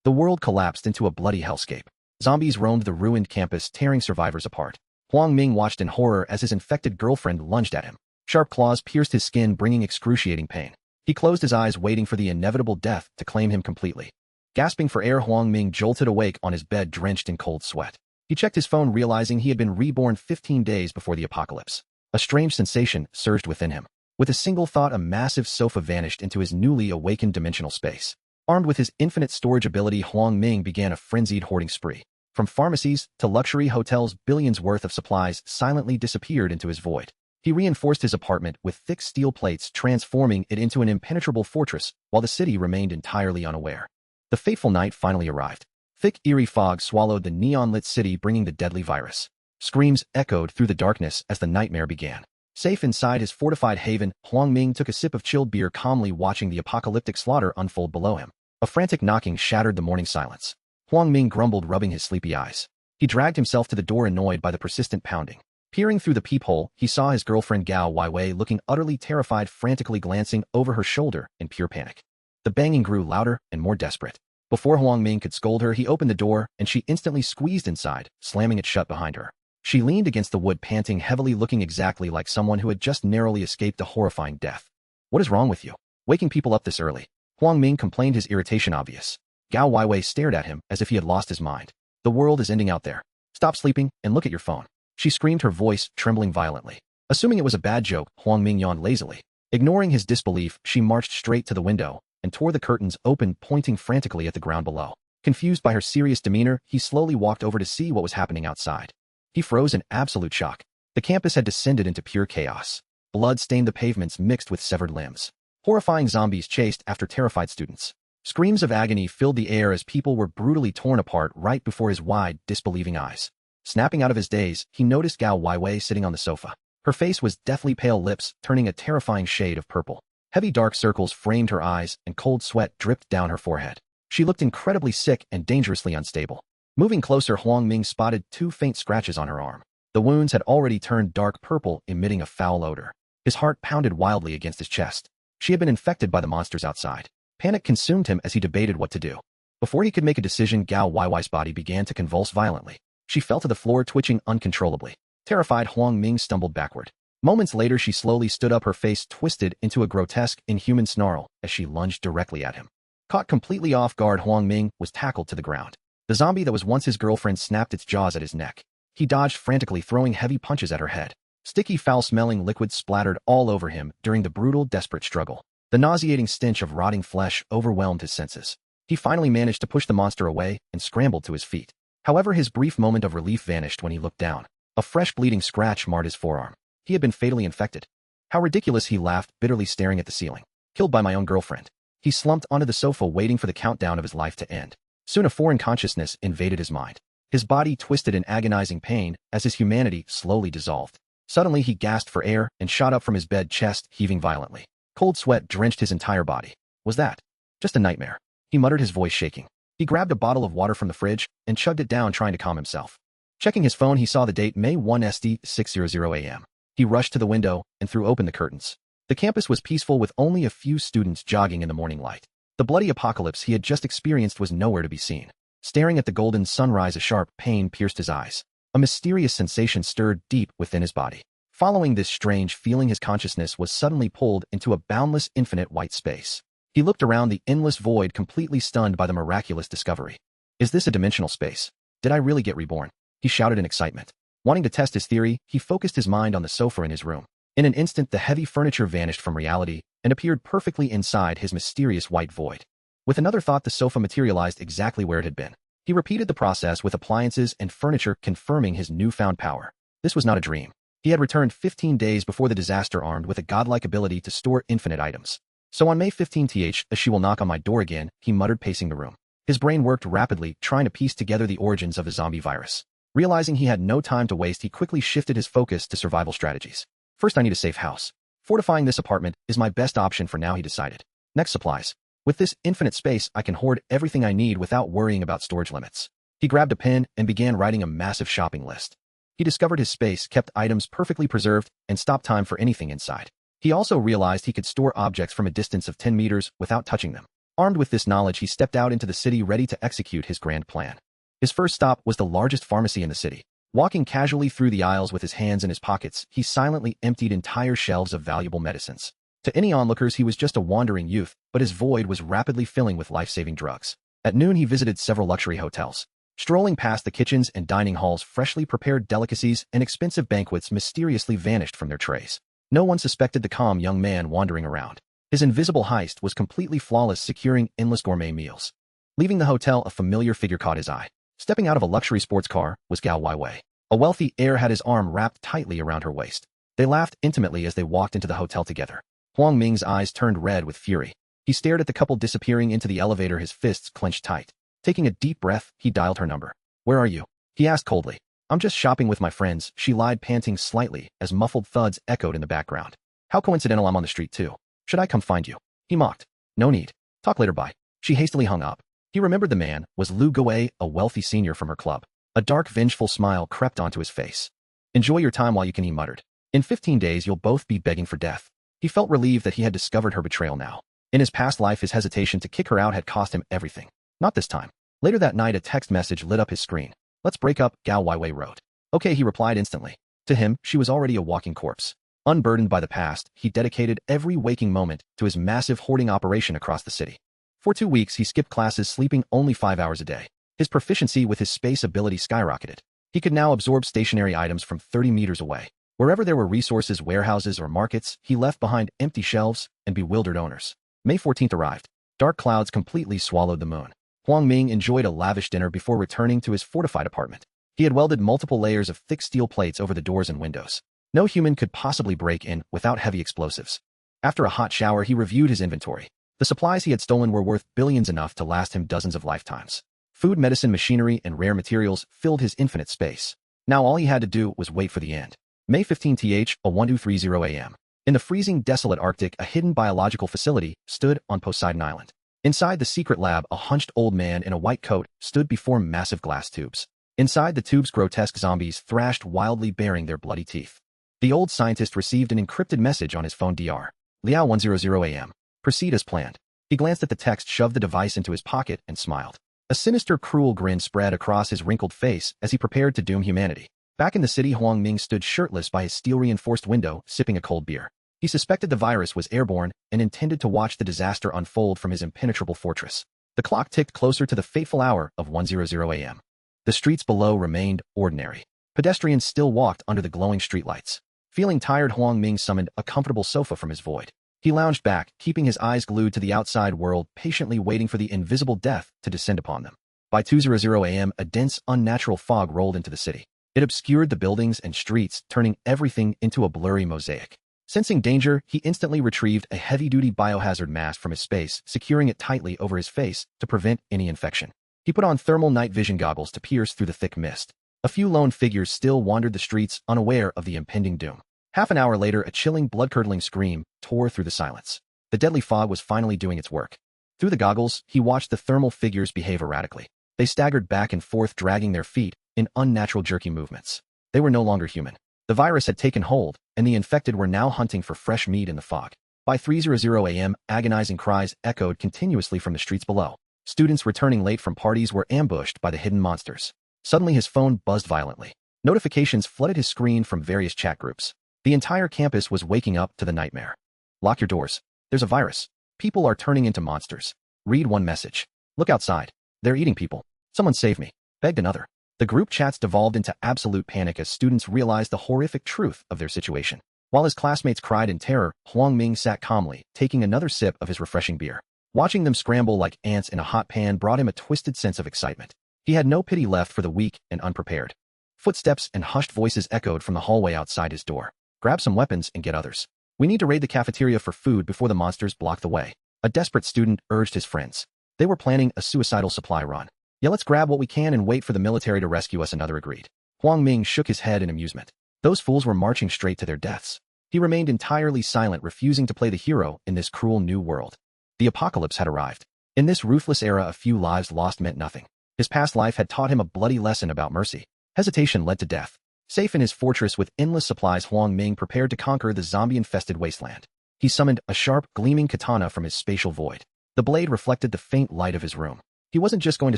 The world collapsed into a bloody hellscape. Zombies roamed the ruined campus, tearing survivors apart. Huang Ming watched in horror as his infected girlfriend lunged at him. Sharp claws pierced his skin, bringing excruciating pain. He closed his eyes, waiting for the inevitable death to claim him completely. Gasping for air, Huang Ming jolted awake on his bed, drenched in cold sweat. He checked his phone, realizing he had been reborn 15 days before the apocalypse. A strange sensation surged within him. With a single thought, a massive sofa vanished into his newly awakened dimensional space. Armed with his infinite storage ability, Huang Ming began a frenzied hoarding spree. From pharmacies to luxury hotels, billions worth of supplies silently disappeared into his void. He reinforced his apartment with thick steel plates, transforming it into an impenetrable fortress, while the city remained entirely unaware. The fateful night finally arrived. Thick, eerie fog swallowed the neon-lit city, bringing the deadly virus. Screams echoed through the darkness as the nightmare began. Safe inside his fortified haven, Huang Ming took a sip of chilled beer, calmly watching the apocalyptic slaughter unfold below him. A frantic knocking shattered the morning silence. Huang Ming grumbled, rubbing his sleepy eyes. He dragged himself to the door, annoyed by the persistent pounding. Peering through the peephole, he saw his girlfriend Gao Weiwei looking utterly terrified, frantically glancing over her shoulder in pure panic. The banging grew louder and more desperate. Before Huang Ming could scold her, he opened the door, and she instantly squeezed inside, slamming it shut behind her. She leaned against the wood, panting heavily, looking exactly like someone who had just narrowly escaped a horrifying death. "What is wrong with you? Waking people up this early?" Huang Ming complained, his irritation obvious. Gao Weiwei stared at him as if he had lost his mind. "The world is ending out there. Stop sleeping and look at your phone," she screamed, her voice trembling violently. Assuming it was a bad joke, Huang Ming yawned lazily. Ignoring his disbelief, she marched straight to the window and tore the curtains open, pointing frantically at the ground below. Confused by her serious demeanor, he slowly walked over to see what was happening outside. He froze in absolute shock. The campus had descended into pure chaos. Blood stained the pavements, mixed with severed limbs. Horrifying zombies chased after terrified students. Screams of agony filled the air as people were brutally torn apart right before his wide, disbelieving eyes. Snapping out of his daze, he noticed Gao Weiwei sitting on the sofa. Her face was deathly pale, lips turning a terrifying shade of purple. Heavy dark circles framed her eyes, and cold sweat dripped down her forehead. She looked incredibly sick and dangerously unstable. Moving closer, Huang Ming spotted 2 faint scratches on her arm. The wounds had already turned dark purple, emitting a foul odor. His heart pounded wildly against his chest. She had been infected by the monsters outside. Panic consumed him as he debated what to do. Before he could make a decision, Gao Weiwei's body began to convulse violently. She fell to the floor, twitching uncontrollably. Terrified, Huang Ming stumbled backward. Moments later, she slowly stood up, her face twisted into a grotesque, inhuman snarl as she lunged directly at him. Caught completely off guard, Huang Ming was tackled to the ground. The zombie that was once his girlfriend snapped its jaws at his neck. He dodged frantically, throwing heavy punches at her head. Sticky, foul-smelling liquid splattered all over him during the brutal, desperate struggle. The nauseating stench of rotting flesh overwhelmed his senses. He finally managed to push the monster away and scrambled to his feet. However, his brief moment of relief vanished when he looked down. A fresh bleeding scratch marred his forearm. He had been fatally infected. How ridiculous, he laughed, bitterly staring at the ceiling. Killed by my own girlfriend. He slumped onto the sofa, waiting for the countdown of his life to end. Soon a foreign consciousness invaded his mind. His body twisted in agonizing pain as his humanity slowly dissolved. Suddenly he gasped for air and shot up from his bed, chest heaving violently. Cold sweat drenched his entire body. Was that just a nightmare? He muttered, his voice shaking. He grabbed a bottle of water from the fridge and chugged it down, trying to calm himself. Checking his phone, he saw the date, May 1 SD, 6:00 a.m. He rushed to the window and threw open the curtains. The campus was peaceful, with only a few students jogging in the morning light. The bloody apocalypse he had just experienced was nowhere to be seen. Staring at the golden sunrise, a sharp pain pierced his eyes. A mysterious sensation stirred deep within his body. Following this strange feeling, his consciousness was suddenly pulled into a boundless, infinite white space. He looked around the endless void, completely stunned by the miraculous discovery. Is this a dimensional space? Did I really get reborn? He shouted in excitement. Wanting to test his theory, he focused his mind on the sofa in his room. In an instant, the heavy furniture vanished from reality and appeared perfectly inside his mysterious white void. With another thought, the sofa materialized exactly where it had been. He repeated the process with appliances and furniture, confirming his newfound power. This was not a dream. He had returned 15 days before the disaster, armed with a godlike ability to store infinite items. So on May 15th, she will knock on my door again, he muttered, pacing the room. His brain worked rapidly, trying to piece together the origins of the zombie virus. Realizing he had no time to waste, he quickly shifted his focus to survival strategies. First, I need a safe house. Fortifying this apartment is my best option for now, he decided. Next, supplies. With this infinite space, I can hoard everything I need without worrying about storage limits. He grabbed a pen and began writing a massive shopping list. He discovered his space kept items perfectly preserved and stopped time for anything inside. He also realized he could store objects from a distance of 10 meters without touching them. Armed with this knowledge, he stepped out into the city ready to execute his grand plan. His first stop was the largest pharmacy in the city. Walking casually through the aisles with his hands in his pockets, he silently emptied entire shelves of valuable medicines. To any onlookers, he was just a wandering youth, but his void was rapidly filling with life-saving drugs. At noon, he visited several luxury hotels. Strolling past the kitchens and dining halls, freshly prepared delicacies and expensive banquets mysteriously vanished from their trays. No one suspected the calm young man wandering around. His invisible heist was completely flawless, securing endless gourmet meals. Leaving the hotel, a familiar figure caught his eye. Stepping out of a luxury sports car was Gao Weiwei. A wealthy heir had his arm wrapped tightly around her waist. They laughed intimately as they walked into the hotel together. Huang Ming's eyes turned red with fury. He stared at the couple disappearing into the elevator, his fists clenched tight. Taking a deep breath, he dialed her number. "Where are you?" he asked coldly. "I'm just shopping with my friends," she lied, panting slightly as muffled thuds echoed in the background. "How coincidental, I'm on the street too. Should I come find you?" He mocked. "No need. Talk later, bye." She hastily hung up. He remembered the man was Lu Guowei, a wealthy senior from her club. A dark, vengeful smile crept onto his face. "Enjoy your time while you can," he muttered. "In 15 days, you'll both be begging for death." He felt relieved that he had discovered her betrayal now. In his past life, his hesitation to kick her out had cost him everything. Not this time. Later that night, a text message lit up his screen. "Let's break up," Gao Weiwei wrote. "Okay," he replied instantly. To him, she was already a walking corpse. Unburdened by the past, he dedicated every waking moment to his massive hoarding operation across the city. For 2 weeks, he skipped classes, sleeping only 5 hours a day. His proficiency with his space ability skyrocketed. He could now absorb stationary items from 30 meters away. Wherever there were resources, warehouses, or markets, he left behind empty shelves and bewildered owners. May 14th arrived. Dark clouds completely swallowed the moon. Huang Ming enjoyed a lavish dinner before returning to his fortified apartment. He had welded multiple layers of thick steel plates over the doors and windows. No human could possibly break in without heavy explosives. After a hot shower, he reviewed his inventory. The supplies he had stolen were worth billions, enough to last him dozens of lifetimes. Food, medicine, machinery, and rare materials filled his infinite space. Now all he had to do was wait for the end. May 15th, 12:30 a.m. In the freezing, desolate Arctic, a hidden biological facility stood on Poseidon Island. Inside the secret lab, a hunched old man in a white coat stood before massive glass tubes. Inside the tubes, grotesque zombies thrashed wildly, baring their bloody teeth. The old scientist received an encrypted message on his phone. Dr. Liao 1:00 a.m. Proceed as planned. He glanced at the text, shoved the device into his pocket, and smiled. A sinister, cruel grin spread across his wrinkled face as he prepared to doom humanity. Back in the city, Huang Ming stood shirtless by his steel-reinforced window, sipping a cold beer. He suspected the virus was airborne and intended to watch the disaster unfold from his impenetrable fortress. The clock ticked closer to the fateful hour of 1:00 a.m. The streets below remained ordinary. Pedestrians still walked under the glowing streetlights. Feeling tired, Huang Ming summoned a comfortable sofa from his void. He lounged back, keeping his eyes glued to the outside world, patiently waiting for the invisible death to descend upon them. By 2:00 a.m., a dense, unnatural fog rolled into the city. It obscured the buildings and streets, turning everything into a blurry mosaic. Sensing danger, he instantly retrieved a heavy-duty biohazard mask from his space, securing it tightly over his face to prevent any infection. He put on thermal night vision goggles to pierce through the thick mist. A few lone figures still wandered the streets, unaware of the impending doom. Half an hour later, a chilling, blood-curdling scream tore through the silence. The deadly fog was finally doing its work. Through the goggles, he watched the thermal figures behave erratically. They staggered back and forth, dragging their feet in unnatural, jerky movements. They were no longer human. The virus had taken hold, and the infected were now hunting for fresh meat in the fog. By 3:00 a.m., agonizing cries echoed continuously from the streets below. Students returning late from parties were ambushed by the hidden monsters. Suddenly, his phone buzzed violently. Notifications flooded his screen from various chat groups. The entire campus was waking up to the nightmare. Lock your doors. There's a virus. People are turning into monsters. Read one message. Look outside. They're eating people. Someone save me. Begged another. The group chats devolved into absolute panic as students realized the horrific truth of their situation. While his classmates cried in terror, Huang Ming sat calmly, taking another sip of his refreshing beer. Watching them scramble like ants in a hot pan brought him a twisted sense of excitement. He had no pity left for the weak and unprepared. Footsteps and hushed voices echoed from the hallway outside his door. Grab some weapons and get others. We need to raid the cafeteria for food before the monsters block the way. A desperate student urged his friends. They were planning a suicidal supply run. Yeah, let's grab what we can and wait for the military to rescue us, another agreed. Huang Ming shook his head in amusement. Those fools were marching straight to their deaths. He remained entirely silent, refusing to play the hero in this cruel new world. The apocalypse had arrived. In this ruthless era, a few lives lost meant nothing. His past life had taught him a bloody lesson about mercy. Hesitation led to death. Safe in his fortress with endless supplies, Huang Ming prepared to conquer the zombie-infested wasteland. He summoned a sharp, gleaming katana from his spatial void. The The blade reflected the faint light of his room. He wasn't just going to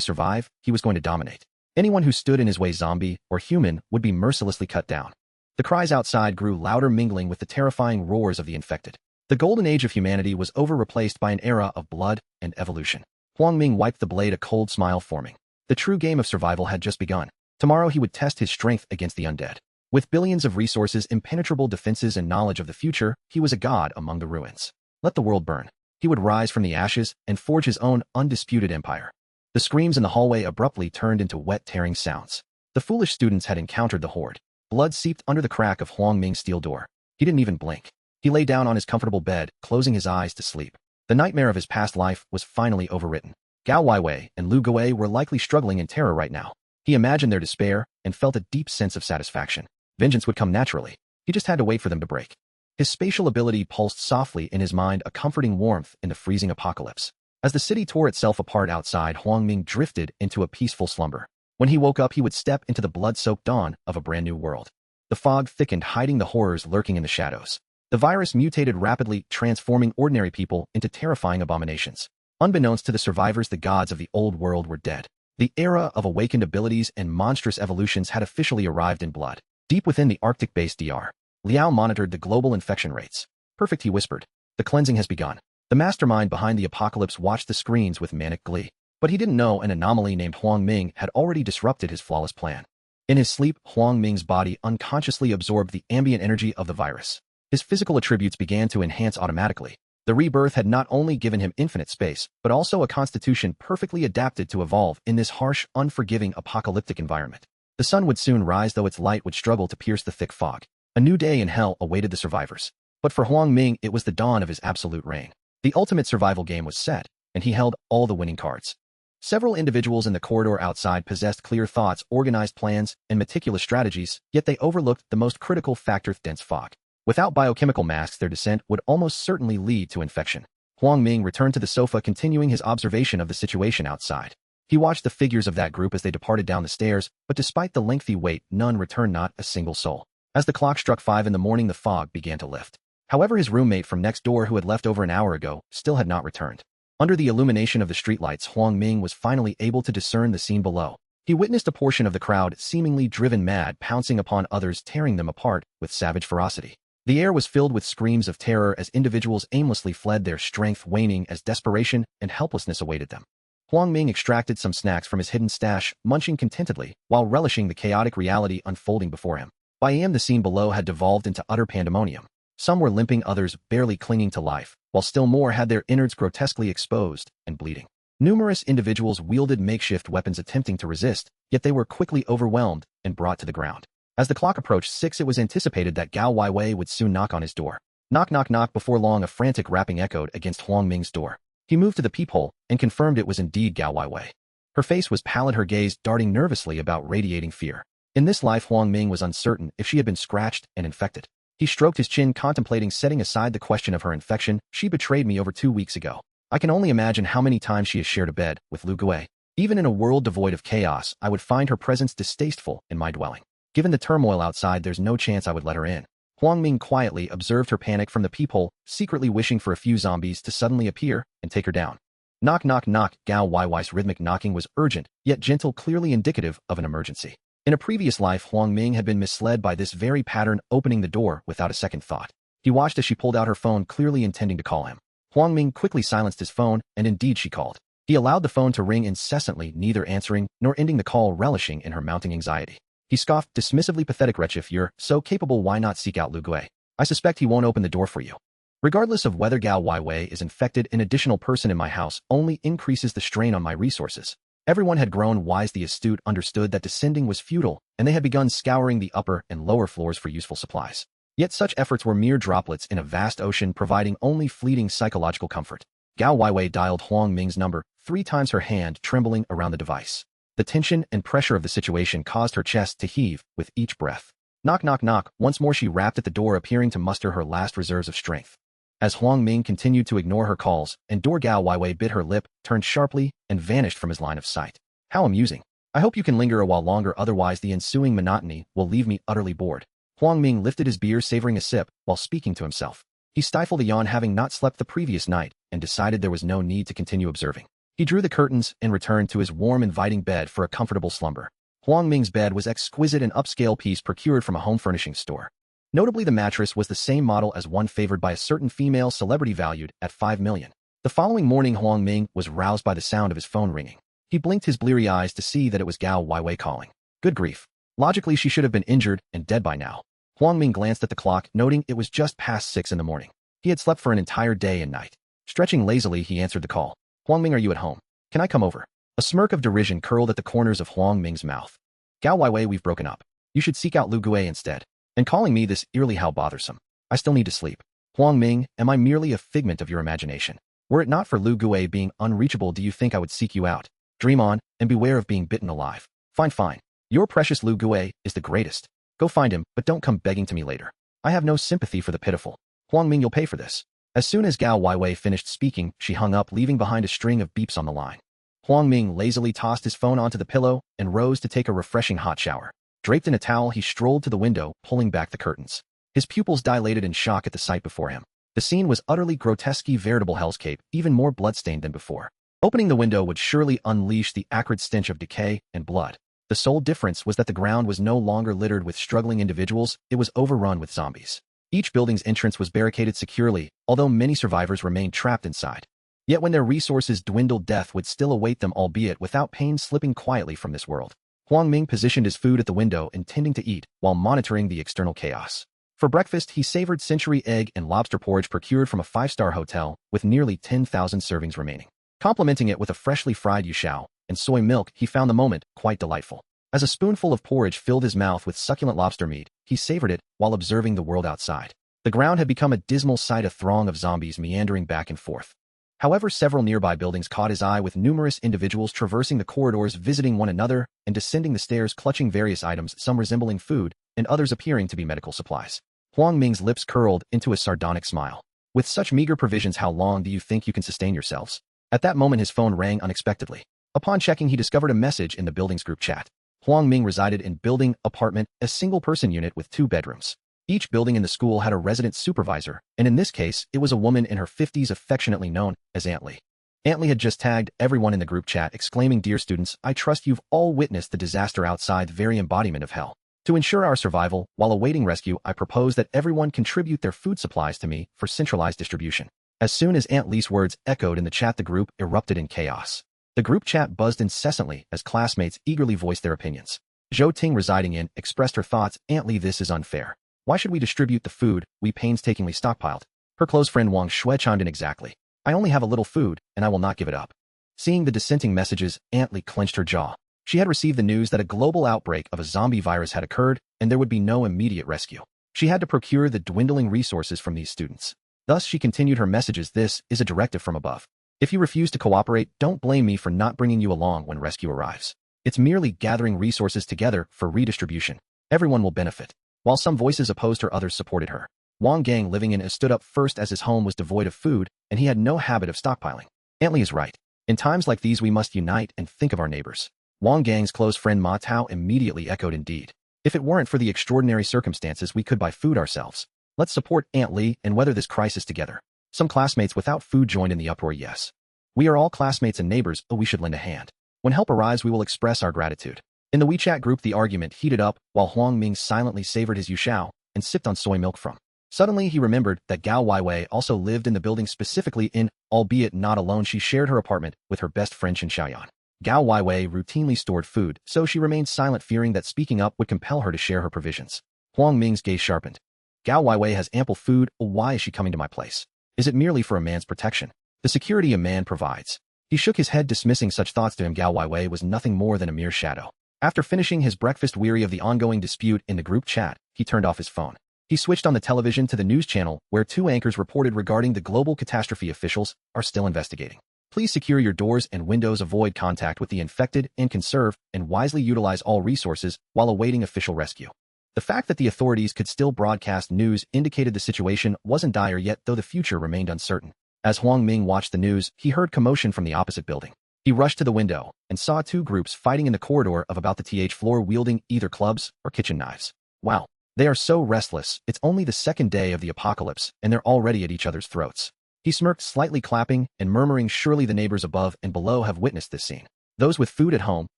survive, he was going to dominate. Anyone who stood in his way, zombie or human, would be mercilessly cut down. The cries outside grew louder, mingling with the terrifying roars of the infected. The golden age of humanity was replaced by an era of blood and evolution. Huang Ming wiped the blade, a cold smile forming. The true game of survival had just begun. Tomorrow he would test his strength against the undead. With billions of resources, impenetrable defenses, and knowledge of the future, he was a god among the ruins. Let the world burn. He would rise from the ashes and forge his own undisputed empire. The screams in the hallway abruptly turned into wet, tearing sounds. The foolish students had encountered the horde. Blood seeped under the crack of Huang Ming's steel door. He didn't even blink. He lay down on his comfortable bed, closing his eyes to sleep. The nightmare of his past life was finally overwritten. Gao Weiwei and Lu Guo were likely struggling in terror right now. He imagined their despair and felt a deep sense of satisfaction. Vengeance would come naturally. He just had to wait for them to break. His spatial ability pulsed softly in his mind, a comforting warmth in the freezing apocalypse. As the city tore itself apart outside, Huang Ming drifted into a peaceful slumber. When he woke up, he would step into the blood-soaked dawn of a brand new world. The fog thickened, hiding the horrors lurking in the shadows. The virus mutated rapidly, transforming ordinary people into terrifying abominations. Unbeknownst to the survivors, the gods of the old world were dead. The era of awakened abilities and monstrous evolutions had officially arrived in blood. Deep within the Arctic base DR, Liao monitored the global infection rates. Perfect, he whispered. The cleansing has begun. The mastermind behind the apocalypse watched the screens with manic glee. But he didn't know an anomaly named Huang Ming had already disrupted his flawless plan. In his sleep, Huang Ming's body unconsciously absorbed the ambient energy of the virus. His physical attributes began to enhance automatically. The rebirth had not only given him infinite space, but also a constitution perfectly adapted to evolve in this harsh, unforgiving, apocalyptic environment. The sun would soon rise, though its light would struggle to pierce the thick fog. A new day in hell awaited the survivors. But for Huang Ming, it was the dawn of his absolute reign. The ultimate survival game was set, and he held all the winning cards. Several individuals in the corridor outside possessed clear thoughts, organized plans, and meticulous strategies, yet they overlooked the most critical factor: dense fog. Without biochemical masks, their descent would almost certainly lead to infection. Huang Ming returned to the sofa, continuing his observation of the situation outside. He watched the figures of that group as they departed down the stairs, but despite the lengthy wait, none returned, not a single soul. As the clock struck 5 in the morning, the fog began to lift. However, his roommate from next door, who had left over an hour ago, still had not returned. Under the illumination of the streetlights, Huang Ming was finally able to discern the scene below. He witnessed a portion of the crowd, seemingly driven mad, pouncing upon others, tearing them apart with savage ferocity. The air was filled with screams of terror as individuals aimlessly fled, their strength waning as desperation and helplessness awaited them. Huang Ming extracted some snacks from his hidden stash, munching contentedly while relishing the chaotic reality unfolding before him. By AM, the scene below had devolved into utter pandemonium. Some were limping, others barely clinging to life, while still more had their innards grotesquely exposed and bleeding. Numerous individuals wielded makeshift weapons attempting to resist, yet they were quickly overwhelmed and brought to the ground. As the clock approached 6, it was anticipated that Gao Weiwei would soon knock on his door. Knock, knock, knock. Before long, a frantic rapping echoed against Huang Ming's door. He moved to the peephole and confirmed it was indeed Gao Weiwei. Her face was pallid, her gaze darting nervously about, radiating fear. In this life, Huang Ming was uncertain if she had been scratched and infected. He stroked his chin, contemplating setting aside the question of her infection. She betrayed me over 2 weeks ago. I can only imagine how many times she has shared a bed with Lu Guo. Even in a world devoid of chaos, I would find her presence distasteful in my dwelling. Given the turmoil outside, there's no chance I would let her in. Huang Ming quietly observed her panic from the peephole, secretly wishing for a few zombies to suddenly appear and take her down. Knock, knock, knock. Gao Weiwei's rhythmic knocking was urgent, yet gentle, clearly indicative of an emergency. In a previous life, Huang Ming had been misled by this very pattern, opening the door without a second thought. He watched as she pulled out her phone, clearly intending to call him. Huang Ming quickly silenced his phone, and indeed she called. He allowed the phone to ring incessantly, neither answering nor ending the call, relishing in her mounting anxiety. He scoffed dismissively, pathetic wretch, if you're so capable, why not seek out Lu Guo? I suspect he won't open the door for you. Regardless of whether Gao Weiwei is infected, an additional person in my house only increases the strain on my resources. Everyone had grown wise. The astute understood that descending was futile, and they had begun scouring the upper and lower floors for useful supplies. Yet such efforts were mere droplets in a vast ocean, providing only fleeting psychological comfort. Gao Weiwei dialed Huang Ming's number 3 times, her hand trembling around the device. The tension and pressure of the situation caused her chest to heave with each breath. Knock, knock, knock. Once more she rapped at the door, appearing to muster her last reserves of strength. As Huang Ming continued to ignore her calls, and door, Gao Weiwei bit her lip, turned sharply, and vanished from his line of sight. How amusing. I hope you can linger a while longer, otherwise the ensuing monotony will leave me utterly bored. Huang Ming lifted his beer, savoring a sip, while speaking to himself. He stifled a yawn, having not slept the previous night, and decided there was no need to continue observing. He drew the curtains and returned to his warm, inviting bed for a comfortable slumber. Huang Ming's bed was exquisite, an upscale piece procured from a home furnishing store. Notably, the mattress was the same model as one favored by a certain female celebrity valued at $5 million. The following morning, Huang Ming was roused by the sound of his phone ringing. He blinked his bleary eyes to see that it was Gao Weiwei calling. Good grief. Logically, she should have been injured and dead by now. Huang Ming glanced at the clock, noting it was just past 6 in the morning. He had slept for an entire day and night. Stretching lazily, he answered the call. Huang Ming, are you at home? Can I come over? A smirk of derision curled at the corners of Huang Ming's mouth. Gao Weiwei, we've broken up. You should seek out Lu Gui instead. And calling me this eerily, how bothersome. I still need to sleep. Huang Ming, am I merely a figment of your imagination? Were it not for Lu Gui being unreachable, do you think I would seek you out? Dream on, and beware of being bitten alive. Fine. Your precious Lu Gui is the greatest. Go find him, but don't come begging to me later. I have no sympathy for the pitiful. Huang Ming, you'll pay for this. As soon as Gao Weiwei finished speaking, she hung up, leaving behind a string of beeps on the line. Huang Ming lazily tossed his phone onto the pillow and rose to take a refreshing hot shower. Draped in a towel, he strolled to the window, pulling back the curtains. His pupils dilated in shock at the sight before him. The scene was utterly grotesque, veritable hellscape, even more bloodstained than before. Opening the window would surely unleash the acrid stench of decay and blood. The sole difference was that the ground was no longer littered with struggling individuals, it was overrun with zombies. Each building's entrance was barricaded securely, although many survivors remained trapped inside. Yet when their resources dwindled, death would still await them, albeit without pain, slipping quietly from this world. Huang Ming positioned his food at the window, intending to eat, while monitoring the external chaos. For breakfast, he savored century egg and lobster porridge procured from a 5-star hotel, with nearly 10,000 servings remaining. Complementing it with a freshly fried yushao and soy milk, he found the moment quite delightful. As a spoonful of porridge filled his mouth with succulent lobster meat, he savored it while observing the world outside. The ground had become a dismal sight, a throng of zombies meandering back and forth. However, several nearby buildings caught his eye, with numerous individuals traversing the corridors, visiting one another, and descending the stairs clutching various items, some resembling food, and others appearing to be medical supplies. Huang Ming's lips curled into a sardonic smile. With such meager provisions, how long do you think you can sustain yourselves? At that moment, his phone rang unexpectedly. Upon checking, he discovered a message in the building's group chat. Huang Ming resided in building apartment, a single-person unit with 2 bedrooms. Each building in the school had a resident supervisor, and in this case, it was a woman in her 50s, affectionately known as Aunt Lee. Aunt Lee had just tagged everyone in the group chat, exclaiming, "Dear students, I trust you've all witnessed the disaster outside, the very embodiment of hell. To ensure our survival while awaiting rescue, I propose that everyone contribute their food supplies to me for centralized distribution." As soon as Aunt Lee's words echoed in the chat, the group erupted in chaos. The group chat buzzed incessantly as classmates eagerly voiced their opinions. Zhou Ting, residing in, expressed her thoughts. "Aunt Lee, this is unfair. Why should we distribute the food we painstakingly stockpiled?" Her close friend Wang Shui chimed in, "Exactly. I only have a little food, and I will not give it up." Seeing the dissenting messages, Aunt Lee clenched her jaw. She had received the news that a global outbreak of a zombie virus had occurred, and there would be no immediate rescue. She had to procure the dwindling resources from these students. Thus, she continued her messages. "This is a directive from above. If you refuse to cooperate, don't blame me for not bringing you along when rescue arrives. It's merely gathering resources together for redistribution. Everyone will benefit." While some voices opposed her, others supported her. Wang Gang, living in it, stood up first, as his home was devoid of food, and he had no habit of stockpiling. "Aunt Lee is right. In times like these, we must unite and think of our neighbors." Wang Gang's close friend Ma Tao immediately echoed, "Indeed. If it weren't for the extraordinary circumstances, we could buy food ourselves. Let's support Aunt Lee and weather this crisis together." Some classmates without food joined in the uproar. "Yes. We are all classmates and neighbors, we should lend a hand. When help arrives, we will express our gratitude." In the WeChat group, the argument heated up while Huang Ming silently savored his yushao and sipped on soy milk from. Suddenly, he remembered that Gao Weiwei also lived in the building, specifically in, albeit not alone, she shared her apartment with her best friend Chen Xiaoyan. Gao Weiwei routinely stored food, so she remained silent, fearing that speaking up would compel her to share her provisions. Huang Ming's gaze sharpened. "Gao Weiwei has ample food, why is she coming to my place? Is it merely for a man's protection? The security a man provides." He shook his head, dismissing such thoughts. To him, Gao Weiwei was nothing more than a mere shadow. After finishing his breakfast, weary of the ongoing dispute in the group chat, he turned off his phone. He switched on the television to the news channel, where 2 anchors reported regarding the global catastrophe. "Officials are still investigating. Please secure your doors and windows, avoid contact with the infected, and conserve and wisely utilize all resources while awaiting official rescue." The fact that the authorities could still broadcast news indicated the situation wasn't dire yet, though the future remained uncertain. As Huang Ming watched the news, he heard commotion from the opposite building. He rushed to the window and saw 2 groups fighting in the corridor of about the th floor, wielding either clubs or kitchen knives. "Wow, They are so restless, it's only the second day of the apocalypse, and they're already at each other's throats. He smirked, slightly clapping and murmuring, surely the neighbors above and below have witnessed this scene. Those with food at home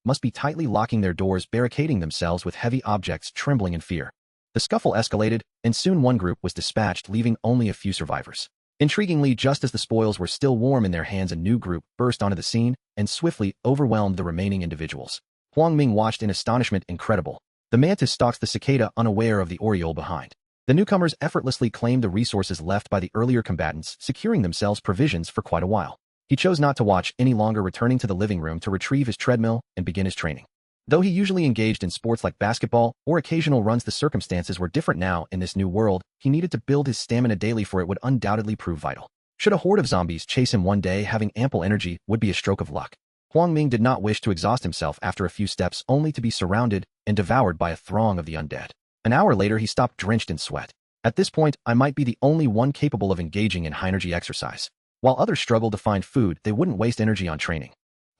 must be tightly locking their doors, barricading themselves with heavy objects, trembling in fear. The scuffle escalated, and soon one group was dispatched, leaving only a few survivors. Intriguingly, just as the spoils were still warm in their hands, a new group burst onto the scene and swiftly overwhelmed the remaining individuals. Huang Ming watched in astonishment. Incredible. The mantis stalks the cicada, unaware of the oriole behind. The newcomers effortlessly claimed the resources left by the earlier combatants, securing themselves provisions for quite a while. He chose not to watch any longer, returning to the living room to retrieve his treadmill and begin his training. Though he usually engaged in sports like basketball or occasional runs, the circumstances were different now. In this new world, he needed to build his stamina daily, for it would undoubtedly prove vital. Should a horde of zombies chase him one day, having ample energy would be a stroke of luck. Huang Ming did not wish to exhaust himself after a few steps, only to be surrounded and devoured by a throng of the undead. An hour later, he stopped, drenched in sweat. At this point, I might be the only one capable of engaging in high-energy exercise. While others struggled to find food, they wouldn't waste energy on training.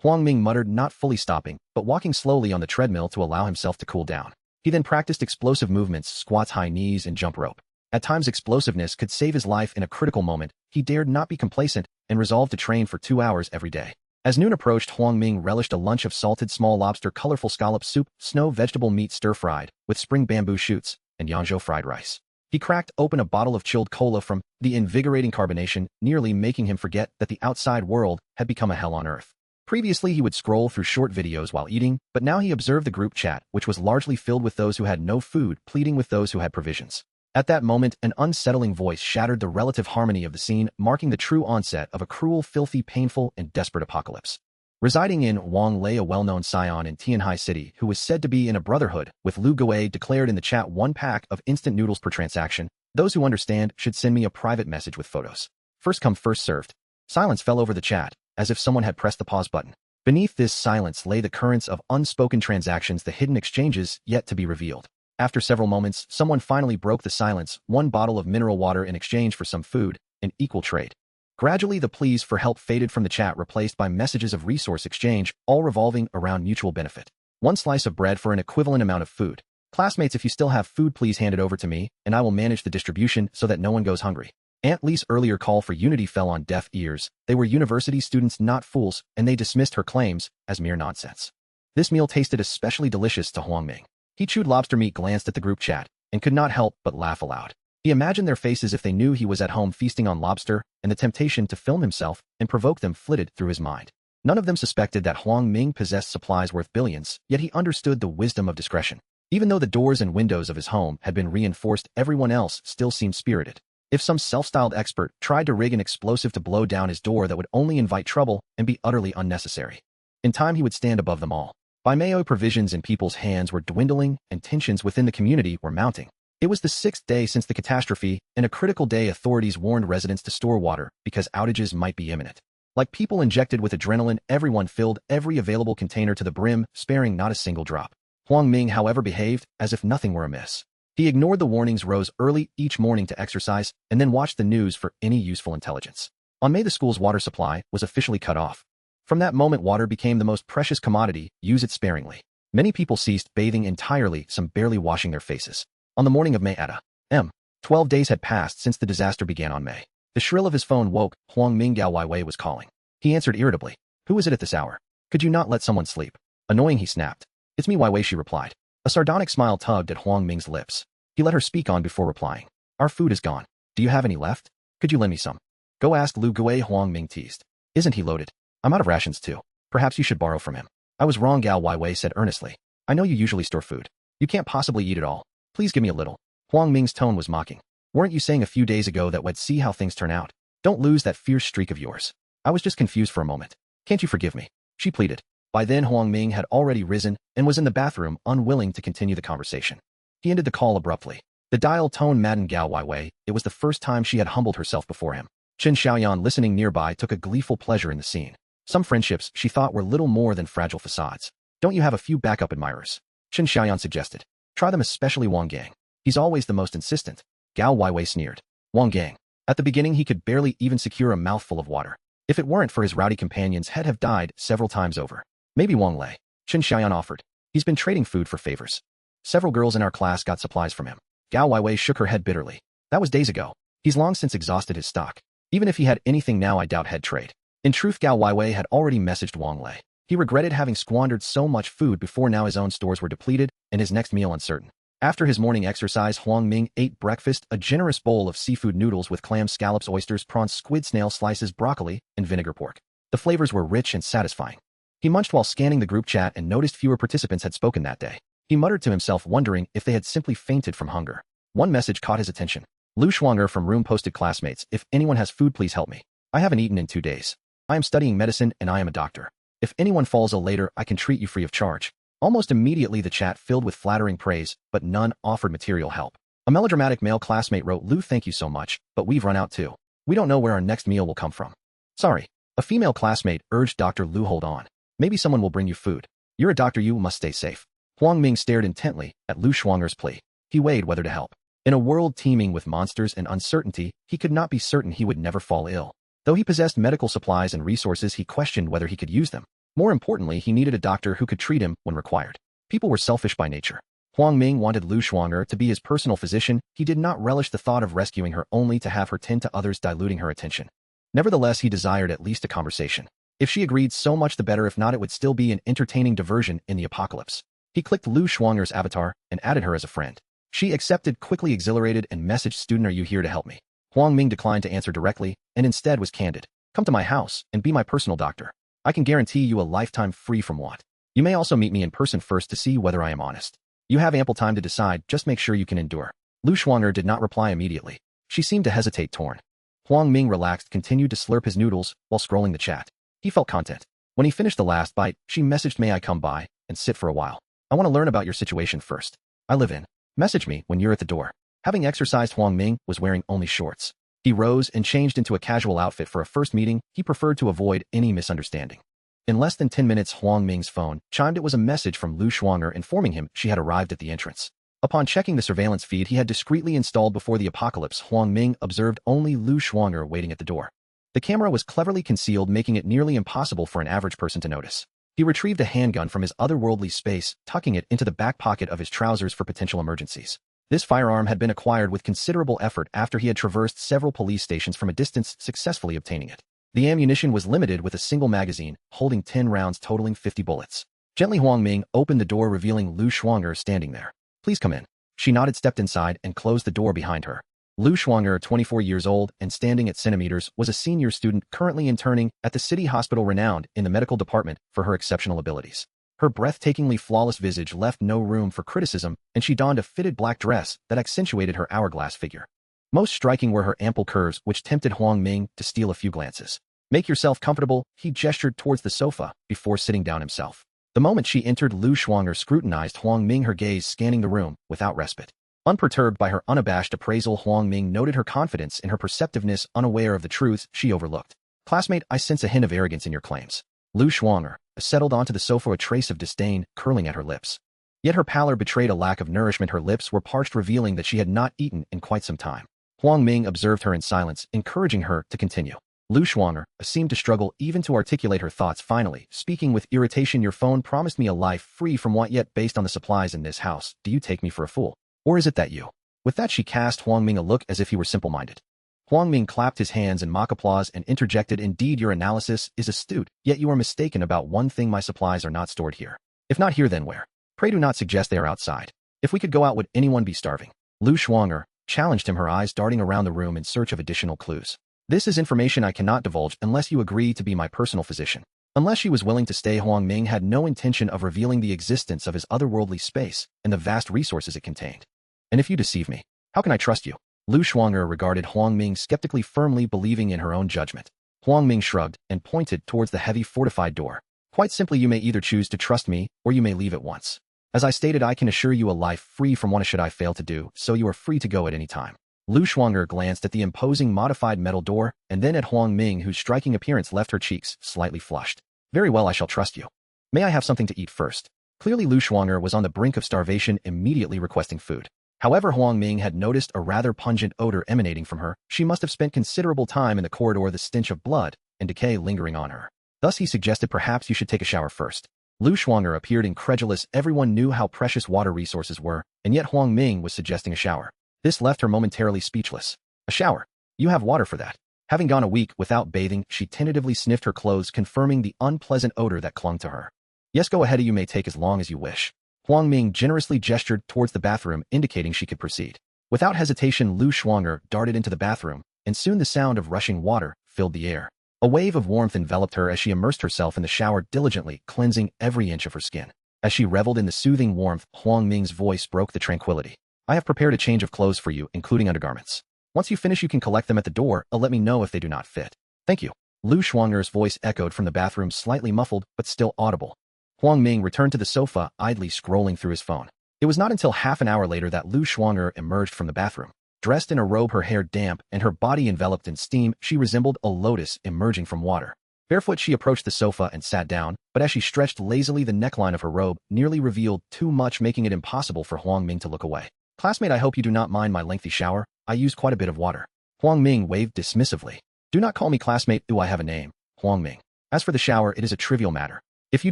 Huang Ming muttered, not fully stopping, but walking slowly on the treadmill to allow himself to cool down. He then practiced explosive movements, squats, high knees, and jump rope. At times, explosiveness could save his life. In a critical moment, he dared not be complacent and resolved to train for 2 hours every day. As noon approached, Huang Ming relished a lunch of salted small lobster, colorful scallop soup, snow vegetable meat stir-fried with spring bamboo shoots, and Yangzhou fried rice. He cracked open a bottle of chilled cola from the invigorating carbonation, nearly making him forget that the outside world had become a hell on earth. Previously, he would scroll through short videos while eating, but now he observed the group chat, which was largely filled with those who had no food, pleading with those who had provisions. At that moment, an unsettling voice shattered the relative harmony of the scene, marking the true onset of a cruel, filthy, painful, and desperate apocalypse. Residing in Wang Lei, a well-known scion in Tianhai City, who was said to be in a brotherhood with Lu Guo, declared in the chat, 1 pack of instant noodles per transaction. Those who understand should send me a private message with photos. First come, first served. Silence fell over the chat, as if someone had pressed the pause button. Beneath this silence lay the currents of unspoken transactions, the hidden exchanges yet to be revealed. After several moments, someone finally broke the silence, 1 bottle of mineral water in exchange for some food, an equal trade. Gradually, the pleas for help faded from the chat, replaced by messages of resource exchange, all revolving around mutual benefit. 1 slice of bread for an equivalent amount of food. Classmates, if you still have food, please hand it over to me, and I will manage the distribution so that no one goes hungry. Aunt Lee's earlier call for unity fell on deaf ears. They were university students, not fools, and they dismissed her claims as mere nonsense. This meal tasted especially delicious to Huang Ming. He chewed lobster meat, glanced at the group chat, and could not help but laugh aloud. He imagined their faces if they knew he was at home feasting on lobster, and the temptation to film himself and provoke them flitted through his mind. None of them suspected that Huang Ming possessed supplies worth billions, yet he understood the wisdom of discretion. Even though the doors and windows of his home had been reinforced, everyone else still seemed spirited. If some self-styled expert tried to rig an explosive to blow down his door, that would only invite trouble and be utterly unnecessary. In time, he would stand above them all. By May, provisions in people's hands were dwindling, and tensions within the community were mounting. It was the 6th day since the catastrophe, and a critical day. Authorities warned residents to store water because outages might be imminent. Like people injected with adrenaline, everyone filled every available container to the brim, sparing not a single drop. Huang Ming, however, behaved as if nothing were amiss. He ignored the warnings, rose early each morning to exercise, and then watched the news for any useful intelligence. On May, the school's water supply was officially cut off. From that moment, water became the most precious commodity. Use it sparingly. Many people ceased bathing entirely, some barely washing their faces. On the morning of May at a.m., 12 days had passed since the disaster began on May. The shrill of his phone woke Huang Ming. Gao Wei was calling. He answered irritably. Who is it at this hour? Could you not let someone sleep? Annoying, he snapped. It's me, Wei, she replied. A sardonic smile tugged at Huang Ming's lips. He let her speak on before replying. Our food is gone. Do you have any left? Could you lend me some? Go ask Lu Guo, Huang Ming teased. Isn't he loaded? I'm out of rations too. Perhaps you should borrow from him. I was wrong, Gao Wei said earnestly. I know you usually store food. You can't possibly eat it all. Please give me a little. Huang Ming's tone was mocking. Weren't you saying a few days ago that we'd see how things turn out? Don't lose that fierce streak of yours. I was just confused for a moment. Can't you forgive me? She pleaded. By then, Huang Ming had already risen and was in the bathroom, unwilling to continue the conversation. He ended the call abruptly. The dial tone maddened Gao Wei. It was the first time she had humbled herself before him. Chen Xiaoyan, listening nearby, took a gleeful pleasure in the scene. Some friendships, she thought, were little more than fragile facades. Don't you have a few backup admirers? Chen Xiaoyan suggested. Try them, especially Wang Gang. He's always the most insistent. Gao Wei sneered. Wang Gang. At the beginning, he could barely even secure a mouthful of water. If it weren't for his rowdy companions, he'd have died several times over. Maybe Wang Lei. Chen Xiaoyan offered. He's been trading food for favors. Several girls in our class got supplies from him. Gao Weiwei shook her head bitterly. That was days ago. He's long since exhausted his stock. Even if he had anything now, I doubt he'd trade. In truth, Gao Weiwei had already messaged Wang Lei. He regretted having squandered so much food before now his own stores were depleted and his next meal uncertain. After his morning exercise, Huang Ming ate breakfast, a generous bowl of seafood noodles with clams, scallops, oysters, prawns, squid, snail slices, broccoli, and vinegar pork. The flavors were rich and satisfying. He munched while scanning the group chat and noticed fewer participants had spoken that day. He muttered to himself, wondering if they had simply fainted from hunger. One message caught his attention. Lu Shuanger from room posted, classmates, if anyone has food, please help me. I haven't eaten in 2 days. I am studying medicine and I am a doctor. If anyone falls ill later, I can treat you free of charge. Almost immediately the chat filled with flattering praise, but none offered material help. A melodramatic male classmate wrote, Lu, thank you so much, but we've run out too. We don't know where our next meal will come from. Sorry. A female classmate urged Dr. Lu, hold on. Maybe someone will bring you food. You're a doctor, you must stay safe. Huang Ming stared intently at Lu Shuanger's plea. He weighed whether to help. In a world teeming with monsters and uncertainty, he could not be certain he would never fall ill. Though he possessed medical supplies and resources, he questioned whether he could use them. More importantly, he needed a doctor who could treat him when required. People were selfish by nature. Huang Ming wanted Lu Shuanger to be his personal physician. He did not relish the thought of rescuing her only to have her tend to others, diluting her attention. Nevertheless, he desired at least a conversation. If she agreed, so much the better. If not, it would still be an entertaining diversion in the apocalypse. He clicked Lu Shuanger's avatar and added her as a friend. She accepted, quickly exhilarated, and messaged, student, are you here to help me? Huang Ming declined to answer directly and instead was candid. Come to my house and be my personal doctor. I can guarantee you a lifetime free from want. You may also meet me in person first to see whether I am honest. You have ample time to decide, just make sure you can endure. Lu Shuanger did not reply immediately. She seemed to hesitate, torn. Huang Ming relaxed, continued to slurp his noodles while scrolling the chat. He felt content. When he finished the last bite, she messaged, may I come by and sit for a while? I want to learn about your situation first. I live in. Message me when you're at the door. Having exercised, Huang Ming was wearing only shorts. He rose and changed into a casual outfit for a first meeting. He preferred to avoid any misunderstanding. In less than 10 minutes, Huang Ming's phone chimed. It was a message from Lu Shuanger informing him she had arrived at the entrance. Upon checking the surveillance feed he had discreetly installed before the apocalypse, Huang Ming observed only Lu Shuanger waiting at the door. The camera was cleverly concealed, making it nearly impossible for an average person to notice. He retrieved a handgun from his otherworldly space, tucking it into the back pocket of his trousers for potential emergencies. This firearm had been acquired with considerable effort after he had traversed several police stations from a distance, successfully obtaining it. The ammunition was limited with a single magazine, holding 10 rounds totaling 50 bullets. Gently, Huang Ming opened the door, revealing Lu Shuanger standing there. Please come in. She nodded, stepped inside, and closed the door behind her. Lu Shuanger, 24 years old and standing at centimeters, was a senior student currently interning at the city hospital, renowned in the medical department for her exceptional abilities. Her breathtakingly flawless visage left no room for criticism, and she donned a fitted black dress that accentuated her hourglass figure. Most striking were her ample curves, which tempted Huang Ming to steal a few glances. Make yourself comfortable, he gestured towards the sofa before sitting down himself. The moment she entered, Lu Shuanger scrutinized Huang Ming, her gaze scanning the room without respite. Unperturbed by her unabashed appraisal, Huang Ming noted her confidence in her perceptiveness, unaware of the truths she overlooked. Classmate, I sense a hint of arrogance in your claims. Lu Shuanger settled onto the sofa, a trace of disdain curling at her lips. Yet her pallor betrayed a lack of nourishment. Her lips were parched, revealing that she had not eaten in quite some time. Huang Ming observed her in silence, encouraging her to continue. Lu Shuanger seemed to struggle even to articulate her thoughts, finally speaking with irritation, your phone promised me a life free from want, yet based on the supplies in this house, do you take me for a fool? Or is it that you? With that she cast Huang Ming a look as if he were simple-minded. Huang Ming clapped his hands in mock applause and interjected, indeed your analysis is astute, yet you are mistaken about one thing, my supplies are not stored here. If not here, then where? Pray do not suggest they are outside. If we could go out, would anyone be starving? Lu Shuanger challenged him, her eyes darting around the room in search of additional clues. This is information I cannot divulge unless you agree to be my personal physician. Unless she was willing to stay, Huang Ming had no intention of revealing the existence of his otherworldly space and the vast resources it contained. And if you deceive me, how can I trust you? Lu Shuanger regarded Huang Ming skeptically, firmly believing in her own judgment. Huang Ming shrugged and pointed towards the heavy fortified door. Quite simply, you may either choose to trust me or you may leave at once. As I stated, I can assure you a life free from want should I fail to do so. You are free to go at any time. Lu Shuanger glanced at the imposing modified metal door and then at Huang Ming, whose striking appearance left her cheeks slightly flushed. Very well, I shall trust you. May I have something to eat first? Clearly Lu Shuanger was on the brink of starvation, immediately requesting food. However, Huang Ming had noticed a rather pungent odor emanating from her. She must have spent considerable time in the corridor, the stench of blood and decay lingering on her. Thus he suggested, perhaps you should take a shower first. Lu Shuanger appeared incredulous. Everyone knew how precious water resources were, and yet Huang Ming was suggesting a shower. This left her momentarily speechless. A shower. You have water for that. Having gone a week without bathing, she tentatively sniffed her clothes, confirming the unpleasant odor that clung to her. Yes, go ahead, you may take as long as you wish. Huang Ming generously gestured towards the bathroom, indicating she could proceed. Without hesitation, Lu Shuang'er darted into the bathroom, and soon the sound of rushing water filled the air. A wave of warmth enveloped her as she immersed herself in the shower, diligently cleansing every inch of her skin. As she reveled in the soothing warmth, Huang Ming's voice broke the tranquility. I have prepared a change of clothes for you, including undergarments. Once you finish, you can collect them at the door, or let me know if they do not fit. Thank you. Lu Shuang'er's voice echoed from the bathroom, slightly muffled, but still audible. Huang Ming returned to the sofa, idly scrolling through his phone. It was not until half an hour later that Lu Shuang'er emerged from the bathroom. Dressed in a robe, her hair damp, and her body enveloped in steam, she resembled a lotus emerging from water. Barefoot, she approached the sofa and sat down, but as she stretched lazily, the neckline of her robe nearly revealed too much, making it impossible for Huang Ming to look away. Classmate, I hope you do not mind my lengthy shower. I used quite a bit of water. Huang Ming waved dismissively. Do not call me classmate. Do I have a name? Huang Ming. As for the shower, it is a trivial matter. If you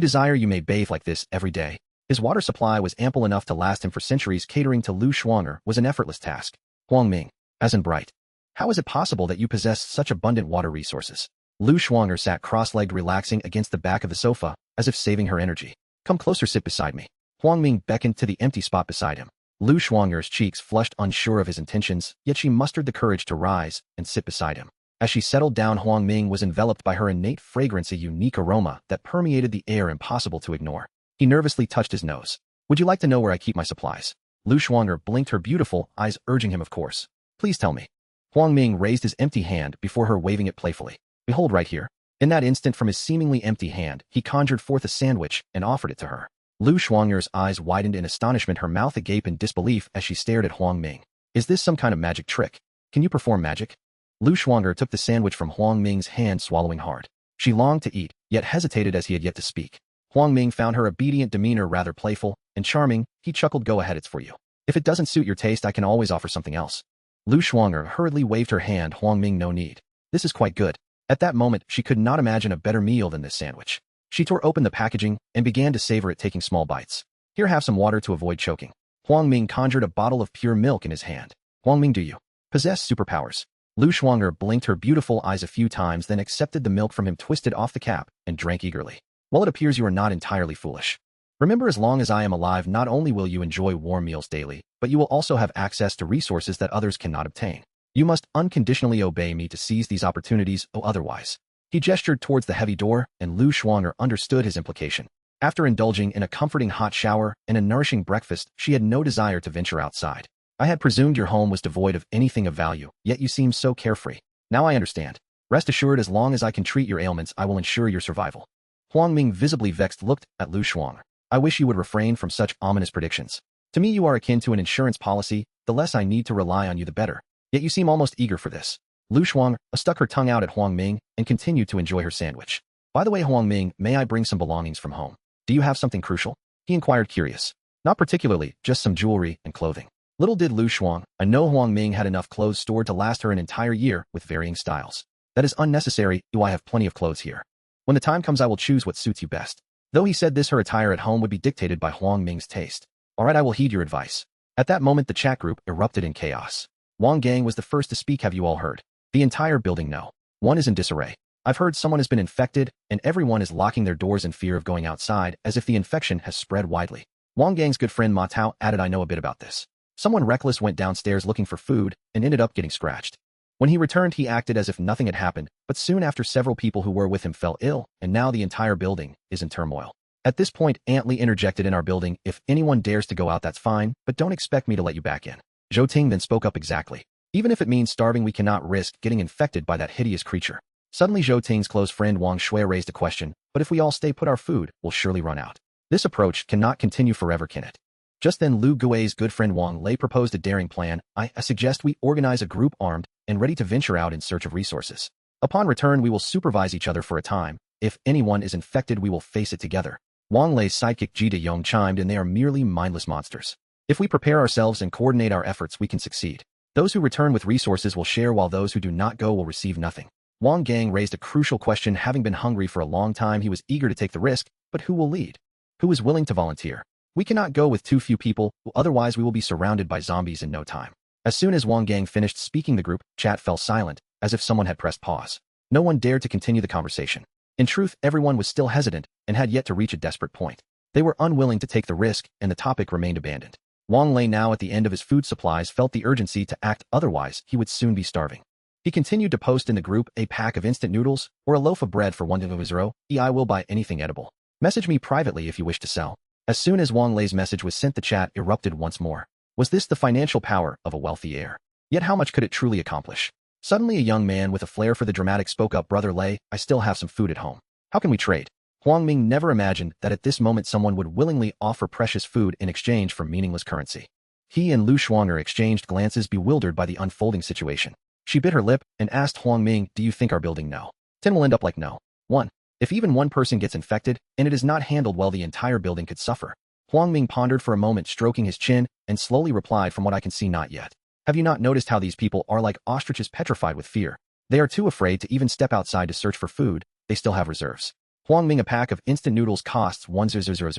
desire, you may bathe like this every day. His water supply was ample enough to last him for centuries. Catering to Lu Shuang'er was an effortless task. Huang Ming. As in bright. How is it possible that you possess such abundant water resources? Lu Shuang'er sat cross-legged, relaxing against the back of the sofa, as if saving her energy. Come closer, sit beside me. Huang Ming beckoned to the empty spot beside him. Lu Shuang'er's cheeks flushed, unsure of his intentions, yet she mustered the courage to rise and sit beside him. As she settled down, Huang Ming was enveloped by her innate fragrance, a unique aroma that permeated the air, impossible to ignore. He nervously touched his nose. Would you like to know where I keep my supplies? Lu Shuang'er blinked, her beautiful eyes urging him, of course. Please tell me. Huang Ming raised his empty hand before her, waving it playfully. Behold, right here. In that instant, from his seemingly empty hand, he conjured forth a sandwich and offered it to her. Lu Shuang'er's eyes widened in astonishment, her mouth agape in disbelief as she stared at Huang Ming. Is this some kind of magic trick? Can you perform magic? Lu Shuang'er took the sandwich from Huang Ming's hand, swallowing hard. She longed to eat, yet hesitated as he had yet to speak. Huang Ming found her obedient demeanor rather playful and charming. He chuckled. Go ahead, it's for you. If it doesn't suit your taste, I can always offer something else. Lu Shuang'er hurriedly waved her hand. Huang Ming, no need. This is quite good. At that moment, she could not imagine a better meal than this sandwich. She tore open the packaging and began to savor it, taking small bites. Here, have some water to avoid choking. Huang Ming conjured a bottle of pure milk in his hand. Huang Ming, do you possess superpowers? Lu Shuang'er blinked her beautiful eyes a few times, then accepted the milk from him, twisted off the cap, and drank eagerly. Well, it appears you are not entirely foolish. Remember, as long as I am alive, not only will you enjoy warm meals daily, but you will also have access to resources that others cannot obtain. You must unconditionally obey me to seize these opportunities, or otherwise. He gestured towards the heavy door, and Lu Shuang'er understood his implication. After indulging in a comforting hot shower and a nourishing breakfast, she had no desire to venture outside. I had presumed your home was devoid of anything of value, yet you seem so carefree. Now I understand. Rest assured, as long as I can treat your ailments, I will ensure your survival. Huang Ming, visibly vexed, looked at Lu Shuang'er. I wish you would refrain from such ominous predictions. To me, you are akin to an insurance policy. The less I need to rely on you, the better. Yet you seem almost eager for this. Lu Shuang'er stuck her tongue out at Huang Ming and continued to enjoy her sandwich. By the way, Huang Ming, may I bring some belongings from home? Do you have something crucial? He inquired, curious. Not particularly, just some jewelry and clothing. Little did Lu Shuang'er know Huang Ming had enough clothes stored to last her an entire year with varying styles. That is unnecessary. Do I have plenty of clothes here? When the time comes, I will choose what suits you best. Though he said this, her attire at home would be dictated by Huang Ming's taste. All right, I will heed your advice. At that moment, the chat group erupted in chaos. Wang Gang was the first to speak. Have you all heard? The entire building, no. One is in disarray. I've heard someone has been infected, and everyone is locking their doors in fear of going outside, as if the infection has spread widely. Wang Gang's good friend Ma Tao added, I know a bit about this. Someone reckless went downstairs looking for food and ended up getting scratched. When he returned, he acted as if nothing had happened, but soon after several people who were with him fell ill, and now the entire building is in turmoil. At this point, Aunt Li interjected, in our building, if anyone dares to go out, that's fine, but don't expect me to let you back in. Zhou Ting then spoke up, exactly. Even if it means starving, we cannot risk getting infected by that hideous creature. Suddenly, Zhou Ting's close friend Wang Shui raised a question, but if we all stay put, our food will surely run out. This approach cannot continue forever, can it? Just then, Lu Gui's good friend Wang Lei proposed a daring plan. I suggest we organize a group armed and ready to venture out in search of resources. Upon return, we will supervise each other for a time. If anyone is infected, we will face it together. Wang Lei's sidekick Ji Dayong chimed in, they are merely mindless monsters. If we prepare ourselves and coordinate our efforts, we can succeed. Those who return with resources will share, while those who do not go will receive nothing. Wang Gang raised a crucial question. Having been hungry for a long time, he was eager to take the risk, but who will lead? Who is willing to volunteer? We cannot go with too few people, otherwise we will be surrounded by zombies in no time. As soon as Wang Gang finished speaking, the group chat fell silent, as if someone had pressed pause. No one dared to continue the conversation. In truth, everyone was still hesitant and had yet to reach a desperate point. They were unwilling to take the risk, and the topic remained abandoned. Wang Lei, now at the end of his food supplies, felt the urgency to act, otherwise he would soon be starving. He continued to post in the group, a pack of instant noodles or a loaf of bread for 100. I will buy anything edible. Message me privately if you wish to sell. As soon as Wang Lei's message was sent, the chat erupted once more. Was this the financial power of a wealthy heir? Yet how much could it truly accomplish? Suddenly a young man with a flair for the dramatic spoke up. Brother Lei, I still have some food at home. How can we trade? Huang Ming never imagined that at this moment someone would willingly offer precious food in exchange for meaningless currency. He and Lu Shuanger exchanged glances, bewildered by the unfolding situation. She bit her lip and asked Huang Ming, do you think our building No. 10 will end up like No. 1? If even one person gets infected and it is not handled well, the entire building could suffer. Huang Ming pondered for a moment, stroking his chin, and slowly replied, from what I can see, not yet. Have you not noticed how these people are like ostriches, petrified with fear? They are too afraid to even step outside to search for food. They still have reserves. Huang Ming, a pack of instant noodles costs 1,000.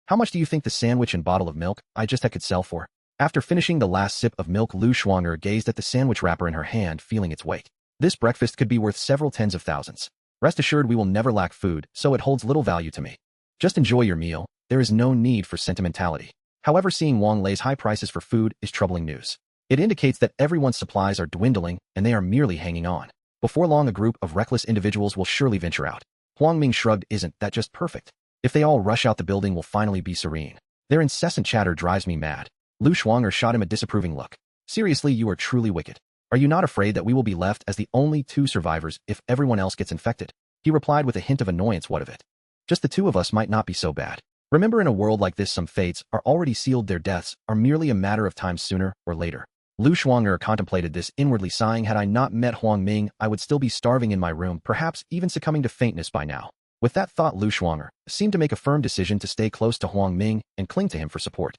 How much do you think the sandwich and bottle of milk I just had could sell for? After finishing the last sip of milk, Lu Shuanger gazed at the sandwich wrapper in her hand, feeling its weight. This breakfast could be worth several tens of thousands. Rest assured we will never lack food, so it holds little value to me. Just enjoy your meal. There is no need for sentimentality. However, seeing Wang Lei's high prices for food is troubling news. It indicates that everyone's supplies are dwindling and they are merely hanging on. Before long, a group of reckless individuals will surely venture out. Huang Ming shrugged. Isn't that just perfect? If they all rush out, the building will finally be serene. Their incessant chatter drives me mad. Lu Shuanger shot him a disapproving look. Seriously, you are truly wicked. Are you not afraid that we will be left as the only two survivors if everyone else gets infected? He replied with a hint of annoyance. What of it? Just the two of us might not be so bad. Remember, in a world like this, some fates are already sealed. Their deaths are merely a matter of time, sooner or later. Lu Shuanger contemplated this, inwardly sighing. Had I not met Huang Ming, I would still be starving in my room, perhaps even succumbing to faintness by now. With that thought, Lu Shuanger seemed to make a firm decision to stay close to Huang Ming and cling to him for support.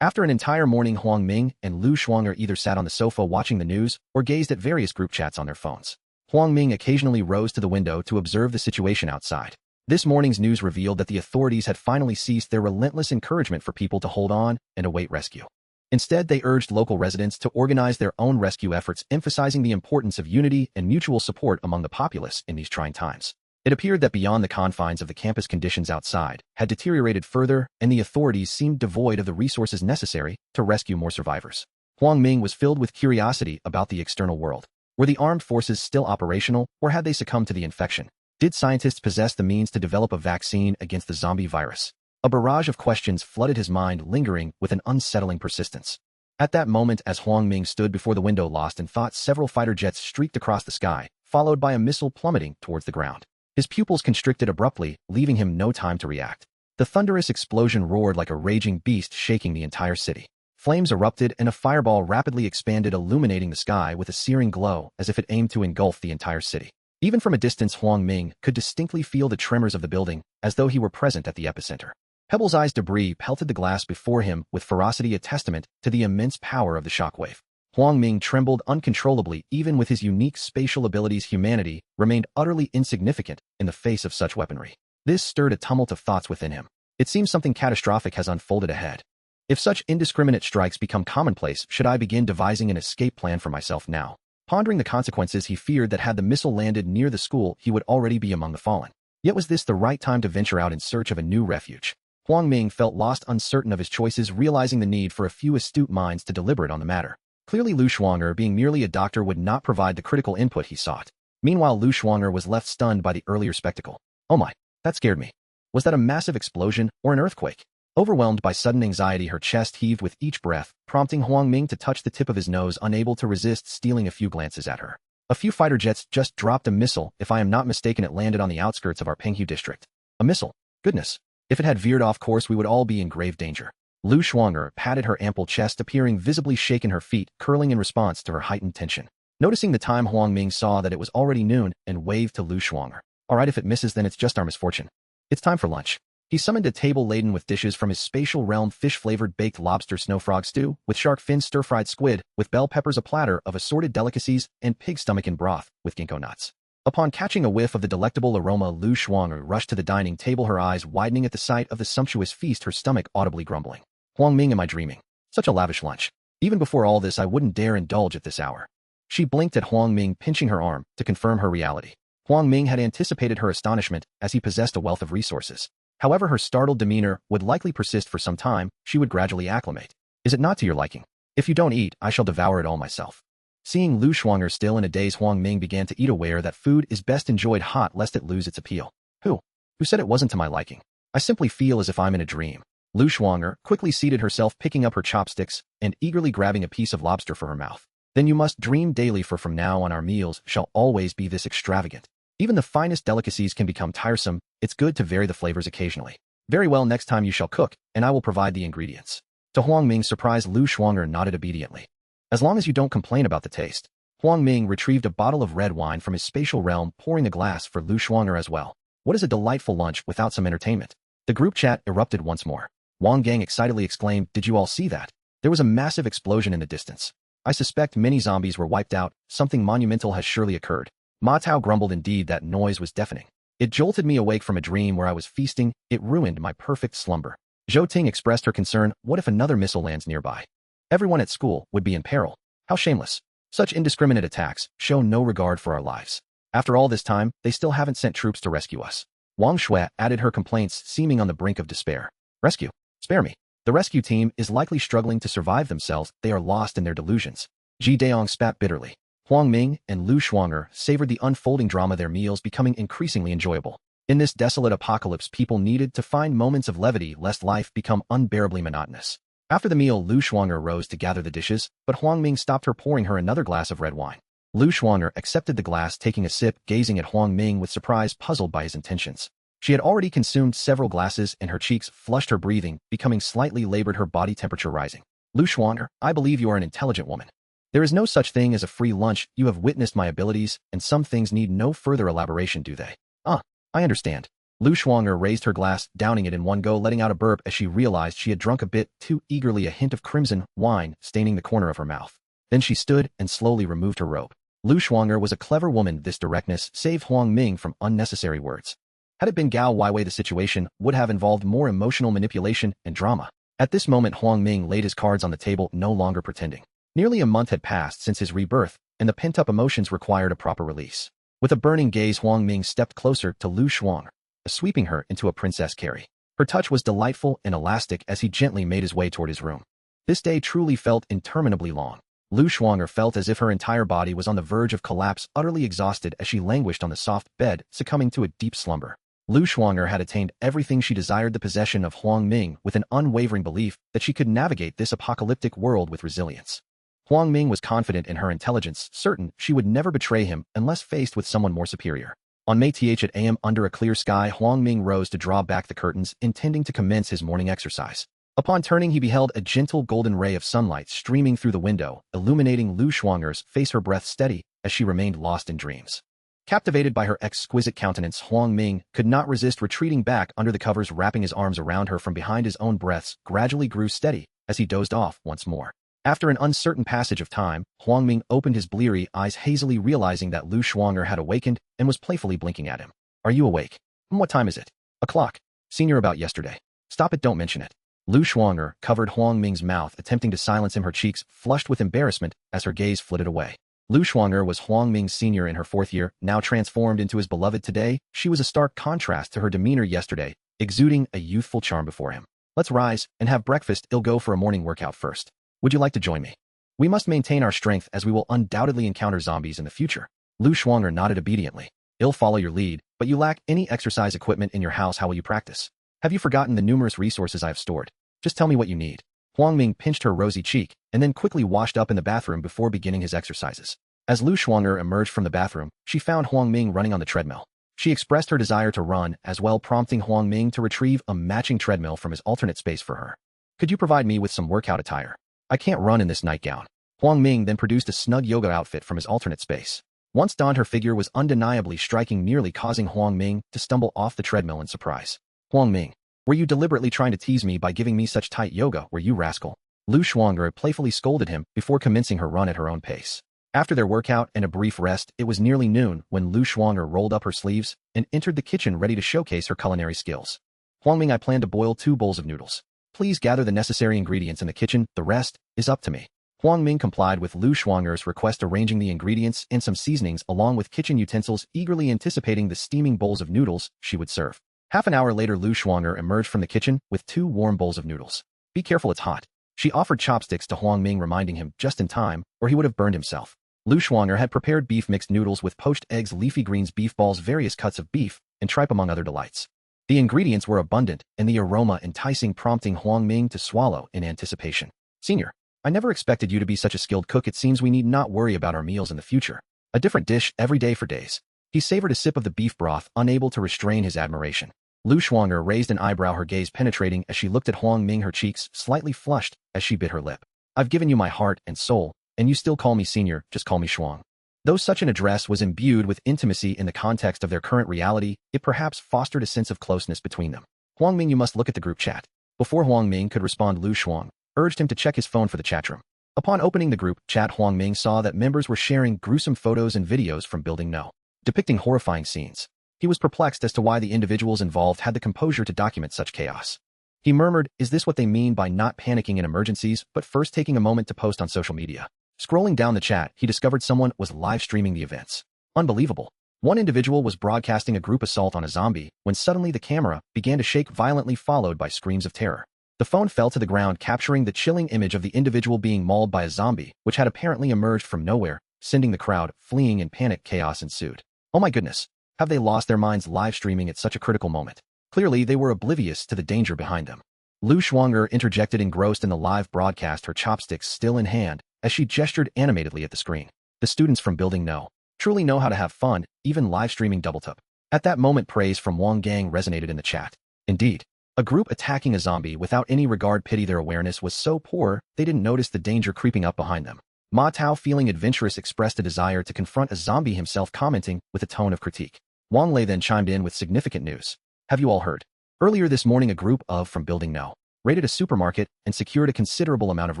After an entire morning, Huang Ming and Lu Shuanger either sat on the sofa watching the news or gazed at various group chats on their phones. Huang Ming occasionally rose to the window to observe the situation outside. This morning's news revealed that the authorities had finally ceased their relentless encouragement for people to hold on and await rescue. Instead, they urged local residents to organize their own rescue efforts, emphasizing the importance of unity and mutual support among the populace in these trying times. It appeared that beyond the confines of the campus, conditions outside had deteriorated further, and the authorities seemed devoid of the resources necessary to rescue more survivors. Huang Ming was filled with curiosity about the external world. Were the armed forces still operational, or had they succumbed to the infection? Did scientists possess the means to develop a vaccine against the zombie virus? A barrage of questions flooded his mind, lingering with an unsettling persistence. At that moment, as Huang Ming stood before the window lost in thought, several fighter jets streaked across the sky, followed by a missile plummeting towards the ground. His pupils constricted abruptly, leaving him no time to react. The thunderous explosion roared like a raging beast, shaking the entire city. Flames erupted and a fireball rapidly expanded, illuminating the sky with a searing glow as if it aimed to engulf the entire city. Even from a distance, Huang Ming could distinctly feel the tremors of the building, as though he were present at the epicenter. Pebble-sized debris pelted the glass before him with ferocity, a testament to the immense power of the shockwave. Huang Ming trembled uncontrollably. Even with his unique spatial abilities, humanity remained utterly insignificant in the face of such weaponry. This stirred a tumult of thoughts within him. It seems something catastrophic has unfolded ahead. If such indiscriminate strikes become commonplace, should I begin devising an escape plan for myself now? Pondering the consequences, he feared that had the missile landed near the school, he would already be among the fallen. Yet was this the right time to venture out in search of a new refuge? Huang Ming felt lost, uncertain of his choices, realizing the need for a few astute minds to deliberate on the matter. Clearly, Lu Shuanger, being merely a doctor, would not provide the critical input he sought. Meanwhile, Lu Shuanger was left stunned by the earlier spectacle. Oh my, that scared me. Was that a massive explosion or an earthquake? Overwhelmed by sudden anxiety, her chest heaved with each breath, prompting Huang Ming to touch the tip of his nose, unable to resist stealing a few glances at her. A few fighter jets just dropped a missile. If I am not mistaken, it landed on the outskirts of our Penghu district. A missile? Goodness. If it had veered off course, we would all be in grave danger. Lu Shuanger patted her ample chest, appearing visibly shaken, her feet curling in response to her heightened tension. Noticing the time, Huang Ming saw that it was already noon and waved to Lu Shuanger. All right, if it misses, then it's just our misfortune. It's time for lunch. He summoned a table laden with dishes from his spatial realm: fish-flavored baked lobster snow frog stew, with shark fin stir-fried squid, with bell peppers, a platter of assorted delicacies, and pig stomach in broth, with ginkgo nuts. Upon catching a whiff of the delectable aroma, Lu Shuanger rushed to the dining table, her eyes widening at the sight of the sumptuous feast, her stomach audibly grumbling. Huang Ming, am I dreaming? Such a lavish lunch. Even before all this, I wouldn't dare indulge at this hour. She blinked at Huang Ming, pinching her arm to confirm her reality. Huang Ming had anticipated her astonishment as he possessed a wealth of resources. However, her startled demeanor would likely persist for some time. She would gradually acclimate. Is it not to your liking? If you don't eat, I shall devour it all myself. Seeing Lu Shuang'er still in a daze, Huang Ming began to eat, aware that food is best enjoyed hot lest it lose its appeal. Who said it wasn't to my liking? I simply feel as if I'm in a dream. Lu Shuang'er quickly seated herself, picking up her chopsticks and eagerly grabbing a piece of lobster for her mouth. Then you must dream daily, for from now on our meals shall always be this extravagant. Even the finest delicacies can become tiresome. It's good to vary the flavors occasionally. Very well, next time you shall cook, and I will provide the ingredients. To Huang Ming's surprise, Lu Shuang'er nodded obediently. As long as you don't complain about the taste. Huang Ming retrieved a bottle of red wine from his spatial realm, pouring a glass for Lu Shuang'er as well. What is a delightful lunch without some entertainment? The group chat erupted once more. Wang Gang excitedly exclaimed, "Did you all see that? There was a massive explosion in the distance. I suspect many zombies were wiped out. Something monumental has surely occurred." Ma Tao grumbled, "Indeed, that noise was deafening. It jolted me awake from a dream where I was feasting. It ruined my perfect slumber." Zhou Ting expressed her concern. "What if another missile lands nearby? Everyone at school would be in peril. How shameless. Such indiscriminate attacks show no regard for our lives. After all this time, they still haven't sent troops to rescue us." Wang Shui added her complaints, seeming on the brink of despair. "Rescue? Spare me. The rescue team is likely struggling to survive themselves. They are lost in their delusions." Ji Daong spat bitterly. Huang Ming and Lu Shuang'er savored the unfolding drama, their meals becoming increasingly enjoyable. In this desolate apocalypse, people needed to find moments of levity lest life become unbearably monotonous. After the meal, Lu Shuang'er rose to gather the dishes, but Huang Ming stopped her, pouring her another glass of red wine. Lu Shuang'er accepted the glass, taking a sip, gazing at Huang Ming with surprise, puzzled by his intentions. She had already consumed several glasses, and her cheeks flushed, her breathing becoming slightly labored, her body temperature rising. "Lu Shuang'er, I believe you are an intelligent woman. There is no such thing as a free lunch. You have witnessed my abilities, and some things need no further elaboration, do they?" I understand." Lu Shuang'er raised her glass, downing it in one go, letting out a burp as she realized she had drunk a bit too eagerly, a hint of crimson wine staining the corner of her mouth. Then she stood and slowly removed her robe. Lu Shuang'er was a clever woman. This directness saved Huang Ming from unnecessary words. Had it been Gao Weiwei, the situation would have involved more emotional manipulation and drama. At this moment, Huang Ming laid his cards on the table, no longer pretending. Nearly a month had passed since his rebirth, and the pent-up emotions required a proper release. With a burning gaze, Huang Ming stepped closer to Lu Shuang'er, sweeping her into a princess carry. Her touch was delightful and elastic as he gently made his way toward his room. This day truly felt interminably long. Lu Shuang'er felt as if her entire body was on the verge of collapse, utterly exhausted as she languished on the soft bed, succumbing to a deep slumber. Lu Shuang'er had attained everything she desired, the possession of Huang Ming, with an unwavering belief that she could navigate this apocalyptic world with resilience. Huang Ming was confident in her intelligence, certain she would never betray him unless faced with someone more superior. On May 8 at AM, under a clear sky, Huang Ming rose to draw back the curtains, intending to commence his morning exercise. Upon turning, he beheld a gentle golden ray of sunlight streaming through the window, illuminating Lu Shuang'er's face, her breath steady as she remained lost in dreams. Captivated by her exquisite countenance, Huang Ming could not resist retreating back under the covers, wrapping his arms around her from behind. His own breaths gradually grew steady as he dozed off once more. After an uncertain passage of time, Huang Ming opened his bleary eyes hazily, realizing that Lu Shuang'er had awakened and was playfully blinking at him. "Are you awake? What time is it?" "O'clock. Senior, about yesterday." "Stop it, don't mention it." Lu Shuang'er covered Huang Ming's mouth, attempting to silence him, her cheeks flushed with embarrassment as her gaze flitted away. Lu Shuang'er was Huang Ming's senior in her 4th year, now transformed into his beloved. Today, she was a stark contrast to her demeanor yesterday, exuding a youthful charm before him. "Let's rise and have breakfast. I'll go for a morning workout first. Would you like to join me? We must maintain our strength as we will undoubtedly encounter zombies in the future." Lu Shuang'er nodded obediently. "I'll follow your lead, but you lack any exercise equipment in your house. How will you practice? Have you forgotten the numerous resources I have stored? Just tell me what you need." Huang Ming pinched her rosy cheek and then quickly washed up in the bathroom before beginning his exercises. As Lu Shuang'er emerged from the bathroom, she found Huang Ming running on the treadmill. She expressed her desire to run as well, prompting Huang Ming to retrieve a matching treadmill from his alternate space for her. "Could you provide me with some workout attire? I can't run in this nightgown." Huang Ming then produced a snug yoga outfit from his alternate space. Once donned, her figure was undeniably striking, nearly causing Huang Ming to stumble off the treadmill in surprise. "Huang Ming, were you deliberately trying to tease me by giving me such tight yoga, were you, rascal?" Lu Shuang'er playfully scolded him before commencing her run at her own pace. After their workout and a brief rest, it was nearly noon when Lu Shuang'er rolled up her sleeves and entered the kitchen, ready to showcase her culinary skills. "Huang Ming, I plan to boil 2 bowls of noodles. Please gather the necessary ingredients in the kitchen. The rest is up to me." Huang Ming complied with Lu Shuanger's request, arranging the ingredients and some seasonings along with kitchen utensils, eagerly anticipating the steaming bowls of noodles she would serve. Half an hour later, Lu Shuanger emerged from the kitchen with 2 warm bowls of noodles. Be careful, it's hot. She offered chopsticks to Huang Ming, reminding him just in time, or he would have burned himself. Lu Shuanger had prepared beef mixed noodles with poached eggs, leafy greens, beef balls, various cuts of beef, and tripe among other delights. The ingredients were abundant, and the aroma enticing, prompting Huang Ming to swallow in anticipation. Senior, I never expected you to be such a skilled cook. It seems we need not worry about our meals in the future. A different dish every day for days. He savored a sip of the beef broth, unable to restrain his admiration. Lu Shuanger raised an eyebrow, her gaze penetrating as she looked at Huang Ming, her cheeks slightly flushed as she bit her lip. I've given you my heart and soul, and you still call me senior, just call me Shuang. Though such an address was imbued with intimacy in the context of their current reality, it perhaps fostered a sense of closeness between them. Huang Ming, you must look at the group chat. Before Huang Ming could respond, Lu Shuang urged him to check his phone for the chat room. Upon opening the group chat, Huang Ming saw that members were sharing gruesome photos and videos from Building No, depicting horrifying scenes. He was perplexed as to why the individuals involved had the composure to document such chaos. He murmured, is this what they mean by not panicking in emergencies, but first taking a moment to post on social media? Scrolling down the chat, he discovered someone was live streaming the events. Unbelievable. One individual was broadcasting a group assault on a zombie when suddenly the camera began to shake violently, followed by screams of terror. The phone fell to the ground, capturing the chilling image of the individual being mauled by a zombie, which had apparently emerged from nowhere, sending the crowd fleeing in panic. Chaos ensued. Oh my goodness. Have they lost their minds live streaming at such a critical moment? Clearly, they were oblivious to the danger behind them. Lu Shuanger interjected, engrossed in the live broadcast, her chopsticks still in hand, as she gestured animatedly at the screen. The students from Building No truly know how to have fun, even live streaming double-tap. At that moment, praise from Wang Gang resonated in the chat. Indeed, a group attacking a zombie without any regard, pity. Their awareness was so poor, they didn't notice the danger creeping up behind them. Ma Tao, feeling adventurous, expressed a desire to confront a zombie himself, commenting with a tone of critique. Wang Lei then chimed in with significant news. Have you all heard? Earlier this morning, a group from Building No raided a supermarket and secured a considerable amount of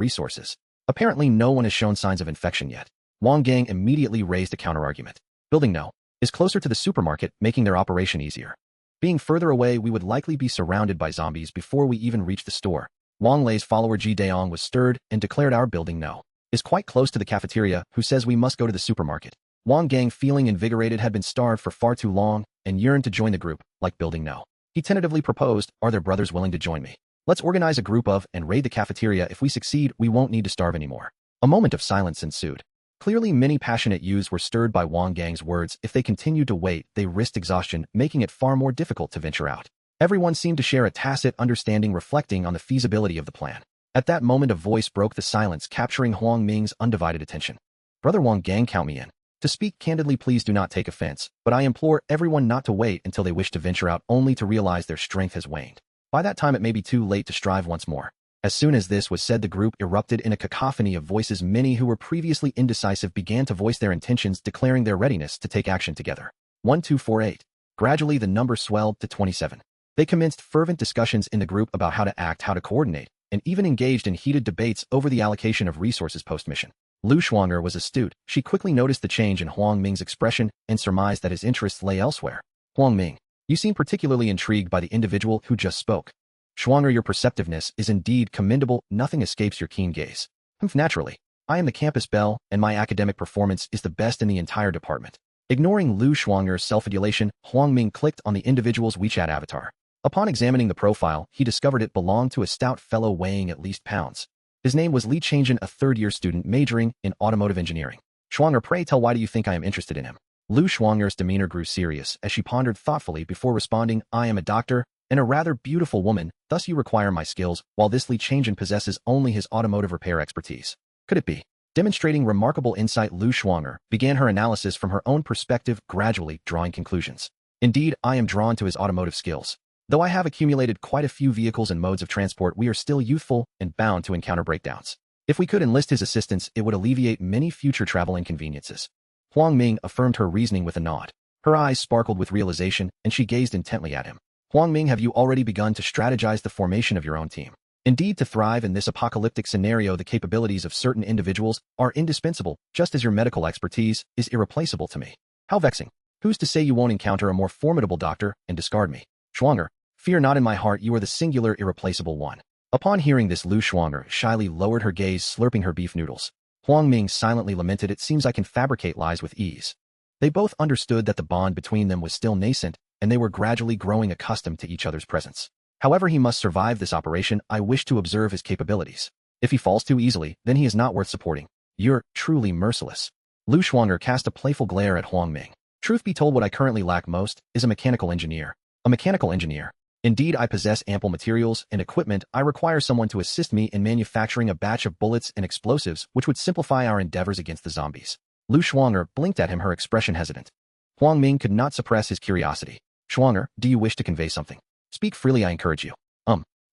resources. Apparently, no one has shown signs of infection yet. Wang Gang immediately raised a counterargument. Building No is closer to the supermarket, making their operation easier. Being further away, we would likely be surrounded by zombies before we even reach the store. Wang Lei's follower Ji Daong was stirred and declared, our Building No is quite close to the cafeteria, who says we must go to the supermarket. Wang Gang, feeling invigorated, had been starved for far too long and yearned to join the group, like Building No. He tentatively proposed, are their brothers willing to join me? Let's organize a group and raid the cafeteria. If we succeed, we won't need to starve anymore. A moment of silence ensued. Clearly, many passionate youths were stirred by Wang Gang's words. If they continued to wait, they risked exhaustion, making it far more difficult to venture out. Everyone seemed to share a tacit understanding, reflecting on the feasibility of the plan. At that moment, a voice broke the silence, capturing Huang Ming's undivided attention. Brother Wang Gang, count me in. To speak candidly, please do not take offense, but I implore everyone not to wait until they wish to venture out, only to realize their strength has waned. By that time, it may be too late to strive once more. As soon as this was said, the group erupted in a cacophony of voices. Many who were previously indecisive began to voice their intentions, declaring their readiness to take action together. 1248. Gradually, the number swelled to 27. They commenced fervent discussions in the group about how to act, how to coordinate, and even engaged in heated debates over the allocation of resources post-mission. Lu Shuanger was astute. She quickly noticed the change in Huang Ming's expression and surmised that his interests lay elsewhere. Huang Ming, you seem particularly intrigued by the individual who just spoke. Shuanger, your perceptiveness is indeed commendable. Nothing escapes your keen gaze. Naturally, I am the campus belle, and my academic performance is the best in the entire department. Ignoring Lu Shuanger's self-adulation, Huang Ming clicked on the individual's WeChat avatar. Upon examining the profile, he discovered it belonged to a stout fellow weighing at least pounds. His name was Li Changjin, a third-year student majoring in automotive engineering. Shuanger, pray tell, why do you think I am interested in him? Lu Shuanger's demeanor grew serious as she pondered thoughtfully before responding, I am a doctor and a rather beautiful woman, thus you require my skills, while this Li Changjin possesses only his automotive repair expertise. Could it be? Demonstrating remarkable insight, Lu Shuanger began her analysis from her own perspective, gradually drawing conclusions. Indeed, I am drawn to his automotive skills. Though I have accumulated quite a few vehicles and modes of transport, we are still youthful and bound to encounter breakdowns. If we could enlist his assistance, it would alleviate many future travel inconveniences. Huang Ming affirmed her reasoning with a nod. Her eyes sparkled with realization, and she gazed intently at him. Huang Ming, have you already begun to strategize the formation of your own team? Indeed, to thrive in this apocalyptic scenario, the capabilities of certain individuals are indispensable, just as your medical expertise is irreplaceable to me. How vexing. Who's to say you won't encounter a more formidable doctor and discard me? Shuanger, fear not, in my heart you are the singular irreplaceable one. Upon hearing this, Lu Shuang'er shyly lowered her gaze, slurping her beef noodles. Huang Ming silently lamented, "It seems I can fabricate lies with ease." They both understood that the bond between them was still nascent, and they were gradually growing accustomed to each other's presence. However he must survive this operation, I wish to observe his capabilities. If he falls too easily, then he is not worth supporting. You're truly merciless. Lu Shuang'er cast a playful glare at Huang Ming. Truth be told, what I currently lack most is a mechanical engineer. A mechanical engineer. Indeed, I possess ample materials and equipment. I require someone to assist me in manufacturing a batch of bullets and explosives which would simplify our endeavors against the zombies. Lu Shuang'er blinked at him, her expression hesitant. Huang Ming could not suppress his curiosity. Shuang'er, do you wish to convey something? Speak freely, I encourage you.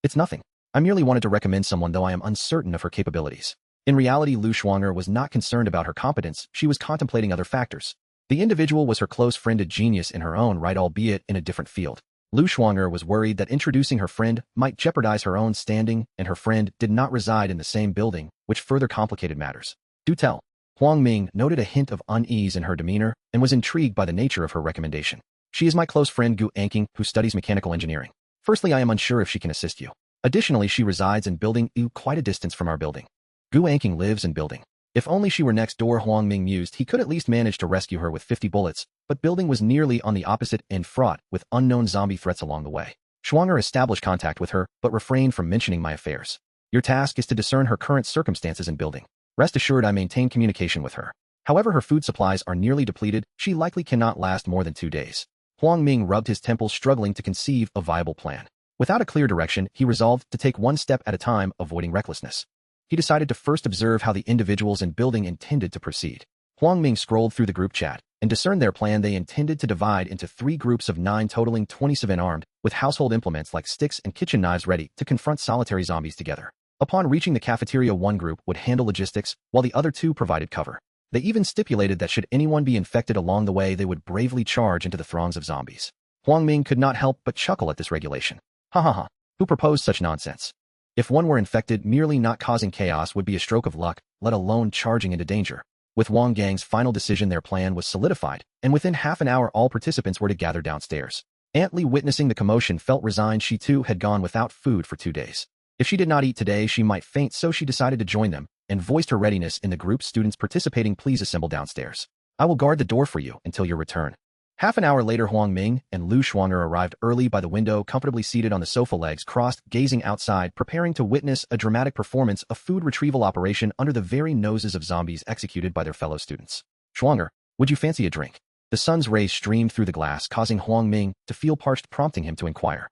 It's nothing. I merely wanted to recommend someone, though I am uncertain of her capabilities. In reality, Lu Shuang'er was not concerned about her competence, she was contemplating other factors. The individual was her close friend, a genius in her own right, albeit in a different field. Lu Shuang'er was worried that introducing her friend might jeopardize her own standing, and her friend did not reside in the same building, which further complicated matters. Do tell. Huang Ming noted a hint of unease in her demeanor and was intrigued by the nature of her recommendation. She is my close friend Gu Anqing, who studies mechanical engineering. Firstly, I am unsure if she can assist you. Additionally, she resides in building U, quite a distance from our building. Gu Anqing lives in building. If only she were next door, Huang Ming mused. He could at least manage to rescue her with 50 bullets, but building was nearly on the opposite end, fraught with unknown zombie threats along the way. Shuang'er established contact with her, but refrained from mentioning my affairs. Your task is to discern her current circumstances in building. Rest assured, I maintain communication with her. However, her food supplies are nearly depleted. She likely cannot last more than 2 days. Huang Ming rubbed his temples, struggling to conceive a viable plan. Without a clear direction, he resolved to take one step at a time, avoiding recklessness. He decided to first observe how the individuals in building intended to proceed. Huang Ming scrolled through the group chat and discerned their plan. They intended to divide into 3 groups of 9, totaling 27 armed, with household implements like sticks and kitchen knives ready to confront solitary zombies together. Upon reaching the cafeteria, one group would handle logistics, while the other 2 provided cover. They even stipulated that should anyone be infected along the way, they would bravely charge into the throngs of zombies. Huang Ming could not help but chuckle at this regulation. Ha ha ha. Who proposed such nonsense? If one were infected, merely not causing chaos would be a stroke of luck, let alone charging into danger. With Wang Gang's final decision, their plan was solidified, and within half an hour all participants were to gather downstairs. Aunt Li, witnessing the commotion, felt resigned. She too had gone without food for 2 days. If she did not eat today, she might faint, so she decided to join them, and voiced her readiness in the group. Students participating, please assemble downstairs. I will guard the door for you until your return. Half an hour later, Huang Ming and Lu Shuang'er arrived early by the window, comfortably seated on the sofa, legs crossed, gazing outside, preparing to witness a dramatic performance, a food retrieval operation under the very noses of zombies executed by their fellow students. Shuang'er, would you fancy a drink? The sun's rays streamed through the glass, causing Huang Ming to feel parched, prompting him to inquire.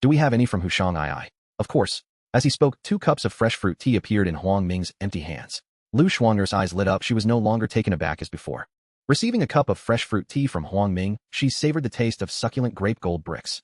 Do we have any from Hushang II? Of course. As he spoke, 2 cups of fresh fruit tea appeared in Huang Ming's empty hands. Lu Shuang'er's eyes lit up. She was no longer taken aback as before. Receiving a cup of fresh fruit tea from Huang Ming, she savored the taste of succulent grape gold bricks.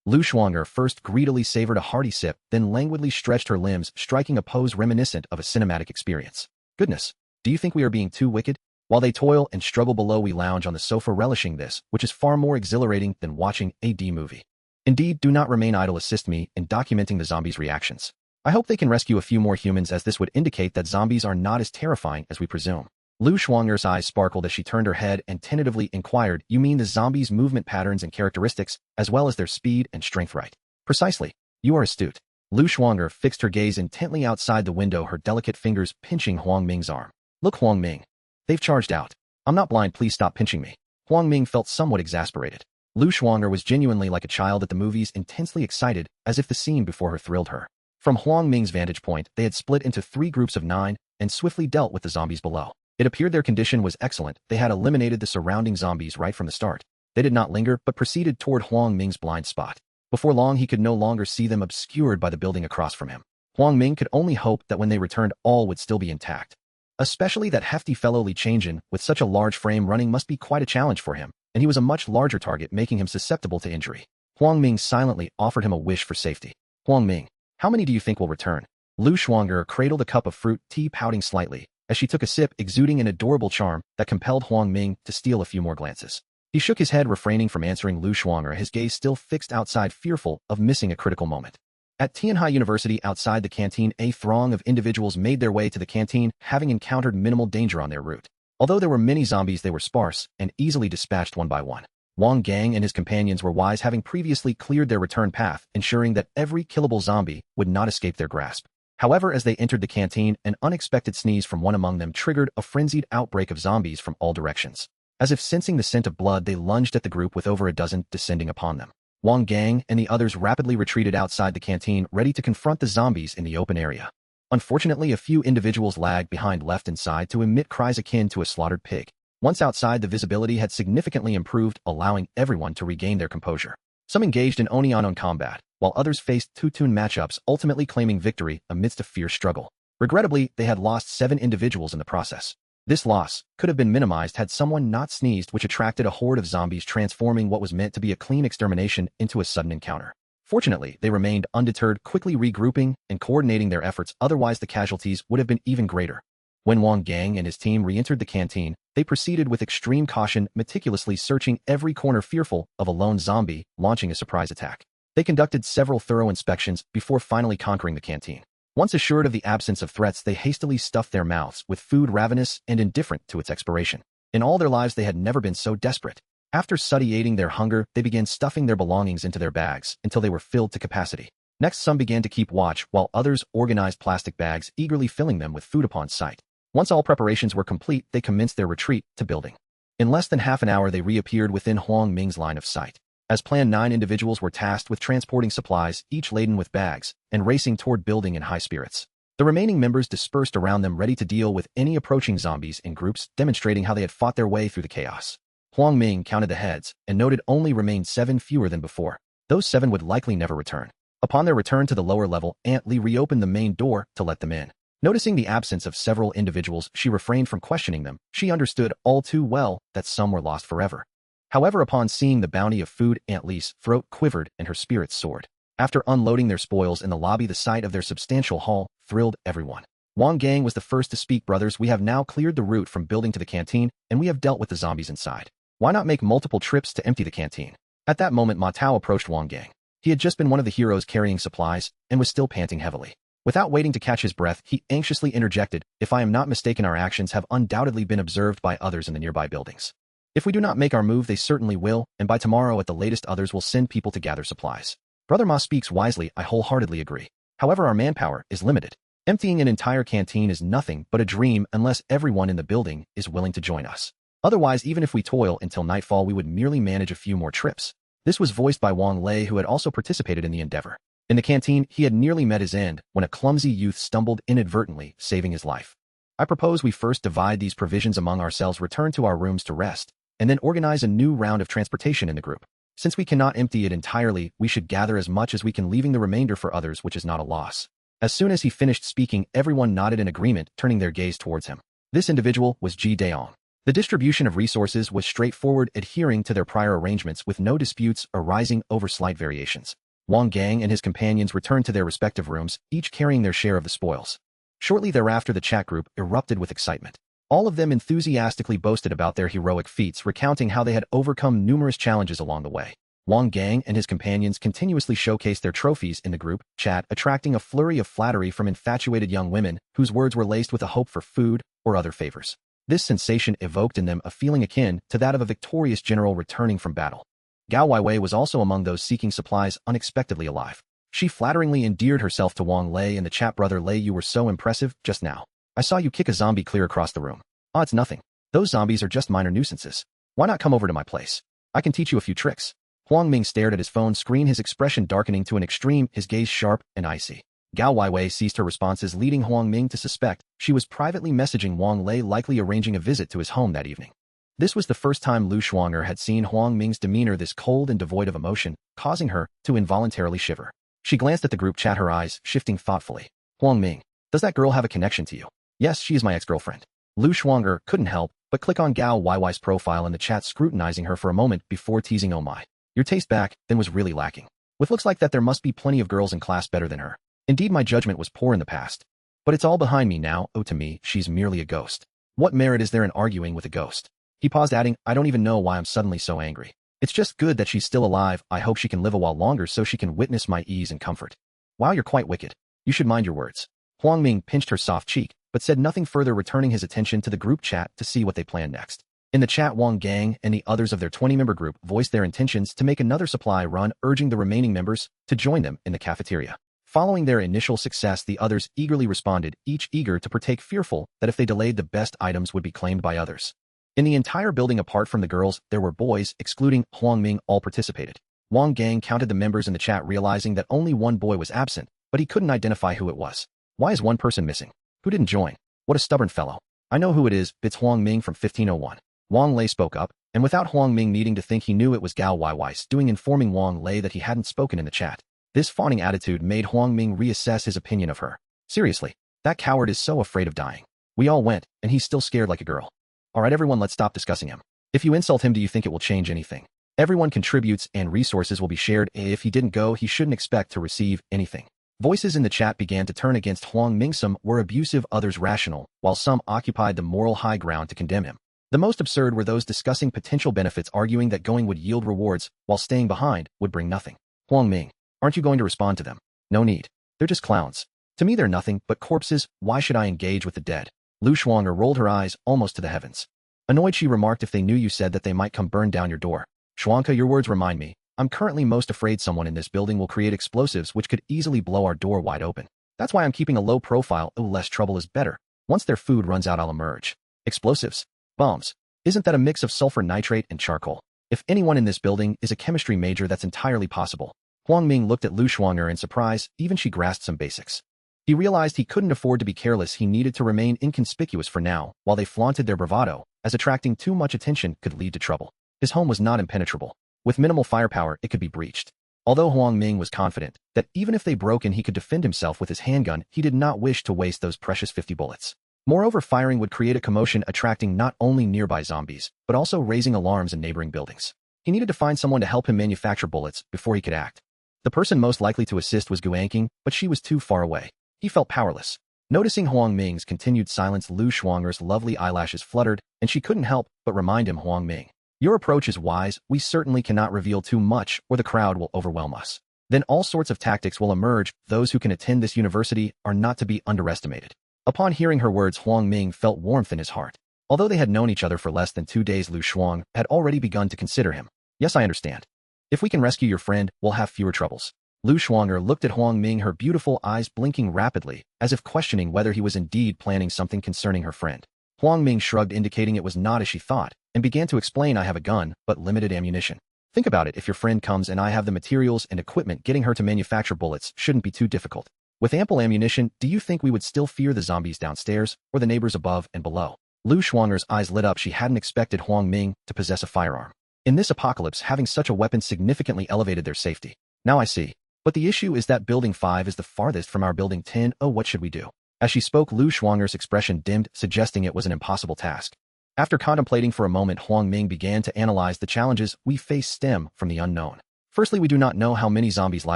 Lu Shuang'er first greedily savored a hearty sip, then languidly stretched her limbs, striking a pose reminiscent of a cinematic experience. Goodness, do you think we are being too wicked? While they toil and struggle below, we lounge on the sofa, relishing this, which is far more exhilarating than watching a D-movie. Indeed, do not remain idle. Assist me in documenting the zombies' reactions. I hope they can rescue a few more humans, as this would indicate that zombies are not as terrifying as we presume. Lu Shuang'er's eyes sparkled as she turned her head and tentatively inquired, you mean the zombies' movement patterns and characteristics, as well as their speed and strength, right? Precisely. You are astute. Lu Shuang'er fixed her gaze intently outside the window, her delicate fingers pinching Huang Ming's arm. Look, Huang Ming. They've charged out. I'm not blind, please stop pinching me. Huang Ming felt somewhat exasperated. Lu Shuang'er was genuinely like a child at the movies, intensely excited, as if the scene before her thrilled her. From Huang Ming's vantage point, they had split into 3 groups of 9 and swiftly dealt with the zombies below. It appeared their condition was excellent. They had eliminated the surrounding zombies right from the start. They did not linger, but proceeded toward Huang Ming's blind spot. Before long, he could no longer see them, obscured by the building across from him. Huang Ming could only hope that when they returned, all would still be intact. Especially that hefty fellow Li Changjin, with such a large frame, running must be quite a challenge for him, and he was a much larger target, making him susceptible to injury. Huang Ming silently offered him a wish for safety. Huang Ming, how many do you think will return? Lu Shuang'er cradled a cup of fruit tea, pouting slightly, as she took a sip, exuding an adorable charm that compelled Huang Ming to steal a few more glances. He shook his head, refraining from answering Lu Shuang'er, his gaze still fixed outside, fearful of missing a critical moment. At Tianhai University, outside the canteen, a throng of individuals made their way to the canteen, having encountered minimal danger on their route. Although there were many zombies, they were sparse and easily dispatched one by one. Wang Gang and his companions were wise, having previously cleared their return path, ensuring that every killable zombie would not escape their grasp. However, as they entered the canteen, an unexpected sneeze from one among them triggered a frenzied outbreak of zombies from all directions. As if sensing the scent of blood, they lunged at the group with over a dozen descending upon them. Wang Gang and the others rapidly retreated outside the canteen, ready to confront the zombies in the open area. Unfortunately, a few individuals lagged behind, left inside to emit cries akin to a slaughtered pig. Once outside, the visibility had significantly improved, allowing everyone to regain their composure. Some engaged in Oni-on combat, while others faced two-tune matchups, ultimately claiming victory amidst a fierce struggle. Regrettably, they had lost 7 individuals in the process. This loss could have been minimized had someone not sneezed, which attracted a horde of zombies, transforming what was meant to be a clean extermination into a sudden encounter. Fortunately, they remained undeterred, quickly regrouping and coordinating their efforts, otherwise the casualties would have been even greater. When Wang Gang and his team re-entered the canteen, they proceeded with extreme caution, meticulously searching every corner, fearful of a lone zombie launching a surprise attack. They conducted several thorough inspections before finally conquering the canteen. Once assured of the absence of threats, they hastily stuffed their mouths with food, ravenous and indifferent to its expiration. In all their lives, they had never been so desperate. After satiating their hunger, they began stuffing their belongings into their bags until they were filled to capacity. Next, some began to keep watch, while others organized plastic bags, eagerly filling them with food upon sight. Once all preparations were complete, they commenced their retreat to building. In less than half an hour, they reappeared within Huang Ming's line of sight. As planned, 9 individuals were tasked with transporting supplies, each laden with bags, and racing toward building in high spirits. The remaining members dispersed around them, ready to deal with any approaching zombies in groups, demonstrating how they had fought their way through the chaos. Huang Ming counted the heads and noted only remained 7 fewer than before. Those 7 would likely never return. Upon their return to the lower level, Aunt Li reopened the main door to let them in. Noticing the absence of several individuals, she refrained from questioning them. She understood all too well that some were lost forever. However, upon seeing the bounty of food, Aunt Li's throat quivered and her spirits soared. After unloading their spoils in the lobby, the sight of their substantial haul thrilled everyone. Wang Gang was the first to speak. Brothers, we have now cleared the route from building to the canteen, and we have dealt with the zombies inside. Why not make multiple trips to empty the canteen? At that moment, Ma Tao approached Wang Gang. He had just been one of the heroes carrying supplies and was still panting heavily. Without waiting to catch his breath, he anxiously interjected, "If I am not mistaken, our actions have undoubtedly been observed by others in the nearby buildings. If we do not make our move, they certainly will, and by tomorrow at the latest, others will send people to gather supplies." Brother Ma speaks wisely. I wholeheartedly agree. However, our manpower is limited. Emptying an entire canteen is nothing but a dream unless everyone in the building is willing to join us. Otherwise, even if we toil until nightfall, we would merely manage a few more trips. This was voiced by Wang Lei, who had also participated in the endeavor. In the canteen, he had nearly met his end when a clumsy youth stumbled inadvertently, saving his life. I propose we first divide these provisions among ourselves, return to our rooms to rest, and then organize a new round of transportation in the group. Since we cannot empty it entirely, we should gather as much as we can, leaving the remainder for others, which is not a loss. As soon as he finished speaking, everyone nodded in agreement, turning their gaze towards him. This individual was Ji Daong. The distribution of resources was straightforward, adhering to their prior arrangements with no disputes arising over slight variations. Wang Gang and his companions returned to their respective rooms, each carrying their share of the spoils. Shortly thereafter, the chat group erupted with excitement. All of them enthusiastically boasted about their heroic feats, recounting how they had overcome numerous challenges along the way. Wang Gang and his companions continuously showcased their trophies in the group chat, attracting a flurry of flattery from infatuated young women whose words were laced with a hope for food or other favors. This sensation evoked in them a feeling akin to that of a victorious general returning from battle. Gao Weiwei was also among those seeking supplies, unexpectedly alive. She flatteringly endeared herself to Wang Lei in the chat. Brother Lei, you were so impressive just now. I saw you kick a zombie clear across the room. Oh, it's nothing. Those zombies are just minor nuisances. Why not come over to my place? I can teach you a few tricks. Huang Ming stared at his phone screen, his expression darkening to an extreme, his gaze sharp and icy. Gao Weiwei ceased her responses, leading Huang Ming to suspect she was privately messaging Wang Lei, likely arranging a visit to his home that evening. This was the first time Lu Shuanger had seen Huang Ming's demeanor this cold and devoid of emotion, causing her to involuntarily shiver. She glanced at the group chat, her eyes shifting thoughtfully. Huang Ming, does that girl have a connection to you? Yes, she is my ex-girlfriend. Lu Shuanger couldn't help but click on Gao Weiwei's profile in the chat, scrutinizing her for a moment before teasing, "Oh my. Your taste back then was really lacking. With looks like that, there must be plenty of girls in class better than her. Indeed, my judgment was poor in the past. But it's all behind me now. Oh, to me, she's merely a ghost. What merit is there in arguing with a ghost?" He paused, adding, "I don't even know why I'm suddenly so angry. It's just good that she's still alive. I hope she can live a while longer so she can witness my ease and comfort." "Wow, you're quite wicked. You should mind your words." Huang Ming pinched her soft cheek, but said nothing further, returning his attention to the group chat to see what they planned next. In the chat, Wang Gang and the others of their 20-member group voiced their intentions to make another supply run, urging the remaining members to join them in the cafeteria. Following their initial success, the others eagerly responded, each eager to partake, fearful that if they delayed, the best items would be claimed by others. In the entire building, apart from the girls, there were boys, excluding Huang Ming, all participated. Wang Gang counted the members in the chat, realizing that only one boy was absent, but he couldn't identify who it was. Why is one person missing? Who didn't join? What a stubborn fellow. I know who it is, it's Huang Ming from 1501. Wang Lei spoke up, and without Huang Ming needing to think, he knew it was Gao Weiwei's doing, informing Wang Lei that he hadn't spoken in the chat. This fawning attitude made Huang Ming reassess his opinion of her. Seriously, that coward is so afraid of dying. We all went, and he's still scared like a girl. Alright everyone, let's stop discussing him. If you insult him, do you think it will change anything? Everyone contributes and resources will be shared. If he didn't go, he shouldn't expect to receive anything. Voices in the chat began to turn against Huang Ming. Some were abusive, others rational, while some occupied the moral high ground to condemn him. The most absurd were those discussing potential benefits, arguing that going would yield rewards, while staying behind would bring nothing. Huang Ming, aren't you going to respond to them? No need. They're just clowns. To me they're nothing but corpses. Why should I engage with the dead? Lu Shuang'er rolled her eyes almost to the heavens. Annoyed, she remarked, if they knew you said that they might come burn down your door. Shuangke, your words remind me. I'm currently most afraid someone in this building will create explosives which could easily blow our door wide open. That's why I'm keeping a low profile. Oh, less trouble is better. Once their food runs out, I'll emerge. Explosives? Bombs? Isn't that a mix of sulfur nitrate and charcoal? If anyone in this building is a chemistry major, that's entirely possible. Huang Ming looked at Lu Shuang'er in surprise. Even she grasped some basics. He realized he couldn't afford to be careless. He needed to remain inconspicuous for now, while they flaunted their bravado, as attracting too much attention could lead to trouble. His home was not impenetrable. With minimal firepower, it could be breached. Although Huang Ming was confident that even if they broke in, he could defend himself with his handgun, he did not wish to waste those precious 50 bullets. Moreover, firing would create a commotion, attracting not only nearby zombies, but also raising alarms in neighboring buildings. He needed to find someone to help him manufacture bullets before he could act. The person most likely to assist was Guanqing, but she was too far away. He felt powerless. Noticing Huang Ming's continued silence, Lu Shuang'er's lovely eyelashes fluttered, and she couldn't help but remind him, Huang Ming, your approach is wise. We certainly cannot reveal too much, or the crowd will overwhelm us. Then all sorts of tactics will emerge. Those who can attend this university are not to be underestimated. Upon hearing her words, Huang Ming felt warmth in his heart. Although they had known each other for less than 2 days, Lu Shuang had already begun to consider him. Yes, I understand. If we can rescue your friend, we'll have fewer troubles. Lu Shuang'er looked at Huang Ming, her beautiful eyes blinking rapidly, as if questioning whether he was indeed planning something concerning her friend. Huang Ming shrugged, indicating it was not as she thought, and began to explain, I have a gun, but limited ammunition. Think about it, if your friend comes and I have the materials and equipment, getting her to manufacture bullets shouldn't be too difficult. With ample ammunition, do you think we would still fear the zombies downstairs, or the neighbors above and below? Lu Shuang'er's eyes lit up. She hadn't expected Huang Ming to possess a firearm. In this apocalypse, having such a weapon significantly elevated their safety. Now I see. But the issue is that Building 5 is the farthest from our Building 10. Oh, what should we do? As she spoke, Lu Shuang'er's expression dimmed, suggesting it was an impossible task. After contemplating for a moment, Huang Ming began to analyze the challenges we face stem from the unknown. Firstly, we do not know how many zombies lie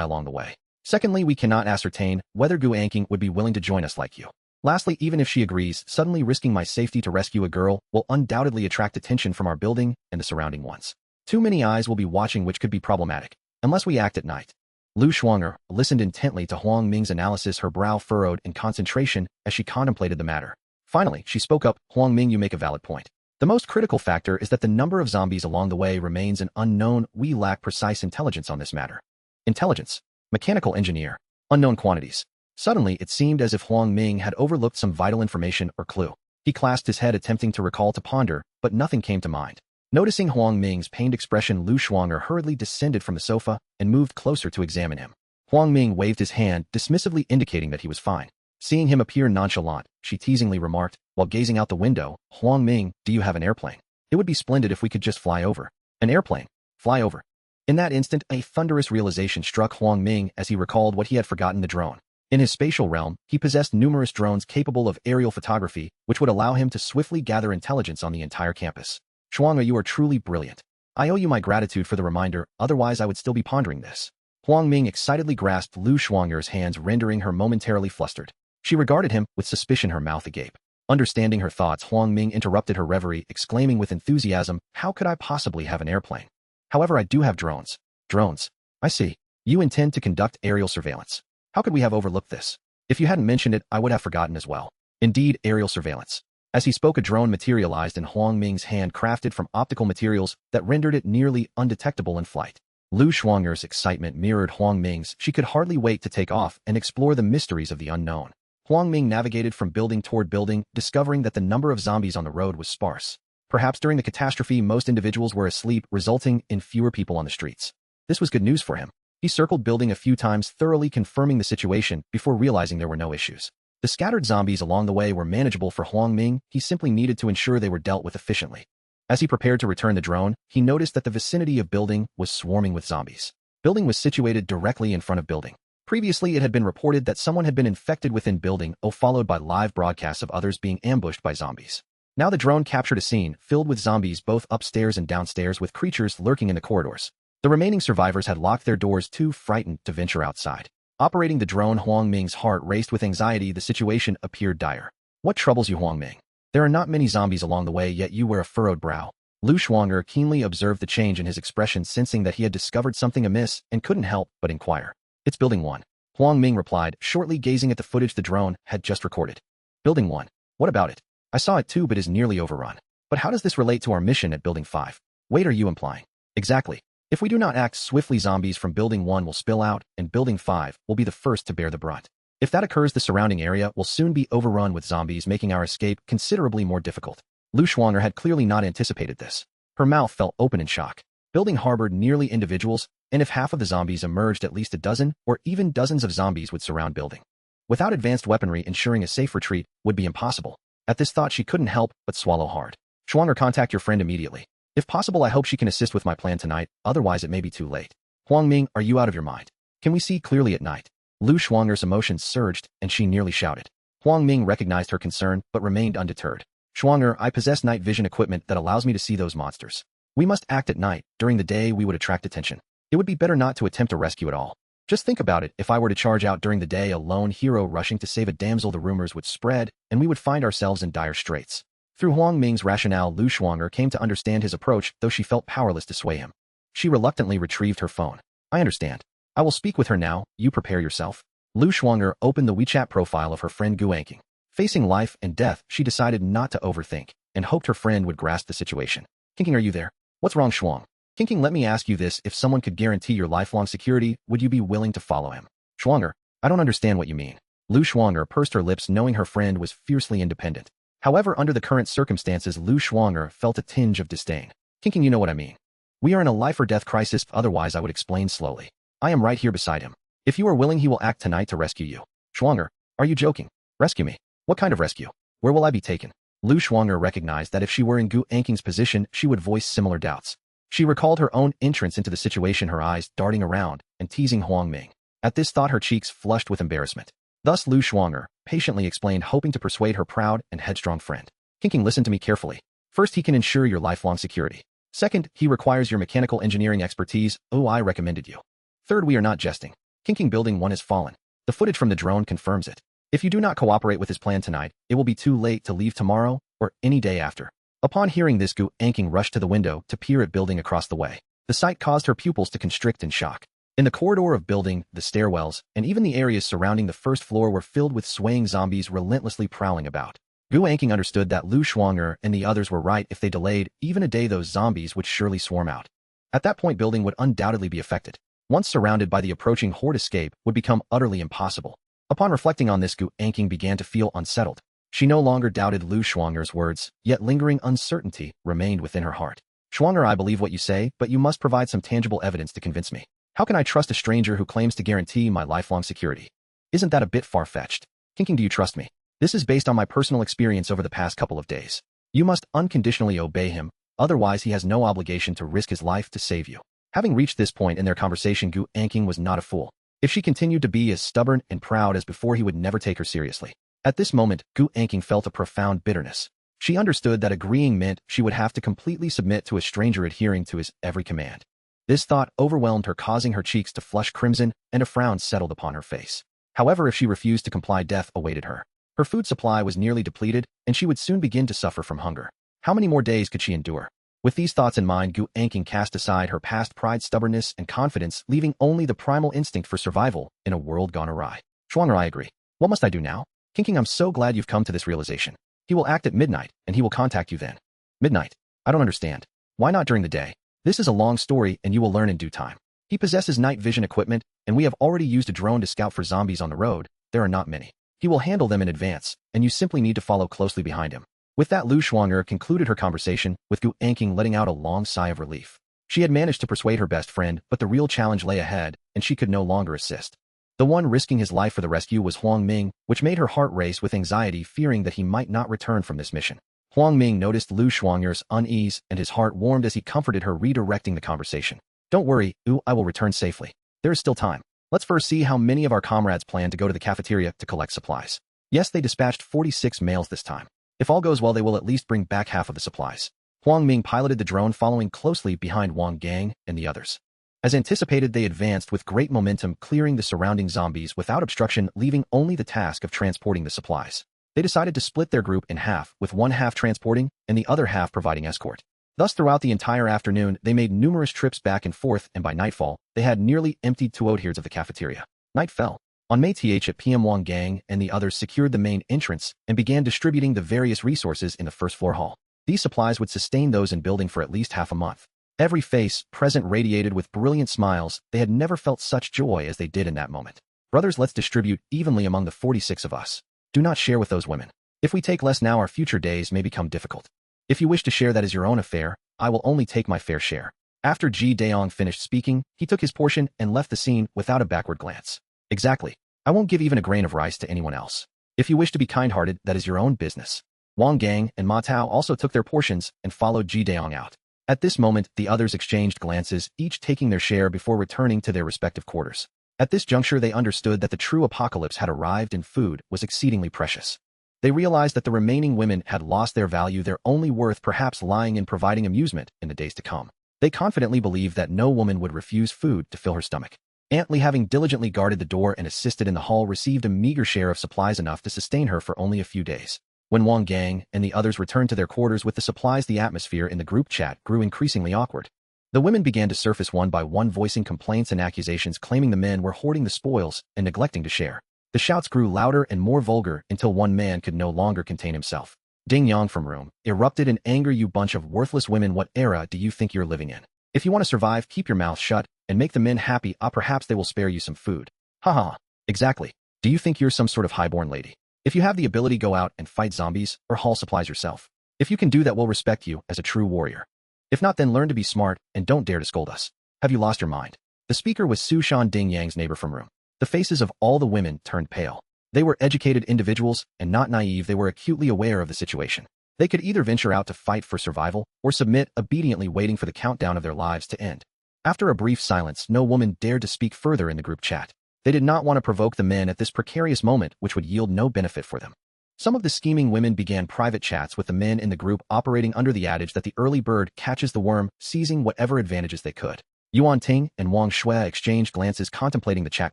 along the way. Secondly, we cannot ascertain whether Guanqing would be willing to join us like you. Lastly, even if she agrees, suddenly risking my safety to rescue a girl will undoubtedly attract attention from our building and the surrounding ones. Too many eyes will be watching, which could be problematic, unless we act at night. Lu Shuang'er listened intently to Huang Ming's analysis, her brow furrowed in concentration as she contemplated the matter. Finally, she spoke up, Huang Ming, you make a valid point. The most critical factor is that the number of zombies along the way remains an unknown. We lack precise intelligence on this matter. Intelligence. Mechanical engineer. Unknown quantities. Suddenly, it seemed as if Huang Ming had overlooked some vital information or clue. He clasped his head, attempting to recall, to ponder, but nothing came to mind. Noticing Huang Ming's pained expression, Lu Shuang'er hurriedly descended from the sofa and moved closer to examine him. Huang Ming waved his hand, dismissively indicating that he was fine. Seeing him appear nonchalant, she teasingly remarked, while gazing out the window, Huang Ming, do you have an airplane? It would be splendid if we could just fly over. An airplane? Fly over. In that instant, a thunderous realization struck Huang Ming as he recalled what he had forgotten: the drone. In his spatial realm, he possessed numerous drones capable of aerial photography, which would allow him to swiftly gather intelligence on the entire campus. Shuang'er, you are truly brilliant. I owe you my gratitude for the reminder, otherwise I would still be pondering this. Huang Ming excitedly grasped Lu Shuang'er's hands, rendering her momentarily flustered. She regarded him with suspicion, her mouth agape. Understanding her thoughts, Huang Ming interrupted her reverie, exclaiming with enthusiasm, how could I possibly have an airplane? However, I do have drones. Drones. I see. You intend to conduct aerial surveillance. How could we have overlooked this? If you hadn't mentioned it, I would have forgotten as well. Indeed, aerial surveillance. As he spoke, a drone materialized in Huang Ming's hand, crafted from optical materials that rendered it nearly undetectable in flight. Lu Shuanger's excitement mirrored Huang Ming's. She could hardly wait to take off and explore the mysteries of the unknown. Huang Ming navigated from building toward building, discovering that the number of zombies on the road was sparse. Perhaps during the catastrophe, most individuals were asleep, resulting in fewer people on the streets. This was good news for him. He circled building a few times, thoroughly confirming the situation before realizing there were no issues. The scattered zombies along the way were manageable for Huang Ming. He simply needed to ensure they were dealt with efficiently. As he prepared to return the drone, he noticed that the vicinity of building was swarming with zombies. Building was situated directly in front of building. Previously, it had been reported that someone had been infected within building, followed by live broadcasts of others being ambushed by zombies. Now the drone captured a scene filled with zombies both upstairs and downstairs, with creatures lurking in the corridors. The remaining survivors had locked their doors, too frightened to venture outside. Operating the drone, Huang Ming's heart raced with anxiety. The situation appeared dire. What troubles you, Huang Ming? There are not many zombies along the way, yet you wear a furrowed brow. Lu Shuanger keenly observed the change in his expression, sensing that he had discovered something amiss and couldn't help but inquire. It's Building 1. Huang Ming replied, shortly gazing at the footage the drone had just recorded. Building 1. What about it? I saw it too, but is nearly overrun. But how does this relate to our mission at Building 5? Wait, are you implying? Exactly. If we do not act swiftly, zombies from Building 1 will spill out, and Building 5 will be the first to bear the brunt. If that occurs, the surrounding area will soon be overrun with zombies, making our escape considerably more difficult. Lu Shuanger had clearly not anticipated this. Her mouth fell open in shock. Building harbored nearly individuals, and if half of the zombies emerged, at least a dozen or even dozens of zombies would surround building. Without advanced weaponry, ensuring a safe retreat would be impossible. At this thought, she couldn't help but swallow hard. Shuanger, contact your friend immediately. If possible, I hope she can assist with my plan tonight, otherwise it may be too late. Huang Ming, are you out of your mind? Can we see clearly at night? Lu Shuanger's emotions surged, and she nearly shouted. Huang Ming recognized her concern, but remained undeterred. Shuanger, I possess night vision equipment that allows me to see those monsters. We must act at night. During the day, we would attract attention. It would be better not to attempt a rescue at all. Just think about it. If I were to charge out during the day, a lone hero rushing to save a damsel, the rumors would spread, and we would find ourselves in dire straits. Through Huang Ming's rationale, Lu Shuanger came to understand his approach, though she felt powerless to sway him. She reluctantly retrieved her phone. I understand. I will speak with her now. You prepare yourself. Lu Shuanger opened the WeChat profile of her friend Gu Anking. Facing life and death, she decided not to overthink, and hoped her friend would grasp the situation. Kinking, are you there? What's wrong, Shuang? Kinking, let me ask you this. If someone could guarantee your lifelong security, would you be willing to follow him? Shuanger, I don't understand what you mean. Lu Shuanger pursed her lips, knowing her friend was fiercely independent. However, under the current circumstances, Lu Shuanger felt a tinge of disdain. Kinking, you know what I mean. We are in a life-or-death crisis, otherwise I would explain slowly. I am right here beside him. If you are willing, he will act tonight to rescue you. Shuanger, are you joking? Rescue me? What kind of rescue? Where will I be taken? Lu Shuanger recognized that if she were in Gu Anking's position, she would voice similar doubts. She recalled her own entrance into the situation, her eyes darting around and teasing Huang Ming. At this thought, her cheeks flushed with embarrassment. Thus, Lu Shuanger patiently explained, hoping to persuade her proud and headstrong friend. Kinking, listen to me carefully. First, he can ensure your lifelong security. Second, he requires your mechanical engineering expertise. Oh, I recommended you. Third, we are not jesting. Kinking, Building 1 has fallen. The footage from the drone confirms it. If you do not cooperate with his plan tonight, it will be too late to leave tomorrow or any day after. Upon hearing this, Gu Anking rushed to the window to peer at building across the way. The sight caused her pupils to constrict in shock. In the corridor of building, the stairwells, and even the areas surrounding the first floor were filled with swaying zombies relentlessly prowling about. Gu Anking understood that Lu Shuanger and the others were right. If they delayed even a day, those zombies would surely swarm out. At that point, building would undoubtedly be affected. Once surrounded by the approaching horde, escape would become utterly impossible. Upon reflecting on this, Gu Anking began to feel unsettled. She no longer doubted Lu Shuanger's words, yet lingering uncertainty remained within her heart. Shuanger, I believe what you say, but you must provide some tangible evidence to convince me. How can I trust a stranger who claims to guarantee my lifelong security? Isn't that a bit far-fetched? Kinking, do you trust me? This is based on my personal experience over the past couple of days. You must unconditionally obey him, otherwise he has no obligation to risk his life to save you. Having reached this point in their conversation, Gu Anking was not a fool. If she continued to be as stubborn and proud as before, he would never take her seriously. At this moment, Gu Anking felt a profound bitterness. She understood that agreeing meant she would have to completely submit to a stranger adhering to his every command. This thought overwhelmed her, causing her cheeks to flush crimson, and a frown settled upon her face. However, if she refused to comply, death awaited her. Her food supply was nearly depleted, and she would soon begin to suffer from hunger. How many more days could she endure? With these thoughts in mind, Gu Anking cast aside her past pride, stubbornness, and confidence, leaving only the primal instinct for survival in a world gone awry. Shuanger, I agree. What must I do now? Kinking, I'm so glad you've come to this realization. He will act at midnight, and he will contact you then. Midnight? I don't understand. Why not during the day? This is a long story, and you will learn in due time. He possesses night vision equipment, and we have already used a drone to scout for zombies on the road. There are not many. He will handle them in advance, and you simply need to follow closely behind him. With that, Lu Shuang'er concluded her conversation, with Gu Anqing letting out a long sigh of relief. She had managed to persuade her best friend, but the real challenge lay ahead, and she could no longer assist. The one risking his life for the rescue was Huang Ming, which made her heart race with anxiety, fearing that he might not return from this mission. Huang Ming noticed Lu Shuang'er's unease, and his heart warmed as he comforted her, redirecting the conversation. Don't worry, I will return safely. There is still time. Let's first see how many of our comrades plan to go to the cafeteria to collect supplies. Yes, they dispatched 46 males this time. If all goes well, they will at least bring back half of the supplies. Huang Ming piloted the drone, following closely behind Wang Gang and the others. As anticipated, they advanced with great momentum, clearing the surrounding zombies without obstruction, leaving only the task of transporting the supplies. They decided to split their group in half, with one half transporting and the other half providing escort. Thus, throughout the entire afternoon, they made numerous trips back and forth, and by nightfall, they had nearly emptied 2/3 of the cafeteria. Night fell. On May at PM, Wang Gang and the others secured the main entrance and began distributing the various resources in the first floor hall. These supplies would sustain those in building for at least half a month. Every face present radiated with brilliant smiles. They had never felt such joy as they did in that moment. Brothers, let's distribute evenly among the 46 of us. Do not share with those women. If we take less now, our future days may become difficult. If you wish to share, that is your own affair. I will only take my fair share. After Ji Daong finished speaking, he took his portion and left the scene without a backward glance. Exactly. I won't give even a grain of rice to anyone else. If you wish to be kind-hearted, that is your own business. Wang Gang and Ma Tao also took their portions and followed Ji Daong out. At this moment, the others exchanged glances, each taking their share before returning to their respective quarters. At this juncture, they understood that the true apocalypse had arrived and food was exceedingly precious. They realized that the remaining women had lost their value, their only worth perhaps lying in providing amusement in the days to come. They confidently believed that no woman would refuse food to fill her stomach. Aunt Lee, having diligently guarded the door and assisted in the hall, received a meager share of supplies enough to sustain her for only a few days. When Wang Gang and the others returned to their quarters with the supplies, the atmosphere in the group chat grew increasingly awkward. The women began to surface one by one, voicing complaints and accusations, claiming the men were hoarding the spoils and neglecting to share. The shouts grew louder and more vulgar until one man could no longer contain himself. Ding Yang from room erupted in anger. You bunch of worthless women, what era do you think you're living in? If you want to survive, keep your mouth shut and make the men happy. Perhaps they will spare you some food. Haha. Exactly. Do you think you're some sort of highborn lady? If you have the ability, go out and fight zombies or haul supplies yourself. If you can do that, we'll respect you as a true warrior. If not, then learn to be smart and don't dare to scold us. Have you lost your mind? The speaker was Su Shan, Ding Yang's neighbor from room. The faces of all the women turned pale. They were educated individuals and not naive. They were acutely aware of the situation. They could either venture out to fight for survival or submit obediently, waiting for the countdown of their lives to end. After a brief silence, no woman dared to speak further in the group chat. They did not want to provoke the men at this precarious moment, which would yield no benefit for them. Some of the scheming women began private chats with the men in the group, operating under the adage that the early bird catches the worm, seizing whatever advantages they could. Yuan Ting and Wang Shui exchanged glances, contemplating the chat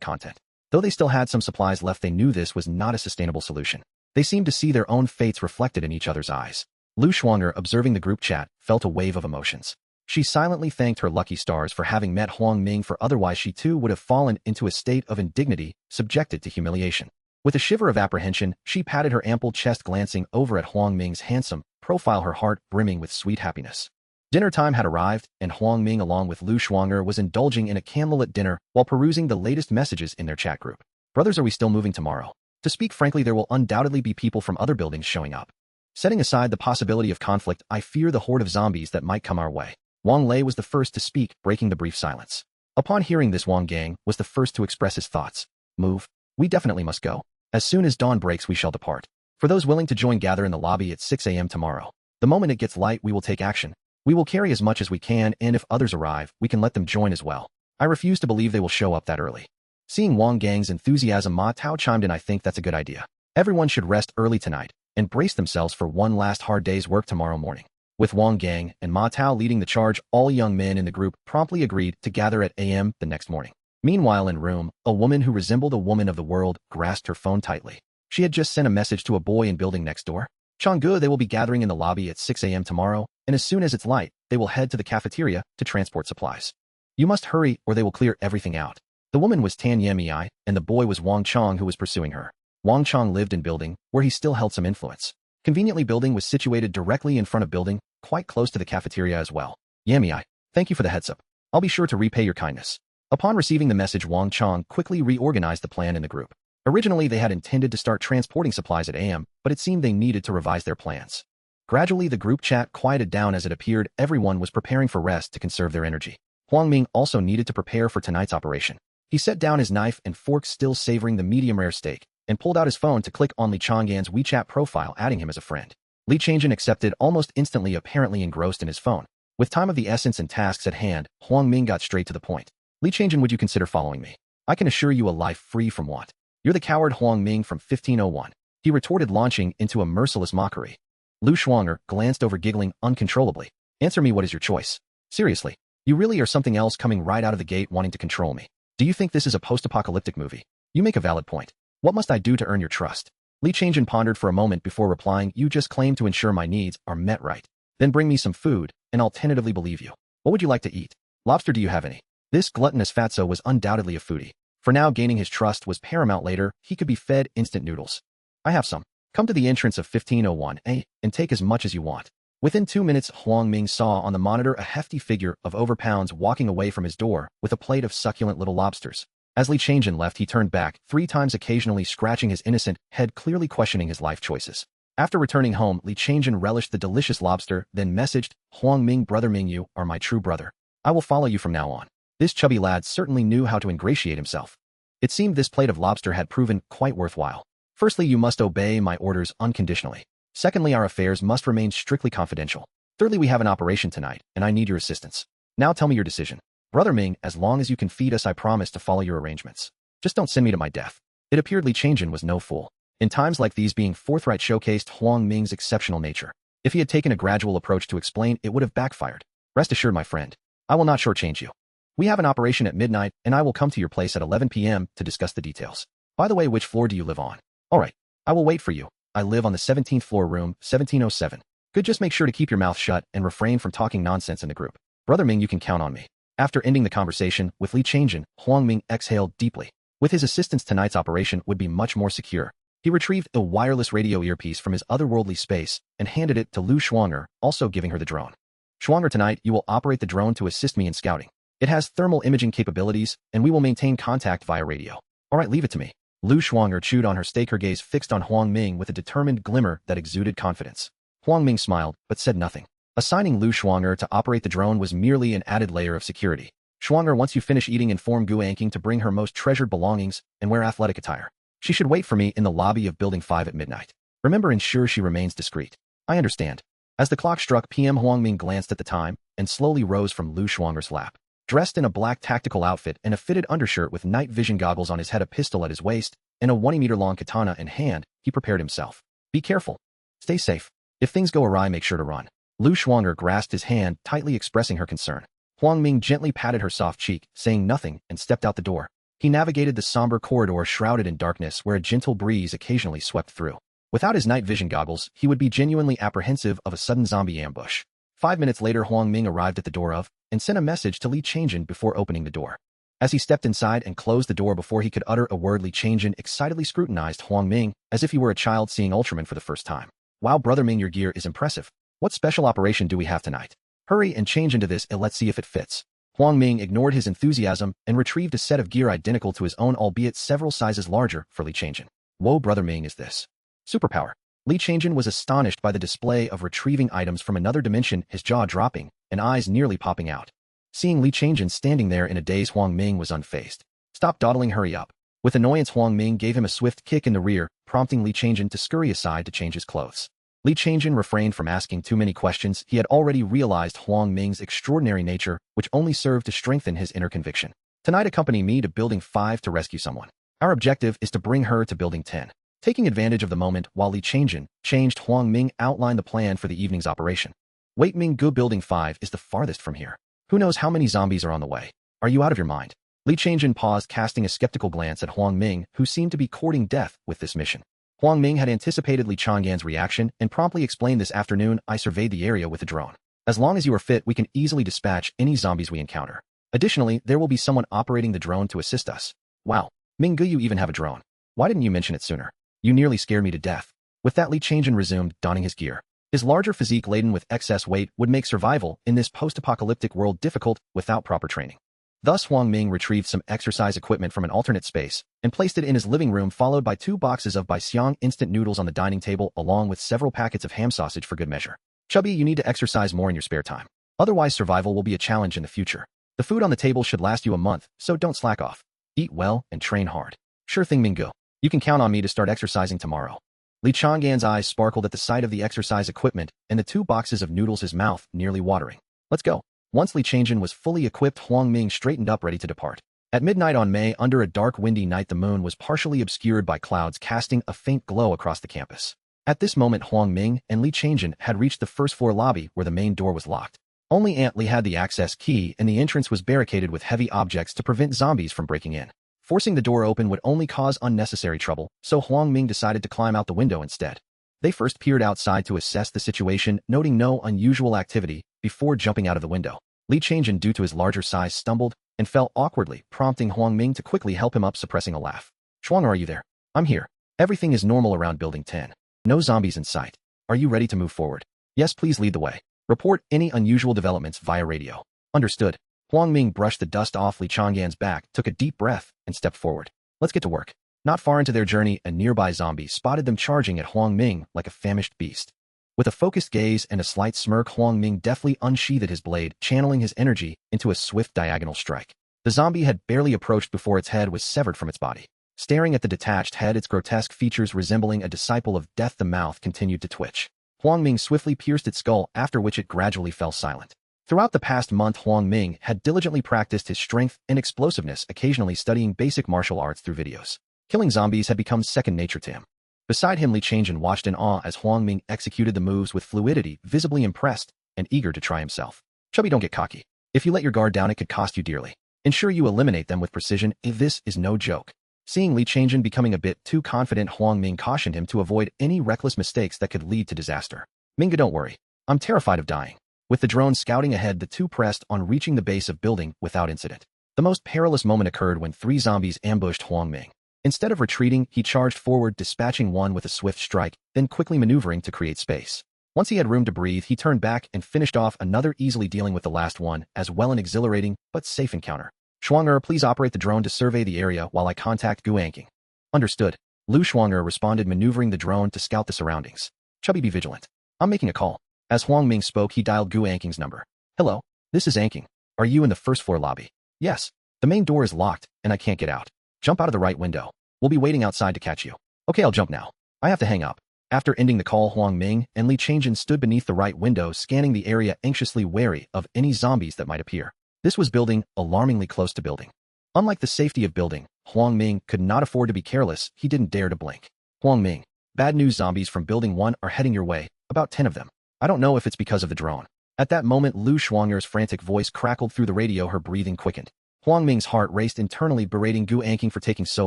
content. Though they still had some supplies left, they knew this was not a sustainable solution. They seemed to see their own fates reflected in each other's eyes. Lu Shuang'er, observing the group chat, felt a wave of emotions. She silently thanked her lucky stars for having met Huang Ming, for otherwise she too would have fallen into a state of indignity, subjected to humiliation. With a shiver of apprehension, she patted her ample chest, glancing over at Huang Ming's handsome profile, her heart brimming with sweet happiness. Dinner time had arrived, and Huang Ming, along with Lu Shuang'er, was indulging in a candlelit dinner while perusing the latest messages in their chat group. Brothers, are we still moving tomorrow? To speak frankly, there will undoubtedly be people from other buildings showing up. Setting aside the possibility of conflict, I fear the horde of zombies that might come our way. Wang Lei was the first to speak, breaking the brief silence. Upon hearing this, Wang Gang was the first to express his thoughts. Move. We definitely must go. As soon as dawn breaks, we shall depart. For those willing to join, gather in the lobby at 6 a.m. tomorrow. The moment it gets light, we will take action. We will carry as much as we can, and if others arrive, we can let them join as well. I refuse to believe they will show up that early. Seeing Wang Gang's enthusiasm, Ma Tao chimed in. I think that's a good idea. Everyone should rest early tonight and brace themselves for one last hard day's work tomorrow morning. With Wang Gang and Ma Tao leading the charge, all young men in the group promptly agreed to gather at a.m. the next morning. Meanwhile, in room, a woman who resembled a woman of the world grasped her phone tightly. She had just sent a message to a boy in building next door. Changgu, they will be gathering in the lobby at 6 a.m. tomorrow, and as soon as it's light, they will head to the cafeteria to transport supplies. You must hurry or they will clear everything out. The woman was Tan Yemei, and the boy was Wang Chong, who was pursuing her. Wang Chong lived in building, where he still held some influence. Conveniently, building was situated directly in front of building, quite close to the cafeteria as well. Yami, thank you for the heads up. I'll be sure to repay your kindness. Upon receiving the message, Wang Chong quickly reorganized the plan in the group. Originally, they had intended to start transporting supplies at AM, but it seemed they needed to revise their plans. Gradually, the group chat quieted down as it appeared everyone was preparing for rest to conserve their energy. Huang Ming also needed to prepare for tonight's operation. He set down his knife and fork, still savoring the medium-rare steak, and pulled out his phone to click on Li Changyan's WeChat profile, adding him as a friend. Li Changyan accepted almost instantly, apparently engrossed in his phone. With time of the essence and tasks at hand, Huang Ming got straight to the point. Li Changyan, would you consider following me? I can assure you a life free from want. You're the coward Huang Ming from 1501. He retorted, launching into a merciless mockery. Lu Shuang'er glanced over, giggling uncontrollably. Answer me, what is your choice? Seriously, you really are something else, coming right out of the gate wanting to control me. Do you think this is a post-apocalyptic movie? You make a valid point. What must I do to earn your trust? Li Changyan pondered for a moment before replying, you just claim to ensure my needs are met, right? Then bring me some food, and I'll tentatively believe you. What would you like to eat? Lobster, do you have any? This gluttonous fatso was undoubtedly a foodie. For now, gaining his trust was paramount. Later, he could be fed instant noodles. I have some. Come to the entrance of 1501A and take as much as you want. Within 2 minutes, Huang Ming saw on the monitor a hefty figure of over pounds walking away from his door with a plate of succulent little lobsters. As Li Changyan left, he turned back 3 times, occasionally scratching his innocent head, clearly questioning his life choices. After returning home, Li Changyan relished the delicious lobster, then messaged, Huang Ming, brother Ming, you are my true brother. I will follow you from now on. This chubby lad certainly knew how to ingratiate himself. It seemed this plate of lobster had proven quite worthwhile. Firstly, you must obey my orders unconditionally. Secondly, our affairs must remain strictly confidential. Thirdly, we have an operation tonight, and I need your assistance. Now tell me your decision. Brother Ming, as long as you can feed us, I promise to follow your arrangements. Just don't send me to my death. It appeared Li Changyan was no fool. In times like these, being forthright showcased Huang Ming's exceptional nature. If he had taken a gradual approach to explain, it would have backfired. Rest assured, my friend, I will not shortchange you. We have an operation at midnight, and I will come to your place at 11 p.m. to discuss the details. By the way, which floor do you live on? All right, I will wait for you. I live on the 17th floor, room 1707. Good, just make sure to keep your mouth shut and refrain from talking nonsense in the group. Brother Ming, you can count on me. After ending the conversation with Li Changyan, Huang Ming exhaled deeply. With his assistance, tonight's operation would be much more secure. He retrieved a wireless radio earpiece from his otherworldly space and handed it to Lu Shuang'er, also giving her the drone. Shuang'er, tonight you will operate the drone to assist me in scouting. It has thermal imaging capabilities, and we will maintain contact via radio. All right, leave it to me. Lu Shuang'er chewed on her steak, her gaze fixed on Huang Ming with a determined glimmer that exuded confidence. Huang Ming smiled, but said nothing. Assigning Lu Shuang'er to operate the drone was merely an added layer of security. Shuang'er, once you finish eating, inform Gu Anqing to bring her most treasured belongings and wear athletic attire. She should wait for me in the lobby of Building 5 at midnight. Remember, ensure she remains discreet. I understand. As the clock struck PM, Huang Ming glanced at the time and slowly rose from Lu Shuang'er's lap. Dressed in a black tactical outfit and a fitted undershirt with night vision goggles on his head, a pistol at his waist, and a 20-meter-long katana in hand, he prepared himself. Be careful. Stay safe. If things go awry, make sure to run. Lu Shuang'er grasped his hand, tightly expressing her concern. Huang Ming gently patted her soft cheek, saying nothing, and stepped out the door. He navigated the somber corridor shrouded in darkness where a gentle breeze occasionally swept through. Without his night vision goggles, he would be genuinely apprehensive of a sudden zombie ambush. 5 minutes later, Huang Ming arrived at the door of and sent a message to Li Changyan before opening the door. As he stepped inside and closed the door before he could utter a word, Li Changyan excitedly scrutinized Huang Ming as if he were a child seeing Ultraman for the first time. Wow, brother Ming, your gear is impressive. What special operation do we have tonight? Hurry and change into this and let's see if it fits. Huang Ming ignored his enthusiasm and retrieved a set of gear identical to his own, albeit several sizes larger, for Li Changyan. Whoa, brother Ming, is this superpower? Li Changyan was astonished by the display of retrieving items from another dimension, his jaw dropping and eyes nearly popping out. Seeing Li Changyan standing there in a daze, Huang Ming was unfazed. Stop dawdling, hurry up. With annoyance, Huang Ming gave him a swift kick in the rear, prompting Li Changyan to scurry aside to change his clothes. Li Changyan refrained from asking too many questions. He had already realized Huang Ming's extraordinary nature, which only served to strengthen his inner conviction. Tonight, accompany me to Building 5 to rescue someone. Our objective is to bring her to Building 10. Taking advantage of the moment while Li Changyan changed, Huang Ming outlined the plan for the evening's operation. Wait, Ming Gu, Building 5 is the farthest from here. Who knows how many zombies are on the way? Are you out of your mind? Li Changyan paused, casting a skeptical glance at Huang Ming, who seemed to be courting death with this mission. Huang Ming had anticipated Li Changyan's reaction and promptly explained, this afternoon I surveyed the area with a drone. As long as you are fit, we can easily dispatch any zombies we encounter. Additionally, there will be someone operating the drone to assist us. Wow, Ming Gu, you even have a drone. Why didn't you mention it sooner? You nearly scared me to death. With that, Li Changjin resumed, donning his gear. His larger physique laden with excess weight would make survival in this post-apocalyptic world difficult without proper training. Thus, Huang Ming retrieved some exercise equipment from an alternate space and placed it in his living room, followed by 2 boxes of Baixiang instant noodles on the dining table along with several packets of ham sausage for good measure. Chubby, you need to exercise more in your spare time. Otherwise, survival will be a challenge in the future. The food on the table should last you a month, so don't slack off. Eat well and train hard. Sure thing, Mingo. You can count on me to start exercising tomorrow. Li Chang'an's eyes sparkled at the sight of the exercise equipment and the 2 boxes of noodles, his mouth nearly watering. Let's go. Once Li Changjin was fully equipped, Huang Ming straightened up, ready to depart. At midnight on May, under a dark, windy night, the moon was partially obscured by clouds, casting a faint glow across the campus. At this moment, Huang Ming and Li Changjin had reached the first-floor lobby where the main door was locked. Only Aunt Li had the access key, and the entrance was barricaded with heavy objects to prevent zombies from breaking in. Forcing the door open would only cause unnecessary trouble, so Huang Ming decided to climb out the window instead. They first peered outside to assess the situation, noting no unusual activity, before jumping out of the window. Li Changjin, due to his larger size, stumbled and fell awkwardly, prompting Huang Ming to quickly help him up, suppressing a laugh. Shuang, are you there? I'm here. Everything is normal around Building 10. No zombies in sight. Are you ready to move forward? Yes, please lead the way. Report any unusual developments via radio. Understood. Huang Ming brushed the dust off Li Chang'an's back, took a deep breath, and stepped forward. Let's get to work. Not far into their journey, a nearby zombie spotted them charging at Huang Ming like a famished beast. With a focused gaze and a slight smirk, Huang Ming deftly unsheathed his blade, channeling his energy into a swift diagonal strike. The zombie had barely approached before its head was severed from its body. Staring at the detached head, its grotesque features resembling a disciple of death, the mouth continued to twitch. Huang Ming swiftly pierced its skull, after which it gradually fell silent. Throughout the past month, Huang Ming had diligently practiced his strength and explosiveness, occasionally studying basic martial arts through videos. Killing zombies had become second nature to him. Beside him, Li Changjin watched in awe as Huang Ming executed the moves with fluidity, visibly impressed and eager to try himself. Chubby, don't get cocky. If you let your guard down, it could cost you dearly. Ensure you eliminate them with precision. This is no joke. Seeing Li Changjin becoming a bit too confident, Huang Ming cautioned him to avoid any reckless mistakes that could lead to disaster. Minga, don't worry. I'm terrified of dying. With the drone scouting ahead, the two pressed on, reaching the base of building without incident. The most perilous moment occurred when 3 zombies ambushed Huang Ming. Instead of retreating, he charged forward, dispatching one with a swift strike, then quickly maneuvering to create space. Once he had room to breathe, he turned back and finished off another, easily dealing with the last one, as well an exhilarating but safe encounter. Shuang, please operate the drone to survey the area while I contact Gu Anking. Understood. Lu Shuang responded, maneuvering the drone to scout the surroundings. Chubby, be vigilant. I'm making a call. As Huang Ming spoke, he dialed Gu Anking's number. Hello, this is Anking. Are you in the first floor lobby? Yes. The main door is locked, and I can't get out. Jump out of the right window. We'll be waiting outside to catch you. Okay, I'll jump now. I have to hang up. After ending the call, Huang Ming and Li Changjin stood beneath the right window, scanning the area, anxiously wary of any zombies that might appear. This was building, alarmingly close to building. Unlike the safety of building, Huang Ming could not afford to be careless. He didn't dare to blink. Huang Ming, bad news, zombies from building 1 are heading your way, about 10 of them. I don't know if it's because of the drone. At that moment, Lu Shuang's frantic voice crackled through the radio, her breathing quickened. Huang Ming's heart raced, internally berating Gu Anking for taking so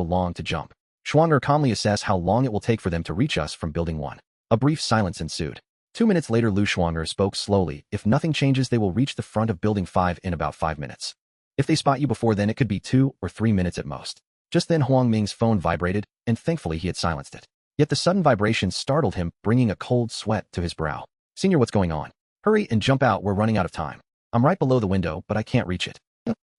long to jump. Shuang, calmly assess how long it will take for them to reach us from building 1. A brief silence ensued. 2 minutes later, Lu Shuang spoke slowly. If nothing changes, they will reach the front of building 5 in about 5 minutes. If they spot you before then, it could be 2 or 3 minutes at most. Just then, Huang Ming's phone vibrated, and thankfully he had silenced it. Yet the sudden vibration startled him, bringing a cold sweat to his brow. Senior, what's going on? Hurry and jump out, we're running out of time. I'm right below the window, but I can't reach it.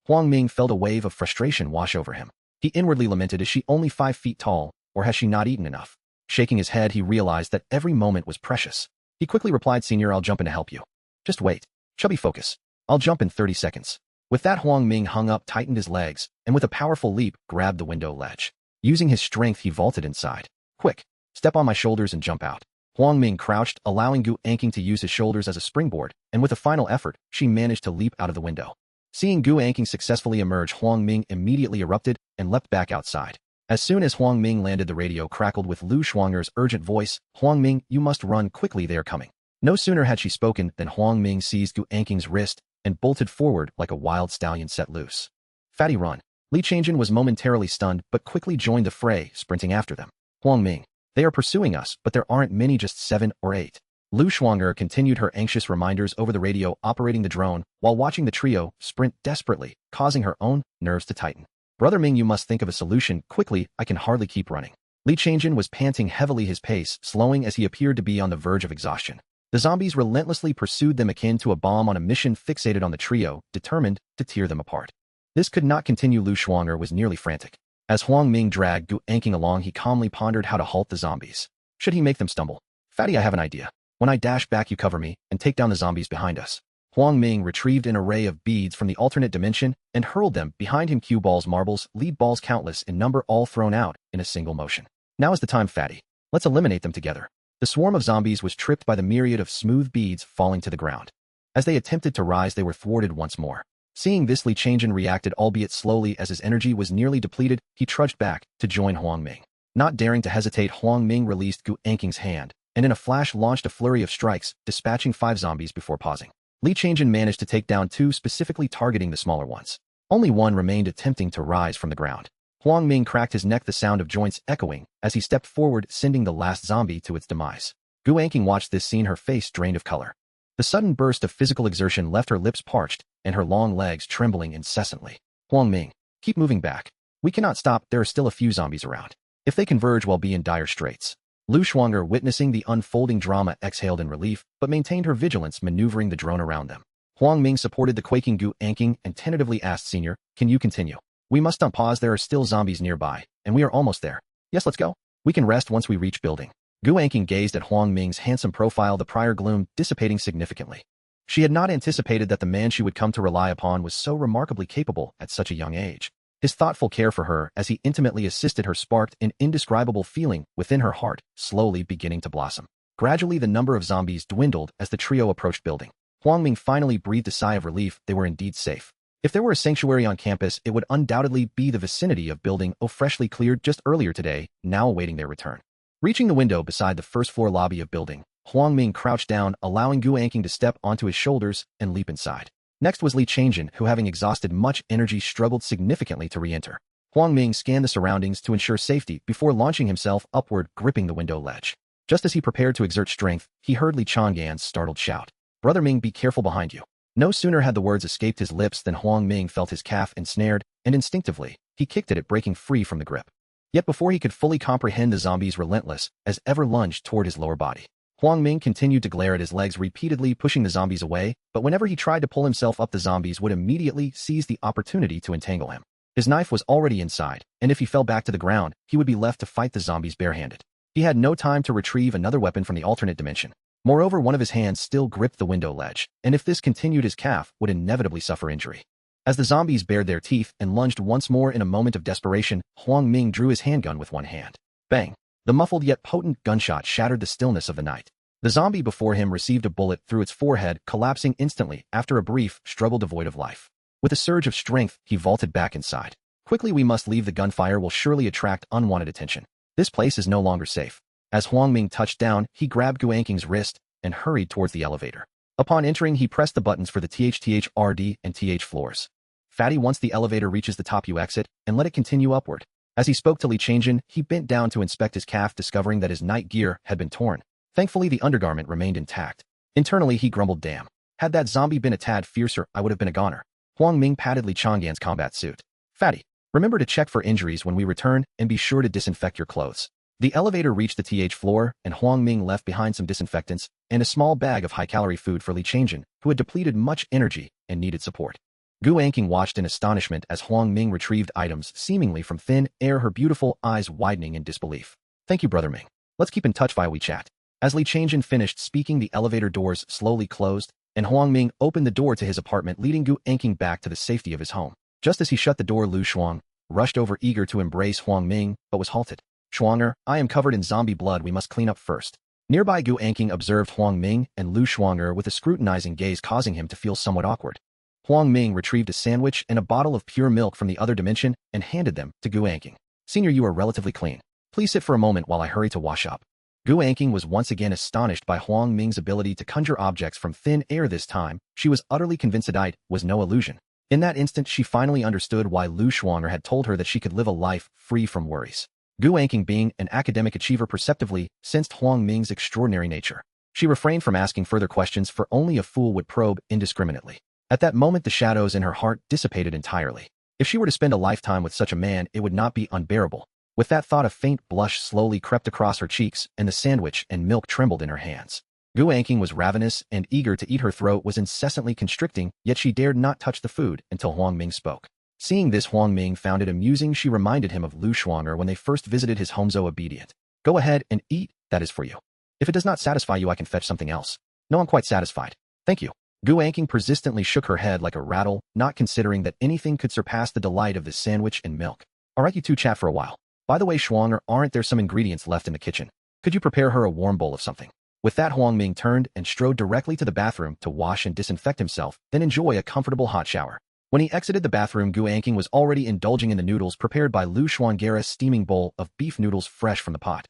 Huang Ming felt a wave of frustration wash over him. He inwardly lamented, is she only 5 feet tall, or has she not eaten enough? Shaking his head, he realized that every moment was precious. He quickly replied, Senior, I'll jump in to help you. Just wait. Chubby, focus. I'll jump in 30 seconds. With that, Huang Ming hung up, tightened his legs, and with a powerful leap, grabbed the window ledge. Using his strength, he vaulted inside. Quick, step on my shoulders and jump out. Huang Ming crouched, allowing Gu Anking to use his shoulders as a springboard, and with a final effort, she managed to leap out of the window. Seeing Gu Anking successfully emerge, Huang Ming immediately erupted and leapt back outside. As soon as Huang Ming landed, the radio crackled with Lu Shuang's urgent voice, Huang Ming, you must run quickly, they are coming. No sooner had she spoken than Huang Ming seized Gu Anking's wrist and bolted forward like a wild stallion set loose. Fatty, run. Li Changjin was momentarily stunned, but quickly joined the fray, sprinting after them. Huang Ming, they are pursuing us, but there aren't many, just 7 or 8. Lu Shuang continued her anxious reminders over the radio, operating the drone, while watching the trio sprint desperately, causing her own nerves to tighten. Brother Ming, you must think of a solution quickly, I can hardly keep running. Li Changjin was panting heavily, his pace slowing as he appeared to be on the verge of exhaustion. The zombies relentlessly pursued them akin to a bomb on a mission, fixated on the trio, determined to tear them apart. This could not continue. Lu Shuang'er was nearly frantic. As Huang Ming dragged Gu Anqing along, he calmly pondered how to halt the zombies. Should he make them stumble? Fatty, I have an idea. When I dash back, you cover me and take down the zombies behind us. Huang Ming retrieved an array of beads from the alternate dimension and hurled them behind him. Cue balls, marbles, lead balls, countless in number, all thrown out in a single motion. Now is the time, Fatty. Let's eliminate them together. The swarm of zombies was tripped by the myriad of smooth beads falling to the ground. As they attempted to rise, they were thwarted once more. Seeing this, Li Changjin reacted, albeit slowly. As his energy was nearly depleted, he trudged back to join Huang Ming. Not daring to hesitate, Huang Ming released Gu Anqing's hand, and in a flash launched a flurry of strikes, dispatching 5 zombies before pausing. Li Changjin managed to take down 2, specifically targeting the smaller ones. Only one remained, attempting to rise from the ground. Huang Ming cracked his neck, the sound of joints echoing as he stepped forward, sending the last zombie to its demise. Gu Anqing watched this scene, her face drained of color. The sudden burst of physical exertion left her lips parched and her long legs trembling incessantly. Huang Ming, keep moving back. We cannot stop, there are still a few zombies around. If they converge, we'll be in dire straits. Lu Shuang'er, witnessing the unfolding drama, exhaled in relief, but maintained her vigilance, maneuvering the drone around them. Huang Ming supported the quaking Gu Anqing and tentatively asked, Senior, can you continue? We must not pause, there are still zombies nearby, and we are almost there. Yes, let's go. We can rest once we reach building. Gu Anqing gazed at Huang Ming's handsome profile, the prior gloom dissipating significantly. She had not anticipated that the man she would come to rely upon was so remarkably capable at such a young age. His thoughtful care for her as he intimately assisted her sparked an indescribable feeling within her heart, slowly beginning to blossom. Gradually, the number of zombies dwindled as the trio approached building. Huang Ming finally breathed a sigh of relief. They were indeed safe. If there were a sanctuary on campus, it would undoubtedly be the vicinity of building O, freshly cleared just earlier today, now awaiting their return. Reaching the window beside the first-floor lobby of building, Huang Ming crouched down, allowing Gu Anqing to step onto his shoulders and leap inside. Next was Li Changjin, who, having exhausted much energy, struggled significantly to re-enter. Huang Ming scanned the surroundings to ensure safety before launching himself upward, gripping the window ledge. Just as he prepared to exert strength, he heard Li Changyan's startled shout. Brother Ming, be careful behind you. No sooner had the words escaped his lips than Huang Ming felt his calf ensnared, and instinctively, he kicked at it, breaking free from the grip. Yet before he could fully comprehend, the zombies, relentless as ever, lunged toward his lower body. Huang Ming continued to glare at his legs, repeatedly pushing the zombies away, but whenever he tried to pull himself up, the zombies would immediately seize the opportunity to entangle him. His knife was already inside, and if he fell back to the ground, he would be left to fight the zombies barehanded. He had no time to retrieve another weapon from the alternate dimension. Moreover, one of his hands still gripped the window ledge, and if this continued, his calf would inevitably suffer injury. As the zombies bared their teeth and lunged once more in a moment of desperation, Huang Ming drew his handgun with one hand. Bang! The muffled yet potent gunshot shattered the stillness of the night. The zombie before him received a bullet through its forehead, collapsing instantly after a brief struggle devoid of life. With a surge of strength, he vaulted back inside. Quickly, we must leave. The gunfire will surely attract unwanted attention. This place is no longer safe. As Huang Ming touched down, he grabbed Gu Anqing's wrist and hurried towards the elevator. Upon entering, he pressed the buttons for the THRD and TH floors. Fatty, once the elevator reaches the top, you exit, and let it continue upward. As he spoke to Li Changjin, he bent down to inspect his calf, discovering that his night gear had been torn. Thankfully, the undergarment remained intact. Internally, he grumbled, damn. Had that zombie been a tad fiercer, I would have been a goner. Huang Ming patted Li Changyan's combat suit. Fatty, remember to check for injuries when we return, and be sure to disinfect your clothes. The elevator reached the TH floor, and Huang Ming left behind some disinfectants and a small bag of high-calorie food for Li Changjin, who had depleted much energy and needed support. Gu Anqing watched in astonishment as Huang Ming retrieved items seemingly from thin air, her beautiful eyes widening in disbelief. Thank you, Brother Ming. Let's keep in touch via WeChat. As Li Changjin finished speaking, the elevator doors slowly closed, and Huang Ming opened the door to his apartment, leading Gu Anqing back to the safety of his home. Just as he shut the door, Lu Shuang rushed over, eager to embrace Huang Ming, but was halted. Shuang'er, I am covered in zombie blood, we must clean up first. Nearby, Gu Anqing observed Huang Ming and Lu Shuang'er with a scrutinizing gaze, causing him to feel somewhat awkward. Huang Ming retrieved a sandwich and a bottle of pure milk from the other dimension and handed them to Gu Anqing. Senior, you are relatively clean. Please sit for a moment while I hurry to wash up. Gu Anqing was once again astonished by Huang Ming's ability to conjure objects from thin air. This time, she was utterly convinced it was no illusion. In that instant, she finally understood why Lu Shuang'er had told her that she could live a life free from worries. Gu Anqing, being an academic achiever, perceptively sensed Huang Ming's extraordinary nature. She refrained from asking further questions, for only a fool would probe indiscriminately. At that moment, the shadows in her heart dissipated entirely. If she were to spend a lifetime with such a man, it would not be unbearable. With that thought, a faint blush slowly crept across her cheeks, and the sandwich and milk trembled in her hands. Gu Anqing was ravenous and eager to eat. Her throat was incessantly constricting, yet she dared not touch the food until Huang Ming spoke. Seeing this, Huang Ming found it amusing. She reminded him of Lu Shuang'er when they first visited his home. So obedient. Go ahead and eat, that is for you. If it does not satisfy you, I can fetch something else. No, I'm quite satisfied. Thank you. Gu Anqing persistently shook her head like a rattle, not considering that anything could surpass the delight of this sandwich and milk. Alright, you two chat for a while. By the way, Shuang'er, aren't there some ingredients left in the kitchen? Could you prepare her a warm bowl of something? With that, Huang Ming turned and strode directly to the bathroom to wash and disinfect himself, then enjoy a comfortable hot shower. When he exited the bathroom, Gu Anqing was already indulging in the noodles prepared by Lu Shuang'er's steaming bowl of beef noodles fresh from the pot.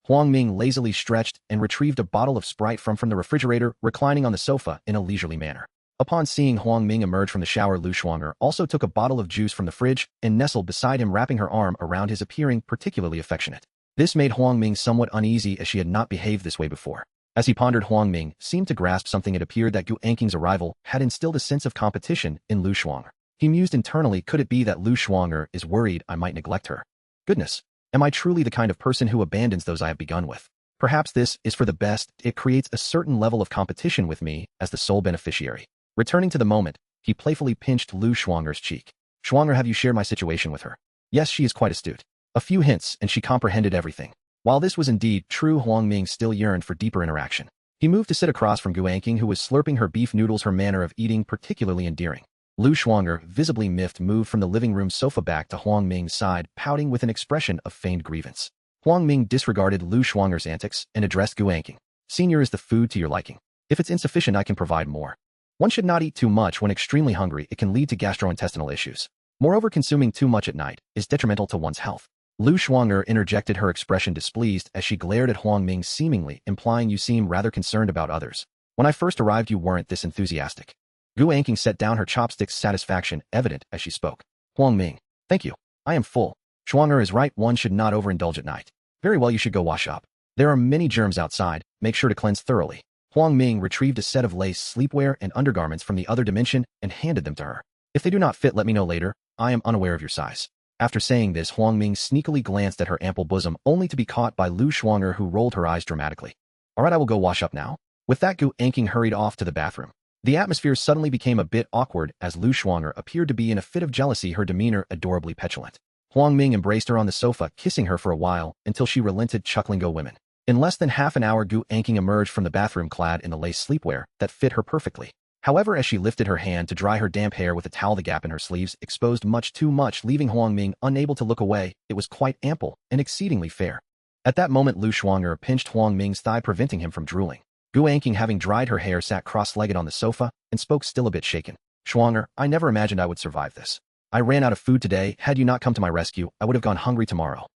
Huang Ming lazily stretched and retrieved a bottle of Sprite from the refrigerator, reclining on the sofa in a leisurely manner. Upon seeing Huang Ming emerge from the shower, Lu Shuang'er also took a bottle of juice from the fridge and nestled beside him, wrapping her arm around his, appearing particularly affectionate. This made Huang Ming somewhat uneasy, as she had not behaved this way before. As he pondered, Huang Ming seemed to grasp something. It appeared that Gu Anqing's arrival had instilled a sense of competition in Lu Shuang'er. He mused internally, could it be that Lu Shuang'er is worried I might neglect her? Goodness, am I truly the kind of person who abandons those I have begun with? Perhaps this is for the best. It creates a certain level of competition with me as the sole beneficiary. Returning to the moment, he playfully pinched Lu Shuang'er's cheek. Shuang'er, have you shared my situation with her? Yes, she is quite astute. A few hints and she comprehended everything. While this was indeed true, Huang Ming still yearned for deeper interaction. He moved to sit across from Gu Anqing, who was slurping her beef noodles, her manner of eating particularly endearing. Lu Shuang'er, visibly miffed, moved from the living room sofa back to Huang Ming's side, pouting with an expression of feigned grievance. Huang Ming disregarded Lu Shuang'er's antics and addressed Gu Anqing. Senior, is the food to your liking? If it's insufficient, I can provide more. One should not eat too much when extremely hungry. It can lead to gastrointestinal issues. Moreover, consuming too much at night is detrimental to one's health. Lu Shuang'er interjected, her expression displeased as she glared at Huang Ming, seemingly implying, you seem rather concerned about others. When I first arrived, you weren't this enthusiastic. Gu Anqing set down her chopsticks, satisfaction evident as she spoke. Huang Ming, thank you. I am full. Shuang'er is right, one should not overindulge at night. Very well, you should go wash up. There are many germs outside, make sure to cleanse thoroughly. Huang Ming retrieved a set of lace sleepwear and undergarments from the other dimension and handed them to her. If they do not fit, let me know later. I am unaware of your size. After saying this, Huang Ming sneakily glanced at her ample bosom, only to be caught by Lu Shuang'er, who rolled her eyes dramatically. Alright, I will go wash up now. With that, Gu Anqing hurried off to the bathroom. The atmosphere suddenly became a bit awkward as Lu Shuang'er appeared to be in a fit of jealousy, her demeanor adorably petulant. Huang Ming embraced her on the sofa, kissing her for a while until she relented, chuckling, go women. In less than half an hour, Gu Anqing emerged from the bathroom clad in the lace sleepwear that fit her perfectly. However, as she lifted her hand to dry her damp hair with a towel, the gap in her sleeves exposed too much, leaving Huang Ming unable to look away. It was quite ample and exceedingly fair. At that moment, Lu Shuang'er pinched Huang Ming's thigh, preventing him from drooling. Gu Anqing, having dried her hair, sat cross-legged on the sofa and spoke, still a bit shaken. Shuang'er, I never imagined I would survive this. I ran out of food today. Had you not come to my rescue, I would have gone hungry tomorrow.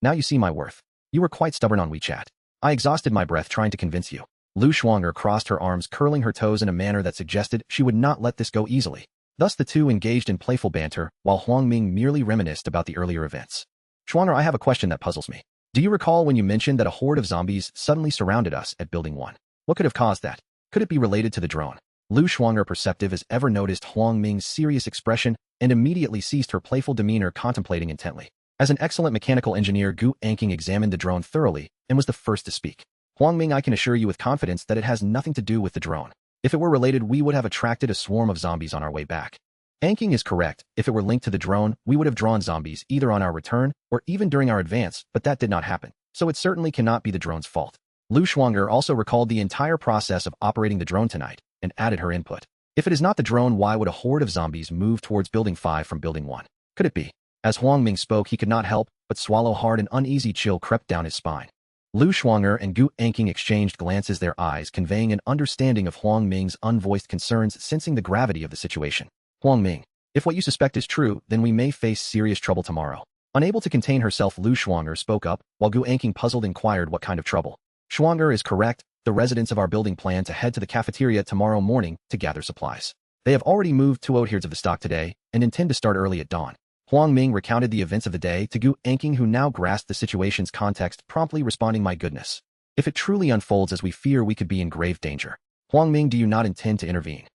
Now you see my worth. You were quite stubborn on WeChat. I exhausted my breath trying to convince you. Lu Shuang'er crossed her arms, curling her toes in a manner that suggested she would not let this go easily. Thus the two engaged in playful banter, while Huang Ming merely reminisced about the earlier events. Shuang'er, I have a question that puzzles me. Do you recall when you mentioned that a horde of zombies suddenly surrounded us at Building 1? What could have caused that? Could it be related to the drone? Lu Shuang'er, perceptive as ever, noticed Huang Ming's serious expression and immediately ceased her playful demeanor, contemplating intently. As an excellent mechanical engineer, Gu Anqing examined the drone thoroughly and was the first to speak. Huang Ming, I can assure you with confidence that it has nothing to do with the drone. If it were related, we would have attracted a swarm of zombies on our way back. Anqing is correct. If it were linked to the drone, we would have drawn zombies either on our return or even during our advance, but that did not happen. So it certainly cannot be the drone's fault. Lu Shuang'er also recalled the entire process of operating the drone tonight and added her input. If it is not the drone, why would a horde of zombies move towards Building 5 from Building 1? Could it be? As Huang Ming spoke, he could not help but swallow hard. An uneasy chill crept down his spine. Lu Shuang'er and Gu Anqing exchanged glances, their eyes conveying an understanding of Huang Ming's unvoiced concerns, sensing the gravity of the situation. Huang Ming, if what you suspect is true, then we may face serious trouble tomorrow. Unable to contain herself, Lu Shuang'er spoke up, while Gu Anqing, puzzled, inquired what kind of trouble. Shuang'er is correct. The residents of our building plan to head to the cafeteria tomorrow morning to gather supplies. They have already moved 2/3 of the stock today and intend to start early at dawn. Huang Ming recounted the events of the day to Gu Anqing, who now grasped the situation's context, promptly responding, my goodness. If it truly unfolds as we fear, we could be in grave danger. Huang Ming, do you not intend to intervene?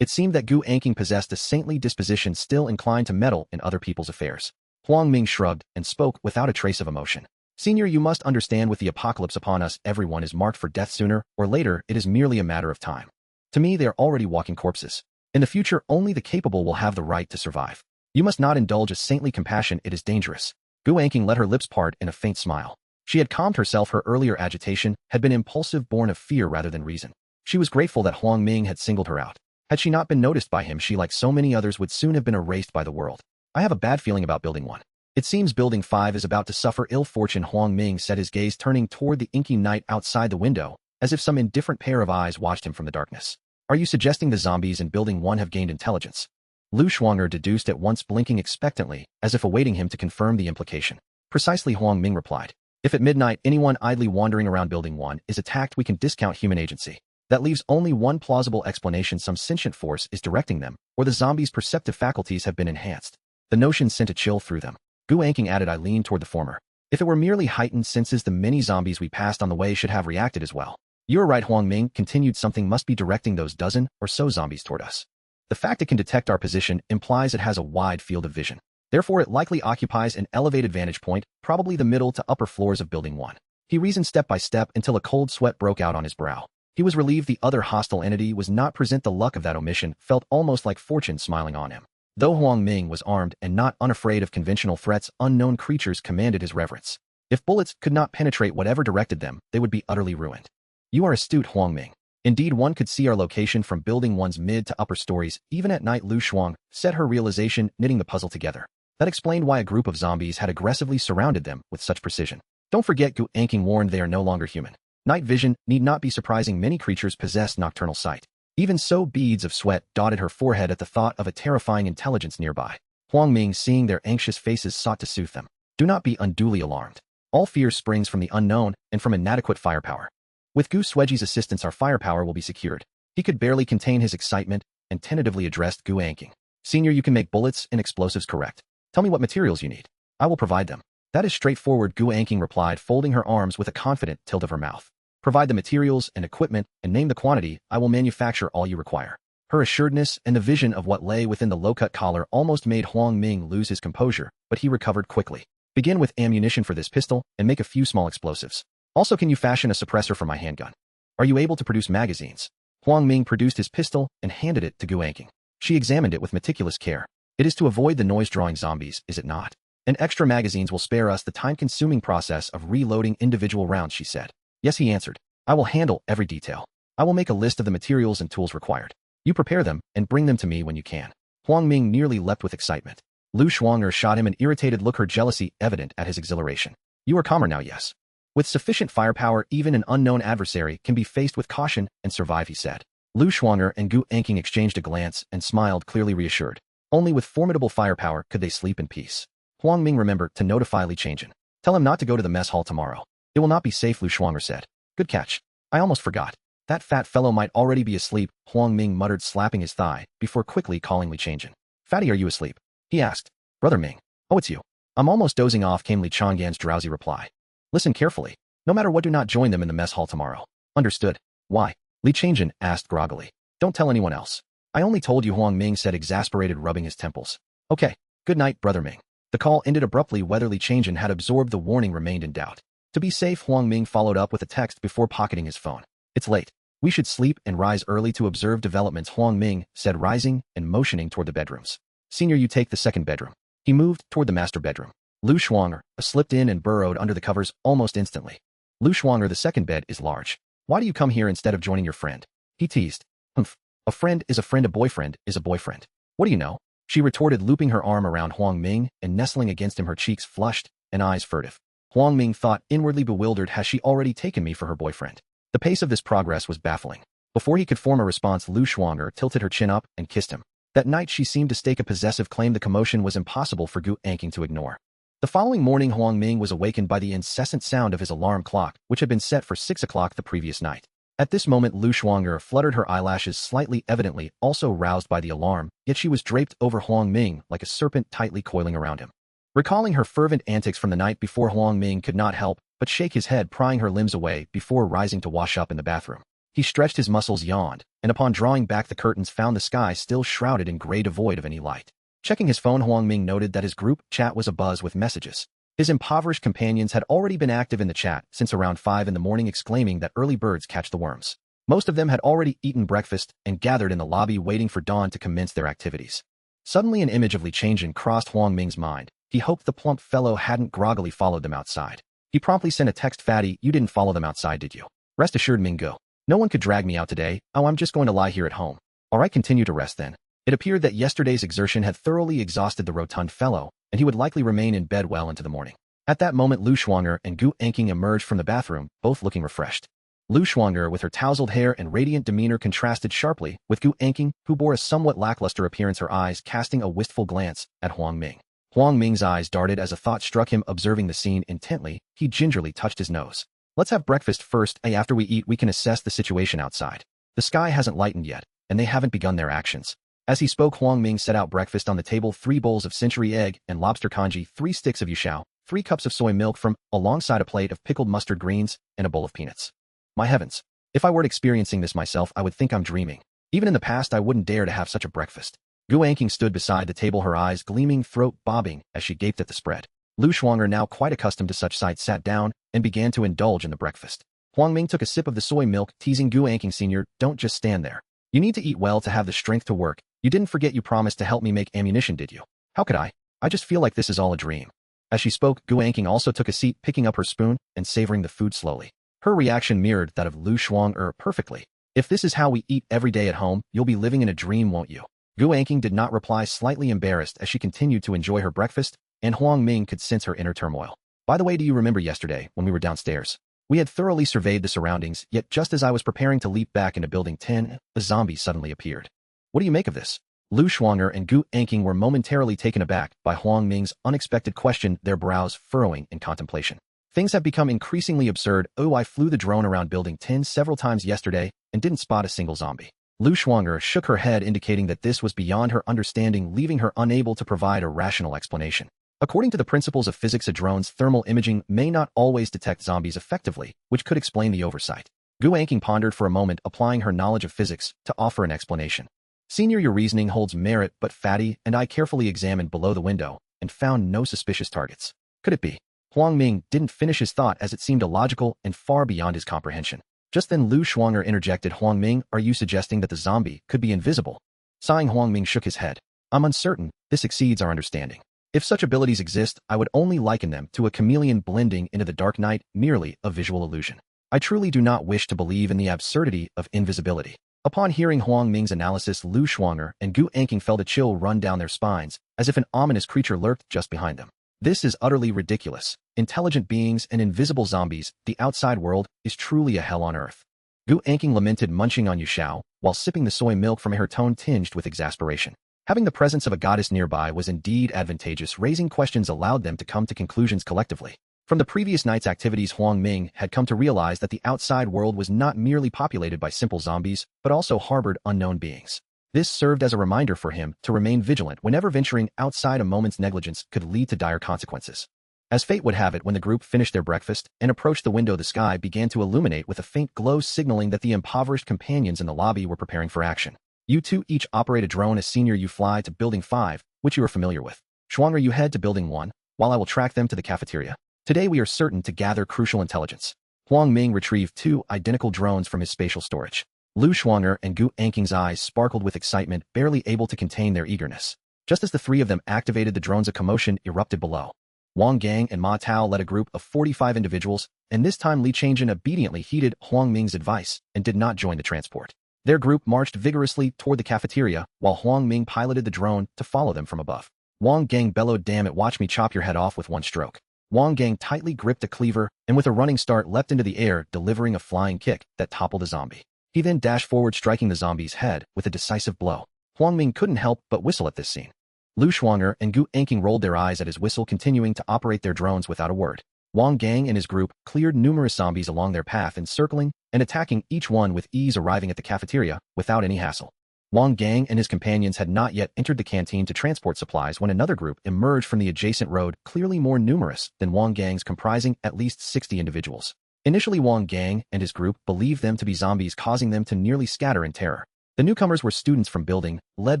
It seemed that Gu Anqing possessed a saintly disposition, still inclined to meddle in other people's affairs. Huang Ming shrugged and spoke without a trace of emotion. Senior, you must understand, with the apocalypse upon us, everyone is marked for death sooner or later. It is merely a matter of time. To me, they are already walking corpses. In the future, only the capable will have the right to survive. You must not indulge a saintly compassion. It is dangerous. Gu Anqing let her lips part in a faint smile. She had calmed herself. Her earlier agitation had been impulsive, born of fear rather than reason. She was grateful that Huang Ming had singled her out. Had she not been noticed by him, she, like so many others, would soon have been erased by the world. I have a bad feeling about Building 1. It seems Building 5 is about to suffer ill fortune. Huang Ming said, his gaze turning toward the inky night outside the window, as if some indifferent pair of eyes watched him from the darkness. Are you suggesting the zombies in Building 1 have gained intelligence? Lu Shuang'er deduced at once, blinking expectantly, as if awaiting him to confirm the implication. Precisely, Huang Ming replied. If at midnight anyone idly wandering around Building 1 is attacked, we can discount human agency. That leaves only one plausible explanation: some sentient force is directing them, or the zombies' perceptive faculties have been enhanced. The notion sent a chill through them. Gu Anqing added, I lean toward the former. If it were merely heightened senses, the many zombies we passed on the way should have reacted as well. You're right, Huang Ming continued. Something must be directing those dozen or so zombies toward us. The fact it can detect our position implies it has a wide field of vision. Therefore, it likely occupies an elevated vantage point, probably the middle to upper floors of Building 1. He reasoned step by step until a cold sweat broke out on his brow. He was relieved the other hostile entity was not present. The luck of that omission felt almost like fortune smiling on him. Though Huang Ming was armed and not unafraid of conventional threats, unknown creatures commanded his reverence. If bullets could not penetrate whatever directed them, they would be utterly ruined. You are astute, Huang Ming. Indeed, one could see our location from Building 1's mid to upper stories, even at night. Lu Shuang said, her realization knitting the puzzle together. That explained why a group of zombies had aggressively surrounded them with such precision. Don't forget, Gu Anqing warned, they are no longer human. Night vision need not be surprising. Many creatures possess nocturnal sight. Even so, beads of sweat dotted her forehead at the thought of a terrifying intelligence nearby. Huang Ming, seeing their anxious faces, sought to soothe them. Do not be unduly alarmed. All fear springs from the unknown and from inadequate firepower. With Gu Sueji's assistance, our firepower will be secured. He could barely contain his excitement and tentatively addressed Gu Anqing. Senior, you can make bullets and explosives, correct? Tell me what materials you need. I will provide them. That is straightforward, Gu Anqing replied, folding her arms with a confident tilt of her mouth. Provide the materials and equipment and name the quantity. I will manufacture all you require. Her assuredness and the vision of what lay within the low-cut collar almost made Huang Ming lose his composure, but he recovered quickly. Begin with ammunition for this pistol and make a few small explosives. Also, can you fashion a suppressor for my handgun? Are you able to produce magazines? Huang Ming produced his pistol and handed it to Gu Anqing. She examined it with meticulous care. It is to avoid the noise-drawing zombies, is it not? And extra magazines will spare us the time-consuming process of reloading individual rounds, she said. Yes, he answered. I will handle every detail. I will make a list of the materials and tools required. You prepare them and bring them to me when you can. Huang Ming nearly leapt with excitement. Lu Shuang'er shot him an irritated look, her jealousy evident at his exhilaration. You are calmer now, yes? With sufficient firepower, even an unknown adversary can be faced with caution and survive, he said. Lu Shuang'er and Gu Anqing exchanged a glance and smiled, clearly reassured. Only with formidable firepower could they sleep in peace. Huang Ming remembered to notify Li Changjin. Tell him not to go to the mess hall tomorrow. It will not be safe, Lu Shuang'er said. Good catch. I almost forgot. That fat fellow might already be asleep, Huang Ming muttered, slapping his thigh, before quickly calling Li Changjin. Fatty, are you asleep? He asked. Brother Ming. Oh, it's you. I'm almost dozing off, came Li Changyan's drowsy reply. Listen carefully. No matter what, do not join them in the mess hall tomorrow. Understood. Why? Li Changjin asked groggily. Don't tell anyone else. I only told you, Huang Ming said, exasperated, rubbing his temples. Okay. Good night, Brother Ming. The call ended abruptly. Whether Li Changjin had absorbed the warning remained in doubt. To be safe, Huang Ming followed up with a text before pocketing his phone. It's late. We should sleep and rise early to observe developments, Huang Ming said, rising and motioning toward the bedrooms. Senior, you take the second bedroom. He moved toward the master bedroom. Lu Shuang'er slipped in and burrowed under the covers almost instantly. Lu Shuang'er, the second bed is large. Why do you come here instead of joining your friend? He teased. Humph. A friend is a friend, a boyfriend is a boyfriend. What do you know? She retorted, looping her arm around Huang Ming and nestling against him, her cheeks flushed and eyes furtive. Huang Ming thought, inwardly bewildered, has she already taken me for her boyfriend? The pace of this progress was baffling. Before he could form a response, Lu Shuang'er tilted her chin up and kissed him. That night she seemed to stake a possessive claim. The commotion was impossible for Gu Anqing to ignore. The following morning, Huang Ming was awakened by the incessant sound of his alarm clock, which had been set for 6 o'clock the previous night. At this moment, Lu Shuang'er fluttered her eyelashes slightly, evidently also roused by the alarm, yet she was draped over Huang Ming like a serpent tightly coiling around him. Recalling her fervent antics from the night before, Huang Ming could not help but shake his head, prying her limbs away before rising to wash up in the bathroom. He stretched his muscles, yawned, and upon drawing back the curtains found the sky still shrouded in gray, devoid of any light. Checking his phone, Huang Ming noted that his group chat was abuzz with messages. His impoverished companions had already been active in the chat since around 5 in the morning, exclaiming that early birds catch the worms. Most of them had already eaten breakfast and gathered in the lobby waiting for dawn to commence their activities. Suddenly an image of Li Changjin crossed Huang Ming's mind. He hoped the plump fellow hadn't groggily followed them outside. He promptly sent a text, "Fatty, you didn't follow them outside, did you?" "Rest assured, Mingo. No one could drag me out today. Oh, I'm just going to lie here at home." "All right, continue to rest then." It appeared that yesterday's exertion had thoroughly exhausted the rotund fellow, and he would likely remain in bed well into the morning. At that moment, Lu Shuanger and Gu Anqing emerged from the bathroom, both looking refreshed. Lu Shuanger, with her tousled hair and radiant demeanor, contrasted sharply with Gu Anqing, who bore a somewhat lackluster appearance, her eyes casting a wistful glance at Huang Ming. Huang Ming's eyes darted as a thought struck him. Observing the scene intently, he gingerly touched his nose. "Let's have breakfast first. After we eat, we can assess the situation outside. The sky hasn't lightened yet, and they haven't begun their actions." As he spoke, Huang Ming set out breakfast on the table: 3 bowls of century egg and lobster congee, 3 sticks of yushao, 3 cups of soy milk alongside a plate of pickled mustard greens, and a bowl of peanuts. My heavens! If I were experiencing this myself, I would think I'm dreaming. Even in the past, I wouldn't dare to have such a breakfast. Gu Anqing stood beside the table, her eyes gleaming, throat bobbing, as she gaped at the spread. Lu Shuanger, now quite accustomed to such sights, sat down and began to indulge in the breakfast. Huang Ming took a sip of the soy milk, teasing Gu Anqing Sr., "Don't just stand there. You need to eat well to have the strength to work. You didn't forget you promised to help me make ammunition, did you?" "How could I? I just feel like this is all a dream." As she spoke, Gu Anqing also took a seat, picking up her spoon and savoring the food slowly. Her reaction mirrored that of Lu Shuanger perfectly. "If this is how we eat every day at home, you'll be living in a dream, won't you?" Gu Anqing did not reply, slightly embarrassed as she continued to enjoy her breakfast, and Huang Ming could sense her inner turmoil. "By the way, do you remember yesterday when we were downstairs? We had thoroughly surveyed the surroundings, yet just as I was preparing to leap back into Building 10, a zombie suddenly appeared. What do you make of this?" Lu Shuanger and Gu Anqing were momentarily taken aback by Huang Ming's unexpected question, their brows furrowing in contemplation. "Things have become increasingly absurd. Oh, I flew the drone around Building 10 several times yesterday and didn't spot a single zombie." Lu Shuanger shook her head, indicating that this was beyond her understanding, leaving her unable to provide a rational explanation. According to the principles of physics, a drone's thermal imaging may not always detect zombies effectively, which could explain the oversight. Gu Anqing pondered for a moment, applying her knowledge of physics to offer an explanation. "Senior, your reasoning holds merit, but Fatty and I carefully examined below the window and found no suspicious targets. Could it be?" Huang Ming didn't finish his thought, as it seemed illogical and far beyond his comprehension. Just then Lu Shuanger interjected, "Huang Ming, are you suggesting that the zombie could be invisible?" Sighing, Huang Ming shook his head. "I'm uncertain. This exceeds our understanding. If such abilities exist, I would only liken them to a chameleon blending into the dark night, merely a visual illusion. I truly do not wish to believe in the absurdity of invisibility." Upon hearing Huang Ming's analysis, Lu Shuanger and Gu Anqing felt a chill run down their spines, as if an ominous creature lurked just behind them. This is utterly ridiculous. Intelligent beings and invisible zombies, the outside world is truly a hell on earth. Gu Anqing lamented, munching on yushao, while sipping the soy milk from her tone tinged with exasperation. Having the presence of a goddess nearby was indeed advantageous. Raising questions allowed them to come to conclusions collectively. From the previous night's activities, Huang Ming had come to realize that the outside world was not merely populated by simple zombies, but also harbored unknown beings. This served as a reminder for him to remain vigilant whenever venturing outside. A moment's negligence could lead to dire consequences. As fate would have it, when the group finished their breakfast and approached the window, the sky began to illuminate with a faint glow, signaling that the impoverished companions in the lobby were preparing for action. "You two each operate a drone. As Senior, you fly to Building 5, which you are familiar with. Shuanger, you head to Building 1, while I will track them to the cafeteria. Today we are certain to gather crucial intelligence." Huang Ming retrieved 2 identical drones from his spatial storage. Lu Shuanger and Gu Anqing's eyes sparkled with excitement, barely able to contain their eagerness. Just as the 3 of them activated the drones, a commotion erupted below. Wang Gang and Ma Tao led a group of 45 individuals, and this time Li Changjin obediently heeded Huang Ming's advice and did not join the transport. Their group marched vigorously toward the cafeteria, while Huang Ming piloted the drone to follow them from above. Wang Gang bellowed, "Damn it, watch me chop your head off with one stroke." Wang Gang tightly gripped a cleaver and with a running start leapt into the air, delivering a flying kick that toppled a zombie. He then dashed forward, striking the zombie's head with a decisive blow. Huang Ming couldn't help but whistle at this scene. Lu Shuanger and Gu Anqing rolled their eyes at his whistle, continuing to operate their drones without a word. Wang Gang and his group cleared numerous zombies along their path, encircling and attacking each one with ease, arriving at the cafeteria without any hassle. Wang Gang and his companions had not yet entered the canteen to transport supplies when another group emerged from the adjacent road, clearly more numerous than Wang Gang's, comprising at least 60 individuals. Initially, Wang Gang and his group believed them to be zombies, causing them to nearly scatter in terror. The newcomers were students from Building, led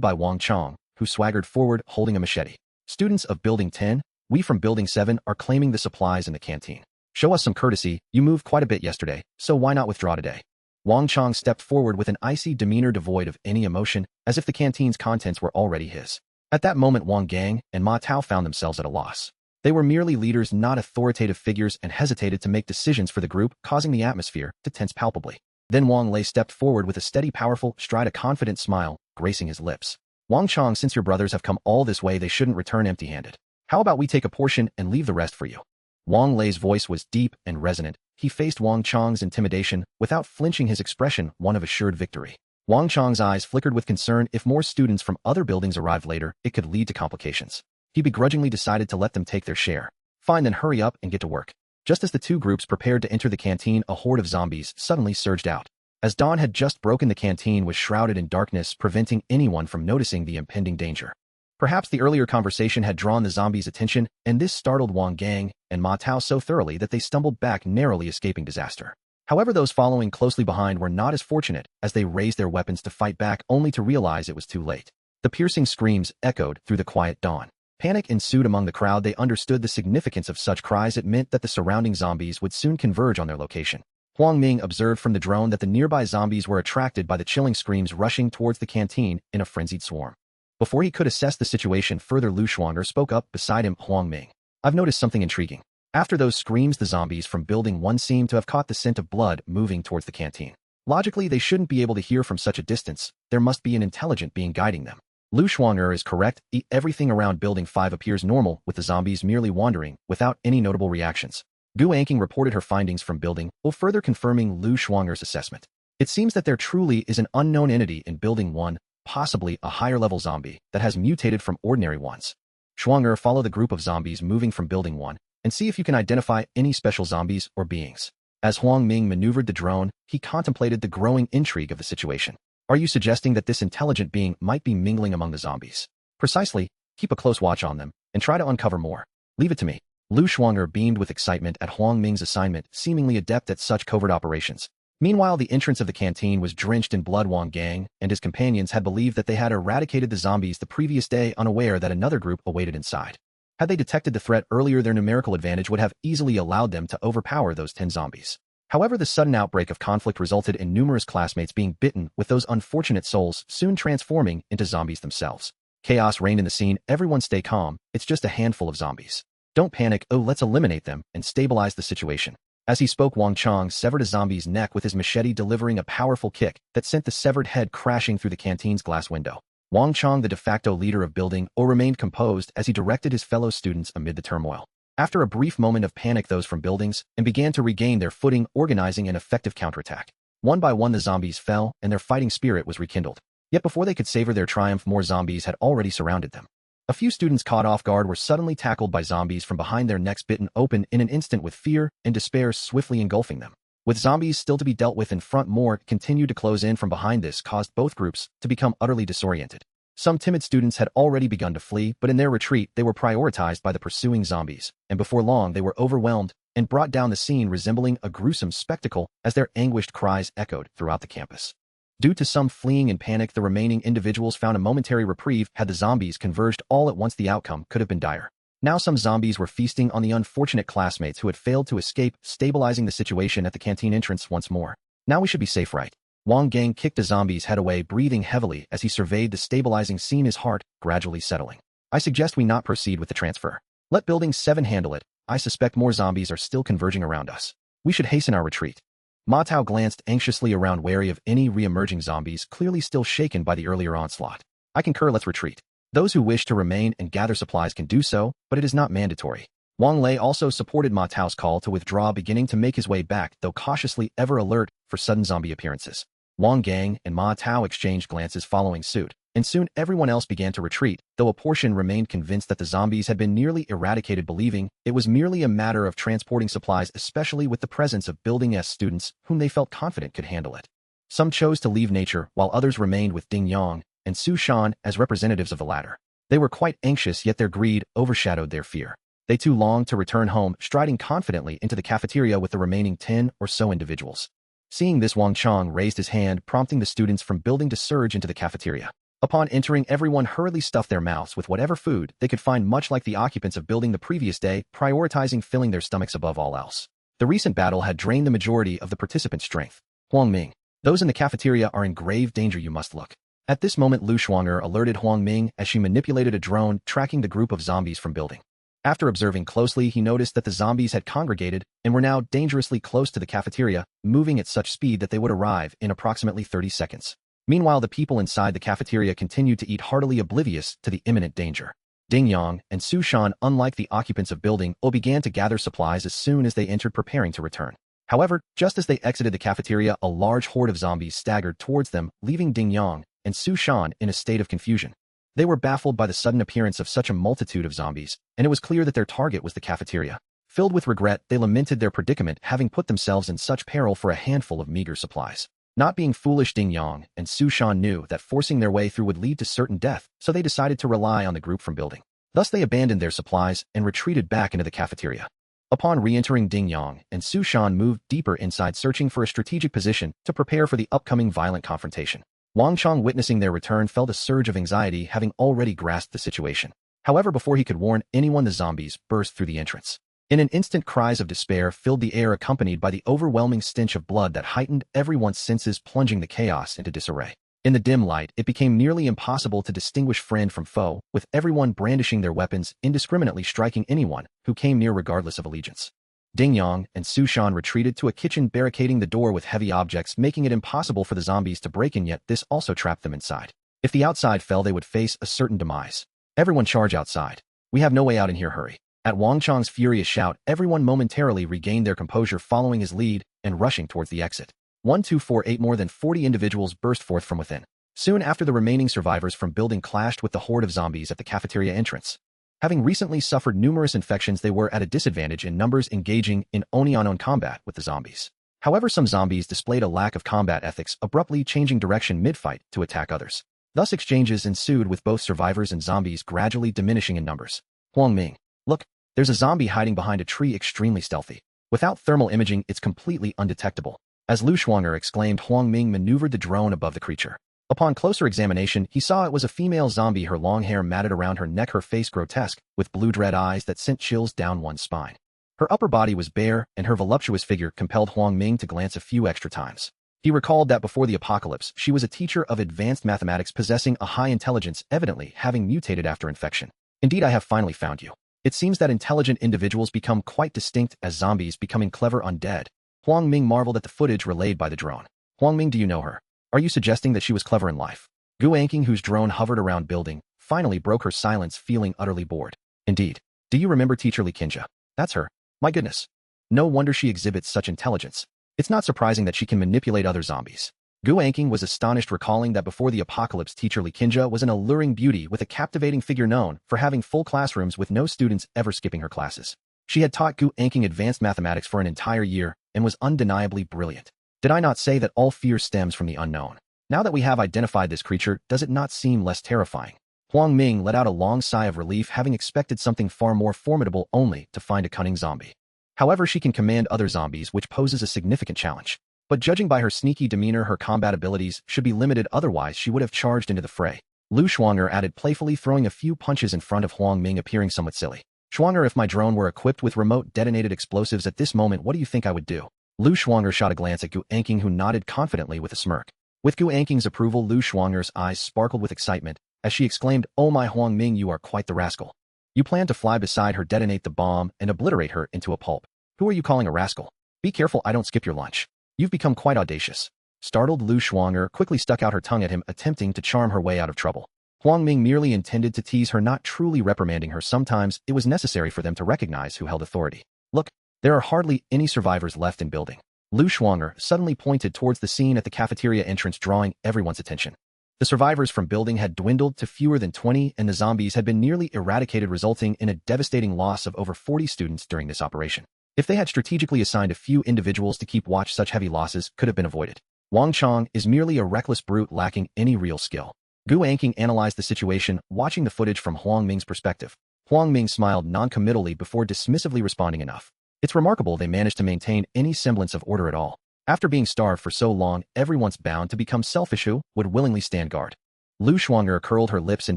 by Wang Chong, who swaggered forward holding a machete. Students of Building 10, we from Building 7 are claiming the supplies in the canteen. Show us some courtesy, you moved quite a bit yesterday, so why not withdraw today? Wang Chang stepped forward with an icy demeanor devoid of any emotion, as if the canteen's contents were already his. At that moment Wang Gang and Ma Tao found themselves at a loss. They were merely leaders, not authoritative figures, and hesitated to make decisions for the group, causing the atmosphere to tense palpably. Then Wang Lei stepped forward with a steady, powerful stride, a confident smile gracing his lips. Wang Chang, since your brothers have come all this way, they shouldn't return empty-handed. How about we take a portion and leave the rest for you? Wang Lei's voice was deep and resonant. He faced Wang Chang's intimidation without flinching, his expression one of assured victory. Wang Chang's eyes flickered with concern. If more students from other buildings arrived later, it could lead to complications. He begrudgingly decided to let them take their share. Fine, then hurry up and get to work. Just as the two groups prepared to enter the canteen, a horde of zombies suddenly surged out. As dawn had just broken, the canteen was shrouded in darkness, preventing anyone from noticing the impending danger. Perhaps the earlier conversation had drawn the zombies' attention, and this startled Wang Gang and Ma Tao so thoroughly that they stumbled back, narrowly escaping disaster. However, those following closely behind were not as fortunate, as they raised their weapons to fight back, only to realize it was too late. The piercing screams echoed through the quiet dawn. Panic ensued among the crowd. They understood the significance of such cries. It meant that the surrounding zombies would soon converge on their location. Huang Ming observed from the drone that the nearby zombies were attracted by the chilling screams, rushing towards the canteen in a frenzied swarm. Before he could assess the situation further, Lu Shuanger spoke up beside him. Huang Ming, I've noticed something intriguing. After those screams, the zombies from Building 1 seemed to have caught the scent of blood moving towards the canteen. Logically, they shouldn't be able to hear from such a distance. There must be an intelligent being guiding them. Lu Shuanger is correct. Everything around Building 5 appears normal, with the zombies merely wandering, without any notable reactions. Gu Anking reported her findings from Building 0, further confirming Lu Shuanger's assessment. It seems that there truly is an unknown entity in Building 1, possibly a higher-level zombie that has mutated from ordinary ones. Shuanger, follow the group of zombies moving from Building 1 and see if you can identify any special zombies or beings. As Huang Ming maneuvered the drone, he contemplated the growing intrigue of the situation. Are you suggesting that this intelligent being might be mingling among the zombies? Precisely. Keep a close watch on them and try to uncover more. Leave it to me. Lu Shuanger beamed with excitement at Huang Ming's assignment, seemingly adept at such covert operations. Meanwhile, the entrance of the canteen was drenched in blood. Wang Gang and his companions had believed that they had eradicated the zombies the previous day, unaware that another group awaited inside. Had they detected the threat earlier, their numerical advantage would have easily allowed them to overpower those 10 zombies. However, the sudden outbreak of conflict resulted in numerous classmates being bitten, with those unfortunate souls soon transforming into zombies themselves. Chaos reigned in the scene. Everyone stay calm, it's just a handful of zombies. Don't panic. Let's eliminate them and stabilize the situation. As he spoke, Wang Chang severed a zombie's neck with his machete, delivering a powerful kick that sent the severed head crashing through the canteen's glass window. Wang Chang, the de facto leader of Building 0, remained composed as he directed his fellow students amid the turmoil. After a brief moment of panic, those from buildings and began to regain their footing, organizing an effective counterattack. One by one, the zombies fell, and their fighting spirit was rekindled. Yet before they could savor their triumph, more zombies had already surrounded them. A few students caught off guard were suddenly tackled by zombies from behind, their necks bitten open in an instant, with fear and despair swiftly engulfing them. With zombies still to be dealt with in front, more continued to close in from behind. This caused both groups to become utterly disoriented. Some timid students had already begun to flee, but in their retreat they were prioritized by the pursuing zombies, and before long they were overwhelmed and brought down, the scene resembling a gruesome spectacle as their anguished cries echoed throughout the campus. Due to some fleeing in panic, the remaining individuals found a momentary reprieve. Had the zombies converged all at once, the outcome could have been dire. Now some zombies were feasting on the unfortunate classmates who had failed to escape, stabilizing the situation at the canteen entrance once more. Now we should be safe, right? Wang Gang kicked the zombie's head away, breathing heavily as he surveyed the stabilizing scene, his heart gradually settling. I suggest we not proceed with the transfer. Let Building 7 handle it. I suspect more zombies are still converging around us. We should hasten our retreat. Ma Tao glanced anxiously around, wary of any re-emerging zombies, clearly still shaken by the earlier onslaught. I concur, let's retreat. Those who wish to remain and gather supplies can do so, but it is not mandatory. Wang Lei also supported Ma Tao's call to withdraw, beginning to make his way back, though cautiously, ever alert for sudden zombie appearances. Wang Gang and Ma Tao exchanged glances following suit, and soon everyone else began to retreat, though a portion remained convinced that the zombies had been nearly eradicated, believing it was merely a matter of transporting supplies, especially with the presence of Building S students whom they felt confident could handle it. Some chose to leave nature, while others remained with Ding Yang and Su Shan as representatives of the latter. They were quite anxious, yet their greed overshadowed their fear. They too longed to return home, striding confidently into the cafeteria with the remaining 10 or so individuals. Seeing this, Wang Chang raised his hand, prompting the students from Building to surge into the cafeteria. Upon entering, everyone hurriedly stuffed their mouths with whatever food they could find, much like the occupants of building the previous day, prioritizing filling their stomachs above all else. The recent battle had drained the majority of the participants' strength. Huang Ming. Those in the cafeteria are in grave danger, you must look. At this moment, Lu Shuang'er alerted Huang Ming as she manipulated a drone tracking the group of zombies from building. After observing closely, he noticed that the zombies had congregated and were now dangerously close to the cafeteria, moving at such speed that they would arrive in approximately 30 seconds. Meanwhile, the people inside the cafeteria continued to eat heartily, oblivious to the imminent danger. Ding Yang and Su Shan, unlike the occupants of building O, began to gather supplies as soon as they entered, preparing to return. However, just as they exited the cafeteria, a large horde of zombies staggered towards them, leaving Ding Yang and Su Shan in a state of confusion. They were baffled by the sudden appearance of such a multitude of zombies, and it was clear that their target was the cafeteria. Filled with regret, they lamented their predicament, having put themselves in such peril for a handful of meager supplies. Not being foolish, Ding Yang and Su Shan knew that forcing their way through would lead to certain death, so they decided to rely on the group from building. Thus they abandoned their supplies and retreated back into the cafeteria. Upon re-entering, Ding Yang and Su Shan moved deeper inside, searching for a strategic position to prepare for the upcoming violent confrontation. Wang Chong, witnessing their return, felt a surge of anxiety, having already grasped the situation. However, before he could warn anyone, the zombies burst through the entrance. In an instant, cries of despair filled the air, accompanied by the overwhelming stench of blood that heightened everyone's senses, plunging the chaos into disarray. In the dim light, it became nearly impossible to distinguish friend from foe, with everyone brandishing their weapons, indiscriminately striking anyone who came near regardless of allegiance. Ding Yang and Su Shan retreated to a kitchen, barricading the door with heavy objects, making it impossible for the zombies to break in, yet this also trapped them inside. If the outside fell, they would face a certain demise. Everyone charge outside. We have no way out in here, hurry. At Wang Chong's furious shout, everyone momentarily regained their composure, following his lead and rushing towards the exit. 1248 More than 40 individuals burst forth from within. Soon after, the remaining survivors from building clashed with the horde of zombies at the cafeteria entrance. Having recently suffered numerous infections, they were at a disadvantage in numbers, engaging in oni-on-on combat with the zombies. However, some zombies displayed a lack of combat ethics, abruptly changing direction mid-fight to attack others. Thus exchanges ensued, with both survivors and zombies gradually diminishing in numbers. Huang Ming. Look, there's a zombie hiding behind a tree, extremely stealthy. Without thermal imaging, it's completely undetectable. As Lu Shuang'er exclaimed, Huang Ming maneuvered the drone above the creature. Upon closer examination, he saw it was a female zombie, her long hair matted around her neck, her face grotesque, with blue-red eyes that sent chills down one's spine. Her upper body was bare, and her voluptuous figure compelled Huang Ming to glance a few extra times. He recalled that before the apocalypse, she was a teacher of advanced mathematics, possessing a high intelligence, evidently having mutated after infection. Indeed, I have finally found you. It seems that intelligent individuals become quite distinct as zombies, becoming clever undead. Huang Ming marveled at the footage relayed by the drone. Huang Ming, do you know her? Are you suggesting that she was clever in life? Gu Anqing, whose drone hovered around building, finally broke her silence, feeling utterly bored. Indeed. Do you remember teacher Li Qinjia? That's her. My goodness. No wonder she exhibits such intelligence. It's not surprising that she can manipulate other zombies. Gu Anqing was astonished, recalling that before the apocalypse, teacher Li Qinjia was an alluring beauty with a captivating figure, known for having full classrooms with no students ever skipping her classes. She had taught Gu Anqing advanced mathematics for an entire year and was undeniably brilliant. Did I not say that all fear stems from the unknown? Now that we have identified this creature, does it not seem less terrifying? Huang Ming let out a long sigh of relief, having expected something far more formidable, only to find a cunning zombie. However, she can command other zombies, which poses a significant challenge. But judging by her sneaky demeanor, her combat abilities should be limited, otherwise she would have charged into the fray. Lu Shuang'er added playfully, throwing a few punches in front of Huang Ming, appearing somewhat silly. Shuang'er, if my drone were equipped with remote detonated explosives at this moment, what do you think I would do? Lu Shuang'er shot a glance at Gu Anqing, who nodded confidently with a smirk. With Gu Anqing's approval, Lu Shuang'er's eyes sparkled with excitement as she exclaimed, "Oh my Huang Ming, you are quite the rascal. You plan to fly beside her, detonate the bomb, and obliterate her into a pulp. Who are you calling a rascal? Be careful I don't skip your lunch. You've become quite audacious." Startled, Lu Shuang'er quickly stuck out her tongue at him, attempting to charm her way out of trouble. Huang Ming merely intended to tease her, not truly reprimanding her. Sometimes it was necessary for them to recognize who held authority. Look, there are hardly any survivors left in building. Lu Shuang'er suddenly pointed towards the scene at the cafeteria entrance, drawing everyone's attention. The survivors from building had dwindled to fewer than 20, and the zombies had been nearly eradicated, resulting in a devastating loss of over 40 students during this operation. If they had strategically assigned a few individuals to keep watch, such heavy losses could have been avoided. Wang Chong is merely a reckless brute lacking any real skill. Gu Anqing analyzed the situation, watching the footage from Huang Ming's perspective. Huang Ming smiled non-committally before dismissively responding, "Enough. It's remarkable they managed to maintain any semblance of order at all. After being starved for so long, everyone's bound to become selfish. Who would willingly stand guard?" Lu Shuang'er curled her lips in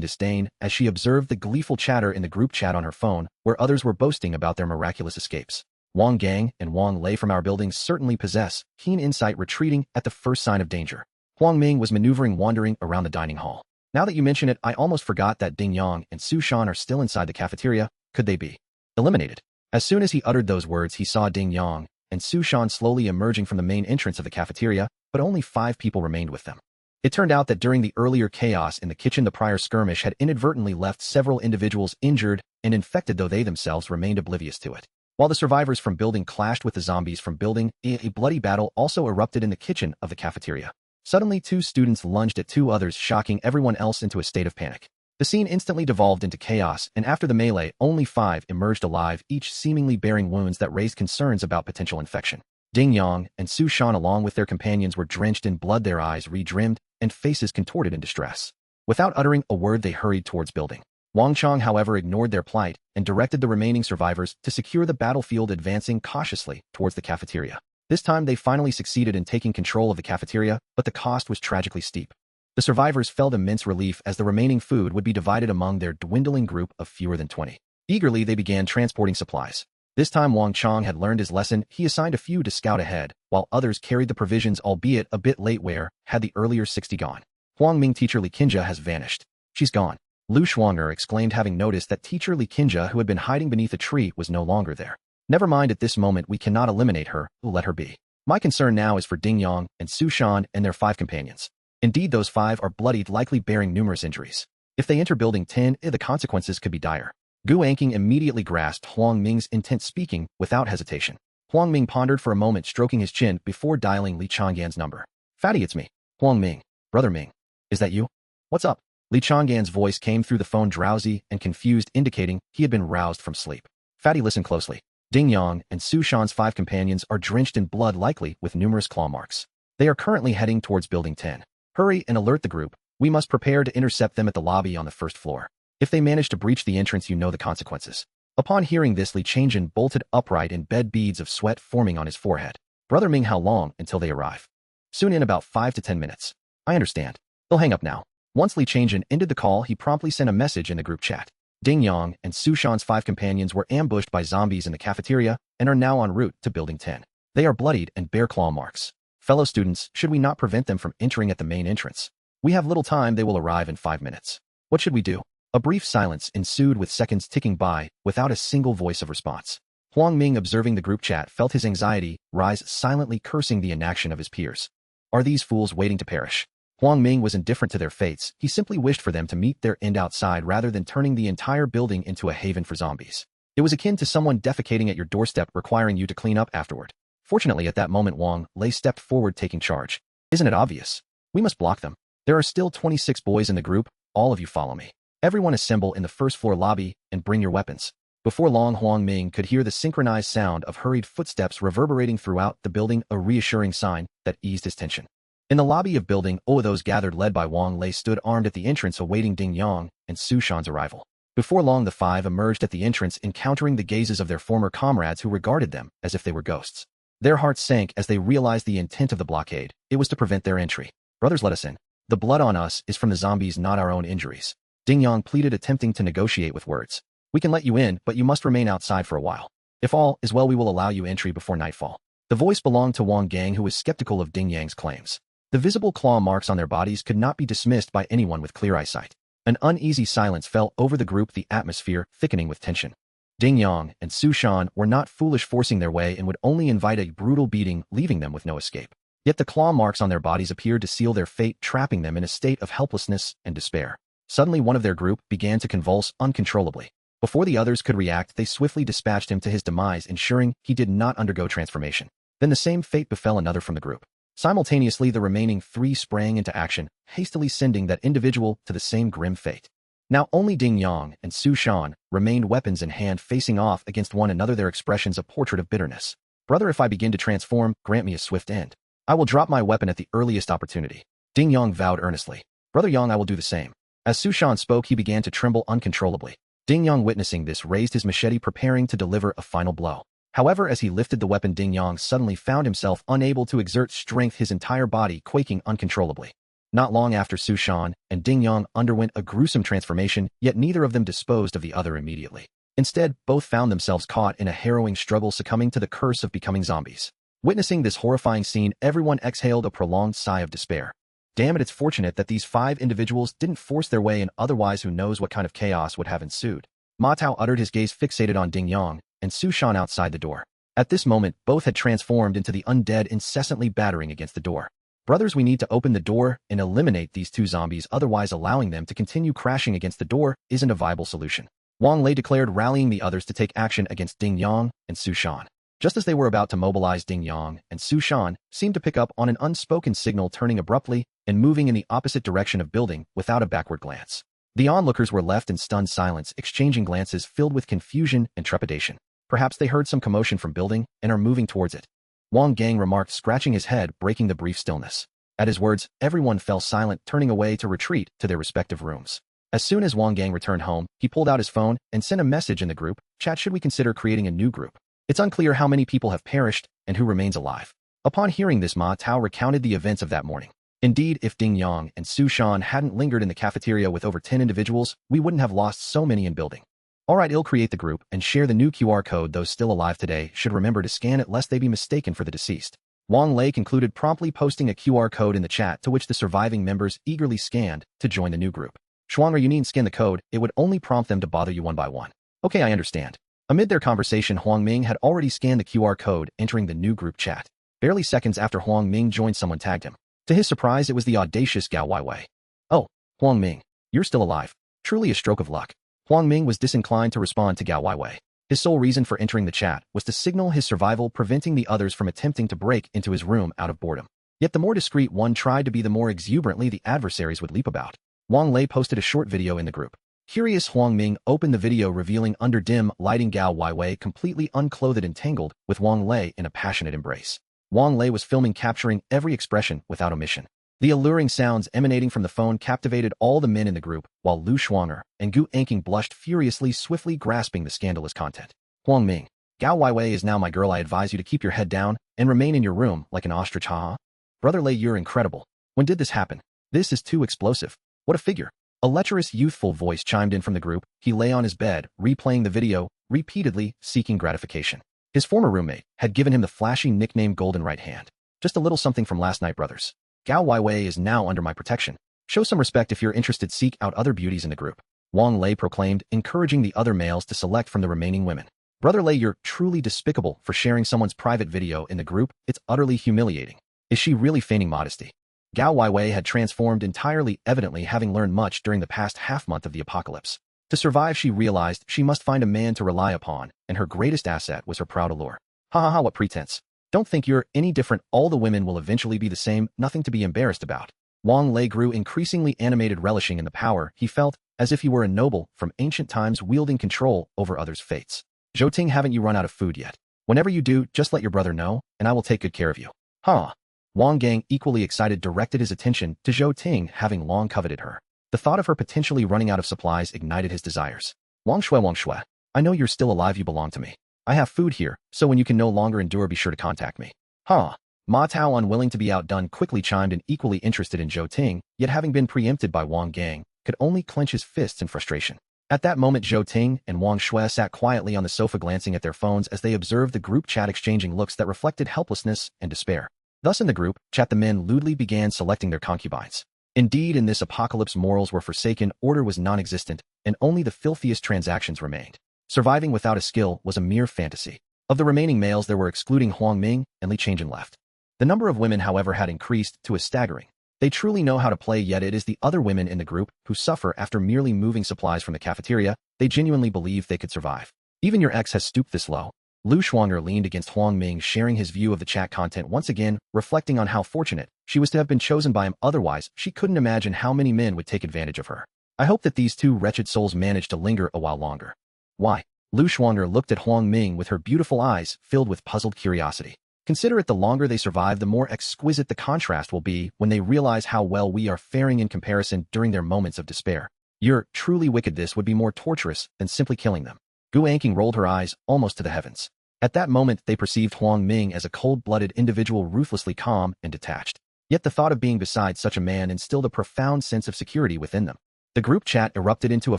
disdain as she observed the gleeful chatter in the group chat on her phone, where others were boasting about their miraculous escapes. Wang Gang and Wang Lei from our buildings certainly possess keen insight, retreating at the first sign of danger. Huang Ming was maneuvering, wandering around the dining hall. Now that you mention it, I almost forgot that Ding Yang and Su Shan are still inside the cafeteria. Could they be eliminated? As soon as he uttered those words, he saw Ding Yang and Su Shan slowly emerging from the main entrance of the cafeteria, but only 5 people remained with them. It turned out that during the earlier chaos in the kitchen, the prior skirmish had inadvertently left several individuals injured and infected, though they themselves remained oblivious to it. While the survivors from building clashed with the zombies from building, a bloody battle also erupted in the kitchen of the cafeteria. Suddenly, 2 students lunged at 2 others, shocking everyone else into a state of panic. The scene instantly devolved into chaos, and after the melee, only 5 emerged alive, each seemingly bearing wounds that raised concerns about potential infection. Ding Yang and Su Shan, along with their companions, were drenched in blood, their eyes re-rimmed, and faces contorted in distress. Without uttering a word, they hurried towards building. Wang Chong, however, ignored their plight and directed the remaining survivors to secure the battlefield, advancing cautiously towards the cafeteria. This time, they finally succeeded in taking control of the cafeteria, but the cost was tragically steep. The survivors felt immense relief as the remaining food would be divided among their dwindling group of fewer than 20. Eagerly, they began transporting supplies. This time, Wang Chong had learned his lesson. He assigned a few to scout ahead, while others carried the provisions, albeit a bit late. Where had the earlier 60 gone? Huang Ming teacher Li Qinjia has vanished. She's gone. Lu Shuang'er exclaimed, having noticed that teacher Li Qinjia, who had been hiding beneath a tree, was no longer there. Never mind, at this moment we cannot eliminate her. We'll let her be. My concern now is for Ding Yang and Su Shan and their 5 companions. Indeed, those 5 are bloodied, likely bearing numerous injuries. If they enter Building 10, the consequences could be dire. Gu Anqing immediately grasped Huang Ming's intent, speaking without hesitation. Huang Ming pondered for a moment, stroking his chin before dialing Li Chang'an's number. Fatty, it's me. Huang Ming. Brother Ming. Is that you? What's up? Li Chang'an's voice came through the phone, drowsy and confused, indicating he had been roused from sleep. Fatty, listen closely. Ding Yang and Su Shan's 5 companions are drenched in blood, likely with numerous claw marks. They are currently heading towards Building 10. Hurry and alert the group. We must prepare to intercept them at the lobby on the 1st floor. If they manage to breach the entrance, you know the consequences. Upon hearing this, Li Chang'an bolted upright in bed, beads of sweat forming on his forehead. Brother Ming, how long until they arrive? Soon, in about 5 to 10 minutes. I understand. They'll hang up now. Once Li Chang'an ended the call, he promptly sent a message in the group chat. Ding Yang and Su Shan's 5 companions were ambushed by zombies in the cafeteria and are now en route to Building 10. They are bloodied and bear claw marks. Fellow students, should we not prevent them from entering at the main entrance? We have little time. They will arrive in 5 minutes. What should we do? A brief silence ensued, with seconds ticking by without a single voice of response. Huang Ming, observing the group chat, felt his anxiety rise, silently cursing the inaction of his peers. Are these fools waiting to perish? Huang Ming was indifferent to their fates. He simply wished for them to meet their end outside rather than turning the entire building into a haven for zombies. It was akin to someone defecating at your doorstep, requiring you to clean up afterward. Fortunately, at that moment, Wang Lei stepped forward, taking charge. Isn't it obvious? We must block them. There are still 26 boys in the group. All of you follow me. Everyone assemble in the 1st floor lobby and bring your weapons. Before long, Huang Ming could hear the synchronized sound of hurried footsteps reverberating throughout the building, a reassuring sign that eased his tension. In the lobby of Building 0, those gathered, led by Wang Lei, stood armed at the entrance, awaiting Ding Yang and Su Shan's arrival. Before long, the 5 emerged at the entrance, encountering the gazes of their former comrades, who regarded them as if they were ghosts. Their hearts sank as they realized the intent of the blockade. It was to prevent their entry. Brothers, let us in. The blood on us is from the zombies, not our own injuries. Ding Yang pleaded, attempting to negotiate with words. We can let you in, but you must remain outside for a while. If all is well, we will allow you entry before nightfall. The voice belonged to Wang Gang, who was skeptical of Ding Yang's claims. The visible claw marks on their bodies could not be dismissed by anyone with clear eyesight. An uneasy silence fell over the group, the atmosphere thickening with tension. Ding Yang and Su Shan were not foolish, forcing their way and would only invite a brutal beating, leaving them with no escape. Yet the claw marks on their bodies appeared to seal their fate, trapping them in a state of helplessness and despair. Suddenly, one of their group began to convulse uncontrollably. Before the others could react, they swiftly dispatched him to his demise, ensuring he did not undergo transformation. Then the same fate befell another from the group. Simultaneously, the remaining 3 sprang into action, hastily sending that individual to the same grim fate. Now only Ding Yang and Su Shan remained, weapons in hand, facing off against one another, their expressions a portrait of bitterness. Brother, if I begin to transform, grant me a swift end. I will drop my weapon at the earliest opportunity. Ding Yang vowed earnestly. Brother Yang, I will do the same. As Su Shan spoke, he began to tremble uncontrollably. Ding Yang, witnessing this, raised his machete, preparing to deliver a final blow. However, as he lifted the weapon, Ding Yang suddenly found himself unable to exert strength, his entire body quaking uncontrollably. Not long after, Su Shan and Ding Yang underwent a gruesome transformation, yet neither of them disposed of the other immediately. Instead, both found themselves caught in a harrowing struggle, succumbing to the curse of becoming zombies. Witnessing this horrifying scene, everyone exhaled a prolonged sigh of despair. Damn it, it's fortunate that these 5 individuals didn't force their way in, otherwise who knows what kind of chaos would have ensued. Ma Tao uttered, his gaze fixated on Ding Yang and Su Shan outside the door. At this moment, both had transformed into the undead, incessantly battering against the door. Brothers, we need to open the door and eliminate these 2 zombies, otherwise allowing them to continue crashing against the door isn't a viable solution. Wang Lei declared, rallying the others to take action against Ding Yang and Su Shan. Just as they were about to mobilize, Ding Yang and Su Shan seemed to pick up on an unspoken signal, turning abruptly and moving in the opposite direction of building without a backward glance. The onlookers were left in stunned silence, exchanging glances filled with confusion and trepidation. Perhaps they heard some commotion from building and are moving towards it. Wang Gang remarked, scratching his head, breaking the brief stillness. At his words, everyone fell silent, turning away to retreat to their respective rooms. As soon as Wang Gang returned home, he pulled out his phone and sent a message in the group chat. Should we consider creating a new group? It's unclear how many people have perished and who remains alive. Upon hearing this, Ma Tao recounted the events of that morning. Indeed, if Ding Yang and Su Shan hadn't lingered in the cafeteria with over 10 individuals, we wouldn't have lost so many in building. Alright, I'll create the group and share the new QR code. Those still alive today should remember to scan it lest they be mistaken for the deceased. Wang Lei concluded, promptly posting a QR code in the chat, to which the surviving members eagerly scanned to join the new group. Shuang, you needn't scan the code, it would only prompt them to bother you one by one. Okay, I understand. Amid their conversation, Huang Ming had already scanned the QR code, entering the new group chat. Barely seconds after Huang Ming joined, someone tagged him. To his surprise, it was the audacious Gao Weiwei. Oh, Huang Ming, you're still alive. Truly a stroke of luck. Huang Ming was disinclined to respond to Gao Weiwei. His sole reason for entering the chat was to signal his survival, preventing the others from attempting to break into his room out of boredom. Yet the more discreet one tried to be, the more exuberantly the adversaries would leap about. Wang Lei posted a short video in the group. Curious Huang Ming opened the video, revealing under dim lighting Gao Weiwei completely unclothed and tangled with Wang Lei in a passionate embrace. Wang Lei was filming, capturing every expression without omission. The alluring sounds emanating from the phone captivated all the men in the group, while Lu Shuanger and Gu Anking blushed furiously, swiftly grasping the scandalous content. Huang Ming, Gao Weiwei is now my girl. I advise you to keep your head down and remain in your room like an ostrich, haha. Brother Lei, you're incredible. When did this happen? This is too explosive. What a figure. A lecherous, youthful voice chimed in from the group. He lay on his bed, replaying the video, repeatedly seeking gratification. His former roommate had given him the flashy nickname Golden Right Hand. Just a little something from last night, brothers. Gao Weiwei is now under my protection. Show some respect if you're interested. Seek out other beauties in the group. Wang Lei proclaimed, encouraging the other males to select from the remaining women. Brother Lei, you're truly despicable for sharing someone's private video in the group. It's utterly humiliating. Is she really feigning modesty? Gao Weiwei had transformed entirely, evidently having learned much during the past half-month of the apocalypse. To survive, she realized she must find a man to rely upon, and her greatest asset was her proud allure. Ha ha ha, what pretense. Don't think you're any different. All the women will eventually be the same, nothing to be embarrassed about. Wang Lei grew increasingly animated, relishing in the power he felt, as if he were a noble from ancient times wielding control over others' fates. Zhou Ting, haven't you run out of food yet? Whenever you do, just let your brother know, and I will take good care of you. Huh. Wang Gang, equally excited, directed his attention to Zhou Ting, having long coveted her. The thought of her potentially running out of supplies ignited his desires. Wang Shui, I know you're still alive. You belong to me. I have food here, so when you can no longer endure, be sure to contact me. Huh. Ma Tao, unwilling to be outdone, quickly chimed in, equally interested in Zhou Ting, yet having been preempted by Wang Gang, could only clench his fists in frustration. At that moment, Zhou Ting and Wang Shui sat quietly on the sofa, glancing at their phones as they observed the group chat, exchanging looks that reflected helplessness and despair. Thus in the group chat, the men lewdly began selecting their concubines. Indeed, in this apocalypse, morals were forsaken, order was non-existent, and only the filthiest transactions remained. Surviving without a skill was a mere fantasy. Of the remaining males, there were, excluding Huang Ming and Li Changjin, left. The number of women, however, had increased to a staggering. They truly know how to play, yet it is the other women in the group who suffer after merely moving supplies from the cafeteria. They genuinely believe they could survive. Even your ex has stooped this low. Lu Shuanger leaned against Huang Ming, sharing his view of the chat content, once again reflecting on how fortunate she was to have been chosen by him. Otherwise, she couldn't imagine how many men would take advantage of her. I hope that these two wretched souls manage to linger a while longer. Why? Lu Shuanger looked at Huang Ming with her beautiful eyes filled with puzzled curiosity. Consider it, the longer they survive, the more exquisite the contrast will be when they realize how well we are faring in comparison during their moments of despair. You're truly wicked. This would be more torturous than simply killing them. Gu Anking rolled her eyes almost to the heavens. At that moment, they perceived Huang Ming as a cold-blooded individual, ruthlessly calm and detached. Yet the thought of being beside such a man instilled a profound sense of security within them. The group chat erupted into a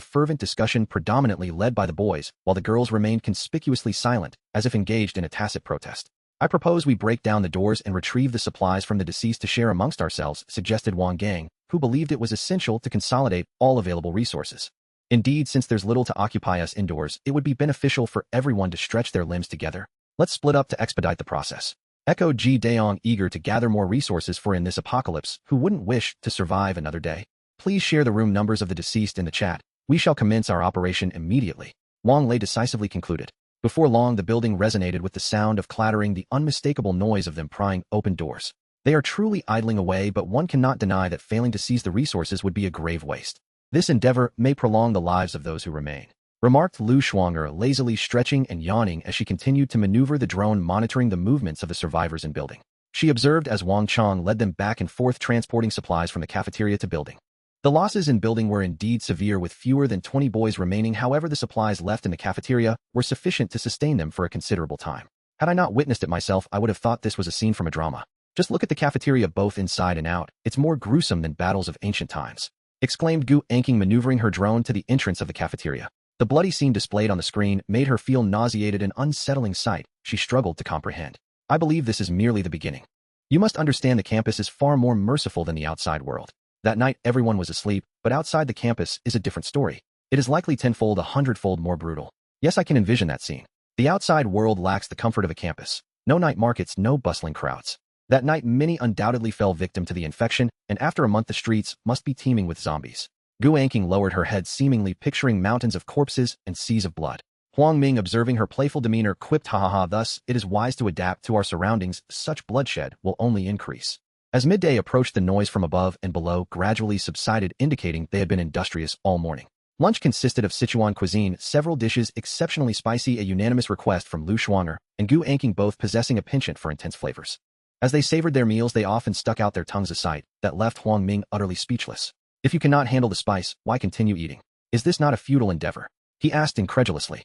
fervent discussion predominantly led by the boys, while the girls remained conspicuously silent, as if engaged in a tacit protest. "I propose we break down the doors and retrieve the supplies from the deceased to share amongst ourselves," suggested Huang Gang, who believed it was essential to consolidate all available resources. "Indeed, since there's little to occupy us indoors, it would be beneficial for everyone to stretch their limbs together. Let's split up to expedite the process," echoed Ji Daong, eager to gather more resources for in this apocalypse who wouldn't wish to survive another day. "Please share the room numbers of the deceased in the chat. We shall commence our operation immediately," Wang Lei decisively concluded. Before long, the building resonated with the sound of clattering, the unmistakable noise of them prying open doors. They are truly idling away, but one cannot deny that failing to seize the resources would be a grave waste. "This endeavor may prolong the lives of those who remain," remarked Lu Shuanger, lazily stretching and yawning as she continued to maneuver the drone monitoring the movements of the survivors in building. She observed as Wang Chong led them back and forth transporting supplies from the cafeteria to building. The losses in building were indeed severe, with fewer than 20 boys remaining. However, the supplies left in the cafeteria were sufficient to sustain them for a considerable time. Had I not witnessed it myself, I would have thought this was a scene from a drama. "Just look at the cafeteria both inside and out. It's more gruesome than battles of ancient times," exclaimed Gu Anking, maneuvering her drone to the entrance of the cafeteria. The bloody scene displayed on the screen made her feel nauseated, an unsettling sight she struggled to comprehend. "I believe this is merely the beginning. You must understand the campus is far more merciful than the outside world. That night everyone was asleep, but outside the campus is a different story. It is likely tenfold, 100-fold more brutal. Yes, I can envision that scene. The outside world lacks the comfort of a campus. No night markets, no bustling crowds. That night many undoubtedly fell victim to the infection, and after a month the streets must be teeming with zombies." Gu Anking lowered her head, seemingly picturing mountains of corpses and seas of blood. Huang Ming, observing her playful demeanor, quipped, "Ha ha ha, thus it is wise to adapt to our surroundings. Such bloodshed will only increase." As midday approached, the noise from above and below gradually subsided, indicating they had been industrious all morning. Lunch consisted of Sichuan cuisine, several dishes exceptionally spicy, a unanimous request from Lu Shuanger and Gu Anking, both possessing a penchant for intense flavors. As they savored their meals, they often stuck out their tongues, a sight that left Huang Ming utterly speechless. "If you cannot handle the spice, why continue eating? Is this not a futile endeavor?" he asked incredulously.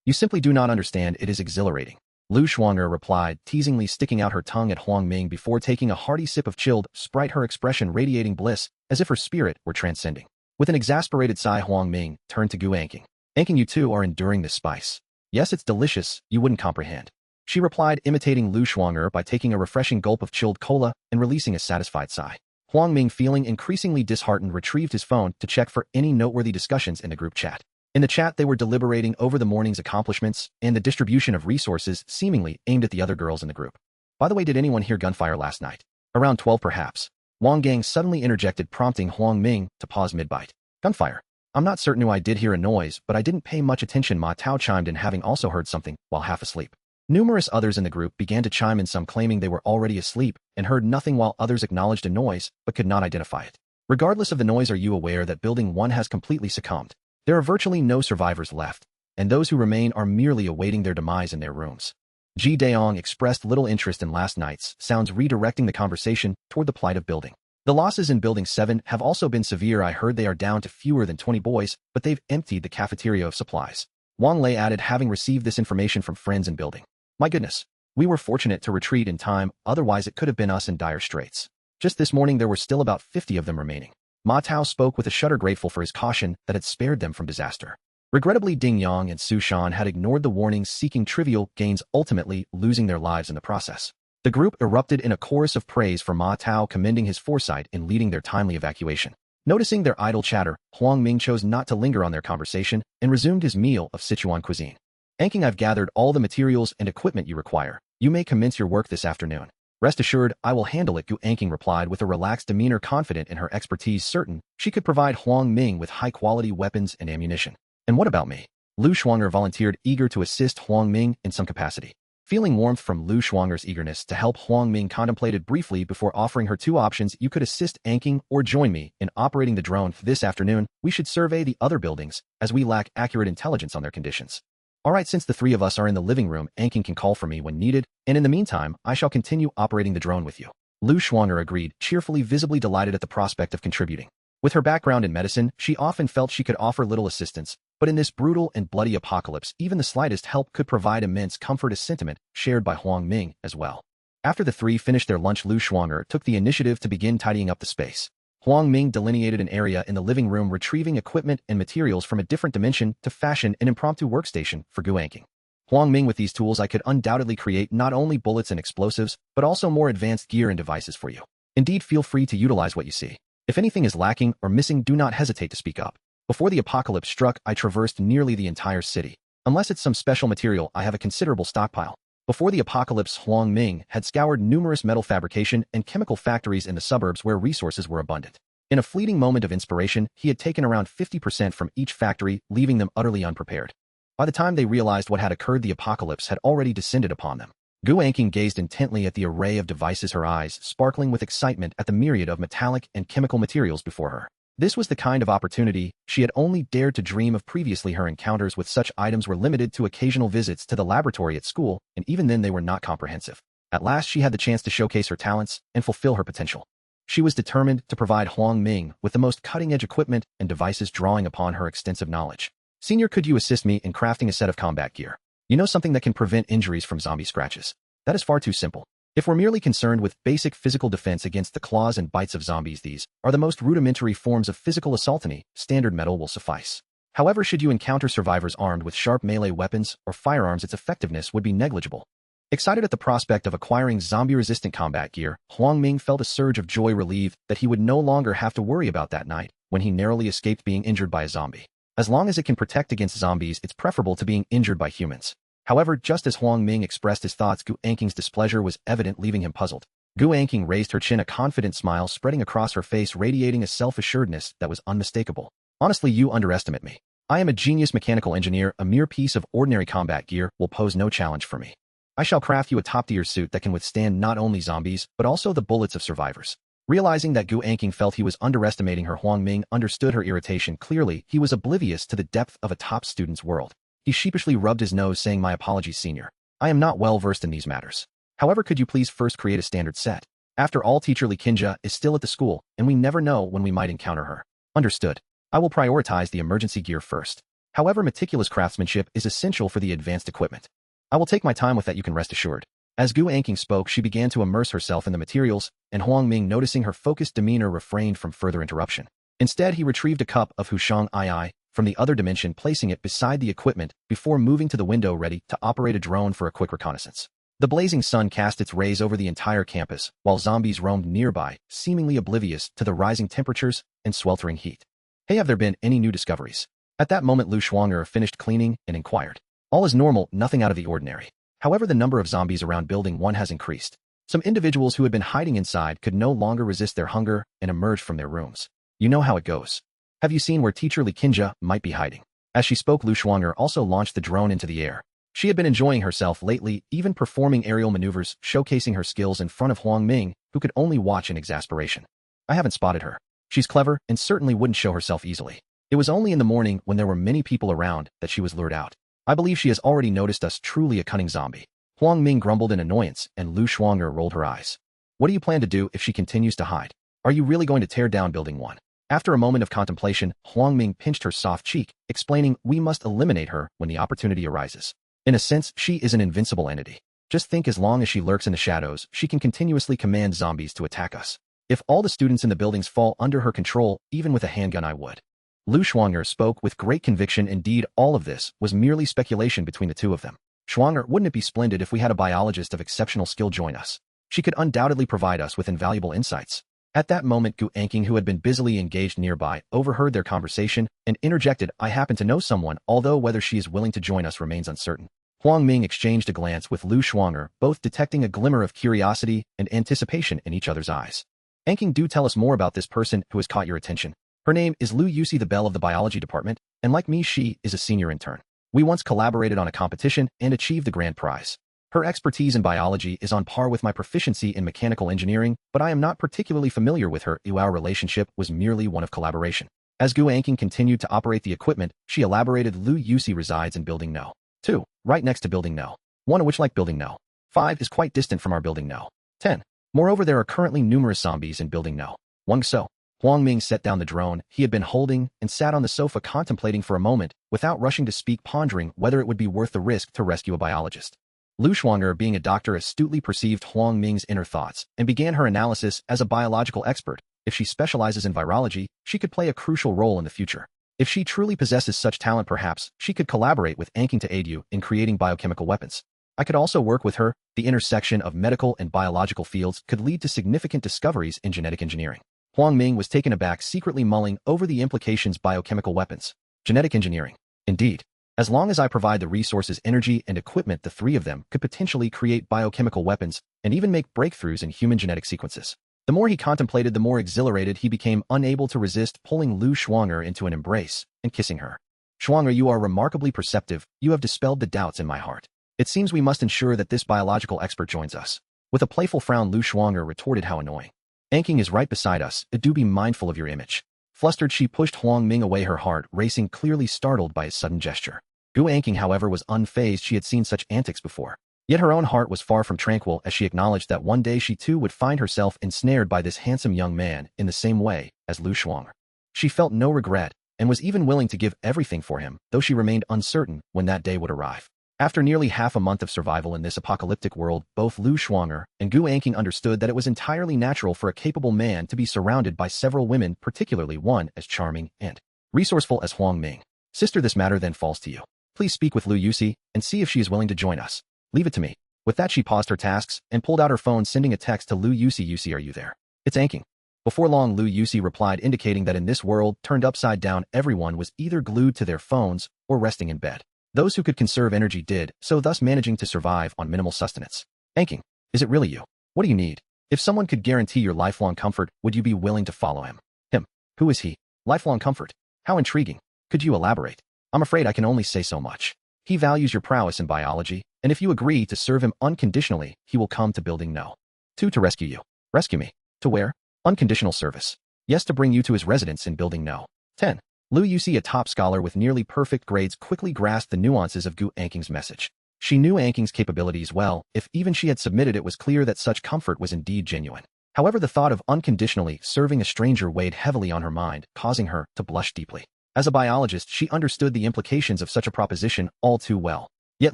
You simply do not understand. It is exhilarating," Lu Shuanger replied, teasingly sticking out her tongue at Huang Ming before taking a hearty sip of chilled Sprite, her expression radiating bliss, as if her spirit were transcending. With an exasperated sigh, Huang Ming turned to Gu Anking. "Anking, you too are enduring this spice." "Yes, it's delicious, you wouldn't comprehend," she replied, imitating Lu Shuanger by taking a refreshing gulp of chilled cola and releasing a satisfied sigh. Huang Ming, feeling increasingly disheartened, retrieved his phone to check for any noteworthy discussions in the group chat. In the chat, they were deliberating over the morning's accomplishments and the distribution of resources, seemingly aimed at the other girls in the group. "By the way, did anyone hear gunfire last night? Around 12 perhaps?" Wang Gang suddenly interjected, prompting Huang Ming to pause mid-bite. "Gunfire? I'm not certain who I did hear a noise, but I didn't pay much attention," Ma Tao chimed in, having also heard something while half asleep. Numerous others in the group began to chime in, some claiming they were already asleep and heard nothing, while others acknowledged a noise but could not identify it. "Regardless of the noise, are you aware that Building 1 has completely succumbed? There are virtually no survivors left, and those who remain are merely awaiting their demise in their rooms." Ji Daong expressed little interest in last night's sounds, redirecting the conversation toward the plight of Building. "The losses in Building 7 have also been severe. I heard they are down to fewer than 20 boys, but they've emptied the cafeteria of supplies," Wang Lei added, having received this information from friends in Building. "My goodness, we were fortunate to retreat in time, otherwise it could have been us in dire straits. Just this morning there were still about 50 of them remaining." Ma Tao spoke with a shudder, grateful for his caution that had spared them from disaster. Regrettably, Ding Yang and Su Shan had ignored the warnings, seeking trivial gains, ultimately losing their lives in the process. The group erupted in a chorus of praise for Ma Tao, commending his foresight in leading their timely evacuation. Noticing their idle chatter, Huang Ming chose not to linger on their conversation and resumed his meal of Sichuan cuisine. "Anking, I've gathered all the materials and equipment you require. You may commence your work this afternoon. Rest assured, I will handle it," Gu Anking replied with a relaxed demeanor, confident in her expertise, certain she could provide Huang Ming with high-quality weapons and ammunition. "And what about me?" Lu Shuanger volunteered, eager to assist Huang Ming in some capacity. Feeling warmth from Lu Shuanger's eagerness to help, Huang Ming contemplated briefly before offering her two options. "You could assist Anking or join me in operating the drone. This afternoon, we should survey the other buildings, as we lack accurate intelligence on their conditions." "All right, since the three of us are in the living room, Anking can call for me when needed, and in the meantime, I shall continue operating the drone with you." Lu Shuanger agreed, cheerfully, visibly delighted at the prospect of contributing. With her background in medicine, she often felt she could offer little assistance, but in this brutal and bloody apocalypse, even the slightest help could provide immense comfort, a sentiment shared by Huang Ming as well. After the three finished their lunch, Lu Shuanger took the initiative to begin tidying up the space. Huang Ming delineated an area in the living room, retrieving equipment and materials from a different dimension to fashion an impromptu workstation for Gu Anqing. Huang Ming, with these tools I could undoubtedly create not only bullets and explosives, but also more advanced gear and devices for you. Indeed, feel free to utilize what you see. If anything is lacking or missing, do not hesitate to speak up. Before the apocalypse struck, I traversed nearly the entire city. Unless it's some special material, I have a considerable stockpile. Before the apocalypse, Huang Ming had scoured numerous metal fabrication and chemical factories in the suburbs where resources were abundant. In a fleeting moment of inspiration, he had taken around 50% from each factory, leaving them utterly unprepared. By the time they realized what had occurred, the apocalypse had already descended upon them. Gu Anqing gazed intently at the array of devices, her eyes sparkling with excitement at the myriad of metallic and chemical materials before her. This was the kind of opportunity she had only dared to dream of previously. Her encounters with such items were limited to occasional visits to the laboratory at school, and even then they were not comprehensive. At last she had the chance to showcase her talents and fulfill her potential. She was determined to provide Huang Ming with the most cutting-edge equipment and devices, drawing upon her extensive knowledge. Senior, could you assist me in crafting a set of combat gear? You know, something that can prevent injuries from zombie scratches. That is far too simple. If we're merely concerned with basic physical defense against the claws and bites of zombies, these are the most rudimentary forms of physical assault. Any standard metal will suffice. However, should you encounter survivors armed with sharp melee weapons or firearms, its effectiveness would be negligible. Excited at the prospect of acquiring zombie-resistant combat gear, Huang Ming felt a surge of joy, relieved that he would no longer have to worry about that night when he narrowly escaped being injured by a zombie. As long as it can protect against zombies, it's preferable to being injured by humans. However, just as Huang Ming expressed his thoughts, Gu Anqing's displeasure was evident, leaving him puzzled. Gu Anqing raised her chin, a confident smile spreading across her face, radiating a self-assuredness that was unmistakable. Honestly, you underestimate me. I am a genius mechanical engineer. A mere piece of ordinary combat gear will pose no challenge for me. I shall craft you a top-tier suit that can withstand not only zombies, but also the bullets of survivors. Realizing that Gu Anqing felt he was underestimating her, Huang Ming understood her irritation. Clearly, he was oblivious to the depth of a top student's world. He sheepishly rubbed his nose, saying, "My apologies, senior. I am not well versed in these matters. However, could you please first create a standard set? After all, teacher Li Qinjia is still at the school, and we never know when we might encounter her." Understood. I will prioritize the emergency gear first. However, meticulous craftsmanship is essential for the advanced equipment. I will take my time with that, you can rest assured. As Gu Anqing spoke, she began to immerse herself in the materials, and Huang Ming, noticing her focused demeanor, refrained from further interruption. Instead, he retrieved a cup of Hushang Ii from the other dimension, placing it beside the equipment before moving to the window, ready to operate a drone for a quick reconnaissance. The blazing sun cast its rays over the entire campus, while zombies roamed nearby, seemingly oblivious to the rising temperatures and sweltering heat. "Hey, have there been any new discoveries?" At that moment, Lu Shuanger finished cleaning and inquired. "All is normal, nothing out of the ordinary. However, the number of zombies around Building 1 has increased. Some individuals who had been hiding inside could no longer resist their hunger and emerged from their rooms. You know how it goes. Have you seen where teacher Li Qinjia might be hiding?" As she spoke, Lu Shuanger also launched the drone into the air. She had been enjoying herself lately, even performing aerial maneuvers, showcasing her skills in front of Huang Ming, who could only watch in exasperation. "I haven't spotted her. She's clever and certainly wouldn't show herself easily. It was only in the morning, when there were many people around, that she was lured out. I believe she has already noticed us. Truly a cunning zombie." Huang Ming grumbled in annoyance, and Lu Shuanger rolled her eyes. "What do you plan to do if she continues to hide? Are you really going to tear down Building 1? After a moment of contemplation, Huang Ming pinched her soft cheek, explaining, "We must eliminate her when the opportunity arises. In a sense, she is an invincible entity. Just think, as long as she lurks in the shadows, she can continuously command zombies to attack us. If all the students in the buildings fall under her control, even with a handgun, I would." Lu Shuanger spoke with great conviction. Indeed, all of this was merely speculation between the two of them. "Shuanger, wouldn't it be splendid if we had a biologist of exceptional skill join us? She could undoubtedly provide us with invaluable insights." At that moment, Gu Anqing, who had been busily engaged nearby, overheard their conversation and interjected, "I happen to know someone, although whether she is willing to join us remains uncertain." Huang Ming exchanged a glance with Lu Shuanger, both detecting a glimmer of curiosity and anticipation in each other's eyes. "Anqing, do tell us more about this person who has caught your attention." "Her name is Lu Yusi, the belle of the biology department, and like me, she is a senior intern. We once collaborated on a competition and achieved the grand prize. Her expertise in biology is on par with my proficiency in mechanical engineering, but I am not particularly familiar with her. Our relationship was merely one of collaboration." As Gu Anqing continued to operate the equipment, she elaborated, "Lu Yusi resides in Building No. 2, right next to Building No. 1, which, like Building No. 5, is quite distant from our Building No. 10. Moreover, there are currently numerous zombies in Building No. 1. So." Huang Ming set down the drone he had been holding and sat on the sofa, contemplating for a moment, without rushing to speak, pondering whether it would be worth the risk to rescue a biologist. Lu Shuang'er, being a doctor, astutely perceived Huang Ming's inner thoughts and began her analysis. As a biological expert, if she specializes in virology, she could play a crucial role in the future. If she truly possesses such talent, perhaps she could collaborate with Anking to aid you in creating biochemical weapons. I could also work with her. The intersection of medical and biological fields could lead to significant discoveries in genetic engineering. Huang Ming was taken aback, secretly mulling over the implications. Biochemical weapons. Genetic engineering. Indeed. As long as I provide the resources, energy, and equipment, the three of them could potentially create biochemical weapons and even make breakthroughs in human genetic sequences. The more he contemplated, the more exhilarated he became, unable to resist pulling Lu Shuang'er into an embrace and kissing her. Shuang'er, you are remarkably perceptive. You have dispelled the doubts in my heart. It seems we must ensure that this biological expert joins us. With a playful frown, Lu Shuang'er retorted, how annoying. Anking is right beside us. Do be mindful of your image. Flustered, she pushed Huang Ming away, her heart racing, clearly startled by his sudden gesture. Gu Anking, however, was unfazed. She had seen such antics before. Yet her own heart was far from tranquil as she acknowledged that one day she too would find herself ensnared by this handsome young man in the same way as Lu Shuang'er. She felt no regret and was even willing to give everything for him, though she remained uncertain when that day would arrive. After nearly half a month of survival in this apocalyptic world, both Lu Shuang'er and Gu Anking understood that it was entirely natural for a capable man to be surrounded by several women, particularly one as charming and resourceful as Huang Ming. Sister, this matter then falls to you. Please speak with Lu Yusi and see if she is willing to join us. Leave it to me. With that, she paused her tasks and pulled out her phone, sending a text to Lu Yusi. Yusi, are you there? It's Anking. Before long, Lu Yusi replied, indicating that in this world turned upside down, everyone was either glued to their phones or resting in bed. Those who could conserve energy did so, thus managing to survive on minimal sustenance. Anking, is it really you? What do you need? If someone could guarantee your lifelong comfort, would you be willing to follow him? Him? Who is he? Lifelong comfort? How intriguing. Could you elaborate? I'm afraid I can only say so much. He values your prowess in biology, and if you agree to serve him unconditionally, he will come to Building No. 2 to rescue you. Rescue me? To where? Unconditional service. Yes, to bring you to his residence in Building No. 10. Lu Yusi, a top scholar with nearly perfect grades, quickly grasped the nuances of Gu Anking's message. She knew Anking's capabilities well. If even she had submitted, it was clear that such comfort was indeed genuine. However, the thought of unconditionally serving a stranger weighed heavily on her mind, causing her to blush deeply. As a biologist, she understood the implications of such a proposition all too well. Yet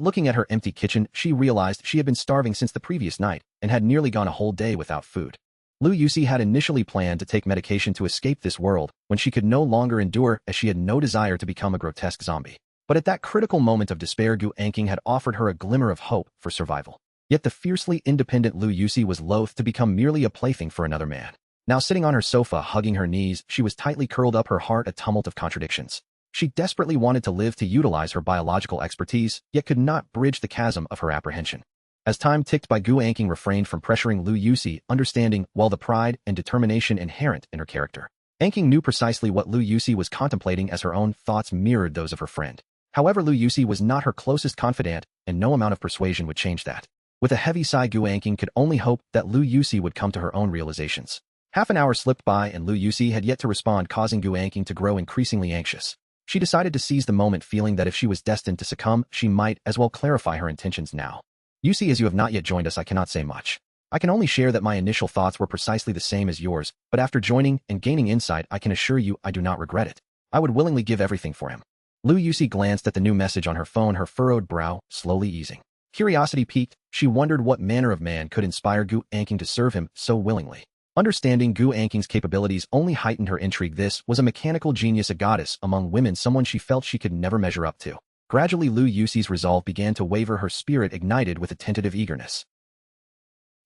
looking at her empty kitchen, she realized she had been starving since the previous night and had nearly gone a whole day without food. Lu Yusi had initially planned to take medication to escape this world when she could no longer endure, as she had no desire to become a grotesque zombie. But at that critical moment of despair, Gu Anking had offered her a glimmer of hope for survival. Yet the fiercely independent Lu Yusi was loath to become merely a plaything for another man. Now sitting on her sofa, hugging her knees, she was tightly curled up, her heart a tumult of contradictions. She desperately wanted to live, to utilize her biological expertise, yet could not bridge the chasm of her apprehension. As time ticked by, Gu Anking refrained from pressuring Lu Yusi, understanding well the pride and determination inherent in her character. Anking knew precisely what Lu Yusi was contemplating, as her own thoughts mirrored those of her friend. However, Lu Yusi was not her closest confidant, and no amount of persuasion would change that. With a heavy sigh, Gu Anking could only hope that Lu Yusi would come to her own realizations. Half an hour slipped by and Lu Yusi had yet to respond, causing Gu Anking to grow increasingly anxious. She decided to seize the moment, feeling that if she was destined to succumb, she might as well clarify her intentions now. Yusi, as you have not yet joined us, I cannot say much. I can only share that my initial thoughts were precisely the same as yours, but after joining and gaining insight, I can assure you I do not regret it. I would willingly give everything for him. Lu Yusi glanced at the new message on her phone, her furrowed brow slowly easing. Curiosity piqued, she wondered what manner of man could inspire Gu Anking to serve him so willingly. Understanding Gu Anking's capabilities only heightened her intrigue. This was a mechanical genius, a goddess among women, someone she felt she could never measure up to. Gradually, Lu Yusi's resolve began to waver, her spirit ignited with a tentative eagerness.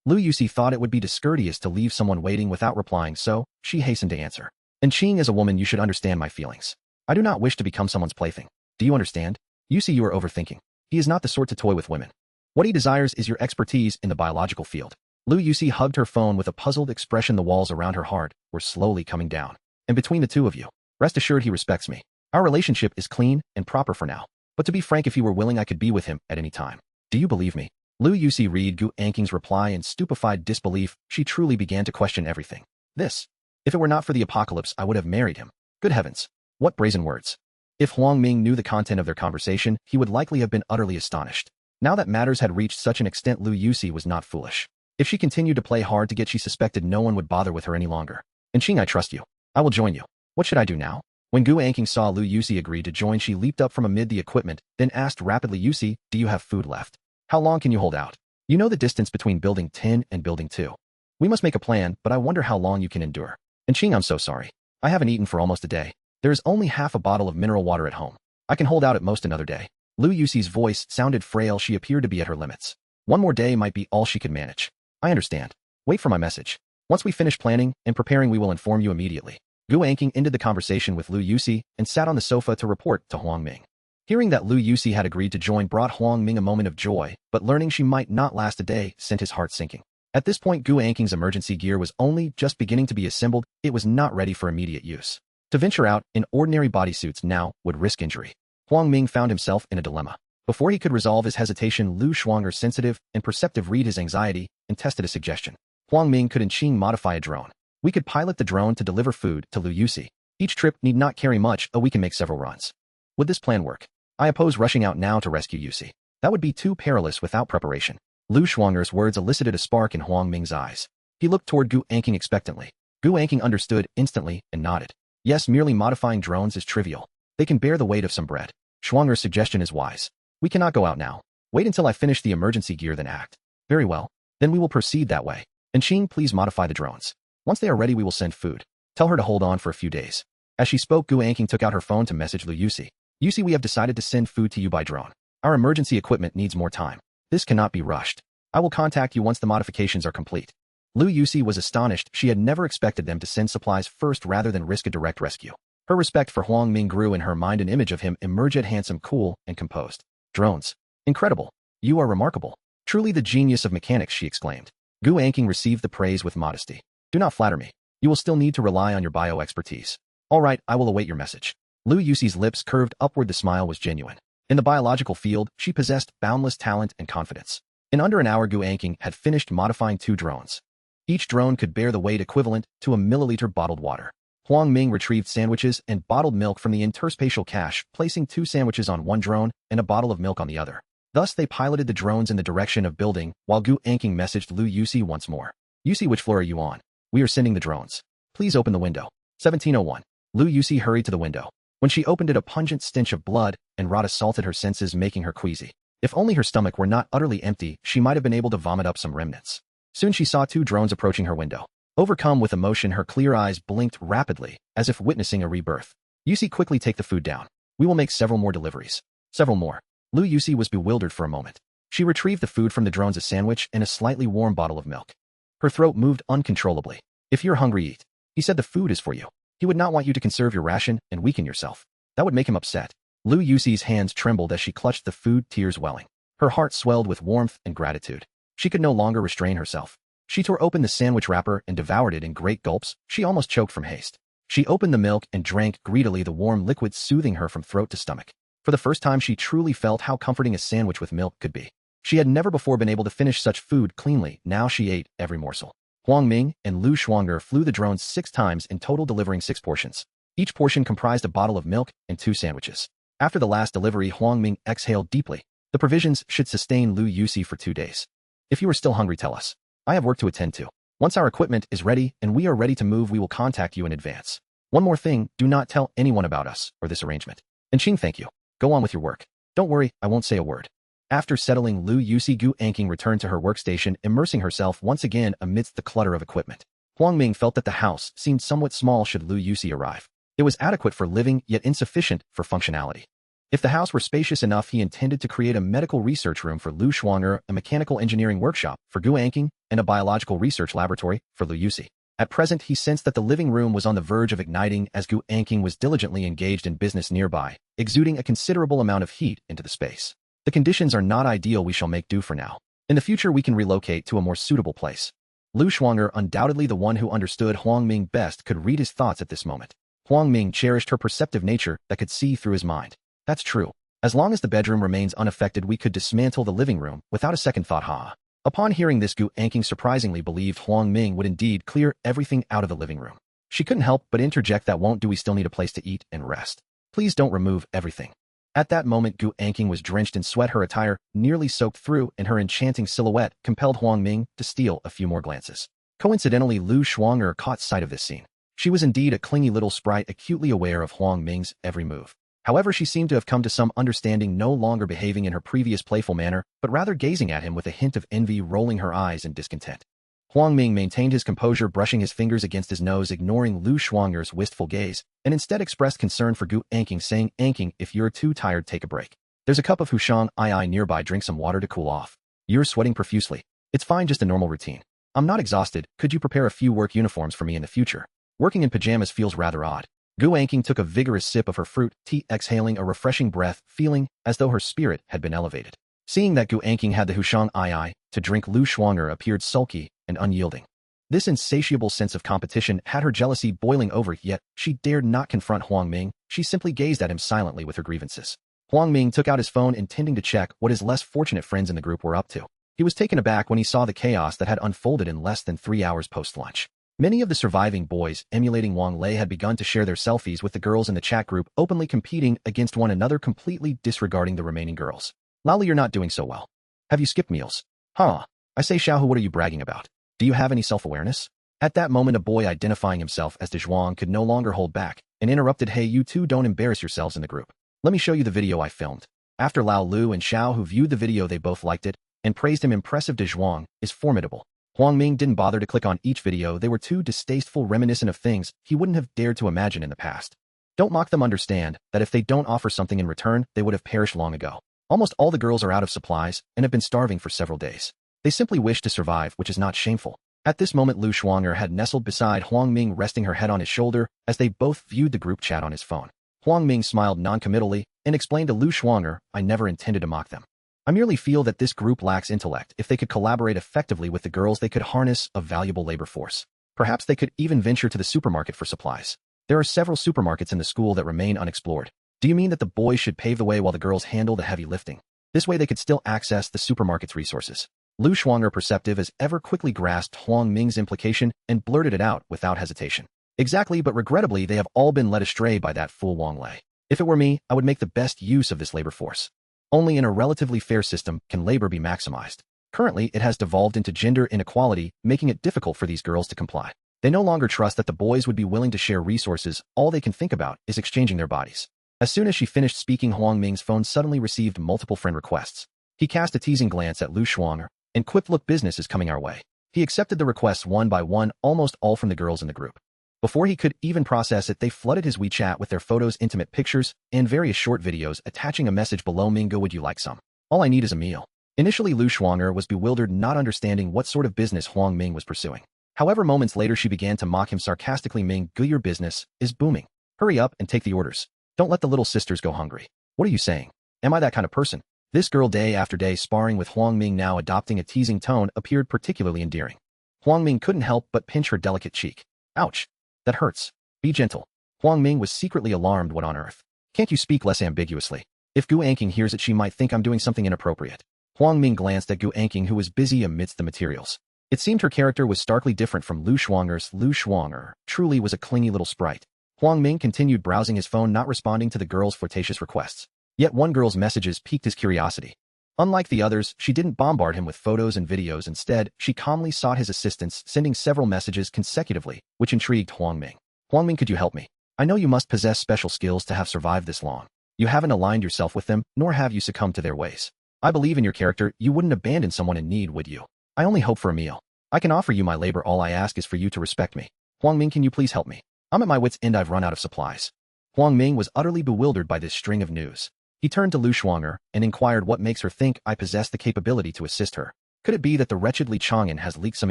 Lu Yusi thought it would be discourteous to leave someone waiting without replying, so she hastened to answer. And Qing, as a woman, you should understand my feelings. I do not wish to become someone's plaything. Do you understand? Yusi, you are overthinking. He is not the sort to toy with women. What he desires is your expertise in the biological field. Lu Yusi hugged her phone with a puzzled expression. The walls around her heart were slowly coming down. And between the two of you, rest assured he respects me. Our relationship is clean and proper for now. But to be frank, if he were willing, I could be with him at any time. Do you believe me? Lu Yusi read Gu Anking's reply in stupefied disbelief. She truly began to question everything. This. If it were not for the apocalypse, I would have married him. Good heavens. What brazen words. If Huang Ming knew the content of their conversation, he would likely have been utterly astonished. Now that matters had reached such an extent, Lu Yusi was not foolish. If she continued to play hard to get, she suspected no one would bother with her any longer. And Qing, I trust you. I will join you. What should I do now? When Gu Anking saw Lu Yusi agree to join, she leaped up from amid the equipment, then asked rapidly, Yusi, do you have food left? How long can you hold out? You know the distance between building 10 and building 2. We must make a plan, but I wonder how long you can endure. And Qing, I'm so sorry. I haven't eaten for almost a day. There is only half a bottle of mineral water at home. I can hold out at most another day. Lu Yuxi's voice sounded frail. She appeared to be at her limits. One more day might be all she could manage. I understand. Wait for my message. Once we finish planning and preparing, we will inform you immediately. Gu Anqing ended the conversation with Lu Yuxi and sat on the sofa to report to Huang Ming. Hearing that Lu Yuxi had agreed to join brought Huang Ming a moment of joy, but learning she might not last a day sent his heart sinking. At this point, Gu Anqing's emergency gear was only just beginning to be assembled. It was not ready for immediate use. To venture out in ordinary bodysuits now would risk injury. Huang Ming found himself in a dilemma. Before he could resolve his hesitation, Lu Shuang'er, sensitive and perceptive, read his anxiety and tested a suggestion. Huang Ming, could Qing modify a drone? We could pilot the drone to deliver food to Lu Yuxi. Each trip need not carry much, we can make several runs. Would this plan work? I oppose rushing out now to rescue Yuxi. That would be too perilous without preparation. Lu Shuang'er's words elicited a spark in Huang Ming's eyes. He looked toward Gu Anqing expectantly. Gu Anqing understood instantly and nodded. Yes, merely modifying drones is trivial. They can bear the weight of some bread. Shuang'er's suggestion is wise. We cannot go out now. Wait until I finish the emergency gear, then act. Very well. Then we will proceed that way. And Qing, please modify the drones. Once they are ready, we will send food. Tell her to hold on for a few days. As she spoke, Gu Anqing took out her phone to message Lu Yuxi. Yuxi, we have decided to send food to you by drone. Our emergency equipment needs more time. This cannot be rushed. I will contact you once the modifications are complete. Lu Yuxi was astonished. She had never expected them to send supplies first rather than risk a direct rescue. Her respect for Huang Ming grew. In her mind, an image of him emerged, handsome, cool, and composed. Drones. Incredible. You are remarkable. Truly the genius of mechanics, she exclaimed. Gu Anqing received the praise with modesty. Do not flatter me. You will still need to rely on your bio expertise. All right, I will await your message. Lu Yuxi's lips curved upward. The smile was genuine. In the biological field, she possessed boundless talent and confidence. In under an hour, Gu Anqing had finished modifying 2 drones. Each drone could bear the weight equivalent to a milliliter bottled water. Huang Ming retrieved sandwiches and bottled milk from the interspatial cache, placing 2 sandwiches on one drone and a bottle of milk on the other. Thus, they piloted the drones in the direction of building, while Gu Anqing messaged Lu Yuxi once more. Yuxi, which floor are you on? We are sending the drones. Please open the window. 1701. Lu Yuxi hurried to the window. When she opened it, a pungent stench of blood and rot assaulted her senses, making her queasy. If only her stomach were not utterly empty, she might have been able to vomit up some remnants. Soon she saw 2 drones approaching her window. Overcome with emotion, her clear eyes blinked rapidly, as if witnessing a rebirth. Yuxi, quickly take the food down. We will make several more deliveries. Several more. Lu Yuxi was bewildered for a moment. She retrieved the food from the drones, a sandwich and a slightly warm bottle of milk. Her throat moved uncontrollably. If you're hungry, eat. He said the food is for you. He would not want you to conserve your ration and weaken yourself. That would make him upset. Lu Yuxi's hands trembled as she clutched the food, tears welling. Her heart swelled with warmth and gratitude. She could no longer restrain herself. She tore open the sandwich wrapper and devoured it in great gulps. She almost choked from haste. She opened the milk and drank greedily, the warm liquid soothing her from throat to stomach. For the first time, she truly felt how comforting a sandwich with milk could be. She had never before been able to finish such food cleanly. Now she ate every morsel. Huang Ming and Lu Shuang'er flew the drones 6 times in total, delivering 6 portions. Each portion comprised a bottle of milk and 2 sandwiches. After the last delivery, Huang Ming exhaled deeply. The provisions should sustain Lu Yuxi for 2 days. If you are still hungry, tell us. I have work to attend to. Once our equipment is ready and we are ready to move, we will contact you in advance. One more thing, do not tell anyone about us or this arrangement. And Qing, thank you. Go on with your work. Don't worry, I won't say a word. After settling Lu Yuxi, Gu Anqing returned to her workstation, immersing herself once again amidst the clutter of equipment. Huang Ming felt that the house seemed somewhat small should Lu Yuxi arrive. It was adequate for living, yet insufficient for functionality. If the house were spacious enough, he intended to create a medical research room for Lu Shuang'er, a mechanical engineering workshop for Gu Anqing, and a biological research laboratory for Lu Yuxi. At present, he sensed that the living room was on the verge of igniting as Gu Anqing was diligently engaged in business nearby, exuding a considerable amount of heat into the space. The conditions are not ideal. We shall make do for now. In the future, we can relocate to a more suitable place. Lu Shuang'er, undoubtedly the one who understood Huang Ming best, could read his thoughts at this moment. Huang Ming cherished her perceptive nature that could see through his mind. That's true. As long as the bedroom remains unaffected, we could dismantle the living room without a second thought. Upon hearing this, Gu Anqing surprisingly believed Huang Ming would indeed clear everything out of the living room. She couldn't help but interject, that won't do. We still need a place to eat and rest. Please don't remove everything. At that moment, Gu Anqing was drenched in sweat, her attire nearly soaked through, and her enchanting silhouette compelled Huang Ming to steal a few more glances. Coincidentally, Lu Shuang'er caught sight of this scene. She was indeed a clingy little sprite, acutely aware of Huang Ming's every move. However, she seemed to have come to some understanding, no longer behaving in her previous playful manner, but rather gazing at him with a hint of envy rolling her eyes in discontent. Huang Ming maintained his composure, brushing his fingers against his nose, ignoring Lu Shuanger's wistful gaze, and instead expressed concern for Gu Anqing, saying, "Anqing, if you're too tired, take a break. There's a cup of Hushang Ai nearby, drink some water to cool off. You're sweating profusely. It's fine, just a normal routine. I'm not exhausted, could you prepare a few work uniforms for me in the future? Working in pajamas feels rather odd." Gu Anqing took a vigorous sip of her fruit tea, exhaling a refreshing breath, feeling as though her spirit had been elevated. Seeing that Gu Anqing had the Hushang Ai to drink, Lu Shuanger appeared sulky and unyielding. This insatiable sense of competition had her jealousy boiling over, yet she dared not confront Huang Ming. She simply gazed at him silently with her grievances. Huang Ming took out his phone, intending to check what his less fortunate friends in the group were up to. He was taken aback when he saw the chaos that had unfolded in less than 3 hours post-lunch. Many of the surviving boys, emulating Wang Lei, had begun to share their selfies with the girls in the chat group, openly competing against one another, completely disregarding the remaining girls. "Lali, you're not doing so well. Have you skipped meals? Huh? I say, Xiaohu, what are you bragging about? Do you have any self-awareness?" At that moment, a boy identifying himself as Dezhuang could no longer hold back and interrupted, "Hey, you two, don't embarrass yourselves in the group. Let me show you the video I filmed." After Lao Lu and Xiao, who viewed the video, they both liked it and praised him. Impressive, Dezhuang is formidable. Huang Ming didn't bother to click on each video. They were too distasteful, reminiscent of things he wouldn't have dared to imagine in the past. Don't mock them, understand that if they don't offer something in return, they would have perished long ago. Almost all the girls are out of supplies and have been starving for several days. They simply wish to survive, which is not shameful. At this moment, Lu Shuanger had nestled beside Huang Ming, resting her head on his shoulder as they both viewed the group chat on his phone. Huang Ming smiled non-committally and explained to Lu Shuanger, "I never intended to mock them. I merely feel that this group lacks intellect. If they could collaborate effectively with the girls, they could harness a valuable labor force. Perhaps they could even venture to the supermarket for supplies. There are several supermarkets in the school that remain unexplored. Do you mean that the boys should pave the way while the girls handle the heavy lifting? This way they could still access the supermarket's resources." Lu Shuanger, perceptive as ever, quickly grasped Huang Ming's implication and blurted it out without hesitation. "Exactly, but regrettably they have all been led astray by that fool Wang Lei. If it were me, I would make the best use of this labor force. Only in a relatively fair system can labor be maximized. Currently, it has devolved into gender inequality, making it difficult for these girls to comply. They no longer trust that the boys would be willing to share resources. All they can think about is exchanging their bodies." As soon as she finished speaking, Huang Ming's phone suddenly received multiple friend requests. He cast a teasing glance at Lu Shuanger and quipped, "Look, business is coming our way." He accepted the requests one by one, almost all from the girls in the group. Before he could even process it, they flooded his WeChat with their photos, intimate pictures, and various short videos, attaching a message below, "Mingo, would you like some? All I need is a meal." Initially, Lu Shuanger was bewildered, not understanding what sort of business Huang Ming was pursuing. However, moments later she began to mock him sarcastically, "Ming, Gu, your business is booming. Hurry up and take the orders. Don't let the little sisters go hungry." "What are you saying? Am I that kind of person?" This girl, day after day sparring with Huang Ming, now adopting a teasing tone, appeared particularly endearing. Huang Ming couldn't help but pinch her delicate cheek. "Ouch. That hurts. Be gentle." Huang Ming was secretly alarmed. "What on earth? Can't you speak less ambiguously? If Gu Anqing hears it, she might think I'm doing something inappropriate." Huang Ming glanced at Gu Anqing, who was busy amidst the materials. It seemed her character was starkly different from Lu Shuanger's. Lu Shuanger truly was a clingy little sprite. Huang Ming continued browsing his phone, not responding to the girls' flirtatious requests. Yet one girl's messages piqued his curiosity. Unlike the others, she didn't bombard him with photos and videos. Instead, she calmly sought his assistance, sending several messages consecutively, which intrigued Huang Ming. "Huang Ming, could you help me? I know you must possess special skills to have survived this long. You haven't aligned yourself with them, nor have you succumbed to their ways. I believe in your character. You wouldn't abandon someone in need, would you? I only hope for a meal. I can offer you my labor. All I ask is for you to respect me. Huang Ming, can you please help me? I'm at my wit's end. I've run out of supplies." Huang Ming was utterly bewildered by this string of news. He turned to Lu Shuanger and inquired, "What makes her think I possess the capability to assist her? Could it be that the wretched Li Chang'an has leaked some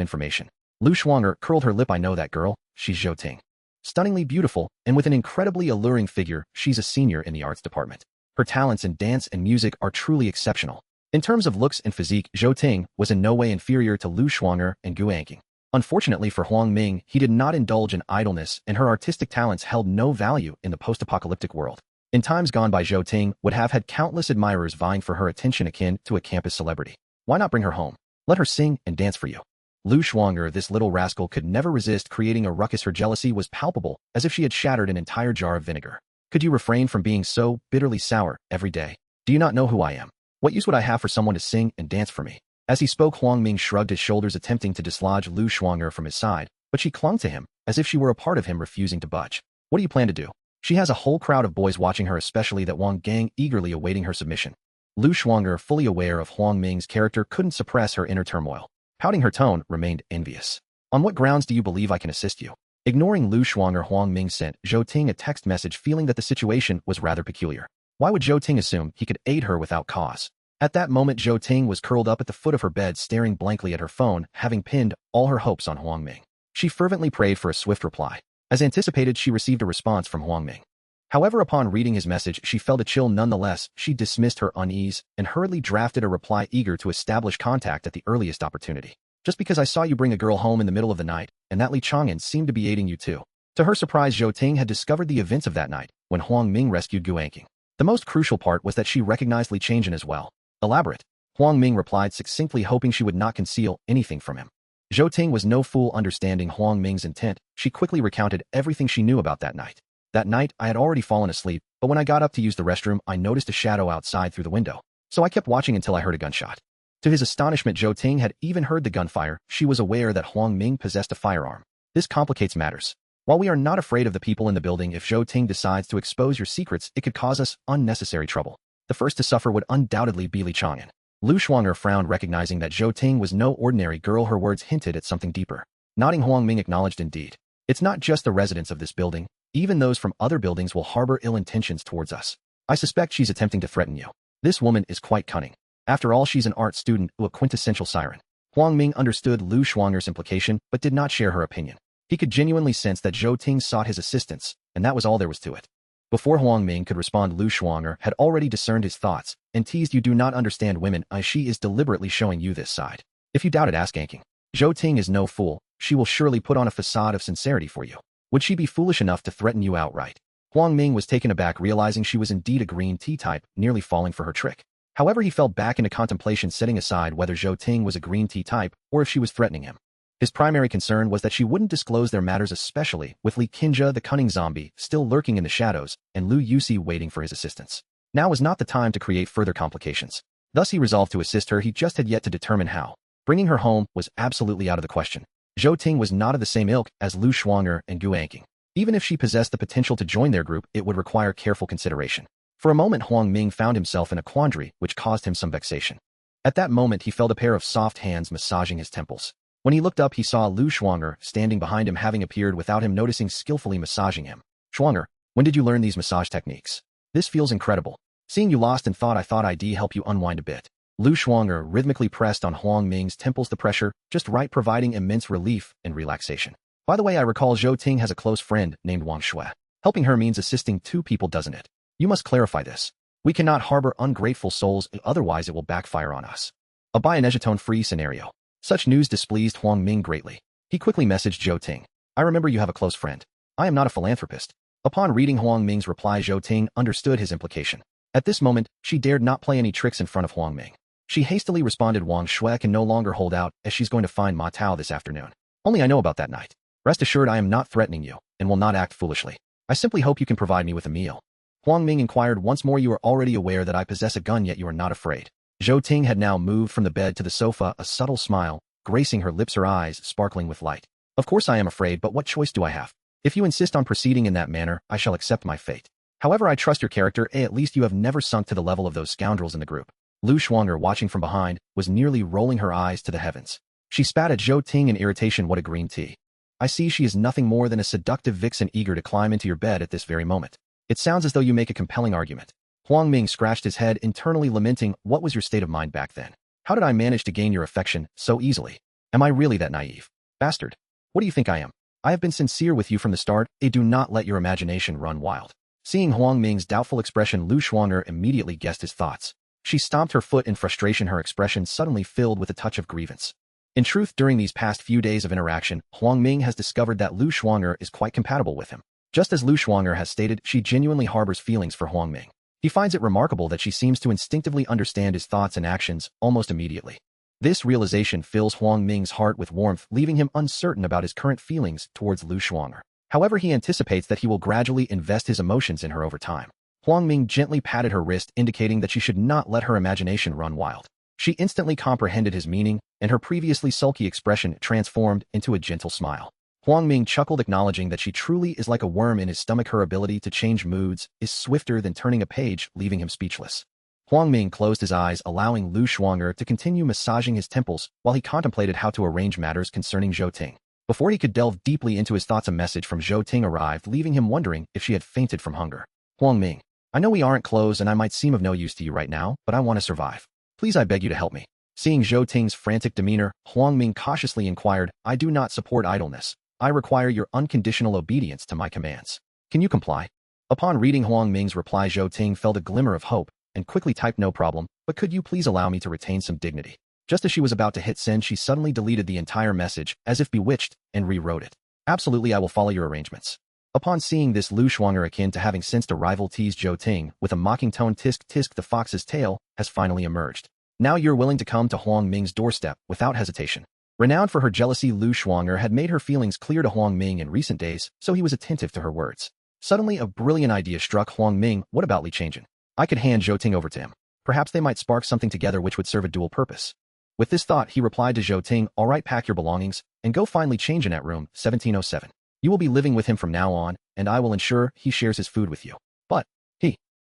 information?" Lu Shuanger curled her lip. "I know that girl. She's Zhou Ting. Stunningly beautiful, and with an incredibly alluring figure. She's a senior in the arts department. Her talents in dance and music are truly exceptional. In terms of looks and physique, Zhou Ting was in no way inferior to Lu Shuanger and Gu Anqing. Unfortunately for Huang Ming, he did not indulge in idleness, and her artistic talents held no value in the post-apocalyptic world. In times gone by, Zhou Ting would have had countless admirers vying for her attention, akin to a campus celebrity. Why not bring her home? Let her sing and dance for you. Lu Shuanger, this little rascal, could never resist creating a ruckus. Her jealousy was palpable, as if she had shattered an entire jar of vinegar. "Could you refrain from being so bitterly sour every day? Do you not know who I am? What use would I have for someone to sing and dance for me?" As he spoke, Huang Ming shrugged his shoulders, attempting to dislodge Lu Shuanger from his side, but she clung to him, as if she were a part of him, refusing to budge. "What do you plan to do?" She has a whole crowd of boys watching her, especially that Wang gang eagerly awaiting her submission. Lu Shuanger, fully aware of Huang Ming's character, couldn't suppress her inner turmoil. Pouting her tone, remained envious. On what grounds do you believe I can assist you? Ignoring Lu Shuanger, Huang Ming sent Zhou Ting a text message, feeling that the situation was rather peculiar. Why would Zhou Ting assume he could aid her without cause? At that moment, Zhou Ting was curled up at the foot of her bed, staring blankly at her phone, having pinned all her hopes on Huang Ming. She fervently prayed for a swift reply. As anticipated, she received a response from Huang Ming. However, upon reading his message, she felt a chill nonetheless. She dismissed her unease and hurriedly drafted a reply, eager to establish contact at the earliest opportunity. Just because I saw you bring a girl home in the middle of the night, and that Li Chang'an seemed to be aiding you too. To her surprise, Zhou Ting had discovered the events of that night, when Huang Ming rescued Gu Anqing. The most crucial part was that she recognized Li Chang'an as well. Elaborate. Huang Ming replied succinctly, hoping she would not conceal anything from him. Zhou Ting was no fool, understanding Huang Ming's intent. She quickly recounted everything she knew about that night. That night, I had already fallen asleep, but when I got up to use the restroom, I noticed a shadow outside through the window. So I kept watching until I heard a gunshot. To his astonishment, Zhou Ting had even heard the gunfire. She was aware that Huang Ming possessed a firearm. This complicates matters. While we are not afraid of the people in the building, if Zhou Ting decides to expose your secrets, it could cause us unnecessary trouble. The first to suffer would undoubtedly be Li Chang'an. Lu Shuanger frowned, recognizing that Zhou Ting was no ordinary girl. Her words hinted at something deeper. Nodding, Huang Ming acknowledged, indeed. It's not just the residents of this building. Even those from other buildings will harbor ill intentions towards us. I suspect she's attempting to threaten you. This woman is quite cunning. After all, she's an art student, a quintessential siren. Huang Ming understood Lu Shuanger's implication, but did not share her opinion. He could genuinely sense that Zhou Ting sought his assistance, and that was all there was to it. Before Huang Ming could respond, Lu Shuanger had already discerned his thoughts, and teased, you do not understand women. She is deliberately showing you this side. If you doubt it, ask Anqing. Zhou Ting is no fool. She will surely put on a facade of sincerity for you. Would she be foolish enough to threaten you outright? Huang Ming was taken aback, realizing she was indeed a green tea type, nearly falling for her trick. However, he fell back into contemplation, setting aside whether Zhou Ting was a green tea type or if she was threatening him. His primary concern was that she wouldn't disclose their matters, especially with Li Qinjia, the cunning zombie, still lurking in the shadows, and Lu Yuxi waiting for his assistance. Now was not the time to create further complications. Thus he resolved to assist her. He just had yet to determine how. Bringing her home was absolutely out of the question. Zhou Ting was not of the same ilk as Lu Shuanger and Gu Anqing. Even if she possessed the potential to join their group, it would require careful consideration. For a moment, Huang Ming found himself in a quandary, which caused him some vexation. At that moment, he felt a pair of soft hands massaging his temples. When he looked up, he saw Lu Shuanger standing behind him, having appeared without him noticing, skillfully massaging him. Shuanger, when did you learn these massage techniques? This feels incredible. Seeing you lost in thought, I thought I'd help you unwind a bit. Lu Shuanger rhythmically pressed on Huang Ming's temples, the pressure just right, providing immense relief and relaxation. By the way, I recall Zhou Ting has a close friend named Wang Shui. Helping her means assisting two people, doesn't it? You must clarify this. We cannot harbor ungrateful souls, otherwise it will backfire on us. A Bionegitone-free scenario. Such news displeased Huang Ming greatly. He quickly messaged Zhou Ting. I remember you have a close friend. I am not a philanthropist. Upon reading Huang Ming's reply, Zhou Ting understood his implication. At this moment, she dared not play any tricks in front of Huang Ming. She hastily responded, Wang Shui can no longer hold out, as she's going to find Ma Tao this afternoon. Only I know about that night. Rest assured, I am not threatening you, and will not act foolishly. I simply hope you can provide me with a meal. Huang Ming inquired once more, you are already aware that I possess a gun, yet you are not afraid. Zhou Ting had now moved from the bed to the sofa, a subtle smile gracing her lips, her eyes sparkling with light. Of course I am afraid, but what choice do I have? If you insist on proceeding in that manner, I shall accept my fate. However, I trust your character, at least you have never sunk to the level of those scoundrels in the group. Lu Shuanger, watching from behind, was nearly rolling her eyes to the heavens. She spat at Zhou Ting in irritation. What a green tea. I see she is nothing more than a seductive vixen eager to climb into your bed at this very moment. It sounds as though you make a compelling argument. Huang Ming scratched his head, internally lamenting, what was your state of mind back then? How did I manage to gain your affection so easily? Am I really that naive? Bastard. What do you think I am? I have been sincere with you from the start. Do not let your imagination run wild. Seeing Huang Ming's doubtful expression, Lu Shuanger immediately guessed his thoughts. She stomped her foot in frustration, her expression suddenly filled with a touch of grievance. In truth, during these past few days of interaction, Huang Ming has discovered that Lu Shuanger is quite compatible with him. Just as Lu Shuanger has stated, she genuinely harbors feelings for Huang Ming. He finds it remarkable that she seems to instinctively understand his thoughts and actions almost immediately. This realization fills Huang Ming's heart with warmth, leaving him uncertain about his current feelings towards Lu Shuanger. However, he anticipates that he will gradually invest his emotions in her over time. Huang Ming gently patted her wrist, indicating that she should not let her imagination run wild. She instantly comprehended his meaning, and her previously sulky expression transformed into a gentle smile. Huang Ming chuckled, acknowledging that she truly is like a worm in his stomach. Her ability to change moods is swifter than turning a page, leaving him speechless. Huang Ming closed his eyes, allowing Lu Shuang'er to continue massaging his temples while he contemplated how to arrange matters concerning Zhou Ting. Before he could delve deeply into his thoughts, a message from Zhou Ting arrived, leaving him wondering if she had fainted from hunger. Huang Ming, I know we aren't close and I might seem of no use to you right now, but I want to survive. Please, I beg you to help me. Seeing Zhou Ting's frantic demeanor, Huang Ming cautiously inquired, I do not support idleness. I require your unconditional obedience to my commands. Can you comply? Upon reading Huang Ming's reply, Zhou Ting felt a glimmer of hope and quickly typed, no problem, but could you please allow me to retain some dignity? Just as she was about to hit send, she suddenly deleted the entire message, as if bewitched, and rewrote it. Absolutely, I will follow your arrangements. Upon seeing this, Lu Shuang'er, akin to having sensed a rival, teased Zhou Ting with a mocking tone, tisk tisk, the fox's tail has finally emerged. Now you're willing to come to Huang Ming's doorstep without hesitation. Renowned for her jealousy, Lu Shuang'er had made her feelings clear to Huang Ming in recent days, so he was attentive to her words. Suddenly, a brilliant idea struck Huang Ming. What about Li Changjin? I could hand Zhou Ting over to him. Perhaps they might spark something together which would serve a dual purpose. With this thought, he replied to Zhou Ting, all right, pack your belongings and go find Li Changjin at room 1707. You will be living with him from now on, and I will ensure he shares his food with you. But,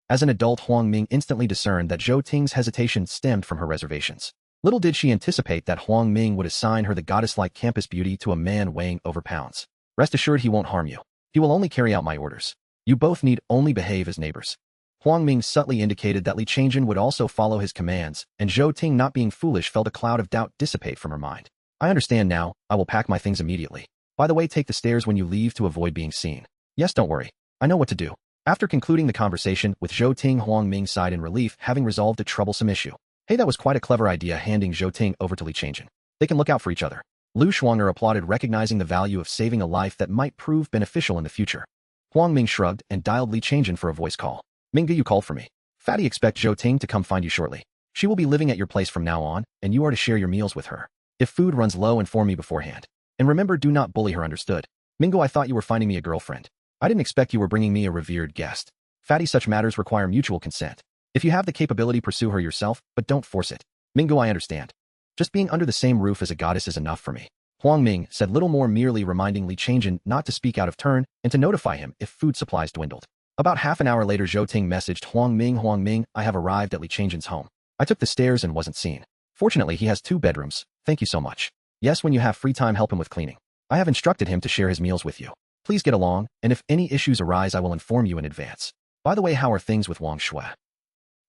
as an adult, Huang Ming instantly discerned that Zhou Ting's hesitation stemmed from her reservations. Little did she anticipate that Huang Ming would assign her the goddess-like campus beauty to a man weighing over pounds. Rest assured, he won't harm you. He will only carry out my orders. You both need only behave as neighbors. Huang Ming subtly indicated that Li Changjin would also follow his commands, and Zhou Ting, not being foolish, felt a cloud of doubt dissipate from her mind. I understand now. I will pack my things immediately. By the way, take the stairs when you leave to avoid being seen. Yes, don't worry. I know what to do. After concluding the conversation with Zhou Ting, Huang Ming sighed in relief, having resolved a troublesome issue. Hey, that was quite a clever idea, handing Zhou Ting over to Li Changjin. They can look out for each other. Lu Shuang'er applauded, recognizing the value of saving a life that might prove beneficial in the future. Huang Ming shrugged and dialed Li Changjin for a voice call. Minga, you called for me. Fatty, expect Zhou Ting to come find you shortly. She will be living at your place from now on, and you are to share your meals with her. If food runs low, inform me beforehand. And remember, do not bully her, understood? Mingo, I thought you were finding me a girlfriend. I didn't expect you were bringing me a revered guest. Fatty, such matters require mutual consent. If you have the capability, pursue her yourself, but don't force it. Mingo, I understand. Just being under the same roof as a goddess is enough for me. Huang Ming said little more, merely reminding Li Changjin not to speak out of turn and to notify him if food supplies dwindled. About half an hour later, Zhou Ting messaged Huang Ming, I have arrived at Li Changjin's home. I took the stairs and wasn't seen. Fortunately, he has 2 bedrooms. Thank you so much. Yes, when you have free time, help him with cleaning. I have instructed him to share his meals with you. Please get along, and if any issues arise, I will inform you in advance. By the way, how are things with Wang Shui?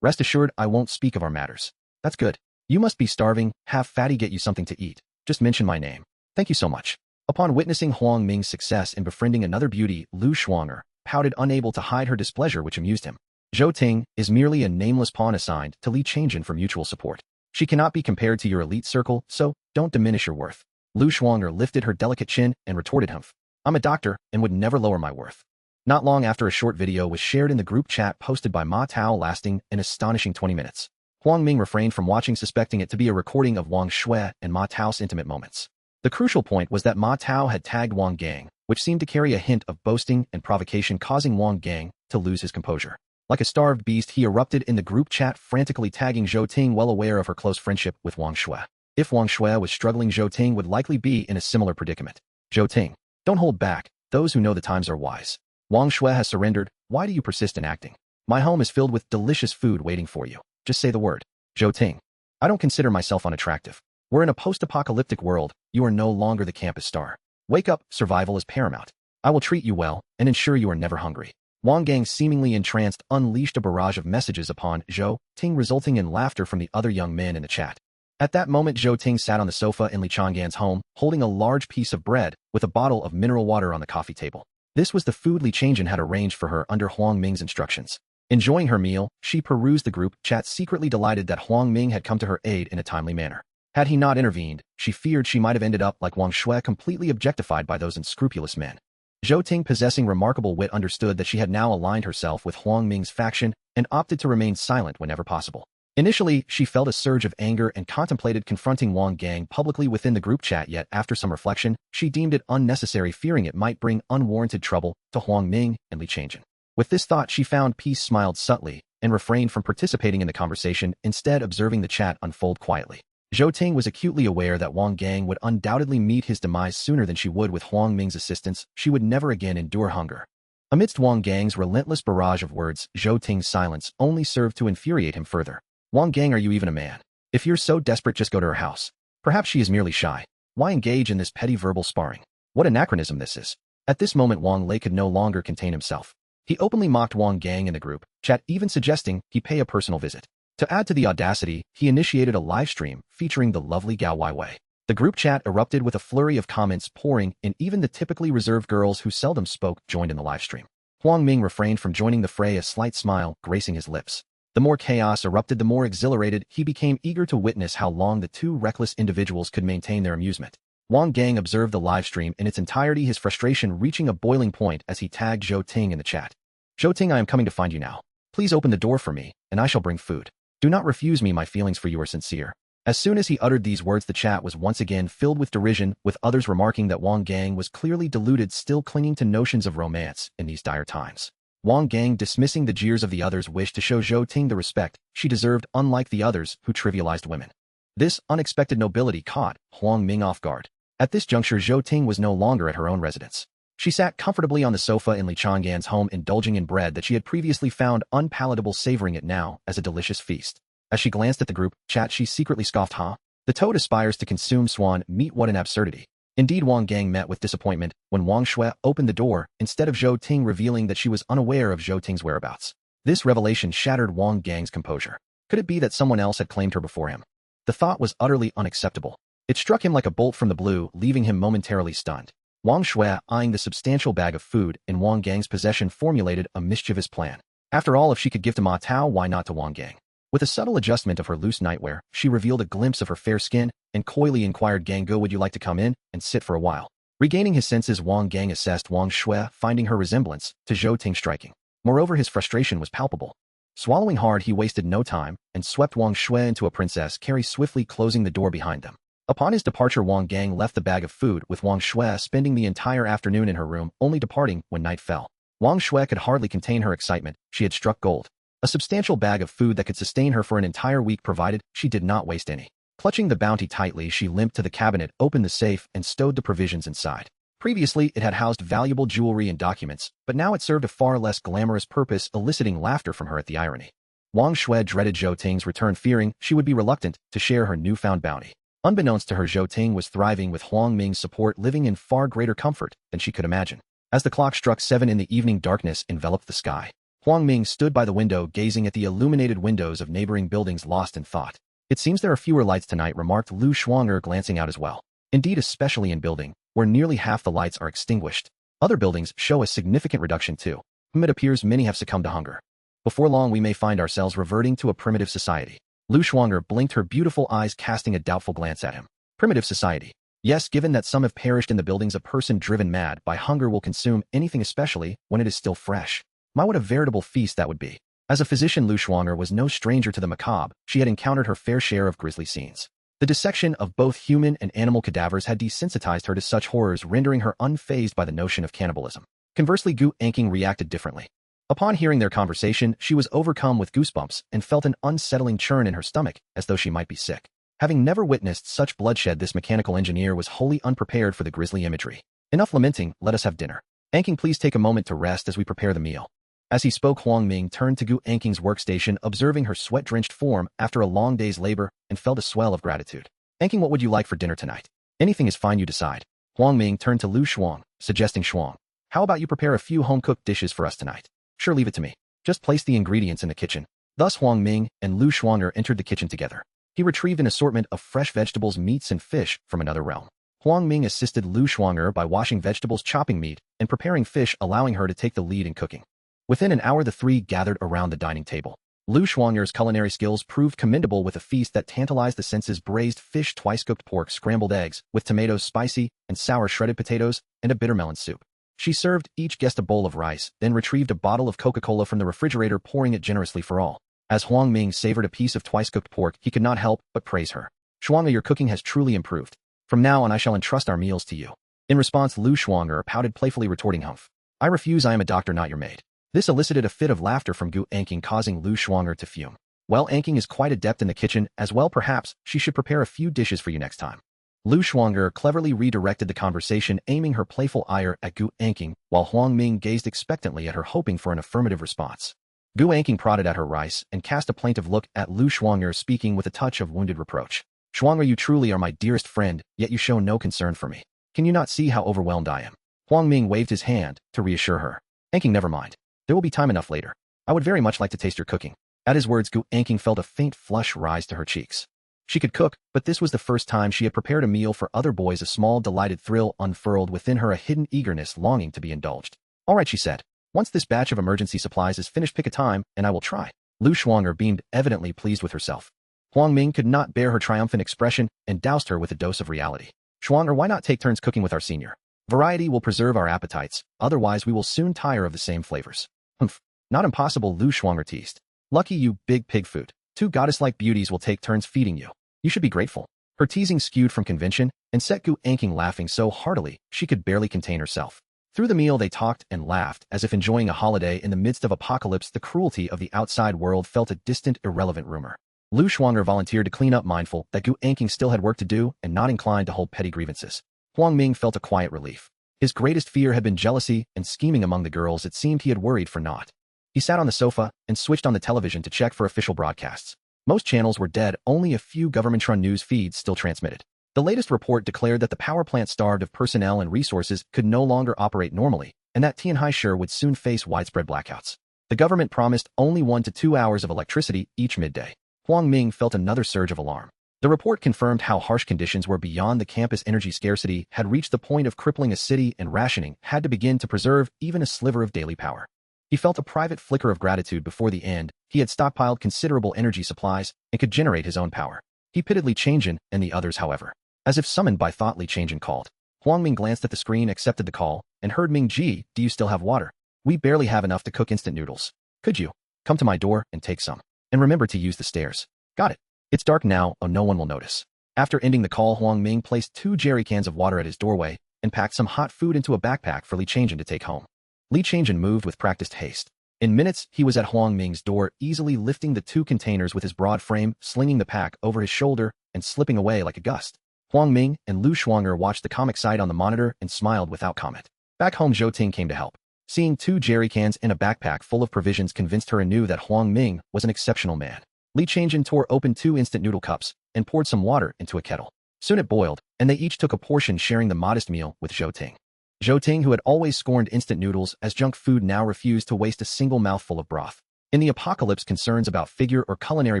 Rest assured, I won't speak of our matters. That's good. You must be starving. Have Fatty get you something to eat. Just mention my name. Thank you so much. Upon witnessing Huang Ming's success in befriending another beauty, Lu Shuang'er pouted, unable to hide her displeasure, which amused him. Zhou Ting is merely a nameless pawn assigned to Li Changjin for mutual support. She cannot be compared to your elite circle, so don't diminish your worth. Lu Shuang'er lifted her delicate chin and retorted, humph. I'm a doctor and would never lower my worth. Not long after, a short video was shared in the group chat posted by Ma Tao, lasting an astonishing 20 minutes. Huang Ming refrained from watching, suspecting it to be a recording of Wang Shui and Ma Tao's intimate moments. The crucial point was that Ma Tao had tagged Wang Gang, which seemed to carry a hint of boasting and provocation, causing Wang Gang to lose his composure. Like a starved beast, he erupted in the group chat, frantically tagging Zhou Ting, well aware of her close friendship with Wang Shui. If Wang Shui was struggling, Zhou Ting would likely be in a similar predicament. Zhou Ting, don't hold back. Those who know the times are wise. Wang Shui has surrendered. Why do you persist in acting? My home is filled with delicious food waiting for you. Just say the word. Zhou Ting, I don't consider myself unattractive. We're in a post-apocalyptic world. You are no longer the campus star. Wake up, survival is paramount. I will treat you well and ensure you are never hungry. Wang Gang, seemingly entranced, unleashed a barrage of messages upon Zhou Ting, resulting in laughter from the other young men in the chat. At that moment, Zhou Ting sat on the sofa in Li Changyan's home, holding a large piece of bread with a bottle of mineral water on the coffee table. This was the food Li Changjin had arranged for her under Huang Ming's instructions. Enjoying her meal, she perused the group chat, secretly delighted that Huang Ming had come to her aid in a timely manner. Had he not intervened, she feared she might have ended up like Wang Shui, completely objectified by those unscrupulous men. Zhou Ting, possessing remarkable wit, understood that she had now aligned herself with Huang Ming's faction and opted to remain silent whenever possible. Initially, she felt a surge of anger and contemplated confronting Wang Gang publicly within the group chat, yet after some reflection, she deemed it unnecessary, fearing it might bring unwarranted trouble to Huang Ming and Li Changjin. With this thought, she found peace, smiled subtly, and refrained from participating in the conversation, instead observing the chat unfold quietly. Zhou Ting was acutely aware that Wang Gang would undoubtedly meet his demise sooner than she would with Huang Ming's assistance. She would never again endure hunger. Amidst Wang Gang's relentless barrage of words, Zhou Ting's silence only served to infuriate him further. Wang Gang, are you even a man? If you're so desperate, just go to her house. Perhaps she is merely shy. Why engage in this petty verbal sparring? What anachronism this is. At this moment, Wang Lei could no longer contain himself. He openly mocked Wang Gang in the group chat, even suggesting he pay a personal visit. To add to the audacity, he initiated a live stream featuring the lovely Gao Weiwei. The group chat erupted with a flurry of comments pouring in. Even the typically reserved girls who seldom spoke joined in the live stream. Huang Ming refrained from joining the fray, a slight smile gracing his lips. The more chaos erupted, the more exhilarated he became, eager to witness how long the two reckless individuals could maintain their amusement. Wang Gang observed the live stream in its entirety, his frustration reaching a boiling point as he tagged Zhou Ting in the chat. Zhou Ting, I am coming to find you now. Please open the door for me, and I shall bring food. Do not refuse me, my feelings for you are sincere. As soon as he uttered these words, the chat was once again filled with derision, with others remarking that Wang Gang was clearly deluded, still clinging to notions of romance in these dire times. Wang Gang, dismissing the jeers of the others, wished to show Zhou Ting the respect she deserved, unlike the others who trivialized women. This unexpected nobility caught Huang Ming off guard. At this juncture, Zhou Ting was no longer at her own residence. She sat comfortably on the sofa in Li Chang'an's home, indulging in bread that she had previously found unpalatable, savoring it now as a delicious feast. As she glanced at the group chat, she secretly scoffed, "Huh? The toad aspires to consume swan meat, what an absurdity." Indeed, Wang Gang met with disappointment when Wang Shui opened the door, instead of Zhou Ting revealing that she was unaware of Zhou Ting's whereabouts. This revelation shattered Wang Gang's composure. Could it be that someone else had claimed her before him? The thought was utterly unacceptable. It struck him like a bolt from the blue, leaving him momentarily stunned. Wang Shui, eyeing the substantial bag of food in Wang Gang's possession, formulated a mischievous plan. After all, if she could give to Ma Tao, why not to Wang Gang? With a subtle adjustment of her loose nightwear, she revealed a glimpse of her fair skin and coyly inquired, "Gang Go, would you like to come in and sit for a while?" Regaining his senses, Wang Gang assessed Wang Shui, finding her resemblance to Zhou Ting striking. Moreover, his frustration was palpable. Swallowing hard, he wasted no time and swept Wang Shui into a princess carry, swiftly closing the door behind them. Upon his departure, Wang Gang left the bag of food, with Wang Shui spending the entire afternoon in her room, only departing when night fell. Wang Shui could hardly contain her excitement. She had struck gold. A substantial bag of food that could sustain her for an entire week, provided she did not waste any. Clutching the bounty tightly, she limped to the cabinet, opened the safe, and stowed the provisions inside. Previously, it had housed valuable jewelry and documents, but now it served a far less glamorous purpose, eliciting laughter from her at the irony. Wang Shui dreaded Zhou Ting's return, fearing she would be reluctant to share her newfound bounty. Unbeknownst to her, Zhou Ting was thriving with Huang Ming's support, living in far greater comfort than she could imagine. As the clock struck 7 in the evening, darkness enveloped the sky. Huang Ming stood by the window, gazing at the illuminated windows of neighboring buildings, lost in thought. "It seems there are fewer lights tonight," remarked Lu Shuang'er, glancing out as well. Indeed, especially in building, where nearly half the lights are extinguished. Other buildings show a significant reduction too. It appears many have succumbed to hunger. Before long, we may find ourselves reverting to a primitive society. Lu Shuang'er blinked, her beautiful eyes casting a doubtful glance at him. Primitive society. Yes, given that some have perished in the buildings, a person driven mad by hunger will consume anything, especially when it is still fresh. My, what a veritable feast that would be. As a physician, Lu Shuang'er was no stranger to the macabre. She had encountered her fair share of grisly scenes. The dissection of both human and animal cadavers had desensitized her to such horrors, rendering her unfazed by the notion of cannibalism. Conversely, Gu Anqing reacted differently. Upon hearing their conversation, she was overcome with goosebumps and felt an unsettling churn in her stomach, as though she might be sick. Having never witnessed such bloodshed, this mechanical engineer was wholly unprepared for the grisly imagery. "Enough lamenting, let us have dinner. Anqing, please take a moment to rest as we prepare the meal." As he spoke, Huang Ming turned to Gu Anqing's workstation, observing her sweat-drenched form after a long day's labor, and felt a swell of gratitude. "Anqing, what would you like for dinner tonight?" "Anything is fine, you decide." Huang Ming turned to Lu Shuang, suggesting, "Shuang, how about you prepare a few home-cooked dishes for us tonight?" "Sure, leave it to me. Just place the ingredients in the kitchen." Thus Huang Ming and Lu Shuang'er entered the kitchen together. He retrieved an assortment of fresh vegetables, meats, and fish from another realm. Huang Ming assisted Lu Shuang'er by washing vegetables, chopping meat, and preparing fish, allowing her to take the lead in cooking. Within an hour, the three gathered around the dining table. Lu Shuang'er's culinary skills proved commendable, with a feast that tantalized the senses: braised fish, twice-cooked pork, scrambled eggs, with tomatoes, spicy and sour shredded potatoes, and a bitter melon soup. She served each guest a bowl of rice, then retrieved a bottle of Coca-Cola from the refrigerator, pouring it generously for all. As Huang Ming savored a piece of twice-cooked pork, he could not help but praise her. "Shuang'er, your cooking has truly improved. From now on, I shall entrust our meals to you." In response, Lu Shuang'er pouted, playfully retorting, "Humph. I refuse, I am a doctor, not your maid." This elicited a fit of laughter from Gu Anqing, causing Lu Shuang'er to fume. Well, Anking is quite adept in the kitchen as well. Perhaps she should prepare a few dishes for you next time. Lu Shuang'er cleverly redirected the conversation, aiming her playful ire at Gu Anking, while Huang Ming gazed expectantly at her, hoping for an affirmative response. Gu Anking prodded at her rice and cast a plaintive look at Lu Shuang'er, speaking with a touch of wounded reproach. Shuang'er, you truly are my dearest friend, yet you show no concern for me. Can you not see how overwhelmed I am? Huang Ming waved his hand to reassure her. Anking, never mind. There will be time enough later. I would very much like to taste your cooking. At his words, Gu Anking felt a faint flush rise to her cheeks. She could cook, but this was the first time she had prepared a meal for other boys. A small, delighted thrill unfurled within her, a hidden eagerness longing to be indulged. All right, she said. Once this batch of emergency supplies is finished, pick a time, and I will try. Lu Shuang'er beamed, evidently pleased with herself. Huang Ming could not bear her triumphant expression and doused her with a dose of reality. Shuang'er, why not take turns cooking with our senior? Variety will preserve our appetites, otherwise we will soon tire of the same flavors. Humph. Not impossible, Lu Shuang'er teased. Lucky you, big pig food. 2 goddess-like beauties will take turns feeding you. You should be grateful. Her teasing skewed from convention and set Gu Anking laughing so heartily she could barely contain herself. Through the meal they talked and laughed as if enjoying a holiday in the midst of apocalypse. The cruelty of the outside world felt a distant, irrelevant rumor. Lu Shuang'er volunteered to clean up, mindful that Gu Anking still had work to do and not inclined to hold petty grievances. Huang Ming felt a quiet relief. His greatest fear had been jealousy and scheming among the girls. It seemed he had worried for naught. He sat on the sofa and switched on the television to check for official broadcasts. Most channels were dead, only a few government-run news feeds still transmitted. The latest report declared that the power plant, starved of personnel and resources, could no longer operate normally, and that Tianhai would soon face widespread blackouts. The government promised only 1 to 2 hours of electricity each midday. Huang Ming felt another surge of alarm. The report confirmed how harsh conditions were beyond the campus. Energy scarcity had reached the point of crippling a city, and rationing had to begin to preserve even a sliver of daily power. He felt a private flicker of gratitude before the end. He had stockpiled considerable energy supplies and could generate his own power. He pitted Li Changjin and the others, however. As if summoned by thought, Li Changjin called. Huang Ming glanced at the screen, accepted the call, and heard Ming Ji, do you still have water? We barely have enough to cook instant noodles. Could you come to my door and take some? And remember to use the stairs. Got it. It's dark now, oh no one will notice. After ending the call, Huang Ming placed 2 jerry cans of water at his doorway and packed some hot food into a backpack for Li Changjin to take home. Li Changjin moved with practiced haste. In minutes, he was at Huang Ming's door, easily lifting the 2 containers with his broad frame, slinging the pack over his shoulder, and slipping away like a gust. Huang Ming and Lu Shuang'er watched the comic side on the monitor and smiled without comment. Back home, Zhou Ting came to help. Seeing 2 jerry cans and a backpack full of provisions convinced her anew that Huang Ming was an exceptional man. Li Changjin tore open 2 instant noodle cups and poured some water into a kettle. Soon it boiled, and they each took a portion, sharing the modest meal with Zhou Ting. Zhou Ting, who had always scorned instant noodles as junk food, now refused to waste a single mouthful of broth. In the apocalypse, concerns about figure or culinary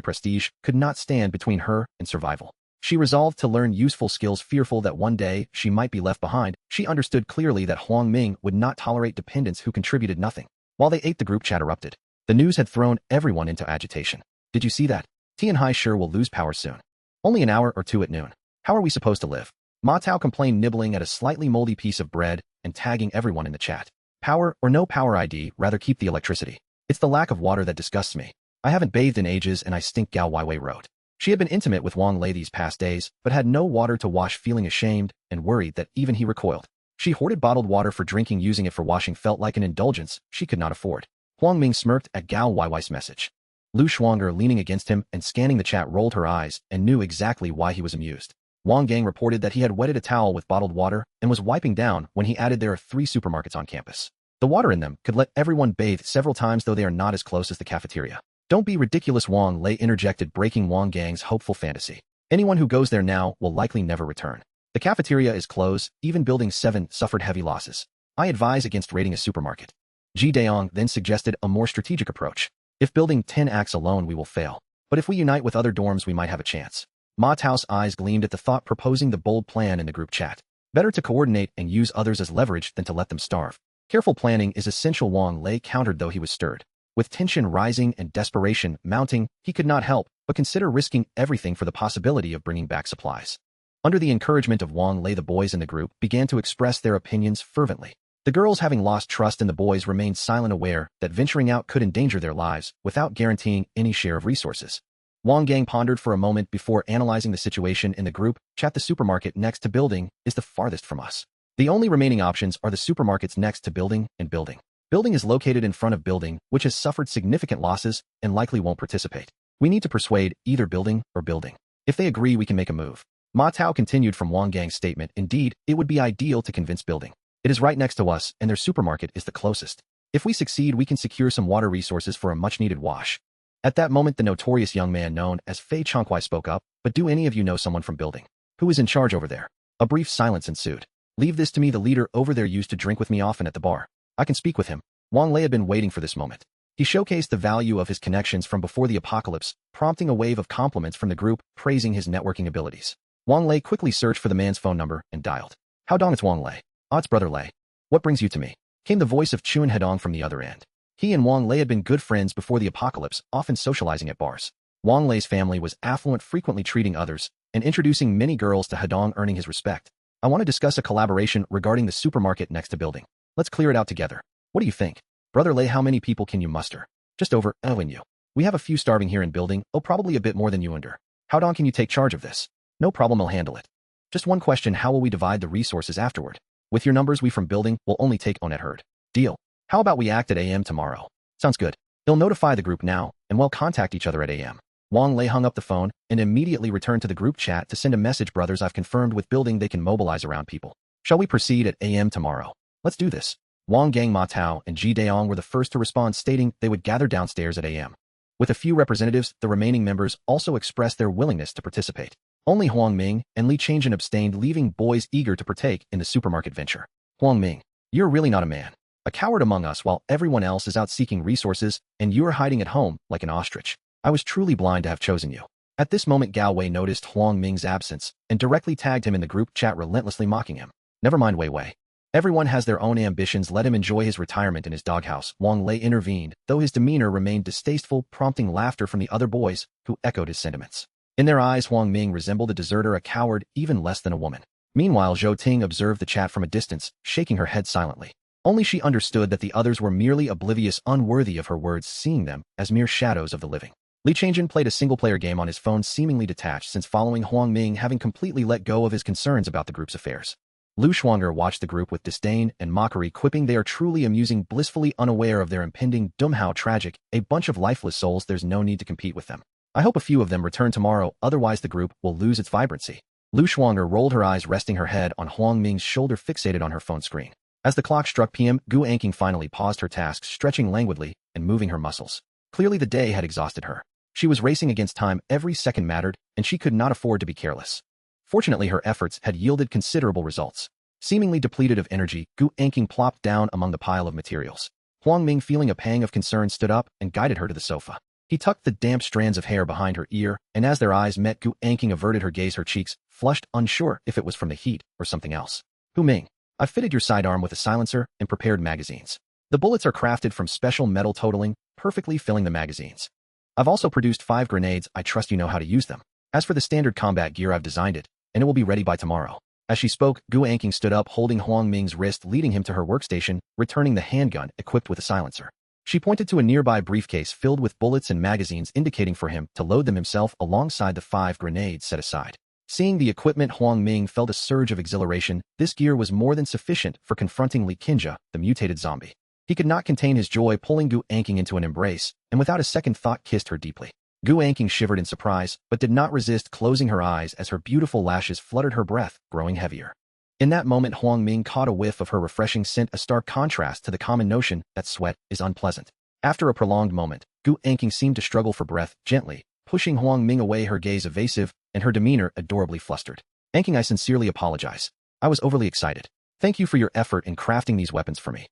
prestige could not stand between her and survival. She resolved to learn useful skills, fearful that one day she might be left behind. She understood clearly that Huang Ming would not tolerate dependents who contributed nothing. While they ate, the group chat erupted. The news had thrown everyone into agitation. Did you see that? Tianhai will lose power soon. Only an hour or 2 at noon. How are we supposed to live? Ma Tao complained, nibbling at a slightly moldy piece of bread and tagging everyone in the chat. Power or no power, I'd rather keep the electricity. It's the lack of water that disgusts me. I haven't bathed in ages and I stink, Gao Weiwei wrote. She had been intimate with Wang Lei these past days, but had no water to wash, feeling ashamed and worried that even he recoiled. She hoarded bottled water for drinking, using it for washing felt like an indulgence she could not afford. Huang Ming smirked at Gao Weiwei's message. Lu Shuang'er, leaning against him and scanning the chat, rolled her eyes and knew exactly why he was amused. Wang Gang reported that he had wetted a towel with bottled water and was wiping down when he added there are 3 supermarkets on campus. The water in them could let everyone bathe several times, though they are not as close as the cafeteria. Don't be ridiculous, Wang Lei interjected, breaking Wang Gang's hopeful fantasy. Anyone who goes there now will likely never return. The cafeteria is closed, even Building 7 suffered heavy losses. I advise against raiding a supermarket. Ji Daong then suggested a more strategic approach. If Building 10 acts alone, we will fail. But if we unite with other dorms, we might have a chance. Ma Tao's eyes gleamed at the thought, proposing the bold plan in the group chat. Better to coordinate and use others as leverage than to let them starve. Careful planning is essential, Wang Lei countered, though he was stirred. With tension rising and desperation mounting, he could not help but consider risking everything for the possibility of bringing back supplies. Under the encouragement of Wang Lei, the boys in the group began to express their opinions fervently. The girls, having lost trust in the boys, remained silent, aware that venturing out could endanger their lives without guaranteeing any share of resources. Wang Gang pondered for a moment before analyzing the situation in the group chat. The supermarket next to Building is the farthest from us. The only remaining options are the supermarkets next to Building and Building. Building is located in front of Building, which has suffered significant losses and likely won't participate. We need to persuade either building or building. If they agree, we can make a move. Ma Tao continued from Wang Gang's statement. Indeed, it would be ideal to convince building. It is right next to us, and their supermarket is the closest. If we succeed, we can secure some water resources for a much-needed wash. At that moment, the notorious young man known as Fei Chongqui spoke up, but do any of you know someone from building? Who is in charge over there? A brief silence ensued. Leave this to me. The leader over there used to drink with me often at the bar. I can speak with him. Wang Lei had been waiting for this moment. He showcased the value of his connections from before the apocalypse, prompting a wave of compliments from the group, praising his networking abilities. Wang Lei quickly searched for the man's phone number and dialed. How dong, it's Wang Lei. Odds brother Lei. What brings you to me? Came the voice of Chuan Hedong from the other end. He and Wang Lei had been good friends before the apocalypse, often socializing at bars. Wang Lei's family was affluent, frequently treating others, and introducing many girls to Hedong, earning his respect. I want to discuss a collaboration regarding the supermarket next to building. Let's clear it out together. What do you think? Brother Lei, how many people can you muster? Just over, and you. We have a few starving here in building, probably a bit more than you under. How long can you take charge of this? No problem, I'll handle it. Just one question, how will we divide the resources afterward? With your numbers, we from building will only take on at herd. Deal. How about we act at AM tomorrow? Sounds good. He'll notify the group now, and we'll contact each other at AM. Wang Lei hung up the phone and immediately returned to the group chat to send a message. Brothers, I've confirmed with building they can mobilize around people. Shall we proceed at AM tomorrow? Let's do this. Wang Gang, Ma Tao, and Ji Daong were the first to respond, stating they would gather downstairs at AM. With a few representatives, the remaining members also expressed their willingness to participate. Only Huang Ming and Li Changjin abstained, leaving boys eager to partake in the supermarket venture. Huang Ming, you're really not a man. A coward among us while everyone else is out seeking resources, and you're hiding at home like an ostrich. I was truly blind to have chosen you. At this moment, Gao Wei noticed Huang Ming's absence and directly tagged him in the group chat, relentlessly mocking him. Never mind, Wei Wei. Everyone has their own ambitions. Let him enjoy his retirement in his doghouse. Wang Lei intervened, though his demeanor remained distasteful, prompting laughter from the other boys, who echoed his sentiments. In their eyes, Huang Ming resembled a deserter, a coward, even less than a woman. Meanwhile, Zhou Ting observed the chat from a distance, shaking her head silently. Only she understood that the others were merely oblivious, unworthy of her words, seeing them as mere shadows of the living. Li Changjin played a single-player game on his phone, seemingly detached since following Huang Ming, having completely let go of his concerns about the group's affairs. Lu Shuanger watched the group with disdain and mockery, quipping, they are truly amusing, blissfully unaware of their impending doom. How tragic, a bunch of lifeless souls. There's no need to compete with them. I hope a few of them return tomorrow, otherwise the group will lose its vibrancy. Lu Shuanger rolled her eyes, resting her head on Huang Ming's shoulder, fixated on her phone screen. As the clock struck PM, Gu Anqing finally paused her tasks, stretching languidly and moving her muscles. Clearly the day had exhausted her. She was racing against time, every second mattered, and she could not afford to be careless. Fortunately, her efforts had yielded considerable results. Seemingly depleted of energy, Gu Anqing plopped down among the pile of materials. Huang Ming, feeling a pang of concern, stood up and guided her to the sofa. He tucked the damp strands of hair behind her ear, and as their eyes met, Gu Anqing averted her gaze, her cheeks flushed, unsure if it was from the heat or something else. Hu Ming, I've fitted your sidearm with a silencer and prepared magazines. The bullets are crafted from special metal, totaling, perfectly filling the magazines. I've also produced 5 grenades. I trust you know how to use them. As for the standard combat gear, I've designed it, and it will be ready by tomorrow. As she spoke, Gu Anqing stood up, holding Huang Ming's wrist, leading him to her workstation, returning the handgun equipped with a silencer. She pointed to a nearby briefcase filled with bullets and magazines, indicating for him to load them himself alongside the 5 grenades set aside. Seeing the equipment, Huang Ming felt a surge of exhilaration. This gear was more than sufficient for confronting Li Qingja, the mutated zombie. He could not contain his joy, pulling Gu Anqing into an embrace, and without a second thought kissed her deeply. Gu Anqing shivered in surprise, but did not resist closing her eyes as her beautiful lashes fluttered, her breath growing heavier. In that moment, Huang Ming caught a whiff of her refreshing scent, a stark contrast to the common notion that sweat is unpleasant. After a prolonged moment, Gu Anqing seemed to struggle for breath, gently pushing Huang Ming away, her gaze evasive and her demeanor adorably flustered. Anqing, I sincerely apologize. I was overly excited. Thank you for your effort in crafting these weapons for me.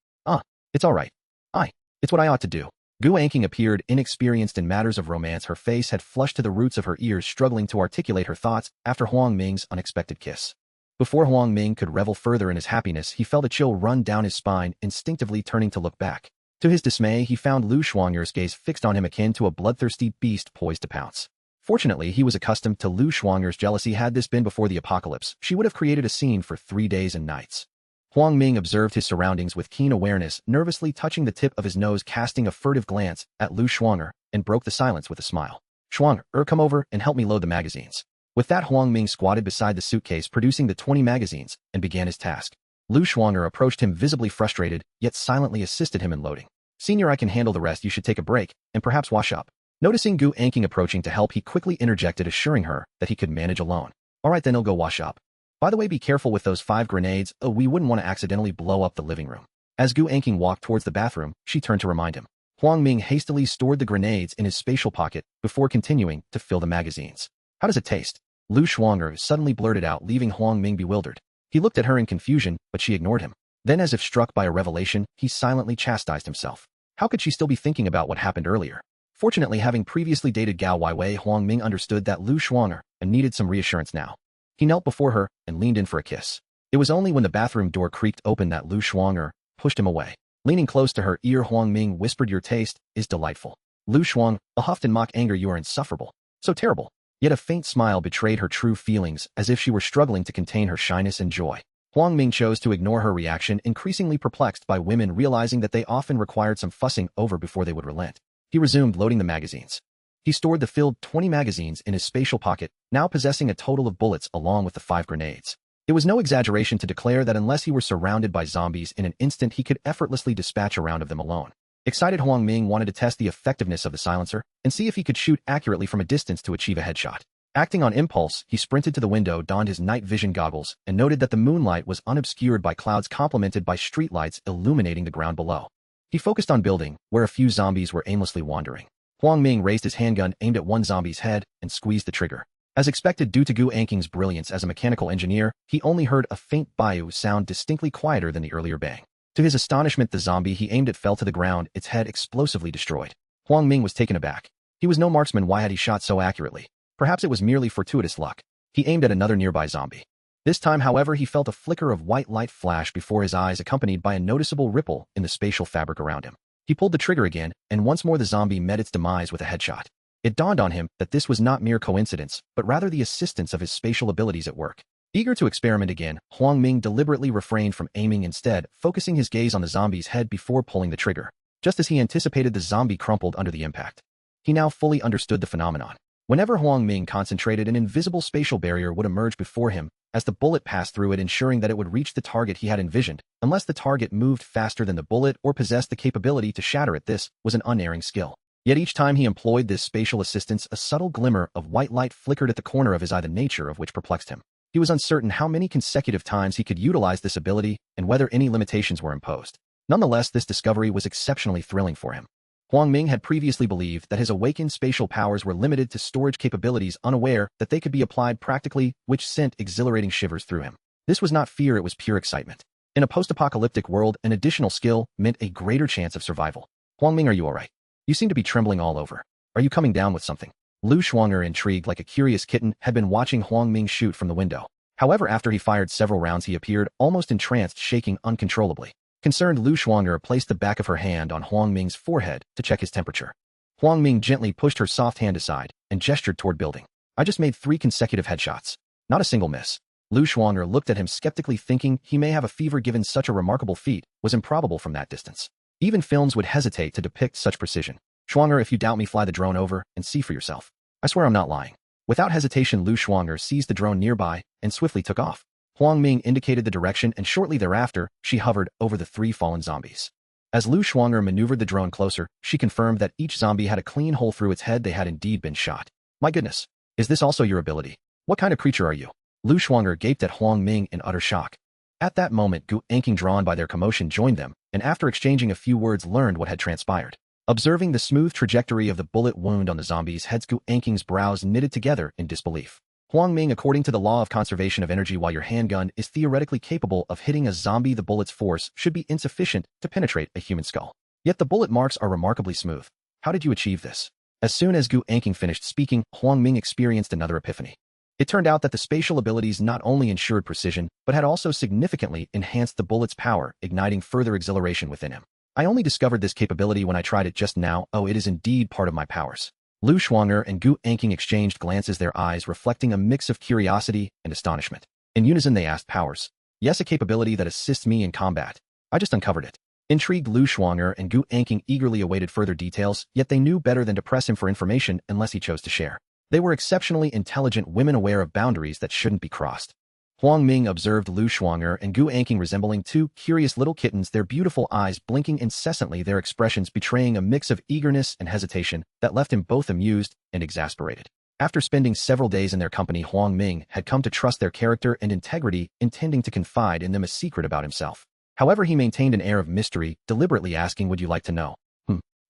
It's all right. It's what I ought to do. Gu Anqing appeared inexperienced in matters of romance. Her face had flushed to the roots of her ears, struggling to articulate her thoughts after Huang Ming's unexpected kiss. Before Huang Ming could revel further in his happiness, he felt a chill run down his spine, instinctively turning to look back. To his dismay, he found Lu Shuanger's gaze fixed on him, akin to a bloodthirsty beast poised to pounce. Fortunately, he was accustomed to Lu Shuanger's jealousy. Had this been before the apocalypse, she would have created a scene for 3 days and nights. Huang Ming observed his surroundings with keen awareness, nervously touching the tip of his nose, casting a furtive glance at Lu Shuanger, and broke the silence with a smile. Shuanger, come over and help me load the magazines. With that, Huang Ming squatted beside the suitcase, producing the 20 magazines, and began his task. Lu Shuanger approached him, visibly frustrated, yet silently assisted him in loading. Senior, I can handle the rest. You should take a break, and perhaps wash up. Noticing Gu Anking approaching to help, he quickly interjected, assuring her that he could manage alone. Alright then, I'll go wash up. By the way, be careful with those 5 grenades, we wouldn't want to accidentally blow up the living room. As Gu Anking walked towards the bathroom, she turned to remind him. Huang Ming hastily stored the grenades in his spatial pocket before continuing to fill the magazines. How does it taste? Lu Shuanger suddenly blurted out, leaving Huang Ming bewildered. He looked at her in confusion, but she ignored him. Then, as if struck by a revelation, he silently chastised himself. How could she still be thinking about what happened earlier? Fortunately, having previously dated Gao Weiwei, Huang Ming understood that Lu Shuanger and needed some reassurance now. He knelt before her and leaned in for a kiss. It was only when the bathroom door creaked open that Lu Shuanger pushed him away. Leaning close to her ear, Huang Ming whispered, "Your taste is delightful." Lu Shuang, a huffed in mock anger, "You are insufferable. So terrible." Yet a faint smile betrayed her true feelings, as if she were struggling to contain her shyness and joy. Huang Ming chose to ignore her reaction, increasingly perplexed by women realizing that they often required some fussing over before they would relent. He resumed loading the magazines. He stored the filled 20 magazines in his spatial pocket, now possessing a total of bullets along with the 5 grenades. It was no exaggeration to declare that unless he were surrounded by zombies in an instant, he could effortlessly dispatch a round of them alone. Excited, Huang Ming wanted to test the effectiveness of the silencer and see if he could shoot accurately from a distance to achieve a headshot. Acting on impulse, he sprinted to the window, donned his night vision goggles, and noted that the moonlight was unobscured by clouds complemented by streetlights illuminating the ground below. He focused on building, where a few zombies were aimlessly wandering. Huang Ming raised his handgun, aimed at one zombie's head, and squeezed the trigger. As expected, due to Gu Anking's brilliance as a mechanical engineer, he only heard a faint "baiu" sound, distinctly quieter than the earlier bang. To his astonishment, the zombie he aimed at fell to the ground, its head explosively destroyed. Huang Ming was taken aback. He was no marksman. Why had he shot so accurately? Perhaps it was merely fortuitous luck. He aimed at another nearby zombie. This time, however, he felt a flicker of white light flash before his eyes, accompanied by a noticeable ripple in the spatial fabric around him. He pulled the trigger again, and once more the zombie met its demise with a headshot. It dawned on him that this was not mere coincidence, but rather the assistance of his spatial abilities at work. Eager to experiment again, Huang Ming deliberately refrained from aiming, instead focusing his gaze on the zombie's head before pulling the trigger. Just as he anticipated, the zombie crumpled under the impact. He now fully understood the phenomenon. Whenever Huang Ming concentrated, an invisible spatial barrier would emerge before him as the bullet passed through it, ensuring that it would reach the target he had envisioned, unless the target moved faster than the bullet or possessed the capability to shatter it. This was an unerring skill. Yet each time he employed this spatial assistance, a subtle glimmer of white light flickered at the corner of his eye, the nature of which perplexed him. He was uncertain how many consecutive times he could utilize this ability and whether any limitations were imposed. Nonetheless, this discovery was exceptionally thrilling for him. Huang Ming had previously believed that his awakened spatial powers were limited to storage capabilities, unaware that they could be applied practically, which sent exhilarating shivers through him. This was not fear, it was pure excitement. In a post-apocalyptic world, an additional skill meant a greater chance of survival. Huang Ming, are you alright? You seem to be trembling all over. Are you coming down with something? Lu Shuanger, intrigued like a curious kitten, had been watching Huang Ming shoot from the window. However, after he fired several rounds, he appeared almost entranced, shaking uncontrollably. Concerned, Lu Shuanger placed the back of her hand on Huang Ming's forehead to check his temperature. Huang Ming gently pushed her soft hand aside and gestured toward building. I just made 3 consecutive headshots. Not a single miss. Lu Shuanger looked at him skeptically, thinking he may have a fever, given such a remarkable feat was improbable from that distance. Even films would hesitate to depict such precision. Shuanger, if you doubt me, fly the drone over and see for yourself. I swear I'm not lying. Without hesitation, Lu Shuanger seized the drone nearby and swiftly took off. Huang Ming indicated the direction, and shortly thereafter, she hovered over the 3 fallen zombies. As Lu Shuanger maneuvered the drone closer, she confirmed that each zombie had a clean hole through its head. They had indeed been shot. My goodness. Is this also your ability? What kind of creature are you? Lu Shuanger gaped at Huang Ming in utter shock. At that moment, Gu Anking, drawn by their commotion, joined them, and after exchanging a few words, learned what had transpired. Observing the smooth trajectory of the bullet wound on the zombies' heads, Gu Anking's brows knitted together in disbelief. Huang Ming, according to the law of conservation of energy, while your handgun is theoretically capable of hitting a zombie, the bullet's force should be insufficient to penetrate a human skull. Yet the bullet marks are remarkably smooth. How did you achieve this? As soon as Gu Anking finished speaking, Huang Ming experienced another epiphany. It turned out that the spatial abilities not only ensured precision, but had also significantly enhanced the bullet's power, igniting further exhilaration within him. I only discovered this capability when I tried it just now. Oh, it is indeed part of my powers. Lu Shuanger and Gu Anking exchanged glances, their eyes reflecting a mix of curiosity and astonishment. In unison, they asked, powers? Yes, a capability that assists me in combat. I just uncovered it. Intrigued, Lu Shuanger and Gu Anking eagerly awaited further details, yet they knew better than to press him for information unless he chose to share. They were exceptionally intelligent women, aware of boundaries that shouldn't be crossed. Huang Ming observed Lu Shuang'er and Gu Anqing resembling two curious little kittens, their beautiful eyes blinking incessantly, their expressions betraying a mix of eagerness and hesitation that left him both amused and exasperated. After spending several days in their company, Huang Ming had come to trust their character and integrity, intending to confide in them a secret about himself. However, he maintained an air of mystery, deliberately asking, "Would you like to know?"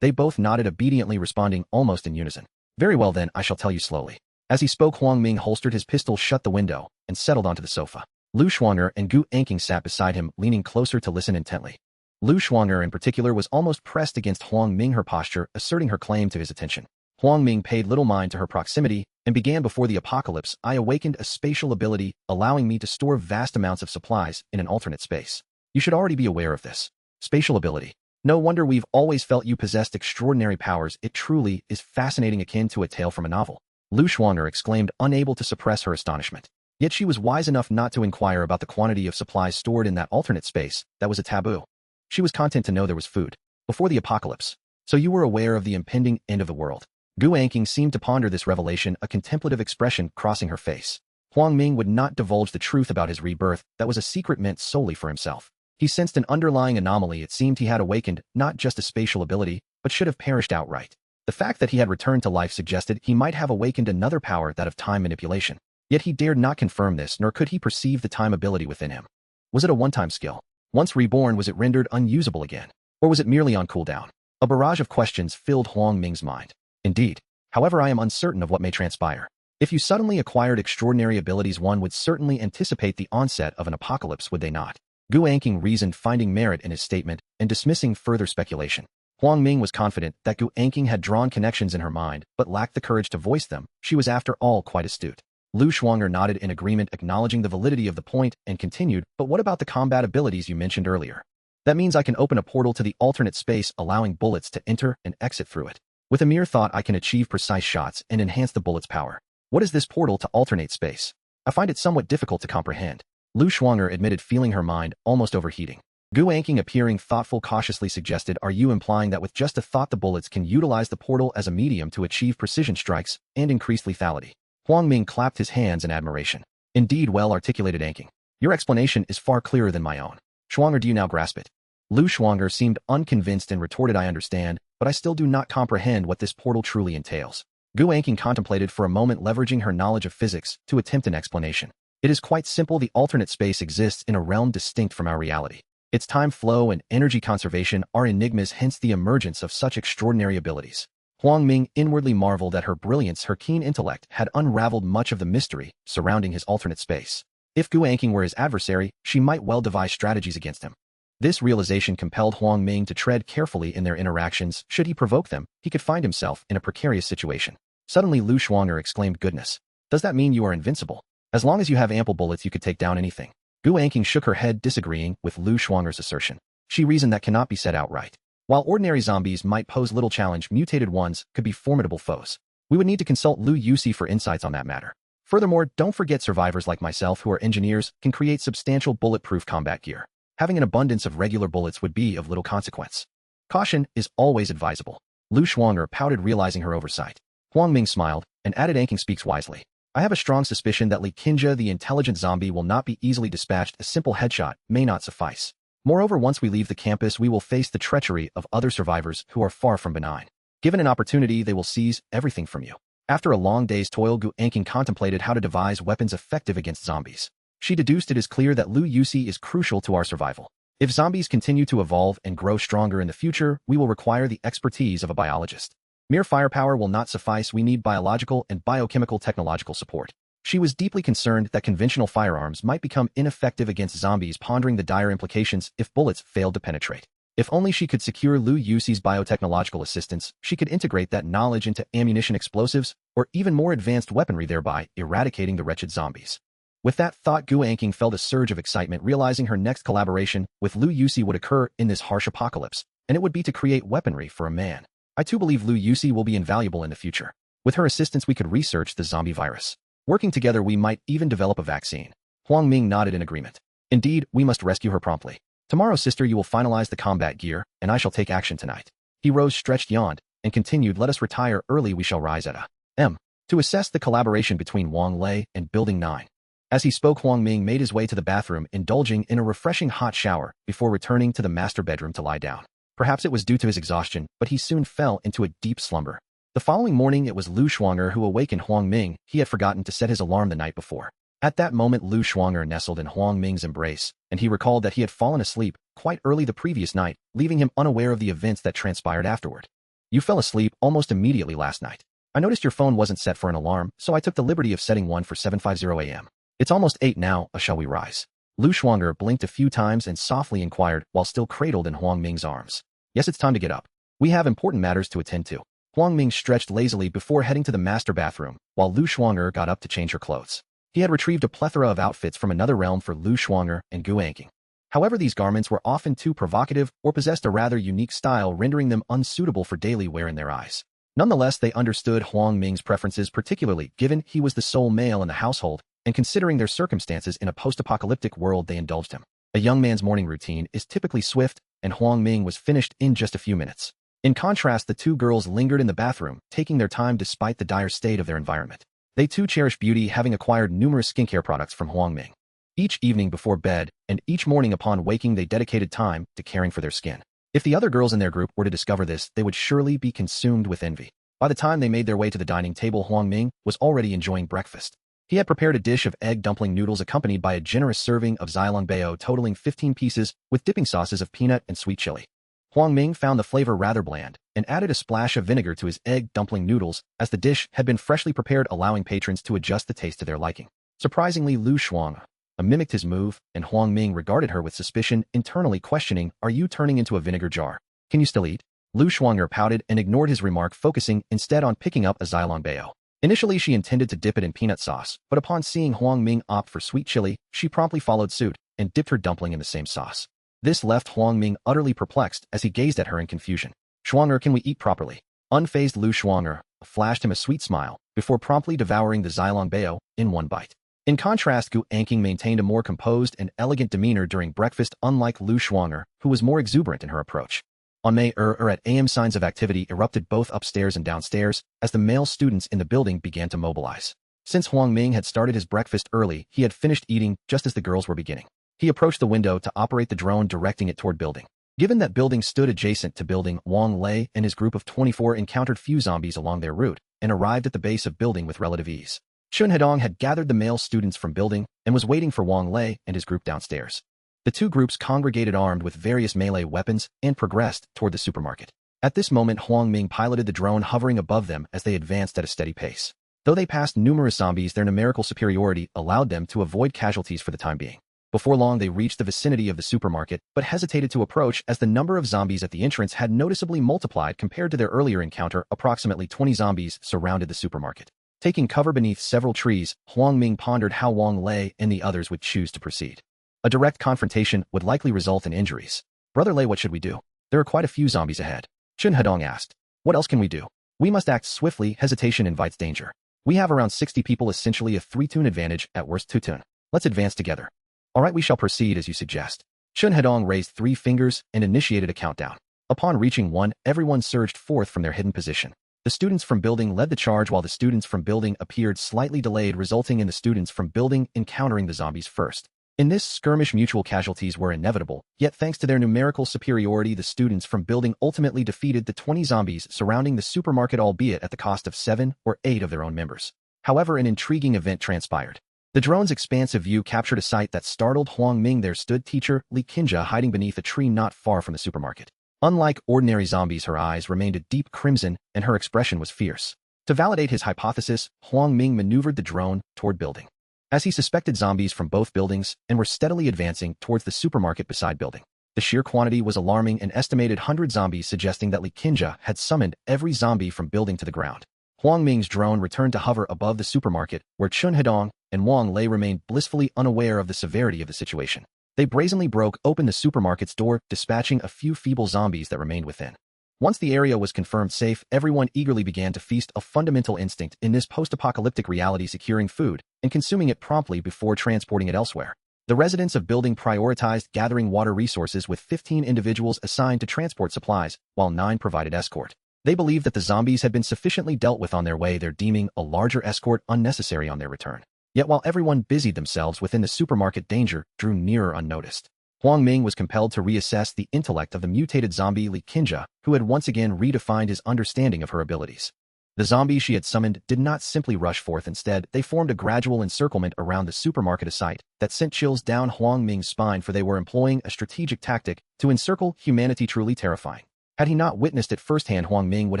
They both nodded obediently, responding almost in unison. "Very well then, I shall tell you slowly." As he spoke, Huang Ming holstered his pistol, shut the window, and settled onto the sofa. Lu Shuang'er and Gu Anqing sat beside him, leaning closer to listen intently. Lu Shuang'er in particular was almost pressed against Huang Ming, her posture asserting her claim to his attention. Huang Ming paid little mind to her proximity and began, "Before the apocalypse, I awakened a spatial ability, allowing me to store vast amounts of supplies in an alternate space. You should already be aware of this. Spatial ability. No wonder we've always felt you possessed extraordinary powers. It truly is fascinating, akin to a tale from a novel." Lu Shuang'er exclaimed, unable to suppress her astonishment. Yet she was wise enough not to inquire about the quantity of supplies stored in that alternate space. That was a taboo. She was content to know there was food. Before the apocalypse. So you were aware of the impending end of the world. Gu Anqing seemed to ponder this revelation, a contemplative expression crossing her face. Huang Ming would not divulge the truth about his rebirth. That was a secret meant solely for himself. He sensed an underlying anomaly. It seemed he had awakened not just a spatial ability, but should have perished outright. The fact that he had returned to life suggested he might have awakened another power, that of time manipulation. Yet he dared not confirm this, nor could he perceive the time ability within him. Was it a one-time skill? Once reborn, was it rendered unusable again? Or was it merely on cooldown? A barrage of questions filled Huang Ming's mind. Indeed. However, I am uncertain of what may transpire. If you suddenly acquired extraordinary abilities, one would certainly anticipate the onset of an apocalypse, would they not? Gu Anqing reasoned, finding merit in his statement and dismissing further speculation. Huang Ming was confident that Gu Anqing had drawn connections in her mind, but lacked the courage to voice them. She was, after all, quite astute. Lu Shuang'er nodded in agreement, acknowledging the validity of the point, and continued, "But what about the combat abilities you mentioned earlier? That means I can open a portal to the alternate space, allowing bullets to enter and exit through it. With a mere thought, I can achieve precise shots and enhance the bullet's power. What is this portal to alternate space? I find it somewhat difficult to comprehend." Lu Shuang'er admitted, feeling her mind almost overheating. Gu Anqing, appearing thoughtful, cautiously suggested, "Are you implying that with just a thought the bullets can utilize the portal as a medium to achieve precision strikes and increased lethality?" Huang Ming clapped his hands in admiration. "Indeed, well articulated, Anqing. Your explanation is far clearer than my own. Shuang'er, do you now grasp it?" Lu Shuang'er seemed unconvinced and retorted, "I understand, but I still do not comprehend what this portal truly entails." Gu Anqing contemplated for a moment, leveraging her knowledge of physics to attempt an explanation. "It is quite simple. The alternate space exists in a realm distinct from our reality. Its time flow and energy conservation are enigmas, hence the emergence of such extraordinary abilities." Huang Ming inwardly marveled at her brilliance. Her keen intellect had unraveled much of the mystery surrounding his alternate space. If Gu Anqing were his adversary, she might well devise strategies against him. This realization compelled Huang Ming to tread carefully in their interactions. Should he provoke them, he could find himself in a precarious situation. Suddenly, Lu Shuang'er exclaimed, "Goodness! Does that mean you are invincible? As long as you have ample bullets, you could take down anything." Gu Anqing shook her head, disagreeing with Lu Shuang'er's assertion. She reasoned that cannot be said outright. While ordinary zombies might pose little challenge, mutated ones could be formidable foes. We would need to consult Lu Yusi for insights on that matter. Furthermore, don't forget survivors like myself who are engineers can create substantial bulletproof combat gear. Having an abundance of regular bullets would be of little consequence. Caution is always advisable. Lu Shuang'er pouted, realizing her oversight. Huang Ming smiled and added, "Anqing speaks wisely. I have a strong suspicion that Li Qinjia, the intelligent zombie, will not be easily dispatched. A simple headshot may not suffice. Moreover, once we leave the campus, we will face the treachery of other survivors who are far from benign. Given an opportunity, they will seize everything from you." After a long day's toil, Gu Anqing contemplated how to devise weapons effective against zombies. She deduced, "It is clear that Lu Yusi is crucial to our survival. If zombies continue to evolve and grow stronger in the future, we will require the expertise of a biologist. Mere firepower will not suffice. We need biological and biochemical technological support." She was deeply concerned that conventional firearms might become ineffective against zombies, pondering the dire implications if bullets failed to penetrate. If only she could secure Lu Yusi's biotechnological assistance, she could integrate that knowledge into ammunition, explosives, or even more advanced weaponry, thereby eradicating the wretched zombies. With that thought, Gu Anqing felt a surge of excitement, realizing her next collaboration with Lu Yusi would occur in this harsh apocalypse, and it would be to create weaponry for a man. "I too believe Lu Yusi will be invaluable in the future. With her assistance, we could research the zombie virus. Working together, we might even develop a vaccine." Huang Ming nodded in agreement. "Indeed, we must rescue her promptly. Tomorrow, sister, you will finalize the combat gear, and I shall take action tonight." He rose, stretched, yawned, and continued, "Let us retire early. We shall rise at a m. to assess the collaboration between Wang Lei and Building 9. As he spoke, Huang Ming made his way to the bathroom, indulging in a refreshing hot shower before returning to the master bedroom to lie down. Perhaps it was due to his exhaustion, but he soon fell into a deep slumber. The following morning, it was Lu Shuang'er who awakened Huang Ming. He had forgotten to set his alarm the night before. At that moment, Lu Shuang'er nestled in Huang Ming's embrace, and he recalled that he had fallen asleep quite early the previous night, leaving him unaware of the events that transpired afterward. You fell asleep almost immediately last night. I noticed your phone wasn't set for an alarm, so I took the liberty of setting one for 7:50 a.m. It's almost 8 now, shall we rise? Lu Shuang'er blinked a few times and softly inquired while still cradled in Huang Ming's arms. Yes, it's time to get up. We have important matters to attend to. Huang Ming stretched lazily before heading to the master bathroom, while Lu Shuang'er got up to change her clothes. He had retrieved a plethora of outfits from another realm for Lu Shuang'er and Gu Anqing. However, these garments were often too provocative or possessed a rather unique style, rendering them unsuitable for daily wear in their eyes. Nonetheless, they understood Huang Ming's preferences, particularly given he was the sole male in the household, and considering their circumstances in a post-apocalyptic world, they indulged him. A young man's morning routine is typically swift, and Huang Ming was finished in just a few minutes. In contrast, the two girls lingered in the bathroom, taking their time despite the dire state of their environment. They too cherished beauty, having acquired numerous skincare products from Huang Ming. Each evening before bed, and each morning upon waking, they dedicated time to caring for their skin. If the other girls in their group were to discover this, they would surely be consumed with envy. By the time they made their way to the dining table, Huang Ming was already enjoying breakfast. He had prepared a dish of egg dumpling noodles accompanied by a generous serving of Zilongbao totaling 15 pieces with dipping sauces of peanut and sweet chili. Huang Ming found the flavor rather bland and added a splash of vinegar to his egg dumpling noodles, as the dish had been freshly prepared, allowing patrons to adjust the taste to their liking. Surprisingly, Lu Shuang'er mimicked his move, and Huang Ming regarded her with suspicion, internally questioning, "Are you turning into a vinegar jar? Can you still eat?" Lu Shuang'er pouted and ignored his remark, focusing instead on picking up a Zilongbao. Initially, she intended to dip it in peanut sauce, but upon seeing Huang Ming opt for sweet chili, she promptly followed suit and dipped her dumpling in the same sauce. This left Huang Ming utterly perplexed as he gazed at her in confusion. "Shuang'er, can we eat properly?" Unfazed Lu Shuang'er flashed him a sweet smile before promptly devouring the Zilongbao in one bite. In contrast, Gu Anqing maintained a more composed and elegant demeanor during breakfast, unlike Lu Shuang'er, who was more exuberant in her approach. On May at AM, signs of activity erupted both upstairs and downstairs as the male students in the building began to mobilize. Since Huang Ming had started his breakfast early, he had finished eating just as the girls were beginning. He approached the window to operate the drone, directing it toward building. Given that building stood adjacent to building, Wang Lei and his group of 24 encountered few zombies along their route and arrived at the base of building with relative ease. Chun Hedong had gathered the male students from building and was waiting for Wang Lei and his group downstairs. The two groups congregated armed with various melee weapons and progressed toward the supermarket. At this moment, Huang Ming piloted the drone, hovering above them as they advanced at a steady pace. Though they passed numerous zombies, their numerical superiority allowed them to avoid casualties for the time being. Before long, they reached the vicinity of the supermarket, but hesitated to approach as the number of zombies at the entrance had noticeably multiplied compared to their earlier encounter. Approximately 20 zombies surrounded the supermarket. Taking cover beneath several trees, Huang Ming pondered how Wang Lei and the others would choose to proceed. A direct confrontation would likely result in injuries. "Brother Lei, what should we do? There are quite a few zombies ahead." Chun Hedong asked. "What else can we do? We must act swiftly. Hesitation invites danger. We have around 60 people, essentially a 3-tune advantage, at worst 2-tune. Let's advance together." "All right, we shall proceed as you suggest." Chun Hedong raised 3 fingers and initiated a countdown. Upon reaching 1, everyone surged forth from their hidden position. The students from building led the charge, while the students from building appeared slightly delayed, resulting in the students from building encountering the zombies first. In this skirmish, mutual casualties were inevitable, yet thanks to their numerical superiority, the students from building ultimately defeated the 20 zombies surrounding the supermarket, albeit at the cost of 7 or 8 of their own members. However, an intriguing event transpired. The drone's expansive view captured a sight that startled Huang Ming. There stood teacher Li Qinjia hiding beneath a tree not far from the supermarket. Unlike ordinary zombies, her eyes remained a deep crimson and her expression was fierce. To validate his hypothesis, Huang Ming maneuvered the drone toward building, as he suspected zombies from both buildings and were steadily advancing towards the supermarket beside building. The sheer quantity was alarming, an estimated 100 zombies, suggesting that Li Qinjia had summoned every zombie from building to the ground. Huang Ming's drone returned to hover above the supermarket, where Chun Hedong and Wang Lei remained blissfully unaware of the severity of the situation. They brazenly broke open the supermarket's door, dispatching a few feeble zombies that remained within. Once the area was confirmed safe, everyone eagerly began to feast, a fundamental instinct in this post-apocalyptic reality, securing food and consuming it promptly before transporting it elsewhere. The residents of building prioritized gathering water resources, with 15 individuals assigned to transport supplies, while 9 provided escort. They believed that the zombies had been sufficiently dealt with on their way there, deeming a larger escort unnecessary on their return. Yet while everyone busied themselves within the supermarket, danger drew nearer unnoticed. Huang Ming was compelled to reassess the intellect of the mutated zombie Li Qinjia, who had once again redefined his understanding of her abilities. The zombies she had summoned did not simply rush forth. Instead, they formed a gradual encirclement around the supermarket, a sight that sent chills down Huang Ming's spine, for they were employing a strategic tactic to encircle humanity, truly terrifying. Had he not witnessed it firsthand, Huang Ming would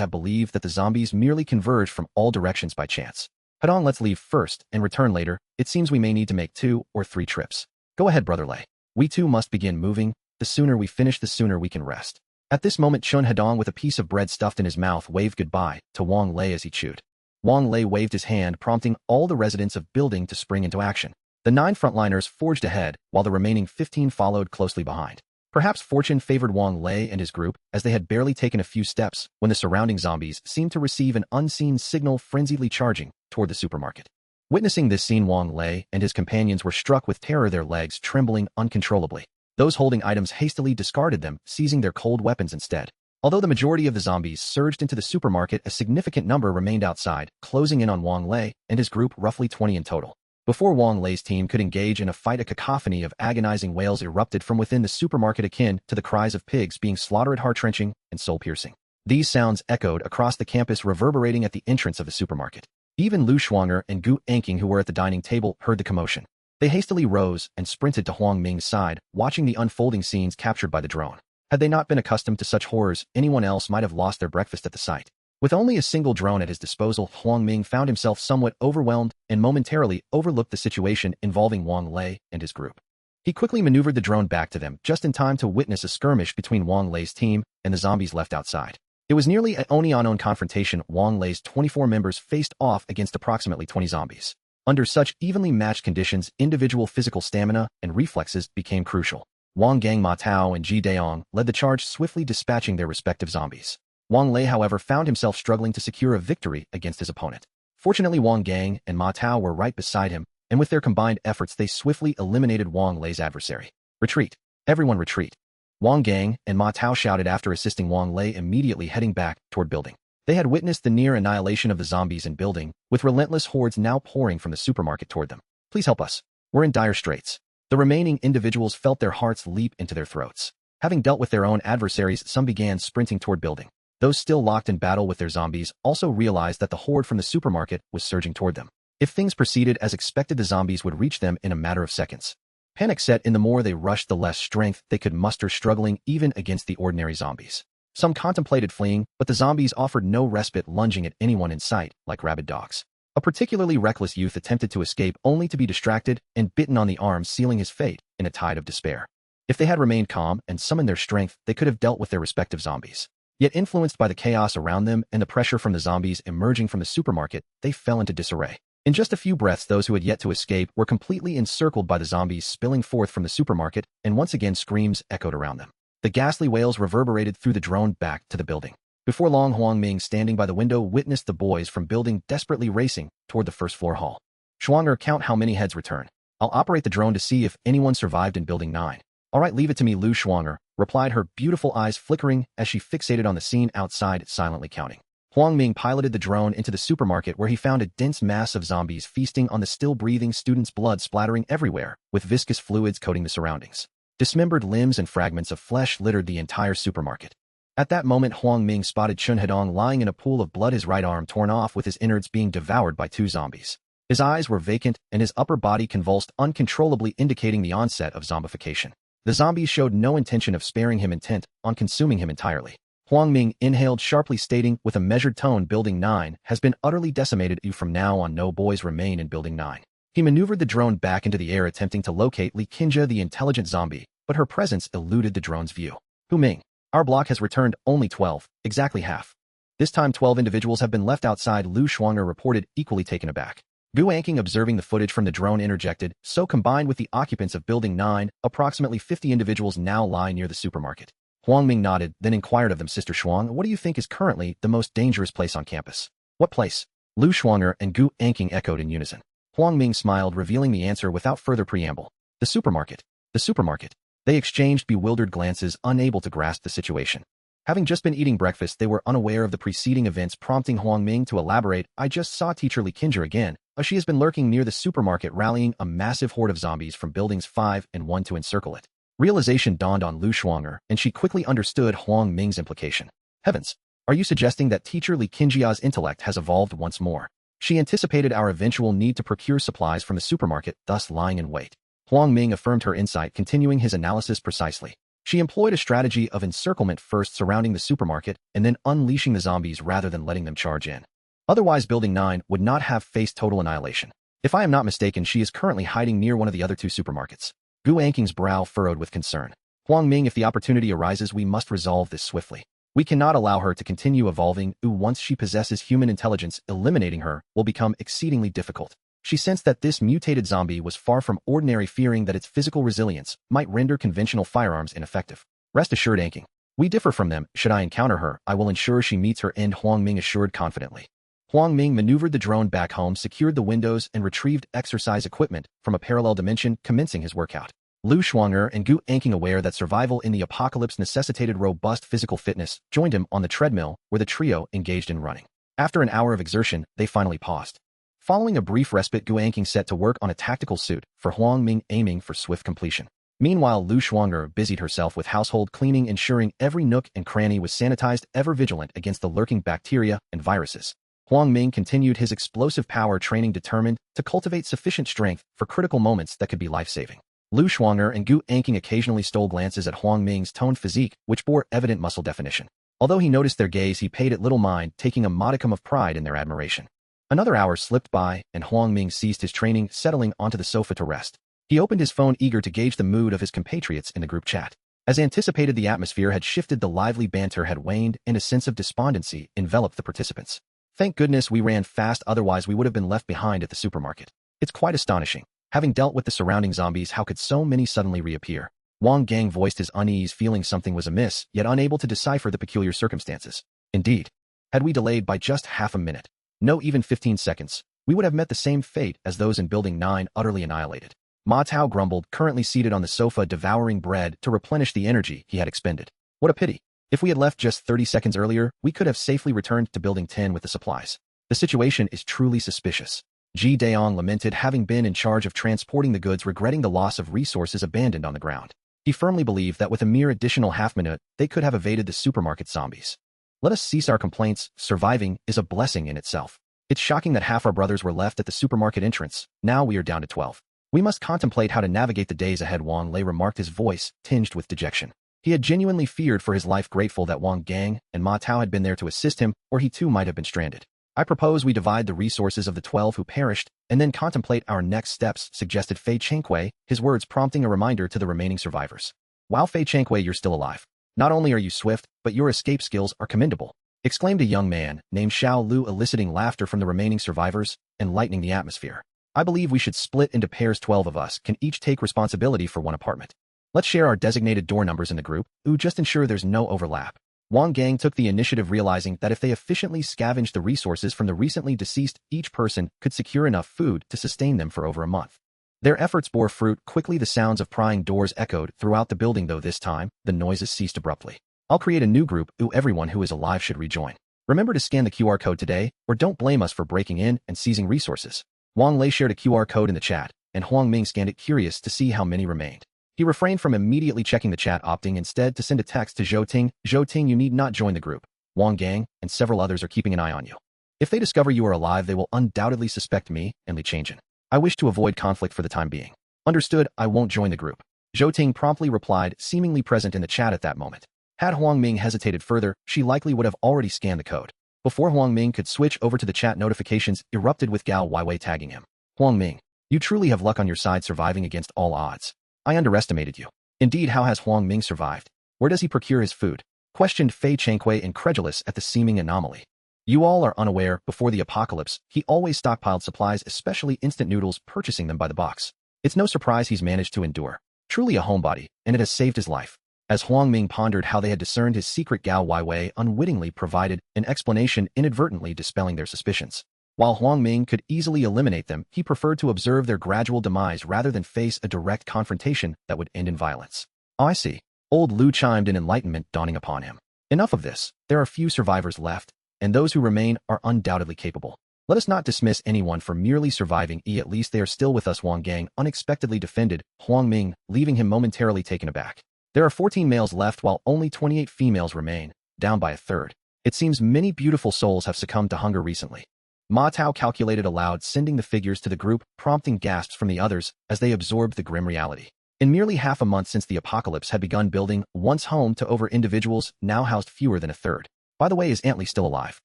have believed that the zombies merely converged from all directions by chance. Head on, let's leave first and return later. It seems we may need to make 2 or 3 trips. Go ahead, Brother Lei. We too must begin moving. The sooner we finish, the sooner we can rest. At this moment, Chun Hedong, with a piece of bread stuffed in his mouth, waved goodbye to Wang Lei as he chewed. Wang Lei waved his hand, prompting all the residents of building to spring into action. The 9 frontliners forged ahead, while the remaining 15 followed closely behind. Perhaps fortune favored Wang Lei and his group, as they had barely taken a few steps when the surrounding zombies seemed to receive an unseen signal, frenziedly charging toward the supermarket. Witnessing this scene, Wang Lei and his companions were struck with terror, their legs trembling uncontrollably. Those holding items hastily discarded them, seizing their cold weapons instead. Although the majority of the zombies surged into the supermarket, a significant number remained outside, closing in on Wang Lei and his group, roughly 20 in total. Before Wang Lei's team could engage in a fight, a cacophony of agonizing wails erupted from within the supermarket, akin to the cries of pigs being slaughtered, heart-wrenching and soul-piercing. These sounds echoed across the campus, reverberating at the entrance of the supermarket. Even Lu Shuanger and Gu Anqing, who were at the dining table, heard the commotion. They hastily rose and sprinted to Huang Ming's side, watching the unfolding scenes captured by the drone. Had they not been accustomed to such horrors, anyone else might have lost their breakfast at the sight. With only a single drone at his disposal, Huang Ming found himself somewhat overwhelmed and momentarily overlooked the situation involving Wang Lei and his group. He quickly maneuvered the drone back to them, just in time to witness a skirmish between Wang Lei's team and the zombies left outside. It was nearly an on confrontation. Wang Lei's 24 members faced off against approximately 20 zombies. Under such evenly matched conditions, individual physical stamina and reflexes became crucial. Wang Gang, Ma Tao, and Ji Daong led the charge, swiftly dispatching their respective zombies. Wang Lei, however, found himself struggling to secure a victory against his opponent. Fortunately, Wang Gang and Ma Tao were right beside him, and with their combined efforts, they swiftly eliminated Wang Lei's adversary. Retreat! Everyone retreat! Wang Gang and Ma Tao shouted after assisting Wang Lei, immediately heading back toward building. They had witnessed the near annihilation of the zombies in building, with relentless hordes now pouring from the supermarket toward them. Please help us. We're in dire straits. The remaining individuals felt their hearts leap into their throats. Having dealt with their own adversaries, some began sprinting toward building. Those still locked in battle with their zombies also realized that the horde from the supermarket was surging toward them. If things proceeded as expected, the zombies would reach them in a matter of seconds. Panic set in. The more they rushed, the less strength they could muster, struggling even against the ordinary zombies. Some contemplated fleeing, but the zombies offered no respite, lunging at anyone in sight like rabid dogs. A particularly reckless youth attempted to escape, only to be distracted and bitten on the arm, sealing his fate in a tide of despair. If they had remained calm and summoned their strength, they could have dealt with their respective zombies. Yet, influenced by the chaos around them and the pressure from the zombies emerging from the supermarket, they fell into disarray. In just a few breaths, those who had yet to escape were completely encircled by the zombies spilling forth from the supermarket, and once again screams echoed around them. The ghastly wails reverberated through the drone back to the building. Before long, Huang Ming, standing by the window, witnessed the boys from building desperately racing toward the first floor hall. Shuanger, count how many heads return. I'll operate the drone to see if anyone survived in building 9. All right, leave it to me, Lu Shuanger replied, her beautiful eyes flickering as she fixated on the scene outside, silently counting. Huang Ming piloted the drone into the supermarket, where he found a dense mass of zombies feasting on the still-breathing students, blood splattering everywhere, with viscous fluids coating the surroundings. Dismembered limbs and fragments of flesh littered the entire supermarket. At that moment, Huang Ming spotted Chun Hedong lying in a pool of blood, his right arm torn off, with his innards being devoured by 2 zombies. His eyes were vacant, and his upper body convulsed uncontrollably, indicating the onset of zombification. The zombies showed no intention of sparing him, intent on consuming him entirely. Huang Ming inhaled sharply, stating with a measured tone, Building 9 has been utterly decimated. From now on, no boys remain in Building 9. He maneuvered the drone back into the air, attempting to locate Li Qinjia, the intelligent zombie, but her presence eluded the drone's view. Hu Ming, our block has returned only 12, exactly half. This time 12 individuals have been left outside, Lu Shuanger reported, equally taken aback. Gu Anqing, observing the footage from the drone, interjected, so combined with the occupants of Building 9, approximately 50 individuals now lie near the supermarket. Huang Ming nodded, then inquired of them, Sister Shuang, what do you think is currently the most dangerous place on campus? What place? Lu Shuanger and Gu Anqing echoed in unison. Huang Ming smiled, revealing the answer without further preamble. The supermarket. The supermarket. They exchanged bewildered glances, unable to grasp the situation. Having just been eating breakfast, they were unaware of the preceding events, prompting Huang Ming to elaborate. I just saw Teacher Li Qinjia again, She has been lurking near the supermarket rallying a massive horde of zombies from buildings 5 and 1 to encircle it. Realization dawned on Lu Shuang'er, and she quickly understood Huang Ming's implication. Heavens! Are you suggesting that teacher Li Qingjia's intellect has evolved once more? She anticipated our eventual need to procure supplies from the supermarket, thus lying in wait. Huang Ming affirmed her insight, continuing his analysis precisely. She employed a strategy of encirclement, first surrounding the supermarket and then unleashing the zombies rather than letting them charge in. Otherwise, Building 9 would not have faced total annihilation. If I am not mistaken, she is currently hiding near one of the other 2 supermarkets. Gu Anking's brow furrowed with concern. Huang Ming, if the opportunity arises, we must resolve this swiftly. We cannot allow her to continue evolving. Once she possesses human intelligence, eliminating her will become exceedingly difficult. She sensed that this mutated zombie was far from ordinary, fearing that its physical resilience might render conventional firearms ineffective. Rest assured, Anking, we differ from them. Should I encounter her, I will ensure she meets her end, Huang Ming assured confidently. Huang Ming maneuvered the drone back home, secured the windows, and retrieved exercise equipment from a parallel dimension, commencing his workout. Lu Shuang'er and Gu Anking, aware that survival in the apocalypse necessitated robust physical fitness, joined him on the treadmill where the trio engaged in running. After an hour of exertion, they finally paused. Following a brief respite, Gu Anking set to work on a tactical suit for Huang Ming, aiming for swift completion. Meanwhile, Lu Shuang'er busied herself with household cleaning, ensuring every nook and cranny was sanitized, ever vigilant against the lurking bacteria and viruses. Huang Ming continued his explosive power training, determined to cultivate sufficient strength for critical moments that could be life-saving. Lu Shuang'er and Gu Anking occasionally stole glances at Huang Ming's toned physique, which bore evident muscle definition. Although he noticed their gaze, he paid it little mind, taking a modicum of pride in their admiration. Another hour slipped by, and Huang Ming ceased his training, settling onto the sofa to rest. He opened his phone, eager to gauge the mood of his compatriots in the group chat. As anticipated, the atmosphere had shifted, the lively banter had waned, and a sense of despondency enveloped the participants. Thank goodness we ran fast, otherwise we would have been left behind at the supermarket. It's quite astonishing. Having dealt with the surrounding zombies, how could so many suddenly reappear? Wang Gang voiced his unease, feeling something was amiss, yet unable to decipher the peculiar circumstances. Indeed, had we delayed by just half a minute, no, even 15 seconds, we would have met the same fate as those in Building 9, utterly annihilated. Ma Tao grumbled, currently seated on the sofa devouring bread to replenish the energy he had expended. What a pity. If we had left just 30 seconds earlier, we could have safely returned to Building 10 with the supplies. The situation is truly suspicious. Ji Daong lamented, having been in charge of transporting the goods, regretting the loss of resources abandoned on the ground. He firmly believed that with a mere additional half-minute, they could have evaded the supermarket zombies. Let us cease our complaints. Surviving is a blessing in itself. It's shocking that half our brothers were left at the supermarket entrance. Now we are down to 12. We must contemplate how to navigate the days ahead, Wang Lei remarked, his voice tinged with dejection. He had genuinely feared for his life, grateful that Wang Gang and Ma Tao had been there to assist him, or he too might have been stranded. I propose we divide the resources of the 12 who perished, and then contemplate our next steps, suggested Fei Changhui, his words prompting a reminder to the remaining survivors. Wow, Fei Changhui, you're still alive. Not only are you swift, but your escape skills are commendable, exclaimed a young man named Xiao Lu, eliciting laughter from the remaining survivors and lightening the atmosphere. I believe we should split into pairs. 12 of us can each take responsibility for one apartment. Let's share our designated door numbers in the group. Just ensure there's no overlap. Wang Gang took the initiative, realizing that if they efficiently scavenged the resources from the recently deceased, each person could secure enough food to sustain them for over a month. Their efforts bore fruit. Quickly the sounds of prying doors echoed throughout the building, though this time, the noises ceased abruptly. I'll create a new group. Everyone who is alive should rejoin. Remember to scan the QR code today, or don't blame us for breaking in and seizing resources. Wang Lei shared a QR code in the chat, and Huang Ming scanned it, curious to see how many remained. He refrained from immediately checking the chat, opting instead to send a text to Zhou Ting. Zhou Ting, you need not join the group. Wang Gang and several others are keeping an eye on you. If they discover you are alive, they will undoubtedly suspect me and Li Changjin. I wish to avoid conflict for the time being. Understood, I won't join the group. Zhou Ting promptly replied, seemingly present in the chat at that moment. Had Huang Ming hesitated further, she likely would have already scanned the code. Before Huang Ming could switch over to the chat, notifications erupted with Gao Weiwei tagging him. Huang Ming, you truly have luck on your side, surviving against all odds. I underestimated you. Indeed, how has Huang Ming survived? Where does he procure his food? Questioned Fei Changhui, incredulous at the seeming anomaly. You all are unaware, before the apocalypse, he always stockpiled supplies, especially instant noodles, purchasing them by the box. It's no surprise he's managed to endure. Truly a homebody, and it has saved his life. As Huang Ming pondered how they had discerned his secret, Gao Weiwei unwittingly provided an explanation, inadvertently dispelling their suspicions. While Huang Ming could easily eliminate them, he preferred to observe their gradual demise rather than face a direct confrontation that would end in violence. Oh, I see. Old Lu chimed in, enlightenment dawning upon him. Enough of this. There are few survivors left, and those who remain are undoubtedly capable. Let us not dismiss anyone for merely surviving. At least they are still with us. Huang Gang unexpectedly defended Huang Ming, leaving him momentarily taken aback. There are 14 males left while only 28 females remain, down by a third. It seems many beautiful souls have succumbed to hunger recently. Ma Tao calculated aloud, sending the figures to the group, prompting gasps from the others as they absorbed the grim reality. In merely half a month since the apocalypse had begun, building, once home to over individuals, now housed fewer than a third. By the way, is Aunt Li still alive?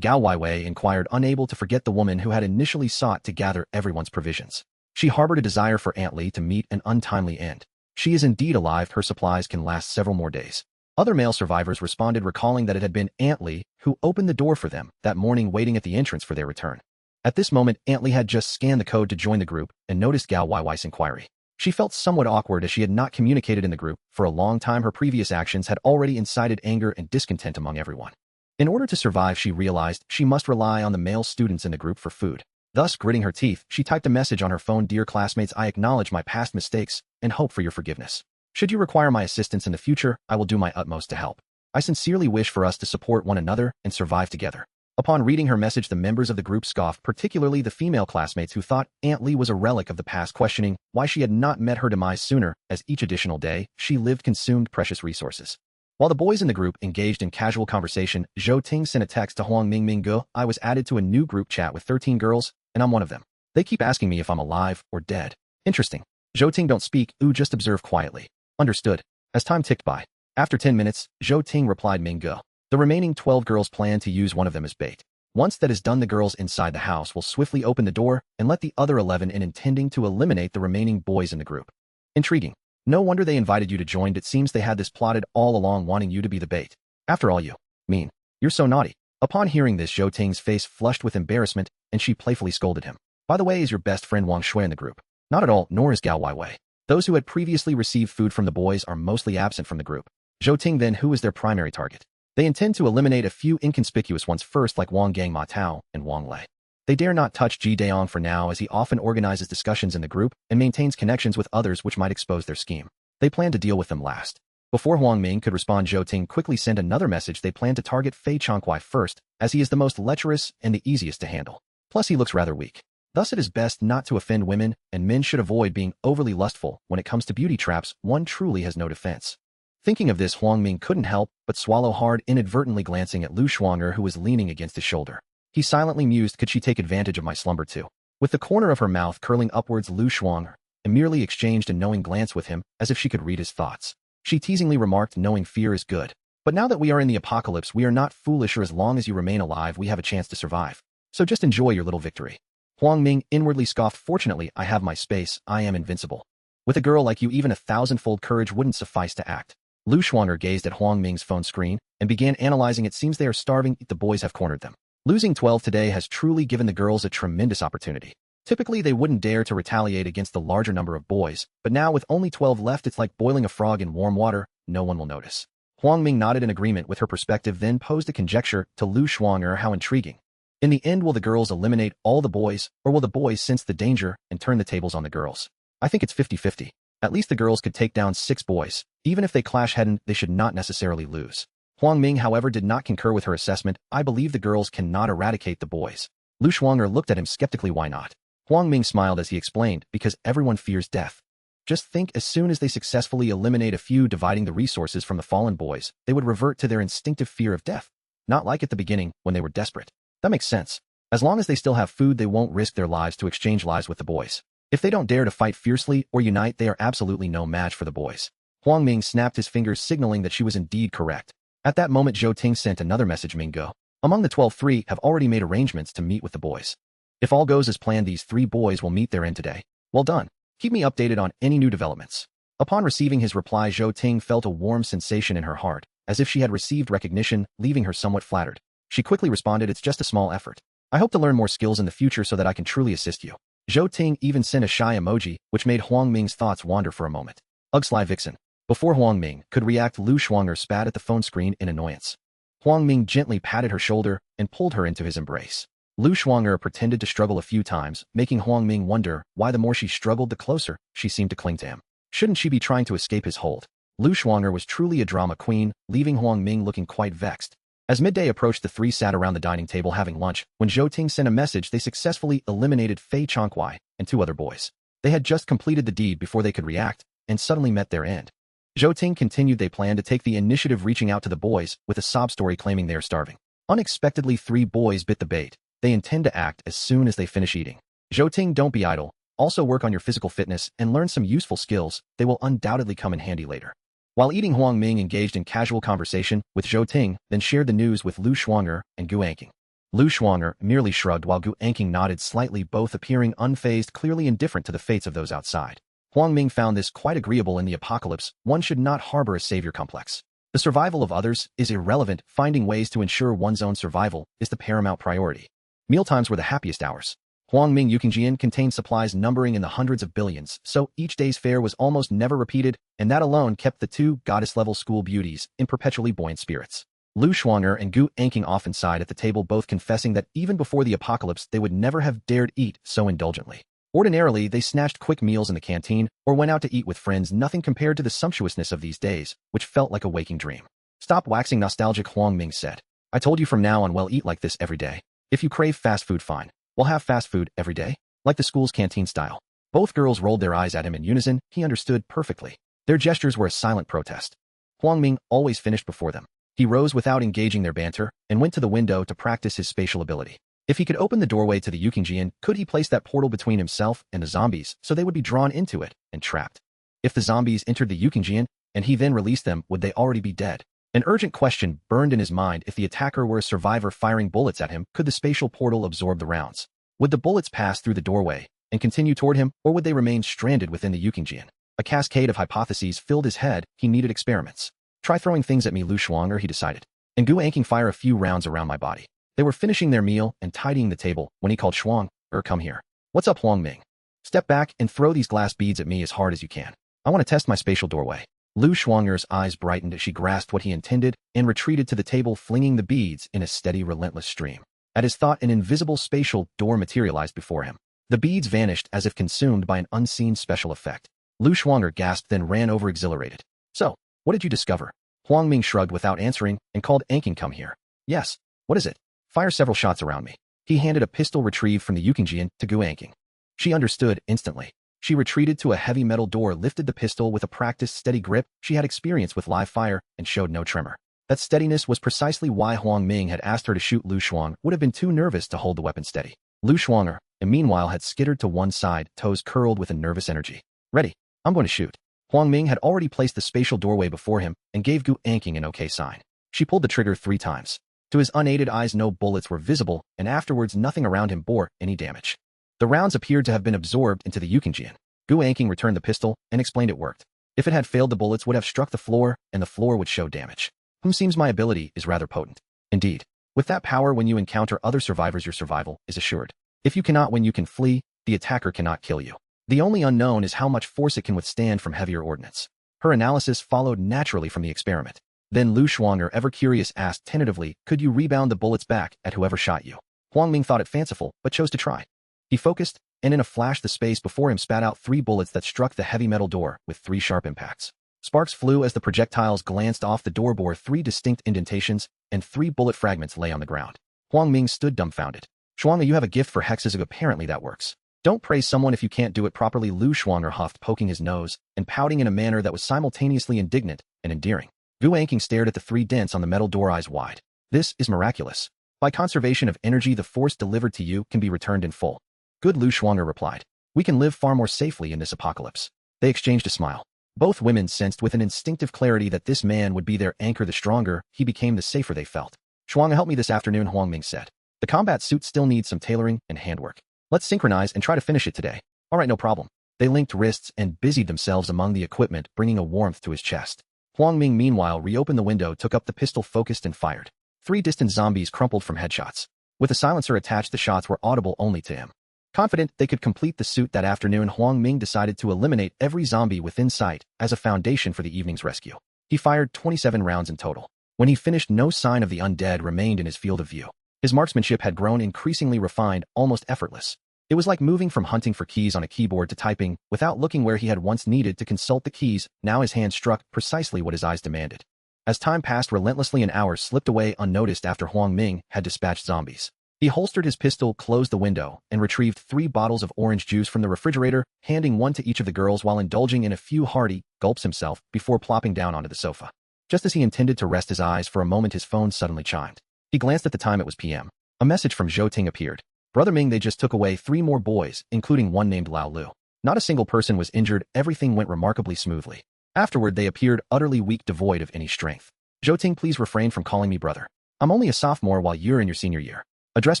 Gao Weiwei inquired, unable to forget the woman who had initially sought to gather everyone's provisions. She harbored a desire for Aunt Li to meet an untimely end. She is indeed alive. Her supplies can last several more days. Other male survivors responded, recalling that it had been Aunt Li who opened the door for them that morning, waiting at the entrance for their return. At this moment, Aunt Li had just scanned the code to join the group and noticed Gao Weiwei's inquiry. She felt somewhat awkward as she had not communicated in the group for a long time. Her previous actions had already incited anger and discontent among everyone. In order to survive, she realized she must rely on the male students in the group for food. Thus, gritting her teeth, she typed a message on her phone. Dear classmates, I acknowledge my past mistakes and hope for your forgiveness. Should you require my assistance in the future, I will do my utmost to help. I sincerely wish for us to support one another and survive together. Upon reading her message, the members of the group scoffed, particularly the female classmates who thought Aunt Li was a relic of the past, questioning why she had not met her demise sooner, as each additional day she lived consumed precious resources. While the boys in the group engaged in casual conversation, Zhou Ting sent a text to Huang Ming. I was added to a new group chat with 13 girls, and I'm one of them. They keep asking me if I'm alive or dead. Interesting. Zhou Ting, don't speak, just observe quietly. Understood. As time ticked by. After 10 minutes, Zhou Ting replied, Ming. The remaining 12 girls plan to use one of them as bait. Once that is done, the girls inside the house will swiftly open the door and let the other 11 in, intending to eliminate the remaining boys in the group. Intriguing. No wonder they invited you to join. It seems they had this plotted all along, wanting you to be the bait. After all, you mean, you're so naughty. Upon hearing this, Zhou Ting's face flushed with embarrassment, and she playfully scolded him. By the way, is your best friend Wang Shui in the group? Not at all, nor is Gao Weiwei. Those who had previously received food from the boys are mostly absent from the group. Zhou Ting, then who is their primary target? They intend to eliminate a few inconspicuous ones first, like Wang Gang, Ma Tao, and Wang Lei. They dare not touch Ji Daong for now, as he often organizes discussions in the group and maintains connections with others which might expose their scheme. They plan to deal with them last. Before Huang Ming could respond, Zhou Ting quickly sent another message. They plan to target Fei Chongqui first, as he is the most lecherous and the easiest to handle. Plus, he looks rather weak. Thus, it is best not to offend women, and men should avoid being overly lustful. When it comes to beauty traps, one truly has no defense. Thinking of this, Huang Ming couldn't help but swallow hard, inadvertently glancing at Lu Shuang'er, who was leaning against his shoulder. He silently mused, could she take advantage of my slumber too? With the corner of her mouth curling upwards, Lu Shuang'er merely exchanged a knowing glance with him, as if she could read his thoughts. She teasingly remarked, knowing fear is good. But now that we are in the apocalypse, we are not foolish, or as long as you remain alive, we have a chance to survive. So just enjoy your little victory. Huang Ming inwardly scoffed, fortunately, I have my space, I am invincible. With a girl like you, even 1,000-fold courage wouldn't suffice to act. Lu Shuang'er gazed at Huang Ming's phone screen and began analyzing. It seems they are starving. The boys have cornered them. Losing 12 today has truly given the girls a tremendous opportunity. Typically, they wouldn't dare to retaliate against the larger number of boys, but now with only 12 left, it's like boiling a frog in warm water. No one will notice. Huang Ming nodded in agreement with her perspective, then posed a conjecture to Lu Shuang'er. How intriguing. In the end, will the girls eliminate all the boys, or will the boys sense the danger and turn the tables on the girls? I think it's 50-50. At least the girls could take down 6 boys. Even if they clash head-on, they should not necessarily lose. Huang Ming, however, did not concur with her assessment. I believe the girls cannot eradicate the boys. Lu Shuang'er looked at him skeptically. Why not? Huang Ming smiled as he explained, because everyone fears death. Just think, as soon as they successfully eliminate a few, dividing the resources from the fallen boys, they would revert to their instinctive fear of death. Not like at the beginning, when they were desperate. That makes sense. As long as they still have food, they won't risk their lives to exchange lives with the boys. If they don't dare to fight fiercely or unite, they are absolutely no match for the boys. Huang Ming snapped his fingers, signaling that she was indeed correct. At that moment, Zhou Ting sent another message. Mingo. Among the 12, 3 have already made arrangements to meet with the boys. If all goes as planned, these 3 boys will meet their end today. Well done. Keep me updated on any new developments. Upon receiving his reply, Zhou Ting felt a warm sensation in her heart, as if she had received recognition, leaving her somewhat flattered. She quickly responded, it's just a small effort. I hope to learn more skills in the future so that I can truly assist you. Zhou Ting even sent a shy emoji, which made Huang Ming's thoughts wander for a moment. Ugh, sly vixen. Before Huang Ming could react, Lu Shuang'er spat at the phone screen in annoyance. Huang Ming gently patted her shoulder and pulled her into his embrace. Lu Shuang'er pretended to struggle a few times, making Huang Ming wonder why the more she struggled, the closer she seemed to cling to him. Shouldn't she be trying to escape his hold? Lu Shuang'er was truly a drama queen, leaving Huang Ming looking quite vexed. As midday approached, the three sat around the dining table having lunch when Zhou Ting sent a message. They successfully eliminated Fei Chongqui and 2 other boys. They had just completed the deed before they could react and suddenly met their end. Zhou Ting continued. They planned to take the initiative, reaching out to the boys with a sob story claiming they are starving. Unexpectedly, 3 boys bit the bait. They intend to act as soon as they finish eating. Zhou Ting, don't be idle. Also work on your physical fitness and learn some useful skills. They will undoubtedly come in handy later. While eating, Huang Ming engaged in casual conversation with Zhou Ting, then shared the news with Lu Shuang'er and Gu Anqing. Lu Shuang'er merely shrugged while Gu Anqing nodded slightly, both appearing unfazed, clearly indifferent to the fates of those outside. Huang Ming found this quite agreeable. In the apocalypse, one should not harbor a savior complex. The survival of others is irrelevant. Finding ways to ensure one's own survival is the paramount priority. Mealtimes were the happiest hours. Huang Ming Yuqingjian contained supplies numbering in the hundreds of billions, so each day's fare was almost never repeated, and that alone kept the 2 goddess-level school beauties in perpetually buoyant spirits. Lu Shuang'er and Gu Anqing often sighed at the table, both confessing that even before the apocalypse they would never have dared eat so indulgently. Ordinarily, they snatched quick meals in the canteen or went out to eat with friends, nothing compared to the sumptuousness of these days, which felt like a waking dream. Stop waxing nostalgic, Huang Ming said. I told you from now on, we'll eat like this every day. If you crave fast food, fine. We'll have fast food every day, like the school's canteen style. Both girls rolled their eyes at him in unison. He understood perfectly. Their gestures were a silent protest. Huang Ming always finished before them. He rose without engaging their banter and went to the window to practice his spatial ability. If he could open the doorway to the Yuqingjian, could he place that portal between himself and the zombies so they would be drawn into it and trapped? If the zombies entered the Yuqingjian and he then released them, would they already be dead? An urgent question burned in his mind. If the attacker were a survivor firing bullets at him, could the spatial portal absorb the rounds? Would the bullets pass through the doorway and continue toward him, or would they remain stranded within the Yuqingjian? A cascade of hypotheses filled his head. He needed experiments. Try throwing things at me, Lu Shuang'er, he decided. And Gu Anqing, fire a few rounds around my body. They were finishing their meal and tidying the table when he called Shuang'er, come here. What's up, Huang Ming? Step back and throw these glass beads at me as hard as you can. I want to test my spatial doorway. Lu Shuang'er's eyes brightened as she grasped what he intended and retreated to the table, flinging the beads in a steady, relentless stream. At his thought, an invisible spatial door materialized before him. The beads vanished as if consumed by an unseen special effect. Lu Shuang'er gasped, then ran over exhilarated. So, what did you discover? Huang Ming shrugged without answering and called Anqing, come here. Yes. What is it? Fire several shots around me. He handed a pistol retrieved from the Yuqingjian to Gu Anqing. She understood instantly. She retreated to a heavy metal door, lifted the pistol with a practiced, steady grip. She had experience with live fire and showed no tremor. That steadiness was precisely why Huang Ming had asked her to shoot. Lu Shuang would have been too nervous to hold the weapon steady. Lu Shuang'er, meanwhile, had skittered to one side, toes curled with a nervous energy. Ready. I'm going to shoot. Huang Ming had already placed the spatial doorway before him and gave Gu Anqing an okay sign. She pulled the trigger 3 times. To his unaided eyes, no bullets were visible, and afterwards nothing around him bore any damage. The rounds appeared to have been absorbed into the Yuqingjian. Gu Anqing returned the pistol and explained it worked. If it had failed, the bullets would have struck the floor, and the floor would show damage. Seems my ability is rather potent. Indeed. With that power, when you encounter other survivors, your survival is assured. If you cannot win, you can flee. The attacker cannot kill you. The only unknown is how much force it can withstand from heavier ordnance. Her analysis followed naturally from the experiment. Then Lu Shuang'er, ever curious, asked tentatively, could you rebound the bullets back at whoever shot you? Huang Ming thought it fanciful, but chose to try. He focused, and in a flash the space before him spat out 3 bullets that struck the heavy metal door with 3 sharp impacts. Sparks flew as the projectiles glanced off the door, bore 3 distinct indentations, and 3 bullet fragments lay on the ground. Huang Ming stood dumbfounded. Shuang'er, you have a gift for hexes. Apparently that works. Don't praise someone if you can't do it properly, Lu Shuang'er huffed, poking his nose and pouting in a manner that was simultaneously indignant and endearing. Gu Anqing stared at the 3 dents on the metal door, eyes wide. This is miraculous. By conservation of energy, the force delivered to you can be returned in full. Good, Lu Shuang'er replied. We can live far more safely in this apocalypse. They exchanged a smile. Both women sensed with an instinctive clarity that this man would be their anchor. The stronger he became, the safer they felt. Shuang'er, help me this afternoon, Huang Ming said. The combat suit still needs some tailoring and handwork. Let's synchronize and try to finish it today. All right, no problem. They linked wrists and busied themselves among the equipment, bringing a warmth to his chest. Huang Ming, meanwhile, reopened the window, took up the pistol, focused, and fired. 3 distant zombies crumpled from headshots. With a silencer attached, the shots were audible only to him. Confident they could complete the suit that afternoon, Huang Ming decided to eliminate every zombie within sight as a foundation for the evening's rescue. He fired 27 rounds in total. When he finished, no sign of the undead remained in his field of view. His marksmanship had grown increasingly refined, almost effortless. It was like moving from hunting for keys on a keyboard to typing without looking where he had once needed to consult the keys. Now his hand struck precisely what his eyes demanded. As time passed relentlessly and hours slipped away unnoticed after Huang Ming had dispatched zombies. He holstered his pistol, closed the window, and retrieved 3 bottles of orange juice from the refrigerator, handing one to each of the girls while indulging in a few hearty gulps himself before plopping down onto the sofa. Just as he intended to rest his eyes for a moment, his phone suddenly chimed. He glanced at the time. It was PM. A message from Zhou Ting appeared. Brother Ming, they just took away 3 more boys, including one named Lao Lu. Not a single person was injured. Everything went remarkably smoothly. Afterward, they appeared utterly weak, devoid of any strength. Zhou Ting, please refrain from calling me brother. I'm only a sophomore while you're in your senior year. Address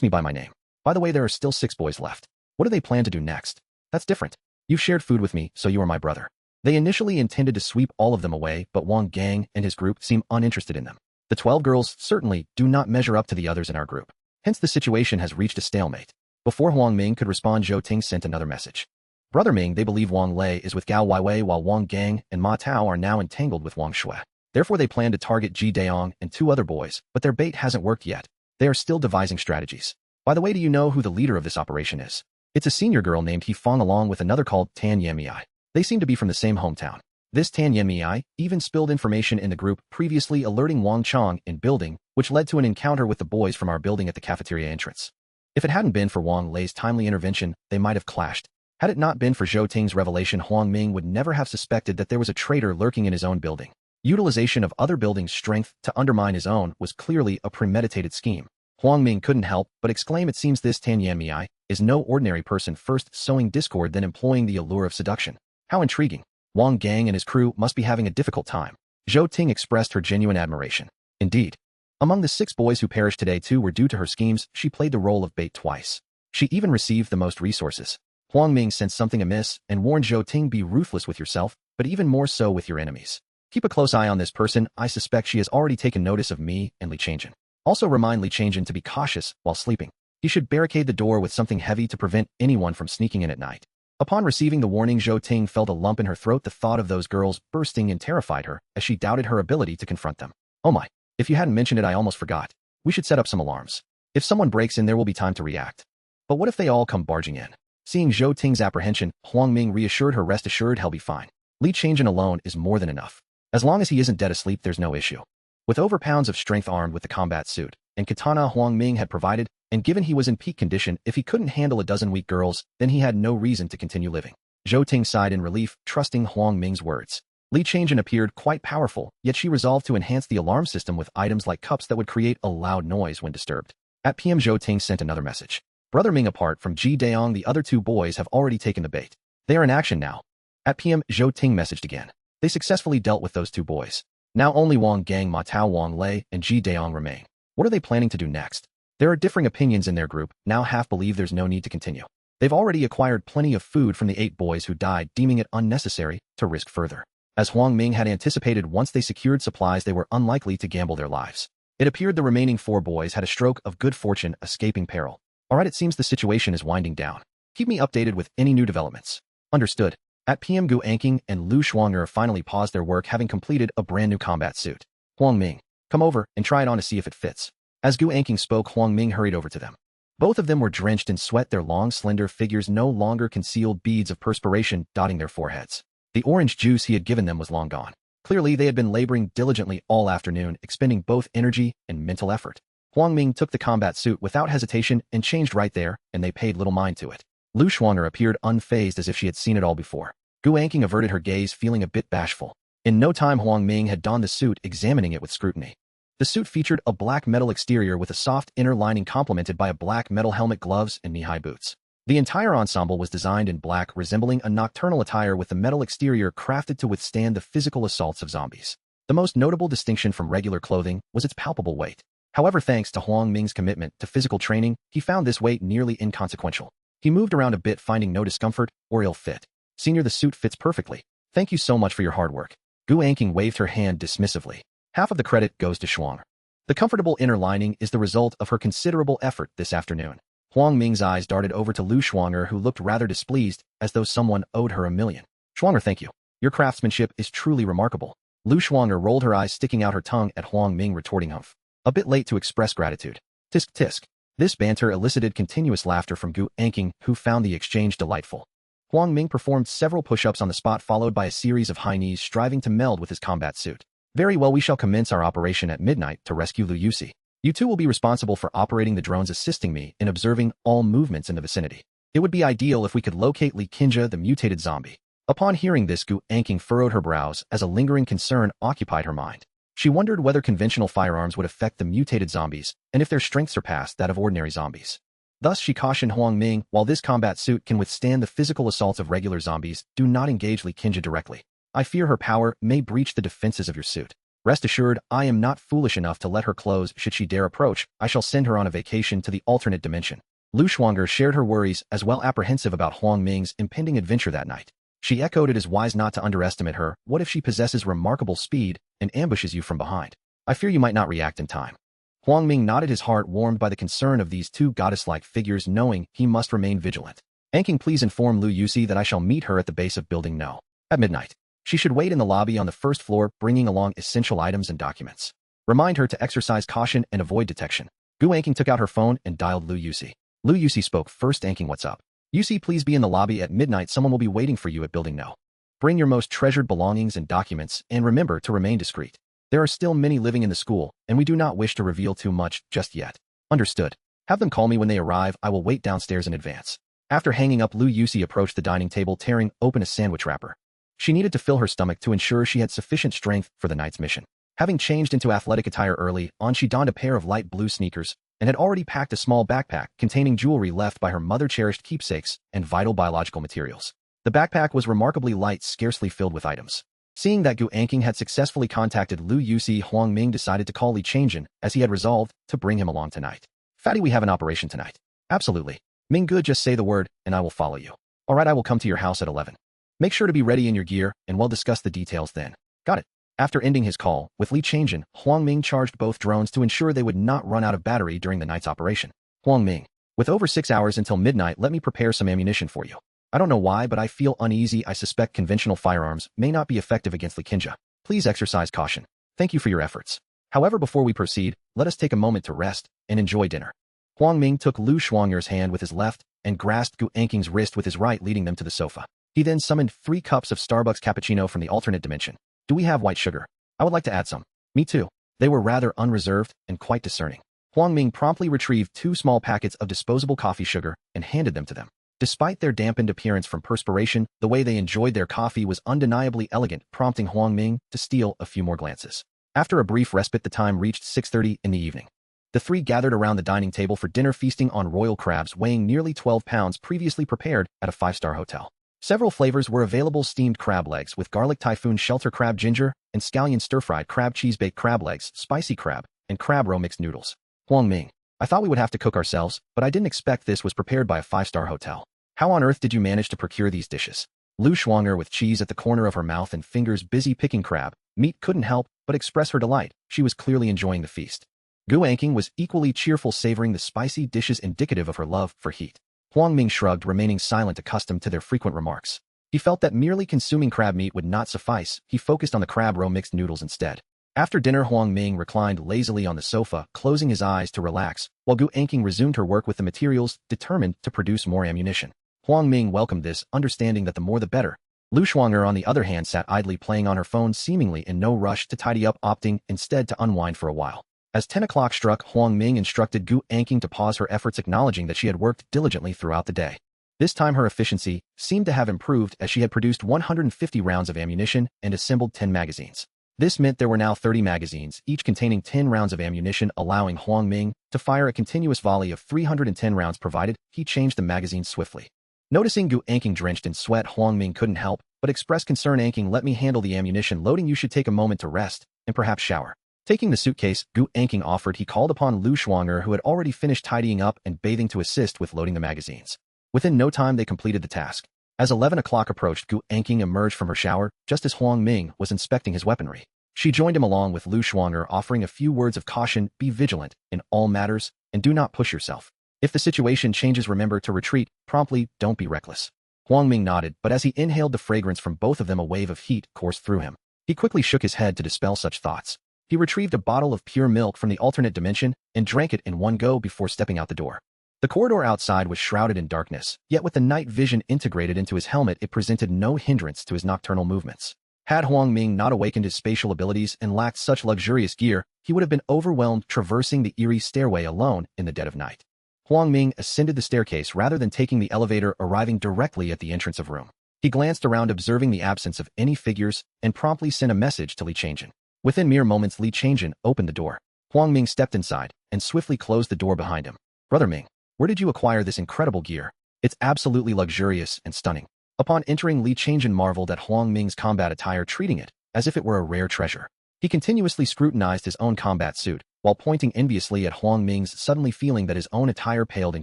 me by my name. By the way, there are still 6 boys left. What do they plan to do next? That's different. You've shared food with me, so you are my brother. They initially intended to sweep all of them away, but Wang Gang and his group seem uninterested in them. The 12 girls certainly do not measure up to the others in our group. Hence the situation has reached a stalemate. Before Huang Ming could respond, Zhou Ting sent another message. Brother Ming, they believe Wang Lei is with Gao Weiwei while Wang Gang and Ma Tao are now entangled with Wang Shui. Therefore, they plan to target Ji Daong and 2 other boys, but their bait hasn't worked yet. They are still devising strategies. By the way, do you know who the leader of this operation is? It's a senior girl named He Fong along with another called Tan Yanmei. They seem to be from the same hometown. This Tan Yanmei even spilled information in the group, previously alerting Wang Chong in building, which led to an encounter with the boys from our building at the cafeteria entrance. If it hadn't been for Wang Lei's timely intervention, they might have clashed. Had it not been for Zhou Ting's revelation, Huang Ming would never have suspected that there was a traitor lurking in his own building. Utilization of other buildings' strength to undermine his own was clearly a premeditated scheme. Huang Ming couldn't help but exclaim, it seems this Tan Yanmei is no ordinary person, first sowing discord then employing the allure of seduction. How intriguing. Wang Gang and his crew must be having a difficult time. Zhou Ting expressed her genuine admiration. Indeed. Among the 6 boys who perished today, 2 were due to her schemes. She played the role of bait twice. She even received the most resources. Huang Ming sensed something amiss and warned Zhou Ting, be ruthless with yourself, but even more so with your enemies. Keep a close eye on this person. I suspect she has already taken notice of me and Li Changjin. Also remind Li Changjin to be cautious while sleeping. He should barricade the door with something heavy to prevent anyone from sneaking in at night. Upon receiving the warning, Zhou Ting felt a lump in her throat. The thought of those girls bursting in terrified her, as she doubted her ability to confront them. Oh my, if you hadn't mentioned it, I almost forgot. We should set up some alarms. If someone breaks in, there will be time to react. But what if they all come barging in? Seeing Zhou Ting's apprehension, Huang Ming reassured her, rest assured, he'll be fine. Li Changjin alone is more than enough. As long as he isn't dead asleep, there's no issue. With over pounds of strength, armed with the combat suit and katana Huang Ming had provided, and given he was in peak condition, if he couldn't handle a dozen weak girls, then he had no reason to continue living. Zhou Ting sighed in relief, trusting Huang Ming's words. Li Changjin appeared quite powerful, yet she resolved to enhance the alarm system with items like cups that would create a loud noise when disturbed. At PM, Zhou Ting sent another message. Brother Ming, apart from Ji Daong, the other 2 boys have already taken the bait. They are in action now. At PM, Zhou Ting messaged again. They successfully dealt with those 2 boys. Now only Wang Gang, Ma Tao, Wang Lei, and Ji Daong remain. What are they planning to do next? There are differing opinions in their group. Now half believe there's no need to continue. They've already acquired plenty of food from the 8 boys who died, deeming it unnecessary to risk further. As Huang Ming had anticipated, once they secured supplies, they were unlikely to gamble their lives. It appeared the remaining 4 boys had a stroke of good fortune, escaping peril. Alright, it seems the situation is winding down. Keep me updated with any new developments. Understood. At PM, Gu Anqing and Lu Shuanger finally paused their work, having completed a brand new combat suit. Huang Ming, come over and try it on to see if it fits. As Gu Anqing spoke, Huang Ming hurried over to them. Both of them were drenched in sweat, their long, slender figures no longer concealed beads of perspiration dotting their foreheads. The orange juice he had given them was long gone. Clearly, they had been laboring diligently all afternoon, expending both energy and mental effort. Huang Ming took the combat suit without hesitation and changed right there, and they paid little mind to it. Lu Shuanger appeared unfazed, as if she had seen it all before. Gu Anqing averted her gaze, feeling a bit bashful. In no time, Huang Ming had donned the suit, examining it with scrutiny. The suit featured a black metal exterior with a soft inner lining complemented by a black metal helmet, gloves, and knee-high boots. The entire ensemble was designed in black, resembling a nocturnal attire with the metal exterior crafted to withstand the physical assaults of zombies. The most notable distinction from regular clothing was its palpable weight. However, thanks to Huang Ming's commitment to physical training, he found this weight nearly inconsequential. He moved around a bit, finding no discomfort or ill fit. Senior, the suit fits perfectly. Thank you so much for your hard work. Gu Anqing waved her hand dismissively. Half of the credit goes to Shuang. The comfortable inner lining is the result of her considerable effort this afternoon. Huang Ming's eyes darted over to Lu Shuanger, who looked rather displeased, as though someone owed her $1,000,000. Shuanger, thank you. Your craftsmanship is truly remarkable. Lu Shuanger rolled her eyes, sticking out her tongue at Huang Ming, retorting, humph. A bit late to express gratitude. Tisk tisk. This banter elicited continuous laughter from Gu Anqing, who found the exchange delightful. Huang Ming performed several push-ups on the spot, followed by a series of high knees, striving to meld with his combat suit. Very well, we shall commence our operation at midnight to rescue Lu Yusi. You two will be responsible for operating the drones, assisting me in observing all movements in the vicinity. It would be ideal if we could locate Sister+, the mutated zombie. Upon hearing this, Gu Anqing furrowed her brows as a lingering concern occupied her mind. She wondered whether conventional firearms would affect the mutated zombies, and if their strength surpassed that of ordinary zombies. Thus, she cautioned Huang Ming, while this combat suit can withstand the physical assaults of regular zombies, do not engage Sister directly. I fear her power may breach the defenses of your suit. Rest assured, I am not foolish enough to let her close should she dare approach. I shall send her on a vacation to the alternate dimension. Lu Shuanger shared her worries, as well apprehensive about Huang Ming's impending adventure that night. She echoed, it is wise not to underestimate her. What if she possesses remarkable speed and ambushes you from behind? I fear you might not react in time. Huang Ming nodded, his heart warmed by the concern of these two goddess-like figures, knowing he must remain vigilant. Anqing, please inform Lu Yusi that I shall meet her at the base of Building No. At midnight. She should wait in the lobby on the first floor, bringing along essential items and documents. Remind her to exercise caution and avoid detection. Gu Anqing took out her phone and dialed Lu Yusi. Lu Yusi spoke first. Anqing, what's up? Yusi, please be in the lobby at midnight. Someone will be waiting for you at Building No. Bring your most treasured belongings and documents, and remember to remain discreet. There are still many living in the school, and we do not wish to reveal too much just yet. Understood. Have them call me when they arrive. I will wait downstairs in advance. After hanging up, Lu Yusi approached the dining table, tearing open a sandwich wrapper. She needed to fill her stomach to ensure she had sufficient strength for the night's mission. Having changed into athletic attire early on, she donned a pair of light blue sneakers and had already packed a small backpack containing jewelry left by her mother-cherished keepsakes and vital biological materials. The backpack was remarkably light, scarcely filled with items. Seeing that Gu Anqing had successfully contacted Lu Yusi, Huang Ming decided to call Li Changjin, as he had resolved to bring him along tonight. Fatty, we have an operation tonight. Absolutely. Ming Gu, just say the word, and I will follow you. Alright, I will come to your house at 11. Make sure to be ready in your gear, and we'll discuss the details then. Got it. After ending his call with Li Changjin, Huang Ming charged both drones to ensure they would not run out of battery during the night's operation. Huang Ming, with over 6 hours until midnight, let me prepare some ammunition for you. I don't know why, but I feel uneasy. I suspect conventional firearms may not be effective against Likinja. Please exercise caution. Thank you for your efforts. However, before we proceed, let us take a moment to rest and enjoy dinner. Huang Ming took Lu Shuanger's hand with his left and grasped Gu Anqing's wrist with his right, leading them to the sofa. He then summoned 3 cups of Starbucks cappuccino from the alternate dimension. Do we have white sugar? I would like to add some. Me too. They were rather unreserved and quite discerning. Huang Ming promptly retrieved 2 small packets of disposable coffee sugar and handed them to them. Despite their dampened appearance from perspiration, the way they enjoyed their coffee was undeniably elegant, prompting Huang Ming to steal a few more glances. After a brief respite, the time reached 6:30 in the evening. The 3 gathered around the dining table for dinner, feasting on royal crabs weighing nearly 12 pounds previously prepared at a 5-star hotel. Several flavors were available: steamed crab legs with garlic, typhoon shelter crab ginger, and scallion stir-fried crab, cheese-baked crab legs, spicy crab, and crab roe mixed noodles. Huang Ming, I thought we would have to cook ourselves, but I didn't expect this was prepared by a 5-star hotel. How on earth did you manage to procure these dishes? Lu Shuanger, with cheese at the corner of her mouth and fingers busy picking crab meat, couldn't help but express her delight. She was clearly enjoying the feast. Gu Anqing was equally cheerful, savoring the spicy dishes indicative of her love for heat. Huang Ming shrugged, remaining silent, accustomed to their frequent remarks. He felt that merely consuming crab meat would not suffice. He focused on the crab roe mixed noodles instead. After dinner, Huang Ming reclined lazily on the sofa, closing his eyes to relax, while Gu Anqing resumed her work with the materials, determined to produce more ammunition. Huang Ming welcomed this, understanding that the more the better. Lu Shuanger, on the other hand, sat idly playing on her phone, seemingly in no rush to tidy up, opting instead to unwind for a while. As 10 o'clock struck, Huang Ming instructed Gu Anqing to pause her efforts, acknowledging that she had worked diligently throughout the day. This time her efficiency seemed to have improved, as she had produced 150 rounds of ammunition and assembled 10 magazines. This meant there were now 30 magazines, each containing 10 rounds of ammunition, allowing Huang Ming to fire a continuous volley of 310 rounds provided he changed the magazines swiftly. Noticing Gu Anqing drenched in sweat, Huang Ming couldn't help but express concern. Anqing, let me handle the ammunition loading. You should take a moment to rest and perhaps shower. Taking the suitcase Gu Anqing offered, he called upon Lu Shuanger, who had already finished tidying up and bathing, to assist with loading the magazines. Within no time they completed the task. As 11 o'clock approached, Gu Anqing emerged from her shower just as Huang Ming was inspecting his weaponry. She joined him along with Lu Shuanger, offering a few words of caution: be vigilant in all matters and do not push yourself. If the situation changes, remember to retreat promptly, don't be reckless. Huang Ming nodded, but as he inhaled the fragrance from both of them, a wave of heat coursed through him. He quickly shook his head to dispel such thoughts. He retrieved a bottle of pure milk from the alternate dimension and drank it in one go before stepping out the door. The corridor outside was shrouded in darkness, yet with the night vision integrated into his helmet, it presented no hindrance to his nocturnal movements. Had Huang Ming not awakened his spatial abilities and lacked such luxurious gear, he would have been overwhelmed traversing the eerie stairway alone in the dead of night. Huang Ming ascended the staircase rather than taking the elevator, arriving directly at the entrance of room. He glanced around, observing the absence of any figures, and promptly sent a message to Li Changjin. Within mere moments, Li Changjin opened the door. Huang Ming stepped inside and swiftly closed the door behind him. "Brother Ming, where did you acquire this incredible gear? It's absolutely luxurious and stunning." Upon entering, Li Changjin marveled at Huang Ming's combat attire, treating it as if it were a rare treasure. He continuously scrutinized his own combat suit, while pointing enviously at Huang Ming's, suddenly feeling that his own attire paled in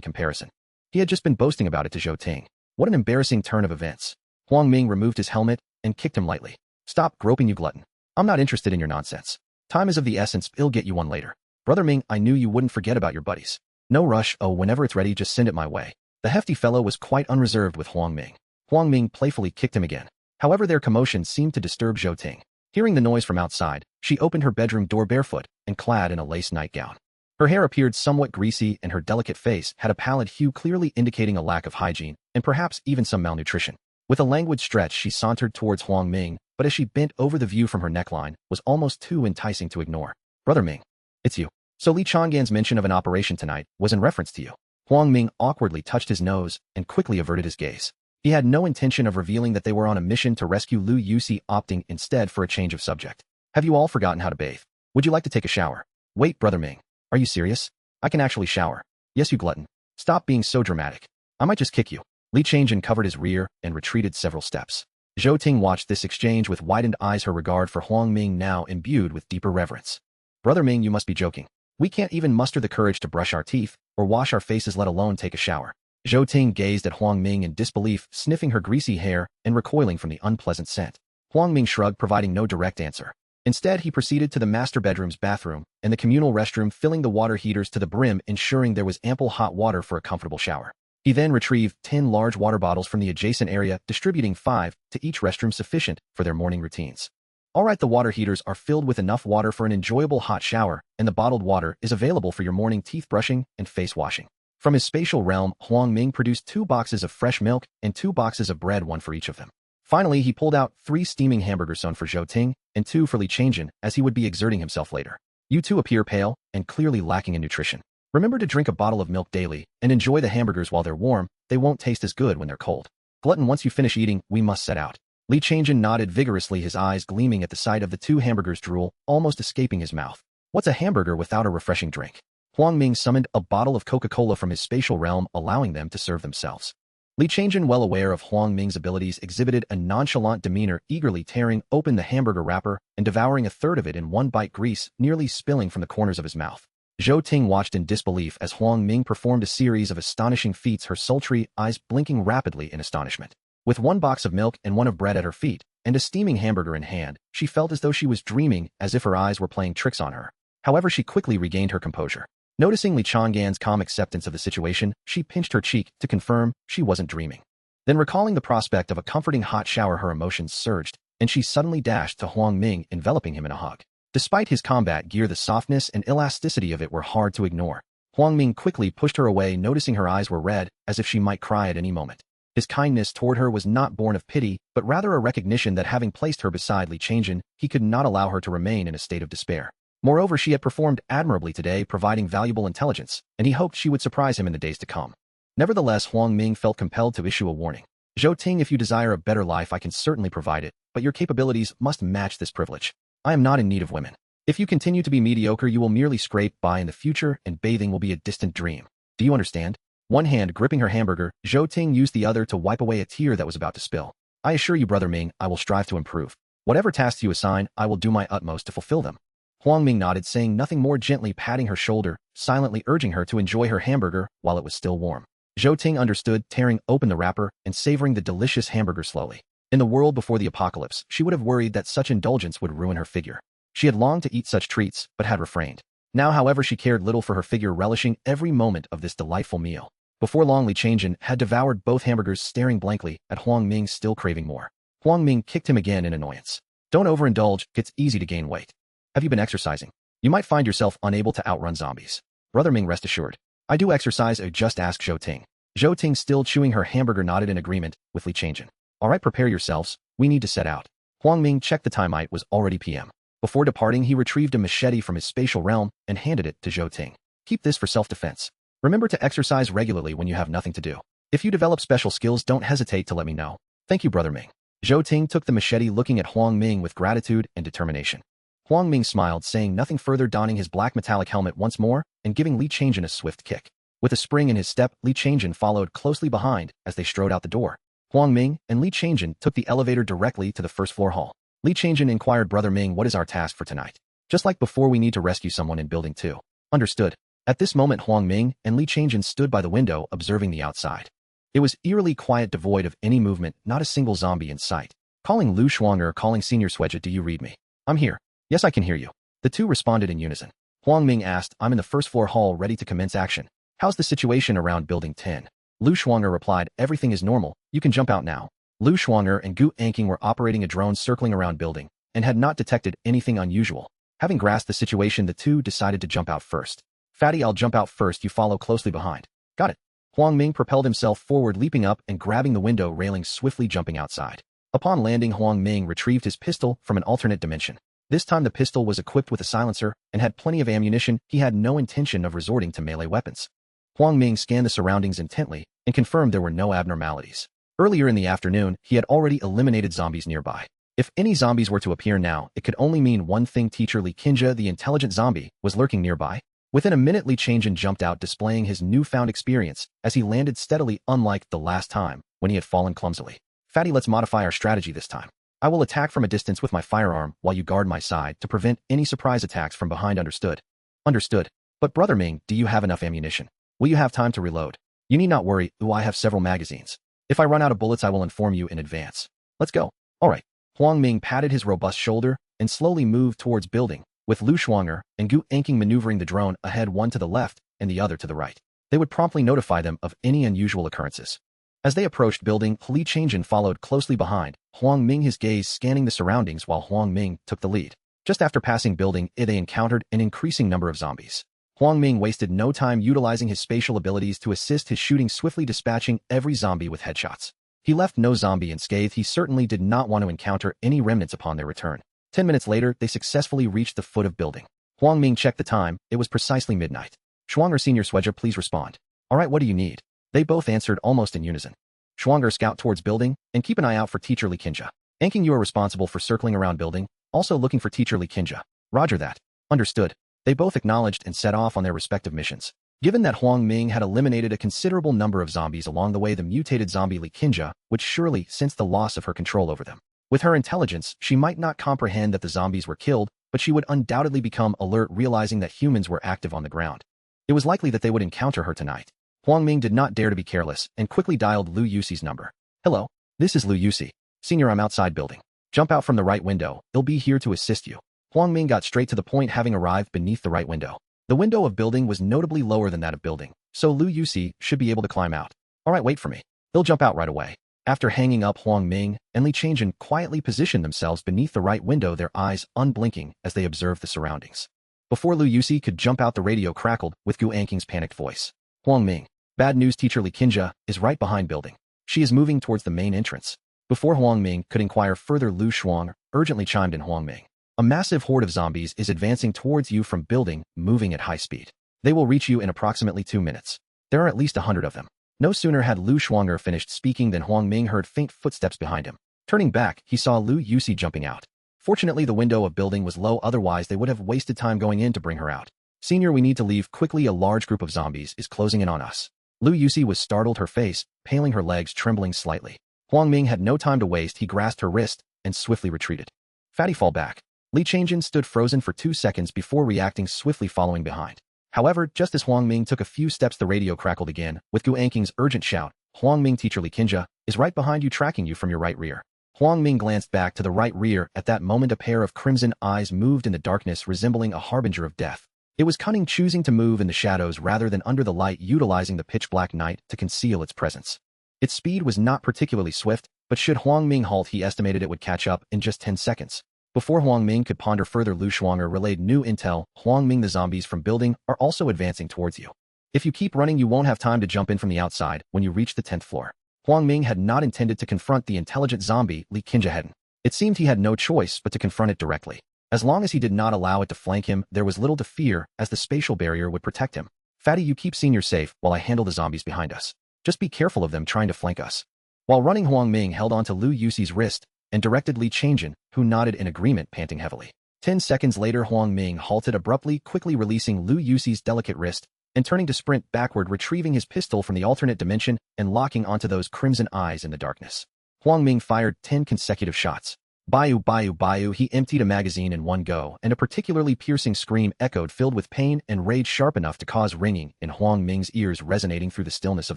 comparison. He had just been boasting about it to Zhou Ting. What an embarrassing turn of events. Huang Ming removed his helmet and kicked him lightly. "Stop groping, you glutton. I'm not interested in your nonsense. Time is of the essence, I'll get you one later." "Brother Ming, I knew you wouldn't forget about your buddies." "No rush, whenever it's ready, just send it my way." The hefty fellow was quite unreserved with Huang Ming. Huang Ming playfully kicked him again. However, their commotion seemed to disturb Zhou Ting. Hearing the noise from outside, she opened her bedroom door barefoot and clad in a lace nightgown. Her hair appeared somewhat greasy and her delicate face had a pallid hue, clearly indicating a lack of hygiene and perhaps even some malnutrition. With a languid stretch, she sauntered towards Huang Ming, but as she bent over, the view from her neckline was almost too enticing to ignore. "Brother Ming, it's you. So Li Chang'an's mention of an operation tonight was in reference to you." Huang Ming awkwardly touched his nose and quickly averted his gaze. He had no intention of revealing that they were on a mission to rescue Lu Yusi, opting instead for a change of subject. "Have you all forgotten how to bathe? Would you like to take a shower?" "Wait, Brother Ming. Are you serious? I can actually shower." "Yes, you glutton. Stop being so dramatic. I might just kick you." Li Changjin covered his rear and retreated several steps. Zhou Ting watched this exchange with widened eyes, her regard for Huang Ming now imbued with deeper reverence. "Brother Ming, you must be joking. We can't even muster the courage to brush our teeth or wash our faces, let alone take a shower." Zhou Ting gazed at Huang Ming in disbelief, sniffing her greasy hair and recoiling from the unpleasant scent. Huang Ming shrugged, providing no direct answer. Instead, he proceeded to the master bedroom's bathroom and the communal restroom, filling the water heaters to the brim, ensuring there was ample hot water for a comfortable shower. He then retrieved 10 large water bottles from the adjacent area, distributing 5 to each restroom, sufficient for their morning routines. All right, the water heaters are filled with enough water for an enjoyable hot shower, and the bottled water is available for your morning teeth brushing and face washing. From his spatial realm, Huang Ming produced 2 boxes of fresh milk and 2 boxes of bread, 1 for each of them. Finally, he pulled out 3 steaming hamburgers, 1 for Zhou Ting and 2 for Li Changjin, as he would be exerting himself later. "You two appear pale and clearly lacking in nutrition. Remember to drink a bottle of milk daily and enjoy the hamburgers while they're warm. They won't taste as good when they're cold. Glutton, once you finish eating, we must set out." Li Changjin nodded vigorously, his eyes gleaming at the sight of the 2 hamburgers, drool almost escaping his mouth. What's a hamburger without a refreshing drink? Huang Ming summoned a bottle of Coca-Cola from his spatial realm, allowing them to serve themselves. Li Changjin, well aware of Huang Ming's abilities, exhibited a nonchalant demeanor, eagerly tearing open the hamburger wrapper and devouring a third of it in one bite, grease nearly spilling from the corners of his mouth. Zhou Ting watched in disbelief as Huang Ming performed a series of astonishing feats, her sultry eyes blinking rapidly in astonishment. With 1 box of milk and 1 of bread at her feet, and a steaming hamburger in hand, she felt as though she was dreaming, as if her eyes were playing tricks on her. However, she quickly regained her composure. Noticing Li Chang'an's calm acceptance of the situation, she pinched her cheek to confirm she wasn't dreaming. Then, recalling the prospect of a comforting hot shower, her emotions surged, and she suddenly dashed to Huang Ming, enveloping him in a hug. Despite his combat gear, the softness and elasticity of it were hard to ignore. Huang Ming quickly pushed her away, noticing her eyes were red, as if she might cry at any moment. His kindness toward her was not born of pity, but rather a recognition that having placed her beside Li Changjin, he could not allow her to remain in a state of despair. Moreover, she had performed admirably today, providing valuable intelligence, and he hoped she would surprise him in the days to come. Nevertheless, Huang Ming felt compelled to issue a warning. "Zhou Ting, if you desire a better life, I can certainly provide it, but your capabilities must match this privilege. I am not in need of women. If you continue to be mediocre, you will merely scrape by in the future, and bathing will be a distant dream. Do you understand?" One hand gripping her hamburger, Zhou Ting used the other to wipe away a tear that was about to spill. "I assure you, Brother Ming, I will strive to improve. Whatever tasks you assign, I will do my utmost to fulfill them." Huang Ming nodded, saying nothing more, gently patting her shoulder, silently urging her to enjoy her hamburger while it was still warm. Zhou Ting understood, tearing open the wrapper and savoring the delicious hamburger slowly. In the world before the apocalypse, she would have worried that such indulgence would ruin her figure. She had longed to eat such treats, but had refrained. Now, however, she cared little for her figure, relishing every moment of this delightful meal. Before long, Li Changjin had devoured both hamburgers, staring blankly at Huang Ming, still craving more. Huang Ming kicked him again in annoyance. "Don't overindulge, it's easy to gain weight. Have you been exercising? You might find yourself unable to outrun zombies." "Brother Ming, rest assured. I do exercise, just ask Zhou Ting." Zhou Ting, still chewing her hamburger, nodded in agreement with Li Changjin. "All right, prepare yourselves. We need to set out." Huang Ming checked the time. It was already PM. Before departing, he retrieved a machete from his spatial realm and handed it to Zhou Ting. Keep this for self-defense. Remember to exercise regularly when you have nothing to do. If you develop special skills, don't hesitate to let me know. Thank you, Brother Ming. Zhou Ting took the machete, looking at Huang Ming with gratitude and determination. Huang Ming smiled, saying nothing further, donning his black metallic helmet once more and giving Li Changjin a swift kick. With a spring in his step, Li Changjin followed closely behind as they strode out the door. Huang Ming and Li Changjin took the elevator directly to the first-floor hall. Li Changjin inquired, Brother Ming, what is our task for tonight? Just like before, we need to rescue someone in Building 2. Understood. At this moment, Huang Ming and Li Changjin stood by the window, observing the outside. It was eerily quiet, devoid of any movement, not a single zombie in sight. Calling Lu Shuang'er, calling Senior Swedja, do you read me? I'm here. Yes, I can hear you. The two responded in unison. Huang Ming asked, I'm in the first-floor hall, ready to commence action. How's the situation around Building 10? Lu Shuang'er replied, everything is normal, you can jump out now. Lu Shuang'er and Gu Anqing were operating a drone circling around building and had not detected anything unusual. Having grasped the situation, the two decided to jump out first. Fatty, I'll jump out first, you follow closely behind. Got it. Huang Ming propelled himself forward, leaping up and grabbing the window railing, swiftly jumping outside. Upon landing, Huang Ming retrieved his pistol from an alternate dimension. This time the pistol was equipped with a silencer and had plenty of ammunition. He had no intention of resorting to melee weapons. Huang Ming scanned the surroundings intently and confirmed there were no abnormalities. Earlier in the afternoon, he had already eliminated zombies nearby. If any zombies were to appear now, it could only mean one thing: Teacher Li Qingja, the intelligent zombie, was lurking nearby. Within a minute, Li Changjin jumped out, displaying his newfound experience as he landed steadily, unlike the last time when he had fallen clumsily. Fatty, let's modify our strategy this time. I will attack from a distance with my firearm while you guard my side to prevent any surprise attacks from behind. Understood? Understood. But Brother Ming, do you have enough ammunition? Will you have time to reload? You need not worry, I have several magazines. If I run out of bullets, I will inform you in advance. Let's go. All right. Huang Ming patted his robust shoulder and slowly moved towards building, with Lu Shuang'er and Gu Anqing maneuvering the drone ahead, one to the left and the other to the right. They would promptly notify them of any unusual occurrences. As they approached building, Li Changjin followed closely behind Huang Ming, his gaze scanning the surroundings while Huang Ming took the lead. Just after passing building, they encountered an increasing number of zombies. Huang Ming wasted no time utilizing his spatial abilities to assist his shooting, swiftly dispatching every zombie with headshots. He left no zombie unscathed. He certainly did not want to encounter any remnants upon their return. 10 minutes later, they successfully reached the foot of building. Huang Ming checked the time. It was precisely midnight. Shuang'er, Senior Swedja, please respond. All right, what do you need? They both answered almost in unison. Shuang'er, scout towards building and keep an eye out for Teacher Li Qingja. Anqing, you are responsible for circling around building, also looking for Teacher Li Qingja. Roger that. Understood. They both acknowledged and set off on their respective missions. Given that Huang Ming had eliminated a considerable number of zombies along the way, the mutated zombie Li Qingja would surely sense the loss of her control over them. With her intelligence, she might not comprehend that the zombies were killed, but she would undoubtedly become alert, realizing that humans were active on the ground. It was likely that they would encounter her tonight. Huang Ming did not dare to be careless and quickly dialed Lu Yuxi's number. Hello, this is Lu Yuxi. Senior, I'm outside building. Jump out from the right window. They'll be here to assist you. Huang Ming got straight to the point, having arrived beneath the right window. The window of building was notably lower than that of building, so Lu Yuxi should be able to climb out. All right, wait for me. They'll jump out right away. After hanging up, Huang Ming and Li Changjin quietly positioned themselves beneath the right window, their eyes unblinking as they observed the surroundings. Before Lu Yuxi could jump out, the radio crackled with Gu Anqing's panicked voice. Huang Ming, bad news, Teacher Li Qingja is right behind building. She is moving towards the main entrance. Before Huang Ming could inquire further, Lu Shuang'er urgently chimed in. Huang Ming, a massive horde of zombies is advancing towards you from building, moving at high speed. They will reach you in approximately 2 minutes. There are at least 100 of them. No sooner had Lu Shuang'er finished speaking than Huang Ming heard faint footsteps behind him. Turning back, he saw Lu Yuxi jumping out. Fortunately, the window of building was low, otherwise they would have wasted time going in to bring her out. Senior, we need to leave quickly. A large group of zombies is closing in on us. Lu Yuxi was startled, her face paling, her legs trembling slightly. Huang Ming had no time to waste. He grasped her wrist and swiftly retreated. Fatty, fall back. Li Changjin stood frozen for 2 seconds before reacting, swiftly following behind. However, just as Huang Ming took a few steps, the radio crackled again, with Gu Anqing's urgent shout, Huang Ming, Teacher Li Qingja is right behind you, tracking you from your right rear. Huang Ming glanced back to the right rear. At that moment, a pair of crimson eyes moved in the darkness, resembling a harbinger of death. It was cunning, choosing to move in the shadows rather than under the light, utilizing the pitch-black night to conceal its presence. Its speed was not particularly swift, but should Huang Ming halt, he estimated it would catch up in just 10 seconds. Before Huang Ming could ponder further, Lu Shuang'er relayed new intel. Huang Ming, the zombies from building are also advancing towards you. If you keep running, you won't have time to jump in from the outside when you reach the 10th floor. Huang Ming had not intended to confront the intelligent zombie Li Qingja. It seemed he had no choice but to confront it directly. As long as he did not allow it to flank him, there was little to fear, as the spatial barrier would protect him. Fatty, you keep Senior safe while I handle the zombies behind us. Just be careful of them trying to flank us. While running, Huang Ming held onto Lu Yuxi's wrist and directed Li Changjin, who nodded in agreement, panting heavily. 10 seconds later, Huang Ming halted abruptly, quickly releasing Lu Yuxi's delicate wrist and turning to sprint backward, retrieving his pistol from the alternate dimension and locking onto those crimson eyes in the darkness. Huang Ming fired 10 consecutive shots. Bayu, bayu, bayu, he emptied a magazine in one go, and a particularly piercing scream echoed, filled with pain and rage sharp enough to cause ringing in Huang Ming's ears, resonating through the stillness of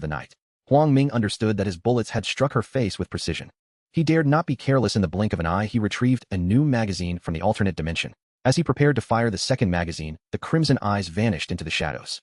the night. Huang Ming understood that his bullets had struck her face with precision. He dared not be careless. In the blink of an eye, he retrieved a new magazine from the alternate dimension. As he prepared to fire the second magazine, the crimson eyes vanished into the shadows.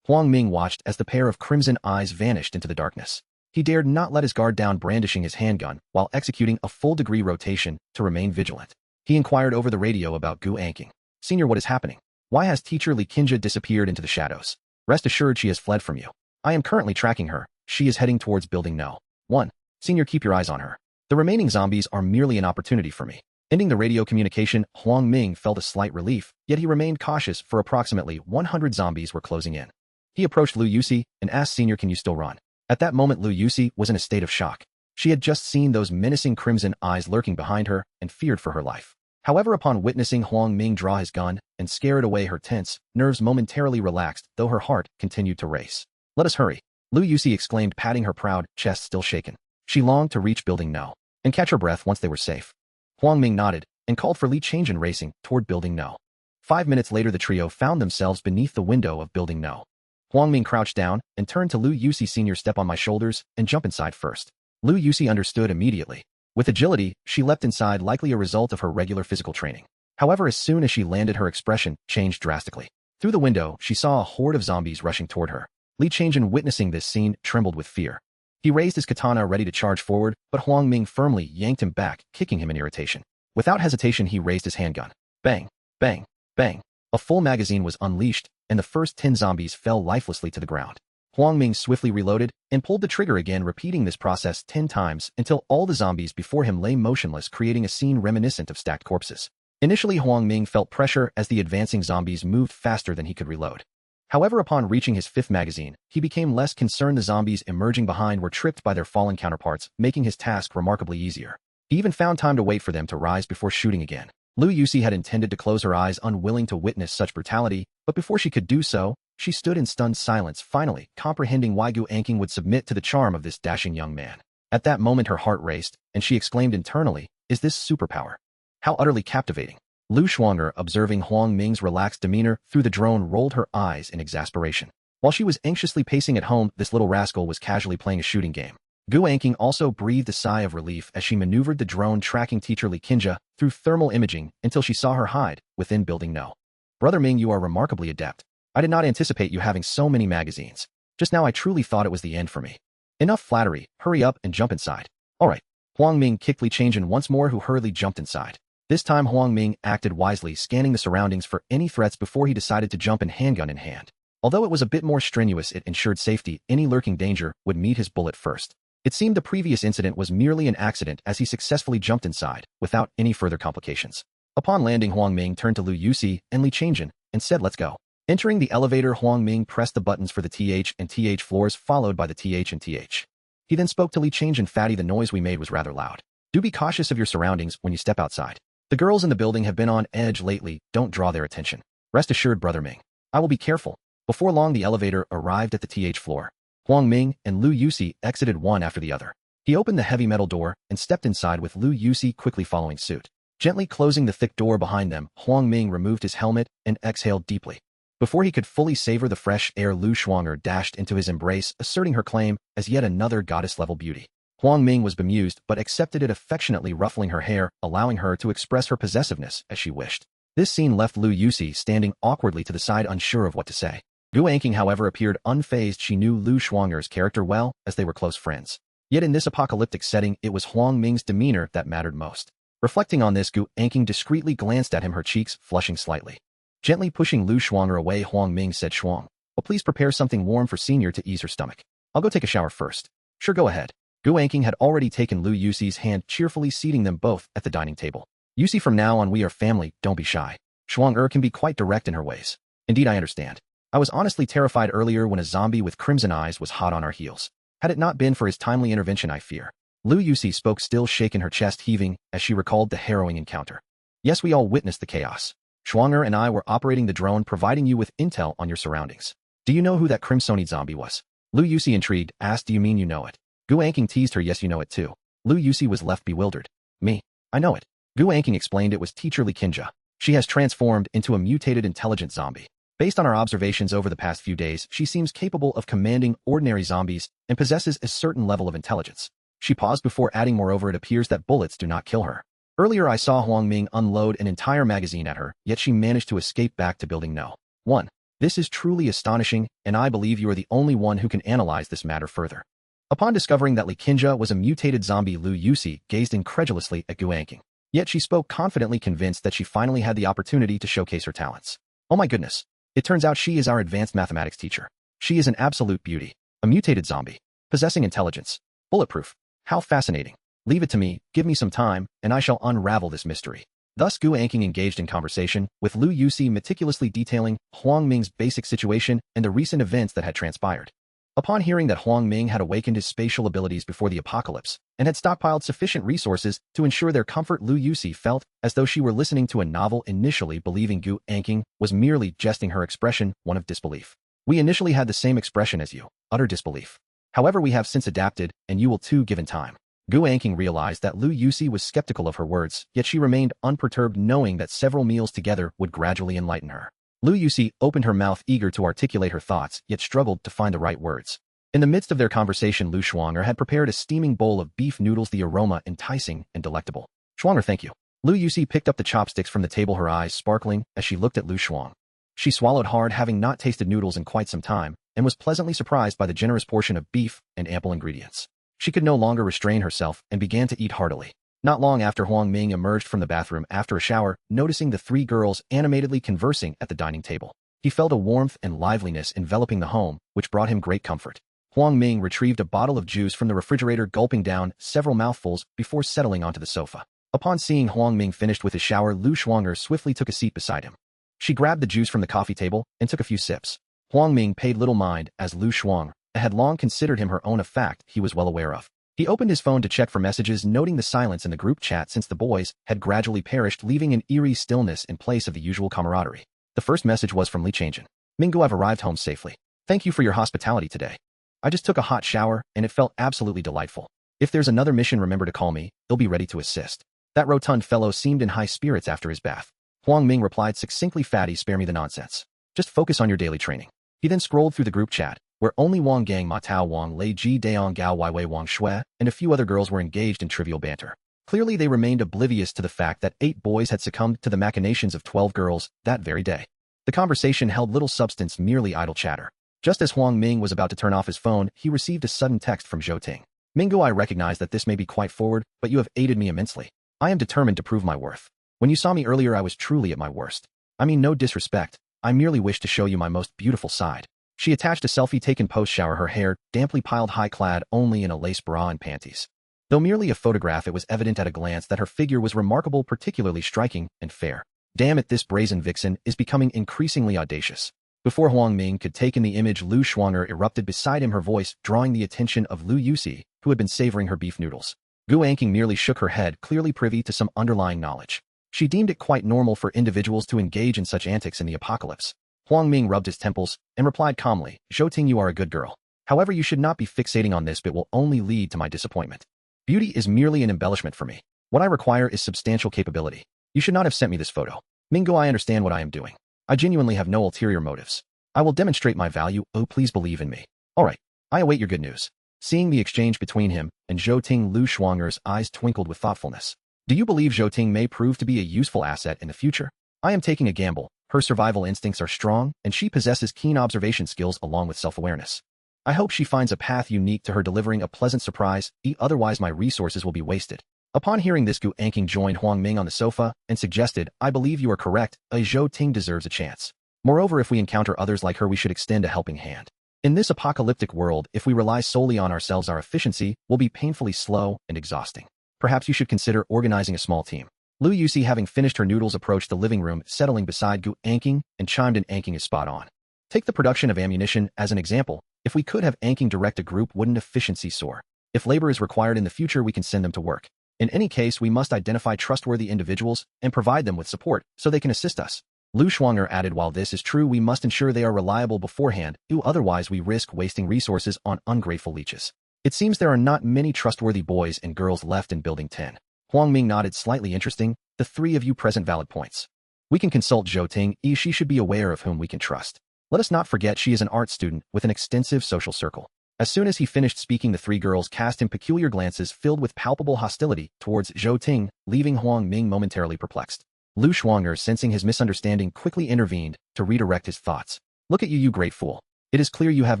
Huang Ming watched as the pair of crimson eyes vanished into the darkness. He dared not let his guard down, brandishing his handgun while executing a full-degree rotation to remain vigilant. He inquired over the radio about Gu Anqing. Senior, what is happening? Why has teacher Li Qingja disappeared into the shadows? Rest assured she has fled from you. I am currently tracking her. She is heading towards Building No. 1. Senior, keep your eyes on her. The remaining zombies are merely an opportunity for me. Ending the radio communication, Huang Ming felt a slight relief, yet he remained cautious, for approximately 100 zombies were closing in. He approached Lu Yuxi and asked, Senior, can you still run? At that moment, Lu Yuxi was in a state of shock. She had just seen those menacing crimson eyes lurking behind her and feared for her life. However, upon witnessing Huang Ming draw his gun and scare it away, her tense nerves momentarily relaxed, though her heart continued to race. Let us hurry, Lu Yuxi exclaimed, patting her proud chest still shaken. She longed to reach Building No and catch her breath once they were safe. Huang Ming nodded and called for Li Changjin, racing toward Building No. 5 minutes later, the trio found themselves beneath the window of Building No. Huang Ming crouched down and turned to Lu Yuxi. Senior, step on my shoulders and jump inside first. Lu Yuxi understood immediately. With agility, she leapt inside, likely a result of her regular physical training. However, as soon as she landed, her expression changed drastically. Through the window, she saw a horde of zombies rushing toward her. Li Changjin, witnessing this scene, trembled with fear. He raised his katana ready to charge forward, but Huang Ming firmly yanked him back, kicking him in irritation. Without hesitation, he raised his handgun. Bang, bang, bang. A full magazine was unleashed, and the first 10 zombies fell lifelessly to the ground. Huang Ming swiftly reloaded and pulled the trigger again, repeating this process 10 times until all the zombies before him lay motionless, creating a scene reminiscent of stacked corpses. Initially, Huang Ming felt pressure as the advancing zombies moved faster than he could reload. However, upon reaching his 5th magazine, he became less concerned. The zombies emerging behind were tripped by their fallen counterparts, making his task remarkably easier. He even found time to wait for them to rise before shooting again. Lu Yuxi had intended to close her eyes, unwilling to witness such brutality, but before she could do so, she stood in stunned silence, finally comprehending why Gu Anqing would submit to the charm of this dashing young man. At that moment, her heart raced, and she exclaimed internally, is this superpower? How utterly captivating. Lu Shuang'er, observing Huang Ming's relaxed demeanor through the drone, rolled her eyes in exasperation. While she was anxiously pacing at home, this little rascal was casually playing a shooting game. Gu Anqing also breathed a sigh of relief as she maneuvered the drone, tracking teacher Li Qingja through thermal imaging until she saw her hide within Building No. Brother Ming, you are remarkably adept. I did not anticipate you having so many magazines. Just now I truly thought it was the end for me. Enough flattery, hurry up and jump inside. Alright. Huang Ming kicked Li Changjin once more, who hurriedly jumped inside. This time Huang Ming acted wisely, scanning the surroundings for any threats before he decided to jump in, handgun in hand. Although it was a bit more strenuous, it ensured safety. Any lurking danger would meet his bullet first. It seemed the previous incident was merely an accident, as he successfully jumped inside without any further complications. Upon landing, Huang Ming turned to Lu Yuxi and Li Changjin and said, let's go. Entering the elevator, Huang Ming pressed the buttons for the TH and TH floors, followed by the TH and TH. He then spoke to Li Changjin. Fatty, the noise we made was rather loud. Do be cautious of your surroundings when you step outside. The girls in the building have been on edge lately, don't draw their attention. Rest assured, Brother Ming. I will be careful. Before long, the elevator arrived at the TH floor. Huang Ming and Lu Yuxi exited one after the other. He opened the heavy metal door and stepped inside, with Lu Yuxi quickly following suit. Gently closing the thick door behind them, Huang Ming removed his helmet and exhaled deeply. Before he could fully savor the fresh air, Lu Shuang'er dashed into his embrace, asserting her claim as yet another goddess-level beauty. Huang Ming was bemused but accepted it, affectionately ruffling her hair, allowing her to express her possessiveness as she wished. This scene left Lu Yuxi standing awkwardly to the side, unsure of what to say. Gu Anqing, however, appeared unfazed. She knew Lu Shuang'er's character well, as they were close friends. Yet in this apocalyptic setting, it was Huang Ming's demeanor that mattered most. Reflecting on this, Gu Anqing discreetly glanced at him, her cheeks flushing slightly. Gently pushing Lu Shuang'er away, Huang Ming said, Shuang, please prepare something warm for Senior to ease her stomach. I'll go take a shower first. Sure, go ahead. Gu Anqing had already taken Lu Yuxi's hand, cheerfully seating them both at the dining table. Yuxi, from now on we are family, don't be shy. Shuang can be quite direct in her ways. Indeed, I understand. I was honestly terrified earlier when a zombie with crimson eyes was hot on our heels. Had it not been for his timely intervention, I fear. Lu Yuxi spoke, still shaken, her chest heaving, as she recalled the harrowing encounter. Yes, we all witnessed the chaos. Shuang and I were operating the drone, providing you with intel on your surroundings. Do you know who that crimsoned zombie was? Lu Yuxi, intrigued, asked. Do you mean you know it? Gu Anqing teased her. Yes, you know it too. Lu Yuxi was left bewildered. Me? I know it. Gu Anqing explained. It was teacher Liqinja. She has transformed into a mutated intelligent zombie. Based on our observations over the past few days, she seems capable of commanding ordinary zombies and possesses a certain level of intelligence. She paused before adding, moreover, it appears that bullets do not kill her. Earlier I saw Huang Ming unload an entire magazine at her, yet she managed to escape back to building No. 1. This is truly astonishing, and I believe you are the only one who can analyze this matter further. Upon discovering that Liqinja was a mutated zombie, Lu Yuxi gazed incredulously at Gu Anqing. Yet she spoke confidently, convinced that she finally had the opportunity to showcase her talents. Oh my goodness. It turns out she is our advanced mathematics teacher. She is an absolute beauty. A mutated zombie. Possessing intelligence. Bulletproof. How fascinating. Leave it to me, give me some time, and I shall unravel this mystery. Thus Gu Anqing engaged in conversation, with Lu Yuxi meticulously detailing Huang Ming's basic situation and the recent events that had transpired. Upon hearing that Huang Ming had awakened his spatial abilities before the apocalypse, and had stockpiled sufficient resources to ensure their comfort, Lu Yuxi felt as though she were listening to a novel, initially believing Gu Anqing was merely jesting, her expression one of disbelief. We initially had the same expression as you, utter disbelief. However, we have since adapted, and you will too given time. Gu Anqing realized that Lu Yuxi was skeptical of her words, yet she remained unperturbed, knowing that several meals together would gradually enlighten her. Lu Yuxi opened her mouth, eager to articulate her thoughts, yet struggled to find the right words. In the midst of their conversation, Lu Shuang had prepared a steaming bowl of beef noodles, the aroma enticing and delectable. Shuang, thank you. Lu Yuxi picked up the chopsticks from the table, her eyes sparkling as she looked at Lu Shuang. She swallowed hard, having not tasted noodles in quite some time, and was pleasantly surprised by the generous portion of beef and ample ingredients. She could no longer restrain herself and began to eat heartily. Not long after, Huang Ming emerged from the bathroom after a shower, noticing the three girls animatedly conversing at the dining table. He felt a warmth and liveliness enveloping the home, which brought him great comfort. Huang Ming retrieved a bottle of juice from the refrigerator, gulping down several mouthfuls before settling onto the sofa. Upon seeing Huang Ming finished with his shower, Lu Shuang swiftly took a seat beside him. She grabbed the juice from the coffee table and took a few sips. Huang Ming paid little mind, as Lu Shuang had long considered him her own, a fact he was well aware of. He opened his phone to check for messages, noting the silence in the group chat since the boys had gradually perished, leaving an eerie stillness in place of the usual camaraderie. The first message was from Li Changjin. Mingo, I've arrived home safely. Thank you for your hospitality today. I just took a hot shower, and it felt absolutely delightful. If there's another mission, remember to call me. I'll be ready to assist. That rotund fellow seemed in high spirits after his bath. Huang Ming replied succinctly, Fatty, spare me the nonsense. Just focus on your daily training. He then scrolled through the group chat, where only Wang Gang, Ma Tao, Wang Lei, Ji Daong, Gao Weiwei, Wang Shui, and a few other girls were engaged in trivial banter. Clearly they remained oblivious to the fact that 8 boys had succumbed to the machinations of 12 girls that very day. The conversation held little substance, merely idle chatter. Just as Huang Ming was about to turn off his phone, he received a sudden text from Zhou Ting. Mingo, I recognize that this may be quite forward, but you have aided me immensely. I am determined to prove my worth. When you saw me earlier, I was truly at my worst. I mean no disrespect. I merely wish to show you my most beautiful side. She attached a selfie taken post-shower, her hair damply piled high, clad only in a lace bra and panties. Though merely a photograph, it was evident at a glance that her figure was remarkable, particularly striking and fair. Damn it, this brazen vixen is becoming increasingly audacious. Before Huang Ming could take in the image, Lu Shuang erupted beside him, her voice drawing the attention of Lu Yuxi, who had been savoring her beef noodles. Gu Anqing merely shook her head, clearly privy to some underlying knowledge. She deemed it quite normal for individuals to engage in such antics in the apocalypse. Huang Ming rubbed his temples and replied calmly, Zhou Ting, you are a good girl. However, you should not be fixating on this, but will only lead to my disappointment. Beauty is merely an embellishment for me. What I require is substantial capability. You should not have sent me this photo. Mingo, I understand what I am doing. I genuinely have no ulterior motives. I will demonstrate my value. Oh, please believe in me. All right. I await your good news. Seeing the exchange between him and Zhou Ting, Lu Shuang's eyes twinkled with thoughtfulness. Do you believe Zhou Ting may prove to be a useful asset in the future? I am taking a gamble. Her survival instincts are strong, and she possesses keen observation skills along with self-awareness. I hope she finds a path unique to her, delivering a pleasant surprise, otherwise my resources will be wasted. Upon hearing this, Gu Anqing joined Huang Ming on the sofa and suggested, I believe you are correct, Zhou Ting deserves a chance. Moreover, if we encounter others like her, we should extend a helping hand. In this apocalyptic world, if we rely solely on ourselves, our efficiency will be painfully slow and exhausting. Perhaps you should consider organizing a small team. Lu Yusi, having finished her noodles, approached the living room, settling beside Gu Anking, and chimed in, "Anking is spot on. Take the production of ammunition as an example. If we could have Anking direct a group, wouldn't efficiency soar? If labor is required in the future, we can send them to work. In any case, we must identify trustworthy individuals and provide them with support so they can assist us." Lu Shuanger added, "While this is true, we must ensure they are reliable beforehand, otherwise we risk wasting resources on ungrateful leeches. It seems there are not many trustworthy boys and girls left in Building 10. Huang Ming nodded, slightly interesting. "The three of you present valid points. We can consult Zhou Ting. She should be aware of whom we can trust. Let us not forget she is an art student with an extensive social circle." As soon as he finished speaking, the three girls cast him peculiar glances filled with palpable hostility towards Zhou Ting, leaving Huang Ming momentarily perplexed. Lu Shuanger, sensing his misunderstanding, quickly intervened to redirect his thoughts. "Look at you, you great fool. It is clear you have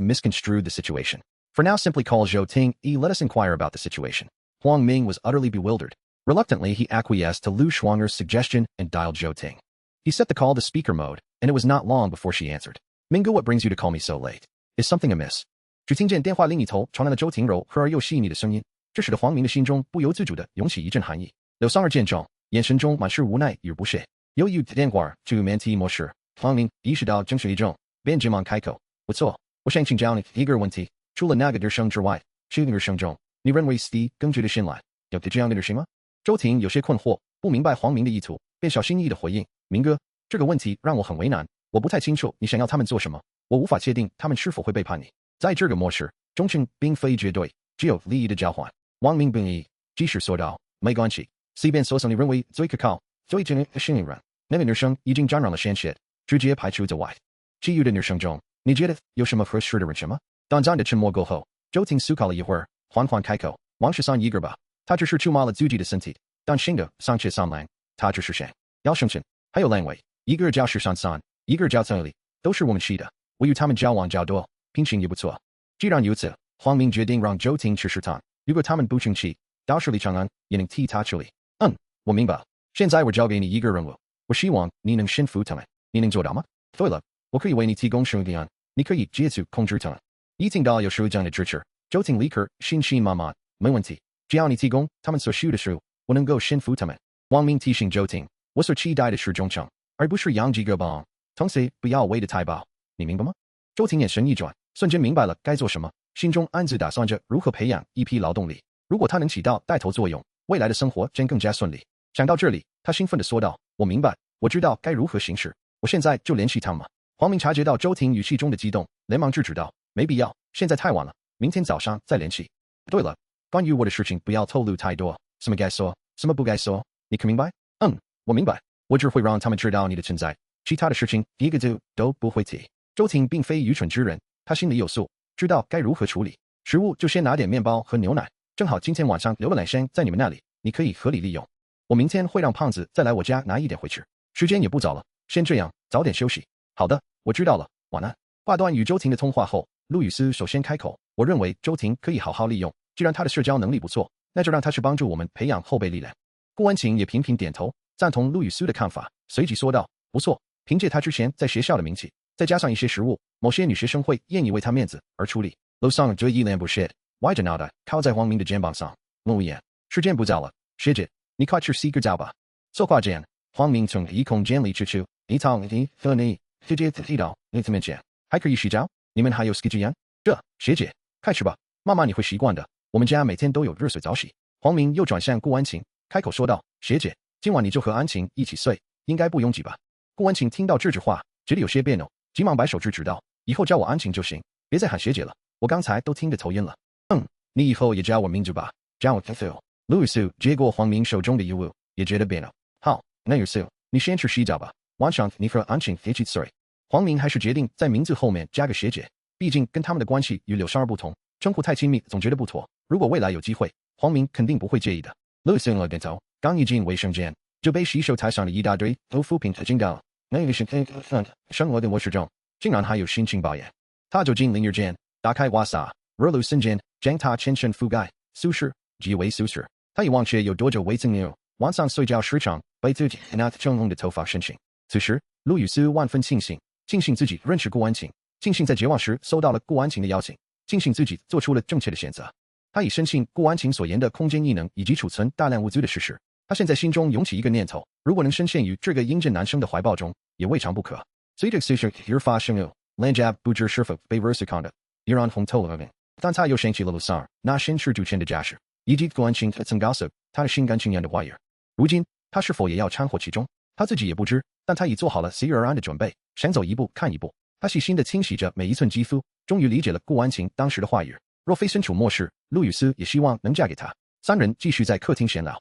misconstrued the situation. For now, simply call Zhou Ting. Let us inquire about the situation." Huang Ming was utterly bewildered. Reluctantly, he acquiesced to Lu Shuanger's suggestion and dialed Zhou Ting. He set the call to speaker mode, and it was not long before she answered. "Mingo, what brings you to call me so late? Is something amiss?" 只听见电话另一头传来了周婷柔和而又细腻的声音，这使得黄明的心中不由自主地涌起一阵寒意。柳桑儿见状，眼神中满是无奈与不屑。由于电话进入免提模式，黄明意识到正是一种，便急忙开口：“不错，我想请教你一个问题，除了那个女生之外，这个女生中，你认为 Steve 更值得信赖？有这样的女生吗？”周婷有些困惑，不明白黄明的意图，便小心翼翼地回应：“明哥，这个问题让我很为难，我不太清楚你想要他们做什么，我无法确定他们是否会背叛你。在这个模式，忠诚并非绝对，只有利益的交换。”王明本意及时说道：“没关系，即便所想你认为最可靠、最真的信任，那个女生已经沾染了鲜血，直接排除在外。其余的女生中，你觉得有什么合适的人选吗？”短暂的沉默过后，周婷思考了一会儿，缓缓开口：“王十三一个吧，他只是出卖了自己的身体，但性格尚且善良，他只是想要生存。还有两位，一个叫1333，一个叫曾丽，都是我们系的，我与他们交往较多，品行也不错。”既然如此，黄明决定让周婷去试探，如果他们不生气，到时李长安也能替他处理。我明白了。现在我交给你一个任务，我希望你能驯服他们，你能做到吗？对了，我可以为你提供手段，你可以借此控制他们。一听到有手段的支持，周婷立刻信心满满。没问题，只要你提供他们所需的事物，我能够驯服他们。王明提醒周婷，我所期待的是忠诚，而不是养鸡个棒，同时不要为的太薄，你明白吗？周婷眼神一转，瞬间明白了该做什么，心中暗自打算着如何培养一批劳动力。如果他能起到带头作用，未来的生活将更加顺利。想到这里，他兴奋地说道：“我明白，我知道该如何行事，我现在就联系他们。”黄明察觉到周婷语气中的激动，连忙制止道：“没必要，现在太晚了，明天早上再联系。对了，关于我的事情不要透露太多，什么该说，什么不该说，你可明白？”“我明白，我只会让他们知道你的存在，其他的事情一个字都不会提。”周婷并非愚蠢之人，他心里有数，知道该如何处理。食物就先拿点面包和牛奶，正好今天晚上留了2箱在你们那里，你可以合理利用。我明天会让胖子再来我家拿一点回去，时间也不早了，先这样，早点休息。好的，我知道了，晚安。挂断与周婷的通话后，陆羽思首先开口：“我认为周婷可以好好利用，既然她的社交能力不错，那就让她去帮助我们培养后备力量。”顾安晴也频频点头，赞同陆羽思的看法，随即说道：“不错，凭借她之前在学校的名气，再加上一些食物，某些女学生会愿意为她面子而出力。”楼上这一脸不屑，歪着脑袋靠在黄明的肩膀上，瞪无言。时间不早了，学姐，你快去洗个澡吧。说话间，黄明从一空间里取出一套你和你学姐提到你的面前，还可以洗澡？你们还有 ski 样？学姐，快去吧，慢慢你会习惯的。我们家每天都有热水澡洗。黄明又转向顾安晴，开口说道：“学姐，今晚你就和安晴一起睡，应该不拥挤吧？”顾安晴听到这句话，觉得有些别扭，急忙摆手制止道：“以后叫我安晴就行，别再喊学姐了，我刚才都听得头晕了。”“你以后也叫我名字吧，叫我 Phil。”路易斯接过黄明手中的衣物，也觉得别扭。“好，那有事，你先去洗澡吧，晚上你和安晴一起睡。”黄明还是决定在名字后面加个学姐，毕竟跟他们的关系与柳少儿不同，称呼太亲密总觉得不妥。如果未来有机会，黄明肯定不会介意的。路易斯点头，刚一进卫生间，就被洗手台上的一大堆豆腐品惊到了。那个是生活的模式中，竟然还有心情抱怨。他走进淋浴间，打开瓦萨，热炉瞬间将他全身覆盖，舒适，极为舒适。他已忘却有多久未曾有晚上睡觉时常被自己那蒸红的头发深情。此时，路易斯万分庆幸自己认识顾安晴，庆幸在绝望时收到了顾安晴的邀请，庆幸自己做出了正确的选择。他已深信顾安晴所言的空间异能以及储存大量物资的事实。他现在心中涌起一个念头，如果能深陷于这个英俊男生的怀抱中，也未尝不可。随着此时而发生了Landjab 不知是否被 Versaconda 依然红透了命，但他又想起了Lusar 那身处主权的家事，以及顾安晴曾告诉他的心甘情愿的话语。如今他是否也要掺和其中，他自己也不知，但他已做好了随遇而安的准备，想走一步看一步。他细心地清洗着每一寸肌肤，终于理解了顾安晴当时的话语。若非身处末世，路易斯也希望能嫁给他。三人继续在客厅闲聊。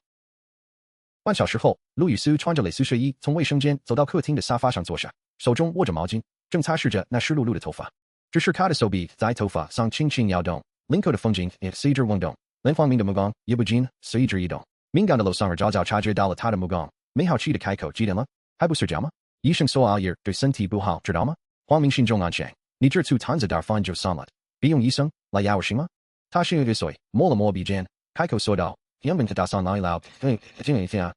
半小时后，路易斯穿着蕾丝睡衣从卫生间走到客厅的沙发上坐下，手中握着毛巾，正擦拭着那湿漉漉的头发。只是他的手臂在头发上轻轻摇动，领口的风景也随之晃动，连黄明的目光也不禁随之移动。敏感的楼上儿早早察觉到了他的目光，没好气的开口：“几点了？还不睡觉吗？医生说熬夜对身体不好，知道吗？”黄明心中暗想：你这醋摊子点饭就算了，别用医生来压我行吗？他心有点碎，摸了摸鼻尖，开口说道：“原本他打算来聊，静一下，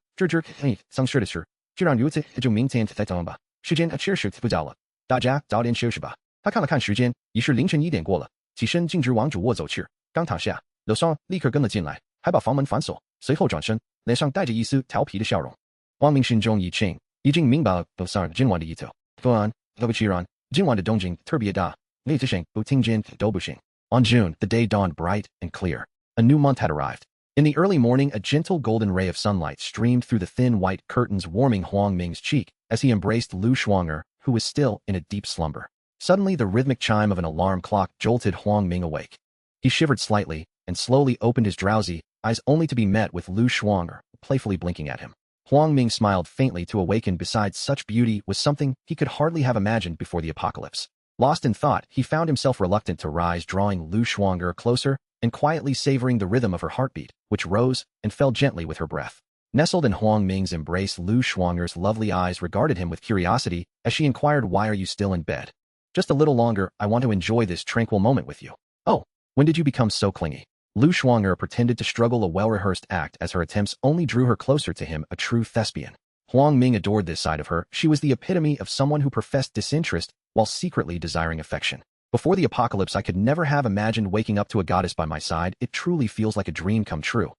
丧事的事，既然如此，就明天再谈吧。时间确实不早了，大家早点休息吧。”他看了看时间，已是凌晨1点过了，起身径直往主卧走去。刚躺下，楼上立刻跟了进来，还把房门反锁，随后转身，脸上带着一丝调皮的笑容。黄明心中一惊，已经明白了楼上今晚的意图，不然要不然今晚的动静特别大，你只想不听见都不行。On June, the day dawned bright and clear. A new month had arrived. In the early morning, a gentle golden ray of sunlight streamed through the thin white curtains, warming Huang Ming's cheek as he embraced Lu Shuanger, who was still in a deep slumber. Suddenly, the rhythmic chime of an alarm clock jolted Huang Ming awake. He shivered slightly and slowly opened his drowsy eyes only to be met with Lu Shuanger, playfully blinking at him. Huang Ming smiled faintly to awaken beside such beauty was something he could hardly have imagined before the apocalypse. Lost in thought, he found himself reluctant to rise, drawing Lu Shuanger closer and quietly savoring the rhythm of her heartbeat, which rose and fell gently with her breath. Nestled in Huang Ming's embrace, Lu Shuanger's lovely eyes regarded him with curiosity as she inquired, "Why are you still in bed?" "Just a little longer, I want to enjoy this tranquil moment with you." "Oh, when did you become so clingy?" Lu Shuanger pretended to struggle a well-rehearsed act as her attempts only drew her closer to him, a true thespian. Huang Ming adored this side of her. She was the epitome of someone who professed disinterest while secretly desiring affection. Before the apocalypse, I could never have imagined waking up to a goddess by my side. It truly feels like a dream come true.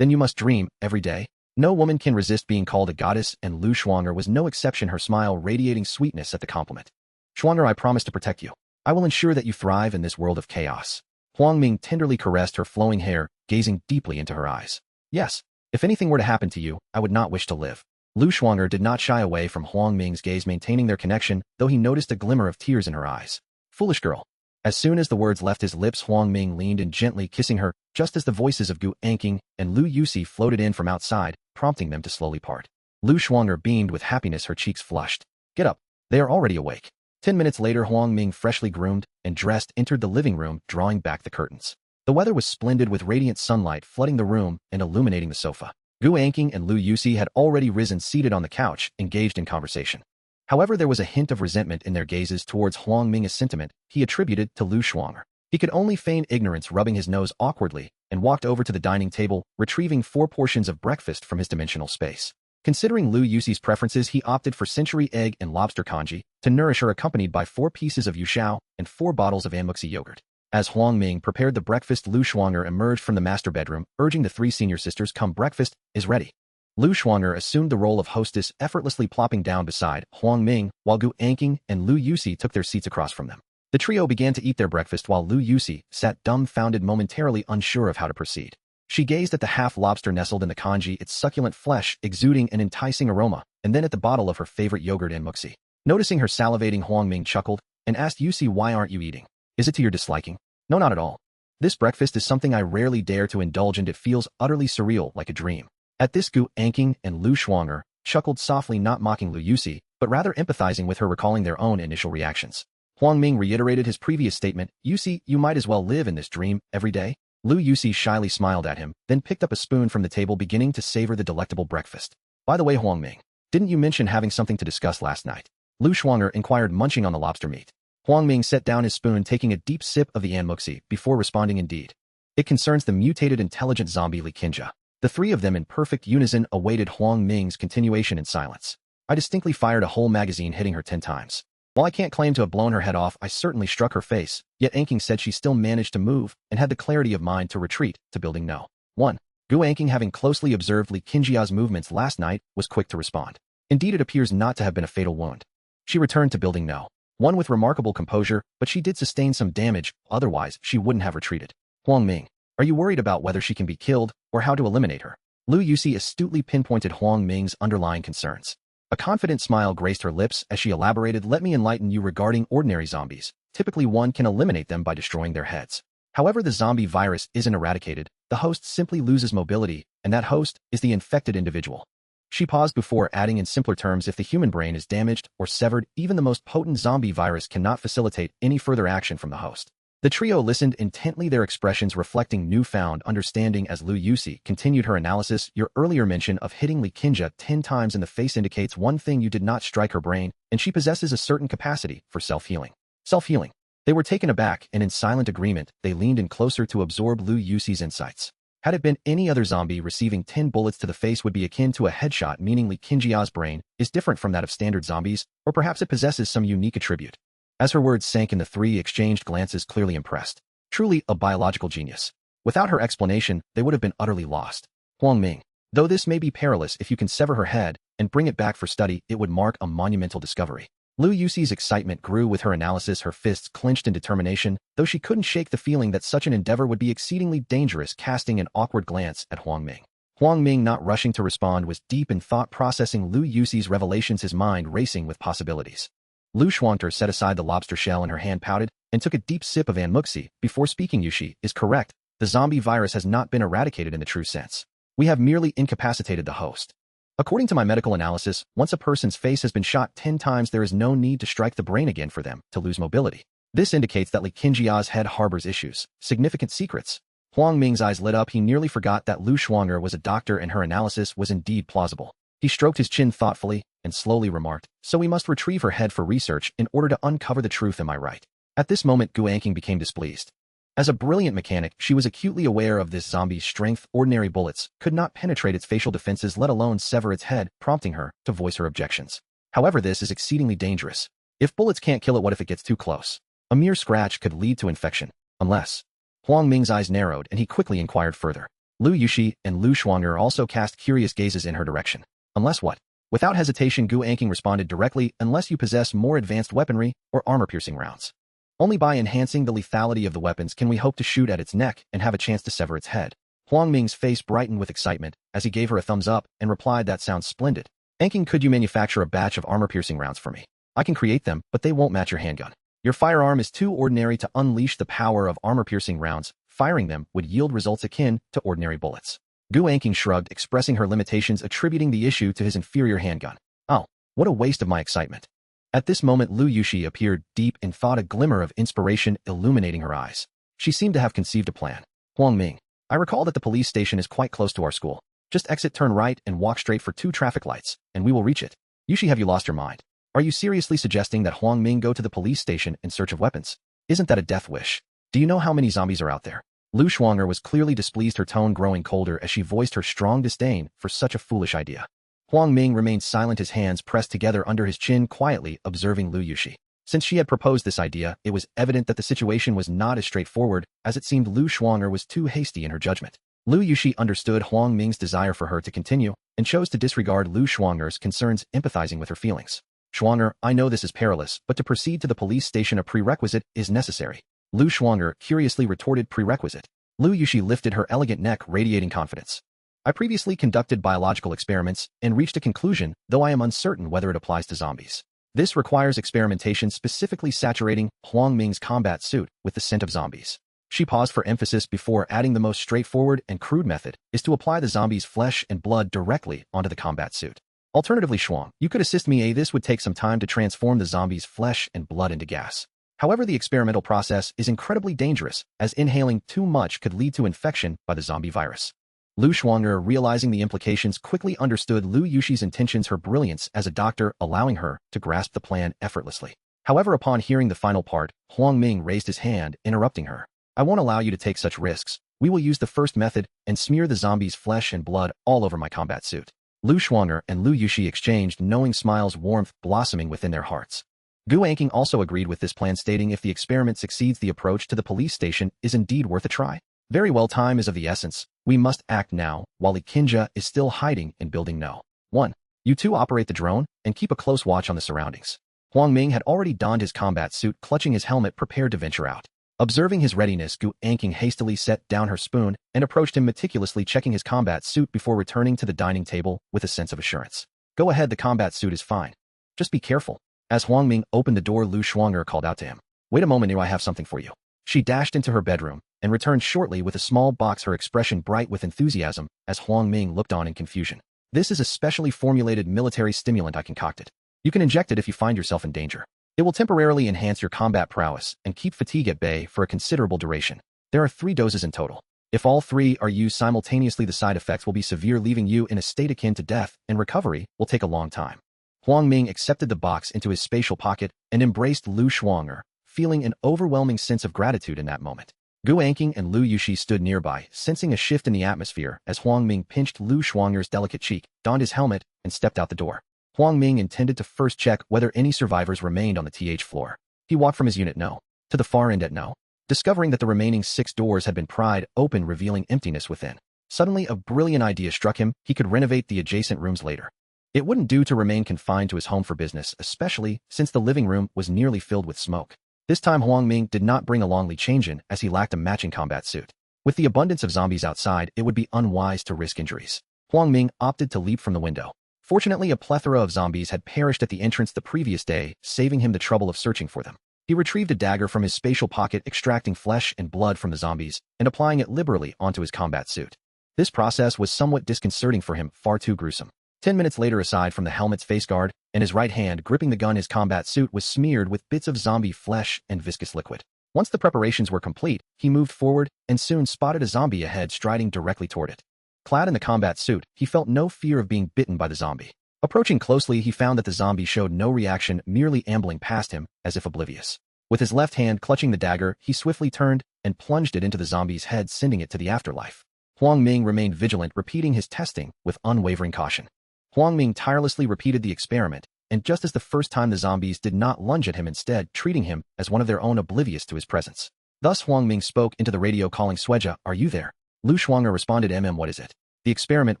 Then you must dream every day. No woman can resist being called a goddess, and Lu Shuanger was no exception, her smile radiating sweetness at the compliment. "Shuanger, I promise to protect you. I will ensure that you thrive in this world of chaos." Huang Ming tenderly caressed her flowing hair, gazing deeply into her eyes. "Yes, if anything were to happen to you, I would not wish to live." Lu Shuanger did not shy away from Huang Ming's gaze, maintaining their connection, though he noticed a glimmer of tears in her eyes. "Foolish girl." As soon as the words left his lips, Huang Ming leaned in, gently kissing her, just as the voices of Gu Anqing and Lu Yusi floated in from outside, prompting them to slowly part. Lu Shuanger beamed with happiness, her cheeks flushed. "Get up. They are already awake." 10 minutes later, Huang Ming, freshly groomed and dressed, entered the living room, drawing back the curtains. The weather was splendid, with radiant sunlight flooding the room and illuminating the sofa. Gu Anqing and Lu Yusi had already risen, seated on the couch, engaged in conversation. However, there was a hint of resentment in their gazes towards Huang Ming, a sentiment he attributed to Lu Shuanger. He could only feign ignorance, rubbing his nose awkwardly, and walked over to the dining table, retrieving 4 portions of breakfast from his dimensional space. Considering Lu Yusi's preferences, he opted for century egg and lobster congee to nourish her, accompanied by 4 pieces of yushao and 4 bottles of anmuxi yogurt. As Huang Ming prepared the breakfast, Lu Shuanger emerged from the master bedroom, urging the 3 senior sisters, "Come, breakfast is ready." Lu Shuanger assumed the role of hostess, effortlessly plopping down beside Huang Ming, while Gu Anqing and Lu Yusi took their seats across from them. The trio began to eat their breakfast while Lu Yusi sat dumbfounded, momentarily unsure of how to proceed. She gazed at the half-lobster nestled in the congee, its succulent flesh exuding an enticing aroma, and then at the bottle of her favorite yogurt and muxi. Noticing her salivating, Huang Ming chuckled and asked Yusi, "Why aren't you eating? Is it to your disliking?" "No, not at all. This breakfast is something I rarely dare to indulge in. It feels utterly surreal, like a dream." At this, Gu Anqing and Lu Shuanger chuckled softly, not mocking Lu Yusi, but rather empathizing with her, recalling their own initial reactions. Huang Ming reiterated his previous statement, "Yusi, you might as well live in this dream every day." Lu Yusi shyly smiled at him, then picked up a spoon from the table, beginning to savor the delectable breakfast. "By the way, Huang Ming, didn't you mention having something to discuss last night?" Lu Shuanger inquired, munching on the lobster meat. Huang Ming set down his spoon, taking a deep sip of the anmuxi, before responding, "Indeed. It concerns the mutated intelligent zombie Li Qinjia." The 3 of them in perfect unison awaited Huang Ming's continuation in silence. "I distinctly fired a whole magazine, hitting her 10 times." While I can't claim to have blown her head off, I certainly struck her face, yet Anking said she still managed to move and had the clarity of mind to retreat to building No. 1. Gu Anking, having closely observed Li Qingjia's movements last night, was quick to respond. Indeed, it appears not to have been a fatal wound. She returned to building No. 1 with remarkable composure, but she did sustain some damage, otherwise she wouldn't have retreated. Huang Ming, are you worried about whether she can be killed or how to eliminate her? Lu Yuxi astutely pinpointed Huang Ming's underlying concerns. A confident smile graced her lips as she elaborated, let me enlighten you regarding ordinary zombies. Typically one can eliminate them by destroying their heads. However, the zombie virus isn't eradicated, the host simply loses mobility, and that host is the infected individual. She paused before adding in simpler terms, if the human brain is damaged or severed, even the most potent zombie virus cannot facilitate any further action from the host. The trio listened intently, their expressions reflecting newfound understanding as Lu Yuxi continued her analysis. Your earlier mention of hitting Li Qingjia 10 times in the face indicates one thing: you did not strike her brain, and she possesses a certain capacity for self-healing. Self-healing. They were taken aback, and in silent agreement, they leaned in closer to absorb Lu Yuxi's insights. Had it been any other zombie, receiving 10 bullets to the face would be akin to a headshot, meaning Li Qingjia's brain is different from that of standard zombies, or perhaps it possesses some unique attribute. As her words sank in, the three exchanged glances, clearly impressed. Truly a biological genius. Without her explanation, they would have been utterly lost. Huang Ming, though this may be perilous, if you can sever her head and bring it back for study, it would mark a monumental discovery. Lu Yuxi's excitement grew with her analysis, her fists clenched in determination, though she couldn't shake the feeling that such an endeavor would be exceedingly dangerous, casting an awkward glance at Huang Ming. Huang Ming, not rushing to respond, was deep in thought, processing Lu Yuxi's revelations, his mind racing with possibilities. Lu Shuangter set aside the lobster shell in her hand, pouted, and took a deep sip of anmuxi before speaking. Yuxi is correct. The zombie virus has not been eradicated in the true sense. We have merely incapacitated the host. According to my medical analysis, once a person's face has been shot 10 times, there is no need to strike the brain again for them to lose mobility. This indicates that Li Qingjia's head harbors issues, significant secrets. Huang Ming's eyes lit up. He nearly forgot that Lu Shuangter was a doctor, and her analysis was indeed plausible. He stroked his chin thoughtfully and slowly remarked, so we must retrieve her head for research in order to uncover the truth, am I right? At this moment, Gu Anking became displeased. As a brilliant mechanic, she was acutely aware of this zombie's strength. Ordinary bullets could not penetrate its facial defenses, let alone sever its head, prompting her to voice her objections. However, this is exceedingly dangerous. If bullets can't kill it, what if it gets too close? A mere scratch could lead to infection. Unless... Huang Ming's eyes narrowed, and he quickly inquired further. Lu Yuxi and Lu Shuangter also cast curious gazes in her direction. Unless what? Without hesitation, Gu Anking responded directly, unless you possess more advanced weaponry or armor-piercing rounds. Only by enhancing the lethality of the weapons can we hope to shoot at its neck and have a chance to sever its head. Huang Ming's face brightened with excitement as he gave her a thumbs up and replied, that sounds splendid. Anking, could you manufacture a batch of armor-piercing rounds for me? I can create them, but they won't match your handgun. Your firearm is too ordinary to unleash the power of armor-piercing rounds. Firing them would yield results akin to ordinary bullets. Gu Anking shrugged, expressing her limitations, attributing the issue to his inferior handgun. Oh, what a waste of my excitement. At this moment, Lu Yuxi appeared deep in thought, a glimmer of inspiration illuminating her eyes. She seemed to have conceived a plan. Huang Ming, I recall that the police station is quite close to our school. Just exit, turn right, and walk straight for 2 traffic lights, and we will reach it. Yuxi, have you lost your mind? Are you seriously suggesting that Huang Ming go to the police station in search of weapons? Isn't that a death wish? Do you know how many zombies are out there? Lu Shuangter was clearly displeased, her tone growing colder as she voiced her strong disdain for such a foolish idea. Huang Ming remained silent, his hands pressed together under his chin, quietly observing Lu Yuxi. Since she had proposed this idea, it was evident that the situation was not as straightforward as it seemed. Lu Shuangter was too hasty in her judgment. Lu Yuxi understood Huang Ming's desire for her to continue and chose to disregard Lu Shuangter's concerns, empathizing with her feelings. Shuangter, I know this is perilous, but to proceed to the police station, a prerequisite is necessary. Lu Shuangter curiously retorted, prerequisite. Lu Yuxi lifted her elegant neck, radiating confidence. I previously conducted biological experiments and reached a conclusion, though I am uncertain whether it applies to zombies. This requires experimentation, specifically saturating Huang Ming's combat suit with the scent of zombies. She paused for emphasis before adding, the most straightforward and crude method is to apply the zombie's flesh and blood directly onto the combat suit. Alternatively, Shuang, you could assist me. This would take some time to transform the zombie's flesh and blood into gas. However, the experimental process is incredibly dangerous, as inhaling too much could lead to infection by the zombie virus. Lu Shuangter, realizing the implications, quickly understood Lu Yuxi's intentions, her brilliance as a doctor allowing her to grasp the plan effortlessly. However, upon hearing the final part, Huang Ming raised his hand, interrupting her. I won't allow you to take such risks. We will use the first method and smear the zombie's flesh and blood all over my combat suit. Lu Shuangter and Lu Yuxi exchanged knowing smiles, warmth blossoming within their hearts. Gu Anking also agreed with this plan, stating if the experiment succeeds, the approach to the police station is indeed worth a try. Very well, time is of the essence. We must act now, while Ikinja is still hiding in building No. 1. You two operate the drone, and keep a close watch on the surroundings. Huang Ming had already donned his combat suit, clutching his helmet, prepared to venture out. Observing his readiness, Gu Anking hastily set down her spoon and approached him, meticulously checking his combat suit before returning to the dining table with a sense of assurance. Go ahead, the combat suit is fine. Just be careful. As Huang Ming opened the door, Lu Shuang'er called out to him. Wait a moment, I have something for you. She dashed into her bedroom and returned shortly with a small box, her expression bright with enthusiasm as Huang Ming looked on in confusion. This is a specially formulated military stimulant I concocted. You can inject it if you find yourself in danger. It will temporarily enhance your combat prowess and keep fatigue at bay for a considerable duration. There are 3 doses in total. If all 3 are used simultaneously, the side effects will be severe, leaving you in a state akin to death, and recovery will take a long time. Huang Ming accepted the box into his spatial pocket and embraced Lu Shuang'er, feeling an overwhelming sense of gratitude in that moment. Gu Anking and Lu Yushi stood nearby, sensing a shift in the atmosphere as Huang Ming pinched Lu Shuang'er's delicate cheek, donned his helmet, and stepped out the door. Huang Ming intended to first check whether any survivors remained on the TH floor. He walked from his unit No. to the far end at No. discovering that the remaining 6 doors had been pried open, revealing emptiness within. Suddenly, a brilliant idea struck him. He could renovate the adjacent rooms later. It wouldn't do to remain confined to his home for business, especially since the living room was nearly filled with smoke. This time Huang Ming did not bring along Li Changjin, as he lacked a matching combat suit. With the abundance of zombies outside, it would be unwise to risk injuries. Huang Ming opted to leap from the window. Fortunately, a plethora of zombies had perished at the entrance the previous day, saving him the trouble of searching for them. He retrieved a dagger from his spatial pocket, extracting flesh and blood from the zombies and applying it liberally onto his combat suit. This process was somewhat disconcerting for him, far too gruesome. 10 minutes later, aside from the helmet's face guard and his right hand gripping the gun, his combat suit was smeared with bits of zombie flesh and viscous liquid. Once the preparations were complete, he moved forward and soon spotted a zombie ahead, striding directly toward it. Clad in the combat suit, he felt no fear of being bitten by the zombie. Approaching closely, he found that the zombie showed no reaction, merely ambling past him as if oblivious. With his left hand clutching the dagger, he swiftly turned and plunged it into the zombie's head, sending it to the afterlife. Huang Ming remained vigilant, repeating his testing with unwavering caution. Huang Ming tirelessly repeated the experiment, and just as the first time, the zombies did not lunge at him, instead treating him as one of their own, oblivious to his presence. Thus Huang Ming spoke into the radio, calling, "Sweja, are you there?" Lu Shuang'er responded, What is it?" The experiment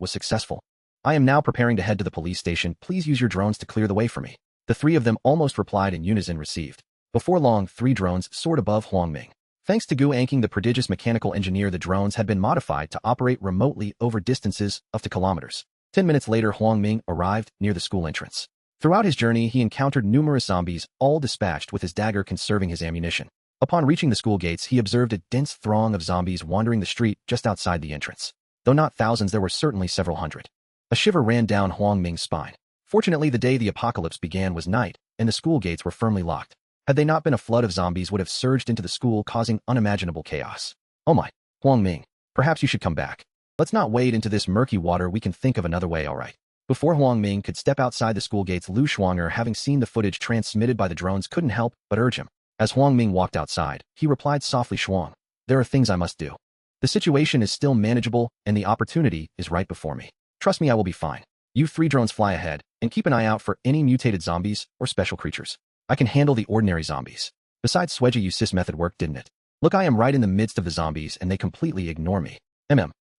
was successful. I am now preparing to head to the police station. Please use your drones to clear the way for me. The 3 of them almost replied in unison, received. Before long, 3 drones soared above Huang Ming. Thanks to Gu Anking, the prodigious mechanical engineer, the drones had been modified to operate remotely over distances up to kilometers. 10 minutes later, Huang Ming arrived near the school entrance. Throughout his journey, he encountered numerous zombies, all dispatched with his dagger, conserving his ammunition. Upon reaching the school gates, he observed a dense throng of zombies wandering the street just outside the entrance. Though not thousands, there were certainly several hundred. A shiver ran down Huang Ming's spine. Fortunately, the day the apocalypse began was night, and the school gates were firmly locked. Had they not been, a flood of zombies would have surged into the school, causing unimaginable chaos. Oh my, Huang Ming, perhaps you should come back. Let's not wade into this murky water. We can think of another way, all right. Before Huang Ming could step outside the school gates, Lu Shuang'er, having seen the footage transmitted by the drones, couldn't help but urge him. As Huang Ming walked outside, he replied softly, Shuang, there are things I must do. The situation is still manageable, and the opportunity is right before me. Trust me, I will be fine. You 3 drones fly ahead, and keep an eye out for any mutated zombies or special creatures. I can handle the ordinary zombies. Besides, Sweja, you sis method worked, didn't it? Look, I am right in the midst of the zombies, and they completely ignore me.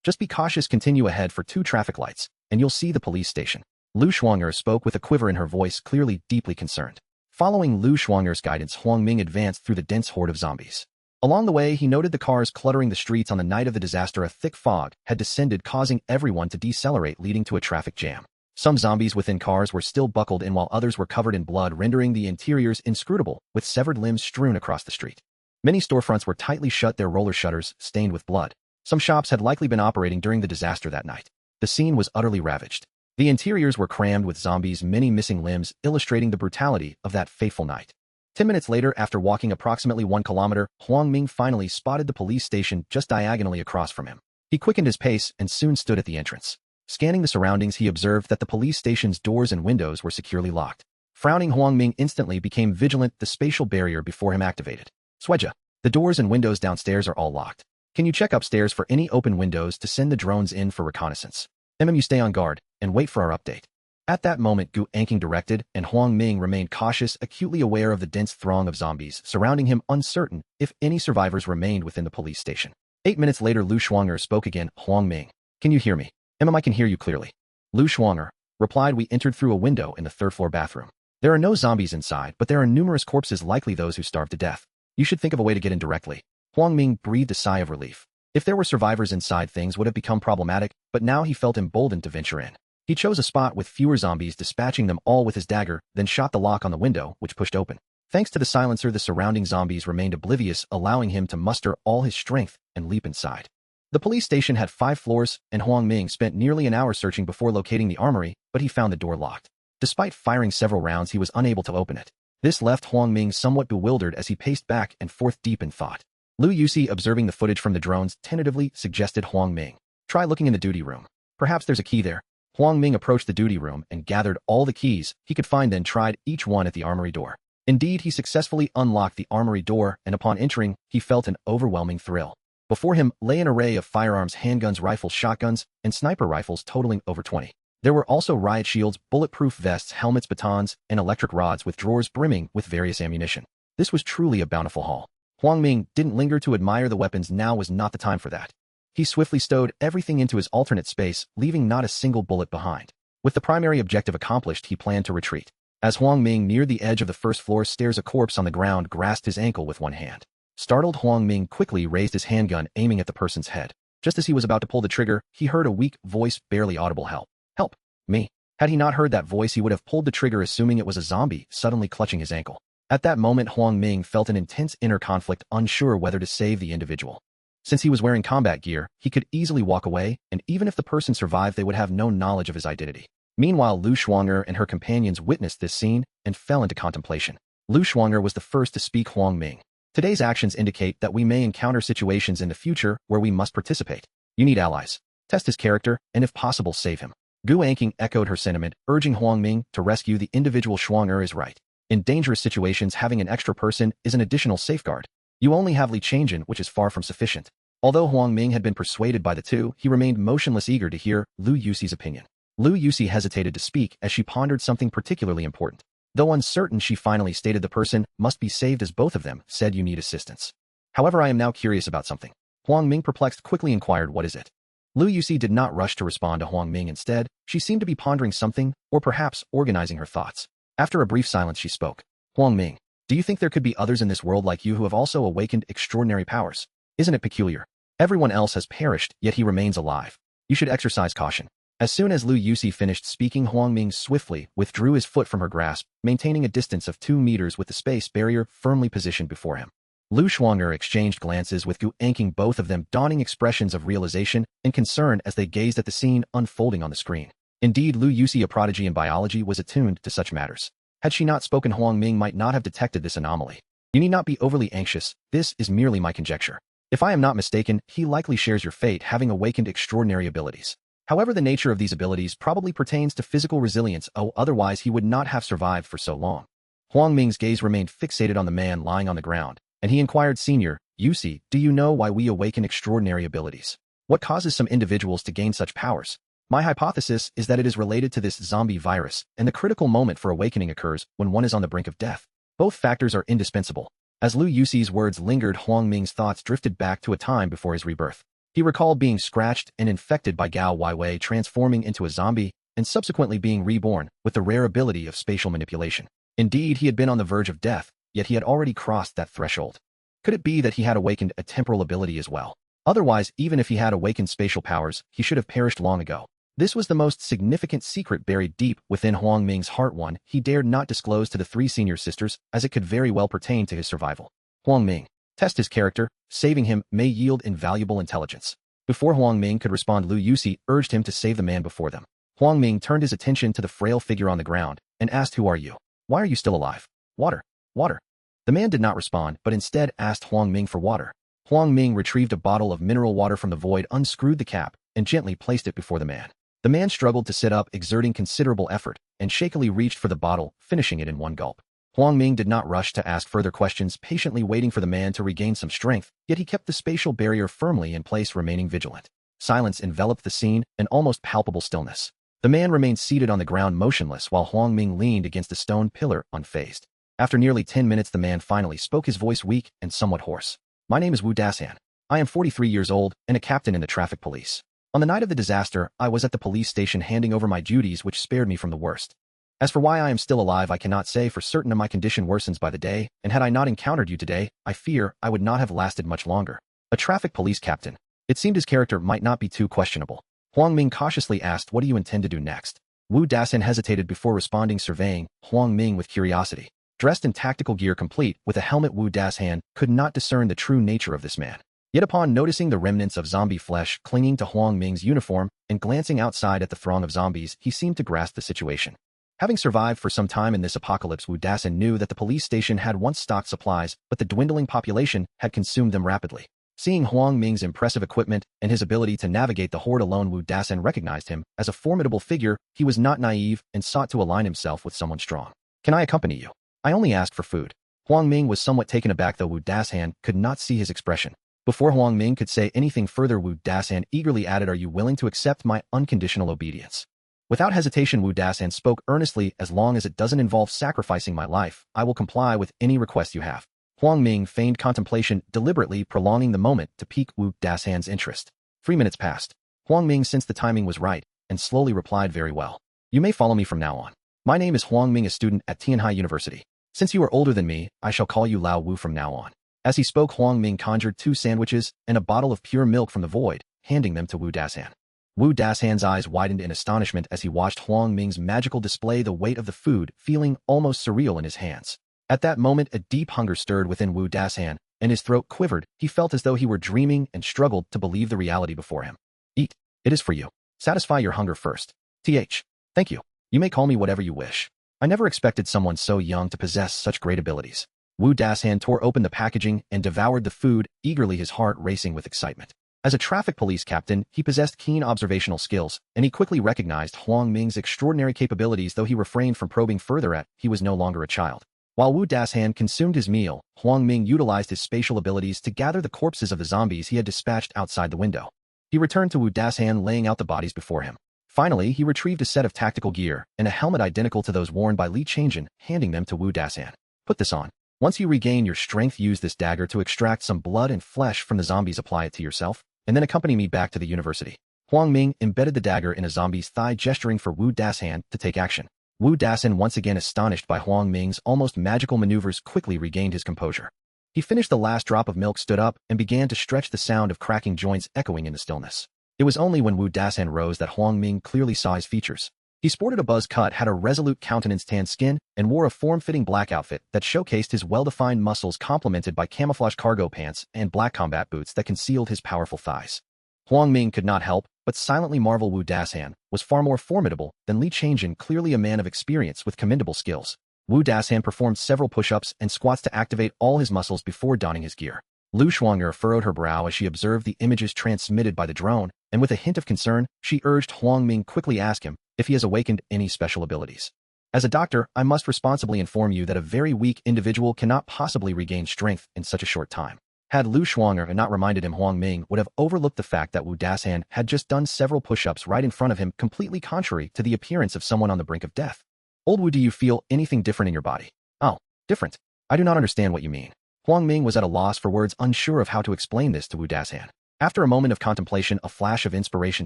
Just be cautious, continue ahead for 2 traffic lights, and you'll see the police station. Lu Shuang'er spoke with a quiver in her voice, clearly deeply concerned. Following Lu Shuang'er's guidance, Huang Ming advanced through the dense horde of zombies. Along the way, he noted the cars cluttering the streets. On the night of the disaster, a thick fog had descended, causing everyone to decelerate, leading to a traffic jam. Some zombies within cars were still buckled in, while others were covered in blood, rendering the interiors inscrutable, with severed limbs strewn across the street. Many storefronts were tightly shut, their roller shutters stained with blood. Some shops had likely been operating during the disaster that night. The scene was utterly ravaged. The interiors were crammed with zombies, many missing limbs, illustrating the brutality of that fateful night. 10 minutes later, after walking approximately 1 kilometer, Huang Ming finally spotted the police station just diagonally across from him. He quickened his pace and soon stood at the entrance. Scanning the surroundings, he observed that the police station's doors and windows were securely locked. Frowning, Huang Ming instantly became vigilant, the spatial barrier before him activated. Sweja, the doors and windows downstairs are all locked. Can you check upstairs for any open windows to send the drones in for reconnaissance? You stay on guard and wait for our update. At that moment, Gu Anqing directed, and Huang Ming remained cautious, acutely aware of the dense throng of zombies surrounding him, uncertain if any survivors remained within the police station. 8 minutes later, Lu Shuang'er spoke again. Huang Ming, can you hear me? I can hear you clearly. Lu Shuang'er replied, we entered through a window in the third-floor bathroom. There are no zombies inside, but there are numerous corpses, likely those who starved to death. You should think of a way to get in directly. Huang Ming breathed a sigh of relief. If there were survivors inside, things would have become problematic, but now he felt emboldened to venture in. He chose a spot with fewer zombies, dispatching them all with his dagger, then shot the lock on the window, which pushed open. Thanks to the silencer, the surrounding zombies remained oblivious, allowing him to muster all his strength and leap inside. The police station had 5 floors, and Huang Ming spent nearly an hour searching before locating the armory, but he found the door locked. Despite firing several rounds, he was unable to open it. This left Huang Ming somewhat bewildered as he paced back and forth deep in thought. Lu Yusi, observing the footage from the drones, tentatively suggested Huang Ming, try looking in the duty room. Perhaps there's a key there. Huang Ming approached the duty room and gathered all the keys he could find, then tried each one at the armory door. Indeed, he successfully unlocked the armory door, and upon entering, he felt an overwhelming thrill. Before him lay an array of firearms, handguns, rifles, shotguns, and sniper rifles totaling over 20. There were also riot shields, bulletproof vests, helmets, batons, and electric rods with drawers brimming with various ammunition. This was truly a bountiful haul. Huang Ming didn't linger to admire the weapons. Now was not the time for that. He swiftly stowed everything into his alternate space, leaving not a single bullet behind. With the primary objective accomplished, he planned to retreat. As Huang Ming neared the edge of the first floor stairs, a corpse on the ground grasped his ankle with one hand. Startled, Huang Ming quickly raised his handgun, aiming at the person's head. Just as he was about to pull the trigger, he heard a weak voice, barely audible. Help. Help. Me. Had he not heard that voice, he would have pulled the trigger, assuming it was a zombie suddenly clutching his ankle. At that moment, Huang Ming felt an intense inner conflict, unsure whether to save the individual. Since he was wearing combat gear, he could easily walk away, and even if the person survived, they would have no knowledge of his identity. Meanwhile, Lu Shuang'er and her companions witnessed this scene and fell into contemplation. Lu Shuang'er was the first to speak. Huang Ming, today's actions indicate that we may encounter situations in the future where we must participate. You need allies. Test his character, and if possible, save him. Gu Anqing echoed her sentiment, urging Huang Ming to rescue the individual. Shuang'er is right. In dangerous situations, having an extra person is an additional safeguard. You only have Li Changjin, which is far from sufficient. Although Huang Ming had been persuaded by the two, he remained motionless, eager to hear Lu Yusi's opinion. Lu Yusi hesitated to speak as she pondered something particularly important. Though uncertain, she finally stated the person must be saved, as both of them said you need assistance. However, I am now curious about something. Huang Ming, perplexed, quickly inquired, what is it? Lu Yusi did not rush to respond to Huang Ming. Instead, she seemed to be pondering something, or perhaps organizing her thoughts. After a brief silence, she spoke. Huang Ming, do you think there could be others in this world like you who have also awakened extraordinary powers? Isn't it peculiar? Everyone else has perished, yet he remains alive. You should exercise caution. As soon as Lu Yusi finished speaking, Huang Ming swiftly withdrew his foot from her grasp, maintaining a distance of 2 meters with the space barrier firmly positioned before him. Lu Shuang'er exchanged glances with Gu Anqing, both of them donning expressions of realization and concern as they gazed at the scene unfolding on the screen. Indeed, Lu Yusi, a prodigy in biology, was attuned to such matters. Had she not spoken, Huang Ming might not have detected this anomaly. You need not be overly anxious. This is merely my conjecture. If I am not mistaken, he likely shares your fate, having awakened extraordinary abilities. However, the nature of these abilities probably pertains to physical resilience. Otherwise he would not have survived for so long. Huang Ming's gaze remained fixated on the man lying on the ground, and he inquired, Senior Yusi, do you know why we awaken extraordinary abilities? What causes some individuals to gain such powers? My hypothesis is that it is related to this zombie virus, and the critical moment for awakening occurs when one is on the brink of death. Both factors are indispensable. As Lu Yusi's words lingered, Huang Ming's thoughts drifted back to a time before his rebirth. He recalled being scratched and infected by Gao Weiwei, transforming into a zombie, and subsequently being reborn with the rare ability of spatial manipulation. Indeed, he had been on the verge of death, yet he had already crossed that threshold. Could it be that he had awakened a temporal ability as well? Otherwise, even if he had awakened spatial powers, he should have perished long ago. This was the most significant secret buried deep within Huang Ming's heart, one he dared not disclose to the 3 senior sisters, as it could very well pertain to his survival. Huang Ming, test his character. Saving him may yield invaluable intelligence. Before Huang Ming could respond, Lu Yusi urged him to save the man before them. Huang Ming turned his attention to the frail figure on the ground and asked, who are you? Why are you still alive? Water. Water. The man did not respond, but instead asked Huang Ming for water. Huang Ming retrieved a bottle of mineral water from the void, unscrewed the cap, and gently placed it before the man. The man struggled to sit up, exerting considerable effort, and shakily reached for the bottle, finishing it in one gulp. Huang Ming did not rush to ask further questions, patiently waiting for the man to regain some strength, yet he kept the spatial barrier firmly in place, remaining vigilant. Silence enveloped the scene, an almost palpable stillness. The man remained seated on the ground motionless while Huang Ming leaned against a stone pillar unfazed. After nearly 10 minutes the man finally spoke, his voice weak and somewhat hoarse. My name is Wu Dasan. I am 43 years old and a captain in the traffic police. On the night of the disaster, I was at the police station handing over my duties, which spared me from the worst. As for why I am still alive, I cannot say for certain, and my condition worsens by the day, and had I not encountered you today, I fear I would not have lasted much longer. A traffic police captain. It seemed his character might not be too questionable. Huang Ming cautiously asked, what do you intend to do next? Wu Dasan hesitated before responding, surveying Huang Ming with curiosity. Dressed in tactical gear complete with a helmet, Wu Dasan could not discern the true nature of this man. Yet upon noticing the remnants of zombie flesh clinging to Huang Ming's uniform and glancing outside at the throng of zombies, he seemed to grasp the situation. Having survived for some time in this apocalypse, Wu Dasan knew that the police station had once stocked supplies, but the dwindling population had consumed them rapidly. Seeing Huang Ming's impressive equipment and his ability to navigate the horde alone, Wu Dasan recognized him as a formidable figure. He was not naive and sought to align himself with someone strong. Can I accompany you? I only asked for food. Huang Ming was somewhat taken aback, though Wu Dasan could not see his expression. Before Huang Ming could say anything further, Wu Dasan eagerly added, are you willing to accept my unconditional obedience? Without hesitation, Wu Dasan spoke earnestly, as long as it doesn't involve sacrificing my life, I will comply with any request you have. Huang Ming feigned contemplation, deliberately prolonging the moment to pique Wu Dasan's interest. 3 minutes passed. Huang Ming sensed the timing was right and slowly replied, very well. You may follow me from now on. My name is Huang Ming, a student at Tianhai University. Since you are older than me, I shall call you Lao Wu from now on. As he spoke, Huang Ming conjured 2 sandwiches and a bottle of pure milk from the void, handing them to Wu Dasan. Wu Dasan's eyes widened in astonishment as he watched Huang Ming's magical display the weight of the food, feeling almost surreal in his hands. At that moment, a deep hunger stirred within Wu Dasan, and his throat quivered. He felt as though he were dreaming and struggled to believe the reality before him. Eat. It is for you. Satisfy your hunger first. Thank you. You may call me whatever you wish. I never expected someone so young to possess such great abilities. Wu Dasan tore open the packaging and devoured the food, eagerly, his heart racing with excitement. As a traffic police captain, he possessed keen observational skills, and he quickly recognized Huang Ming's extraordinary capabilities. Though he refrained from probing further, he was no longer a child. While Wu Dasan consumed his meal, Huang Ming utilized his spatial abilities to gather the corpses of the zombies he had dispatched outside the window. He returned to Wu Dasan, laying out the bodies before him. Finally, he retrieved a set of tactical gear and a helmet identical to those worn by Li Changjin, handing them to Wu Dasan. Put this on. Once you regain your strength, use this dagger to extract some blood and flesh from the zombies, apply it to yourself, and then accompany me back to the university. Huang Ming embedded the dagger in a zombie's thigh, gesturing for Wu Dasan to take action. Wu Dasan, once again astonished by Huang Ming's almost magical maneuvers, quickly regained his composure. He finished the last drop of milk, stood up, and began to stretch, the sound of cracking joints echoing in the stillness. It was only when Wu Dasan rose that Huang Ming clearly saw his features. He sported a buzz cut, had a resolute countenance, tan skin, and wore a form-fitting black outfit that showcased his well-defined muscles, complemented by camouflage cargo pants and black combat boots that concealed his powerful thighs. Huang Ming could not help but silently marvel. Wu Dasan was far more formidable than Li Changjin, clearly a man of experience with commendable skills. Wu Dasan performed several push-ups and squats to activate all his muscles before donning his gear. Lu Shuang'er furrowed her brow as she observed the images transmitted by the drone, and with a hint of concern, she urged Huang Ming quickly ask him if he has awakened any special abilities. As a doctor, I must responsibly inform you that a very weak individual cannot possibly regain strength in such a short time. Had Lu Shuang'er not reminded him, Huang Ming would have overlooked the fact that Wu Dasan had just done several push-ups right in front of him, completely contrary to the appearance of someone on the brink of death. Old Wu, do you feel anything different in your body? Oh, different? I do not understand what you mean. Huang Ming was at a loss for words, unsure of how to explain this to Wu Dasan. After a moment of contemplation, a flash of inspiration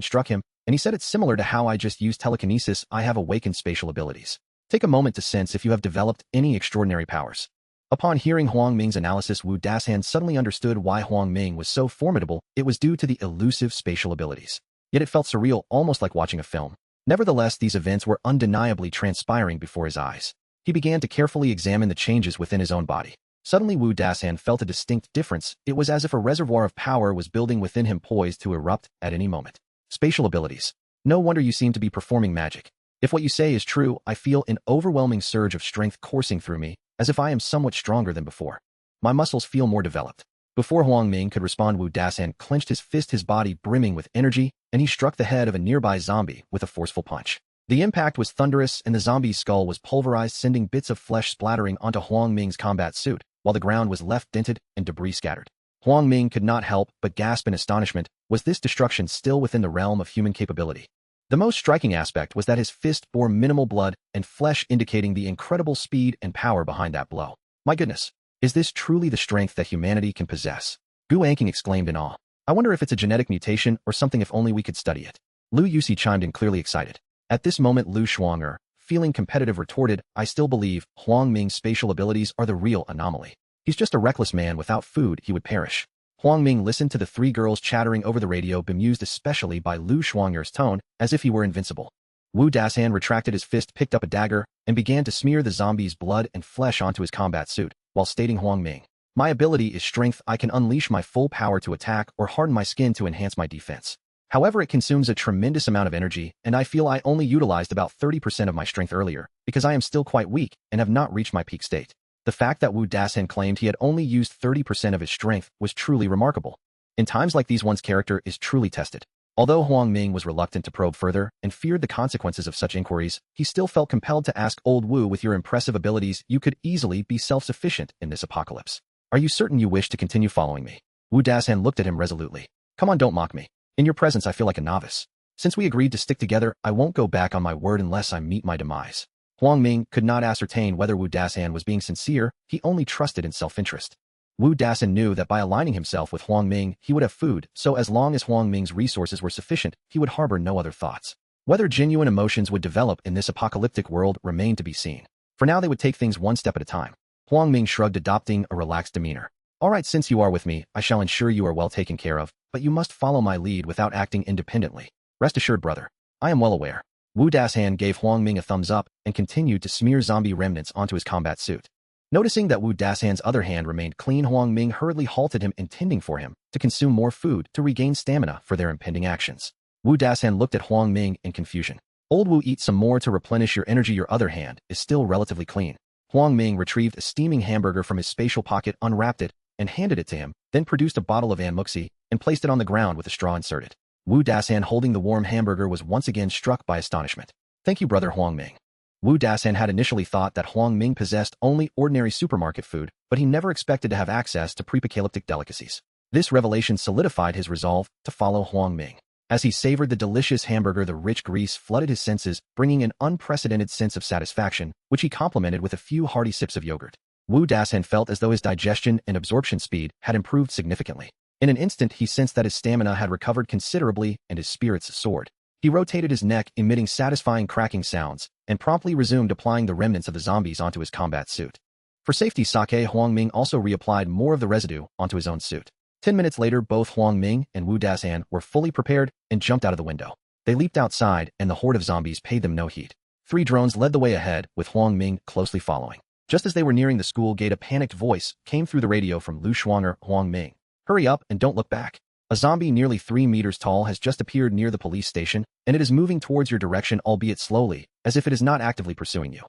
struck him, and he said, it's similar to how I just used telekinesis. I have awakened spatial abilities. Take a moment to sense if you have developed any extraordinary powers. Upon hearing Huang Ming's analysis, Wu Dasan suddenly understood why Huang Ming was so formidable. It was due to the elusive spatial abilities. Yet it felt surreal, almost like watching a film. Nevertheless, these events were undeniably transpiring before his eyes. He began to carefully examine the changes within his own body. Suddenly, Wu Dasan felt a distinct difference. It was as if a reservoir of power was building within him, poised to erupt at any moment. Spatial abilities. No wonder you seem to be performing magic. If what you say is true, I feel an overwhelming surge of strength coursing through me, as if I am somewhat stronger than before. My muscles feel more developed. Before Huang Ming could respond, Wu Dasan clenched his fist, his body brimming with energy, and he struck the head of a nearby zombie with a forceful punch. The impact was thunderous, and the zombie's skull was pulverized, sending bits of flesh splattering onto Huang Ming's combat suit, while the ground was left dented and debris scattered. Huang Ming could not help but gasp in astonishment. Was this destruction still within the realm of human capability? The most striking aspect was that his fist bore minimal blood and flesh, indicating the incredible speed and power behind that blow. My goodness, is this truly the strength that humanity can possess? Gu Anqing exclaimed in awe. I wonder if it's a genetic mutation or something. If only we could study it. Lu Yusi chimed in, clearly excited. At this moment, Lu Shuang'er, feeling competitive, retorted, I still believe Huang Ming's spatial abilities are the real anomaly. He's just a reckless man. Without food, he would perish. Huang Ming listened to the three girls chattering over the radio, bemused especially by Lu Shuang'er's tone, as if he were invincible. Wu Dasan retracted his fist, picked up a dagger, and began to smear the zombie's blood and flesh onto his combat suit, while stating, Huang Ming, my ability is strength. I can unleash my full power to attack or harden my skin to enhance my defense. However, it consumes a tremendous amount of energy, and I feel I only utilized about 30% of my strength earlier, because I am still quite weak and have not reached my peak state. The fact that Wu Dasan claimed he had only used 30% of his strength was truly remarkable. In times like these, one's character is truly tested. Although Huang Ming was reluctant to probe further and feared the consequences of such inquiries, he still felt compelled to ask, Old Wu, with your impressive abilities, you could easily be self-sufficient in this apocalypse. Are you certain you wish to continue following me? Wu Dasan looked at him resolutely. Come on, don't mock me. In your presence, I feel like a novice. Since we agreed to stick together, I won't go back on my word unless I meet my demise. Huang Ming could not ascertain whether Wu Dasan was being sincere. He only trusted in self-interest. Wu Dasan knew that by aligning himself with Huang Ming, he would have food, so as long as Huang Ming's resources were sufficient, he would harbor no other thoughts. Whether genuine emotions would develop in this apocalyptic world remained to be seen. For now, they would take things one step at a time. Huang Ming shrugged, adopting a relaxed demeanor. All right, since you are with me, I shall ensure you are well taken care of, but you must follow my lead without acting independently. Rest assured, brother. I am well aware. Wu Dasan gave Huang Ming a thumbs up and continued to smear zombie remnants onto his combat suit. Noticing that Wu Dasan's other hand remained clean, Huang Ming hurriedly halted him, intending for him to consume more food to regain stamina for their impending actions. Wu Dasan looked at Huang Ming in confusion. Old Wu, eat some more to replenish your energy. Your other hand is still relatively clean. Huang Ming retrieved a steaming hamburger from his spatial pocket, unwrapped it, and handed it to him, then produced a bottle of Anmuxi and placed it on the ground with a straw inserted. Wu Dasan, holding the warm hamburger, was once again struck by astonishment. Thank you, brother Huang Ming. Wu Dasan had initially thought that Huang Ming possessed only ordinary supermarket food, but he never expected to have access to pre-apocalyptic delicacies. This revelation solidified his resolve to follow Huang Ming. As he savored the delicious hamburger, the rich grease flooded his senses, bringing an unprecedented sense of satisfaction, which he complemented with a few hearty sips of yogurt. Wu Dasan felt as though his digestion and absorption speed had improved significantly. In an instant, he sensed that his stamina had recovered considerably and his spirits soared. He rotated his neck, emitting satisfying cracking sounds, and promptly resumed applying the remnants of the zombies onto his combat suit. For safety's sake, Huang Ming also reapplied more of the residue onto his own suit. 10 minutes later, both Huang Ming and Wu Dasan were fully prepared and jumped out of the window. They leaped outside, and the horde of zombies paid them no heed. 3 drones led the way ahead, with Huang Ming closely following. Just as they were nearing the school gate, a panicked voice came through the radio from Lu Shuang'er. Huang Ming, hurry up and don't look back. A zombie nearly 3 meters tall has just appeared near the police station, and it is moving towards your direction, albeit slowly, as if it is not actively pursuing you.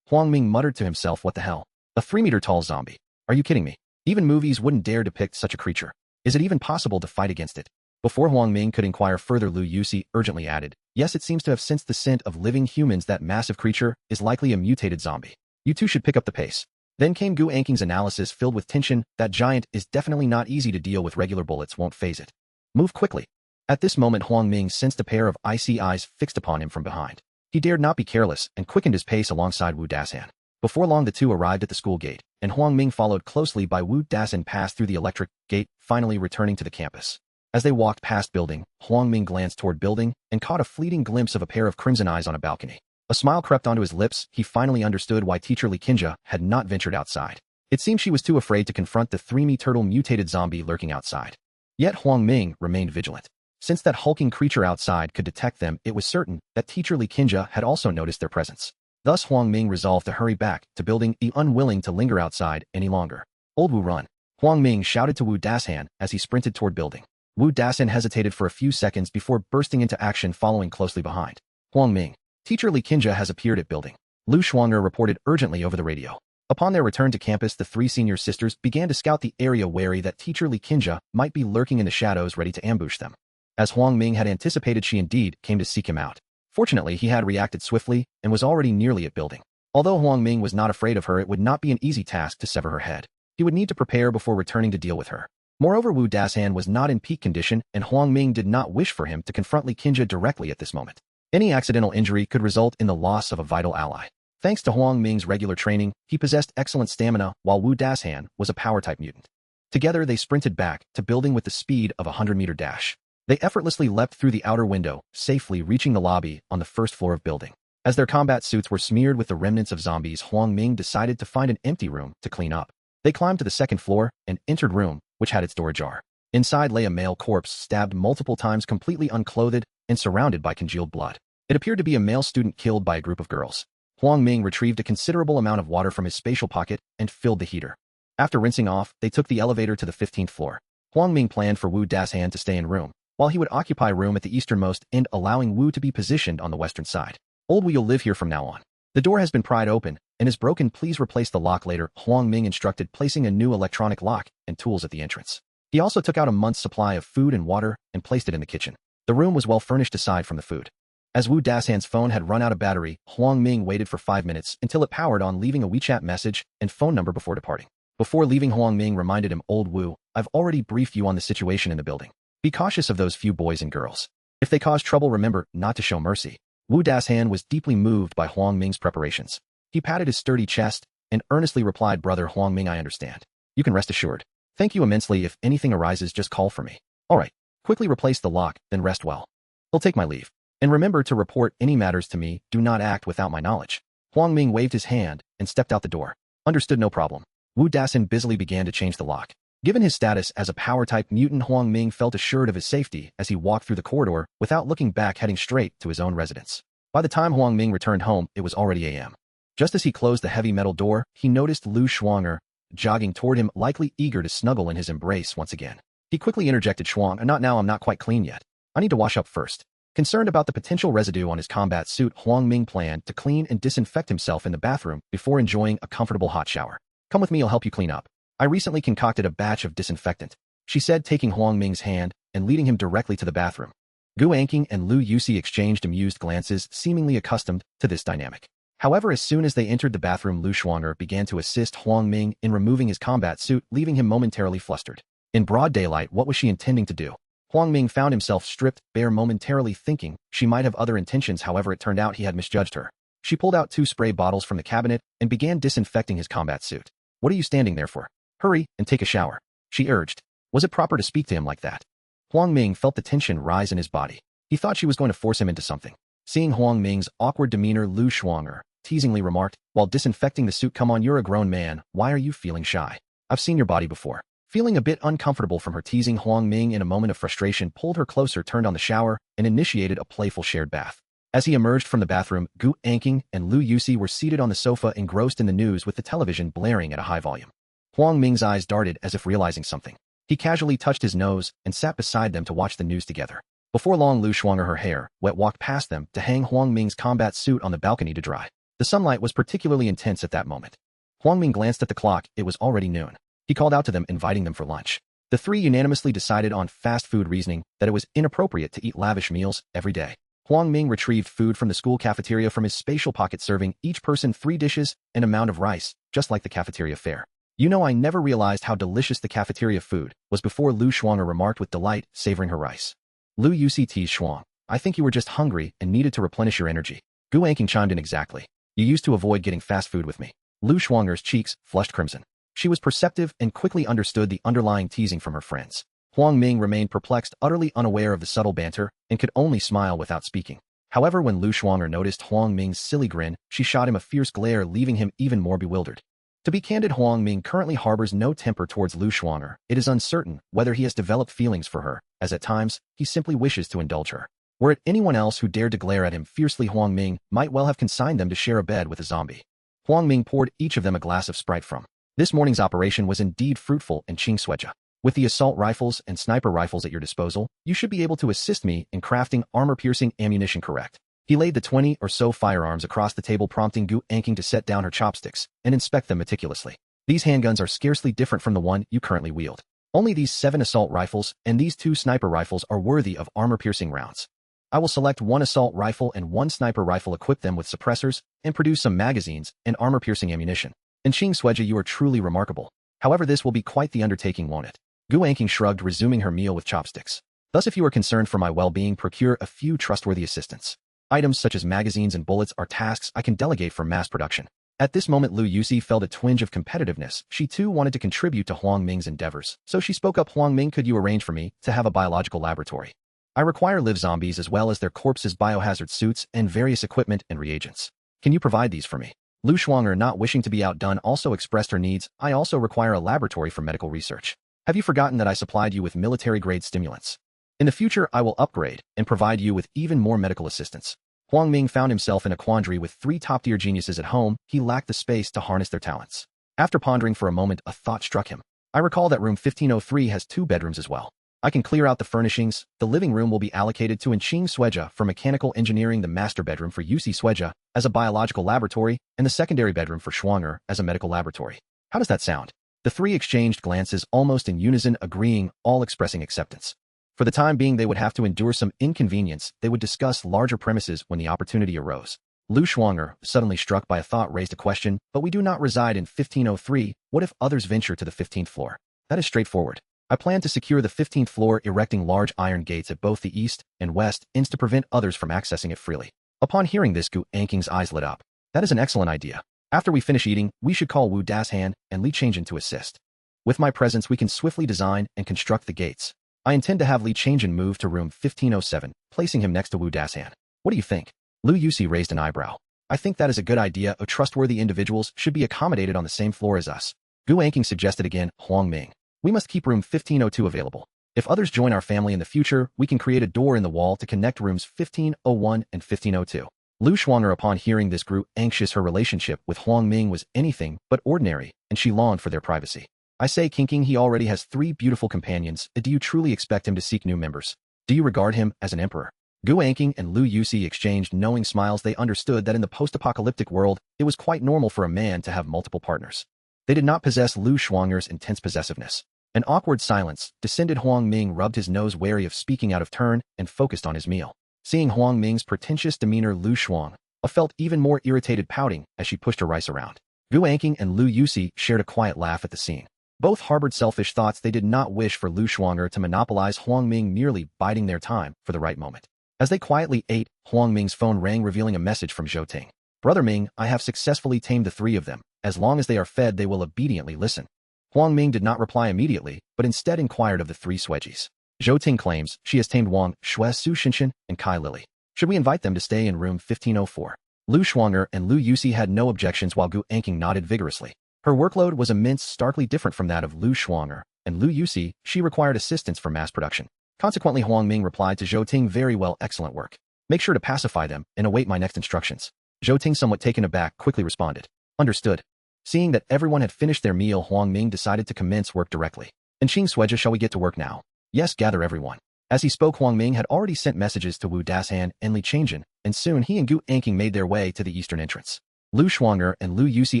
Huang Ming muttered to himself, what the hell? A 3-meter-tall zombie? Are you kidding me? Even movies wouldn't dare depict such a creature. Is it even possible to fight against it? Before Huang Ming could inquire further, Lu Yusi urgently added, yes, it seems to have sensed the scent of living humans. That massive creature is likely a mutated zombie. You two should pick up the pace. Then came Gu Anqing's analysis, filled with tension. That giant is definitely not easy to deal with. Regular bullets won't phase it. Move quickly. At this moment, Huang Ming sensed a pair of icy eyes fixed upon him from behind. He dared not be careless and quickened his pace alongside Wu Dasan. Before long, the two arrived at the school gate, and Huang Ming followed closely by Wu Dasan passed through the electric gate, finally returning to the campus. As they walked past building, Huang Ming glanced toward building and caught a fleeting glimpse of a pair of crimson eyes on a balcony. A smile crept onto his lips. He finally understood why teacher Li Qinjia had not ventured outside. It seemed she was too afraid to confront the 3-me-turtle mutated zombie lurking outside. Yet Huang Ming remained vigilant. Since that hulking creature outside could detect them, it was certain that teacher Li Qinjia had also noticed their presence. Thus Huang Ming resolved to hurry back to building, unwilling to linger outside any longer. Old Wu, run! Huang Ming shouted to Wu Dasan as he sprinted toward building. Wu Dasan hesitated for a few seconds before bursting into action, following closely behind. Huang Ming, teacher Li Qinjia has appeared at building. Lu Shuang'er reported urgently over the radio. Upon their return to campus, the 3 senior sisters began to scout the area, wary that teacher Li Qinjia might be lurking in the shadows, ready to ambush them. As Huang Ming had anticipated, she indeed came to seek him out. Fortunately, he had reacted swiftly and was already nearly at building. Although Huang Ming was not afraid of her, it would not be an easy task to sever her head. He would need to prepare before returning to deal with her. Moreover, Wu Dasan was not in peak condition, and Huang Ming did not wish for him to confront Li Qinjia directly at this moment. Any accidental injury could result in the loss of a vital ally. Thanks to Huang Ming's regular training, he possessed excellent stamina while Wu Dashan was a power-type mutant. Together, they sprinted back to building with the speed of a 100-meter dash. They effortlessly leapt through the outer window, safely reaching the lobby on the first floor of building. As their combat suits were smeared with the remnants of zombies, Huang Ming decided to find an empty room to clean up. They climbed to the second floor and entered room, which had its door ajar. Inside lay a male corpse stabbed multiple times, completely unclothed and surrounded by congealed blood. It appeared to be a male student killed by a group of girls. Huang Ming retrieved a considerable amount of water from his spatial pocket and filled the heater. After rinsing off, they took the elevator to the 15th floor. Huang Ming planned for Wu Dashan to stay in room, while he would occupy room at the easternmost end, allowing Wu to be positioned on the western side. Old Wu, you'll live here from now on. The door has been pried open and is broken. Please replace the lock later, Huang Ming instructed, placing a new electronic lock and tools at the entrance. He also took out a month's supply of food and water and placed it in the kitchen. The room was well furnished aside from the food. As Wu Dashan's phone had run out of battery, Huang Ming waited for 5 minutes until it powered on, leaving a WeChat message and phone number before departing. Before leaving, Huang Ming reminded him, Old Wu, I've already briefed you on the situation in the building. Be cautious of those few boys and girls. If they cause trouble, remember not to show mercy. Wu Dashan was deeply moved by Huang Ming's preparations. He patted his sturdy chest and earnestly replied, Brother Huang Ming, I understand. You can rest assured. Thank you immensely. If anything arises, just call for me. All right. Quickly replace the lock, then rest well. I'll take my leave. And remember to report any matters to me. Do not act without my knowledge. Huang Ming waved his hand and stepped out the door. Understood, no problem. Wu Dashan busily began to change the lock. Given his status as a power-type mutant, Huang Ming felt assured of his safety as he walked through the corridor without looking back, heading straight to his own residence. By the time Huang Ming returned home, it was already a.m. Just as he closed the heavy metal door, he noticed Lu Shuanger jogging toward him, likely eager to snuggle in his embrace once again. He quickly interjected, Shuang, not now, I'm not quite clean yet. I need to wash up first. Concerned about the potential residue on his combat suit, Huang Ming planned to clean and disinfect himself in the bathroom before enjoying a comfortable hot shower. Come with me, I'll help you clean up. I recently concocted a batch of disinfectant, she said, taking Huang Ming's hand and leading him directly to the bathroom. Gu Anqing and Lu Yusi exchanged amused glances, seemingly accustomed to this dynamic. However, as soon as they entered the bathroom, Lu Shuanger began to assist Huang Ming in removing his combat suit, leaving him momentarily flustered. In broad daylight, what was she intending to do? Huang Ming found himself stripped bare, momentarily thinking she might have other intentions. However, it turned out he had misjudged her. She pulled out 2 spray bottles from the cabinet and began disinfecting his combat suit. What are you standing there for? Hurry and take a shower, she urged. Was it proper to speak to him like that? Huang Ming felt the tension rise in his body. He thought she was going to force him into something. Seeing Huang Ming's awkward demeanor, Lu Shuanger teasingly remarked, while disinfecting the suit, come on, you're a grown man, why are you feeling shy? I've seen your body before. Feeling a bit uncomfortable from her teasing, Huang Ming, in a moment of frustration, pulled her closer, turned on the shower, and initiated a playful shared bath. As he emerged from the bathroom, Gu Anqing and Lu Yusi were seated on the sofa, engrossed in the news with the television blaring at a high volume. Huang Ming's eyes darted as if realizing something. He casually touched his nose and sat beside them to watch the news together. Before long, Lu Shuanger, her hair wet, walked past them to hang Huang Ming's combat suit on the balcony to dry. The sunlight was particularly intense at that moment. Huang Ming glanced at the clock. It was already noon. He called out to them, inviting them for lunch. The three unanimously decided on fast food, reasoning that it was inappropriate to eat lavish meals every day. Huang Ming retrieved food from the school cafeteria from his spatial pocket, serving each person 3 dishes and a mound of rice, just like the cafeteria fare. You know, I never realized how delicious the cafeteria food was before, Lu Shuanger remarked with delight, savoring her rice. Lu Yusi teased Shuang. I think you were just hungry and needed to replenish your energy. Gu Anqing chimed in, exactly. You used to avoid getting fast food with me. Lu Shuanger's cheeks flushed crimson. She was perceptive and quickly understood the underlying teasing from her friends. Huang Ming remained perplexed, utterly unaware of the subtle banter, and could only smile without speaking. However, when Lu Shuanger noticed Huang Ming's silly grin, she shot him a fierce glare, leaving him even more bewildered. To be candid, Huang Ming currently harbors no temper towards Lu Shuanger. It is uncertain whether he has developed feelings for her, as at times, he simply wishes to indulge her. Were it anyone else who dared to glare at him fiercely, Huang Ming might well have consigned them to share a bed with a zombie. Huang Ming poured each of them a glass of Sprite from. This morning's operation was indeed fruitful and Qing Sueja. With the assault rifles and sniper rifles at your disposal, you should be able to assist me in crafting armor-piercing ammunition, correct? He laid the 20 or so firearms across the table, prompting Gu Anqing to set down her chopsticks and inspect them meticulously. These handguns are scarcely different from the one you currently wield. Only these 7 assault rifles and these 2 sniper rifles are worthy of armor-piercing rounds. I will select 1 assault rifle and 1 sniper rifle, equip them with suppressors, and produce some magazines and armor-piercing ammunition. In Qing Sueja, you are truly remarkable. However, this will be quite the undertaking, won't it? Gu Anqing shrugged, resuming her meal with chopsticks. Thus, if you are concerned for my well-being, procure a few trustworthy assistants. Items such as magazines and bullets are tasks I can delegate for mass production. At this moment, Lu Yusi felt a twinge of competitiveness. She too wanted to contribute to Huang Ming's endeavors, so she spoke up. Huang Ming, could you arrange for me to have a biological laboratory? I require live zombies as well as their corpses, biohazard suits, and various equipment and reagents. Can you provide these for me? Lu Shuanger, not wishing to be outdone, also expressed her needs. I also require a laboratory for medical research. Have you forgotten that I supplied you with military-grade stimulants? In the future, I will upgrade and provide you with even more medical assistance. Huang Ming found himself in a quandary with three top-tier geniuses at home. He lacked the space to harness their talents. After pondering for a moment, a thought struck him. I recall that room 1503 has 2 bedrooms as well. I can clear out the furnishings. The living room will be allocated to Qing Sueja for mechanical engineering, the master bedroom for Yusi Sueja as a biological laboratory, and the secondary bedroom for Shuanger as a medical laboratory. How does that sound? The three exchanged glances almost in unison, agreeing, all expressing acceptance. For the time being, they would have to endure some inconvenience. They would discuss larger premises when the opportunity arose. Lu Shuanger, suddenly struck by a thought, raised a question. But we do not reside in 1503. What if others venture to the 15th floor? That is straightforward. I plan to secure the 15th floor, erecting large iron gates at both the east and west ends to prevent others from accessing it freely. Upon hearing this, Gu Anking's eyes lit up. That is an excellent idea. After we finish eating, we should call Wu Dashan and Li Changjin to assist. With my presence, we can swiftly design and construct the gates. I intend to have Li Changjin move to room 1507, placing him next to Wu Dashan. What do you think? Lu Yusi raised an eyebrow. I think that is a good idea. Trustworthy individuals should be accommodated on the same floor as us. Gu Anking suggested again. Huang Ming. We must keep room 1502 available. If others join our family in the future, we can create a door in the wall to connect rooms 1501 and 1502. Lu Shuanger, upon hearing this, grew anxious. Her relationship with Huang Ming was anything but ordinary, and she longed for their privacy. I say, King, he already has 3 beautiful companions. Do you truly expect him to seek new members? Do you regard him as an emperor? Gu Anking and Lu Yusi exchanged knowing smiles. They understood that in the post-apocalyptic world, it was quite normal for a man to have multiple partners. They did not possess Lu Shuanger's intense possessiveness. An awkward silence descended. Huang Ming rubbed his nose, wary of speaking out of turn, and focused on his meal. Seeing Huang Ming's pretentious demeanor, Lu Shuang felt even more irritated, pouting as she pushed her rice around. Gu Anking and Lu Yusi shared a quiet laugh at the scene. Both harbored selfish thoughts. They did not wish for Lu Shuanger to monopolize Huang Ming, merely biding their time for the right moment. As they quietly ate, Huang Ming's phone rang, revealing a message from Zhou Ting. Brother Ming, I have successfully tamed the 3 of them. As long as they are fed, they will obediently listen. Huang Ming did not reply immediately, but instead inquired of the 3 Suejis. Zhou Ting claims she has tamed Wang, Shui, Su Shinshin, and Kai Lily. Should we invite them to stay in room 1504? Lu Shuanger and Lu Yusi had no objections, while Gu Anking nodded vigorously. Her workload was immense, starkly different from that of Lu Shuanger and Lu Yusi. She required assistance for mass production. Consequently, Huang Ming replied to Zhou Ting, very well, excellent work. Make sure to pacify them and await my next instructions. Zhou Ting, somewhat taken aback, quickly responded. Understood. Seeing that everyone had finished their meal, Huang Ming decided to commence work directly. In Qing Sueja, shall we get to work now? Yes, gather everyone. As he spoke, Huang Ming had already sent messages to Wu Dashan and Li Changjin, and soon he and Gu Anking made their way to the eastern entrance. Lu Shuanger and Lu Yusi,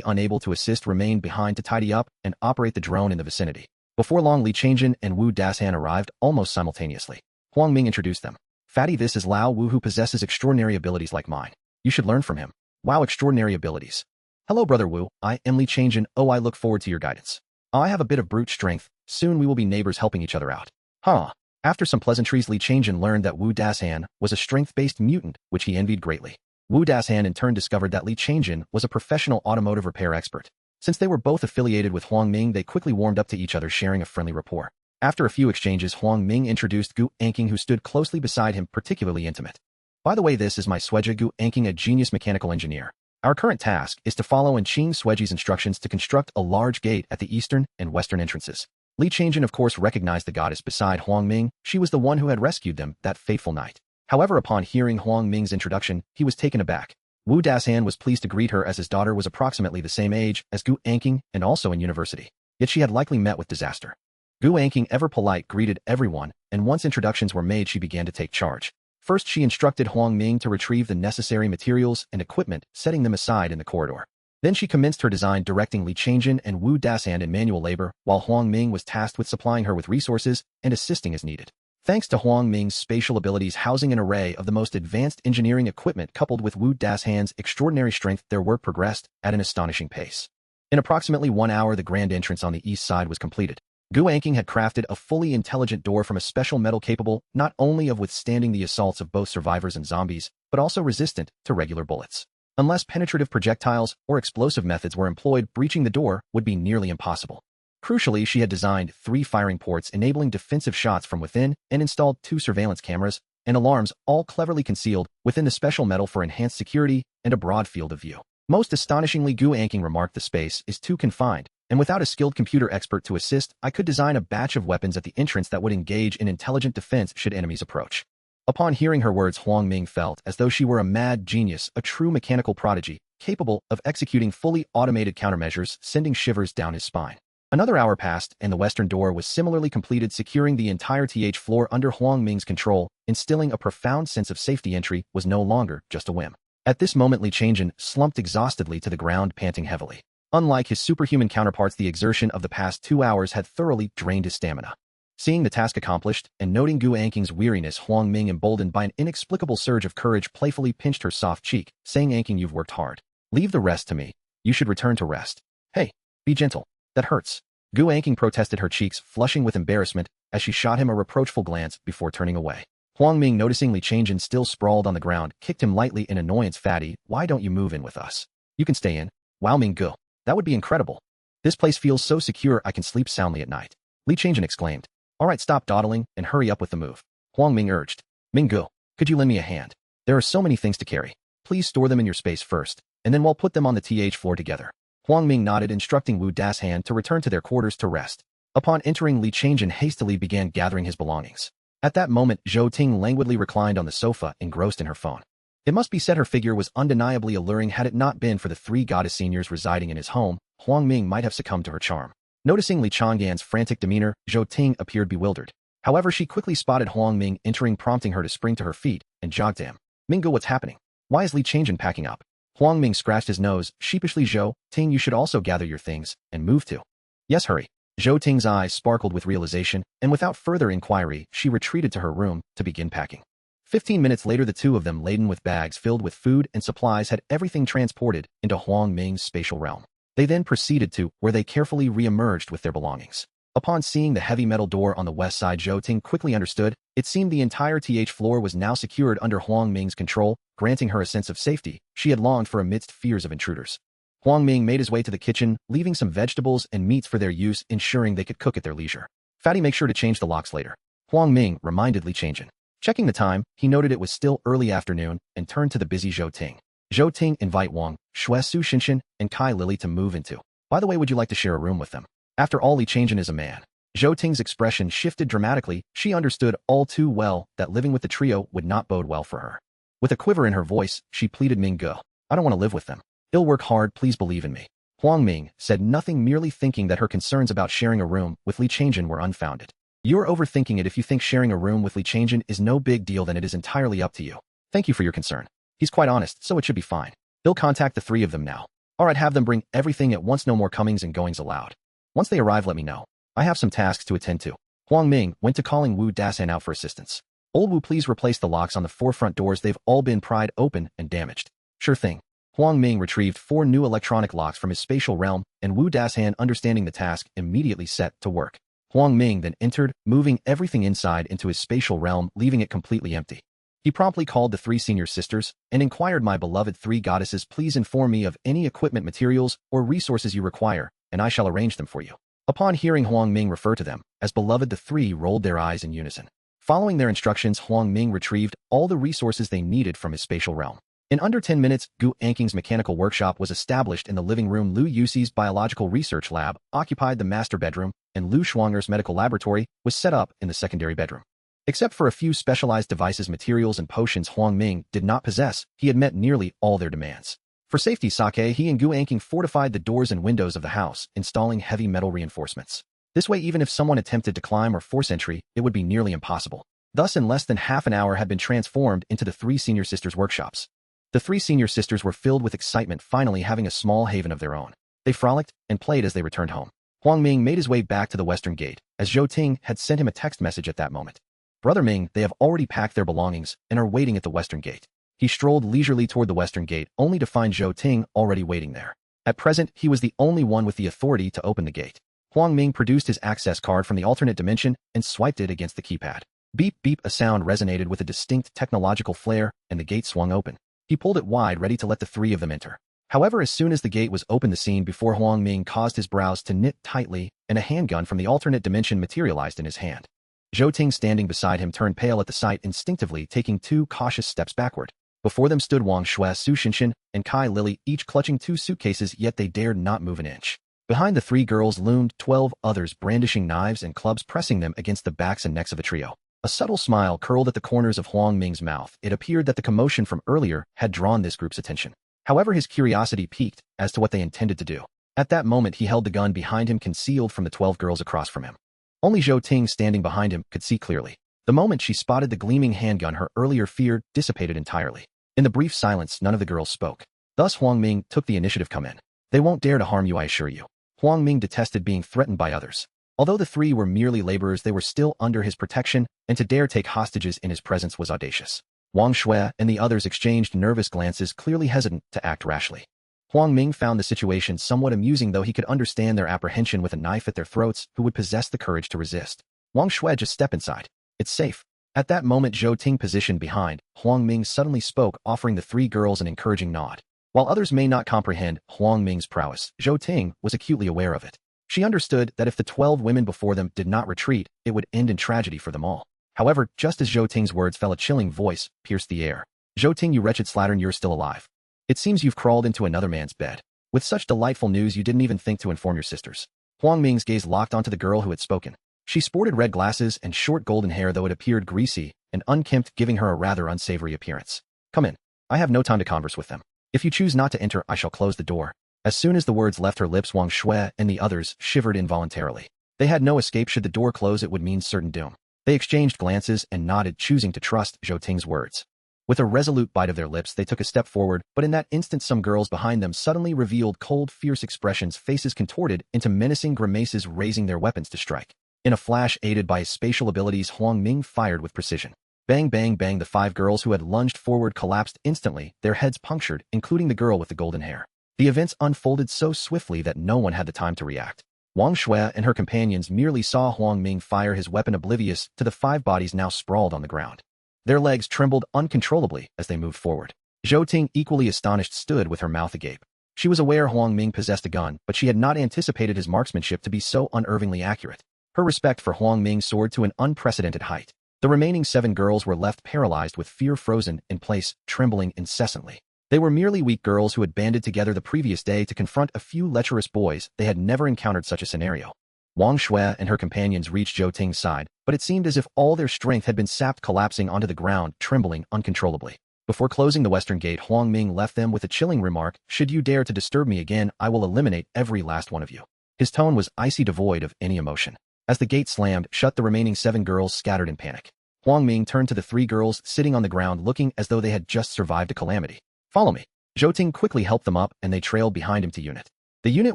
unable to assist, remained behind to tidy up and operate the drone in the vicinity. Before long, Li Changjin and Wu Dashan arrived almost simultaneously. Huang Ming introduced them. Fatty, this is Lao Wu, who possesses extraordinary abilities like mine. You should learn from him. Wow, extraordinary abilities. Hello, Brother Wu. I am Li Changjin. Oh, I look forward to your guidance. I have a bit of brute strength. Soon we will be neighbors, helping each other out. Huh. After some pleasantries, Li Changjin learned that Wu Dashan was a strength-based mutant, which he envied greatly. Wu Dashan in turn discovered that Li Changjin was a professional automotive repair expert. Since they were both affiliated with Huang Ming, they quickly warmed up to each other, sharing a friendly rapport. After a few exchanges, Huang Ming introduced Gu Anking, who stood closely beside him, particularly intimate. By the way, this is my Sueja, Gu Anking, a genius mechanical engineer. Our current task is to follow in Qing Sueji's instructions to construct a large gate at the eastern and western entrances. Li Changjin, of course, recognized the goddess beside Huang Ming. She was the one who had rescued them that fateful night. However, upon hearing Huang Ming's introduction, he was taken aback. Wu Dashan was pleased to greet her, as his daughter was approximately the same age as Gu Anking and also in university. Yet she had likely met with disaster. Gu Anking, ever polite, greeted everyone, and once introductions were made, she began to take charge. First, she instructed Huang Ming to retrieve the necessary materials and equipment, setting them aside in the corridor. Then she commenced her design, directing Li Changjin and Wu Dashan in manual labor, while Huang Ming was tasked with supplying her with resources and assisting as needed. Thanks to Huang Ming's spatial abilities, housing an array of the most advanced engineering equipment coupled with Wu Dashan's extraordinary strength, their work progressed at an astonishing pace. In approximately 1 hour, the grand entrance on the east side was completed. Gu Anqing had crafted a fully intelligent door from a special metal capable not only of withstanding the assaults of both survivors and zombies, but also resistant to regular bullets. Unless penetrative projectiles or explosive methods were employed, breaching the door would be nearly impossible. Crucially, she had designed 3 firing ports enabling defensive shots from within and installed 2 surveillance cameras and alarms, all cleverly concealed within the special metal for enhanced security and a broad field of view. Most astonishingly, Gu Anqing remarked, the space is too confined, and without a skilled computer expert to assist, I could design a batch of weapons at the entrance that would engage in intelligent defense should enemies approach. Upon hearing her words, Huang Ming felt as though she were a mad genius, a true mechanical prodigy, capable of executing fully automated countermeasures, sending shivers down his spine. Another hour passed, and the western door was similarly completed, securing the entire floor under Huang Ming's control, instilling a profound sense of safety. Entry was no longer just a whim. At this moment, Li Changjin slumped exhaustedly to the ground, panting heavily. Unlike his superhuman counterparts, the exertion of the past 2 hours had thoroughly drained his stamina. Seeing the task accomplished, and noting Gu Anqing's weariness, Huang Ming, emboldened by an inexplicable surge of courage, playfully pinched her soft cheek, saying, Anqing, you've worked hard. Leave the rest to me. You should return to rest. Hey, be gentle. That hurts. Gu Anqing protested, her cheeks flushing with embarrassment as she shot him a reproachful glance before turning away. Huang Ming, noticing Li Changjin still sprawled on the ground, kicked him lightly in annoyance. Fatty, why don't you move in with us? You can stay in. Wow, Ming Gu. That would be incredible. This place feels so secure I can sleep soundly at night. Li Changjin exclaimed. All right, stop dawdling and hurry up with the move. Huang Ming urged. Ming Gu, could you lend me a hand? There are so many things to carry. Please store them in your space first, and then we'll put them on the floor together. Huang Ming nodded, instructing Wu Dashan to return to their quarters to rest. Upon entering, Li Changjin hastily began gathering his belongings. At that moment, Zhou Ting languidly reclined on the sofa, engrossed in her phone. It must be said her figure was undeniably alluring. Had it not been for the 3 goddess seniors residing in his home, Huang Ming might have succumbed to her charm. Noticing Li Changyan's frantic demeanor, Zhou Ting appeared bewildered. However, she quickly spotted Huang Ming entering, prompting her to spring to her feet and jog to him. Ming Gu, what's happening? Why is Li Changjin packing up? Huang Ming scratched his nose, sheepishly. Zhou Ting, you should also gather your things and move too. Yes, hurry. Zhou Ting's eyes sparkled with realization, and without further inquiry, she retreated to her room to begin packing. 15 minutes later, the 2 of them, laden with bags filled with food and supplies, had everything transported into Huang Ming's spatial realm. They then proceeded to where they carefully re-emerged with their belongings. Upon seeing the heavy metal door on the west side, Zhou Ting quickly understood. It seemed the entire floor was now secured under Huang Ming's control, granting her a sense of safety she had longed for amidst fears of intruders. Huang Ming made his way to the kitchen, leaving some vegetables and meats for their use, ensuring they could cook at their leisure. Fatty, make sure to change the locks later. Huang Ming reminded Li Changjin. Checking the time, he noted it was still early afternoon and turned to the busy Zhou Ting. Zhou Ting, invite Wang, Shui Su Shinshin, and Kai Lily to move into. By the way, would you like to share a room with them? After all, Li Changjin is a man. Zhou Ting's expression shifted dramatically. She understood all too well that living with the trio would not bode well for her. With a quiver in her voice, she pleaded, Ming Gu, I don't want to live with them. They'll work hard, please believe in me. Huang Ming said nothing, merely thinking that her concerns about sharing a room with Li Changjin were unfounded. You're overthinking it. If you think sharing a room with Li Changjin is no big deal, then it is entirely up to you. Thank you for your concern. He's quite honest, so it should be fine. They'll contact the 3 of them now. All right, have them bring everything at once, no more comings and goings allowed. Once they arrive, let me know. I have some tasks to attend to. Huang Ming went to calling Wu Dashan out for assistance. Old Wu, please replace the locks on the 4 front doors. They've all been pried open and damaged. Sure thing. Huang Ming retrieved 4 new electronic locks from his spatial realm, and Wu Dashan, understanding the task, immediately set to work. Huang Ming then entered, moving everything inside into his spatial realm, leaving it completely empty. He promptly called the 3 senior sisters and inquired, my beloved 3 goddesses, please inform me of any equipment, materials, or resources you require, and I shall arrange them for you. Upon hearing Huang Ming refer to them as beloved, the 3 rolled their eyes in unison. Following their instructions, Huang Ming retrieved all the resources they needed from his spatial realm. In under 10 minutes, Gu Anqing's mechanical workshop was established in the living room. Lu Yuxi's biological research lab occupied the master bedroom, and Lu Shuanger's medical laboratory was set up in the secondary bedroom. Except for a few specialized devices, materials, and potions Huang Ming did not possess, he had met nearly all their demands. For safety's sake, he and Gu Anqing fortified the doors and windows of the house, installing heavy metal reinforcements. This way, even if someone attempted to climb or force entry, it would be nearly impossible. Thus, in less than half an hour had been transformed into the 3 senior sisters' workshops. The 3 senior sisters were filled with excitement, finally having a small haven of their own. They frolicked and played as they returned home. Huang Ming made his way back to the western gate, as Zhou Ting had sent him a text message at that moment. Brother Ming, they have already packed their belongings and are waiting at the western gate. He strolled leisurely toward the western gate, only to find Zhou Ting already waiting there. At present, he was the only one with the authority to open the gate. Huang Ming produced his access card from the alternate dimension and swiped it against the keypad. Beep beep, a sound resonated with a distinct technological flair, and the gate swung open. He pulled it wide, ready to let the three of them enter. However, as soon as the gate was open, the scene before Huang Ming caused his brows to knit tightly, and a handgun from the alternate dimension materialized in his hand. Zhou Ting, standing beside him, turned pale at the sight, instinctively taking 2 cautious steps backward. Before them stood Wang Shui, Su Xinshan, and Kai Lily, each clutching 2 suitcases, yet they dared not move an inch. Behind the 3 girls loomed 12 others, brandishing knives and clubs, pressing them against the backs and necks of the trio. A subtle smile curled at the corners of Huang Ming's mouth. It appeared that the commotion from earlier had drawn this group's attention. However, his curiosity piqued as to what they intended to do. At that moment, he held the gun behind him, concealed from the 12 girls across from him. Only Zhou Ting, standing behind him, could see clearly. The moment she spotted the gleaming handgun, her earlier fear dissipated entirely. In the brief silence, none of the girls spoke. Thus Huang Ming took the initiative. Come in. They won't dare to harm you, I assure you. Huang Ming detested being threatened by others. Although the 3 were merely laborers, they were still under his protection, and to dare take hostages in his presence was audacious. Wang Shui and the others exchanged nervous glances, clearly hesitant to act rashly. Huang Ming found the situation somewhat amusing, though he could understand their apprehension. With a knife at their throats, who would possess the courage to resist? Wang Shui, just step inside. It's safe. At that moment, Zhou Ting, positioned behind Huang Ming, suddenly spoke, offering the 3 girls an encouraging nod. While others may not comprehend Huang Ming's prowess, Zhou Ting was acutely aware of it. She understood that if the 12 women before them did not retreat, it would end in tragedy for them all. However, just as Zhou Ting's words fell, a chilling voice pierced the air. Zhou Ting, you wretched slattern, you're still alive. It seems you've crawled into another man's bed. With such delightful news, you didn't even think to inform your sisters. Huang Ming's gaze locked onto the girl who had spoken. She sported red glasses and short golden hair, though it appeared greasy and unkempt, giving her a rather unsavory appearance. Come in. I have no time to converse with them. If you choose not to enter, I shall close the door. As soon as the words left her lips, Wang Shui and the others shivered involuntarily. They had no escape. Should the door close, it would mean certain doom. They exchanged glances and nodded, choosing to trust Zhou Ting's words. With a resolute bite of their lips, they took a step forward, but in that instant some girls behind them suddenly revealed cold, fierce expressions, faces contorted into menacing grimaces, raising their weapons to strike. In a flash, aided by his spatial abilities, Huang Ming fired with precision. Bang, bang, bang. The 5 girls who had lunged forward collapsed instantly, their heads punctured, including the girl with the golden hair. The events unfolded so swiftly that no one had the time to react. Wang Shui and her companions merely saw Huang Ming fire his weapon, oblivious to the 5 bodies now sprawled on the ground. Their legs trembled uncontrollably as they moved forward. Zhou Ting, equally astonished, stood with her mouth agape. She was aware Huang Ming possessed a gun, but she had not anticipated his marksmanship to be so unerringly accurate. Her respect for Huang Ming soared to an unprecedented height. The remaining 7 girls were left paralyzed with fear, frozen in place, trembling incessantly. They were merely weak girls who had banded together the previous day to confront a few lecherous boys. They had never encountered such a scenario. Wang Shui and her companions reached Zhou Ting's side, but it seemed as if all their strength had been sapped, collapsing onto the ground, trembling uncontrollably. Before closing the western gate, Huang Ming left them with a chilling remark: should you dare to disturb me again, I will eliminate every last one of you. His tone was icy, devoid of any emotion. As the gate slammed shut, the remaining 7 girls scattered in panic. Huang Ming turned to the 3 girls sitting on the ground, looking as though they had just survived a calamity. Follow me. Zhou Ting quickly helped them up, and they trailed behind him to unit. The unit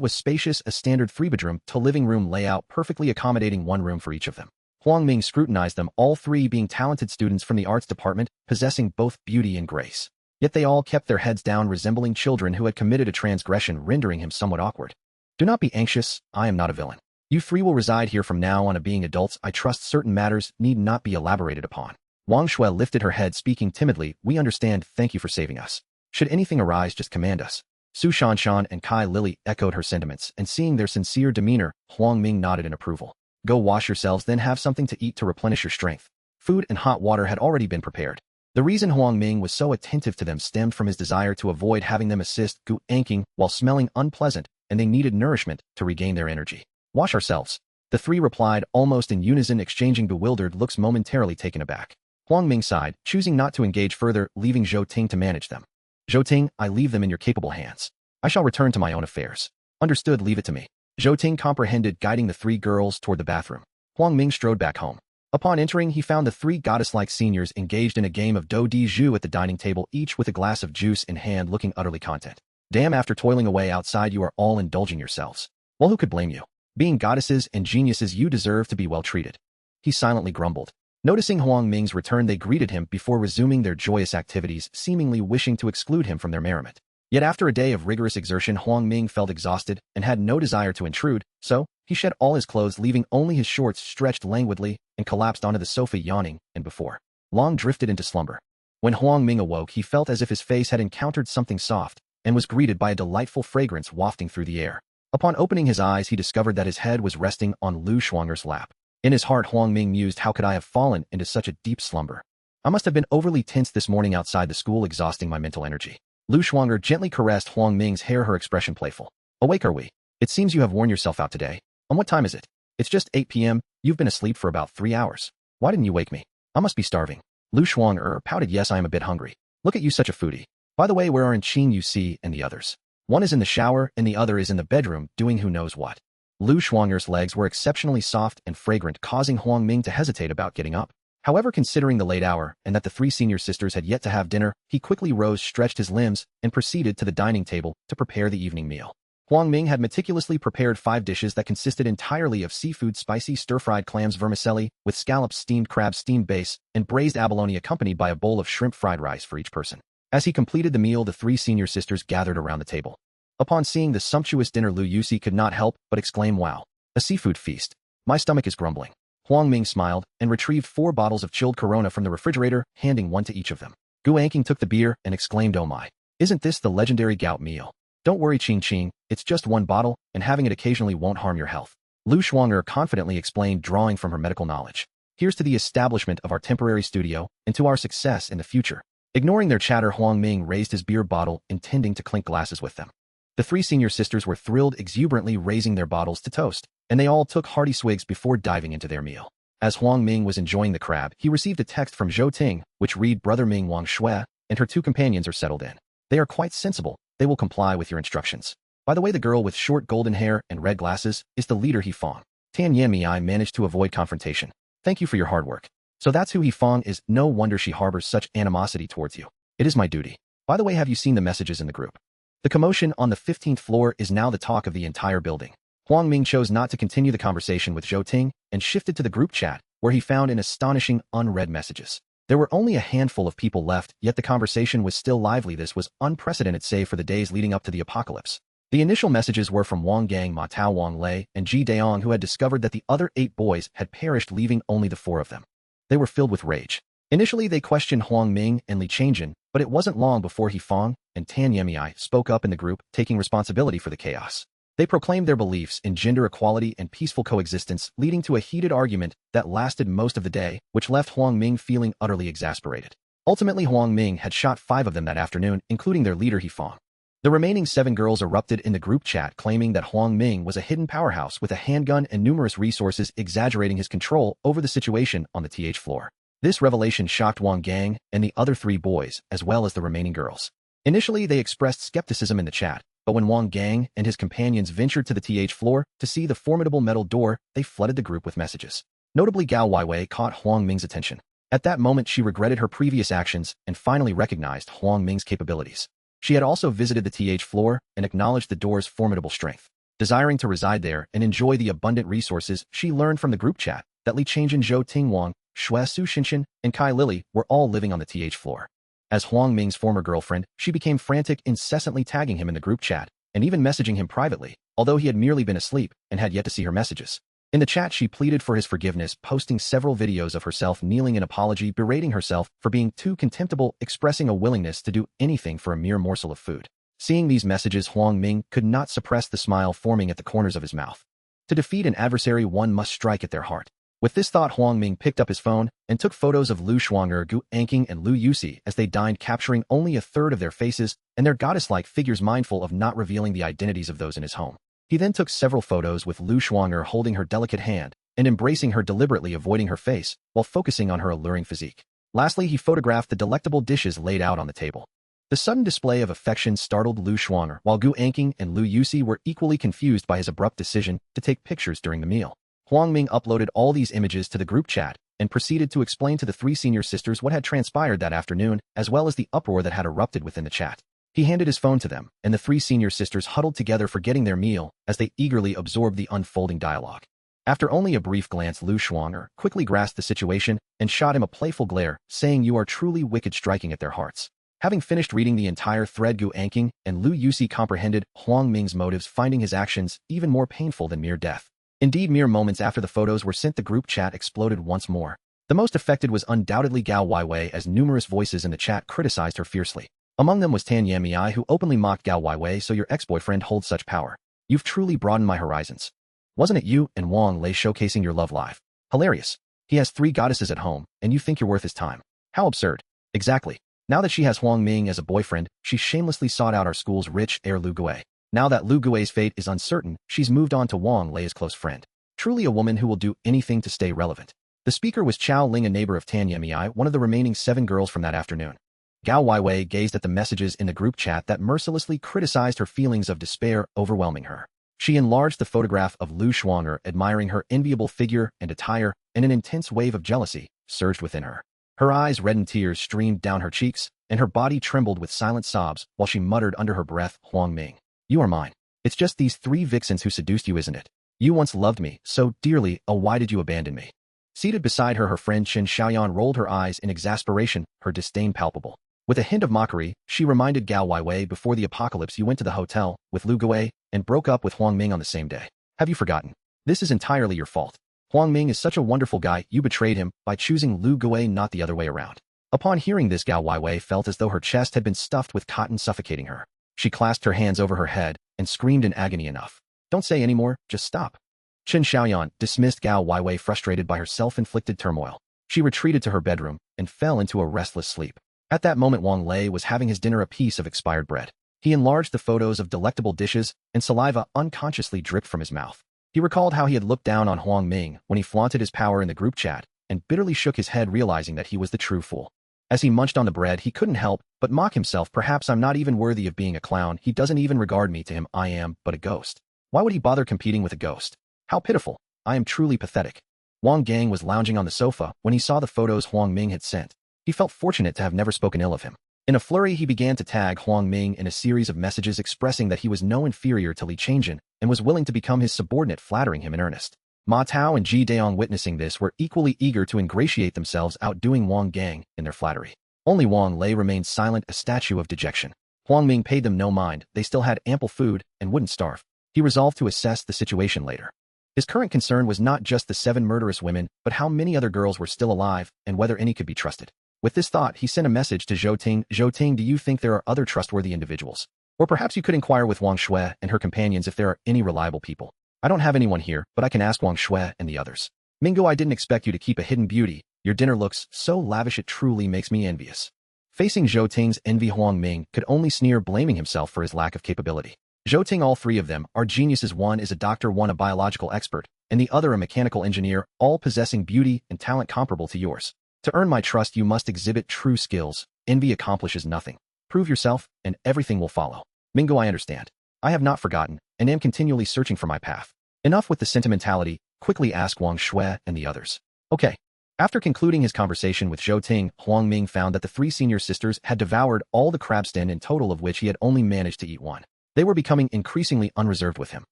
was spacious, a standard 3-bedroom to living room layout, perfectly accommodating 1 room for each of them. Huang Ming scrutinized them, all 3 being talented students from the arts department, possessing both beauty and grace. Yet they all kept their heads down, resembling children who had committed a transgression, rendering him somewhat awkward. Do not be anxious, I am not a villain. You 3 will reside here from now on, being adults. I trust certain matters need not be elaborated upon. Wang Shui lifted her head, speaking timidly. We understand, thank you for saving us. Should anything arise, just command us. Su Xinshan and Kai Lily echoed her sentiments, and seeing their sincere demeanor, Huang Ming nodded in approval. Go wash yourselves, then have something to eat to replenish your strength. Food and hot water had already been prepared. The reason Huang Ming was so attentive to them stemmed from his desire to avoid having them assist gu anking while smelling unpleasant, and they needed nourishment to regain their energy. Wash ourselves. The 3 replied almost in unison, exchanging bewildered looks, momentarily taken aback. Huang Ming sighed, choosing not to engage further, leaving Zhou Ting to manage them. Zhou Ting, I leave them in your capable hands. I shall return to my own affairs. Understood, leave it to me. Zhou Ting comprehended, guiding the 3 girls toward the bathroom. Huang Ming strode back home. Upon entering, he found the 3 goddess-like seniors engaged in a game of do di zhu at the dining table, each with a glass of juice in hand, looking utterly content. Damn, after toiling away outside, you are all indulging yourselves. Well, who could blame you? Being goddesses and geniuses, you deserve to be well treated. He silently grumbled. Noticing Huang Ming's return, they greeted him before resuming their joyous activities, seemingly wishing to exclude him from their merriment. Yet after a day of rigorous exertion, Huang Ming felt exhausted and had no desire to intrude, so He shed all his clothes, leaving only his shorts stretched languidly, and collapsed onto the sofa yawning, and before long drifted into slumber. When Huang Ming awoke, he felt as if his face had encountered something soft, and was greeted by a delightful fragrance wafting through the air. Upon opening his eyes, he discovered that his head was resting on Lu Shuanger's lap. In his heart, Huang Ming mused, how could I have fallen into such a deep slumber? I must have been overly tense this morning outside the school, exhausting my mental energy. Lu Shuanger gently caressed Huang Ming's hair, her expression playful. Awake are we? It seems you have worn yourself out today. And what time is it? It's just 8 p.m. You've been asleep for about 3 hours. Why didn't you wake me? I must be starving. Lu Shuanger pouted. Yes, I am a bit hungry. Look at you, such a foodie. By the way, where are Qing, you see, and the others? One is in the shower, and the other is in the bedroom, doing who knows what. Lu Shuanger's legs were exceptionally soft and fragrant, causing Huang Ming to hesitate about getting up. However, considering the late hour, and that the 3 senior sisters had yet to have dinner, he quickly rose, stretched his limbs, and proceeded to the dining table to prepare the evening meal. Huang Ming had meticulously prepared 5 dishes that consisted entirely of seafood, spicy stir-fried clams, vermicelli, with scallops, steamed crab, steamed base, and braised abalone, accompanied by a bowl of shrimp fried rice for each person. As he completed the meal, the 3 senior sisters gathered around the table. Upon seeing the sumptuous dinner, Lu Yusi could not help but exclaim, wow, a seafood feast. My stomach is grumbling. Huang Ming smiled and retrieved 4 bottles of chilled Corona from the refrigerator, handing one to each of them. Gu Anqing took the beer and exclaimed, oh my, isn't this the legendary gout meal? Don't worry, Qing, it's just 1 bottle, and having it occasionally won't harm your health. Lu Shuanger confidently explained, drawing from her medical knowledge. Here's to the establishment of our temporary studio, and to our success in the future. Ignoring their chatter, Huang Ming raised his beer bottle, intending to clink glasses with them. The 3 senior sisters were thrilled, exuberantly raising their bottles to toast, and they all took hearty swigs before diving into their meal. As Huang Ming was enjoying the crab, he received a text from Zhou Ting, which read, Brother Ming, Wang Shui and her 2 companions are settled in. They are quite sensible. They will comply with your instructions. By the way, the girl with short golden hair and red glasses is the leader, He Fong. Tan Yemi, I managed to avoid confrontation. Thank you for your hard work. So that's who He Fong is. No wonder she harbors such animosity towards you. It is my duty. By the way, have you seen the messages in the group? The commotion on the 15th floor is now the talk of the entire building. Huang Ming chose not to continue the conversation with Zhou Ting and shifted to the group chat, where he found an astonishing unread messages. There were only a handful of people left, yet the conversation was still lively. This was unprecedented, save for the days leading up to the apocalypse. The initial messages were from Wang Gang, Ma Tao, Wang Lei, and Ji Daong, who had discovered that the other 8 boys had perished, leaving only the 4 of them. They were filled with rage. Initially, they questioned Huang Ming and Li Changjin, but it wasn't long before He Fong and Tan Yemi spoke up in the group, taking responsibility for the chaos. They proclaimed their beliefs in gender equality and peaceful coexistence, leading to a heated argument that lasted most of the day, which left Huang Ming feeling utterly exasperated. Ultimately, Huang Ming had shot 5 of them that afternoon, including their leader He Fong. The remaining 7 girls erupted in the group chat, claiming that Huang Ming was a hidden powerhouse with a handgun and numerous resources, exaggerating his control over the situation on the TH floor. This revelation shocked Wang Gang and the other 3 boys, as well as the remaining girls. Initially, they expressed skepticism in the chat, but when Wang Gang and his companions ventured to the TH floor to see the formidable metal door, they flooded the group with messages. Notably, Gao Weiwei caught Huang Ming's attention. At that moment, she regretted her previous actions and finally recognized Huang Ming's capabilities. She had also visited the TH floor and acknowledged the door's formidable strength. Desiring to reside there and enjoy the abundant resources, she learned from the group chat that Li Changjin, Zhou Ting, Wang Shui, Su Xinshin, and Kai Lily were all living on the TH floor. As Huang Ming's former girlfriend, she became frantic, incessantly tagging him in the group chat and even messaging him privately, although he had merely been asleep and had yet to see her messages. In the chat, she pleaded for his forgiveness, posting several videos of herself kneeling in apology, berating herself for being too contemptible, expressing a willingness to do anything for a mere morsel of food. Seeing these messages, Huang Ming could not suppress the smile forming at the corners of his mouth. To defeat an adversary, one must strike at their heart. With this thought, Huang Ming picked up his phone and took photos of Lu Shuanger, Gu Anqing, and Lu Yusi as they dined, capturing only a third of their faces and their goddess-like figures, mindful of not revealing the identities of those in his home. He then took several photos with Lu Shuanger holding her delicate hand and embracing her, deliberately avoiding her face while focusing on her alluring physique. Lastly, he photographed the delectable dishes laid out on the table. The sudden display of affection startled Lu Shuanger, while Gu Anqing and Lu Yusi were equally confused by his abrupt decision to take pictures during the meal. Huang Ming uploaded all these images to the group chat and proceeded to explain to the 3 senior sisters what had transpired that afternoon, as well as the uproar that had erupted within the chat. He handed his phone to them, and the 3 senior sisters huddled together, forgetting their meal as they eagerly absorbed the unfolding dialogue. After only a brief glance, Lu Shuanger quickly grasped the situation and shot him a playful glare, saying, "You are truly wicked," striking at their hearts. Having finished reading the entire thread, Gu Anqing and Lu Yusi comprehended Huang Ming's motives, finding his actions even more painful than mere death. Indeed, mere moments after the photos were sent, the group chat exploded once more. The most affected was undoubtedly Gao Weiwei, as numerous voices in the chat criticized her fiercely. Among them was Tan Yamei, who openly mocked Gao Weiwei. "So your ex-boyfriend holds such power. You've truly broadened my horizons. Wasn't it you and Wang Lei showcasing your love life? Hilarious. He has 3 goddesses at home, and you think you're worth his time. How absurd." Exactly. Now that she has Huang Ming as a boyfriend, she shamelessly sought out our school's rich heir Lu Guei. Now that Lu Gui's fate is uncertain, she's moved on to Wang Lei's close friend. Truly a woman who will do anything to stay relevant. The speaker was Chao Ling, a neighbor of Tan Yamei, one of the remaining 7 girls from that afternoon. Gao Weiwei gazed at the messages in the group chat that mercilessly criticized her, feelings of despair overwhelming her. She enlarged the photograph of Lu Shuanger, admiring her enviable figure and attire, and an intense wave of jealousy surged within her. Her eyes reddened, tears streamed down her cheeks, and her body trembled with silent sobs while she muttered under her breath, "Huang Ming, you are mine. It's just these 3 vixens who seduced you, isn't it? You once loved me so dearly, oh why did you abandon me?" Seated beside her, her friend Chen Xiaoyan rolled her eyes in exasperation, her disdain palpable. With a hint of mockery, she reminded Gao Weiwei, "Before the apocalypse you went to the hotel with Lu Guei and broke up with Huang Ming on the same day. Have you forgotten? This is entirely your fault. Huang Ming is such a wonderful guy, you betrayed him by choosing Lu Guei, not the other way around." Upon hearing this, Gao Weiwei felt as though her chest had been stuffed with cotton, suffocating her. She clasped her hands over her head and screamed in agony, "Enough. Don't say any more, just stop." Chen Xiaoyan dismissed Gao Weiwei, frustrated by her self-inflicted turmoil. She retreated to her bedroom and fell into a restless sleep. At that moment, Wang Lei was having his dinner, a piece of expired bread. He enlarged the photos of delectable dishes, and saliva unconsciously dripped from his mouth. He recalled how he had looked down on Huang Ming when he flaunted his power in the group chat, and bitterly shook his head, realizing that he was the true fool. As he munched on the bread, he couldn't help but mock himself. "Perhaps I'm not even worthy of being a clown. He doesn't even regard me. To him, I am but a ghost. Why would he bother competing with a ghost? How pitiful. I am truly pathetic." Wang Gang was lounging on the sofa when he saw the photos Huang Ming had sent. He felt fortunate to have never spoken ill of him. In a flurry, he began to tag Huang Ming in a series of messages expressing that he was no inferior to Li Changjin and was willing to become his subordinate, flattering him in earnest. Ma Tao and Ji Daong, witnessing this, were equally eager to ingratiate themselves, outdoing Wang Gang in their flattery. Only Wang Lei remained silent, a statue of dejection. Huang Ming paid them no mind. They still had ample food and wouldn't starve. He resolved to assess the situation later. His current concern was not just the 7 murderous women, but how many other girls were still alive and whether any could be trusted. With this thought, he sent a message to Zhou Ting. "Zhou Ting, do you think there are other trustworthy individuals? Or perhaps you could inquire with Wang Shui and her companions if there are any reliable people. I don't have anyone here, but I can ask Wang Shui and the others. Mingo, I didn't expect you to keep a hidden beauty. Your dinner looks so lavish, it truly makes me envious." Facing Zhou Ting's envy, Huang Ming could only sneer, blaming himself for his lack of capability. Zhou Ting, all 3 of them are geniuses. One is a doctor, one a biological expert, and the other a mechanical engineer, all possessing beauty and talent comparable to yours. To earn my trust, you must exhibit true skills. Envy accomplishes nothing. Prove yourself, and everything will follow. Mingo, I understand. I have not forgotten, and am continually searching for my path. Enough with the sentimentality. Quickly ask Wang Shui and the others. Okay. After concluding his conversation with Zhou Ting, Huang Ming found that the 3 senior sisters had devoured all the crab stand, in total of which he had only managed to eat 1. They were becoming increasingly unreserved with him.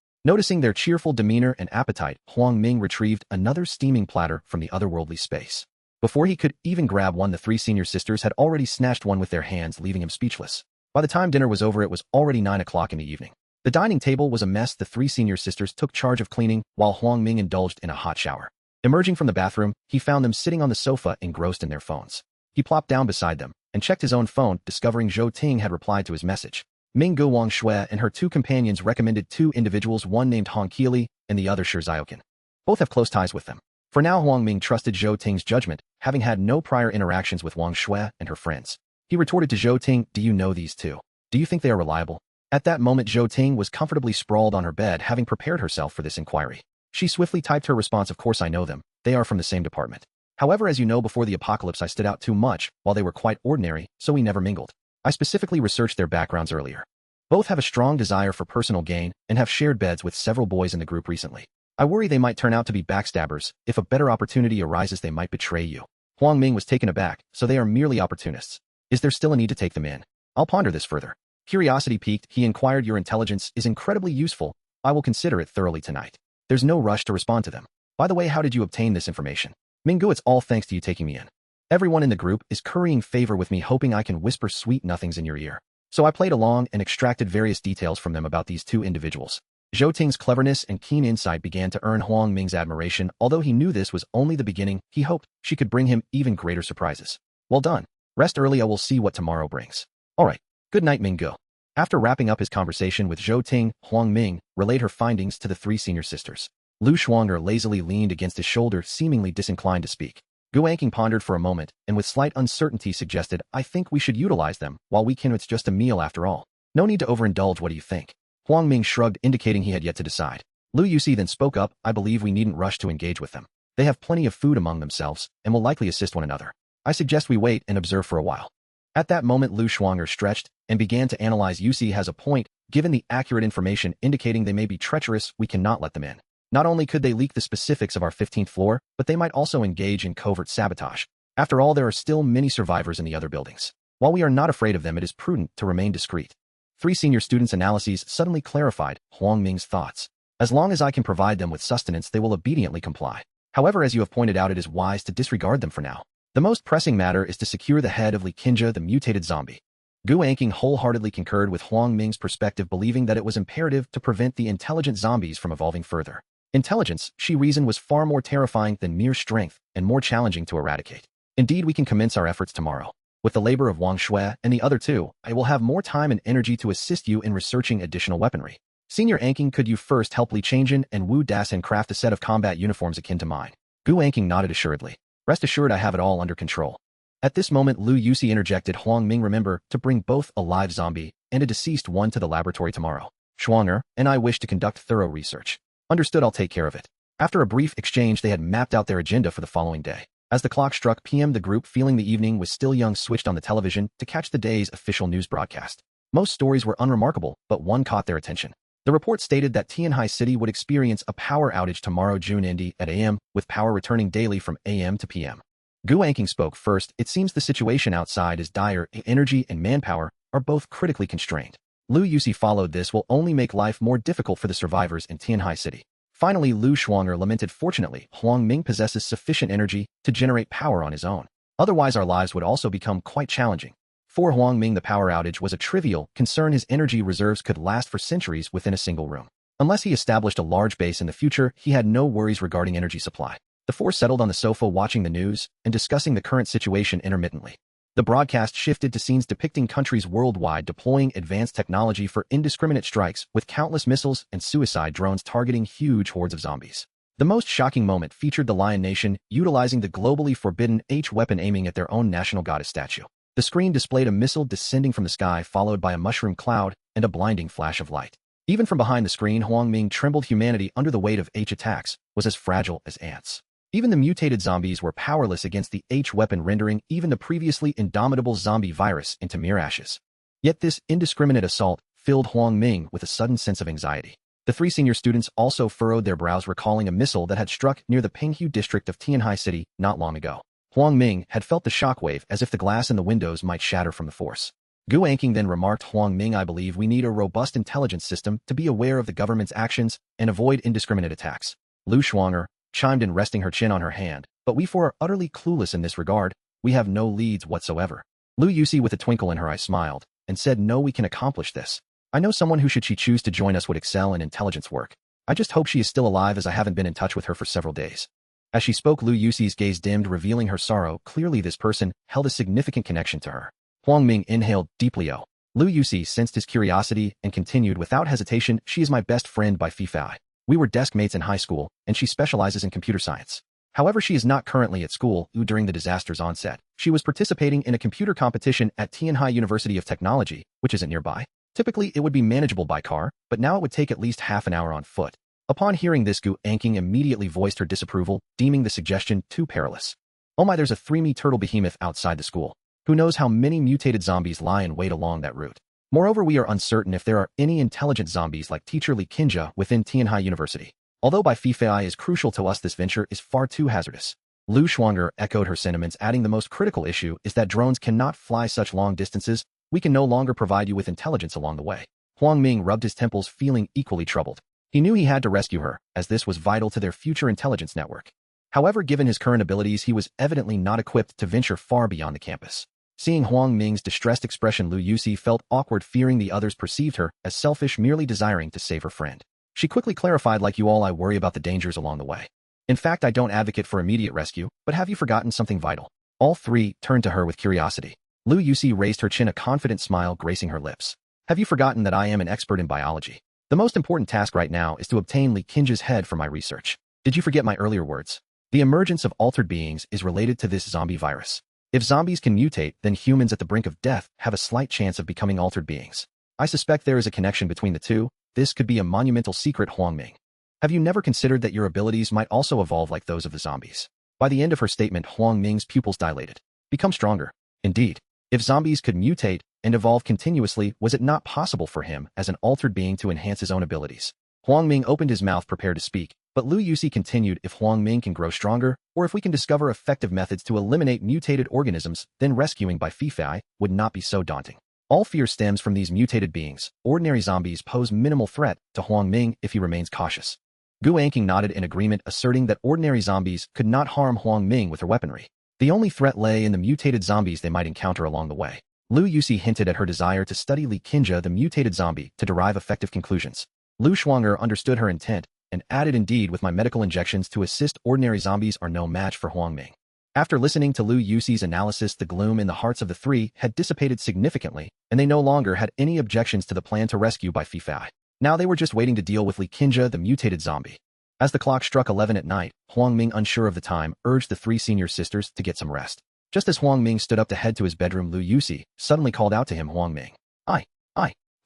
Noticing their cheerful demeanor and appetite, Huang Ming retrieved another steaming platter from the otherworldly space. Before he could even grab one, the 3 senior sisters had already snatched one with their hands, leaving him speechless. By the time dinner was over, it was already 9 o'clock in the evening. The dining table was a mess. The 3 senior sisters took charge of cleaning, while Huang Ming indulged in a hot shower. Emerging from the bathroom, he found them sitting on the sofa, engrossed in their phones. He plopped down beside them and checked his own phone, discovering Zhou Ting had replied to his message. Mingo, Wang Shui and her 2 companions recommended 2 individuals, one named Hong Qili and the other Shi Ziokin. Both have close ties with them. For now, Huang Ming trusted Zhou Ting's judgment, having had no prior interactions with Wang Shui and her friends. He retorted to Zhou Ting, "Do you know these 2? Do you think they are reliable?" At that moment, Zhou Ting was comfortably sprawled on her bed, having prepared herself for this inquiry. She swiftly typed her response, "Of course I know them. They are from the same department. However, as you know, before the apocalypse I stood out too much, while they were quite ordinary, so we never mingled. I specifically researched their backgrounds earlier. Both have a strong desire for personal gain and have shared beds with several boys in the group recently. I worry they might turn out to be backstabbers. If a better opportunity arises, they might betray you." Huang Ming was taken aback. "So they are merely opportunists. Is there still a need to take them in? I'll ponder this further." Curiosity piqued, he inquired, "Your intelligence is incredibly useful. I will consider it thoroughly tonight." There's no rush to respond to them. "By the way, how did you obtain this information?" "Mingo, it's all thanks to you taking me in. Everyone in the group is currying favor with me, hoping I can whisper sweet nothings in your ear. So I played along and extracted various details from them about these 2 individuals. Zhou Ting's cleverness and keen insight began to earn Huang Ming's admiration. Although he knew this was only the beginning, he hoped she could bring him even greater surprises. Well done. Rest early, I will see what tomorrow brings. Alright, good night, Minggu. After wrapping up his conversation with Zhou Ting, Huang Ming relayed her findings to the three senior sisters. Lu Shuang'er lazily leaned against his shoulder, seemingly disinclined to speak. Gu Anqing pondered for a moment, and with slight uncertainty suggested, I think we should utilize them, while we can. It's just a meal after all. No need to overindulge, what do you think? Huang Ming shrugged, indicating he had yet to decide. Lu Yuxi then spoke up, I believe we needn't rush to engage with them. They have plenty of food among themselves, and will likely assist one another. I suggest we wait and observe for a while. At that moment Lu Shuang'er stretched, and began to analyze. Yuxi has a point, given the accurate information indicating they may be treacherous, we cannot let them in. Not only could they leak the specifics of our 15th floor, but they might also engage in covert sabotage. After all, there are still many survivors in the other buildings. While we are not afraid of them, it is prudent to remain discreet. Three senior students' analyses suddenly clarified Huang Ming's thoughts. As long as I can provide them with sustenance, they will obediently comply. However, as you have pointed out, it is wise to disregard them for now. The most pressing matter is to secure the head of Li Qinjia, the mutated zombie. Gu Anqing wholeheartedly concurred with Huang Ming's perspective, believing that it was imperative to prevent the intelligent zombies from evolving further. Intelligence, she reasoned, was far more terrifying than mere strength and more challenging to eradicate. Indeed, we can commence our efforts tomorrow. With the labor of Wang Shui and the other two, I will have more time and energy to assist you in researching additional weaponry. Senior Anqing, could you first help Li Qinjia and Wu Dasan craft a set of combat uniforms akin to mine? Gu Anqing nodded assuredly. Rest assured, I have it all under control. At this moment Lu Yuxi interjected, Huang Ming, remember to bring both a live zombie and a deceased one to the laboratory tomorrow. Shuang'er and I wish to conduct thorough research. Understood, I'll take care of it. After a brief exchange, they had mapped out their agenda for the following day. As the clock struck PM, the group, feeling the evening was still young, switched on the television to catch the day's official news broadcast. Most stories were unremarkable, but one caught their attention. The report stated that Tianhai City would experience a power outage tomorrow, June Indi, at AM, with power returning daily from AM to PM. Gu Anqing spoke first. It seems the situation outside is dire. Energy and manpower are both critically constrained. Lu Yuxi followed. This will only make life more difficult for the survivors in Tianhai City. Finally, Lu Shuang'er lamented, fortunately, Huang Ming possesses sufficient energy to generate power on his own. Otherwise, our lives would also become quite challenging. For Huang Ming, the power outage was a trivial concern. His energy reserves could last for centuries within a single room. Unless he established a large base in the future, he had no worries regarding energy supply. The four settled on the sofa, watching the news and discussing the current situation intermittently. The broadcast shifted to scenes depicting countries worldwide deploying advanced technology for indiscriminate strikes, with countless missiles and suicide drones targeting huge hordes of zombies. The most shocking moment featured the Lion Nation utilizing the globally forbidden H-weapon, aiming at their own national goddess statue. The screen displayed a missile descending from the sky, followed by a mushroom cloud and a blinding flash of light. Even from behind the screen, Huang Ming trembled. Humanity, under the weight of H attacks, was as fragile as ants. Even the mutated zombies were powerless against the H-weapon, rendering even the previously indomitable zombie virus into mere ashes. Yet this indiscriminate assault filled Huang Ming with a sudden sense of anxiety. The three senior students also furrowed their brows, recalling a missile that had struck near the Pinghu district of Tianhai City not long ago. Huang Ming had felt the shockwave, as if the glass in the windows might shatter from the force. Gu Anqing then remarked, Huang Ming, I believe we need a robust intelligence system to be aware of the government's actions and avoid indiscriminate attacks. Lu Shuang'er chimed in, resting her chin on her hand, but we four are utterly clueless in this regard. We have no leads whatsoever. Lu Yuxi, with a twinkle in her eye, smiled and said, no, we can accomplish this. I know someone who, should she choose to join us, would excel in intelligence work. I just hope she is still alive, as I haven't been in touch with her for several days. As she spoke, Lu Yuxi's gaze dimmed, revealing her sorrow. Clearly this person held a significant connection to her. Huang Ming inhaled deeply. Lu Yuxi sensed his curiosity and continued without hesitation, she is my best friend by Sci-Fi. We were desk mates in high school, and she specializes in computer science. However, she is not currently at school. During the disaster's onset, she was participating in a computer competition at Tianhai University of Technology, which isn't nearby. Typically, it would be manageable by car, but now it would take at least half an hour on foot. Upon hearing this, Gu Anqing immediately voiced her disapproval, deeming the suggestion too perilous. Oh my, there's a 3-me turtle behemoth outside the school. Who knows how many mutated zombies lie in wait along that route. Moreover, we are uncertain if there are any intelligent zombies like teacher Li Qinjia within Tianhai University. Although by Sci-Fi is crucial to us, this venture is far too hazardous. Lu Shuang'er echoed her sentiments, adding, the most critical issue is that drones cannot fly such long distances. We can no longer provide you with intelligence along the way. Huang Ming rubbed his temples, feeling equally troubled. He knew he had to rescue her, as this was vital to their future intelligence network. However, given his current abilities, he was evidently not equipped to venture far beyond the campus. Seeing Huang Ming's distressed expression, Lu Yuxi felt awkward, fearing the others perceived her as selfish, merely desiring to save her friend. She quickly clarified, like you all, I worry about the dangers along the way. In fact, I don't advocate for immediate rescue, but have you forgotten something vital? All three turned to her with curiosity. Lu Yusi raised her chin, a confident smile gracing her lips. Have you forgotten that I am an expert in biology? The most important task right now is to obtain Li Qing's head for my research. Did you forget my earlier words? The emergence of altered beings is related to this zombie virus. If zombies can mutate, then humans at the brink of death have a slight chance of becoming altered beings. I suspect there is a connection between the two. This could be a monumental secret, Huang Ming. Have you never considered that your abilities might also evolve like those of the zombies? By the end of her statement, Huang Ming's pupils dilated. Become stronger. Indeed. If zombies could mutate and evolve continuously, was it not possible for him as an altered being to enhance his own abilities? Huang Ming opened his mouth prepared to speak, but Lu Yusi continued, if Huang Ming can grow stronger, or if we can discover effective methods to eliminate mutated organisms, then rescuing by Sci-Fi would not be so daunting. All fear stems from these mutated beings. Ordinary zombies pose minimal threat to Huang Ming if he remains cautious. Gu Anqing nodded in agreement, asserting that ordinary zombies could not harm Huang Ming with their weaponry. The only threat lay in the mutated zombies they might encounter along the way. Lu Yusi hinted at her desire to study Li Qing, the mutated zombie, to derive effective conclusions. Lu Shuang'er understood her intent and added, indeed, with my medical injections to assist, ordinary zombies are no match for Huang Ming. After listening to Lu Yusi's analysis, the gloom in the hearts of the three had dissipated significantly, and they no longer had any objections to the plan to rescue by Sci-Fi. Now they were just waiting to deal with Li Qing, the mutated zombie. As the clock struck 11 at night, Huang Ming, unsure of the time, urged the three senior sisters to get some rest. Just as Huang Ming stood up to head to his bedroom, Lu Yusi suddenly called out to him, Huang Ming. I.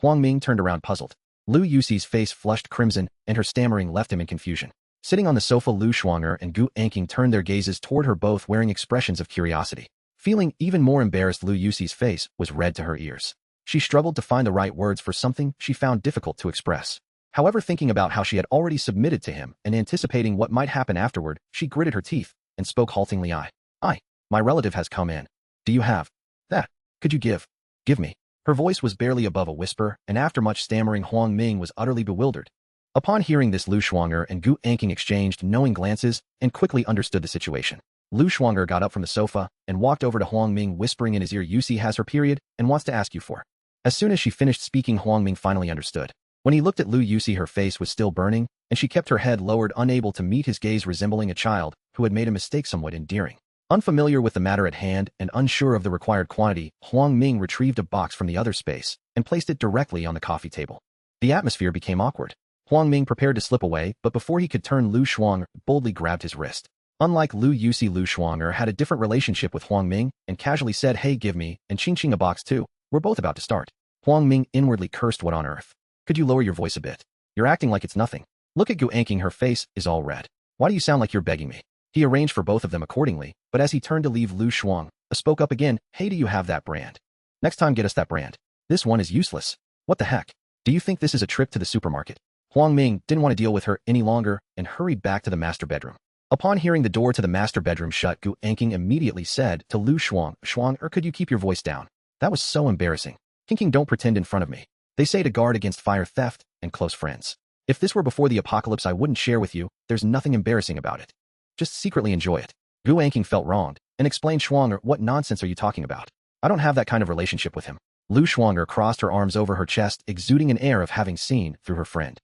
Huang Ming turned around puzzled. Lu Yusi's face flushed crimson, and her stammering left him in confusion. Sitting on the sofa, Lu Shuang'er and Gu Anqing turned their gazes toward her, both wearing expressions of curiosity. Feeling even more embarrassed, Lu Yusi's face was red to her ears. She struggled to find the right words for something she found difficult to express. However, thinking about how she had already submitted to him and anticipating what might happen afterward, she gritted her teeth and spoke haltingly, my relative has come in. Do you have that? Could you give me? Her voice was barely above a whisper, and after much stammering, Huang Ming was utterly bewildered. Upon hearing this, Lu Shuang'er and Gu Anqing exchanged knowing glances and quickly understood the situation. Lu Shuang'er got up from the sofa and walked over to Huang Ming, whispering in his ear, Yusi has her period and wants to ask you for. As soon as she finished speaking, Huang Ming finally understood. When he looked at Lu Yusi, her face was still burning, and she kept her head lowered, unable to meet his gaze, resembling a child who had made a mistake, somewhat endearing. Unfamiliar with the matter at hand and unsure of the required quantity, Huang Ming retrieved a box from the other space and placed it directly on the coffee table. The atmosphere became awkward. Huang Ming prepared to slip away, but before he could turn, Lu Shuang'er boldly grabbed his wrist. Unlike Lu Yusi, Lu Shuang'er had a different relationship with Huang Ming and casually said, hey, give me and Qing a box too. We're both about to start. Huang Ming inwardly cursed, what on earth? Could you lower your voice a bit? You're acting like it's nothing. Look at Gu Anqing, her face is all red. Why do you sound like you're begging me? He arranged for both of them accordingly, but as he turned to leave, Lu Shuang'er spoke up again, hey, do you have that brand? Next time get us that brand. This one is useless. What the heck? Do you think this is a trip to the supermarket? Huang Ming didn't want to deal with her any longer and hurried back to the master bedroom. Upon hearing the door to the master bedroom shut, Gu Anqing immediately said to Lu Shuang'er, could you keep your voice down? That was so embarrassing. King, don't pretend in front of me. They say to guard against fire, theft, and close friends. If this were before the apocalypse, I wouldn't share with you. There's nothing embarrassing about it. Just secretly enjoy it. Gu Anqing felt wronged and explained, Shuang'er, what nonsense are you talking about? I don't have that kind of relationship with him. Lu Shuang'er crossed her arms over her chest, exuding an air of having seen through her friend.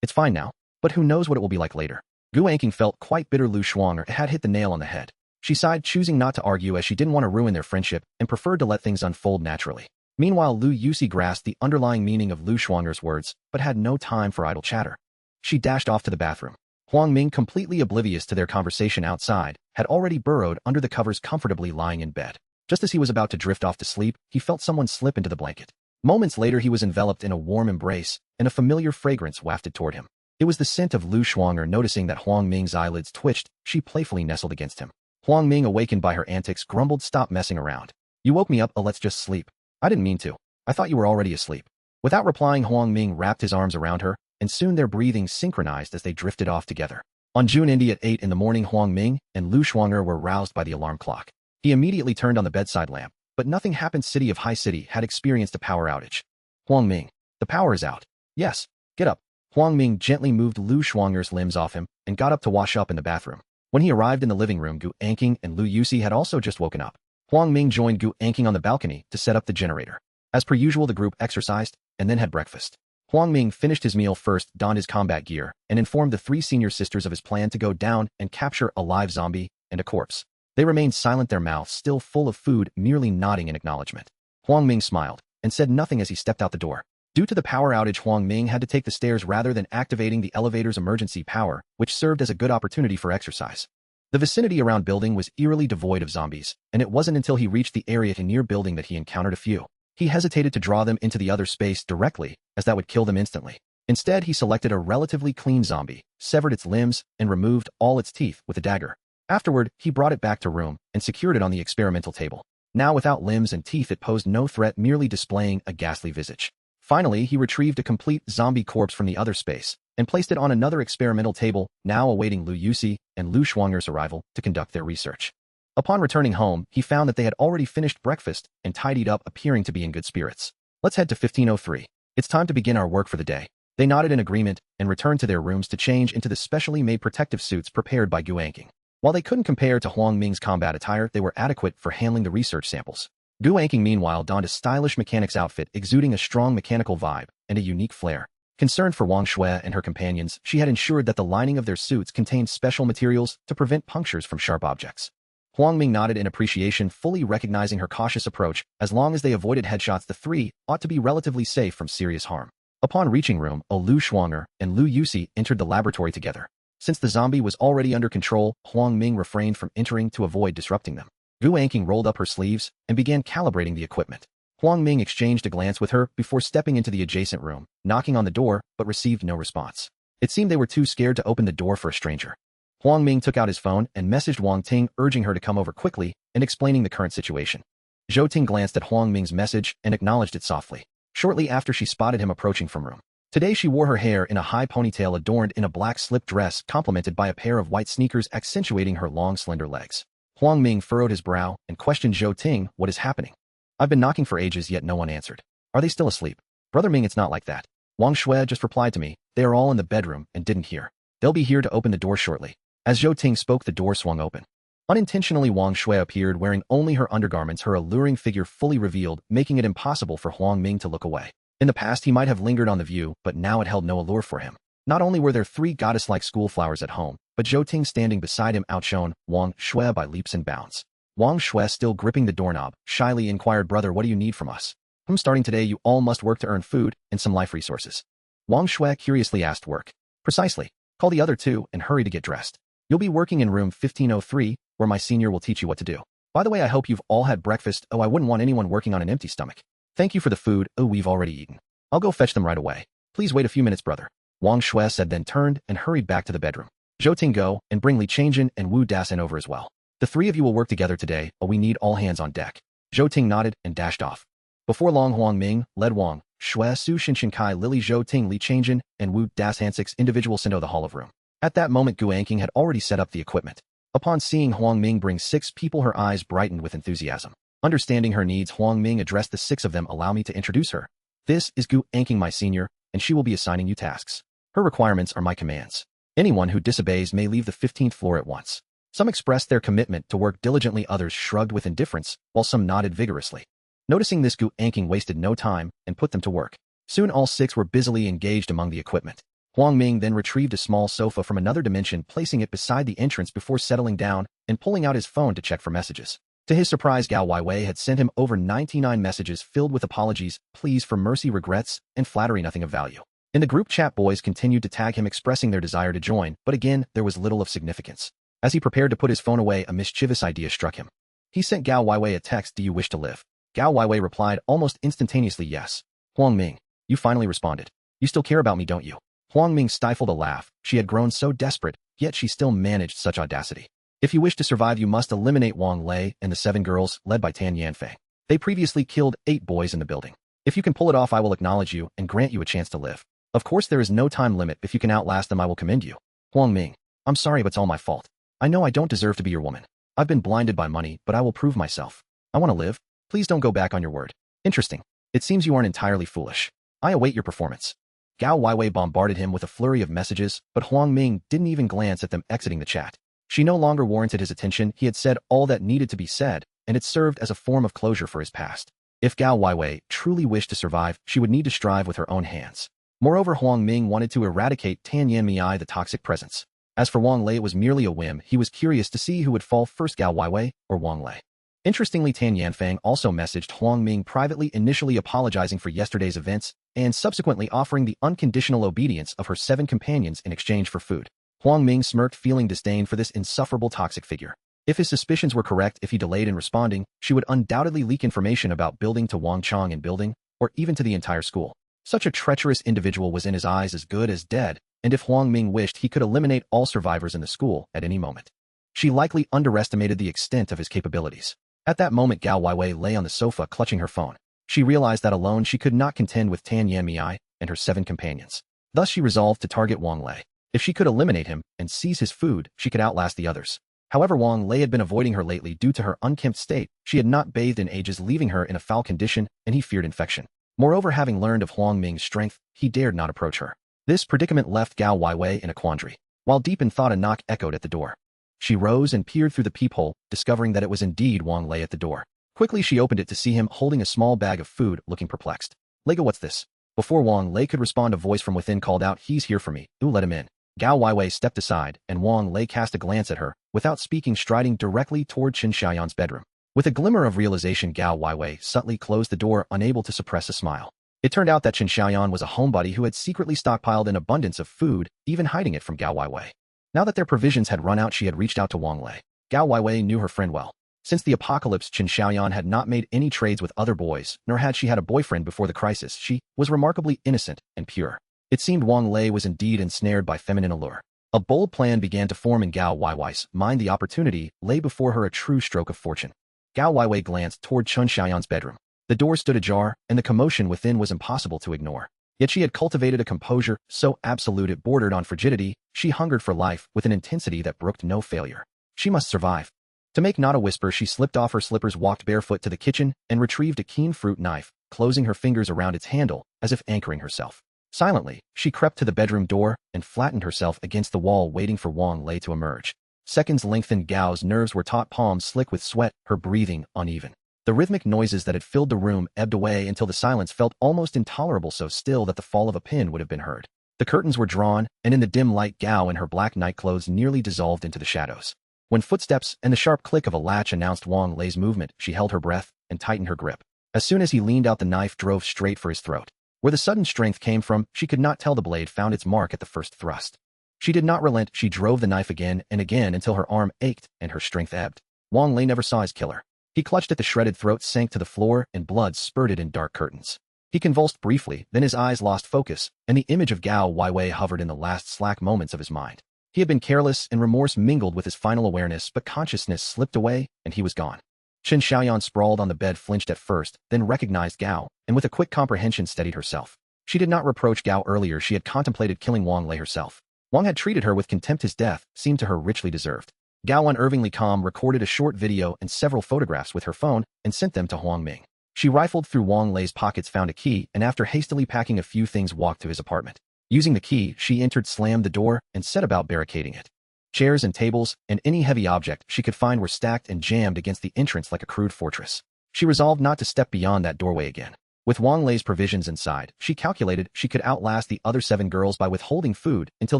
It's fine now, but who knows what it will be like later. Gu Anqing felt quite bitter. Lu Shuang'er had hit the nail on the head. She sighed, choosing not to argue as she didn't want to ruin their friendship and preferred to let things unfold naturally. Meanwhile, Lu Yusi grasped the underlying meaning of Lu Shuang'er's words, but had no time for idle chatter. She dashed off to the bathroom. Huang Ming, completely oblivious to their conversation outside, had already burrowed under the covers, comfortably lying in bed. Just as he was about to drift off to sleep, he felt someone slip into the blanket. Moments later, he was enveloped in a warm embrace, and a familiar fragrance wafted toward him. It was the scent of Lu Shuang'er. Noticing that Huang Ming's eyelids twitched, she playfully nestled against him. Huang Ming, awakened by her antics, grumbled, stop messing around. You woke me up, let's just sleep. I didn't mean to. I thought you were already asleep. Without replying, Huang Ming wrapped his arms around her, and soon their breathing synchronized as they drifted off together. On June Indy at 8 in the morning, Huang Ming and Lu Shuang'er were roused by the alarm clock. He immediately turned on the bedside lamp, but nothing happened. City of High City had experienced a power outage. Huang Ming, the power is out. Yes, get up. Huang Ming gently moved Lu Shuang'er's limbs off him and got up to wash up in the bathroom. When he arrived in the living room, Gu Anqing and Lu Yusi had also just woken up. Huang Ming joined Gu Anqing on the balcony to set up the generator. As per usual, the group exercised and then had breakfast. Huang Ming finished his meal first, donned his combat gear, and informed the three senior sisters of his plan to go down and capture a live zombie and a corpse. They remained silent, their mouths still full of food, merely nodding in acknowledgement. Huang Ming smiled and said nothing as he stepped out the door. Due to the power outage, Huang Ming had to take the stairs rather than activating the elevator's emergency power, which served as a good opportunity for exercise. The vicinity around building was eerily devoid of zombies, and it wasn't until he reached the area near building that he encountered a few. He hesitated to draw them into the other space directly, as that would kill them instantly. Instead, he selected a relatively clean zombie, severed its limbs, and removed all its teeth with a dagger. Afterward, he brought it back to room and secured it on the experimental table. Now without limbs and teeth, it posed no threat, merely displaying a ghastly visage. Finally, he retrieved a complete zombie corpse from the other space and placed it on another experimental table, now awaiting Lu Yusi and Lu Shuanger's arrival to conduct their research. Upon returning home, he found that they had already finished breakfast and tidied up, appearing to be in good spirits. Let's head to 1503. It's time to begin our work for the day. They nodded in agreement and returned to their rooms to change into the specially made protective suits prepared by Gu Anking. While they couldn't compare to Huang Ming's combat attire, they were adequate for handling the research samples. Gu Anking, meanwhile, donned a stylish mechanic's outfit, exuding a strong mechanical vibe and a unique flair. Concerned for Wang Shui and her companions, she had ensured that the lining of their suits contained special materials to prevent punctures from sharp objects. Huang Ming nodded in appreciation, fully recognizing her cautious approach. As long as they avoided headshots, the three ought to be relatively safe from serious harm. Upon reaching room, Lu Shuanger and Lu Yusi entered the laboratory together. Since the zombie was already under control, Huang Ming refrained from entering to avoid disrupting them. Gu Anking rolled up her sleeves and began calibrating the equipment. Huang Ming exchanged a glance with her before stepping into the adjacent room, knocking on the door, but received no response. It seemed they were too scared to open the door for a stranger. Huang Ming took out his phone and messaged Wang Ting, urging her to come over quickly and explaining the current situation. Zhou Ting glanced at Huang Ming's message and acknowledged it softly. Shortly after, she spotted him approaching from room. Today she wore her hair in a high ponytail adorned in a black slip dress, complemented by a pair of white sneakers accentuating her long, slender legs. Huang Ming furrowed his brow and questioned Zhou Ting, "What is happening? I've been knocking for ages, yet no one answered. Are they still asleep?" "Brother Ming, it's not like that. Wang Shui just replied to me. They are all in the bedroom and didn't hear. They'll be here to open the door shortly." As Zhou Ting spoke, the door swung open. Unintentionally, Wang Shui appeared, wearing only her undergarments, her alluring figure fully revealed, making it impossible for Huang Ming to look away. In the past, he might have lingered on the view, but now it held no allure for him. Not only were there three goddess-like schoolflowers at home, but Zhou Ting standing beside him outshone Wang Shui by leaps and bounds. Wang Shui, still gripping the doorknob, shyly inquired, "Brother, what do you need from us?" Starting today, you all must work to earn food and some life resources." Wang Shui curiously asked. "Work?" "Precisely. Call the other two and hurry to get dressed. You'll be working in room 1503, where my senior will teach you what to do. By the way, I hope you've all had breakfast. Oh, I wouldn't want anyone working on an empty stomach." "Thank you for the food. Oh, we've already eaten. I'll go fetch them right away. Please wait a few minutes, brother," Wang Shui said, then turned and hurried back to the bedroom. "Zhou Ting, go and bring Li Changjin and Wu Dasan over as well. The three of you will work together today, but we need all hands on deck." Zhou Ting nodded and dashed off. Before long, Huang Ming led Wang Shui, Su Shinshinkai, Lily, Zhou Ting, Li Changjin, and Wu Dasan 6 individuals into the hall of room. At that moment, Gu Anking had already set up the equipment. Upon seeing Huang Ming bring 6 people, her eyes brightened with enthusiasm. Understanding her needs, Huang Ming addressed the 6 of them. "Allow me to introduce her. This is Gu Anking, my senior, and she will be assigning you tasks. Her requirements are my commands. Anyone who disobeys may leave the 15th floor at once." Some expressed their commitment to work diligently, others shrugged with indifference, while some nodded vigorously. Noticing this, Gu Anking wasted no time and put them to work. Soon all 6 were busily engaged among the equipment. Huang Ming then retrieved a small sofa from another dimension, placing it beside the entrance before settling down and pulling out his phone to check for messages. To his surprise, Gao Weiwei had sent him over 99 messages filled with apologies, pleas for mercy, regrets, and flattery, nothing of value. In the group chat, boys continued to tag him, expressing their desire to join, but again, there was little of significance. As he prepared to put his phone away, a mischievous idea struck him. He sent Gao Weiwei a text, "Do you wish to live?" Gao Weiwei replied almost instantaneously, "Yes." "Huang Ming, you finally responded. You still care about me, don't you?" Huang Ming stifled a laugh. She had grown so desperate, yet she still managed such audacity. "If you wish to survive, you must eliminate Wang Lei and the 7 girls, led by Tan Yanfei. They previously killed 8 boys in the building. If you can pull it off, I will acknowledge you and grant you a chance to live. Of course, there is no time limit. If you can outlast them, I will commend you." "Huang Ming, I'm sorry, but it's all my fault. I know I don't deserve to be your woman. I've been blinded by money, but I will prove myself. I want to live. Please don't go back on your word." "Interesting. It seems you aren't entirely foolish. I await your performance." Gao Weiwei bombarded him with a flurry of messages, but Huang Ming didn't even glance at them, exiting the chat. She no longer warranted his attention. He had said all that needed to be said, and it served as a form of closure for his past. If Gao Weiwei truly wished to survive, she would need to strive with her own hands. Moreover, Huang Ming wanted to eradicate Tan Yanmei, the toxic presence. As for Wang Lei, it was merely a whim. He was curious to see who would fall first, Gao Weiwei or Wang Lei. Interestingly, Tan Yanfang also messaged Huang Ming privately, initially apologizing for yesterday's events and subsequently offering the unconditional obedience of her 7 companions in exchange for food. Huang Ming smirked, feeling disdain for this insufferable toxic figure. If his suspicions were correct, if he delayed in responding, she would undoubtedly leak information about building to Wang Chong and building, or even to the entire school. Such a treacherous individual was in his eyes as good as dead, and if Huang Ming wished, he could eliminate all survivors in the school at any moment. She likely underestimated the extent of his capabilities. At that moment, Gao Weiwei lay on the sofa clutching her phone. She realized that alone she could not contend with Tan Yanmei and her 7 companions. Thus she resolved to target Wang Lei. If she could eliminate him and seize his food, she could outlast the others. However, Wang Lei had been avoiding her lately due to her unkempt state. She had not bathed in ages, leaving her in a foul condition, and he feared infection. Moreover, having learned of Huang Ming's strength, he dared not approach her. This predicament left Gao Weiwei in a quandary. While deep in thought, a knock echoed at the door. She rose and peered through the peephole, discovering that it was indeed Wang Lei at the door. Quickly she opened it to see him holding a small bag of food, looking perplexed. "Lego, what's this?" Before Wang Lei could respond, a voice from within called out, "He's here for me. Ooh, let him in." Gao Weiwei stepped aside, and Wang Lei cast a glance at her, without speaking, striding directly toward Qin Xiaoyan's bedroom. With a glimmer of realization, Gao Weiwei subtly closed the door, unable to suppress a smile. It turned out that Qin Xiaoyan was a homebody who had secretly stockpiled an abundance of food, even hiding it from Gao Weiwei. Now that their provisions had run out, she had reached out to Wang Lei. Gao Weiwei knew her friend well. Since the apocalypse, Qin Xiaoyan had not made any trades with other boys, nor had she had a boyfriend before the crisis. She was remarkably innocent and pure. It seemed Wang Lei was indeed ensnared by feminine allure. A bold plan began to form in Gao Weiwei's mind. The opportunity lay before her, a true stroke of fortune. Gao Weiwei glanced toward Qin Xiaoyan's bedroom. The door stood ajar, and the commotion within was impossible to ignore. Yet she had cultivated a composure so absolute it bordered on frigidity. She hungered for life with an intensity that brooked no failure. She must survive. To make not a whisper, she slipped off her slippers, walked barefoot to the kitchen, and retrieved a keen fruit knife, closing her fingers around its handle, as if anchoring herself. Silently, she crept to the bedroom door and flattened herself against the wall, waiting for Wang Lei to emerge. Seconds lengthened. Gao's nerves were taut, palms slick with sweat, her breathing uneven. The rhythmic noises that had filled the room ebbed away until the silence felt almost intolerable, so still that the fall of a pin would have been heard. The curtains were drawn, and in the dim light, Gao in her black nightclothes nearly dissolved into the shadows. When footsteps and the sharp click of a latch announced Wang Lei's movement, she held her breath and tightened her grip. As soon as he leaned out, the knife drove straight for his throat. Where the sudden strength came from, she could not tell. The blade found its mark at the first thrust. She did not relent. She drove the knife again and again until her arm ached and her strength ebbed. Wang Lei never saw his killer. He clutched at the shredded throat, sank to the floor, and blood spurted in dark curtains. He convulsed briefly, then his eyes lost focus, and the image of Gao Weiwei hovered in the last slack moments of his mind. He had been careless, and remorse mingled with his final awareness, but consciousness slipped away, and he was gone. Qin Xiaoyan, sprawled on the bed, flinched at first, then recognized Gao, and with a quick comprehension steadied herself. She did not reproach Gao. Earlier she had contemplated killing Wang Lei herself. Wang had treated her with contempt. His death seemed to her richly deserved. Gao, unervingly calm, recorded a short video and several photographs with her phone and sent them to Huang Ming. She rifled through Wang Lei's pockets, found a key, and after hastily packing a few things, walked to his apartment. Using the key, she entered, slammed the door, and set about barricading it. Chairs and tables, and any heavy object she could find were stacked and jammed against the entrance like a crude fortress. She resolved not to step beyond that doorway again. With Wang Lei's provisions inside, she calculated she could outlast the other 7 girls by withholding food until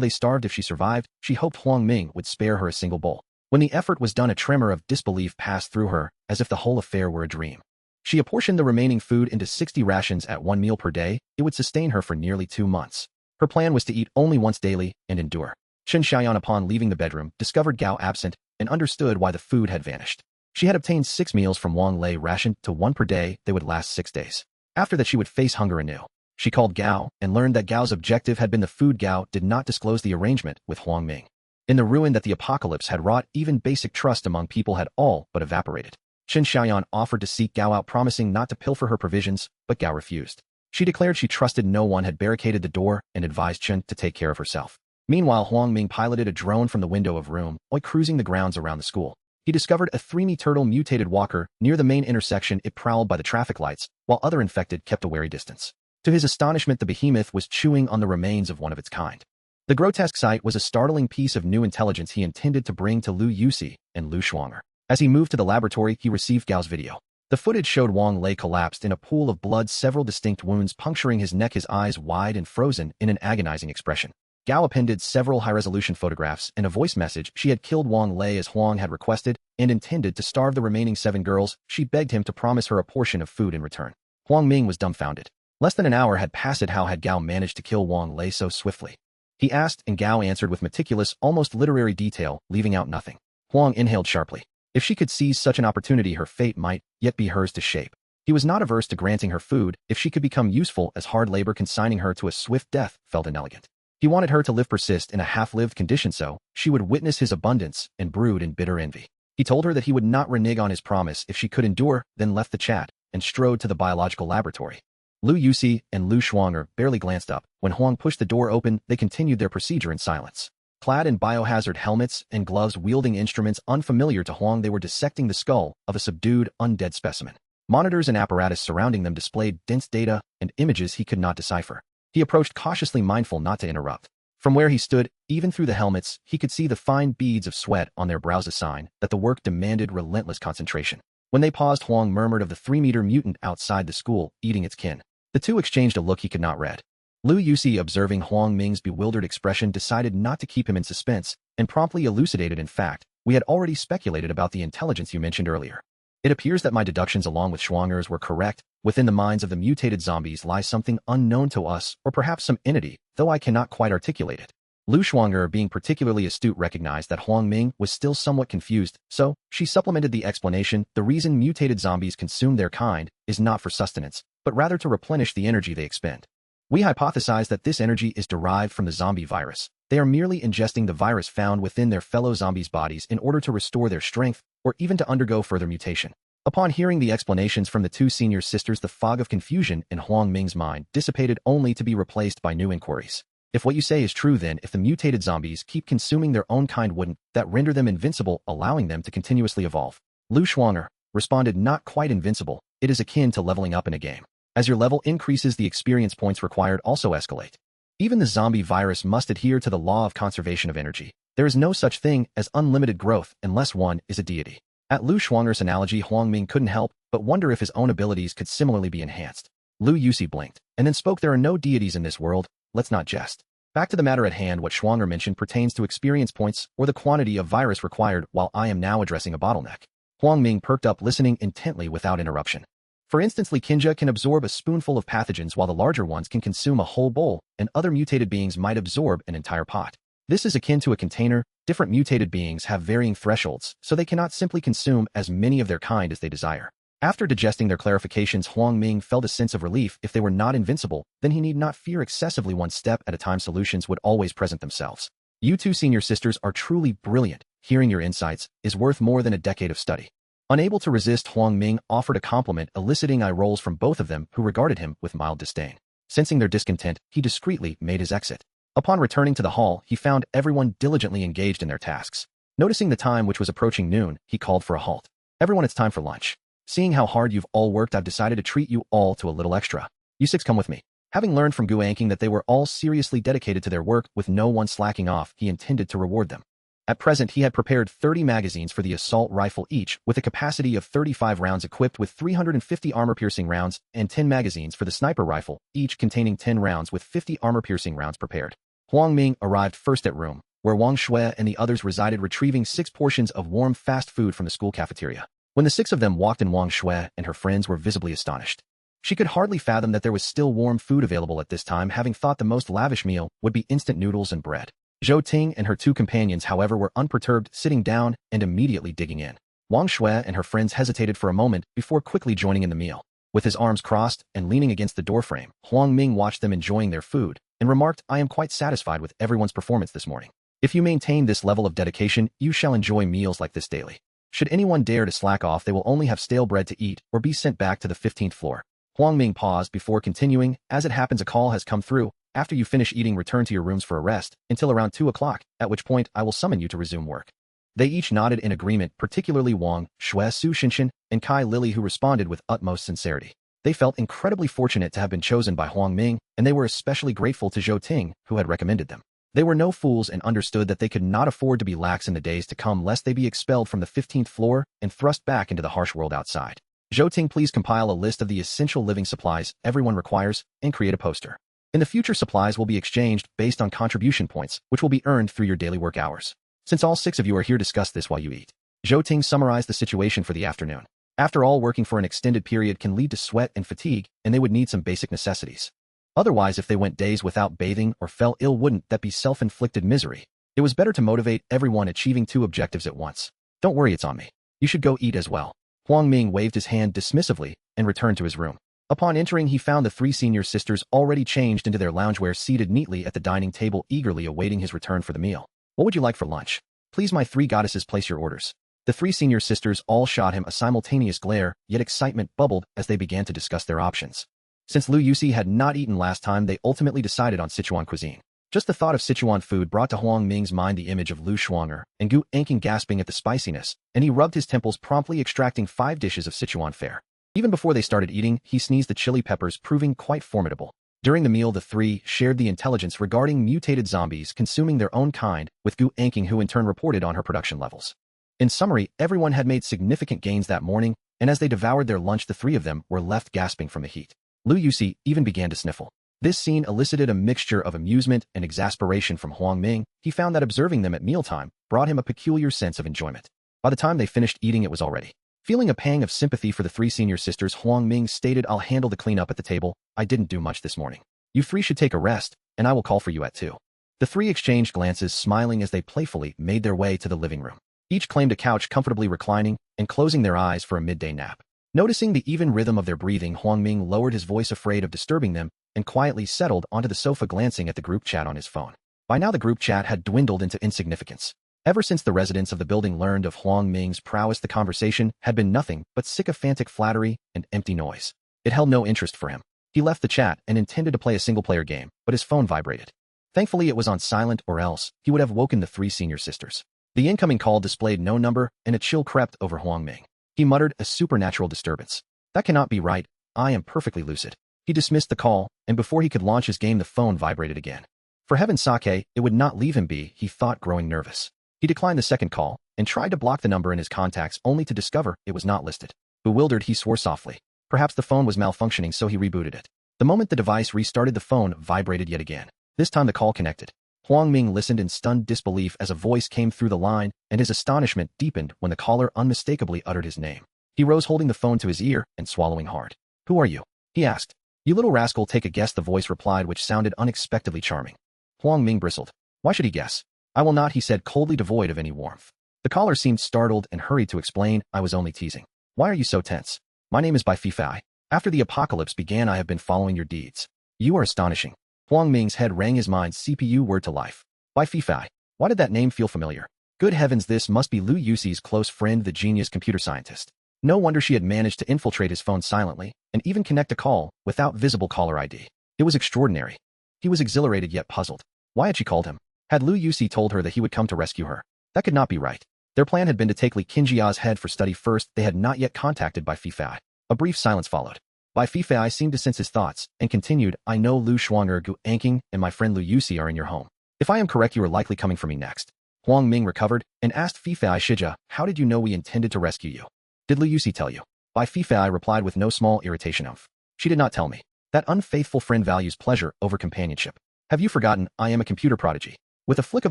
they starved. If she survived, she hoped Huang Ming would spare her a single bowl. When the effort was done, a tremor of disbelief passed through her, as if the whole affair were a dream. She apportioned the remaining food into 60 rations at 1 meal per day. It would sustain her for nearly 2 months. Her plan was to eat only once daily and endure. Qin Xiaoyan, upon leaving the bedroom, discovered Gao absent and understood why the food had vanished. She had obtained 6 meals from Wang Lei, rationed to 1 per day. They would last 6 days. After that she would face hunger anew. She called Gao and learned that Gao's objective had been the food. Gao did not disclose the arrangement with Huang Ming. In the ruin that the apocalypse had wrought, even basic trust among people had all but evaporated. Qin Xiaoyan offered to seek Gao out, promising not to pilfer her provisions, but Gao refused. She declared she trusted no one, had barricaded the door, and advised Qin to take care of herself. Meanwhile, Huang Ming piloted a drone from the window of room, cruising the grounds around the school. He discovered a 3-me turtle mutated walker near the main intersection. It prowled by the traffic lights, while other infected kept a wary distance. To his astonishment, the behemoth was chewing on the remains of one of its kind. The grotesque sight was a startling piece of new intelligence he intended to bring to Lu Yusi and Lu Shuanger. As he moved to the laboratory, he received Gao's video. The footage showed Wang Lei collapsed in a pool of blood, several distinct wounds puncturing his neck, his eyes wide and frozen in an agonizing expression. Gao appended several high-resolution photographs and a voice message. She had killed Wang Lei as Huang had requested and intended to starve the remaining 7 girls. She begged him to promise her a portion of food in return. Huang Ming was dumbfounded. Less than an hour had passed. How had Gao managed to kill Wang Lei so swiftly? He asked, and Gao answered with meticulous, almost literary detail, leaving out nothing. Huang inhaled sharply. If she could seize such an opportunity, her fate might yet be hers to shape. He was not averse to granting her food if she could become useful, as hard labor consigning her to a swift death felt inelegant. He wanted her to persist in a half-lived condition so she would witness his abundance and brood in bitter envy. He told her that he would not renege on his promise if she could endure, then left the chat and strode to the biological laboratory. Lu Yusi and Lu Shuang'er barely glanced up. When Huang pushed the door open, they continued their procedure in silence. Clad in biohazard helmets and gloves, wielding instruments unfamiliar to Huang, they were dissecting the skull of a subdued, undead specimen. Monitors and apparatus surrounding them displayed dense data and images he could not decipher. He approached cautiously, mindful not to interrupt. From where he stood, even through the helmets, he could see the fine beads of sweat on their brows, a sign that the work demanded relentless concentration. When they paused, Huang murmured of the 3-meter mutant outside the school, eating its kin. The two exchanged a look he could not read. Lu Yusi, observing Huang Ming's bewildered expression, decided not to keep him in suspense and promptly elucidated. In fact, we had already speculated about the intelligence you mentioned earlier. It appears that my deductions along with Shuang'er's were correct. Within the minds of the mutated zombies lies something unknown to us, or perhaps some entity, though I cannot quite articulate it. Lu Shuang'er, being particularly astute, recognized that Huang Ming was still somewhat confused, so she supplemented the explanation. The reason mutated zombies consume their kind is not for sustenance, but rather to replenish the energy they expend. We hypothesize that this energy is derived from the zombie virus. They are merely ingesting the virus found within their fellow zombies' bodies in order to restore their strength, or even to undergo further mutation. Upon hearing the explanations from the 2 senior sisters, the fog of confusion in Huang Ming's mind dissipated, only to be replaced by new inquiries. If what you say is true, then if the mutated zombies keep consuming their own kind, wouldn't that render them invincible, allowing them to continuously evolve? Lu Shuang'er responded, not quite invincible. It is akin to leveling up in a game. As your level increases, the experience points required also escalate. Even the zombie virus must adhere to the law of conservation of energy. There is no such thing as unlimited growth unless one is a deity. At Lu Shuang'er's analogy, Huang Ming couldn't help but wonder if his own abilities could similarly be enhanced. Lu Yusi blinked, and then spoke. There are no deities in this world. Let's not jest. Back to the matter at hand. What Shuang'er mentioned pertains to experience points or the quantity of virus required, while I am now addressing a bottleneck. Huang Ming perked up, listening intently without interruption. For instance, Likinja can absorb a spoonful of pathogens, while the larger ones can consume a whole bowl, and other mutated beings might absorb an entire pot. This is akin to a container. Different mutated beings have varying thresholds, so they cannot simply consume as many of their kind as they desire. After digesting their clarifications, Huang Ming felt a sense of relief. If they were not invincible, then he need not fear excessively. One step at a time, solutions would always present themselves. You 2 senior sisters are truly brilliant. Hearing your insights is worth more than a decade of study. Unable to resist, Huang Ming offered a compliment, eliciting eye rolls from both of them, who regarded him with mild disdain. Sensing their discontent, he discreetly made his exit. Upon returning to the hall, he found everyone diligently engaged in their tasks. Noticing the time, which was approaching noon, he called for a halt. Everyone, it's time for lunch. Seeing how hard you've all worked, I've decided to treat you all to a little extra. You 6 come with me. Having learned from Guanqing that they were all seriously dedicated to their work, with no one slacking off, he intended to reward them. At present, he had prepared 30 magazines for the assault rifle, each with a capacity of 35 rounds, equipped with 350 armor-piercing rounds, and 10 magazines for the sniper rifle, each containing 10 rounds with 50 armor-piercing rounds prepared. Huang Ming arrived first at room where Wang Shui and the others resided, retrieving 6 portions of warm fast food from the school cafeteria. When the 6 of them walked in, Wang Shui and her friends were visibly astonished. She could hardly fathom that there was still warm food available at this time, having thought the most lavish meal would be instant noodles and bread. Zhou Ting and her 2 companions, however, were unperturbed, sitting down and immediately digging in. Wang Shui and her friends hesitated for a moment before quickly joining in the meal. With his arms crossed and leaning against the doorframe, Huang Ming watched them enjoying their food and remarked, I am quite satisfied with everyone's performance this morning. If you maintain this level of dedication, you shall enjoy meals like this daily. Should anyone dare to slack off, they will only have stale bread to eat or be sent back to the 15th floor. Huang Ming paused before continuing, as it happens, a call has come through. After you finish eating, return to your rooms for a rest until around 2 o'clock, at which point I will summon you to resume work. They each nodded in agreement, particularly Wang Shui, Su Xinshan, and Kai Lily, who responded with utmost sincerity. They felt incredibly fortunate to have been chosen by Huang Ming, and they were especially grateful to Zhou Ting, who had recommended them. They were no fools and understood that they could not afford to be lax in the days to come, lest they be expelled from the 15th floor and thrust back into the harsh world outside. Zhou Ting, please compile a list of the essential living supplies everyone requires and create a poster. In the future, supplies will be exchanged based on contribution points, which will be earned through your daily work hours. Since all 6 of you are here, discuss this while you eat. Zhou Ting summarized the situation for the afternoon. After all, working for an extended period can lead to sweat and fatigue, and they would need some basic necessities. Otherwise, if they went days without bathing or fell ill, wouldn't that be self-inflicted misery? It was better to motivate everyone achieving 2 objectives at once. Don't worry, it's on me. You should go eat as well. Huang Ming waved his hand dismissively and returned to his room. Upon entering, he found the 3 senior sisters already changed into their loungewear, seated neatly at the dining table, eagerly awaiting his return for the meal. What would you like for lunch? Please, my 3 goddesses, place your orders. The 3 senior sisters all shot him a simultaneous glare, yet excitement bubbled as they began to discuss their options. Since Lu Yusi had not eaten last time, they ultimately decided on Sichuan cuisine. Just the thought of Sichuan food brought to Huang Ming's mind the image of Lu Shuanger and Gu Anking gasping at the spiciness, and he rubbed his temples, promptly extracting 5 dishes of Sichuan fare. Even before they started eating, he sneezed the chili peppers, proving quite formidable. During the meal, the 3 shared the intelligence regarding mutated zombies consuming their own kind, with Gu Anking, who in turn reported on her production levels. In summary, everyone had made significant gains that morning, and as they devoured their lunch, the 3 of them were left gasping from the heat. Lu Yusi even began to sniffle. This scene elicited a mixture of amusement and exasperation from Huang Ming. He found that observing them at mealtime brought him a peculiar sense of enjoyment. By the time they finished eating, it was already. Feeling a pang of sympathy for the 3 senior sisters, Huang Ming stated, I'll handle the cleanup at the table. I didn't do much this morning. You 3 should take a rest, and I will call for you at 2. The 3 exchanged glances, smiling as they playfully made their way to the living room. Each claimed a couch, comfortably reclining and closing their eyes for a midday nap. Noticing the even rhythm of their breathing, Huang Ming lowered his voice, afraid of disturbing them, and quietly settled onto the sofa, glancing at the group chat on his phone. By now, the group chat had dwindled into insignificance. Ever since the residents of the building learned of Huang Ming's prowess, the conversation had been nothing but sycophantic flattery and empty noise. It held no interest for him. He left the chat and intended to play a single-player game, but his phone vibrated. Thankfully, it was on silent, or else he would have woken the 3 senior sisters. The incoming call displayed no number, and a chill crept over Huang Ming. He muttered, a supernatural disturbance. That cannot be right. I am perfectly lucid. He dismissed the call, and before he could launch his game, the phone vibrated again. For heaven's sake, it would not leave him be, he thought, growing nervous. He declined the second call and tried to block the number in his contacts, only to discover it was not listed. Bewildered, he swore softly. Perhaps the phone was malfunctioning, so he rebooted it. The moment the device restarted, the phone vibrated yet again. This time the call connected. Huang Ming listened in stunned disbelief as a voice came through the line, and his astonishment deepened when the caller unmistakably uttered his name. He rose, holding the phone to his ear and swallowing hard. Who are you? He asked. You little rascal, take a guess, the voice replied, which sounded unexpectedly charming. Huang Ming bristled. Why should he guess? I will not, he said, coldly, devoid of any warmth. The caller seemed startled and hurried to explain, I was only teasing. Why are you so tense? My name is Sci-Fi. After the apocalypse began, I have been following your deeds. You are astonishing. Huang Ming's head rang, his mind's CPU word to life. Sci-Fi. Why did that name feel familiar? Good heavens, this must be Lu Yusi's close friend, the genius computer scientist. No wonder she had managed to infiltrate his phone silently and even connect a call without visible caller ID. It was extraordinary. He was exhilarated yet puzzled. Why had she called him? Had Lu Yusi told her that he would come to rescue her? That could not be right. Their plan had been to take Li Qingjia's head for study first. They had not yet contacted Sci-Fi. A brief silence followed. Sci-Fi seemed to sense his thoughts and continued, I know Lu Shuanger, Gu Anking, and my friend Lu Yusi are in your home. If I am correct, you are likely coming for me next. Huang Ming recovered and asked Sci-Fi, Shija, how did you know we intended to rescue you? Did Lu Yusi tell you? Sci-Fi replied with no small irritation. She did not tell me. That unfaithful friend values pleasure over companionship. Have you forgotten, I am a computer prodigy. With a flick of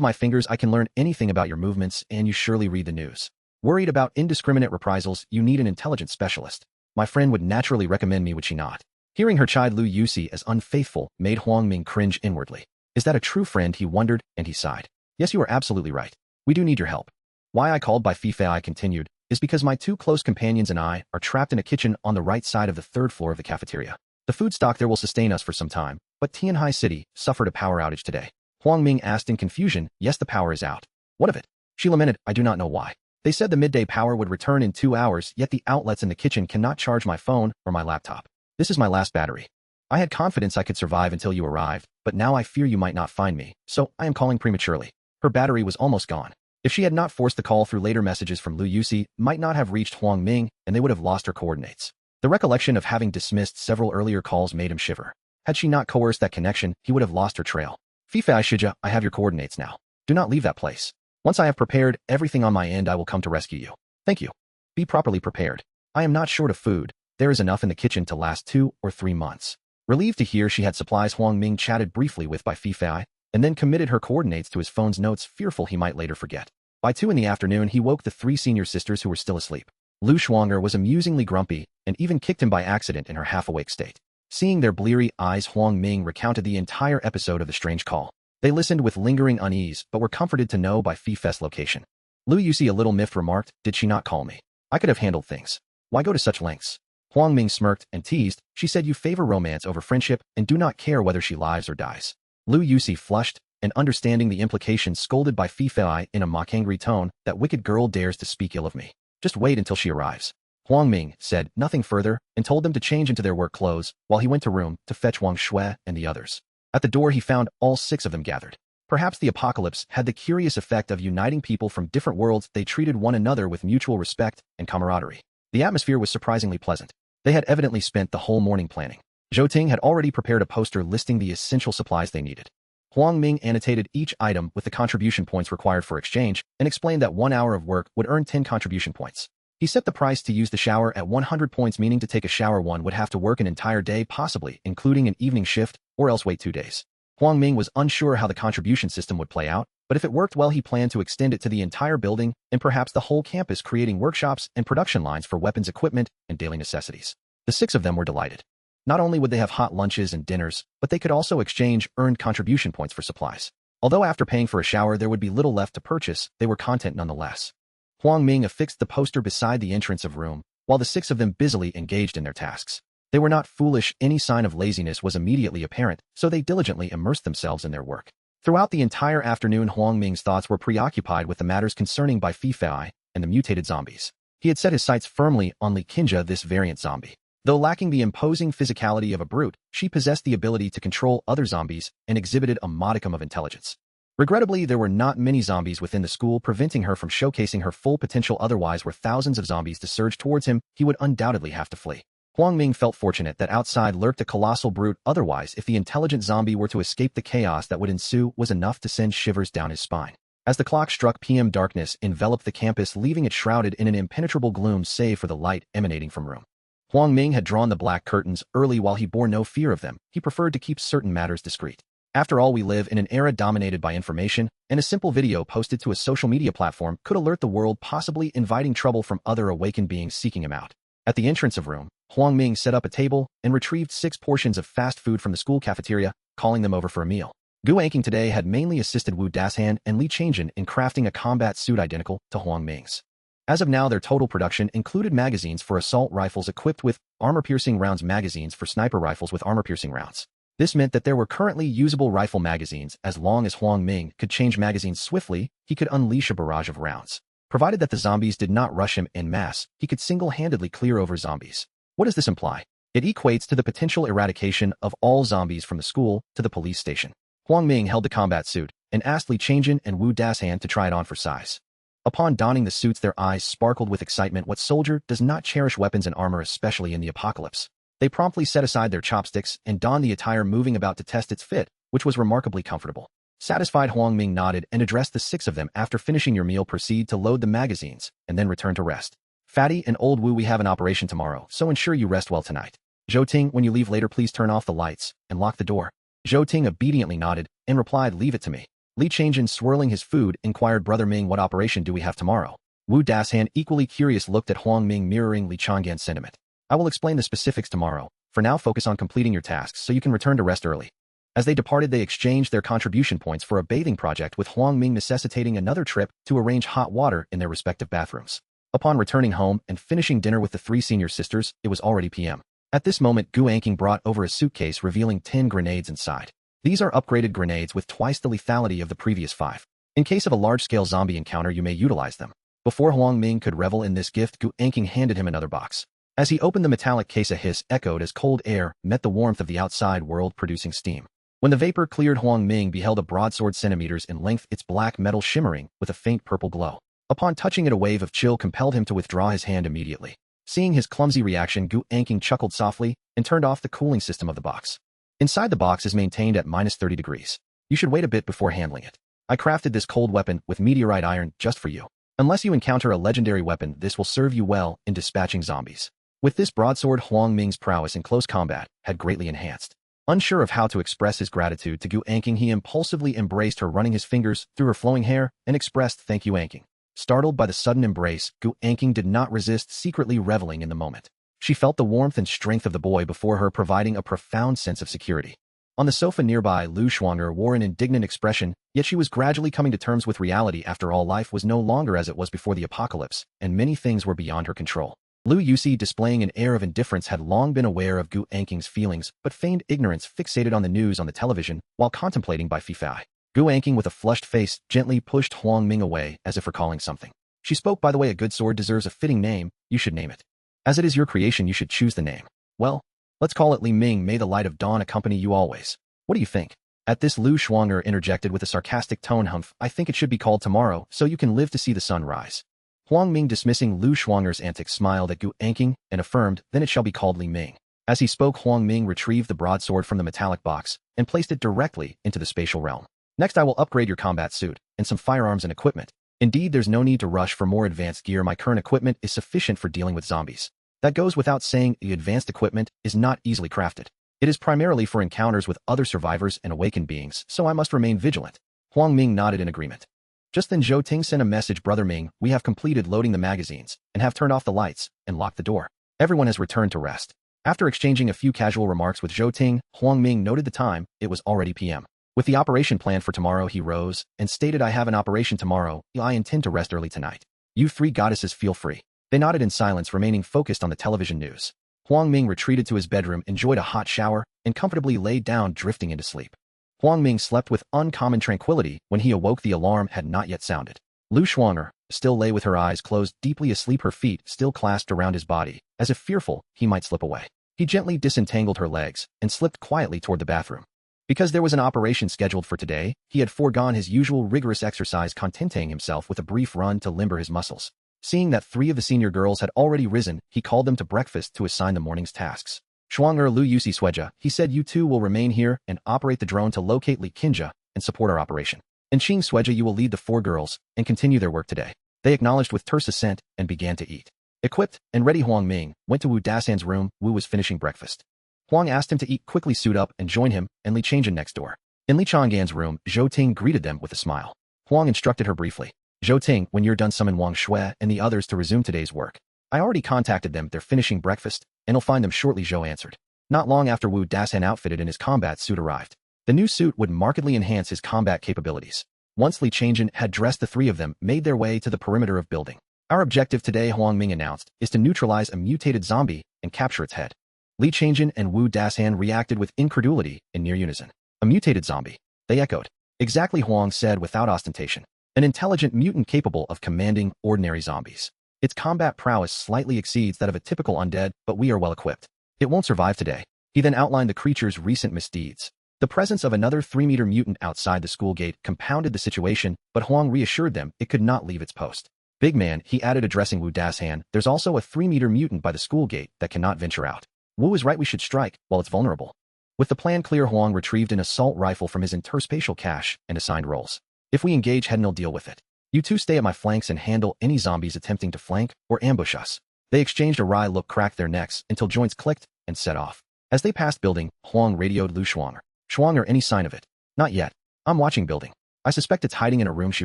my fingers, I can learn anything about your movements, and you surely read the news. Worried about indiscriminate reprisals, you need an intelligent specialist. My friend would naturally recommend me, would she not? Hearing her chide Lu Yusi as unfaithful made Huang Ming cringe inwardly. Is that a true friend, he wondered, and he sighed. Yes, you are absolutely right. We do need your help. Why I called, Sci-Fi continued, is because my 2 close companions and I are trapped in a kitchen on the right side of the 3rd floor of the cafeteria. The food stock there will sustain us for some time, but Tianhai City suffered a power outage today. Huang Ming asked in confusion. Yes, the power is out. What of it? She lamented. I do not know why. They said the midday power would return in 2 hours, yet the outlets in the kitchen cannot charge my phone or my laptop. This is my last battery. I had confidence I could survive until you arrived, but now I fear you might not find me, so I am calling prematurely. Her battery was almost gone. If she had not forced the call through, later messages from Lu Yusi might not have reached Huang Ming, and they would have lost her coordinates. The recollection of having dismissed several earlier calls made him shiver. Had she not coerced that connection, he would have lost her trail. Sci-Fi, Shija, I have your coordinates now. Do not leave that place. Once I have prepared everything on my end, I will come to rescue you. Thank you. Be properly prepared. I am not short of food. There is enough in the kitchen to last 2 or 3 months. Relieved to hear she had supplies, Huang Ming chatted briefly with by Sci-Fi, and then committed her coordinates to his phone's notes, fearful he might later forget. By 2 in the afternoon, he woke the 3 senior sisters who were still asleep. Lu Shuanger was amusingly grumpy and even kicked him by accident in her half-awake state. Seeing their bleary eyes, Huang Ming recounted the entire episode of the strange call. They listened with lingering unease, but were comforted to know by Fife's location. Lu Yusi, a little miffed, remarked, "Did she not call me? I could have handled things. Why go to such lengths?" Huang Ming smirked and teased, "She said you favor romance over friendship and do not care whether she lives or dies." Lu Yusi flushed, and understanding the implication, scolded by Fife in a mock-angry tone, "That wicked girl dares to speak ill of me. Just wait until she arrives." Huang Ming said nothing further and told them to change into their work clothes while he went to room to fetch Wang Shui and the others. At the door he found all 6 of them gathered. Perhaps the apocalypse had the curious effect of uniting people from different worlds. They treated one another with mutual respect and camaraderie. The atmosphere was surprisingly pleasant. They had evidently spent the whole morning planning. Zhou Ting had already prepared a poster listing the essential supplies they needed. Huang Ming annotated each item with the contribution points required for exchange and explained that 1 hour of work would earn 10 contribution points. He set the price to use the shower at 100 points, meaning to take a shower one would have to work an entire day, possibly including an evening shift, or else wait 2 days. Huang Ming was unsure how the contribution system would play out, but if it worked well, he planned to extend it to the entire building and perhaps the whole campus, creating workshops and production lines for weapons equipment and daily necessities. The 6 of them were delighted. Not only would they have hot lunches and dinners, but they could also exchange earned contribution points for supplies. Although after paying for a shower there would be little left to purchase, they were content nonetheless. Huang Ming affixed the poster beside the entrance of room, while the 6 of them busily engaged in their tasks. They were not foolish. Any sign of laziness was immediately apparent, so they diligently immersed themselves in their work. Throughout the entire afternoon, Huang Ming's thoughts were preoccupied with the matters concerning by Fifei and the mutated zombies. He had set his sights firmly on Li Qinjia, this variant zombie. Though lacking the imposing physicality of a brute, she possessed the ability to control other zombies and exhibited a modicum of intelligence. Regrettably, there were not many zombies within the school, preventing her from showcasing her full potential. Otherwise, were thousands of zombies to surge towards him, he would undoubtedly have to flee. Huang Ming felt fortunate that outside lurked a colossal brute. Otherwise, if the intelligent zombie were to escape, the chaos that would ensue was enough to send shivers down his spine. As the clock struck PM, darkness enveloped the campus, leaving it shrouded in an impenetrable gloom save for the light emanating from room. Huang Ming had drawn the black curtains early. While he bore no fear of them, he preferred to keep certain matters discreet. After all, we live in an era dominated by information, and a simple video posted to a social media platform could alert the world, possibly inviting trouble from other awakened beings seeking him out. At the entrance of room, Huang Ming set up a table and retrieved 6 portions of fast food from the school cafeteria, calling them over for a meal. Gu Anqing today had mainly assisted Wu Dashan and Li Changjin in crafting a combat suit identical to Huang Ming's. As of now, their total production included magazines for assault rifles equipped with armor-piercing rounds, magazines for sniper rifles with armor-piercing rounds. This meant that there were currently usable rifle magazines. As long as Huang Ming could change magazines swiftly, he could unleash a barrage of rounds. Provided that the zombies did not rush him en masse, he could single-handedly clear over zombies. What does this imply? It equates to the potential eradication of all zombies from the school to the police station. Huang Ming held the combat suit and asked Li Changjin and Wu Dashan to try it on for size. Upon donning the suits, their eyes sparkled with excitement. What soldier does not cherish weapons and armor, especially in the apocalypse? They promptly set aside their chopsticks and donned the attire, moving about to test its fit, which was remarkably comfortable. Satisfied, Huang Ming nodded and addressed the 6 of them. After finishing your meal, proceed to load the magazines, and then return to rest. Fatty and Old Wu, we have an operation tomorrow, so ensure you rest well tonight. Zhou Ting, when you leave later, please turn off the lights and lock the door. Zhou Ting obediently nodded and replied, leave it to me. Li Changjin, swirling his food, inquired, Brother Ming, what operation do we have tomorrow? Wu Dashan, equally curious, looked at Huang Ming, mirroring Li Changyan's sentiment. I will explain the specifics tomorrow. For now, focus on completing your tasks so you can return to rest early. As they departed, they exchanged their contribution points for a bathing project, with Huang Ming necessitating another trip to arrange hot water in their respective bathrooms. Upon returning home and finishing dinner with the 3 senior sisters, it was already PM. At this moment, Gu Anqing brought over a suitcase revealing 10 grenades inside. These are upgraded grenades with twice the lethality of the previous 5. In case of a large-scale zombie encounter, you may utilize them. Before Huang Ming could revel in this gift, Gu Anqing handed him another box. As he opened the metallic case, a hiss echoed as cold air met the warmth of the outside world, producing steam. When the vapor cleared, Huang Ming beheld a broadsword centimeters in length, its black metal shimmering with a faint purple glow. Upon touching it, a wave of chill compelled him to withdraw his hand immediately. Seeing his clumsy reaction, Gu Anqing chuckled softly and turned off the cooling system of the box. Inside, the box is maintained at -30 degrees. You should wait a bit before handling it. I crafted this cold weapon with meteorite iron just for you. Unless you encounter a legendary weapon, this will serve you well in dispatching zombies. With this broadsword, Huang Ming's prowess in close combat had greatly enhanced. Unsure of how to express his gratitude to Gu Anking, he impulsively embraced her, running his fingers through her flowing hair, and expressed thank you Anking. Startled by the sudden embrace, Gu Anking did not resist, secretly reveling in the moment. She felt the warmth and strength of the boy before her, providing a profound sense of security. On the sofa nearby, Lu Shuang'er wore an indignant expression, yet she was gradually coming to terms with reality. After all, life was no longer as it was before the apocalypse, and many things were beyond her control. Lu Yusi, displaying an air of indifference, had long been aware of Gu Anking's feelings, but feigned ignorance, fixated on the news on the television while contemplating by Fifai. Gu Anking, with a flushed face, gently pushed Huang Ming away, as if recalling something. She spoke, by the way, a good sword deserves a fitting name, you should name it. As it is your creation, you should choose the name. Well, let's call it Li Ming. May the light of dawn accompany you always. What do you think? At this, Lu Shuang'er interjected with a sarcastic tone, humph, I think it should be called tomorrow, so you can live to see the sun rise. Huang Ming, dismissing Lu Shuang'er's antics, smiled at Gu Anking and affirmed, then it shall be called Li Ming. As he spoke, Huang Ming retrieved the broadsword from the metallic box and placed it directly into the spatial realm. Next, I will upgrade your combat suit and some firearms and equipment. Indeed, there's no need to rush for more advanced gear. My current equipment is sufficient for dealing with zombies. That goes without saying. The advanced equipment is not easily crafted. It is primarily for encounters with other survivors and awakened beings, so I must remain vigilant. Huang Ming nodded in agreement. Just then Zhou Ting sent a message, Brother Ming, we have completed loading the magazines, and have turned off the lights, and locked the door. Everyone has returned to rest. After exchanging a few casual remarks with Zhou Ting, Huang Ming noted the time, it was already PM. With the operation planned for tomorrow, he rose, and stated, I have an operation tomorrow, I intend to rest early tonight. You three goddesses feel free. They nodded in silence, remaining focused on the television news. Huang Ming retreated to his bedroom, enjoyed a hot shower, and comfortably laid down, drifting into sleep. Huang Ming slept with uncommon tranquility. When he awoke, the alarm had not yet sounded. Lu Shuang'er still lay with her eyes closed, deeply asleep, her feet still clasped around his body, as if fearful he might slip away. He gently disentangled her legs and slipped quietly toward the bathroom. Because there was an operation scheduled for today, he had foregone his usual rigorous exercise, contenting himself with a brief run to limber his muscles. Seeing that 3 of the senior girls had already risen, he called them to breakfast to assign the morning's tasks. Shuang'er, Lu Yusi, Sueja, he said, you two will remain here and operate the drone to locate Li Qinja and support our operation. And Qing, Sueja, you will lead the 4 girls and continue their work today. They acknowledged with terse assent and began to eat. Equipped and ready, Huang Ming went to Wu Dasan's room. Wu was finishing breakfast. Huang asked him to eat quickly, suit up, and join him and Li Chang'an next door. In Li Chang'an's room, Zhou Ting greeted them with a smile. Huang instructed her briefly. Zhou Ting, when you're done, summon Wang Shui and the others to resume today's work. I already contacted them, they're finishing breakfast, and I'll find them shortly, Zhou answered. Not long after, Wu Dasan, outfitted in his combat suit, arrived. The new suit would markedly enhance his combat capabilities. Once Li Chang'an had dressed, the 3 of them made their way to the perimeter of building. Our objective today, Huang Ming announced, is to neutralize a mutated zombie and capture its head. Li Chang'an and Wu Dasan reacted with incredulity in near unison. A mutated zombie, they echoed. Exactly, Huang said without ostentation. An intelligent mutant capable of commanding ordinary zombies. Its combat prowess slightly exceeds that of a typical undead, but we are well equipped. It won't survive today. He then outlined the creature's recent misdeeds. The presence of another 3-meter mutant outside the school gate compounded the situation, but Huang reassured them it could not leave its post. Big man, he added, addressing Wu Dasan, there's also a 3-meter mutant by the school gate that cannot venture out. Wu is right, we should strike while it's vulnerable. With the plan clear, Huang retrieved an assault rifle from his interspatial cache and assigned roles. If we engage head, I'll deal with it. You two stay at my flanks and handle any zombies attempting to flank or ambush us. They exchanged a wry look, cracked their necks until joints clicked, and set off. As they passed building, Huang radioed Lu Shuang'er. Shuang'er, any sign of it? Not yet. I'm watching building. I suspect it's hiding in a room, she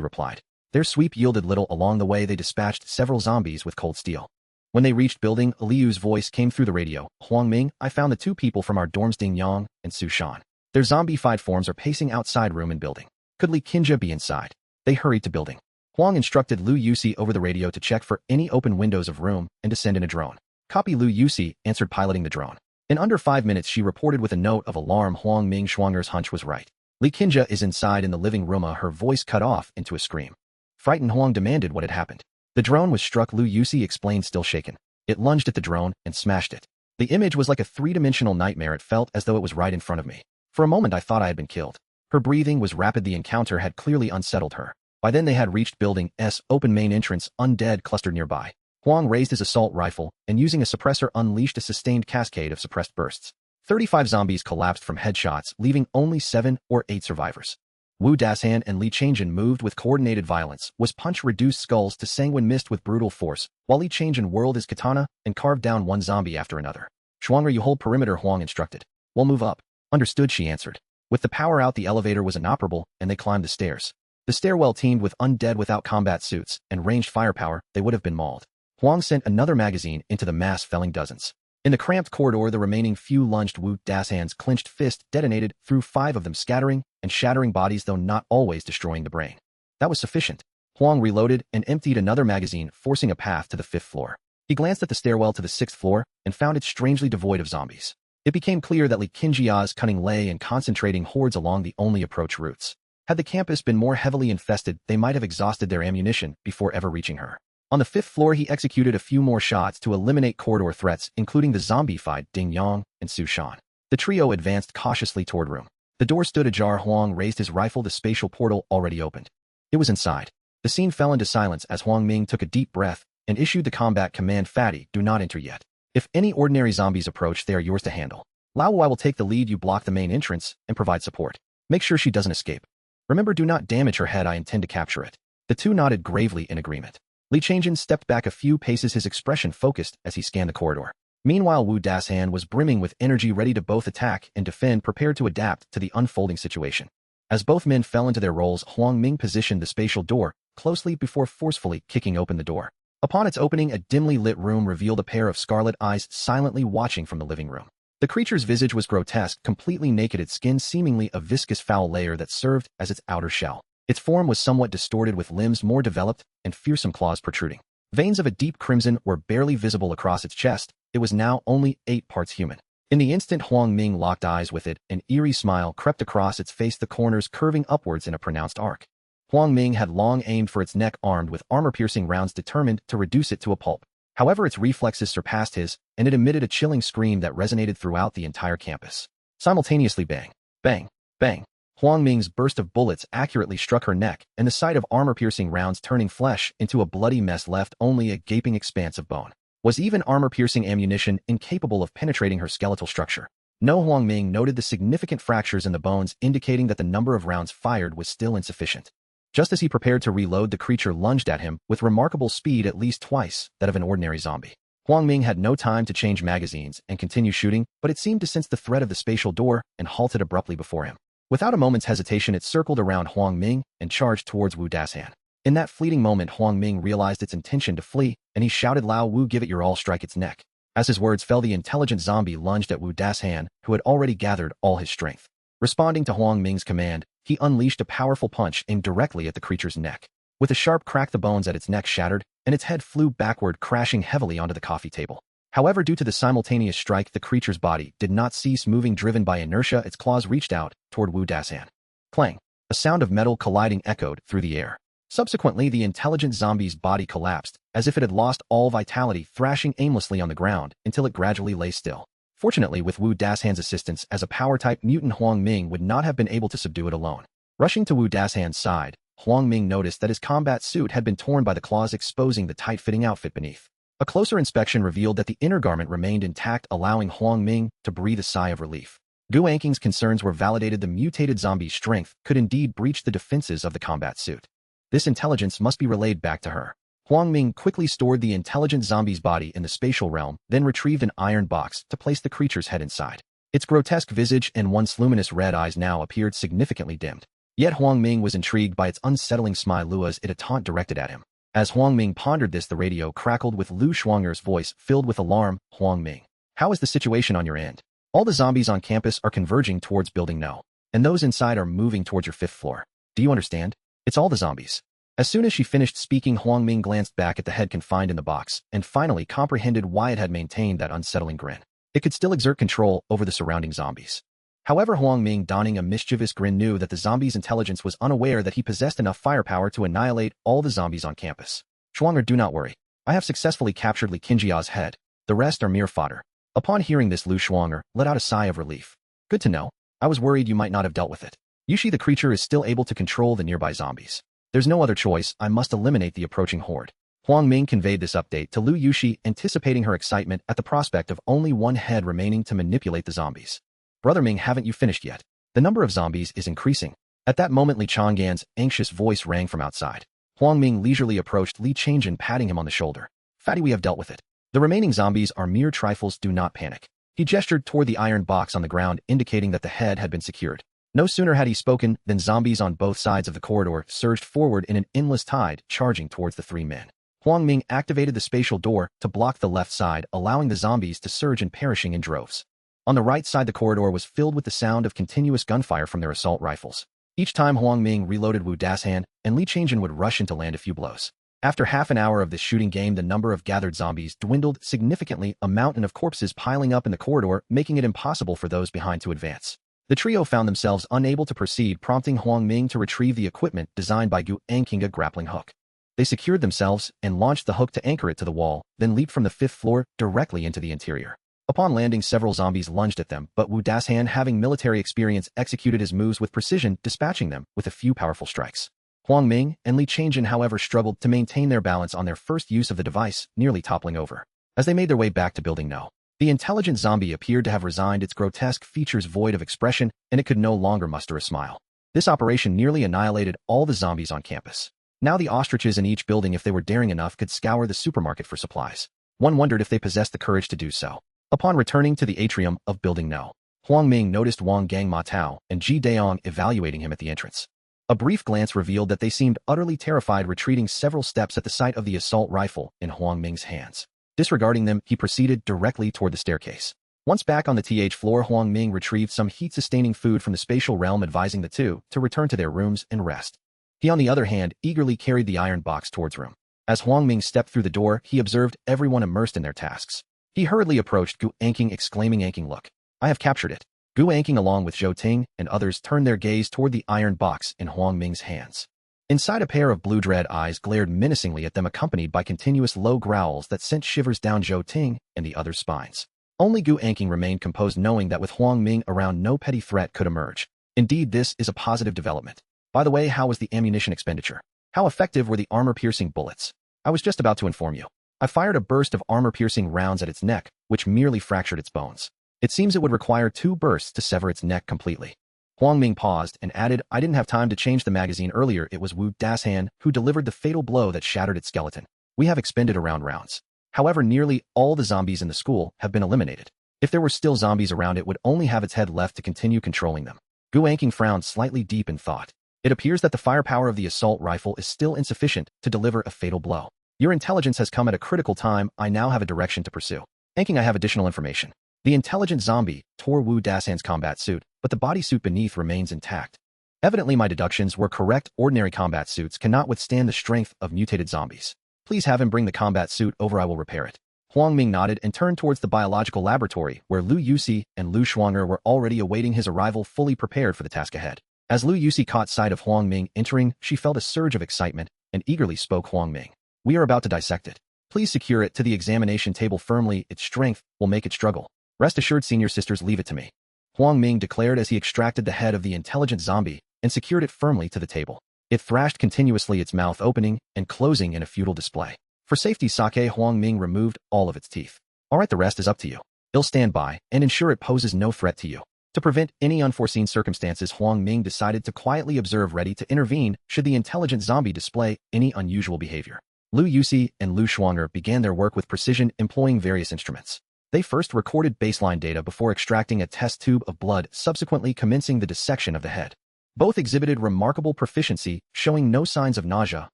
replied. Their sweep yielded little. Along the way, they dispatched several zombies with cold steel. When they reached building, Liu's voice came through the radio. Huang Ming, I found the 2 people from our dorms, Ding Yang and Su Shan. Their zombified forms are pacing outside room and building. Could Li Qinja be inside? They hurried to building. Huang instructed Lu Yusi over the radio to check for any open windows of room and to send in a drone. Copy, Lu Yusi answered, piloting the drone. In under 5 minutes, she reported with a note of alarm. Huang Ming, Shuang'er's hunch was right. Li Qinja is inside in the living room. Her voice cut off into a scream. Frightened, Huang demanded what had happened. The drone was struck, Lu Yusi explained, still shaken. It lunged at the drone and smashed it. The image was like a 3-dimensional nightmare. It felt as though it was right in front of me. For a moment I thought I had been killed. Her breathing was rapid. The encounter had clearly unsettled her. By then they had reached building S open main entrance. Undead clustered nearby. Huang raised his assault rifle and using a suppressor unleashed a sustained cascade of suppressed bursts. 35 zombies collapsed from headshots, leaving only 7 or 8 survivors. Wu Dashan and Li Changjin moved with coordinated violence, was punch reduced skulls to sanguine mist with brutal force, while Li Changjin whirled his katana and carved down one zombie after another. Shuang'er, you hold perimeter, Huang instructed. We'll move up. Understood, she answered. With the power out, the elevator was inoperable, and they climbed the stairs. The stairwell teemed with undead without combat suits and ranged firepower. They would have been mauled. Huang sent another magazine into the mass, felling dozens. In the cramped corridor, the remaining few lunged. Wu Dashan's clenched fist detonated through 5 of them, scattering and shattering bodies, though not always destroying the brain. That was sufficient. Huang reloaded and emptied another magazine, forcing a path to the 5th floor. He glanced at the stairwell to the 6th floor and found it strangely devoid of zombies. It became clear that Li Qingjia's cunning lay in concentrating hordes along the only approach routes. Had the campus been more heavily infested, they might have exhausted their ammunition before ever reaching her. On the 5th floor, he executed a few more shots to eliminate corridor threats, including the zombie-fied Ding Yang and Su Shan. The trio advanced cautiously toward room. The door stood ajar. Huang raised his rifle. The spatial portal already opened. It was inside. The scene fell into silence as Huang Ming took a deep breath and issued the combat command, Fatty, do not enter yet. If any ordinary zombies approach, they are yours to handle. Lao Wu, I will take the lead. You block the main entrance and provide support. Make sure she doesn't escape. Remember, do not damage her head. I intend to capture it. The two nodded gravely in agreement. Li Changjin stepped back a few paces, his expression focused as he scanned the corridor. Meanwhile, Wu Dashan was brimming with energy, ready to both attack and defend, prepared to adapt to the unfolding situation. As both men fell into their roles, Huang Ming positioned the spatial door closely before forcefully kicking open the door. Upon its opening, a dimly lit room revealed a pair of scarlet eyes silently watching from the living room. The creature's visage was grotesque, completely naked, its skin seemingly a viscous foul layer that served as its outer shell. Its form was somewhat distorted, with limbs more developed and fearsome claws protruding. Veins of a deep crimson were barely visible across its chest. It was now only 8 parts human. In the instant Huang Ming locked eyes with it, an eerie smile crept across its face, the corners curving upwards in a pronounced arc. Huang Ming had long aimed for its neck, armed with armor-piercing rounds, determined to reduce it to a pulp. However, its reflexes surpassed his, and it emitted a chilling scream that resonated throughout the entire campus. Simultaneously, bang, bang, bang. Huang Ming's burst of bullets accurately struck her neck, and the sight of armor-piercing rounds turning flesh into a bloody mess left only a gaping expanse of bone. Was even armor-piercing ammunition incapable of penetrating her skeletal structure? No. Huang Ming noted the significant fractures in the bones, indicating that the number of rounds fired was still insufficient. Just as he prepared to reload, the creature lunged at him with remarkable speed, at least twice that of an ordinary zombie. Huang Ming had no time to change magazines and continue shooting, but it seemed to sense the threat of the spatial door and halted abruptly before him. Without a moment's hesitation, it circled around Huang Ming and charged towards Wu Dashan. In that fleeting moment, Huang Ming realized its intention to flee, and he shouted, Lao Wu, give it your all, strike its neck. As his words fell, the intelligent zombie lunged at Wu Dashan, who had already gathered all his strength. Responding to Huang Ming's command, he unleashed a powerful punch aimed directly at the creature's neck. With a sharp crack, the bones at its neck shattered, and its head flew backward, crashing heavily onto the coffee table. However, due to the simultaneous strike, the creature's body did not cease moving. Driven by inertia, its claws reached out toward Wu Dashan. Clang! A sound of metal colliding echoed through the air. Subsequently, the intelligent zombie's body collapsed, as if it had lost all vitality, thrashing aimlessly on the ground until it gradually lay still. Fortunately, with Wu Dashan's assistance as a power-type mutant, Huang Ming would not have been able to subdue it alone. Rushing to Wu Dashan's side, Huang Ming noticed that his combat suit had been torn by the claws, exposing the tight-fitting outfit beneath. A closer inspection revealed that the inner garment remained intact, allowing Huang Ming to breathe a sigh of relief. Gu Anking's concerns were validated. The mutated zombie's strength could indeed breach the defenses of the combat suit. This intelligence must be relayed back to her. Huang Ming quickly stored the intelligent zombie's body in the spatial realm, then retrieved an iron box to place the creature's head inside. Its grotesque visage and once luminous red eyes now appeared significantly dimmed. Yet Huang Ming was intrigued by its unsettling smile as it a taunt directed at him. As Huang Ming pondered this, the radio crackled with Lu Shuang'er's voice filled with alarm. Huang Ming, how is the situation on your end? All the zombies on campus are converging towards Building No, and those inside are moving towards your 5th floor. Do you understand? It's all the zombies. As soon as she finished speaking, Huang Ming glanced back at the head confined in the box and finally comprehended why it had maintained that unsettling grin. It could still exert control over the surrounding zombies. However, Huang Ming, donning a mischievous grin, knew that the zombie's intelligence was unaware that he possessed enough firepower to annihilate all the zombies on campus. Shuang'er, do not worry. I have successfully captured Li Qingjia's head. The rest are mere fodder. Upon hearing this, Lu Shuang'er let out a sigh of relief. Good to know. I was worried you might not have dealt with it. Yushi, the creature, is still able to control the nearby zombies. There's no other choice. I must eliminate the approaching horde. Huang Ming conveyed this update to Lu Yushi, anticipating her excitement at the prospect of only one head remaining to manipulate the zombies. Brother Ming, haven't you finished yet? The number of zombies is increasing. At that moment, Li Chang'an's anxious voice rang from outside. Huang Ming leisurely approached Li Changjin, patting him on the shoulder. "Fatty, we have dealt with it. The remaining zombies are mere trifles, do not panic." He gestured toward the iron box on the ground, indicating that the head had been secured. No sooner had he spoken than zombies on both sides of the corridor surged forward in an endless tide, charging towards the three men. Huang Ming activated the spatial door to block the left side, allowing the zombies to surge and perishing in droves. On the right side, the corridor was filled with the sound of continuous gunfire from their assault rifles. Each time Huang Ming reloaded Wu Dashan, and Li Changjin would rush in to land a few blows. After half an hour of this shooting game, the number of gathered zombies dwindled significantly, a mountain of corpses piling up in the corridor, making it impossible for those behind to advance. The trio found themselves unable to proceed, prompting Huang Ming to retrieve the equipment designed by Gu Anking, a grappling hook. They secured themselves and launched the hook to anchor it to the wall, then leaped from the 5th floor directly into the interior. Upon landing, several zombies lunged at them, but Wu Dashan, having military experience, executed his moves with precision, dispatching them with a few powerful strikes. Huang Ming and Li Changjin, however, struggled to maintain their balance on their first use of the device, nearly toppling over. As they made their way back to Building No, the intelligent zombie appeared to have resigned, its grotesque features void of expression, and it could no longer muster a smile. This operation nearly annihilated all the zombies on campus. Now the ostriches in each building, if they were daring enough, could scour the supermarket for supplies. One wondered if they possessed the courage to do so. Upon returning to the atrium of Building No, Huang Ming noticed Wang Gang Ma Tao and Ji Daong evaluating him at the entrance. A brief glance revealed that they seemed utterly terrified, retreating several steps at the sight of the assault rifle in Huang Ming's hands. Disregarding them, he proceeded directly toward the staircase. Once back on the TH floor, Huang Ming retrieved some heat-sustaining food from the spatial realm, advising the two to return to their rooms and rest. He, on the other hand, eagerly carried the iron box towards room. As Huang Ming stepped through the door, he observed everyone immersed in their tasks. He hurriedly approached Gu Anking, exclaiming, "Anking, look. I have captured it." Gu Anking, along with Zhou Ting and others, turned their gaze toward the iron box in Huang Ming's hands. Inside, a pair of blue-dread eyes glared menacingly at them, accompanied by continuous low growls that sent shivers down Zhou Ting and the others' spines. Only Gu Anking remained composed, knowing that with Huang Ming around, no petty threat could emerge. Indeed, this is a positive development. By the way, how was the ammunition expenditure? How effective were the armor-piercing bullets? I was just about to inform you. I fired a burst of armor-piercing rounds at its neck, which merely fractured its bones. It seems it would require 2 bursts to sever its neck completely. Huang Ming paused and added, "I didn't have time to change the magazine earlier. It was Wu Dashan who delivered the fatal blow that shattered its skeleton. We have expended around rounds. However, nearly all the zombies in the school have been eliminated. If there were still zombies around, it would only have its head left to continue controlling them." Gu Anking frowned slightly, deep in thought. It appears that the firepower of the assault rifle is still insufficient to deliver a fatal blow. Your intelligence has come at a critical time. I now have a direction to pursue. Anking, I have additional information. The intelligent zombie tore Wu Dashan's combat suit, but the bodysuit beneath remains intact. Evidently, my deductions were correct. Ordinary combat suits cannot withstand the strength of mutated zombies. Please have him bring the combat suit over. I will repair it. Huang Ming nodded and turned towards the biological laboratory, where Lu Yuxi and Lu Shuang'er were already awaiting his arrival, fully prepared for the task ahead. As Lu Yuxi caught sight of Huang Ming entering, she felt a surge of excitement and eagerly spoke. "Huang Ming, we are about to dissect it. Please secure it to the examination table firmly. Its strength will make it struggle. Rest assured, senior sisters, leave it to me," Huang Ming declared as he extracted the head of the intelligent zombie and secured it firmly to the table. It thrashed continuously, its mouth opening and closing in a futile display. For safety's sake, Huang Ming removed all of its teeth. "All right, the rest is up to you. I'll stand by and ensure it poses no threat to you." To prevent any unforeseen circumstances, Huang Ming decided to quietly observe, ready to intervene should the intelligent zombie display any unusual behavior. Lu Yuxi and Lu Shuang'er began their work with precision, employing various instruments. They first recorded baseline data before extracting a test tube of blood, subsequently commencing the dissection of the head. Both exhibited remarkable proficiency, showing no signs of nausea,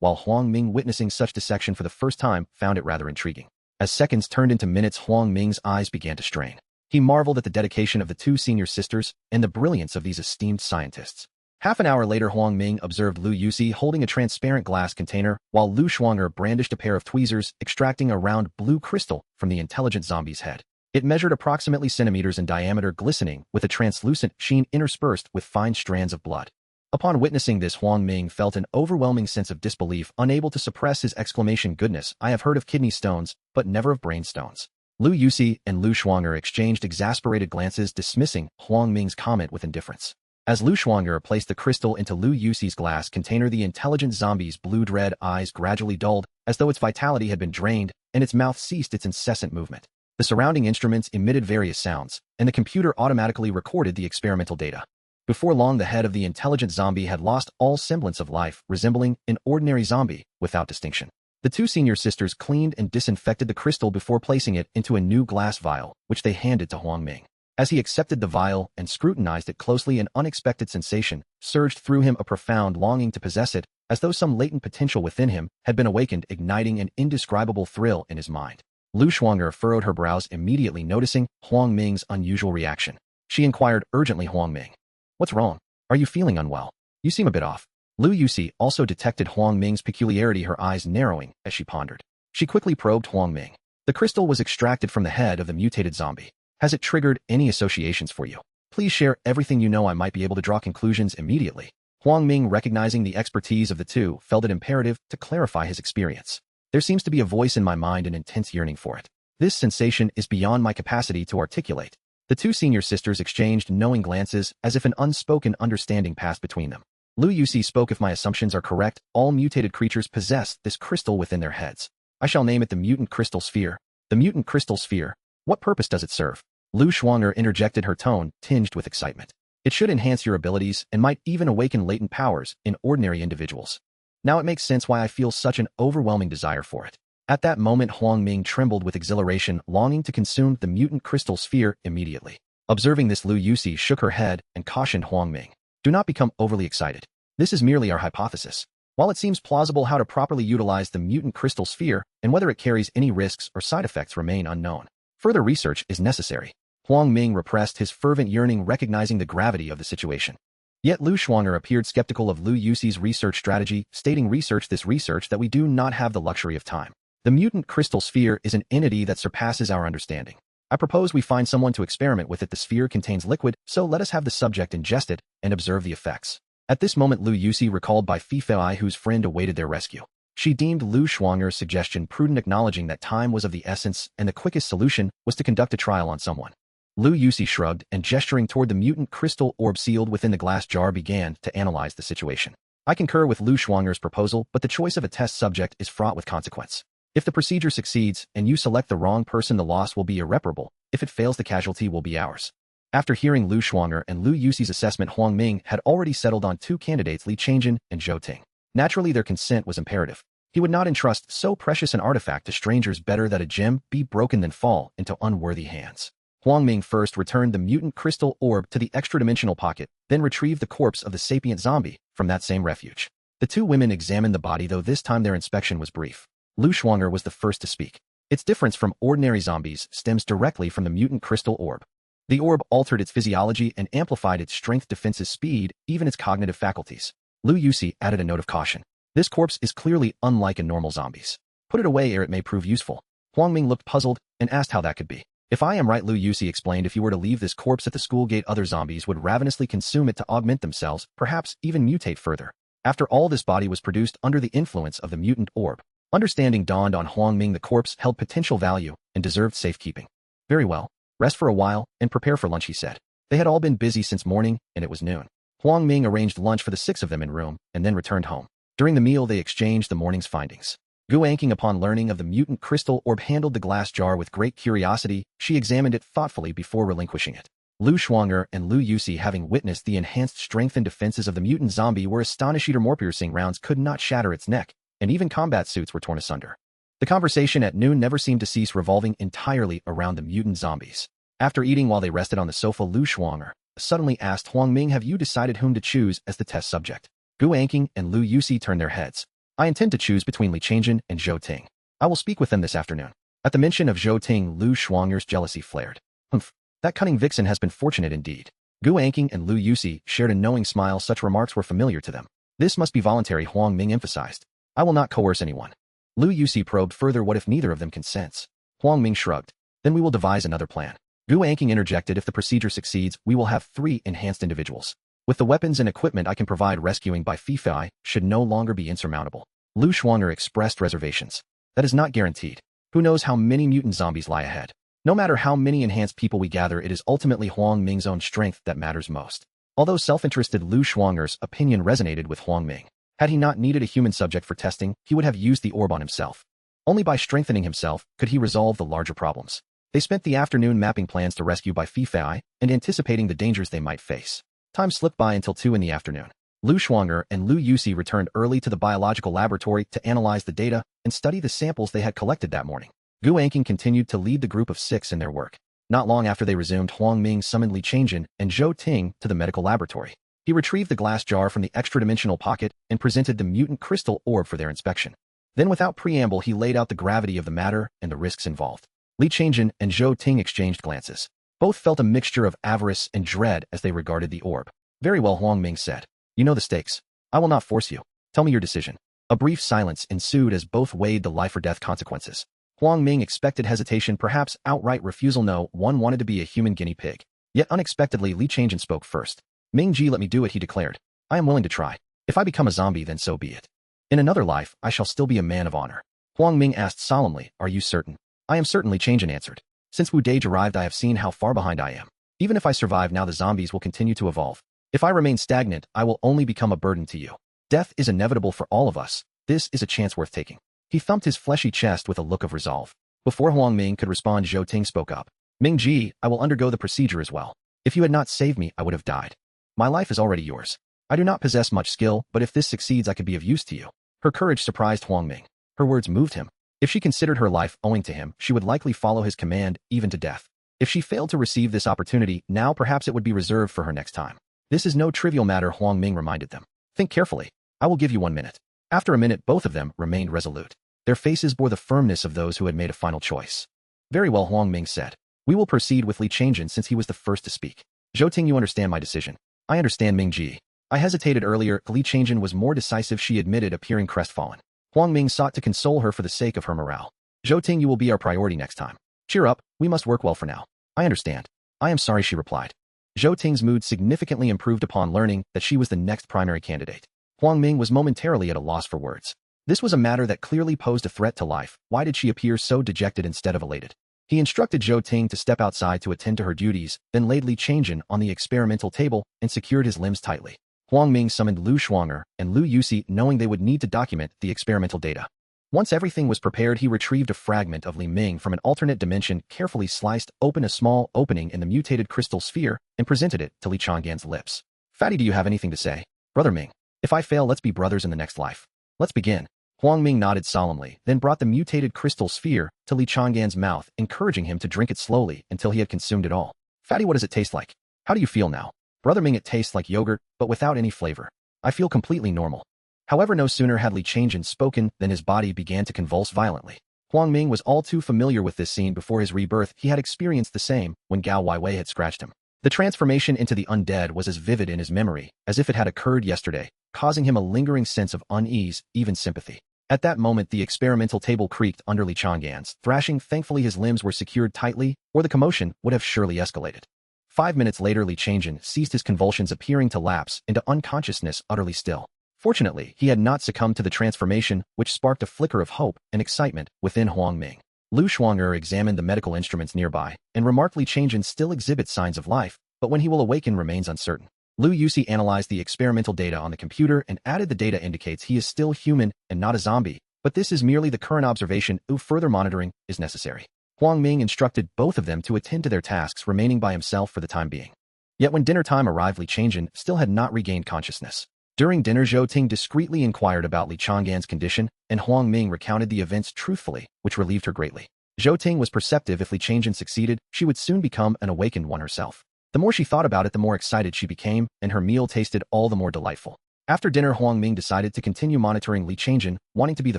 while Huang Ming, witnessing such dissection for the first time, found it rather intriguing. As seconds turned into minutes, Huang Ming's eyes began to strain. He marveled at the dedication of the 2 senior sisters and the brilliance of these esteemed scientists. Half an hour later, Huang Ming observed Lu Yuxi holding a transparent glass container, while Lu Shuang'er brandished a pair of tweezers, extracting a round blue crystal from the intelligent zombie's head. It measured approximately centimeters in diameter, glistening with a translucent sheen interspersed with fine strands of blood. Upon witnessing this, Huang Ming felt an overwhelming sense of disbelief, unable to suppress his exclamation, "Goodness, I have heard of kidney stones, but never of brain stones." Lu Yuxi and Lu Shuang'er exchanged exasperated glances, dismissing Huang Ming's comment with indifference. As Lu Shuang'er placed the crystal into Lu Yuxi's glass container, the intelligent zombie's blue-red eyes gradually dulled, as though its vitality had been drained, and its mouth ceased its incessant movement. The surrounding instruments emitted various sounds, and the computer automatically recorded the experimental data. Before long, the head of the intelligent zombie had lost all semblance of life, resembling an ordinary zombie without distinction. The two senior sisters cleaned and disinfected the crystal before placing it into a new glass vial, which they handed to Huang Ming. As he accepted the vial and scrutinized it closely, an unexpected sensation surged through him, a profound longing to possess it, as though some latent potential within him had been awakened, igniting an indescribable thrill in his mind. Lu Shuang'er furrowed her brows, immediately noticing Huang Ming's unusual reaction. She inquired urgently, "Huang Ming, what's wrong? Are you feeling unwell? You seem a bit off." Lu Yuxi also detected Huang Ming's peculiarity, her eyes narrowing as she pondered. She quickly probed Huang Ming. "The crystal was extracted from the head of the mutated zombie. Has it triggered any associations for you? Please share everything you know. I might be able to draw conclusions immediately." Huang Ming, recognizing the expertise of the two, felt it imperative to clarify his experience. "There seems to be a voice in my mind, an intense yearning for it. This sensation is beyond my capacity to articulate." The two senior sisters exchanged knowing glances, as if an unspoken understanding passed between them. Lu Yuxi spoke. "If my assumptions are correct, all mutated creatures possess this crystal within their heads. I shall name it the mutant crystal sphere." "The mutant crystal sphere? What purpose does it serve?" Lu Shuang'er interjected, her tone tinged with excitement. "It should enhance your abilities and might even awaken latent powers in ordinary individuals. Now it makes sense why I feel such an overwhelming desire for it." At that moment, Huang Ming trembled with exhilaration, longing to consume the mutant crystal sphere immediately. Observing this, Lu Yuxi shook her head and cautioned Huang Ming. "Do not become overly excited. This is merely our hypothesis. While it seems plausible, how to properly utilize the mutant crystal sphere and whether it carries any risks or side effects remain unknown. Further research is necessary." Huang Ming repressed his fervent yearning, recognizing the gravity of the situation. Yet Lu Shuang'er appeared skeptical of Lu Yuxi's research strategy, stating, "Research that we do not have the luxury of time. The mutant crystal sphere is an entity that surpasses our understanding. I propose we find someone to experiment with it. The sphere contains liquid, so let us have the subject ingest it and observe the effects." At this moment, Lu Yuxi recalled by Fifei, whose friend awaited their rescue. She deemed Lu Shuang'er's suggestion prudent, acknowledging that time was of the essence and the quickest solution was to conduct a trial on someone. Lu Yuxi shrugged and, gesturing toward the mutant crystal orb sealed within the glass jar, began to analyze the situation. "I concur with Lu Shuang'er's proposal, but the choice of a test subject is fraught with consequence. If the procedure succeeds and you select the wrong person, the loss will be irreparable. If it fails, the casualty will be ours." After hearing Lu Shuang'er and Lu Yuxi's assessment, Huang Ming had already settled on two candidates, Li Changjin and Zhou Ting. Naturally, their consent was imperative. He would not entrust so precious an artifact to strangers. Better that a gem be broken than fall into unworthy hands. Huang Ming first returned the mutant crystal orb to the extra-dimensional pocket, then retrieved the corpse of the sapient zombie from that same refuge. The two women examined the body, though this time their inspection was brief. Lu Shuang'er was the first to speak. "Its difference from ordinary zombies stems directly from the mutant crystal orb. The orb altered its physiology and amplified its strength, defenses, speed, even its cognitive faculties." Lu Yuxi added a note of caution. "This corpse is clearly unlike a normal zombie's. Put it away ere it may prove useful." Huang Ming looked puzzled and asked how that could be. "If I am right," Lu Yuxi explained, "if you were to leave this corpse at the school gate, other zombies would ravenously consume it to augment themselves, perhaps even mutate further. After all, this body was produced under the influence of the mutant orb." Understanding dawned on Huang Ming. The corpse held potential value and deserved safekeeping. "Very well. Rest for a while and prepare for lunch," he said. They had all been busy since morning, and it was noon. Huang Ming arranged lunch for the 6 of them in room and then returned home. During the meal, they exchanged the morning's findings. Gu Anqing, upon learning of the mutant crystal orb, handled the glass jar with great curiosity. She examined it thoughtfully before relinquishing it. Lu Shuang'er and Lu Yuxi, having witnessed the enhanced strength and defenses of the mutant zombie, were astonished. More piercing rounds could not shatter its neck, and even combat suits were torn asunder. The conversation at noon never seemed to cease, revolving entirely around the mutant zombies. After eating while they rested on the sofa, Lu Shuang'er suddenly asked Huang Ming, "Have you decided whom to choose as the test subject?" Gu Anqing and Lu Yuxi turned their heads. "I intend to choose between Li Changjin and Zhou Ting. I will speak with them this afternoon." At the mention of Zhou Ting, Lu Shuang'er's jealousy flared. "Humph, that cunning vixen has been fortunate indeed." Gu Anqing and Lu Yuxi shared a knowing smile. Such remarks were familiar to them. "This must be voluntary," Huang Ming emphasized. "I will not coerce anyone." Lu Yuxi probed further, "What if neither of them consents?" Huang Ming shrugged. "Then we will devise another plan." Gu Anqing interjected, "If the procedure succeeds, we will have 3 enhanced individuals. With the weapons and equipment I can provide, rescuing by Fifei should no longer be insurmountable." Lu Shuang'er expressed reservations. "That is not guaranteed. Who knows how many mutant zombies lie ahead? No matter how many enhanced people we gather, it is ultimately Huang Ming's own strength that matters most." Although self-interested, Lu Shuang'er's opinion resonated with Huang Ming. Had he not needed a human subject for testing, he would have used the orb on himself. Only by strengthening himself could he resolve the larger problems. They spent the afternoon mapping plans to rescue by Fifei and anticipating the dangers they might face. Time slipped by until 2 in the afternoon. Lu Shuanger and Lu Yusi returned early to the biological laboratory to analyze the data and study the samples they had collected that morning. Gu Anqing continued to lead the group of 6 in their work. Not long after they resumed, Huang Ming summoned Li Changjin and Zhou Ting to the medical laboratory. He retrieved the glass jar from the extra-dimensional pocket and presented the mutant crystal orb for their inspection. Then without preamble, he laid out the gravity of the matter and the risks involved. Li Changjin and Zhou Ting exchanged glances. Both felt a mixture of avarice and dread as they regarded the orb. Very well, Huang Ming said. You know the stakes. I will not force you. Tell me your decision. A brief silence ensued as both weighed the life-or-death consequences. Huang Ming expected hesitation, perhaps outright refusal. No one wanted to be a human guinea pig. Yet unexpectedly, Li Changjin spoke first. Ming-ji, let me do it, he declared. I am willing to try. If I become a zombie, then so be it. In another life, I shall still be a man of honor. Huang Ming asked solemnly, Are you certain? I am certain, Li Changjin answered. Since Wu Dage arrived, I have seen how far behind I am. Even if I survive now, the zombies will continue to evolve. If I remain stagnant, I will only become a burden to you. Death is inevitable for all of us. This is a chance worth taking. He thumped his fleshy chest with a look of resolve. Before Huang Ming could respond, Zhou Ting spoke up. Ming-ji, I will undergo the procedure as well. If you had not saved me, I would have died. My life is already yours. I do not possess much skill, but if this succeeds, I could be of use to you. Her courage surprised Huang Ming. Her words moved him. If she considered her life owing to him, she would likely follow his command, even to death. If she failed to receive this opportunity, now perhaps it would be reserved for her next time. This is no trivial matter, Huang Ming reminded them. Think carefully. I will give you 1 minute. After a minute, both of them remained resolute. Their faces bore the firmness of those who had made a final choice. Very well, Huang Ming said. We will proceed with Li Changjin since he was the first to speak. Zhou Ting, you understand my decision. I understand, Ming-ji. I hesitated earlier. Li Changjin was more decisive, she admitted, appearing crestfallen. Huang Ming sought to console her for the sake of her morale. Zhou Ting, you will be our priority next time. Cheer up, we must work well for now. I understand. I am sorry, she replied. Zhou Ting's mood significantly improved upon learning that she was the next primary candidate. Huang Ming was momentarily at a loss for words. This was a matter that clearly posed a threat to life. Why did she appear so dejected instead of elated? He instructed Zhou Ting to step outside to attend to her duties, then laid Li Changjin on the experimental table and secured his limbs tightly. Huang Ming summoned Lu Shuanger and Lu Yusi, knowing they would need to document the experimental data. Once everything was prepared, he retrieved a fragment of Li Ming from an alternate dimension, carefully sliced open a small opening in the mutated crystal sphere, and presented it to Li Changyan's lips. Fatty, do you have anything to say? Brother Ming. If I fail, let's be brothers in the next life. Let's begin. Huang Ming nodded solemnly, then brought the mutated crystal sphere to Li Changyan's mouth, encouraging him to drink it slowly until he had consumed it all. Fatty, what does it taste like? How do you feel now? Brother Ming, it tastes like yogurt, but without any flavor. I feel completely normal. However, no sooner had Li Changjin spoken than his body began to convulse violently. Huang Ming was all too familiar with this scene before his rebirth. He had experienced the same when Gao Weiwei had scratched him. The transformation into the undead was as vivid in his memory as if it had occurred yesterday, causing him a lingering sense of unease, even sympathy. At that moment, the experimental table creaked under Li Changyan's thrashing. Thankfully, his limbs were secured tightly, or the commotion would have surely escalated. 5 minutes later, Li Changjin ceased his convulsions, appearing to lapse into unconsciousness, utterly still. Fortunately, he had not succumbed to the transformation, which sparked a flicker of hope and excitement within Huang Ming. Lu Shuanger examined the medical instruments nearby and remarked Li Changjin still exhibits signs of life, but when he will awaken remains uncertain. Lu Yusi analyzed the experimental data on the computer and added the data indicates he is still human and not a zombie, but this is merely the current observation. Further monitoring is necessary. Huang Ming instructed both of them to attend to their tasks, remaining by himself for the time being. Yet when dinner time arrived, Li Changjin still had not regained consciousness. During dinner, Zhou Ting discreetly inquired about Li Changyan's condition, and Huang Ming recounted the events truthfully, which relieved her greatly. Zhou Ting was perceptive. If Li Changjin succeeded, she would soon become an awakened one herself. The more she thought about it, the more excited she became, and her meal tasted all the more delightful. After dinner, Huang Ming decided to continue monitoring Li Changjin, wanting to be the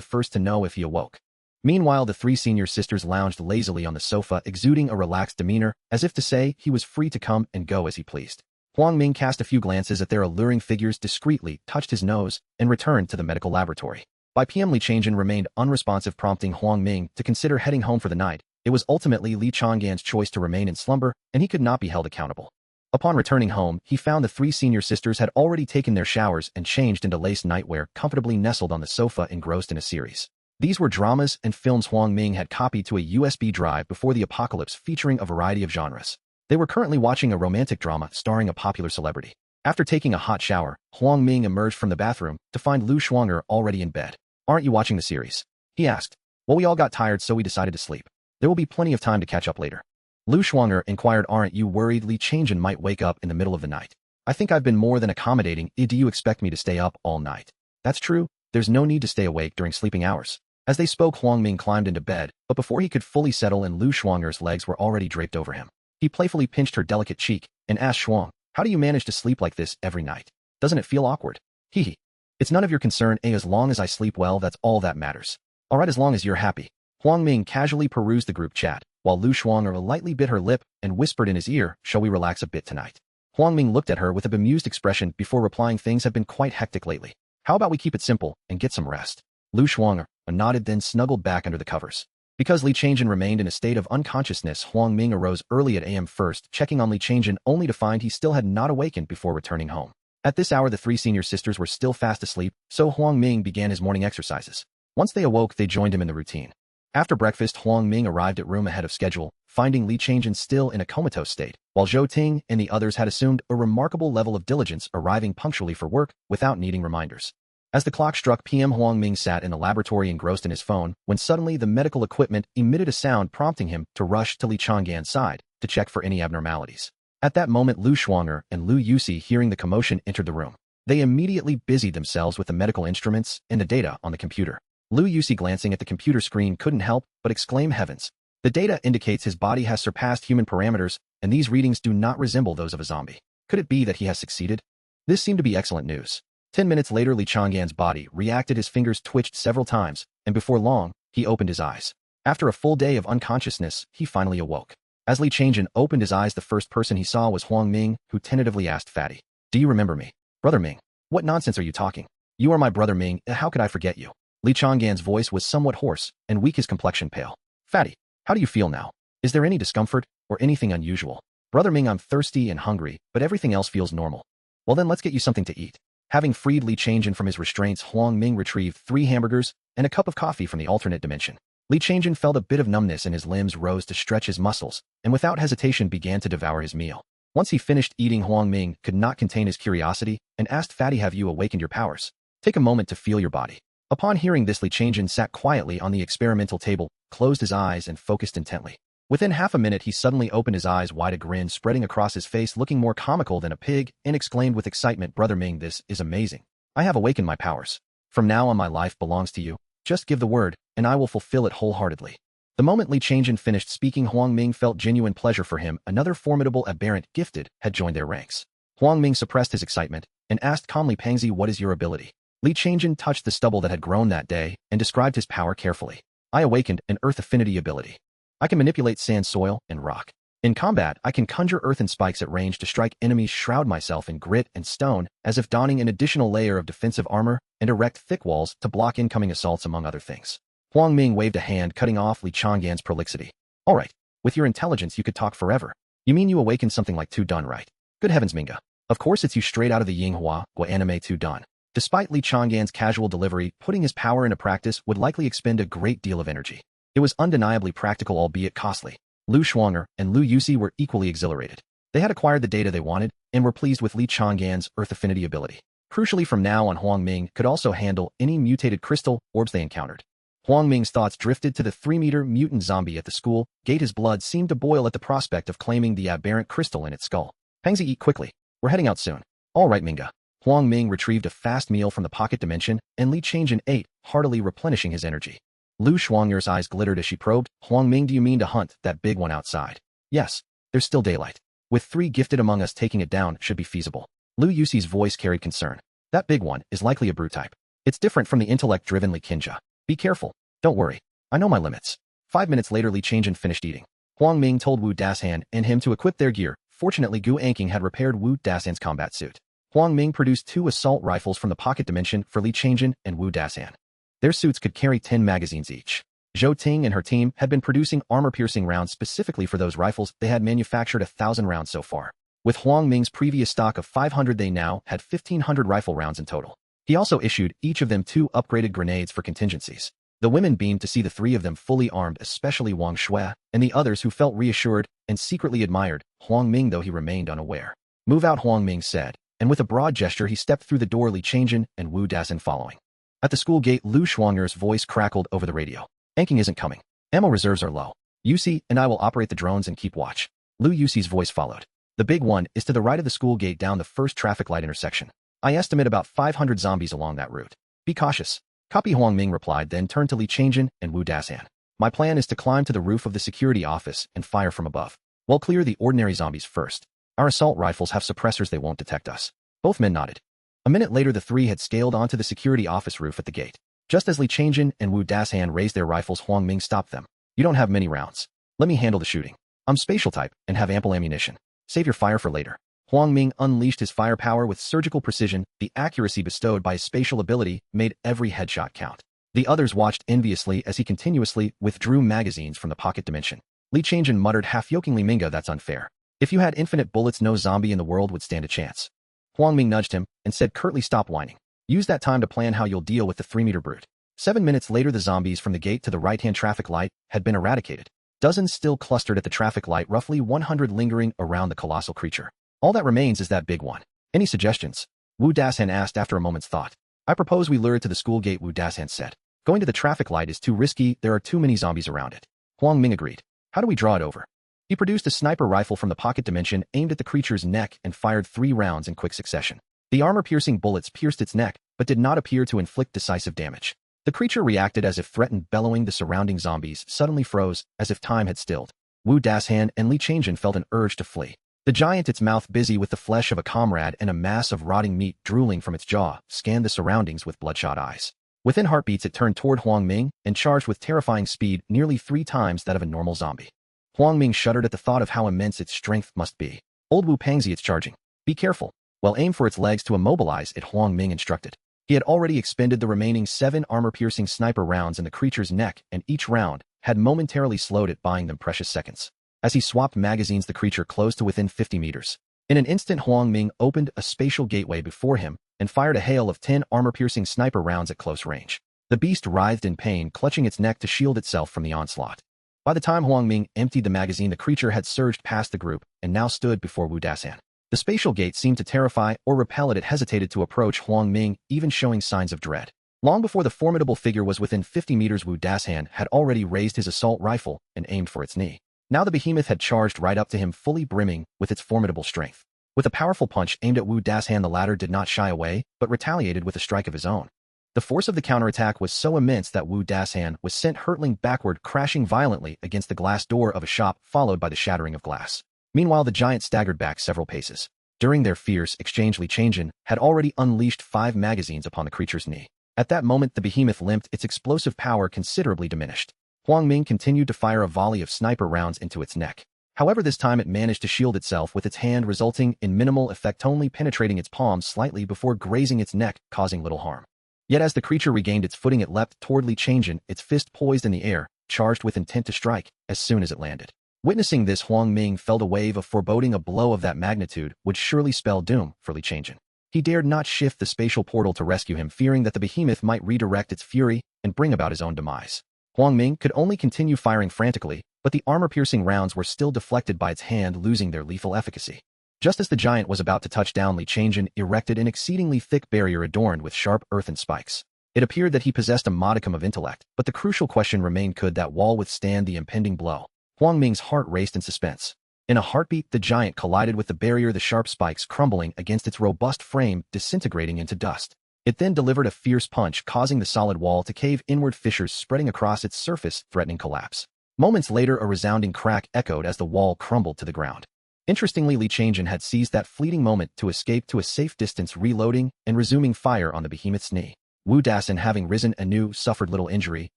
first to know if he awoke. Meanwhile, the 3 senior sisters lounged lazily on the sofa, exuding a relaxed demeanor, as if to say he was free to come and go as he pleased. Huang Ming cast a few glances at their alluring figures, discreetly touched his nose, and returned to the medical laboratory. By PM, Li Changjin remained unresponsive, prompting Huang Ming to consider heading home for the night. It was ultimately Li Changyan's choice to remain in slumber, and he could not be held accountable. Upon returning home, he found the 3 senior sisters had already taken their showers and changed into lace nightwear, comfortably nestled on the sofa, engrossed in a series. These were dramas and films Huang Ming had copied to a USB drive before the apocalypse, featuring a variety of genres. They were currently watching a romantic drama starring a popular celebrity. After taking a hot shower, Huang Ming emerged from the bathroom to find Lu Shuanger already in bed. Aren't you watching the series? He asked. Well, we all got tired, so we decided to sleep. There will be plenty of time to catch up later. Lu Shuanger inquired. Aren't you worried Li Changjin might wake up in the middle of the night? I think I've been more than accommodating. Do you expect me to stay up all night? That's true. There's no need to stay awake during sleeping hours. As they spoke, Huang Ming climbed into bed, but before he could fully settle in, Lu Shuanger's legs were already draped over him. He playfully pinched her delicate cheek and asked Shuang, how do you manage to sleep like this every night? Doesn't it feel awkward? Hee. It's none of your concern. As long as I sleep well, that's all that matters. Alright, as long as you're happy. Huang Ming casually perused the group chat, while Lu Shuanger lightly bit her lip and whispered in his ear, shall we relax a bit tonight? Huang Ming looked at her with a bemused expression before replying, things have been quite hectic lately. How about we keep it simple and get some rest? Lu Shuanger nodded, then snuggled back under the covers. Because Li Changjin remained in a state of unconsciousness, Huang Ming arose early at AM first, checking on Li Changjin only to find he still had not awakened before returning home. At this hour, the three senior sisters were still fast asleep, so Huang Ming began his morning exercises. Once they awoke, they joined him in the routine. After breakfast, Huang Ming arrived at room ahead of schedule, finding Li Changjin still in a comatose state, while Zhou Ting and the others had assumed a remarkable level of diligence, arriving punctually for work without needing reminders. As the clock struck PM, Huang Ming sat in the laboratory engrossed in his phone, when suddenly the medical equipment emitted a sound prompting him to rush to Li Changyan's side to check for any abnormalities. At that moment, Lu Shuanger and Lu Yusi, hearing the commotion, entered the room. They immediately busied themselves with the medical instruments and the data on the computer. Lu Yusi, glancing at the computer screen, couldn't help but exclaim, heavens. The data indicates his body has surpassed human parameters, and these readings do not resemble those of a zombie. Could it be that he has succeeded? This seemed to be excellent news. 10 minutes later, Li Changyan's body reacted, his fingers twitched several times, and before long, he opened his eyes. After a full day of unconsciousness, he finally awoke. As Li Changjin opened his eyes, the first person he saw was Huang Ming, who tentatively asked, Fatty, do you remember me? Brother Ming. What nonsense are you talking? You are my brother Ming, how could I forget you? Li Changyan's voice was somewhat hoarse and weak, his complexion pale. Fatty, how do you feel now? Is there any discomfort or anything unusual? Brother Ming, I'm thirsty and hungry, but everything else feels normal. Well then, let's get you something to eat. Having freed Li Changjin from his restraints, Huang Ming retrieved 3 hamburgers and a cup of coffee from the alternate dimension. Li Changjin felt a bit of numbness and his limbs rose to stretch his muscles, and without hesitation began to devour his meal. Once he finished eating, Huang Ming could not contain his curiosity and asked, Fatty, have you awakened your powers? Take a moment to feel your body. Upon hearing this, Li Changjin sat quietly on the experimental table, closed his eyes and focused intently. Within half a minute, he suddenly opened his eyes wide, a grin spreading across his face, looking more comical than a pig, and exclaimed with excitement, Brother Ming, this is amazing. I have awakened my powers. From now on, my life belongs to you. Just give the word, and I will fulfill it wholeheartedly. The moment Li Changjin finished speaking, Huang Ming felt genuine pleasure for him. Another formidable aberrant gifted had joined their ranks. Huang Ming suppressed his excitement and asked calmly, Pangzi, what is your ability? Li Changjin touched the stubble that had grown that day and described his power carefully. I awakened an earth affinity ability. I can manipulate sand, soil, and rock. In combat, I can conjure earthen spikes at range to strike enemies, shroud myself in grit and stone, as if donning an additional layer of defensive armor, and erect thick walls to block incoming assaults, among other things. Huang Ming waved a hand, cutting off Li Changyan's prolixity. All right, with your intelligence you could talk forever. You mean you awakened something like 2 done, right? Good heavens, Minga. Of course it's you, straight out of the Yinghua Gua anime 2 done. Despite Li Changyan's casual delivery, putting his power into practice would likely expend a great deal of energy. It was undeniably practical, albeit costly. Lu Shuanger and Lu Yusi were equally exhilarated. They had acquired the data they wanted and were pleased with Li Changyan's earth affinity ability. Crucially, from now on, Huang Ming could also handle any mutated crystal orbs they encountered. Huang Ming's thoughts drifted to the 3-meter mutant zombie at the school gate. His blood seemed to boil at the prospect of claiming the aberrant crystal in its skull. Pangzi, eat quickly. We're heading out soon. All right, Minga. Huang Ming retrieved a fast meal from the pocket dimension, and Li Changjin ate, heartily replenishing his energy. Lu Shuanger's eyes glittered as she probed, Huang Ming, do you mean to hunt that big one outside? Yes. There's still daylight. With 3 gifted among us, taking it down should be feasible. Lu Yusi's voice carried concern. That big one is likely a brute type. It's different from the intellect-driven Li Qinjia. Be careful. Don't worry. I know my limits. 5 minutes later, Li Changjin finished eating. Huang Ming told Wu Dasan and him to equip their gear. Fortunately, Gu Anqing had repaired Wu Dasan's combat suit. Huang Ming produced 2 assault rifles from the pocket dimension for Li Changjin and Wu Dasan. Their suits could carry 10 magazines each. Zhou Ting and her team had been producing armor-piercing rounds specifically for those rifles. They had manufactured 1,000 rounds so far. With Huang Ming's previous stock of 500, they now had 1,500 rifle rounds in total. He also issued each of them 2 upgraded grenades for contingencies. The women beamed to see the 3 of them fully armed, especially Wang Shui and the others, who felt reassured and secretly admired Huang Ming, though he remained unaware. Move out, Huang Ming said, and with a broad gesture he stepped through the door, Li Changjin and Wu Dasan following. At the school gate, Lu Shuanger's voice crackled over the radio. Anqing isn't coming. Ammo reserves are low. Yusi and I will operate the drones and keep watch. Lu Yusi's voice followed. The big one is to the right of the school gate down the first traffic light intersection. I estimate about 500 zombies along that route. Be cautious. Copy, Huang Ming replied, then turned to Li Changjin and Wu Dashan. My plan is to climb to the roof of the security office and fire from above. We'll clear the ordinary zombies first. Our assault rifles have suppressors, they won't detect us. Both men nodded. A minute later, the three had scaled onto the security office roof at the gate. Just as Li Changjin and Wu Dashan raised their rifles, Huang Ming stopped them. You don't have many rounds. Let me handle the shooting. I'm spatial type and have ample ammunition. Save your fire for later. Huang Ming unleashed his firepower with surgical precision. The accuracy bestowed by his spatial ability made every headshot count. The others watched enviously as he continuously withdrew magazines from the pocket dimension. Li Changjin muttered half-jokingly, Minga, that's unfair. If you had infinite bullets, no zombie in the world would stand a chance. Huang Ming nudged him and said curtly, stop whining. Use that time to plan how you'll deal with the 3-meter brute. 7 minutes later, the zombies from the gate to the right-hand traffic light had been eradicated. Dozens still clustered at the traffic light, roughly 100 lingering around the colossal creature. All that remains is that big one. Any suggestions? Wu Dashan asked after a moment's thought. I propose we lure it to the school gate, Wu Dashan said. Going to the traffic light is too risky, there are too many zombies around it. Huang Ming agreed. How do we draw it over? He produced a sniper rifle from the pocket dimension, aimed at the creature's neck, and fired 3 rounds in quick succession. The armor-piercing bullets pierced its neck, but did not appear to inflict decisive damage. The creature reacted as if threatened, bellowing. The surrounding zombies suddenly froze, as if time had stilled. Wu Dashan and Li Changjin felt an urge to flee. The giant, its mouth busy with the flesh of a comrade and a mass of rotting meat drooling from its jaw, scanned the surroundings with bloodshot eyes. Within heartbeats, it turned toward Huang Ming and charged with terrifying speed, nearly 3 times that of a normal zombie. Huang Ming shuddered at the thought of how immense its strength must be. Old Wu Pangzi, it's charging. Be careful. Well, aim for its legs to immobilize it, Huang Ming instructed. He had already expended the remaining 7 armor-piercing sniper rounds in the creature's neck, and each round had momentarily slowed it, buying them precious seconds. As he swapped magazines, the creature closed to within 50 meters. In an instant, Huang Ming opened a spatial gateway before him and fired a hail of 10 armor-piercing sniper rounds at close range. The beast writhed in pain, clutching its neck to shield itself from the onslaught. By the time Huang Ming emptied the magazine, the creature had surged past the group and now stood before Wu Dashan. The spatial gate seemed to terrify or repel it. It hesitated to approach Huang Ming, even showing signs of dread. Long before the formidable figure was within 50 meters, Wu Dashan had already raised his assault rifle and aimed for its knee. Now the behemoth had charged right up to him, fully brimming with its formidable strength. With a powerful punch aimed at Wu Dashan, the latter did not shy away, but retaliated with a strike of his own. The force of the counterattack was so immense that Wu Dashan was sent hurtling backward, crashing violently against the glass door of a shop, followed by the shattering of glass. Meanwhile, the giant staggered back several paces. During their fierce exchange, Li Changjin had already unleashed 5 magazines upon the creature's knee. At that moment, the behemoth limped, its explosive power considerably diminished. Huang Ming continued to fire a volley of sniper rounds into its neck. However, this time it managed to shield itself with its hand, resulting in minimal effect, only penetrating its palm slightly before grazing its neck, causing little harm. Yet as the creature regained its footing, it leapt toward Li Changjin, its fist poised in the air, charged with intent to strike, as soon as it landed. Witnessing this, Huang Ming felt a wave of foreboding. A blow of that magnitude would surely spell doom for Li Changjin. He dared not shift the spatial portal to rescue him, fearing that the behemoth might redirect its fury and bring about his own demise. Huang Ming could only continue firing frantically, but the armor-piercing rounds were still deflected by its hand, losing their lethal efficacy. Just as the giant was about to touch down, Li Changjin erected an exceedingly thick barrier adorned with sharp earthen spikes. It appeared that he possessed a modicum of intellect, but the crucial question remained, could that wall withstand the impending blow? Huang Ming's heart raced in suspense. In a heartbeat, the giant collided with the barrier, the sharp spikes crumbling against its robust frame, disintegrating into dust. It then delivered a fierce punch, causing the solid wall to cave inward, fissures spreading across its surface, threatening collapse. Moments later, a resounding crack echoed as the wall crumbled to the ground. Interestingly, Li Changjin had seized that fleeting moment to escape to a safe distance, reloading and resuming fire on the behemoth's knee. Wu Dashan, having risen anew, suffered little injury.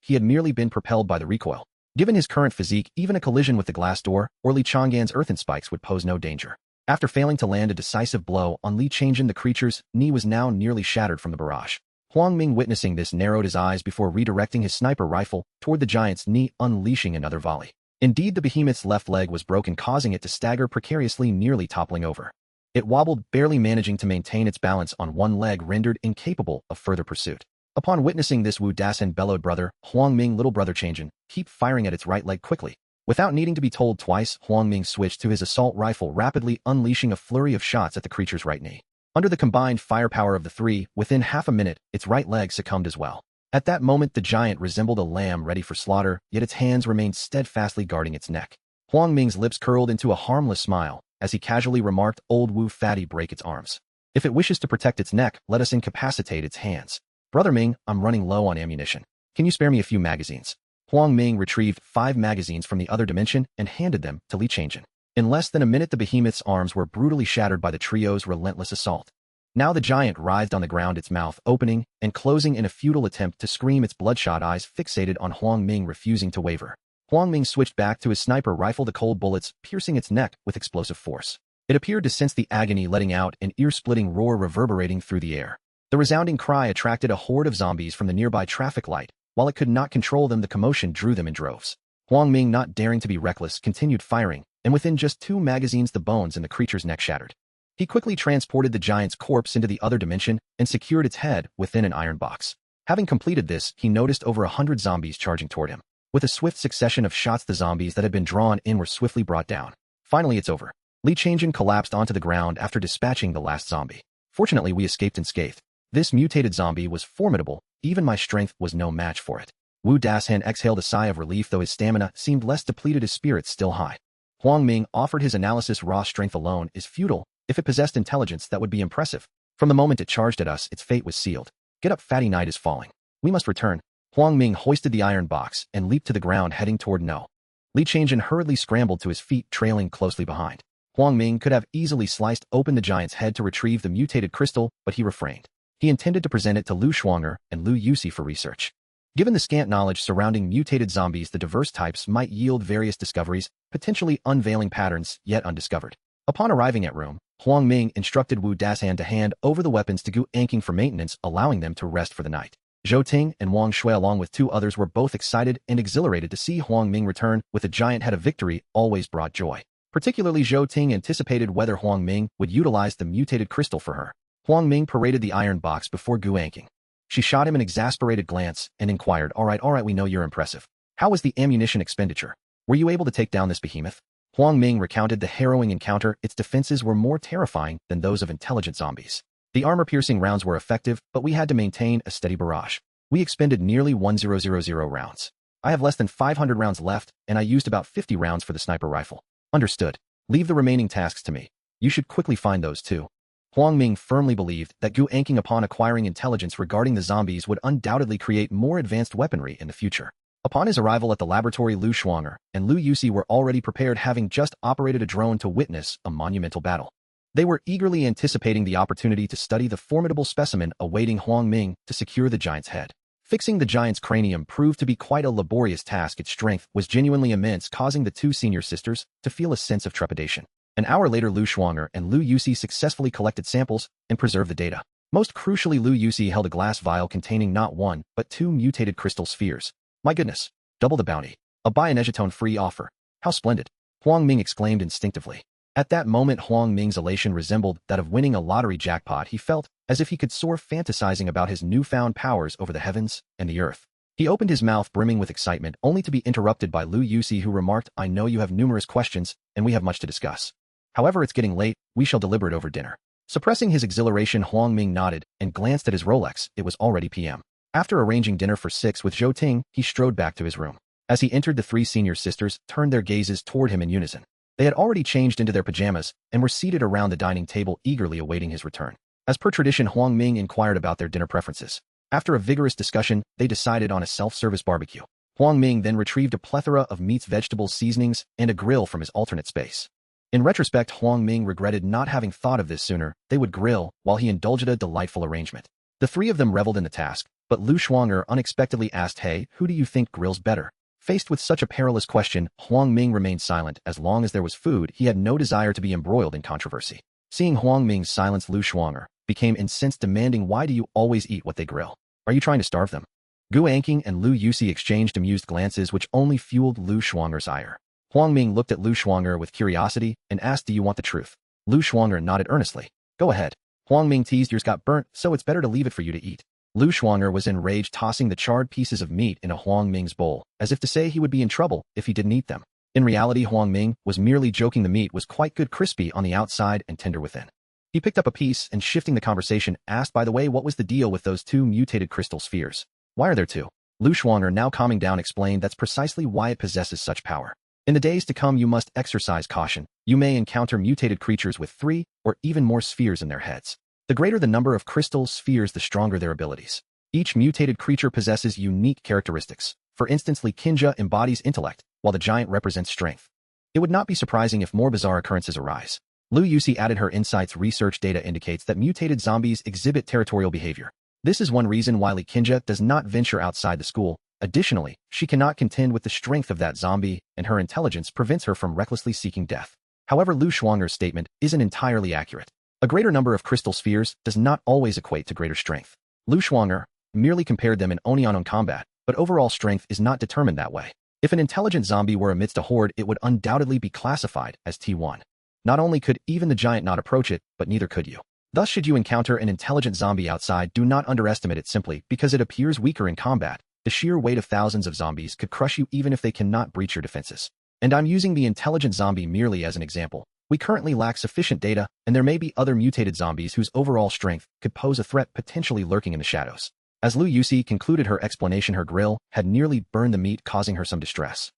He had merely been propelled by the recoil. Given his current physique, even a collision with the glass door or Li Chang'an's earthen spikes would pose no danger. After failing to land a decisive blow on Li Changjin, the creature's knee was now nearly shattered from the barrage. Huang Ming, witnessing this, narrowed his eyes before redirecting his sniper rifle toward the giant's knee, unleashing another volley. Indeed, the behemoth's left leg was broken, causing it to stagger precariously, nearly toppling over. It wobbled, barely managing to maintain its balance on one leg, rendered incapable of further pursuit. Upon witnessing this, Wu Dashan bellowed, "Brother, Huang Ming, little brother Changjin, keep firing at its right leg quickly." Without needing to be told twice, Huang Ming switched to his assault rifle, rapidly unleashing a flurry of shots at the creature's right knee. Under the combined firepower of the three, within half a minute, its right leg succumbed as well. At that moment, the giant resembled a lamb ready for slaughter, yet its hands remained steadfastly guarding its neck. Huang Ming's lips curled into a harmless smile, as he casually remarked, "Old Wu fatty break its arms. If it wishes to protect its neck, let us incapacitate its hands. Brother Ming, I'm running low on ammunition. Can you spare me a few magazines?" Huang Ming retrieved 5 magazines from the other dimension and handed them to Li Changjin. In less than a minute, the behemoth's arms were brutally shattered by the trio's relentless assault. Now the giant writhed on the ground, its mouth opening and closing in a futile attempt to scream, its bloodshot eyes fixated on Huang Ming, refusing to waver. Huang Ming switched back to his sniper rifle, the cold bullets piercing its neck with explosive force. It appeared to sense the agony, letting out an ear-splitting roar reverberating through the air. The resounding cry attracted a horde of zombies from the nearby traffic light. While it could not control them, the commotion drew them in droves. Huang Ming, not daring to be reckless, continued firing, and within just 2 magazines the bones in the creature's neck shattered. He quickly transported the giant's corpse into the other dimension and secured its head within an iron box. Having completed this, he noticed over 100 zombies charging toward him. With a swift succession of shots, the zombies that had been drawn in were swiftly brought down. Finally, it's over. Li Changjin collapsed onto the ground after dispatching the last zombie. Fortunately, we escaped unscathed. This mutated zombie was formidable. Even my strength was no match for it. Wu Dashan exhaled a sigh of relief, though his stamina seemed less depleted, his spirits still high. Huang Ming offered his analysis. Raw strength alone is futile. If it possessed intelligence, that would be impressive. From the moment it charged at us, its fate was sealed. Get up, fatty, night is falling. We must return. Huang Ming hoisted the iron box and leaped to the ground, heading toward No. Li Changjin hurriedly scrambled to his feet, trailing closely behind. Huang Ming could have easily sliced open the giant's head to retrieve the mutated crystal, but he refrained. He intended to present it to Lu Shuang'er and Lu Yusi for research. Given the scant knowledge surrounding mutated zombies, the diverse types might yield various discoveries, potentially unveiling patterns yet undiscovered. Upon arriving at room, Huang Ming instructed Wu Dashan to hand over the weapons to Gu Anqing for maintenance, allowing them to rest for the night. Zhou Ting and Wang Shui, along with 2 others, were both excited and exhilarated to see Huang Ming return with a giant head. Of victory always brought joy. Particularly Zhou Ting anticipated whether Huang Ming would utilize the mutated crystal for her. Huang Ming paraded the iron box before Gu Anqing. She shot him an exasperated glance and inquired, all right, we know you're impressive. How was the ammunition expenditure? Were you able to take down this behemoth?" Huang Ming recounted the harrowing encounter. Its defenses were more terrifying than those of intelligent zombies. The armor-piercing rounds were effective, but we had to maintain a steady barrage. We expended nearly 1,000 rounds. I have less than 500 rounds left, and I used about 50 rounds for the sniper rifle. Understood. Leave the remaining tasks to me. You should quickly find those too. Huang Ming firmly believed that Gu Anqing, upon acquiring intelligence regarding the zombies, would undoubtedly create more advanced weaponry in the future. Upon his arrival at the laboratory, Lu Shuang'er and Lu Yusi were already prepared, having just operated a drone to witness a monumental battle. They were eagerly anticipating the opportunity to study the formidable specimen awaiting Huang Ming to secure the giant's head. Fixing the giant's cranium proved to be quite a laborious task. Its strength was genuinely immense, causing the 2 senior sisters to feel a sense of trepidation. An hour later, Lu Shuang'er and Lu Yusi successfully collected samples and preserved the data. Most crucially, Lu Yusi held a glass vial containing not 1, but 2 mutated crystal spheres. My goodness, double the bounty. A buy an Egetone-free offer. How splendid. Huang Ming exclaimed instinctively. At that moment, Huang Ming's elation resembled that of winning a lottery jackpot. He felt as if he could soar, fantasizing about his newfound powers over the heavens and the earth. He opened his mouth, brimming with excitement, only to be interrupted by Lu Yusi, who remarked, I know you have numerous questions, and we have much to discuss. However, it's getting late. We shall deliberate over dinner. Suppressing his exhilaration, Huang Ming nodded and glanced at his Rolex. It was already p.m. After arranging dinner for 6 with Zhou Ting, he strode back to his room. As he entered, the 3 senior sisters turned their gazes toward him in unison. They had already changed into their pajamas and were seated around the dining table, eagerly awaiting his return. As per tradition, Huang Ming inquired about their dinner preferences. After a vigorous discussion, they decided on a self-service barbecue. Huang Ming then retrieved a plethora of meats, vegetables, seasonings, and a grill from his alternate space. In retrospect, Huang Ming regretted not having thought of this sooner. They would grill while he indulged a delightful arrangement. The 3 of them reveled in the task, but Lu Shuang'er unexpectedly asked, Hey, who do you think grills better? Faced with such a perilous question, Huang Ming remained silent. As long as there was food, he had no desire to be embroiled in controversy. Seeing Huang Ming's silence, Lu Shuang'er became incensed, demanding, Why do you always eat what they grill? Are you trying to starve them? Gu Anqing and Lu Yusi exchanged amused glances, which only fueled Lu Shuang'er's ire. Huang Ming looked at Lu Shuang'er with curiosity and asked, Do you want the truth? Lu Shuang'er nodded earnestly. Go ahead. Huang Ming teased, Yours got burnt, so it's better to leave it for you to eat. Lu Shuang'er was enraged, tossing the charred pieces of meat in a Huang Ming's bowl, as if to say he would be in trouble if he didn't eat them. In reality, Huang Ming was merely joking. The meat was quite good, crispy on the outside and tender within. He picked up a piece and, shifting the conversation, asked, By the way, what was the deal with those 2 mutated crystal spheres? Why are there 2? Lu Shuang'er, now calming down, explained, That's precisely why it possesses such power. In the days to come, you must exercise caution. You may encounter mutated creatures with 3 or even more spheres in their heads. The greater the number of crystal spheres, the stronger their abilities. Each mutated creature possesses unique characteristics. For instance, Kinja embodies intellect, while the giant represents strength. It would not be surprising if more bizarre occurrences arise. Lu Yusi added her insights. Research data indicates that mutated zombies exhibit territorial behavior. This is one reason why Kinja does not venture outside the school. Additionally, she cannot contend with the strength of that zombie, and her intelligence prevents her from recklessly seeking death. However, Lu Shuanger's statement isn't entirely accurate. A greater number of crystal spheres does not always equate to greater strength. Lu Shuanger merely compared them in Onion combat, but overall strength is not determined that way. If an intelligent zombie were amidst a horde, it would undoubtedly be classified as T1. Not only could even the giant not approach it, but neither could you. Thus, should you encounter an intelligent zombie outside, do not underestimate it simply because it appears weaker in combat. The sheer weight of thousands of zombies could crush you even if they cannot breach your defenses. And I'm using the intelligent zombie merely as an example. We currently lack sufficient data, and there may be other mutated zombies whose overall strength could pose a threat, potentially lurking in the shadows. As Lu Yusi concluded her explanation, her grill had nearly burned the meat, causing her some distress.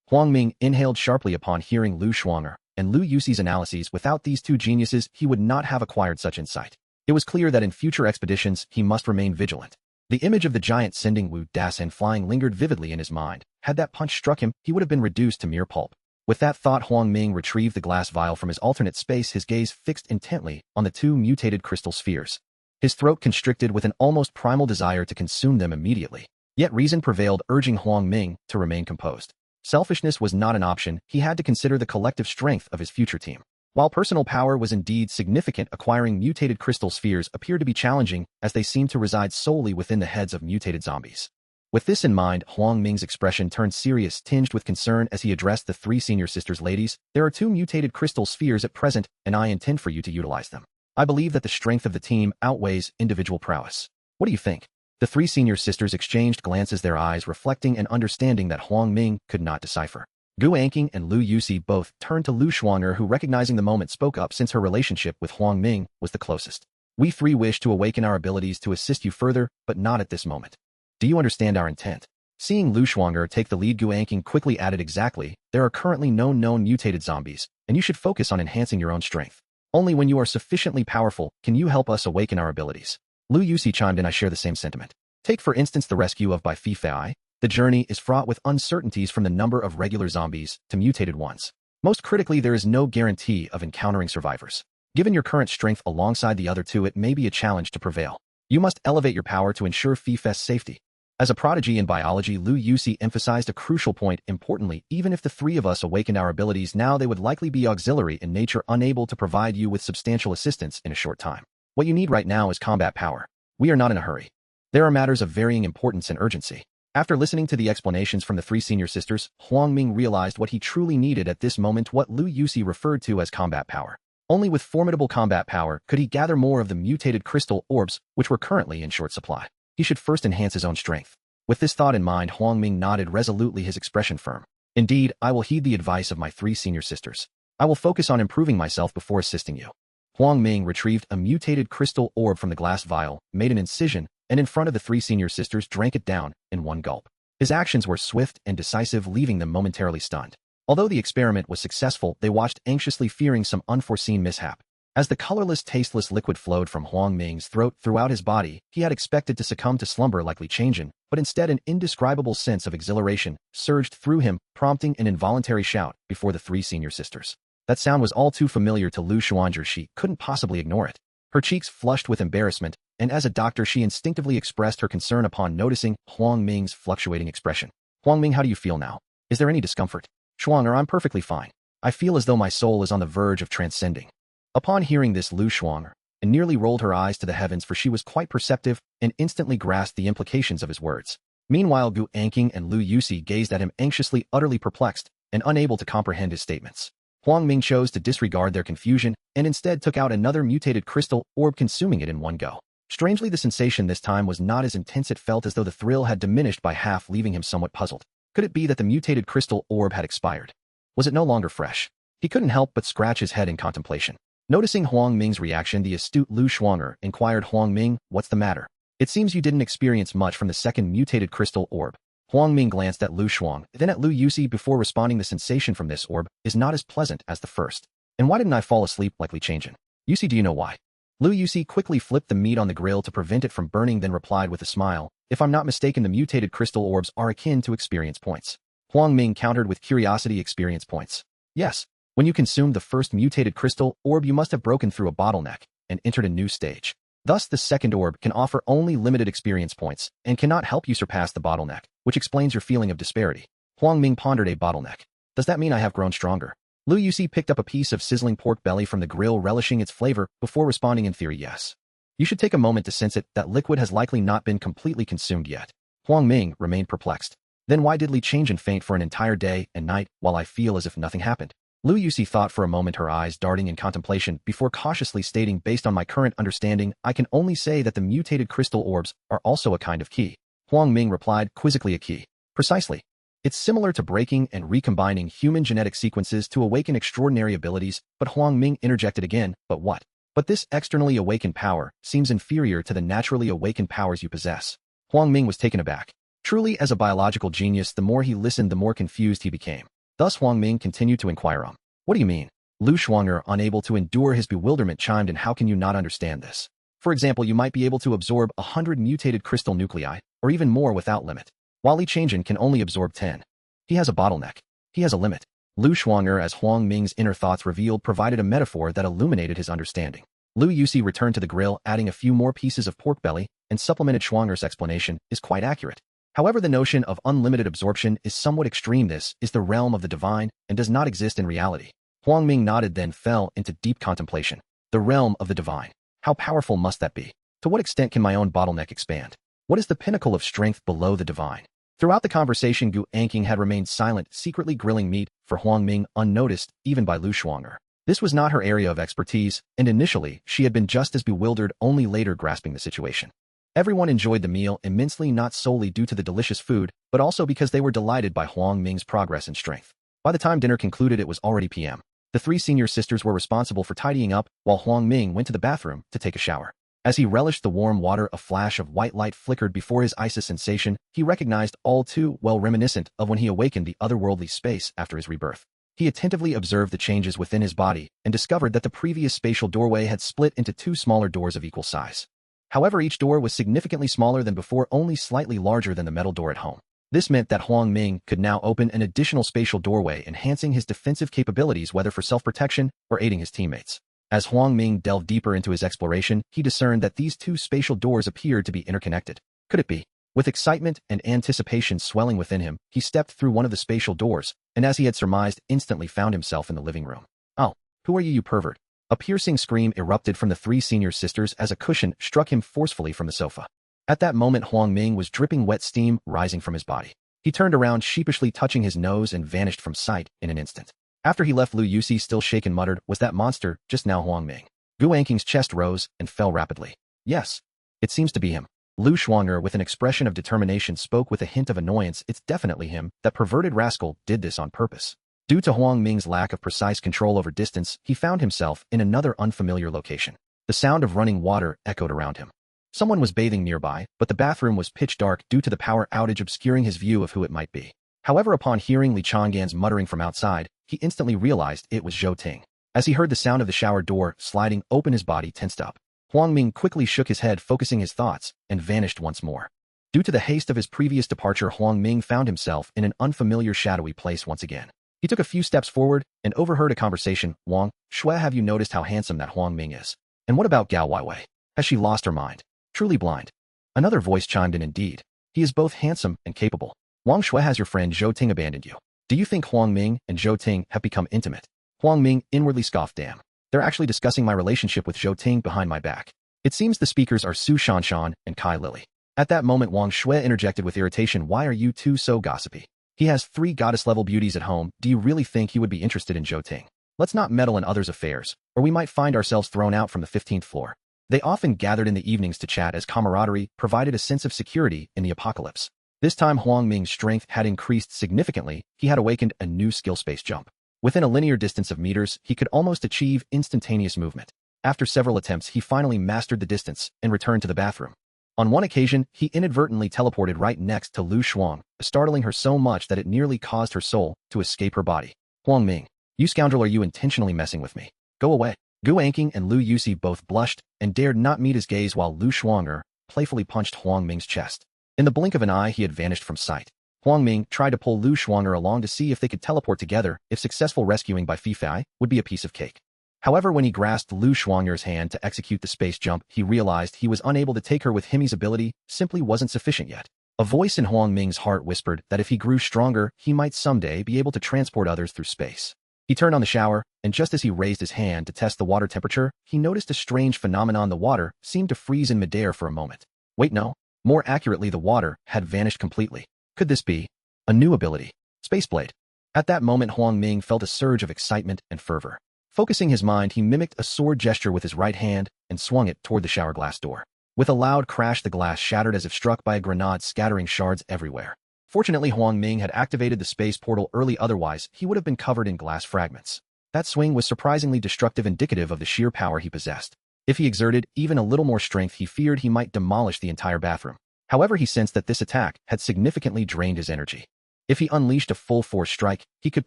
Huang Ming inhaled sharply upon hearing Lu Shuanger and Lu Yusi's analyses. Without these two geniuses, he would not have acquired such insight. It was clear that in future expeditions, he must remain vigilant. The image of the giant sending Wu Dasan flying lingered vividly in his mind. Had that punch struck him, he would have been reduced to mere pulp. With that thought, Huang Ming retrieved the glass vial from his alternate space, his gaze fixed intently on the 2 mutated crystal spheres. His throat constricted with an almost primal desire to consume them immediately. Yet reason prevailed, urging Huang Ming to remain composed. Selfishness was not an option. He had to consider the collective strength of his future team. While personal power was indeed significant, acquiring mutated crystal spheres appeared to be challenging, as they seemed to reside solely within the heads of mutated zombies. With this in mind, Huang Ming's expression turned serious, tinged with concern as he addressed the 3 senior sisters. Ladies, there are 2 mutated crystal spheres at present, and I intend for you to utilize them. I believe that the strength of the team outweighs individual prowess. What do you think? The 3 senior sisters exchanged glances, their eyes reflecting an understanding that Huang Ming could not decipher. Gu Anqing and Lu Yusi both turned to Lu Shuanger, who, recognizing the moment, spoke up since her relationship with Huang Ming was the closest. We 3 wish to awaken our abilities to assist you further, but not at this moment. Do you understand our intent? Seeing Lu Shuanger take the lead, Gu Anqing quickly added, exactly. There are currently no known mutated zombies, and you should focus on enhancing your own strength. Only when you are sufficiently powerful can you help us awaken our abilities. Lu Yusi chimed in, I share the same sentiment. Take for instance the rescue of Bai. The journey is fraught with uncertainties, from the number of regular zombies to mutated ones. Most critically, there is no guarantee of encountering survivors. Given your current strength alongside the other 2, it may be a challenge to prevail. You must elevate your power to ensure Fife's safety. As a prodigy in biology, Lu Yusi emphasized a crucial point. Importantly, even if the 3 of us awakened our abilities now, they would likely be auxiliary in nature, unable to provide you with substantial assistance in a short time. What you need right now is combat power. We are not in a hurry. There are matters of varying importance and urgency. After listening to the explanations from the 3 senior sisters, Huang Ming realized what he truly needed at this moment, what Lu Yusi referred to as combat power. Only with formidable combat power could he gather more of the mutated crystal orbs, which were currently in short supply. He should first enhance his own strength. With this thought in mind, Huang Ming nodded resolutely, his expression firm. Indeed, I will heed the advice of my 3 senior sisters. I will focus on improving myself before assisting you. Huang Ming retrieved a mutated crystal orb from the glass vial, made an incision, and in front of the 3 senior sisters drank it down in one gulp. His actions were swift and decisive, leaving them momentarily stunned. Although the experiment was successful, they watched anxiously, fearing some unforeseen mishap. As the colorless, tasteless liquid flowed from Huang Ming's throat throughout his body, he had expected to succumb to slumber like Li Changjin, but instead an indescribable sense of exhilaration surged through him, prompting an involuntary shout before the 3 senior sisters. That sound was all too familiar to Lu Shuanger. She couldn't possibly ignore it. Her cheeks flushed with embarrassment, and as a doctor she instinctively expressed her concern upon noticing Huang Ming's fluctuating expression. Huang Ming, how do you feel now? Is there any discomfort? Shuanger, I'm perfectly fine. I feel as though my soul is on the verge of transcending. Upon hearing this, Lu Shuanger nearly rolled her eyes to the heavens, for she was quite perceptive and instantly grasped the implications of his words. Meanwhile, Gu Anqing and Lu Yusi gazed at him anxiously, utterly perplexed and unable to comprehend his statements. Huang Ming chose to disregard their confusion and instead took out another mutated crystal orb, consuming it in one go. Strangely, the sensation this time was not as intense. It felt as though the thrill had diminished by half, leaving him somewhat puzzled. Could it be that the mutated crystal orb had expired? Was it no longer fresh? He couldn't help but scratch his head in contemplation. Noticing Huang Ming's reaction, the astute Lu Shuanger inquired, Huang Ming, what's the matter? It seems you didn't experience much from the second mutated crystal orb. Huang Ming glanced at Lu Shuang, then at Lu Yusi before responding. The sensation from this orb is not as pleasant as the first. And why didn't I fall asleep like Li Changjin? Yusi, do you know why? Lu Yusi quickly flipped the meat on the grill to prevent it from burning, then replied with a smile, if I'm not mistaken, the mutated crystal orbs are akin to experience points. Huang Ming countered with curiosity. Experience points? Yes. When you consumed the first mutated crystal orb, you must have broken through a bottleneck and entered a new stage. Thus, the second orb can offer only limited experience points and cannot help you surpass the bottleneck, which explains your feeling of disparity. Huang Ming pondered. A bottleneck. Does that mean I have grown stronger? Lu Yusi picked up a piece of sizzling pork belly from the grill, relishing its flavor, before responding, in theory, yes. You should take a moment to sense it. That liquid has likely not been completely consumed yet. Huang Ming remained perplexed. Then why did Li Changjin faint for an entire day and night while I feel as if nothing happened? Lu Yusi thought for a moment, her eyes darting in contemplation, before cautiously stating, based on my current understanding, I can only say that the mutated crystal orbs are also a kind of key. Huang Ming replied quizzically, a key. Precisely. It's similar to breaking and recombining human genetic sequences to awaken extraordinary abilities, but Huang Ming interjected again, but what? But this externally awakened power seems inferior to the naturally awakened powers you possess. Huang Ming was taken aback. Truly, as a biological genius, the more he listened, the more confused he became. Thus Huang Ming continued to inquire, what do you mean? Lu Shuanger, unable to endure his bewilderment, chimed in, how can you not understand this? For example, you might be able to absorb 100 mutated crystal nuclei, or even more without limit, while Li Changjin can only absorb 10. He has a bottleneck. He has a limit. Lu Shuanger, as Huang Ming's inner thoughts revealed, provided a metaphor that illuminated his understanding. Lu Yusi returned to the grill, adding a few more pieces of pork belly, and supplemented. Shuanger's explanation is quite accurate. However, the notion of unlimited absorption is somewhat extreme. This is the realm of the divine and does not exist in reality. Huang Ming nodded, then fell into deep contemplation. The realm of the divine. How powerful must that be? To what extent can my own bottleneck expand? What is the pinnacle of strength below the divine? Throughout the conversation, Gu Anqing had remained silent, secretly grilling meat for Huang Ming, unnoticed even by Lu Shuanger. This was not her area of expertise, and initially she had been just as bewildered, only later grasping the situation. Everyone enjoyed the meal immensely, not solely due to the delicious food, but also because they were delighted by Huang Ming's progress and strength. By the time dinner concluded, it was already p.m. The three senior sisters were responsible for tidying up, while Huang Ming went to the bathroom to take a shower. As he relished the warm water, a flash of white light flickered before his eyes. A sensation he recognized all too well, reminiscent of when he awakened the otherworldly space after his rebirth. He attentively observed the changes within his body and discovered that the previous spatial doorway had split into two smaller doors of equal size. However, each door was significantly smaller than before, only slightly larger than the metal door at home. This meant that Huang Ming could now open an additional spatial doorway, enhancing his defensive capabilities, whether for self-protection or aiding his teammates. As Huang Ming delved deeper into his exploration, he discerned that these two spatial doors appeared to be interconnected. Could it be? With excitement and anticipation swelling within him, he stepped through one of the spatial doors, and as he had surmised, instantly found himself in the living room. Oh, who are you, you pervert? A piercing scream erupted from the three senior sisters as a cushion struck him forcefully from the sofa. At that moment, Huang Ming was dripping wet steam rising from his body. He turned around, sheepishly touching his nose, and vanished from sight in an instant. After he left, Lu Yusi, still shaken, muttered, was that monster just now Huang Ming? Gu Anqing's chest rose and fell rapidly. Yes. It seems to be him. Lu Shuanger, with an expression of determination, spoke with a hint of annoyance. It's definitely him. That perverted rascal did this on purpose. Due to Huang Ming's lack of precise control over distance, he found himself in another unfamiliar location. The sound of running water echoed around him. Someone was bathing nearby, but the bathroom was pitch dark due to the power outage, obscuring his view of who it might be. However, upon hearing Li Chang'an's muttering from outside, he instantly realized it was Zhou Ting. As he heard the sound of the shower door sliding open, his body tensed up. Huang Ming quickly shook his head, focusing his thoughts, and vanished once more. Due to the haste of his previous departure, Huang Ming found himself in an unfamiliar, shadowy place once again. He took a few steps forward and overheard a conversation. Wang, Shui, have you noticed how handsome that Huang Ming is? And what about Gao Weiwei? Has she lost her mind? Truly blind. Another voice chimed in, indeed. He is both handsome and capable. Wang Shui, has your friend Zhou Ting abandoned you? Do you think Huang Ming and Zhou Ting have become intimate? Huang Ming inwardly scoffed, damn. They're actually discussing my relationship with Zhou Ting behind my back. It seems the speakers are Su Shanshan and Kai Lily. At that moment, Wang Shui interjected with irritation, why are you two so gossipy? He has 3 goddess-level beauties at home. Do you really think he would be interested in Zhou Ting? Let's not meddle in others' affairs, or we might find ourselves thrown out from the 15th floor. They often gathered in the evenings to chat, as camaraderie provided a sense of security in the apocalypse. This time, Huang Ming's strength had increased significantly. He had awakened a new skill space jump. Within a linear distance of meters, he could almost achieve instantaneous movement. After several attempts, he finally mastered the distance and returned to the bathroom. On one occasion, he inadvertently teleported right next to Lu Shuang, startling her so much that it nearly caused her soul to escape her body. Huang Ming, you scoundrel, are you intentionally messing with me? Go away. Gu Anqing and Lu Yusi both blushed and dared not meet his gaze while Lu Shuanger playfully punched Huang Ming's chest. In the blink of an eye, he had vanished from sight. Huang Ming tried to pull Lu Shuanger along to see if they could teleport together. If successful, rescuing by Sci-Fi would be a piece of cake. However, when he grasped Lu Shuanger's hand to execute the space jump, he realized he was unable to take her with him. His ability simply wasn't sufficient yet. A voice in Huang Ming's heart whispered that if he grew stronger, he might someday be able to transport others through space. He turned on the shower, and just as he raised his hand to test the water temperature, he noticed a strange phenomenon. The water seemed to freeze in midair for a moment. Wait, no. More accurately, the water had vanished completely. Could this be a new ability? Spaceblade. At that moment, Huang Ming felt a surge of excitement and fervor. Focusing his mind, he mimicked a sword gesture with his right hand and swung it toward the shower glass door. With a loud crash, the glass shattered as if struck by a grenade, scattering shards everywhere. Fortunately, Huang Ming had activated the space portal early, otherwise he would have been covered in glass fragments. That swing was surprisingly destructive, indicative of the sheer power he possessed. If he exerted even a little more strength, he feared he might demolish the entire bathroom. However, he sensed that this attack had significantly drained his energy. If he unleashed a full-force strike, he could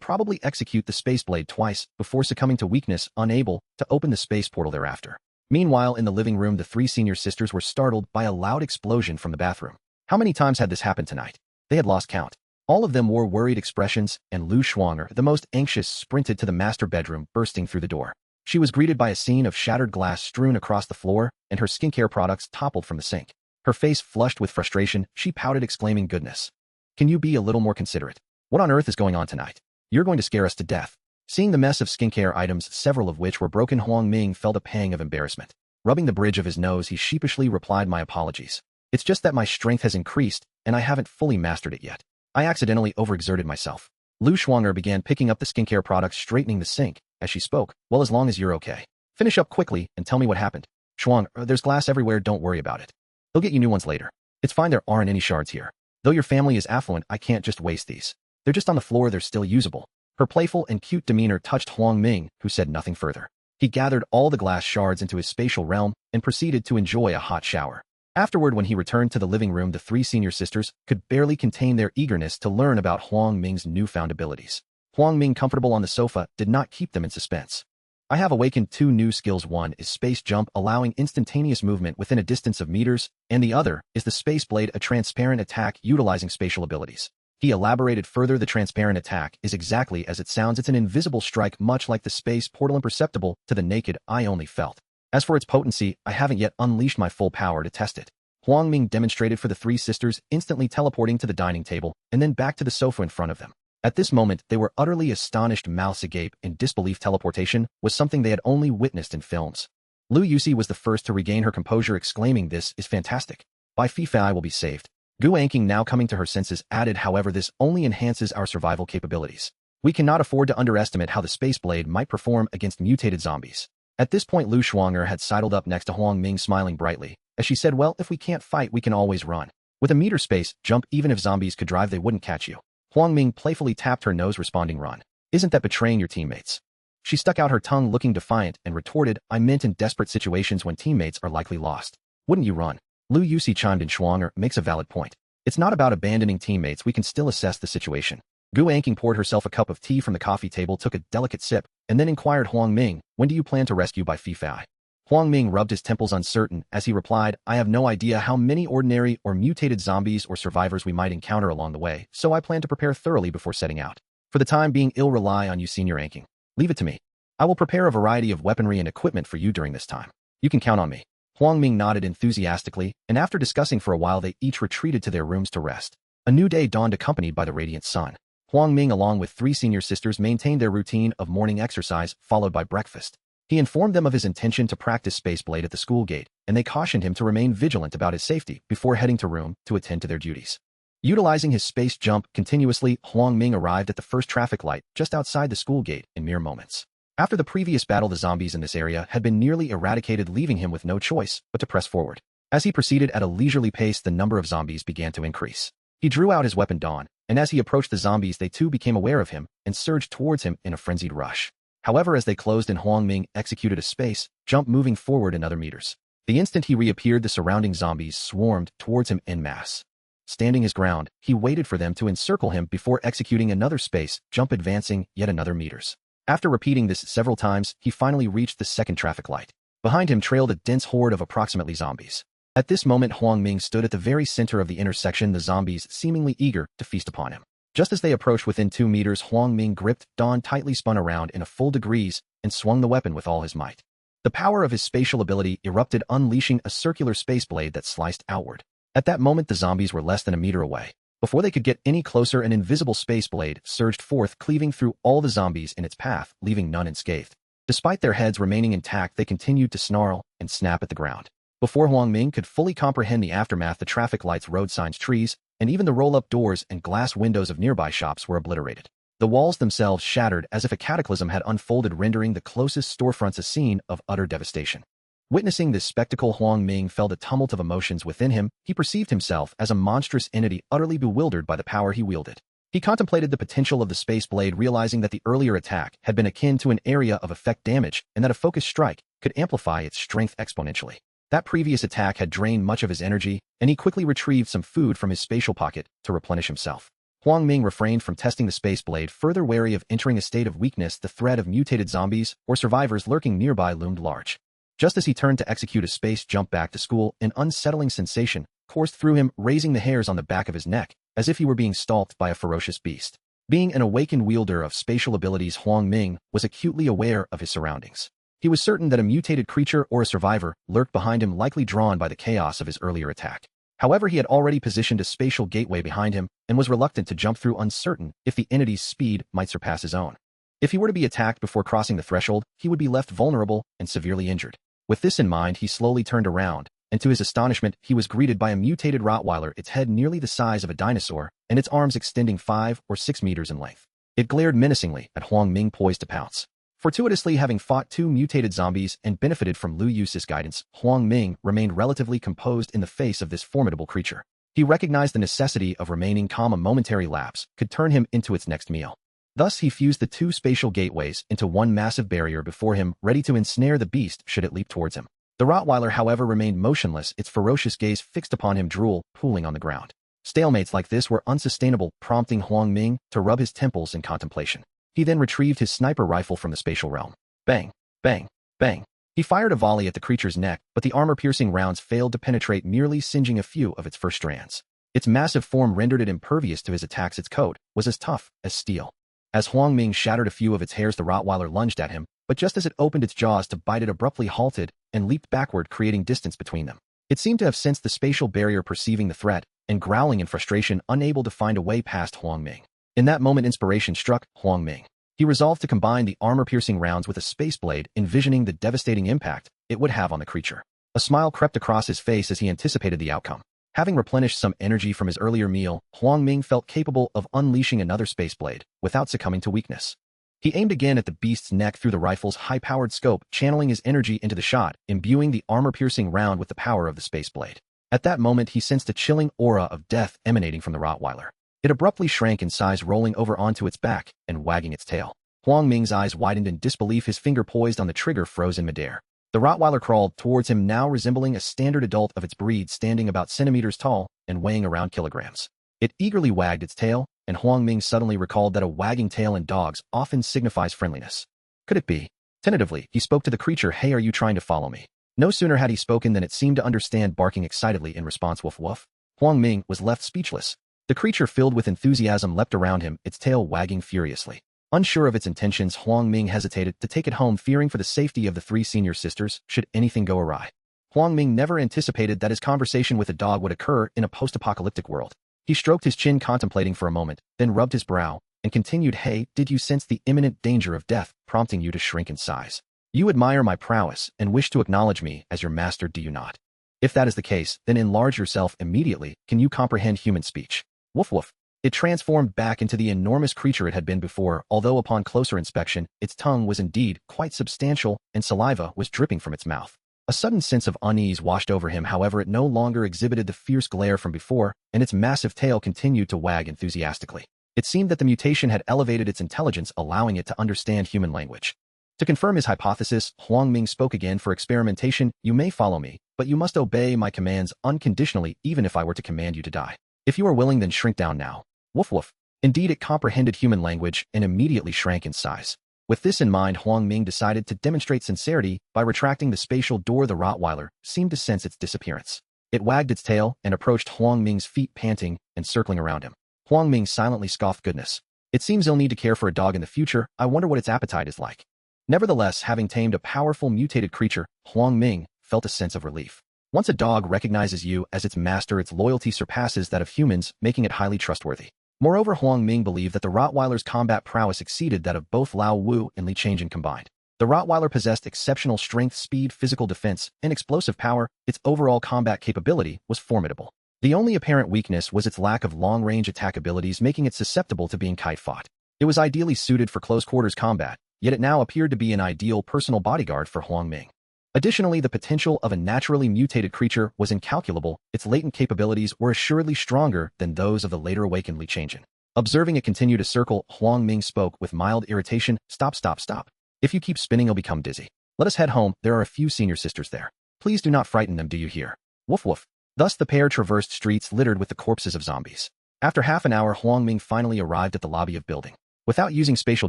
probably execute the space blade twice before succumbing to weakness, unable to open the space portal thereafter. Meanwhile, in the living room, the three senior sisters were startled by a loud explosion from the bathroom. How many times had this happened tonight? They had lost count. All of them wore worried expressions, and Lu Shuanger, the most anxious, sprinted to the master bedroom, bursting through the door. She was greeted by a scene of shattered glass strewn across the floor, and her skincare products toppled from the sink. Her face flushed with frustration, she pouted, exclaiming, "Goodness. Can you be a little more considerate? What on earth is going on tonight? You're going to scare us to death." Seeing the mess of skincare items, several of which were broken, Huang Ming felt a pang of embarrassment. Rubbing the bridge of his nose, he sheepishly replied, "My apologies. It's just that my strength has increased, and I haven't fully mastered it yet. I accidentally overexerted myself." Lu Shuanger began picking up the skincare products, straightening the sink as she spoke. "Well, as long as you're okay. Finish up quickly and tell me what happened." "Shuang, there's glass everywhere, don't worry about it. They'll get you new ones later. It's fine, there aren't any shards here. Though your family is affluent, I can't just waste these. They're just on the floor, they're still usable." Her playful and cute demeanor touched Huang Ming, who said nothing further. He gathered all the glass shards into his spatial realm and proceeded to enjoy a hot shower. Afterward, when he returned to the living room, the three senior sisters could barely contain their eagerness to learn about Huang Ming's newfound abilities. Huang Ming, comfortable on the sofa, did not keep them in suspense. "I have awakened two new skills. One is space jump, allowing instantaneous movement within a distance of meters, and the other is the space blade, a transparent attack utilizing spatial abilities." He elaborated further. "The transparent attack is exactly as it sounds. It's an invisible strike, much like the space portal, imperceptible to the naked eye, only felt. As for its potency, I haven't yet unleashed my full power to test it." Huang Ming demonstrated for the three sisters, instantly teleporting to the dining table and then back to the sofa in front of them. At this moment, they were utterly astonished, mouths agape in disbelief. Teleportation was something they had only witnessed in films. Lu Yusi was the first to regain her composure, exclaiming, "This is fantastic. By Sci-Fi, I will be saved." Gu Anqing, now coming to her senses, added, "However, this only enhances our survival capabilities. We cannot afford to underestimate how the space blade might perform against mutated zombies." At this point, Lu Shuanger had sidled up next to Huang Ming, smiling brightly, as she said, "Well, if we can't fight, we can always run. With a meter space jump, even if zombies could drive, they wouldn't catch you." Huang Ming playfully tapped her nose, responding, "Run. Isn't that betraying your teammates?" She stuck out her tongue, looking defiant, and retorted, "I meant in desperate situations when teammates are likely lost. Wouldn't you run?" Lu Yusi chimed in. "Shuanger makes a valid point. It's not about abandoning teammates, we can still assess the situation." Gu Anqing poured herself a cup of tea from the coffee table, took a delicate sip, and then inquired, "Huang Ming, when do you plan to rescue by Sci-Fi?" Huang Ming rubbed his temples, uncertain, as he replied, "I have no idea how many ordinary or mutated zombies or survivors we might encounter along the way, so I plan to prepare thoroughly before setting out. For the time being, I'll rely on you, Senior Anqing. Leave it to me. I will prepare a variety of weaponry and equipment for you during this time. You can count on me." Huang Ming nodded enthusiastically, and after discussing for a while, they each retreated to their rooms to rest. A new day dawned, accompanied by the radiant sun. Huang Ming, along with three senior sisters, maintained their routine of morning exercise, followed by breakfast. He informed them of his intention to practice Spaceblade at the school gate, and they cautioned him to remain vigilant about his safety before heading to room to attend to their duties. Utilizing his space jump continuously, Huang Ming arrived at the first traffic light just outside the school gate in mere moments. After the previous battle, the zombies in this area had been nearly eradicated, leaving him with no choice but to press forward. As he proceeded at a leisurely pace, the number of zombies began to increase. He drew out his weapon Dawn, and as he approached the zombies, they too became aware of him and surged towards him in a frenzied rush. However, as they closed in, Huang Ming executed a space jump, moving forward another meters. The instant he reappeared, the surrounding zombies swarmed towards him en masse. Standing his ground, he waited for them to encircle him before executing another space jump, advancing yet another meters. After repeating this several times, he finally reached the second traffic light. Behind him trailed a dense horde of approximately zombies. At this moment, Huang Ming stood at the very center of the intersection, the zombies seemingly eager to feast upon him. Just as they approached within 2 meters, Huang Ming gripped Dawn tightly, spun around in a full degrees, and swung the weapon with all his might. The power of his spatial ability erupted, unleashing a circular space blade that sliced outward. At that moment, the zombies were less than a meter away. Before they could get any closer, an invisible space blade surged forth, cleaving through all the zombies in its path, leaving none unscathed. Despite their heads remaining intact, they continued to snarl and snap at the ground. Before Huang Ming could fully comprehend the aftermath, the traffic lights, road signs, trees, and even the roll-up doors and glass windows of nearby shops were obliterated. The walls themselves shattered as if a cataclysm had unfolded, rendering the closest storefronts a scene of utter devastation. Witnessing this spectacle, Huang Ming felt a tumult of emotions within him. He perceived himself as a monstrous entity, utterly bewildered by the power he wielded. He contemplated the potential of the space blade, realizing that the earlier attack had been akin to an area of effect damage and that a focused strike could amplify its strength exponentially. That previous attack had drained much of his energy, and he quickly retrieved some food from his spatial pocket to replenish himself. Huang Ming refrained from testing the space blade, further wary of entering a state of weakness. The threat of mutated zombies or survivors lurking nearby loomed large. Just as he turned to execute a space jump back to school, an unsettling sensation coursed through him, raising the hairs on the back of his neck, as if he were being stalked by a ferocious beast. Being an awakened wielder of spatial abilities, Huang Ming was acutely aware of his surroundings. He was certain that a mutated creature or a survivor lurked behind him, likely drawn by the chaos of his earlier attack. However, he had already positioned a spatial gateway behind him and was reluctant to jump through, uncertain if the entity's speed might surpass his own. If he were to be attacked before crossing the threshold, he would be left vulnerable and severely injured. With this in mind, he slowly turned around, and to his astonishment, he was greeted by a mutated Rottweiler, its head nearly the size of a dinosaur, and its arms extending 5 or 6 meters in length. It glared menacingly at Huang Ming, poised to pounce. Fortuitously, having fought 2 mutated zombies and benefited from Lu Yu's guidance, Huang Ming remained relatively composed in the face of this formidable creature. He recognized the necessity of remaining calm. A momentary lapse could turn him into its next meal. Thus, he fused the 2 spatial gateways into one massive barrier before him, ready to ensnare the beast should it leap towards him. The Rottweiler, however, remained motionless, its ferocious gaze fixed upon him, drool pooling on the ground. Stalemates like this were unsustainable, prompting Huang Ming to rub his temples in contemplation. He then retrieved his sniper rifle from the spatial realm. Bang, bang, bang. He fired a volley at the creature's neck, but the armor-piercing rounds failed to penetrate, merely singeing a few of its fur strands. Its massive form rendered it impervious to his attacks. Its coat was as tough as steel. As Huang Ming shattered a few of its hairs, the Rottweiler lunged at him, but just as it opened its jaws to bite, it abruptly halted and leaped backward, creating distance between them. It seemed to have sensed the spatial barrier, perceiving the threat, and growling in frustration, unable to find a way past Huang Ming. In that moment, inspiration struck Huang Ming. He resolved to combine the armor-piercing rounds with a space blade, envisioning the devastating impact it would have on the creature. A smile crept across his face as he anticipated the outcome. Having replenished some energy from his earlier meal, Huang Ming felt capable of unleashing another space blade without succumbing to weakness. He aimed again at the beast's neck through the rifle's high-powered scope, channeling his energy into the shot, imbuing the armor-piercing round with the power of the space blade. At that moment, he sensed a chilling aura of death emanating from the Rottweiler. It abruptly shrank in size, rolling over onto its back and wagging its tail. Huang Ming's eyes widened in disbelief, his finger poised on the trigger froze in midair. The Rottweiler crawled towards him, now resembling a standard adult of its breed, standing about centimeters tall and weighing around kilograms. It eagerly wagged its tail, and Huang Ming suddenly recalled that a wagging tail in dogs often signifies friendliness. Could it be? Tentatively, he spoke to the creature. Hey, are you trying to follow me? No sooner had he spoken than it seemed to understand, barking excitedly in response. Woof woof. Huang Ming was left speechless. The creature, filled with enthusiasm, leapt around him, its tail wagging furiously. Unsure of its intentions, Huang Ming hesitated to take it home, fearing for the safety of the 3 senior sisters should anything go awry. Huang Ming never anticipated that his conversation with a dog would occur in a post-apocalyptic world. He stroked his chin, contemplating for a moment, then rubbed his brow, and continued, Hey, did you sense the imminent danger of death, prompting you to shrink in size? You admire my prowess and wish to acknowledge me as your master, do you not? If that is the case, then enlarge yourself immediately. Can you comprehend human speech? Woof woof. It transformed back into the enormous creature it had been before, although upon closer inspection, its tongue was indeed quite substantial and saliva was dripping from its mouth. A sudden sense of unease washed over him. However, it no longer exhibited the fierce glare from before, and its massive tail continued to wag enthusiastically. It seemed that the mutation had elevated its intelligence, allowing it to understand human language. To confirm his hypothesis, Huang Ming spoke again. For experimentation, you may follow me, but but you must obey my commands unconditionally even if I were to command you to die. If you are willing, then shrink down now. Woof woof. Indeed, it comprehended human language and immediately shrank in size. With this in mind, Huang Ming decided to demonstrate sincerity by retracting the spatial door. The Rottweiler seemed to sense its disappearance. It wagged its tail and approached Huang Ming's feet, panting and circling around him. Huang Ming silently scoffed, "Goodness. It seems you'll need to care for a dog in the future. I wonder what its appetite is like." Nevertheless, having tamed a powerful mutated creature, Huang Ming felt a sense of relief. Once a dog recognizes you as its master, its loyalty surpasses that of humans, making it highly trustworthy. Moreover, Huang Ming believed that the Rottweiler's combat prowess exceeded that of both Lao Wu and Li Changjin combined. The Rottweiler possessed exceptional strength, speed, physical defense, and explosive power. Its overall combat capability was formidable. The only apparent weakness was its lack of long-range attack abilities, making it susceptible to being kite-fought. It was ideally suited for close-quarters combat, yet it now appeared to be an ideal personal bodyguard for Huang Ming. Additionally, the potential of a naturally mutated creature was incalculable. Its latent capabilities were assuredly stronger than those of the later awakened Li Changjin. Observing it continue to circle, Huang Ming spoke with mild irritation, "Stop, stop, stop. If you keep spinning, you'll become dizzy. Let us head home. There are a few senior sisters there. Please do not frighten them, do you hear? Woof woof." Thus the pair traversed streets littered with the corpses of zombies. After half an hour, Huang Ming finally arrived at the lobby of building. Without using spatial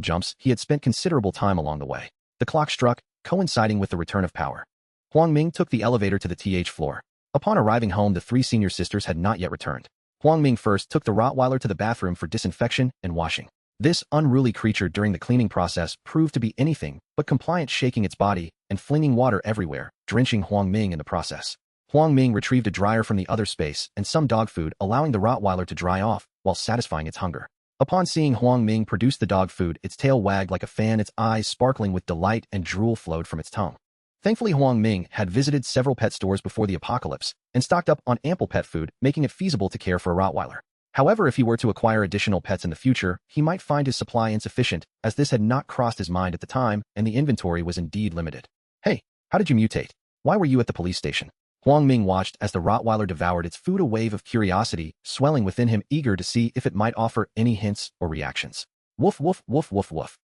jumps, he had spent considerable time along the way. The clock struck, coinciding with the return of power. Huang Ming took the elevator to the TH floor. Upon arriving home, the three senior sisters had not yet returned. Huang Ming first took the Rottweiler to the bathroom for disinfection and washing. This unruly creature during the cleaning process proved to be anything but compliant, shaking its body and flinging water everywhere, drenching Huang Ming in the process. Huang Ming retrieved a dryer from the other space and some dog food, allowing the Rottweiler to dry off while satisfying its hunger. Upon seeing Huang Ming produce the dog food, its tail wagged like a fan, its eyes sparkling with delight, and drool flowed from its tongue. Thankfully, Huang Ming had visited several pet stores before the apocalypse and stocked up on ample pet food, making it feasible to care for a Rottweiler. However, if he were to acquire additional pets in the future, he might find his supply insufficient, as this had not crossed his mind at the time, and the inventory was indeed limited. "Hey, how did you mutate? Why were you at the police station?" Huang Ming watched as the Rottweiler devoured its food, a wave of curiosity swelling within him, eager to see if it might offer any hints or reactions. Woof woof woof woof woof.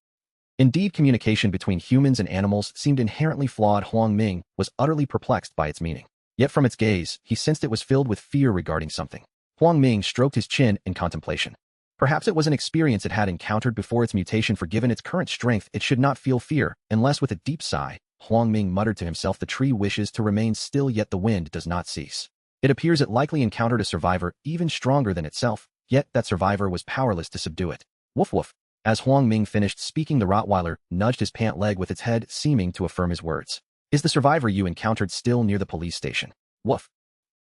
Indeed, communication between humans and animals seemed inherently flawed. Huang Ming was utterly perplexed by its meaning. Yet from its gaze, he sensed it was filled with fear regarding something. Huang Ming stroked his chin in contemplation. Perhaps it was an experience it had encountered before its mutation, for given its current strength, it should not feel fear, unless with a deep sigh, Huang Ming muttered to himself, "The tree wishes to remain still, yet the wind does not cease." It appears it likely encountered a survivor even stronger than itself, yet that survivor was powerless to subdue it. Woof woof. As Huang Ming finished speaking, the Rottweiler nudged his pant leg with its head, seeming to affirm his words. "Is the survivor you encountered still near the police station?" Woof.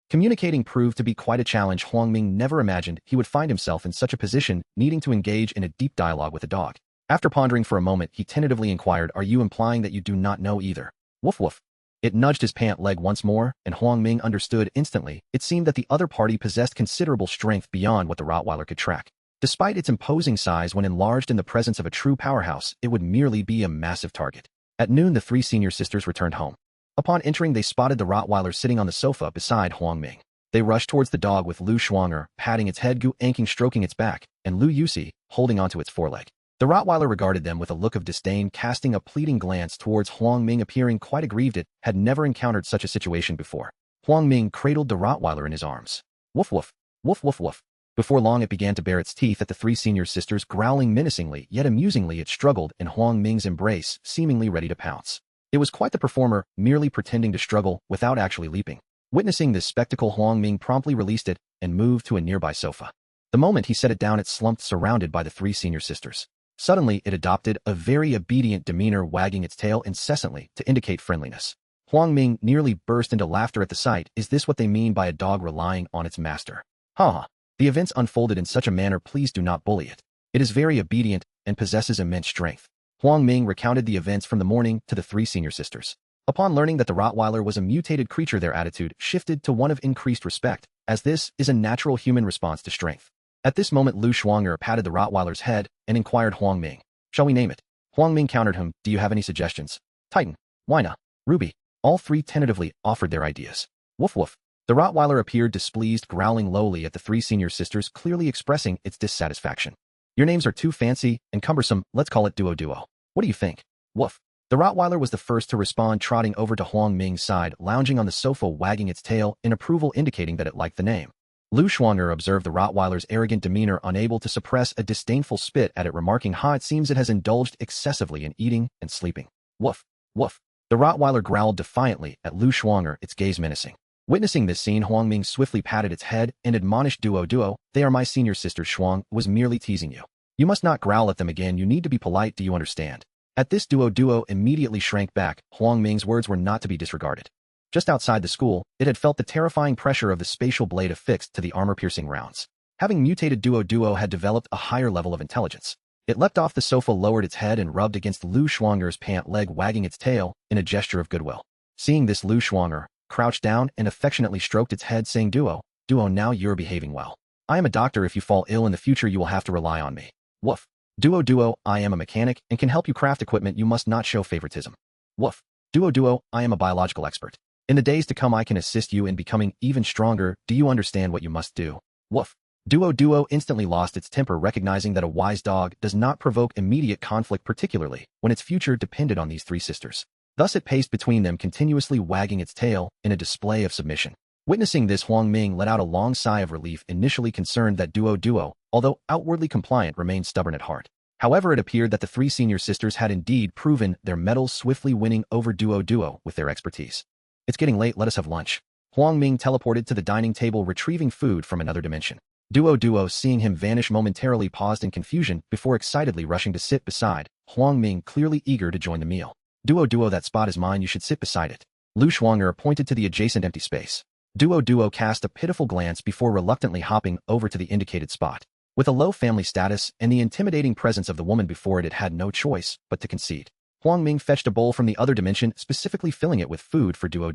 Communicating proved to be quite a challenge. Huang Ming never imagined he would find himself in such a position, needing to engage in a deep dialogue with a dog. After pondering for a moment, he tentatively inquired, "Are you implying that you do not know either?" Woof woof. It nudged his pant leg once more, and Huang Ming understood instantly. It seemed that the other party possessed considerable strength beyond what the Rottweiler could track. Despite its imposing size, when enlarged in the presence of a true powerhouse, it would merely be a massive target. At noon, the three senior sisters returned home. Upon entering, they spotted the Rottweiler sitting on the sofa beside Huang Ming. They rushed towards the dog, with Lu Shuanger patting its head, Gu Anqing stroking its back, and Lu Yusi holding onto its foreleg. The Rottweiler regarded them with a look of disdain, casting a pleading glance towards Huang Ming, appearing quite aggrieved. It had never encountered such a situation before. Huang Ming cradled the Rottweiler in his arms. Woof woof, woof woof woof. Before long, it began to bare its teeth at the three senior sisters, growling menacingly, yet amusingly it struggled in Huang Ming's embrace, seemingly ready to pounce. It was quite the performer, merely pretending to struggle without actually leaping. Witnessing this spectacle, Huang Ming promptly released it and moved to a nearby sofa. The moment he set it down, it slumped, surrounded by the three senior sisters. Suddenly, it adopted a very obedient demeanor, wagging its tail incessantly to indicate friendliness. Huang Ming nearly burst into laughter at the sight. Is this what they mean by a dog relying on its master? Ha! The events unfolded in such a manner. Please do not bully it. It is very obedient and possesses immense strength. Huang Ming recounted the events from the morning to the three senior sisters. Upon learning that the Rottweiler was a mutated creature, their attitude shifted to one of increased respect, as this is a natural human response to strength. At this moment, Lu Shuanger patted the Rottweiler's head and inquired, "Huang Ming, shall we name it?" Huang Ming countered him, "Do you have any suggestions?" "Titan, Wyna, Ruby." All three tentatively offered their ideas. Woof woof. The Rottweiler appeared displeased, growling lowly at the three senior sisters, clearly expressing its dissatisfaction. "Your names are too fancy and cumbersome. Let's call it Duo Duo. What do you think?" Woof. The Rottweiler was the first to respond, trotting over to Huang Ming's side, lounging on the sofa, wagging its tail in approval, indicating that it liked the name. Lu Shuang'er observed the Rottweiler's arrogant demeanor, unable to suppress a disdainful spit at it, remarking, "Ha, it seems it has indulged excessively in eating and sleeping." Woof, woof. The Rottweiler growled defiantly at Lu Shuang'er, its gaze menacing. Witnessing this scene, Huang Ming swiftly patted its head and admonished Duo, "They are my senior sisters. Shuang was merely teasing you. You must not growl at them again. You need to be polite, do you understand?" At this, Duo immediately shrank back. Huang Ming's words were not to be disregarded. Just outside the school, it had felt the terrifying pressure of the spatial blade affixed to the armor-piercing rounds. Having mutated, Duo had developed a higher level of intelligence. It leapt off the sofa, lowered its head, and rubbed against Lu Shuang'er's pant leg, wagging its tail in a gesture of goodwill. Seeing this, Lu Shuang'er crouched down and affectionately stroked its head, saying, Duo, now you're behaving well. I am a doctor. If you fall ill in the future, you will have to rely on me. Woof. Duo, I am a mechanic and can help you craft equipment. You must not show favoritism. Woof. Duo, I am a biological expert. In the days to come, I can assist you in becoming even stronger. Do you understand what you must do? Woof. Duo instantly lost its temper, recognizing that a wise dog does not provoke immediate conflict, particularly when its future depended on these three sisters. Thus it paced between them, continuously wagging its tail in a display of submission. Witnessing this, Huang Ming let out a long sigh of relief, initially concerned that Duo, although outwardly compliant, remained stubborn at heart. However, it appeared that the three senior sisters had indeed proven their mettle, swiftly winning over Duo with their expertise. It's getting late, let us have lunch. Huang Ming teleported to the dining table, retrieving food from another dimension. Duo, seeing him vanish momentarily, paused in confusion before excitedly rushing to sit beside Huang Ming, clearly eager to join the meal. Duo, that spot is mine, you should sit beside it. Lu Shuang'er pointed to the adjacent empty space. Duo cast a pitiful glance before reluctantly hopping over to the indicated spot. With a low family status and the intimidating presence of the woman before it had no choice but to concede. Huang Ming fetched a bowl from the other dimension, specifically filling it with food for Duo.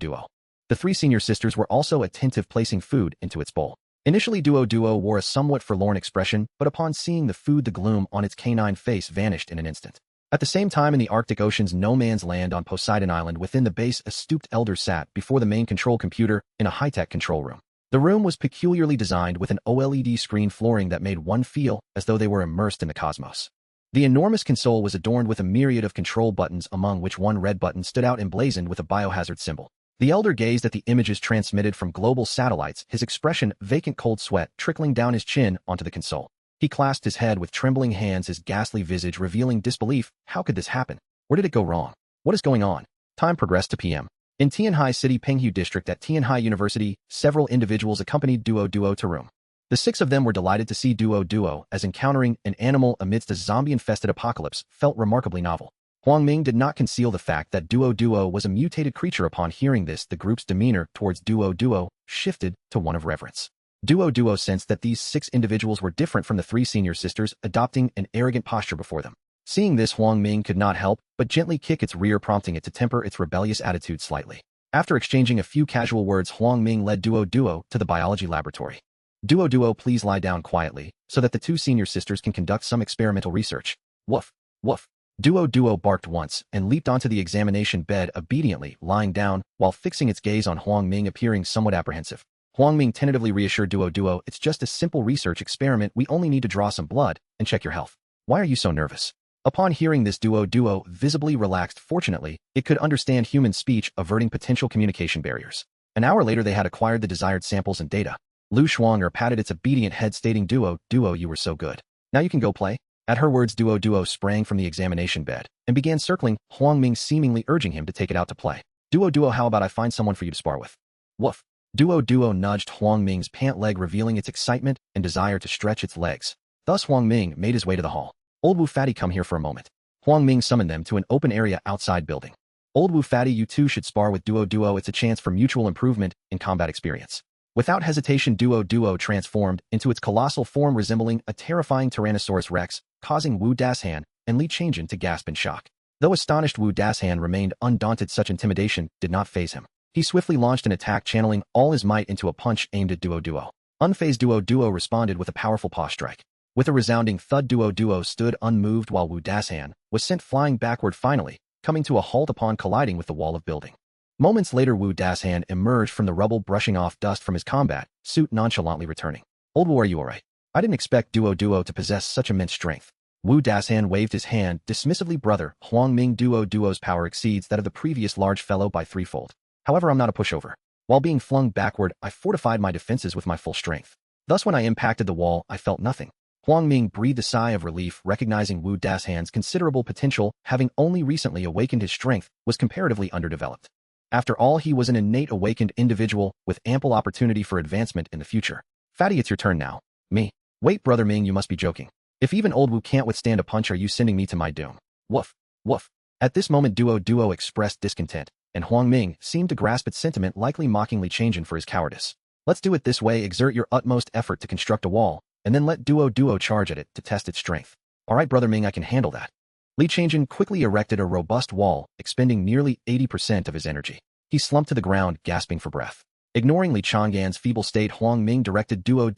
The three senior sisters were also attentive, placing food into its bowl. Initially, Duo wore a somewhat forlorn expression, but upon seeing the food, the gloom on its canine face vanished in an instant. At the same time, in the Arctic Ocean's no man's land on Poseidon Island, within the base, a stooped elder sat before the main control computer in a high-tech control room. The room was peculiarly designed, with an OLED screen flooring that made one feel as though they were immersed in the cosmos. The enormous console was adorned with a myriad of control buttons, among which one red button stood out emblazoned with a biohazard symbol. The elder gazed at the images transmitted from global satellites, his expression vacant, cold sweat trickling down his chin onto the console. He clasped his head with trembling hands, his ghastly visage revealing disbelief. How could this happen? Where did it go wrong? What is going on? Time progressed to PM. In Tianhai City, Penghu District at Tianhai University, several individuals accompanied Duo to room. The six of them were delighted to see Duo, as encountering an animal amidst a zombie-infested apocalypse felt remarkably novel. Huang Ming did not conceal the fact that Duo was a mutated creature. Upon hearing this, the group's demeanor towards Duo shifted to one of reverence. Duo sensed that these six individuals were different from the three senior sisters, adopting an arrogant posture before them. Seeing this, Huang Ming could not help but gently kick its rear, prompting it to temper its rebellious attitude slightly. After exchanging a few casual words, Huang Ming led Duo to the biology laboratory. Duo, please lie down quietly, so that the two senior sisters can conduct some experimental research. Woof, woof. Duo barked once and leaped onto the examination bed, obediently lying down while fixing its gaze on Huang Ming, appearing somewhat apprehensive. Huang Ming tentatively reassured Duo, it's just a simple research experiment. We only need to draw some blood and check your health. Why are you so nervous? Upon hearing this, Duo visibly relaxed. Fortunately, it could understand human speech, averting potential communication barriers. An hour later, they had acquired the desired samples and data. Lu Shuang'er patted its obedient head, stating, Duo, you were so good. Now you can go play. At her words, Duo sprang from the examination bed and began circling Huang Ming, seemingly urging him to take it out to play. Duo, how about I find someone for you to spar with? Woof. Duo nudged Huang Ming's pant leg, revealing its excitement and desire to stretch its legs. Thus Huang Ming made his way to the hall. Old Wu Fatty, come here for a moment. Huang Ming summoned them to an open area outside building. Old Wu Fatty, you two should spar with Duo. It's a chance for mutual improvement in combat experience. Without hesitation, Duo transformed into its colossal form, resembling a terrifying Tyrannosaurus Rex, causing Wu Dashan and Li Changjin to gasp in shock. Though astonished, Wu Dashan remained undaunted. Such intimidation did not faze him. He swiftly launched an attack, channeling all his might into a punch aimed at Duo. Unfazed, Duo responded with a powerful paw strike. With a resounding thud, Duo stood unmoved while Wu Dashan was sent flying backward, finally coming to a halt upon colliding with the wall of building. Moments later, Wu Dashan emerged from the rubble, brushing off dust from his combat suit, nonchalantly returning. Old Wu, are you alright? I didn't expect Duo to possess such immense strength. Wu Dasan waved his hand dismissively. Brother, Huang Ming Duo's power exceeds that of the previous large fellow by threefold. However, I'm not a pushover. While being flung backward, I fortified my defenses with my full strength. Thus when I impacted the wall, I felt nothing. Huang Ming breathed a sigh of relief, recognizing Wu Dasan's considerable potential, having only recently awakened his strength, was comparatively underdeveloped. After all, he was an innate awakened individual with ample opportunity for advancement in the future. Fatty, it's your turn now. Me? Wait, Brother Ming, you must be joking. If even old Wu can't withstand a punch, are you sending me to my doom? Woof. Woof. At this moment Duo expressed discontent, and Huang Ming seemed to grasp its sentiment, likely mockingly changing for his cowardice. Let's do it this way. Exert your utmost effort to construct a wall, and then let Duo charge at it to test its strength. Alright, Brother Ming, I can handle that. Li Changjin quickly erected a robust wall, expending nearly 80% of his energy. He slumped to the ground, gasping for breath. Ignoring Li Chang'an's feeble state, Huang Ming directed Duo,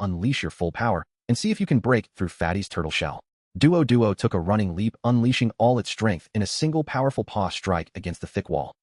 unleash your full power, and see if you can break through Fatty's turtle shell. Duo took a running leap, unleashing all its strength in a single powerful paw strike against the thick wall.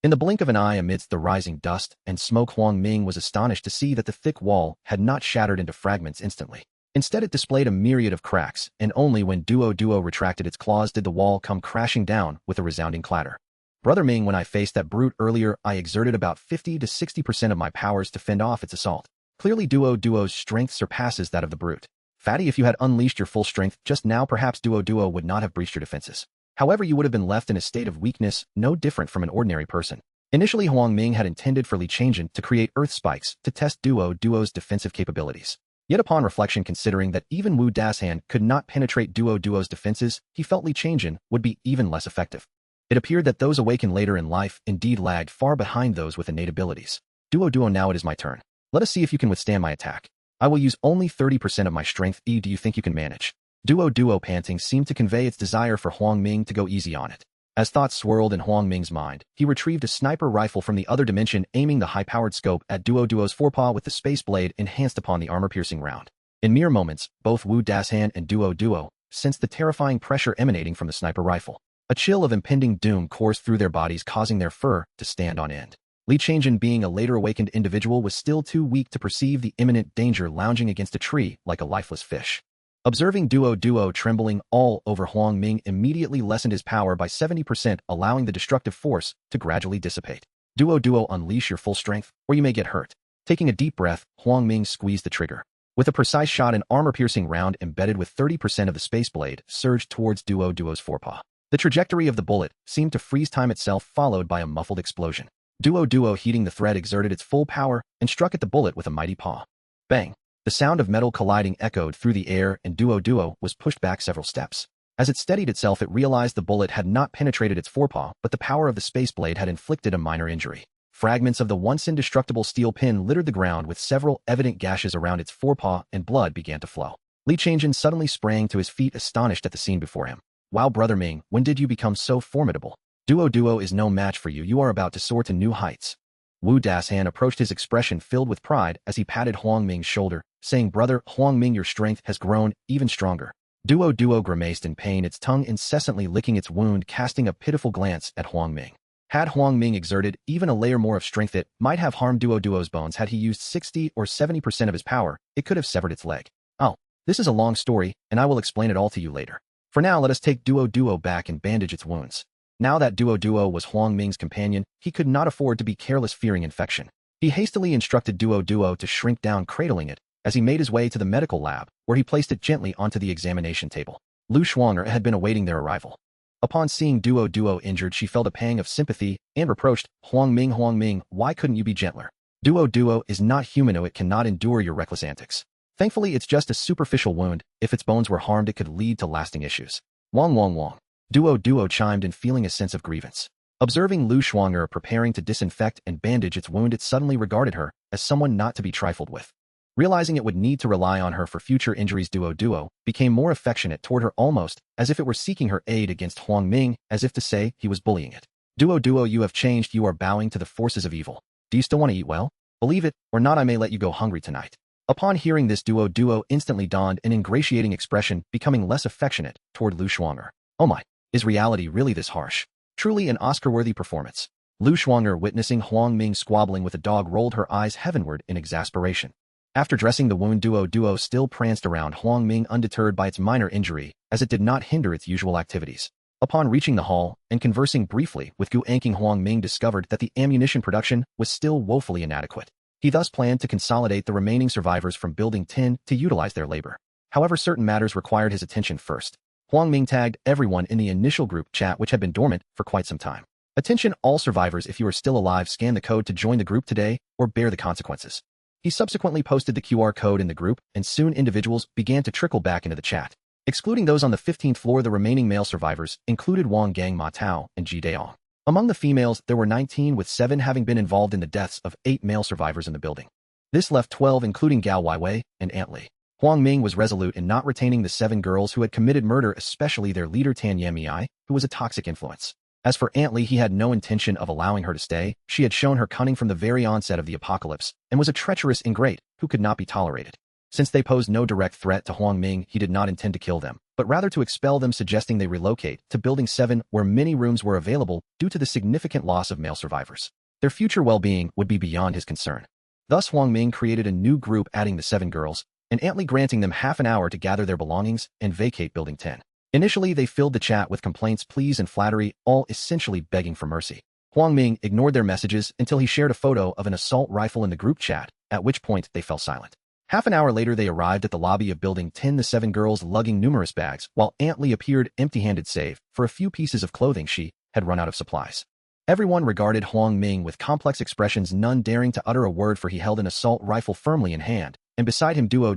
In the blink of an eye, amidst the rising dust and smoke, Huang Ming was astonished to see that the thick wall had not shattered into fragments instantly. Instead, it displayed a myriad of cracks, and only when Duo retracted its claws did the wall come crashing down with a resounding clatter. Brother Ming, when I faced that brute earlier, I exerted about 50 to 60% of my powers to fend off its assault. Clearly Duo's strength surpasses that of the brute. Fatty, if you had unleashed your full strength just now, perhaps Duo would not have breached your defenses. However, you would have been left in a state of weakness, no different from an ordinary person. Initially, Huang Ming had intended for Li Changjin to create earth spikes to test Duo's defensive capabilities. Yet upon reflection, considering that even Wu Dasan could not penetrate Duo's defenses, he felt Li Changjin would be even less effective. It appeared that those awakened later in life indeed lagged far behind those with innate abilities. Duo, now it is my turn. Let us see if you can withstand my attack. I will use only 30% of my strength. Do you think you can manage? Duo panting seemed to convey its desire for Huang Ming to go easy on it. As thoughts swirled in Huang Ming's mind, he retrieved a sniper rifle from the other dimension, aiming the high-powered scope at Duo's forepaw with the space blade enhanced upon the armor-piercing round. In mere moments, both Wu Dasan and Duo sensed the terrifying pressure emanating from the sniper rifle. A chill of impending doom coursed through their bodies, causing their fur to stand on end. Li Changjin, being a later awakened individual, was still too weak to perceive the imminent danger, lounging against a tree like a lifeless fish. Observing Duo trembling all over, Huang Ming immediately lessened his power by 70%, allowing the destructive force to gradually dissipate. Duo, unleash your full strength, or you may get hurt. Taking a deep breath, Huang Ming squeezed the trigger. With a precise shot, an armor-piercing round embedded with 30% of the space blade surged towards Duo's forepaw. The trajectory of the bullet seemed to freeze time itself, followed by a muffled explosion. Duo, heeding the threat, exerted its full power and struck at the bullet with a mighty paw. Bang! The sound of metal colliding echoed through the air, and Duo was pushed back several steps. As it steadied itself, it realized the bullet had not penetrated its forepaw, but the power of the space blade had inflicted a minor injury. Fragments of the once indestructible steel pin littered the ground, with several evident gashes around its forepaw, and blood began to flow. Li Changjin suddenly sprang to his feet, astonished at the scene before him. Wow, Brother Ming, when did you become so formidable? Duo is no match for you. You are about to soar to new heights. Wu Dasan approached, his expression filled with pride as he patted Huang Ming's shoulder, saying, Brother Huang Ming, your strength has grown even stronger. Duo grimaced in pain, its tongue incessantly licking its wound, casting a pitiful glance at Huang Ming. Had Huang Ming exerted even a layer more of strength, it might have harmed Duo's bones. Had he used 60 or 70% of his power, it could have severed its leg. Oh, this is a long story, and I will explain it all to you later. For now, let us take Duo back and bandage its wounds. Now that Duo was Huang Ming's companion, he could not afford to be careless, fearing infection. He hastily instructed Duo to shrink down, cradling it, as he made his way to the medical lab, where he placed it gently onto the examination table. Lu Shuang'er had been awaiting their arrival. Upon seeing Duo injured, she felt a pang of sympathy and reproached, Huang Ming, why couldn't you be gentler? Duo is not human, it cannot endure your reckless antics. Thankfully, it's just a superficial wound. If its bones were harmed, it could lead to lasting issues. Wang. Duo chimed in, feeling a sense of grievance. Observing Lu Shuang'er preparing to disinfect and bandage its wound, it suddenly regarded her as someone not to be trifled with. Realizing it would need to rely on her for future injuries, Duo became more affectionate toward her, almost as if it were seeking her aid against Huang Ming, as if to say he was bullying it. Duo, you have changed. You are bowing to the forces of evil. Do you still want to eat well? Believe it or not, I may let you go hungry tonight. Upon hearing this, Duo instantly donned an ingratiating expression, becoming less affectionate toward Lu Shuang'er. Oh my, is reality really this harsh? Truly an Oscar-worthy performance. Lu Shuang'er, witnessing Huang Ming squabbling with a dog, rolled her eyes heavenward in exasperation. After dressing the wound, duo still pranced around Huang Ming undeterred by its minor injury, as it did not hinder its usual activities. Upon reaching the hall and conversing briefly with Gu Anqing, Huang Ming discovered that the ammunition production was still woefully inadequate. He thus planned to consolidate the remaining survivors from Building 10 to utilize their labor. However, certain matters required his attention first. Huang Ming tagged everyone in the initial group chat, which had been dormant for quite some time. Attention all survivors, if you are still alive, scan the code to join the group today or bear the consequences. He subsequently posted the QR code in the group, and soon individuals began to trickle back into the chat. Excluding those on the 15th floor, the remaining male survivors included Wang Gang, Ma Tao, and Ji Daong. Among the females, there were 19, with 7 having been involved in the deaths of 8 male survivors in the building. This left 12, including Gao Weiwei and Ant Li. Huang Ming was resolute in not retaining the 7 girls who had committed murder, especially their leader Tan Yamei, who was a toxic influence. As for Ant Li, he had no intention of allowing her to stay. She had shown her cunning from the very onset of the apocalypse, and was a treacherous ingrate who could not be tolerated. Since they posed no direct threat to Huang Ming, he did not intend to kill them, but rather to expel them, suggesting they relocate to Building 7, where many rooms were available due to the significant loss of male survivors. Their future well-being would be beyond his concern. Thus, Huang Ming created a new group, adding the 7 girls, and Ant Li, granting them half an hour to gather their belongings and vacate Building 10. Initially, they filled the chat with complaints, pleas, and flattery, all essentially begging for mercy. Huang Ming ignored their messages until he shared a photo of an assault rifle in the group chat, at which point they fell silent. Half an hour later, they arrived at the lobby of Building 10, the 7 girls lugging numerous bags, while Ant Li appeared empty-handed save for a few pieces of clothing. She had run out of supplies. Everyone regarded Huang Ming with complex expressions, none daring to utter a word, for he held an assault rifle firmly in hand, and beside him Duo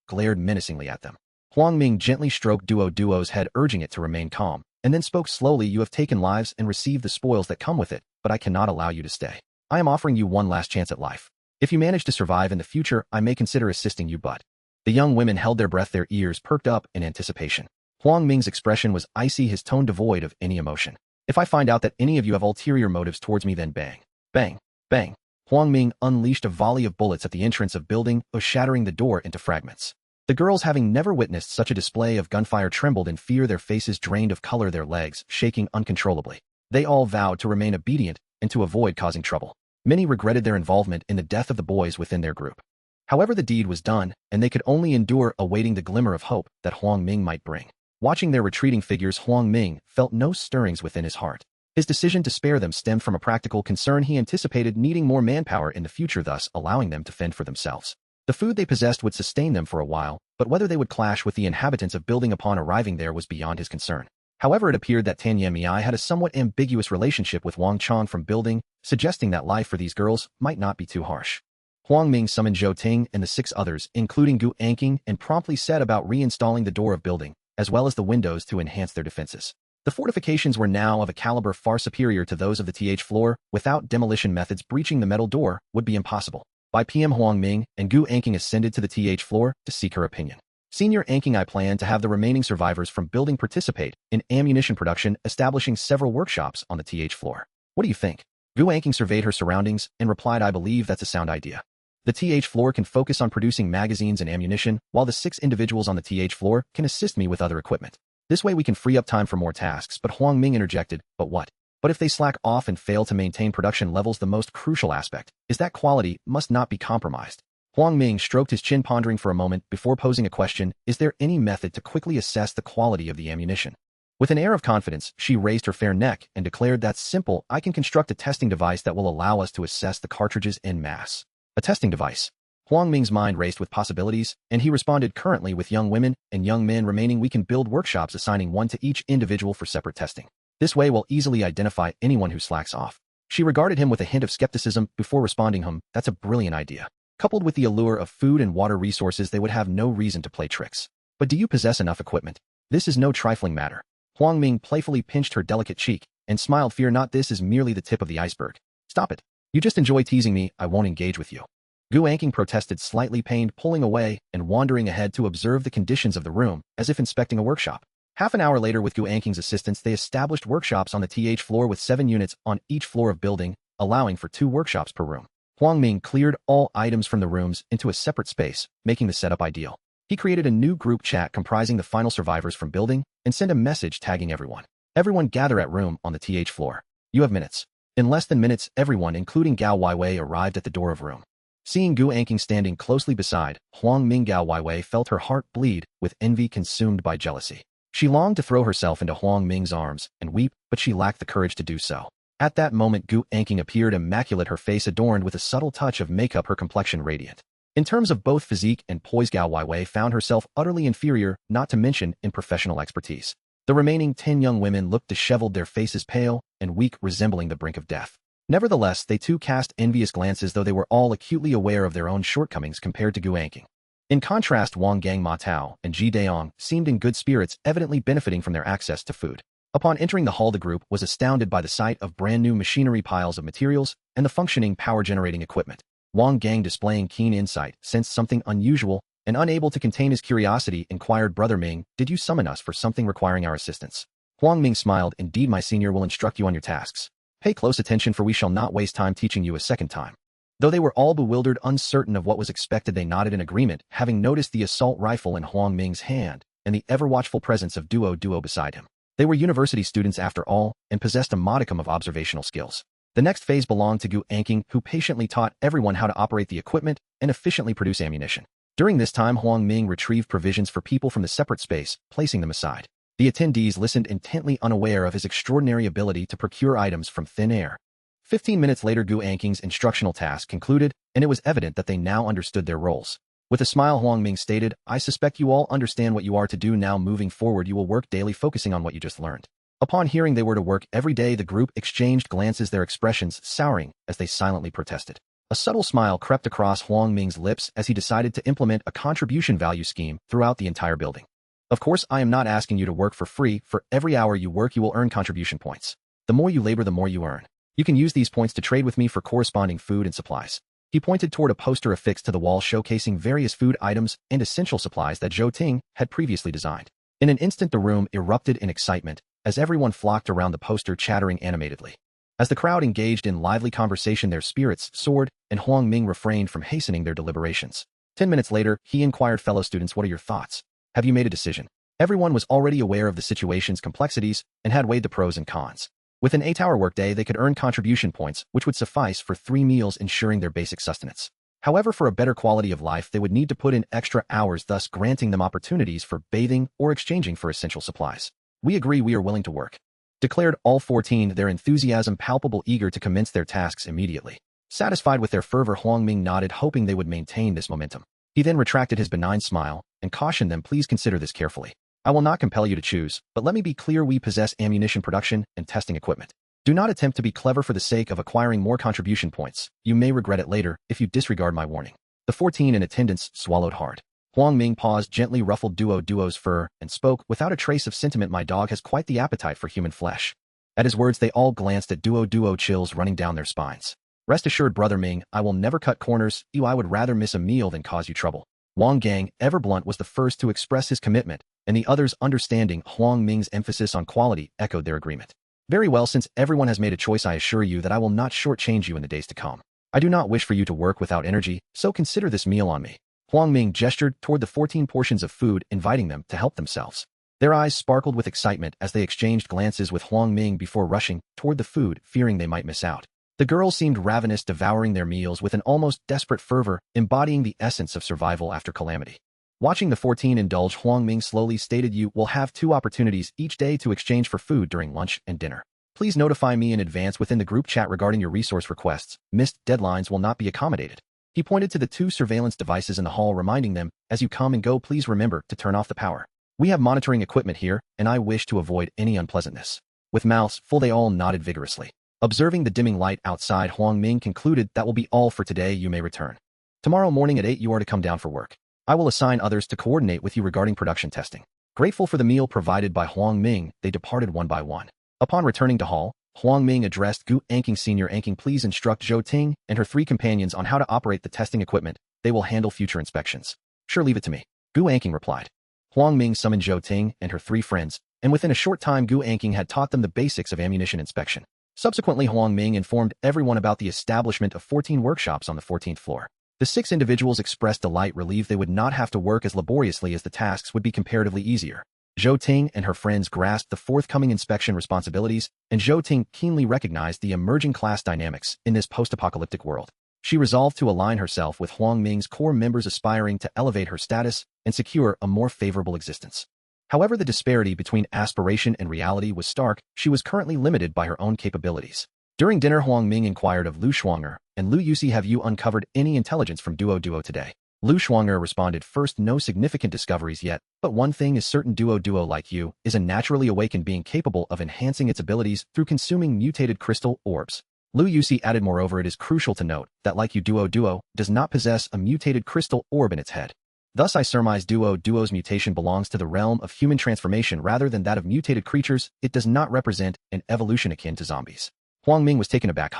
glared menacingly at them. Huang Ming gently stroked Duo's head, urging it to remain calm, and then spoke slowly. You have taken lives and received the spoils that come with it, but I cannot allow you to stay. I am offering you one last chance at life. If you manage to survive in the future, I may consider assisting you, but... The young women held their breath, their ears perked up in anticipation. Huang Ming's expression was icy, his tone devoid of any emotion. If I find out that any of you have ulterior motives towards me, then bang, bang, bang. Huang Ming unleashed a volley of bullets at the entrance of Building, shattering the door into fragments. The girls, having never witnessed such a display of gunfire, trembled in fear, their faces drained of color, their legs shaking uncontrollably. They all vowed to remain obedient and to avoid causing trouble. Many regretted their involvement in the death of the boys within their group. However, the deed was done, and they could only endure, awaiting the glimmer of hope that Huang Ming might bring. Watching their retreating figures, Huang Ming felt no stirrings within his heart. His decision to spare them stemmed from a practical concern. He anticipated needing more manpower in the future, thus allowing them to fend for themselves. The food they possessed would sustain them for a while, but whether they would clash with the inhabitants of Building upon arriving there was beyond his concern. However, it appeared that Tan Yamei had a somewhat ambiguous relationship with Wang Chong from Building, suggesting that life for these girls might not be too harsh. Huang Ming summoned Zhou Ting and the 6 others, including Gu Anqing, and promptly set about reinstalling the door of Building, as well as the windows, to enhance their defenses. The fortifications were now of a caliber far superior to those of the TH floor. Without demolition methods, breaching the metal door would be impossible. By PM, Huang Ming and Gu Anqing ascended to the TH floor to seek her opinion. Senior Anqing, I plan to have the remaining survivors from Building participate in ammunition production, establishing several workshops on the TH floor. What do you think? Gu Anqing surveyed her surroundings and replied, I believe that's a sound idea. The TH floor can focus on producing magazines and ammunition, while the 6 individuals on the TH floor can assist me with other equipment. This way we can free up time for more tasks. But Huang Ming interjected, but what? But if they slack off and fail to maintain production levels, the most crucial aspect is that quality must not be compromised. Huang Ming stroked his chin, pondering for a moment before posing a question, is there any method to quickly assess the quality of the ammunition? With an air of confidence, she raised her fair neck and declared, that's simple, I can construct a testing device that will allow us to assess the cartridges en masse. A testing device. Huang Ming's mind raced with possibilities, and he responded, currently with young women and young men remaining, we can build workshops assigning one to each individual for separate testing. This way we'll easily identify anyone who slacks off. She regarded him with a hint of skepticism before responding, that's a brilliant idea. Coupled with the allure of food and water resources, they would have no reason to play tricks. But do you possess enough equipment? This is no trifling matter. Huang Ming playfully pinched her delicate cheek and smiled, fear not, this is merely the tip of the iceberg. Stop it. You just enjoy teasing me, I won't engage with you. Gu Anqing protested, slightly pained, pulling away and wandering ahead to observe the conditions of the room, as if inspecting a workshop. Half an hour later, with Gu Anqing's assistance, they established workshops on the TH floor with 7 units on each floor of Building, allowing for 2 workshops per room. Huang Ming cleared all items from the rooms into a separate space, making the setup ideal. He created a new group chat comprising the final survivors from Building and sent a message tagging everyone. Everyone gather at room on the TH floor. You have minutes. In less than minutes, everyone, including Gao Weiwei, arrived at the door of room. Seeing Gu Anqing standing closely beside, Huang Ming Gao Weiwei felt her heart bleed, with envy consumed by jealousy. She longed to throw herself into Huang Ming's arms and weep, but she lacked the courage to do so. At that moment Gu Anqing appeared immaculate, her face adorned with a subtle touch of makeup, her complexion radiant. In terms of both physique and poise, Gao Weiwei found herself utterly inferior, not to mention in professional expertise. The remaining 10 young women looked disheveled, their faces pale and weak, resembling the brink of death. Nevertheless, they too cast envious glances, though they were all acutely aware of their own shortcomings compared to Gu Anqing. In contrast, Wang Gang Ma Tao and Ji Daong seemed in good spirits, evidently benefiting from their access to food. Upon entering the hall, the group was astounded by the sight of brand-new machinery, piles of materials, and the functioning power-generating equipment. Wang Gang, displaying keen insight, sensed something unusual, and unable to contain his curiosity, inquired, "Brother Ming, did you summon us for something requiring our assistance?" Huang Ming smiled, "Indeed, my senior will instruct you on your tasks. Pay close attention, for we shall not waste time teaching you a second time." Though they were all bewildered, uncertain of what was expected, they nodded in agreement, having noticed the assault rifle in Huang Ming's hand and the ever-watchful presence of Duo beside him. They were university students after all, and possessed a modicum of observational skills. The next phase belonged to Gu Anqing, who patiently taught everyone how to operate the equipment and efficiently produce ammunition. During this time, Huang Ming retrieved provisions for people from the separate space, placing them aside. The attendees listened intently, unaware of his extraordinary ability to procure items from thin air. 15 minutes later, Gu Anqing's instructional task concluded, and it was evident that they now understood their roles. With a smile, Huang Ming stated, "I suspect you all understand what you are to do now. Moving forward, you will work daily, focusing on what you just learned." Upon hearing they were to work every day, the group exchanged glances, their expressions souring as they silently protested. A subtle smile crept across Huang Ming's lips as he decided to implement a contribution value scheme throughout the entire building. "Of course, I am not asking you to work for free. For every hour you work, you will earn contribution points. The more you labor, the more you earn. You can use these points to trade with me for corresponding food and supplies." He pointed toward a poster affixed to the wall showcasing various food items and essential supplies that Zhou Ting had previously designed. In an instant, the room erupted in excitement as everyone flocked around the poster, chattering animatedly. As the crowd engaged in lively conversation, their spirits soared, and Huang Ming refrained from hastening their deliberations. 10 minutes later, he inquired, "Fellow students, what are your thoughts? Have you made a decision?" Everyone was already aware of the situation's complexities and had weighed the pros and cons. With an 8-hour workday, they could earn contribution points, which would suffice for 3 meals, ensuring their basic sustenance. However, for a better quality of life, they would need to put in extra hours, thus granting them opportunities for bathing or exchanging for essential supplies. "We agree, we are willing to work," declared all 14, their enthusiasm palpable, eager to commence their tasks immediately. Satisfied with their fervor, Huang Ming nodded, hoping they would maintain this momentum. He then retracted his benign smile and cautioned them, "Please consider this carefully. I will not compel you to choose, but let me be clear, we possess ammunition production and testing equipment. Do not attempt to be clever for the sake of acquiring more contribution points. You may regret it later if you disregard my warning." The 14 in attendance swallowed hard. Huang Ming paused, gently ruffled Duo's fur, and spoke without a trace of sentiment, "My dog has quite the appetite for human flesh." At his words, they all glanced at Duo, chills running down their spines. "Rest assured, Brother Ming, I will never cut corners. I would rather miss a meal than cause you trouble." Wang Gang, ever blunt, was the first to express his commitment, and the others, understanding Huang Ming's emphasis on quality, echoed their agreement. "Very well, since everyone has made a choice, I assure you that I will not shortchange you in the days to come. I do not wish for you to work without energy, so consider this meal on me." Huang Ming gestured toward the 14 portions of food, inviting them to help themselves. Their eyes sparkled with excitement as they exchanged glances with Huang Ming before rushing toward the food, fearing they might miss out. The girls seemed ravenous, devouring their meals with an almost desperate fervor, embodying the essence of survival after calamity. Watching the 14 indulge, Huang Ming slowly stated, "You will have 2 opportunities each day to exchange for food during lunch and dinner. Please notify me in advance within the group chat regarding your resource requests. Missed deadlines will not be accommodated." He pointed to the 2 surveillance devices in the hall, reminding them, "As you come and go, please remember to turn off the power. We have monitoring equipment here, and I wish to avoid any unpleasantness." With mouths full, they all nodded vigorously. Observing the dimming light outside, Huang Ming concluded, "That will be all for today. You may return. Tomorrow morning at 8 you are to come down for work. I will assign others to coordinate with you regarding production testing." Grateful for the meal provided by Huang Ming, they departed one by one. Upon returning to hall, Huang Ming addressed Gu Anqing, "Senior Anqing, please instruct Zhou Ting and her 3 companions on how to operate the testing equipment. They will handle future inspections." "Sure, leave it to me," Gu Anqing replied. Huang Ming summoned Zhou Ting and her 3 friends, and within a short time Gu Anqing had taught them the basics of ammunition inspection. Subsequently, Huang Ming informed everyone about the establishment of 14 workshops on the 14th floor. The 6 individuals expressed delight, relieved they would not have to work as laboriously, as the tasks would be comparatively easier. Zhou Ting and her friends grasped the forthcoming inspection responsibilities, and Zhou Ting keenly recognized the emerging class dynamics in this post-apocalyptic world. She resolved to align herself with Huang Ming's core members, aspiring to elevate her status and secure a more favorable existence. However, the disparity between aspiration and reality was stark. She was currently limited by her own capabilities. During dinner, Huang Ming inquired of Lu Shuang'er, "And Lu Yusi, have you uncovered any intelligence from Duo today?" Lu Shuang'er responded, "First, no significant discoveries yet, but one thing is certain: Duo like you is a naturally awakened being capable of enhancing its abilities through consuming mutated crystal orbs." Lu Yusi added, "Moreover, it is crucial to note that, like you, Duo does not possess a mutated crystal orb in its head. Thus, I surmise Duo's mutation belongs to the realm of human transformation rather than that of mutated creatures. It does not represent an evolution akin to zombies." Huang Ming was taken aback.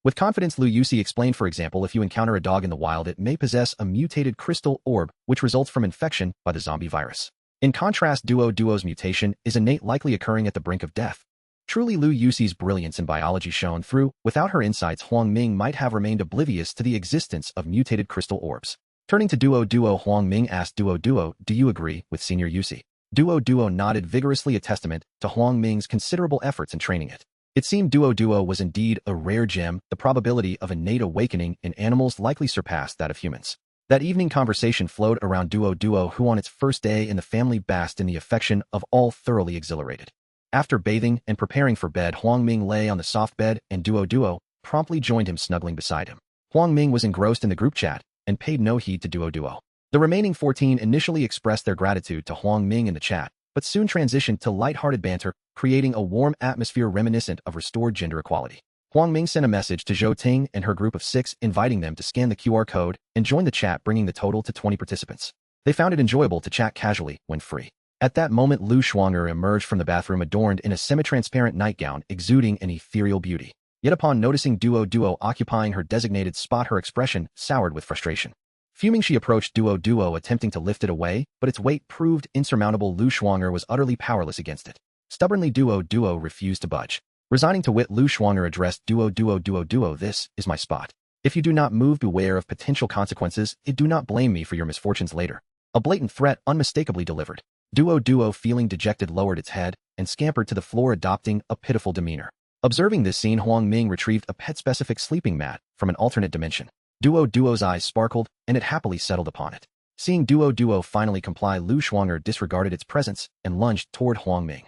With confidence, Lu Yusi explained, "For example, if you encounter a dog in the wild, it may possess a mutated crystal orb, which results from infection by the zombie virus. In contrast, Duo's mutation is innate, likely occurring at the brink of death." Truly, Lu Yusi's brilliance in biology shone through. Without her insights, Huang Ming might have remained oblivious to the existence of mutated crystal orbs. Turning to Duo, Huang Ming asked, "Do you agree with Senior Yusi?" Duo nodded vigorously, a testament to Huang Ming's considerable efforts in training it. It seemed Duo was indeed a rare gem. The probability of innate awakening in animals likely surpassed that of humans. That evening, conversation flowed around Duo, who on its first day in the family basked in the affection of all, thoroughly exhilarated. After bathing and preparing for bed, Huang Ming lay on the soft bed, and Duo promptly joined him, snuggling beside him. Huang Ming was engrossed in the group chat and paid no heed to Duo. The remaining 14 initially expressed their gratitude to Huang Ming in the chat, but soon transitioned to light-hearted banter, creating a warm atmosphere reminiscent of restored gender equality. Huang Ming sent a message to Zhou Ting and her group of 6, inviting them to scan the QR code and join the chat, bringing the total to 20 participants. They found it enjoyable to chat casually when free. At that moment, Lu Shuang'er emerged from the bathroom, adorned in a semi-transparent nightgown, exuding an ethereal beauty. Yet upon noticing Duo occupying her designated spot, her expression soured with frustration. Fuming, she approached Duo, attempting to lift it away, but its weight proved insurmountable. Lu Shuang'er was utterly powerless against it. Stubbornly, Duo refused to budge. Resigning to wit, Lu Shuang'er addressed Duo, "This is my spot. If you do not move, beware of potential consequences. Do not blame me for your misfortunes later." A blatant threat unmistakably delivered. Duo, feeling dejected, lowered its head and scampered to the floor, adopting a pitiful demeanor. Observing this scene, Huang Ming retrieved a pet-specific sleeping mat from an alternate dimension. Duo's eyes sparkled, and it happily settled upon it. Seeing Duo finally comply, Lu Shuang'er disregarded its presence and lunged toward Huang Ming.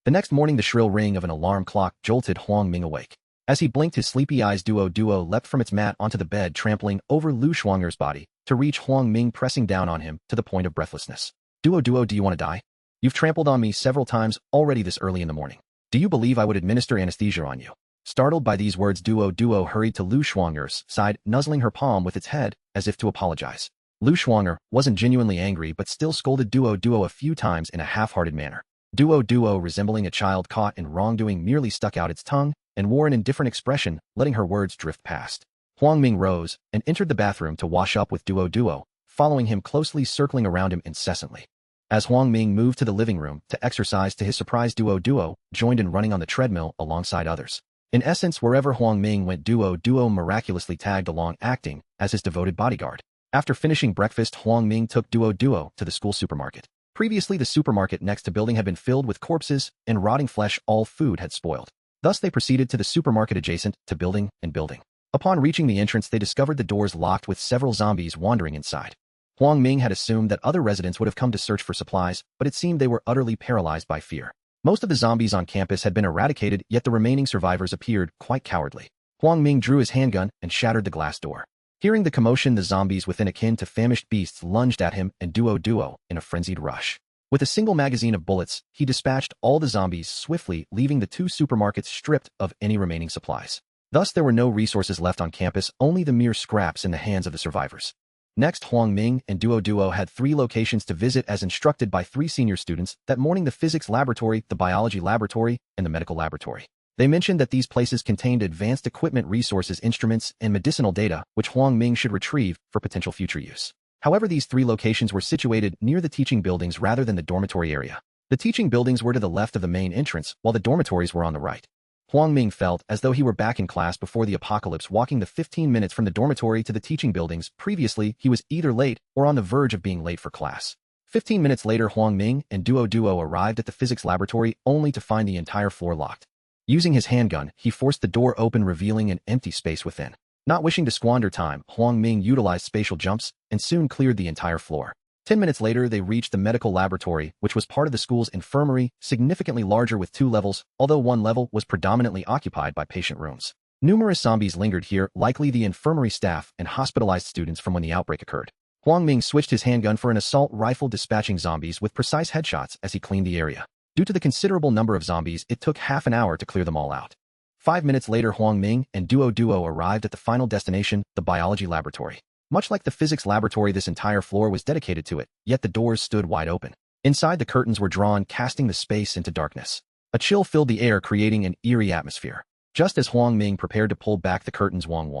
The next morning, the shrill ring of an alarm clock jolted Huang Ming awake. As he blinked his sleepy eyes, Duo leapt from its mat onto the bed, trampling over Lu Shuang'er's body to reach Huang Ming, pressing down on him to the point of breathlessness. Duo, do you want to die? You've trampled on me several times already this early in the morning. Do you believe I would administer anesthesia on you?" Startled by these words, Duo hurried to Lu Shuang'er's side, nuzzling her palm with its head as if to apologize. Lu Shuang'er wasn't genuinely angry, but still scolded Duo a few times in a half-hearted manner. Duo, resembling a child caught in wrongdoing, merely stuck out its tongue and wore an indifferent expression, letting her words drift past. Huang Ming rose and entered the bathroom to wash up with Duo, following him closely, circling around him incessantly. As Huang Ming moved to the living room to exercise, to his surprise, Duo joined in, running on the treadmill alongside others. In essence, wherever Huang Ming went, Duo miraculously tagged along, acting as his devoted bodyguard. After finishing breakfast, Huang Ming took Duo to the school supermarket. Previously, the supermarket next to building had been filled with corpses and rotting flesh. All food had spoiled. Thus, they proceeded to the supermarket adjacent to building. Upon reaching the entrance, they discovered the doors locked, with several zombies wandering inside. Huang Ming had assumed that other residents would have come to search for supplies, but it seemed they were utterly paralyzed by fear. Most of the zombies on campus had been eradicated, yet the remaining survivors appeared quite cowardly. Huang Ming drew his handgun and shattered the glass door. Hearing the commotion, the zombies, within akin to famished beasts, lunged at him and Duo in a frenzied rush. With a single magazine of bullets, he dispatched all the zombies swiftly, leaving the 2 supermarkets stripped of any remaining supplies. Thus, there were no resources left on campus, only the mere scraps in the hands of the survivors. Next, Huang Ming and Duo had 3 locations to visit as instructed by 3 senior students that morning: the physics laboratory, the biology laboratory, and the medical laboratory. They mentioned that these places contained advanced equipment, resources, instruments, and medicinal data, which Huang Ming should retrieve for potential future use. However, these 3 locations were situated near the teaching buildings rather than the dormitory area. The teaching buildings were to the left of the main entrance, while the dormitories were on the right. Huang Ming felt as though he were back in class before the apocalypse, walking the 15 minutes from the dormitory to the teaching buildings. Previously, he was either late or on the verge of being late for class. 15 minutes later, Huang Ming and Duo arrived at the physics laboratory, only to find the entire floor locked. Using his handgun, he forced the door open, revealing an empty space within. Not wishing to squander time, Huang Ming utilized spatial jumps and soon cleared the entire floor. 10 minutes later, they reached the medical laboratory, which was part of the school's infirmary, significantly larger with 2 levels, although one level was predominantly occupied by patient rooms. Numerous zombies lingered here, likely the infirmary staff and hospitalized students from when the outbreak occurred. Huang Ming switched his handgun for an assault rifle, dispatching zombies with precise headshots as he cleaned the area. Due to the considerable number of zombies, it took half an hour to clear them all out. 5 minutes later, Huang Ming and Duo arrived at the final destination, the biology laboratory. Much like the physics laboratory, this entire floor was dedicated to it, yet the doors stood wide open. Inside, the curtains were drawn, casting the space into darkness. A chill filled the air, creating an eerie atmosphere. Just as Huang Ming prepared to pull back the curtains, Wang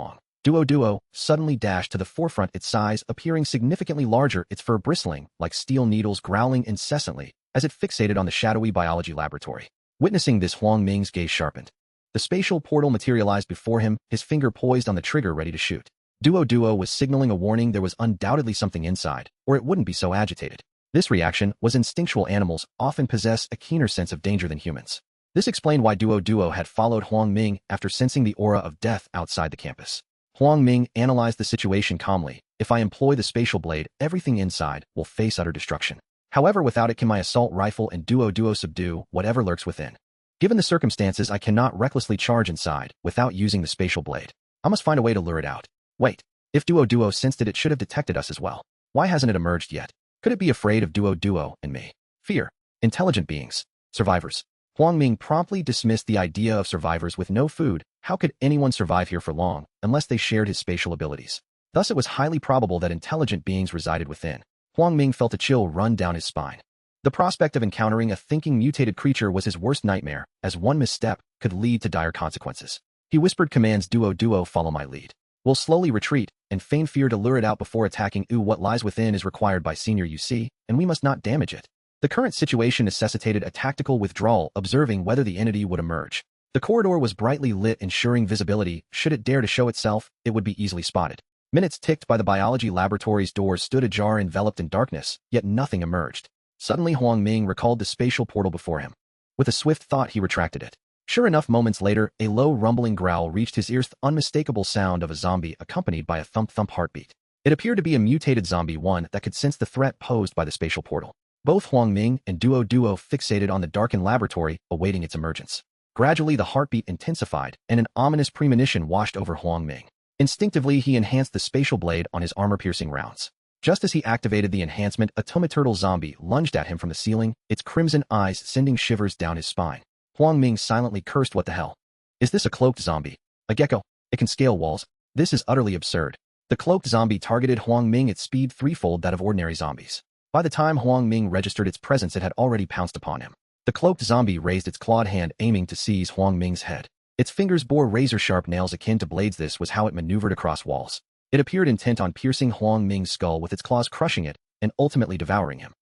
Duo suddenly dashed to the forefront, its size appearing significantly larger, its fur bristling like steel needles, growling incessantly as it fixated on the shadowy biology laboratory. Witnessing this, Huang Ming's gaze sharpened. The spatial portal materialized before him, his finger poised on the trigger, ready to shoot. Duo was signaling a warning. There was undoubtedly something inside, or it wouldn't be so agitated. This reaction was instinctual. Animals often possess a keener sense of danger than humans. This explained why Duo had followed Huang Ming after sensing the aura of death outside the campus. Huang Ming analyzed the situation calmly. If I employ the spatial blade, everything inside will face utter destruction. However, without it, can my assault rifle and Duo subdue whatever lurks within? Given the circumstances, I cannot recklessly charge inside without using the spatial blade. I must find a way to lure it out. Wait, if Duo sensed it, it should have detected us as well. Why hasn't it emerged yet? Could it be afraid of Duo and me? Fear. Intelligent beings. Survivors. Huang Ming promptly dismissed the idea of survivors with no food. How could anyone survive here for long, unless they shared his spatial abilities? Thus, it was highly probable that intelligent beings resided within. Huang Ming felt a chill run down his spine. The prospect of encountering a thinking mutated creature was his worst nightmare, as one misstep could lead to dire consequences. He whispered commands, Duo, follow my lead. We'll slowly retreat, and feign fear to lure it out before attacking. What lies within is required by Senior UC, and we must not damage it. The current situation necessitated a tactical withdrawal, observing whether the entity would emerge. The corridor was brightly lit, ensuring visibility. Should it dare to show itself, it would be easily spotted. Minutes ticked by. The biology laboratory's doors stood ajar, enveloped in darkness, yet nothing emerged. Suddenly, Huang Ming recalled the spatial portal before him. With a swift thought, he retracted it. Sure enough, moments later, a low rumbling growl reached his ears, the unmistakable sound of a zombie accompanied by a thump-thump heartbeat. It appeared to be a mutated zombie, one that could sense the threat posed by the spatial portal. Both Huang Ming and Duo fixated on the darkened laboratory, awaiting its emergence. Gradually, the heartbeat intensified, and an ominous premonition washed over Huang Ming. Instinctively, he enhanced the spatial blade on his armor-piercing rounds. Just as he activated the enhancement, a turtle zombie lunged at him from the ceiling, its crimson eyes sending shivers down his spine. Huang Ming silently cursed. What the hell? Is this a cloaked zombie? A gecko? It can scale walls? This is utterly absurd. The cloaked zombie targeted Huang Ming at speed threefold that of ordinary zombies. By the time Huang Ming registered its presence, it had already pounced upon him. The cloaked zombie raised its clawed hand, aiming to seize Huang Ming's head. Its fingers bore razor-sharp nails akin to blades. This was how it maneuvered across walls. It appeared intent on piercing Huang Ming's skull with its claws, crushing it, and ultimately devouring him.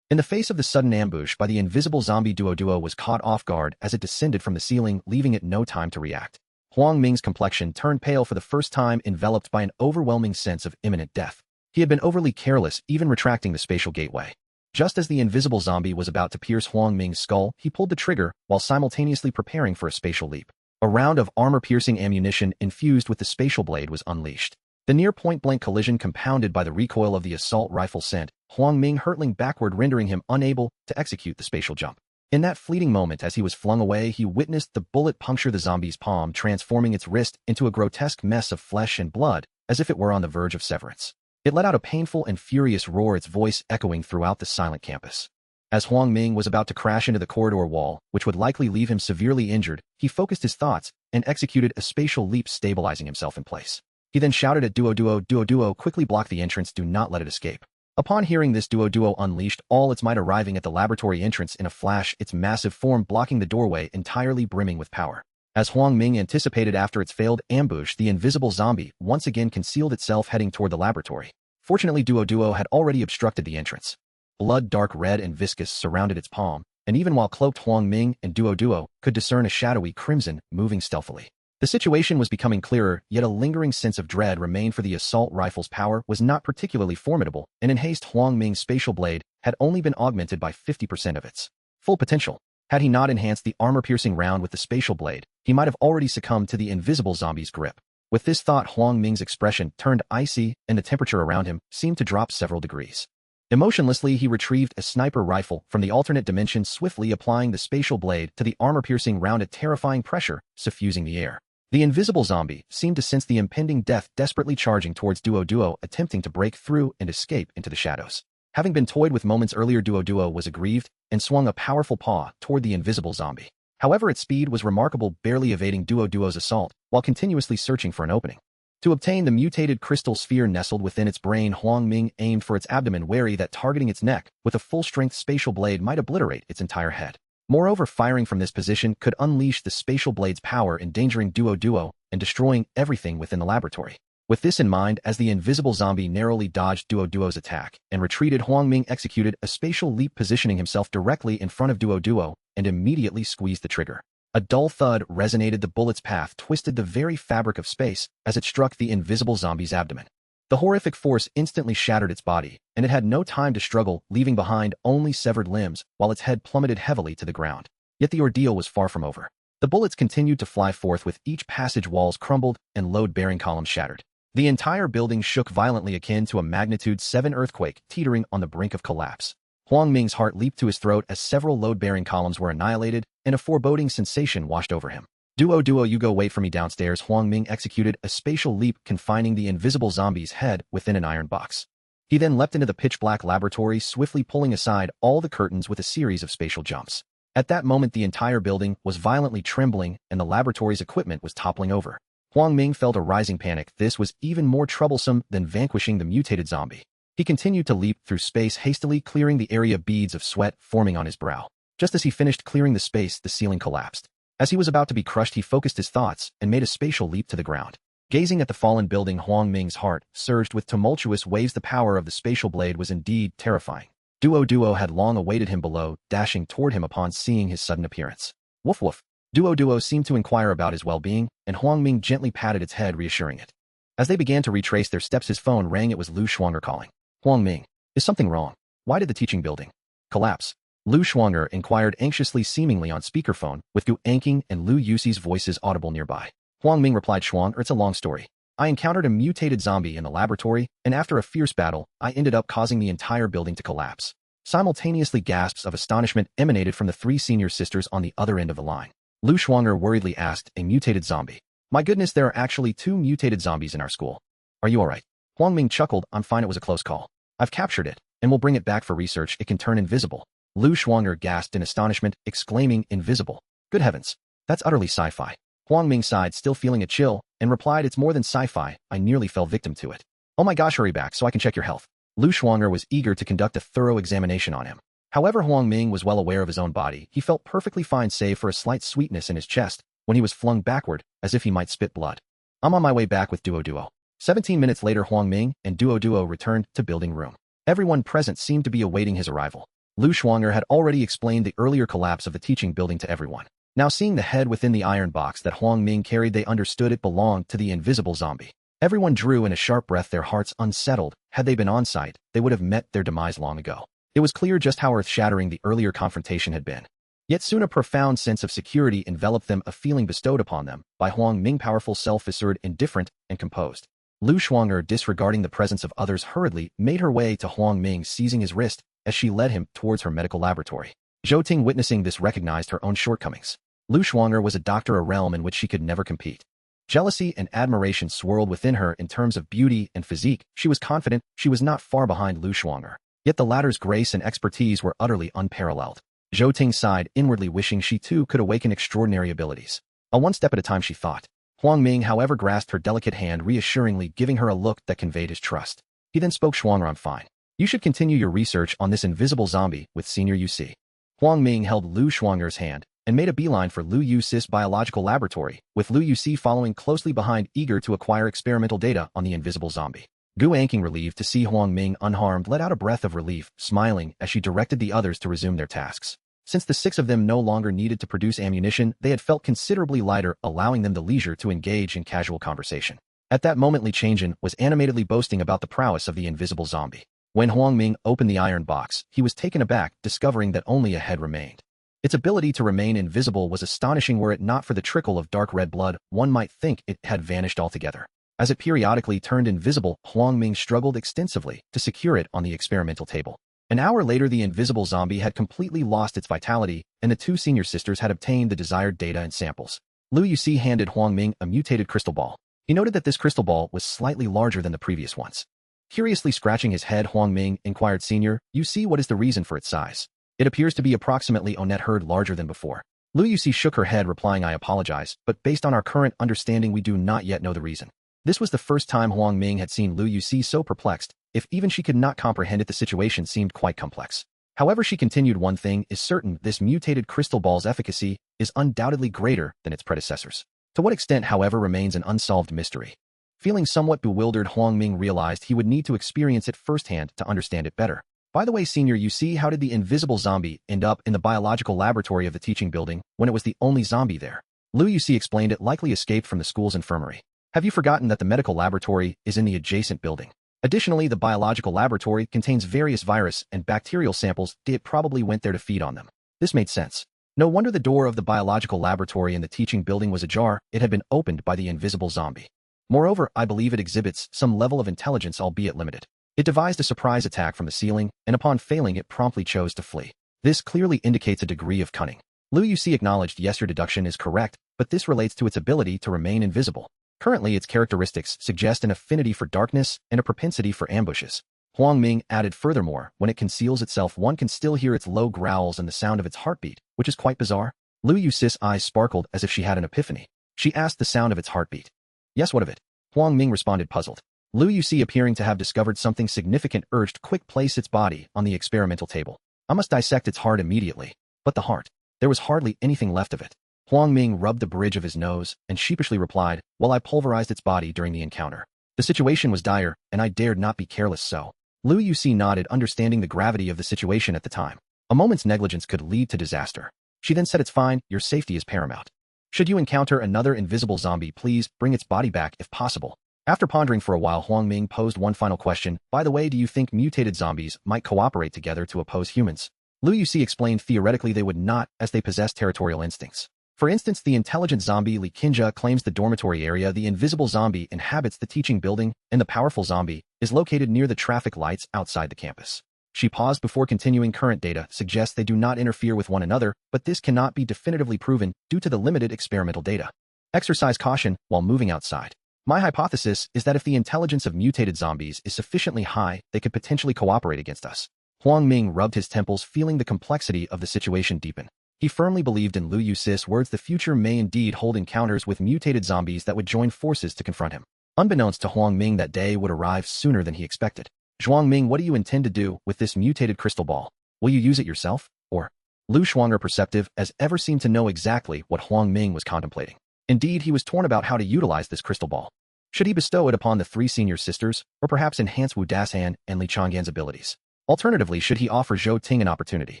In the face of the sudden ambush by the invisible zombie, Duo was caught off guard as it descended from the ceiling, leaving it no time to react. Huang Ming's complexion turned pale for the first time, enveloped by an overwhelming sense of imminent death. He had been overly careless, even retracting the spatial gateway. Just as the invisible zombie was about to pierce Huang Ming's skull, he pulled the trigger while simultaneously preparing for a spatial leap. A round of armor-piercing ammunition infused with the spatial blade was unleashed. The near point-blank collision, compounded by the recoil of the assault rifle, sent Huang Ming hurtling backward, rendering him unable to execute the spatial jump. In that fleeting moment, as he was flung away, he witnessed the bullet puncture the zombie's palm, transforming its wrist into a grotesque mess of flesh and blood, as if it were on the verge of severance. It let out a painful and furious roar, its voice echoing throughout the silent campus. As Huang Ming was about to crash into the corridor wall, which would likely leave him severely injured, he focused his thoughts and executed a spatial leap, stabilizing himself in place. He then shouted at Duo, quickly block the entrance, do not let it escape. Upon hearing this, Duo unleashed all its might, arriving at the laboratory entrance in a flash, its massive form blocking the doorway, entirely brimming with power. As Huang Ming anticipated, after its failed ambush, the invisible zombie once again concealed itself, heading toward the laboratory. Fortunately, Duo had already obstructed the entrance. Blood, dark red and viscous, surrounded its palm, and even while cloaked, Huang Ming and Duo could discern a shadowy crimson moving stealthily. The situation was becoming clearer, yet a lingering sense of dread remained, for the assault rifle's power was not particularly formidable, and in haste, Huang Ming's spatial blade had only been augmented by 50% of its full potential. Had he not enhanced the armor-piercing round with the spatial blade, he might have already succumbed to the invisible zombie's grip. With this thought, Huang Ming's expression turned icy, and the temperature around him seemed to drop several degrees. Emotionlessly, he retrieved a sniper rifle from the alternate dimension, swiftly applying the spatial blade to the armor-piercing round at terrifying pressure, suffusing the air. The invisible zombie seemed to sense the impending death, desperately charging towards Duo, attempting to break through and escape into the shadows. Having been toyed with moments earlier, Duo was aggrieved and swung a powerful paw toward the invisible zombie. However, its speed was remarkable, barely evading Duo's assault while continuously searching for an opening. To obtain the mutated crystal sphere nestled within its brain, Huang Ming aimed for its abdomen, wary that targeting its neck with a full-strength spatial blade might obliterate its entire head. Moreover, firing from this position could unleash the spatial blade's power, endangering Duo and destroying everything within the laboratory. With this in mind, as the invisible zombie narrowly dodged Duo's attack and retreated, Huang Ming executed a spatial leap, positioning himself directly in front of Duo and immediately squeezed the trigger. A dull thud resonated. The bullet's path twisted the very fabric of space as it struck the invisible zombie's abdomen. The horrific force instantly shattered its body, and it had no time to struggle, leaving behind only severed limbs while its head plummeted heavily to the ground. Yet the ordeal was far from over. The bullets continued to fly forth, with each passage walls crumbled and load-bearing columns shattered. The entire building shook violently, akin to a magnitude 7 earthquake teetering on the brink of collapse. Huang Ming's heart leaped to his throat as several load-bearing columns were annihilated, and a foreboding sensation washed over him. Duo, you go wait for me downstairs. Huang Ming executed a spatial leap, confining the invisible zombie's head within an iron box. He then leapt into the pitch-black laboratory, swiftly pulling aside all the curtains with a series of spatial jumps. At that moment, the entire building was violently trembling, and the laboratory's equipment was toppling over. Huang Ming felt a rising panic. This was even more troublesome than vanquishing the mutated zombie. He continued to leap through space, hastily clearing the area, beads of sweat forming on his brow. Just as he finished clearing the space, the ceiling collapsed. As he was about to be crushed, he focused his thoughts and made a spatial leap to the ground. Gazing at the fallen building, Huang Ming's heart surged with tumultuous waves. The power of the spatial blade was indeed terrifying. Duo had long awaited him below, dashing toward him upon seeing his sudden appearance. Woof woof. Duo seemed to inquire about his well-being, and Huang Ming gently patted its head, reassuring it. As they began to retrace their steps, his phone rang. It was Lu Shuanger calling. Huang Ming, is something wrong? Why did the teaching building collapse? Lu Shuanger inquired anxiously, seemingly on speakerphone, with Gu Anqing and Lu Yuxi's voices audible nearby. Huang Ming replied, Shuanger, it's a long story. I encountered a mutated zombie in the laboratory, and after a fierce battle, I ended up causing the entire building to collapse. Simultaneously, gasps of astonishment emanated from the 3 senior sisters on the other end of the line. Lu Shuanger worriedly asked, a mutated zombie? My goodness, there are actually 2 mutated zombies in our school. Are you alright? Huang Ming chuckled, I'm fine, it was a close call. I've captured it, and we'll bring it back for research. It can turn invisible. Lu Shuanger gasped in astonishment, exclaiming, invisible. Good heavens. That's utterly sci-fi. Huang Ming sighed, still feeling a chill, and replied, it's more than sci-fi, I nearly fell victim to it. Oh my gosh, hurry back so I can check your health. Lu Shuanger was eager to conduct a thorough examination on him. However, Huang Ming was well aware of his own body. He felt perfectly fine, save for a slight sweetness in his chest when he was flung backward, as if he might spit blood. I'm on my way back with Duo. 17 minutes later, Huang Ming and Duo returned to building room. Everyone present seemed to be awaiting his arrival. Lu Shuanger had already explained the earlier collapse of the teaching building to everyone. Now, seeing the head within the iron box that Huang Ming carried, they understood it belonged to the invisible zombie. Everyone drew in a sharp breath, their hearts unsettled. Had they been on site, they would have met their demise long ago. It was clear just how earth-shattering the earlier confrontation had been. Yet soon a profound sense of security enveloped them, a feeling bestowed upon them by Huang Ming, powerful self, assured, indifferent, and composed. Lu Shuanger, disregarding the presence of others, hurriedly made her way to Huang Ming, seizing his wrist as she led him towards her medical laboratory. Zhou Ting, witnessing this, recognized her own shortcomings. Lu Shuanger was a doctor, a realm in which she could never compete. Jealousy and admiration swirled within her in terms of beauty and physique. She was confident she was not far behind Lu Shuanger. Yet the latter's grace and expertise were utterly unparalleled. Zhou Ting sighed, inwardly wishing she too could awaken extraordinary abilities. A one step at a time, she thought. Huang Ming, however, grasped her delicate hand reassuringly, giving her a look that conveyed his trust. He then spoke, Shuanger, I'm fine. You should continue your research on this invisible zombie with Senior UC. Huang Ming held Lu Shuanger's hand and made a beeline for Lu Yu's biological laboratory, with Lu Yusi following closely behind, eager to acquire experimental data on the invisible zombie. Gu Anqing, relieved to see Huang Ming unharmed, let out a breath of relief, smiling as she directed the others to resume their tasks. Since the 6 of them no longer needed to produce ammunition, they had felt considerably lighter, allowing them the leisure to engage in casual conversation. At that moment, Li Changjin was animatedly boasting about the prowess of the invisible zombie. When Huang Ming opened the iron box, he was taken aback, discovering that only a head remained. Its ability to remain invisible was astonishing were it not for the trickle of dark red blood, one might think it had vanished altogether. As it periodically turned invisible, Huang Ming struggled extensively to secure it on the experimental table. An hour later, the invisible zombie had completely lost its vitality, and the two senior sisters had obtained the desired data and samples. Lu Yuxi handed Huang Ming a mutated crystal ball. He noted that this crystal ball was slightly larger than the previous ones. Curiously scratching his head, Huang Ming inquired, "Senior, you see what is the reason for its size? It appears to be approximately onet herd larger than before." Lu Yuxi shook her head, replying, "I apologize, but based on our current understanding we do not yet know the reason." This was the first time Huang Ming had seen Lu Yuxi so perplexed. If even she could not comprehend it, the situation seemed quite complex. However, she continued, "One thing is certain, this mutated crystal ball's efficacy is undoubtedly greater than its predecessors. To what extent, however, remains an unsolved mystery." Feeling somewhat bewildered, Huang Ming realized he would need to experience it firsthand to understand it better. "By the way, Senior, you see, how did the invisible zombie end up in the biological laboratory of the teaching building when it was the only zombie there?" Lu Yuxi explained, "It likely escaped from the school's infirmary. Have you forgotten that the medical laboratory is in the adjacent building? Additionally, the biological laboratory contains various virus and bacterial samples. It probably went there to feed on them." This made sense. No wonder the door of the biological laboratory in the teaching building was ajar. It had been opened by the invisible zombie. Moreover, I believe it exhibits some level of intelligence, albeit limited. It devised a surprise attack from the ceiling, and upon failing it promptly chose to flee. This clearly indicates a degree of cunning. Lu Yuxi acknowledged, "Yes, your deduction is correct, but this relates to its ability to remain invisible. Currently, its characteristics suggest an affinity for darkness and a propensity for ambushes." Huang Ming added, "Furthermore, when it conceals itself, one can still hear its low growls and the sound of its heartbeat, which is quite bizarre." Lu Yuxi's eyes sparkled as if she had an epiphany. She asked, "The sound of its heartbeat?" "Yes, what of it?" Huang Ming responded, puzzled. Lu Yuxi, appearing to have discovered something significant, urged, "Quick, place its body on the experimental table. I must dissect its heart immediately." But the heart? There was hardly anything left of it. Huang Ming rubbed the bridge of his nose and sheepishly replied, "Well, I pulverized its body during the encounter. The situation was dire, and I dared not be careless, so." Lu Yuxi nodded, understanding the gravity of the situation at the time. A moment's negligence could lead to disaster. She then said, "It's fine, your safety is paramount. Should you encounter another invisible zombie, please bring its body back if possible." After pondering for a while, Huang Ming posed one final question. "By the way, do you think mutated zombies might cooperate together to oppose humans?" Lu Yuxi explained, "Theoretically they would not, as they possess territorial instincts. For instance, the intelligent zombie Li Qinjia claims the dormitory area, the invisible zombie inhabits the teaching building, and the powerful zombie is located near the traffic lights outside the campus." She paused before continuing, "Current data suggests they do not interfere with one another, but this cannot be definitively proven due to the limited experimental data. Exercise caution while moving outside. My hypothesis is that if the intelligence of mutated zombies is sufficiently high, they could potentially cooperate against us." Huang Ming rubbed his temples, feeling the complexity of the situation deepen. He firmly believed in Lu Yuxi's words, the future may indeed hold encounters with mutated zombies that would join forces to confront him. Unbeknownst to Huang Ming, that day would arrive sooner than he expected. "Huang Ming, what do you intend to do with this mutated crystal ball? Will you use it yourself, or?" Lu Shuang'er, perceptive as ever, seemed to know exactly what Huang Ming was contemplating. Indeed, he was torn about how to utilize this crystal ball. Should he bestow it upon the three senior sisters, or perhaps enhance Wu Dasan and Li Chang'an's abilities? Alternatively, should he offer Zhou Ting an opportunity,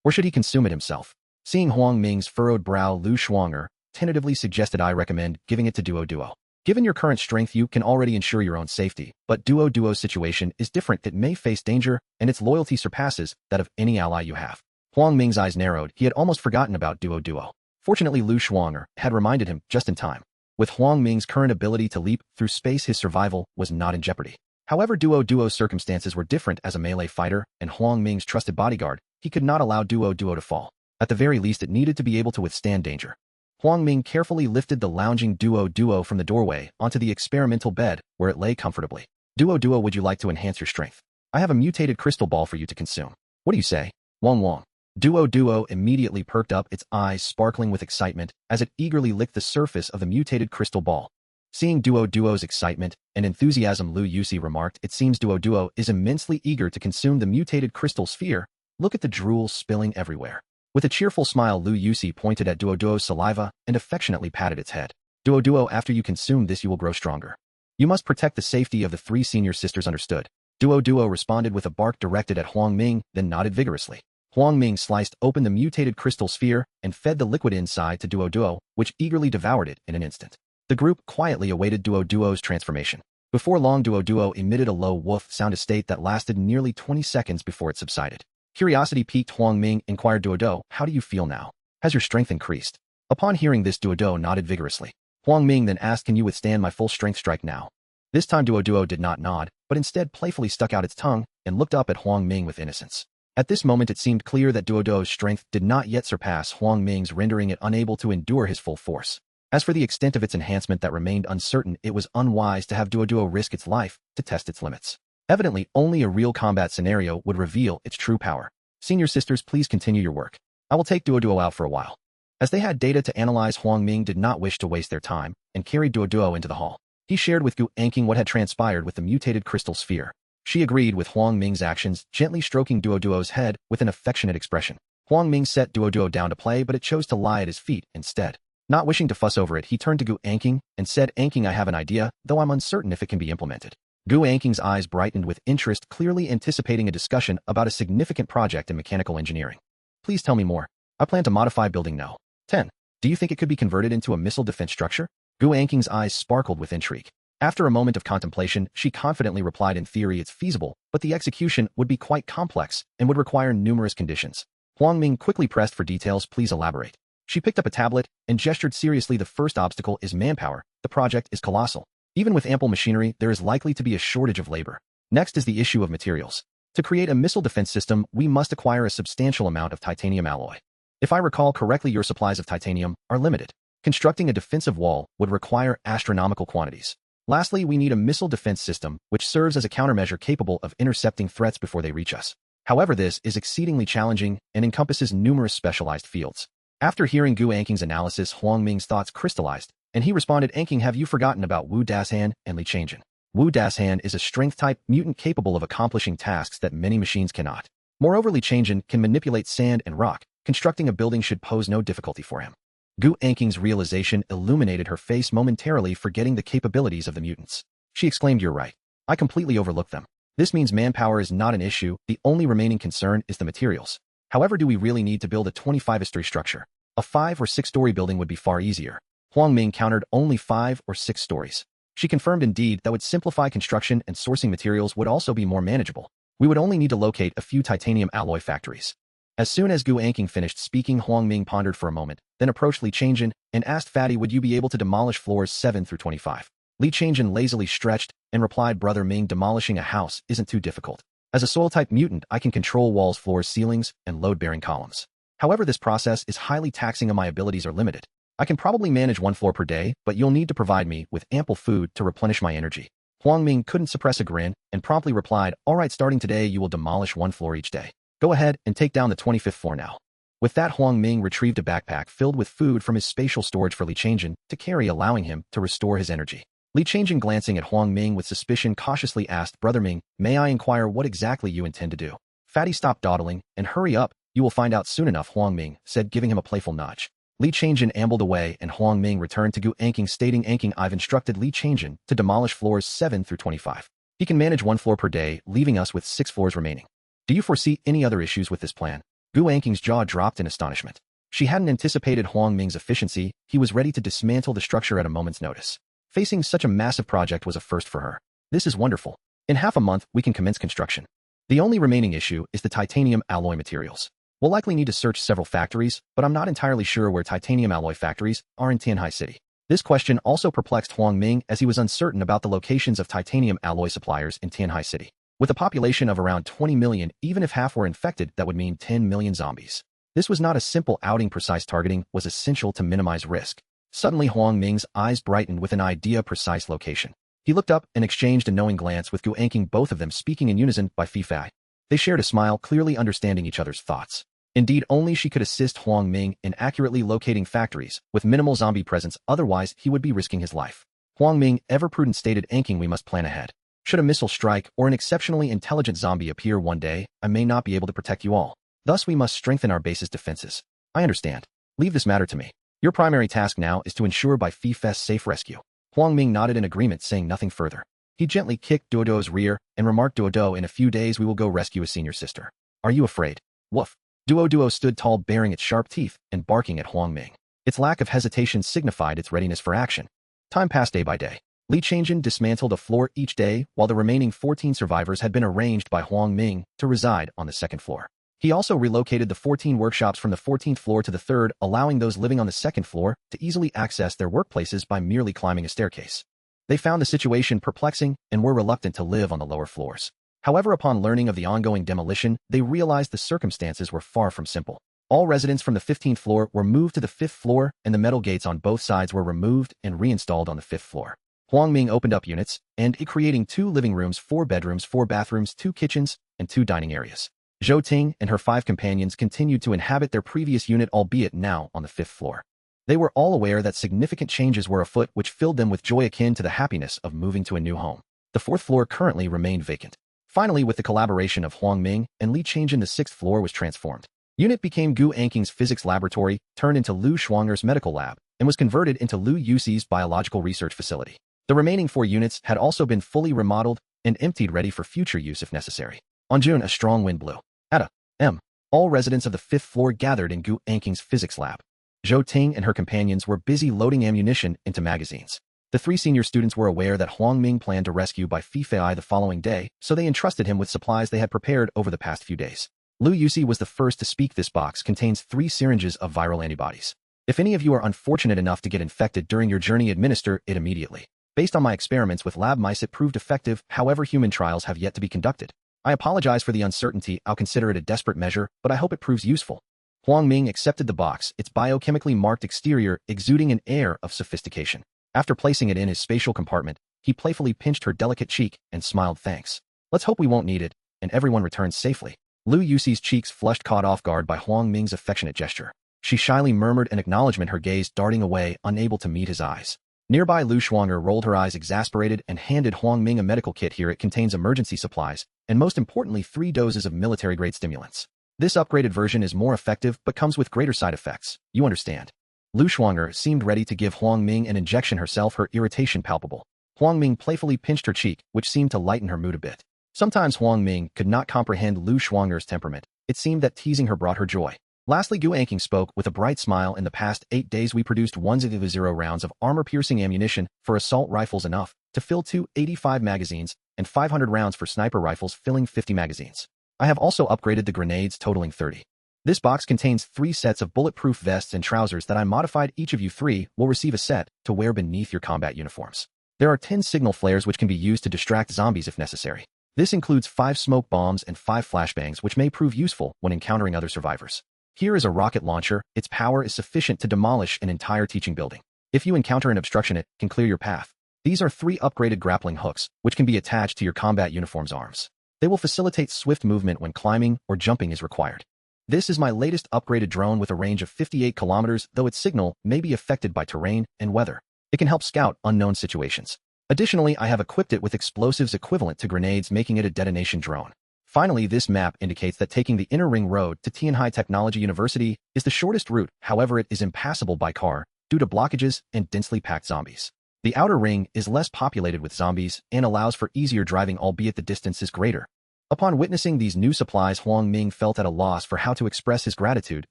or should he consume it himself? Seeing Huang Ming's furrowed brow, Lu Shuang'er tentatively suggested, "I recommend giving it to Duo. Given your current strength, you can already ensure your own safety, but Duo's situation is different. It may face danger, and its loyalty surpasses that of any ally you have." Huang Ming's eyes narrowed. He had almost forgotten about Duo. Fortunately, Lu Shuang'er had reminded him just in time. With Huang Ming's current ability to leap through space, his survival was not in jeopardy. However, Duo's circumstances were different. As a melee fighter and Huang Ming's trusted bodyguard, he could not allow Duo to fall. At the very least, it needed to be able to withstand danger. Huang Ming carefully lifted the lounging Duo from the doorway onto the experimental bed, where it lay comfortably. Duo, would you like to enhance your strength? I have a mutated crystal ball for you to consume. What do you say? Wang. Duo immediately perked up, its eyes sparkling with excitement as it eagerly licked the surface of the mutated crystal ball. Seeing Duo's excitement and enthusiasm, Lu Yuxi remarked, "It seems Duo is immensely eager to consume the mutated crystal sphere. Look at the drool spilling everywhere." With a cheerful smile, Lu Yuxi pointed at Duo's saliva and affectionately patted its head. "Duo, after you consume this, you will grow stronger. You must protect the safety of the three senior sisters, understood?" Duo responded with a bark directed at Huang Ming, then nodded vigorously. Huang Ming sliced open the mutated crystal sphere and fed the liquid inside to Duo, which eagerly devoured it in an instant. The group quietly awaited Duo's transformation. Before long, Duo emitted a low woof sound, a state that lasted nearly 20 seconds before it subsided. Curiosity piqued, Huang Ming inquired, "Duo, how do you feel now?" Has your strength increased? Upon hearing this, Duo nodded vigorously. Huang Ming then asked, can you withstand my full strength strike now? This time Duo did not nod, but instead playfully stuck out its tongue and looked up at Huang Ming with innocence. At this moment it seemed clear that Duo's strength did not yet surpass Huang Ming's, rendering it unable to endure his full force. As for the extent of its enhancement that remained uncertain, it was unwise to have Duo risk its life to test its limits. Evidently, only a real combat scenario would reveal its true power. Senior sisters, please continue your work. I will take Duo out for a while. As they had data to analyze, Huang Ming did not wish to waste their time and carried Duo into the hall. He shared with Gu Anqing what had transpired with the mutated crystal sphere. She agreed with Huang Ming's actions, gently stroking Duo's head with an affectionate expression. Huang Ming set Duo down to play, but it chose to lie at his feet instead. Not wishing to fuss over it, he turned to Gu Anqing and said, Anqing, I have an idea, though I'm uncertain if it can be implemented. Gu Anqing's eyes brightened with interest, clearly anticipating a discussion about a significant project in mechanical engineering. Please tell me more. I plan to modify building No. 10. Do you think it could be converted into a missile defense structure? Gu Anqing's eyes sparkled with intrigue. After a moment of contemplation, she confidently replied, in theory it's feasible, but the execution would be quite complex and would require numerous conditions. Huang Ming quickly pressed for details. Please elaborate. She picked up a tablet and gestured seriously. The first obstacle is manpower. The project is colossal. Even with ample machinery, there is likely to be a shortage of labor. Next is the issue of materials. To create a missile defense system, we must acquire a substantial amount of titanium alloy. If I recall correctly, your supplies of titanium are limited. Constructing a defensive wall would require astronomical quantities. Lastly, we need a missile defense system which serves as a countermeasure capable of intercepting threats before they reach us. However, this is exceedingly challenging and encompasses numerous specialized fields. After hearing Gu Anqing's analysis, Huang Ming's thoughts crystallized, and he responded, Anqing, have you forgotten about Wu Dashan and Li Changjin? Wu Dashan is a strength-type mutant capable of accomplishing tasks that many machines cannot. Moreover, Li Changjin can manipulate sand and rock. Constructing a building should pose no difficulty for him. Gu Anqing's realization illuminated her face momentarily, forgetting the capabilities of the mutants. She exclaimed, you're right. I completely overlooked them. This means manpower is not an issue. The only remaining concern is the materials. However, do we really need to build a 25-story structure? A 5- or 6-story building would be far easier. Huang Ming countered, only 5 or 6 stories. She confirmed, indeed, that would simplify construction, and sourcing materials would also be more manageable. We would only need to locate a few titanium alloy factories. As soon as Gu Anqing finished speaking, Huang Ming pondered for a moment, then approached Li Changjin and asked, Fatty, would you be able to demolish floors 7 through 25? Li Changjin lazily stretched and replied, Brother Ming, demolishing a house isn't too difficult. As a soil-type mutant, I can control walls, floors, ceilings, and load-bearing columns. However, this process is highly taxing and my abilities are limited. I can probably manage 1 floor per day, but you'll need to provide me with ample food to replenish my energy. Huang Ming couldn't suppress a grin and promptly replied, all right, starting today you will demolish 1 floor each day. Go ahead and take down the 25th floor now. With that, Huang Ming retrieved a backpack filled with food from his spatial storage for Li Changjin to carry, allowing him to restore his energy. Li Changjin, glancing at Huang Ming with suspicion, cautiously asked, Brother Ming, may I inquire what exactly you intend to do? Fatty, stop dawdling and hurry up. You will find out soon enough, Huang Ming said, giving him a playful nudge. Li Changjin ambled away and Huang Ming returned to Gu Anqing, stating, Anqing, I've instructed Li Changjin to demolish floors 7 through 25. He can manage 1 floor per day, leaving us with 6 floors remaining. Do you foresee any other issues with this plan? Gu Anqing's jaw dropped in astonishment. She hadn't anticipated Huang Ming's efficiency. He was ready to dismantle the structure at a moment's notice. Facing such a massive project was a first for her. This is wonderful. In half a month, we can commence construction. The only remaining issue is the titanium alloy materials. We'll likely need to search several factories, but I'm not entirely sure where titanium alloy factories are in Tianhai City. This question also perplexed Huang Ming, as he was uncertain about the locations of titanium alloy suppliers in Tianhai City. With a population of around 20 million, even if half were infected, that would mean 10 million zombies. This was not a simple outing. Precise targeting was essential to minimize risk. Suddenly, Huang Ming's eyes brightened with an idea: precise location. He looked up and exchanged a knowing glance with Gu Anqing, both of them speaking in unison by Fei. They shared a smile, clearly understanding each other's thoughts. Indeed, only she could assist Huang Ming in accurately locating factories with minimal zombie presence, otherwise he would be risking his life. Huang Ming, ever prudent, stated, Anqing, we must plan ahead. Should a missile strike or an exceptionally intelligent zombie appear one day, I may not be able to protect you all. Thus, we must strengthen our base's defenses. I understand. Leave this matter to me. Your primary task now is to ensure by Fei's safe rescue. Huang Ming nodded in agreement, saying nothing further. He gently kicked Duo's rear and remarked, Duo, in a few days we will go rescue a senior sister. Are you afraid? Woof. Duo stood tall, baring its sharp teeth and barking at Huang Ming. Its lack of hesitation signified its readiness for action. Time passed day by day. Li Changjin dismantled a floor each day, while the remaining 14 survivors had been arranged by Huang Ming to reside on the 2nd floor. He also relocated the 14 workshops from the 14th floor to the 3rd, allowing those living on the 2nd floor to easily access their workplaces by merely climbing a staircase. They found the situation perplexing and were reluctant to live on the lower floors. However, upon learning of the ongoing demolition, they realized the circumstances were far from simple. All residents from the 15th floor were moved to the 5th floor, and the metal gates on both sides were removed and reinstalled on the 5th floor. Huang Ming opened up units, creating 2 living rooms, 4 bedrooms, 4 bathrooms, 2 kitchens, and 2 dining areas. Zhou Ting and her 5 companions continued to inhabit their previous unit, albeit now on the 5th floor. They were all aware that significant changes were afoot, which filled them with joy akin to the happiness of moving to a new home. The 4th floor currently remained vacant. Finally, with the collaboration of Huang Ming and Li Changjin, the 6th floor was transformed. Unit became Gu Anking's physics laboratory, turned into Lu Shuanger's medical lab, and was converted into Lu Yuxi's biological research facility. The remaining 4 units had also been fully remodeled and emptied, ready for future use if necessary. On June, a strong wind blew. At a.m., all residents of the 5th floor gathered in Gu Anking's physics lab. Zhou Ting and her companions were busy loading ammunition into magazines. The 3 senior students were aware that Huang Ming planned to rescue by Fei the following day, so they entrusted him with supplies they had prepared over the past few days. Lu Yuxi was the first to speak. This box contains 3 syringes of viral antibodies. If any of you are unfortunate enough to get infected during your journey, administer it immediately. Based on my experiments with lab mice, it proved effective. However, human trials have yet to be conducted. I apologize for the uncertainty. I'll consider it a desperate measure, but I hope it proves useful. Huang Ming accepted the box, its biochemically marked exterior exuding an air of sophistication. After placing it in his spatial compartment, he playfully pinched her delicate cheek and smiled. Thanks. Let's hope we won't need it, and everyone returns safely. Lu Yuxi's cheeks flushed, caught off guard by Huang Ming's affectionate gesture. She shyly murmured an acknowledgement, her gaze darting away, unable to meet his eyes. Nearby, Lu Shuanger rolled her eyes exasperated and handed Huang Ming a medical kit. Here it contains emergency supplies, and most importantly 3 doses of military-grade stimulants. This upgraded version is more effective but comes with greater side effects. You understand. Lu Shuanger seemed ready to give Huang Ming an injection herself, her irritation palpable. Huang Ming playfully pinched her cheek, which seemed to lighten her mood a bit. Sometimes Huang Ming could not comprehend Lu Shuanger's temperament. It seemed that teasing her brought her joy. Lastly, Gu Anking spoke with a bright smile. In the past 8 days, we produced 100 rounds of armor-piercing ammunition for assault rifles, enough to fill 285 magazines, and 500 rounds for sniper rifles, filling 50 magazines. I have also upgraded the grenades, totaling 30. This box contains 3 sets of bulletproof vests and trousers that I modified. Each of you 3 will receive a set to wear beneath your combat uniforms. There are 10 signal flares which can be used to distract zombies if necessary. This includes 5 smoke bombs and 5 flashbangs, which may prove useful when encountering other survivors. Here is a rocket launcher. Its power is sufficient to demolish an entire teaching building. If you encounter an obstruction, it can clear your path. These are 3 upgraded grappling hooks, which can be attached to your combat uniform's arms. They will facilitate swift movement when climbing or jumping is required. This is my latest upgraded drone with a range of 58 kilometers, though its signal may be affected by terrain and weather. It can help scout unknown situations. Additionally, I have equipped it with explosives equivalent to grenades, making it a detonation drone. Finally, this map indicates that taking the Inner Ring Road to Tianhai Technology University is the shortest route. However, it is impassable by car due to blockages and densely packed zombies. The Outer Ring is less populated with zombies and allows for easier driving, albeit the distance is greater. Upon witnessing these new supplies, Huang Ming felt at a loss for how to express his gratitude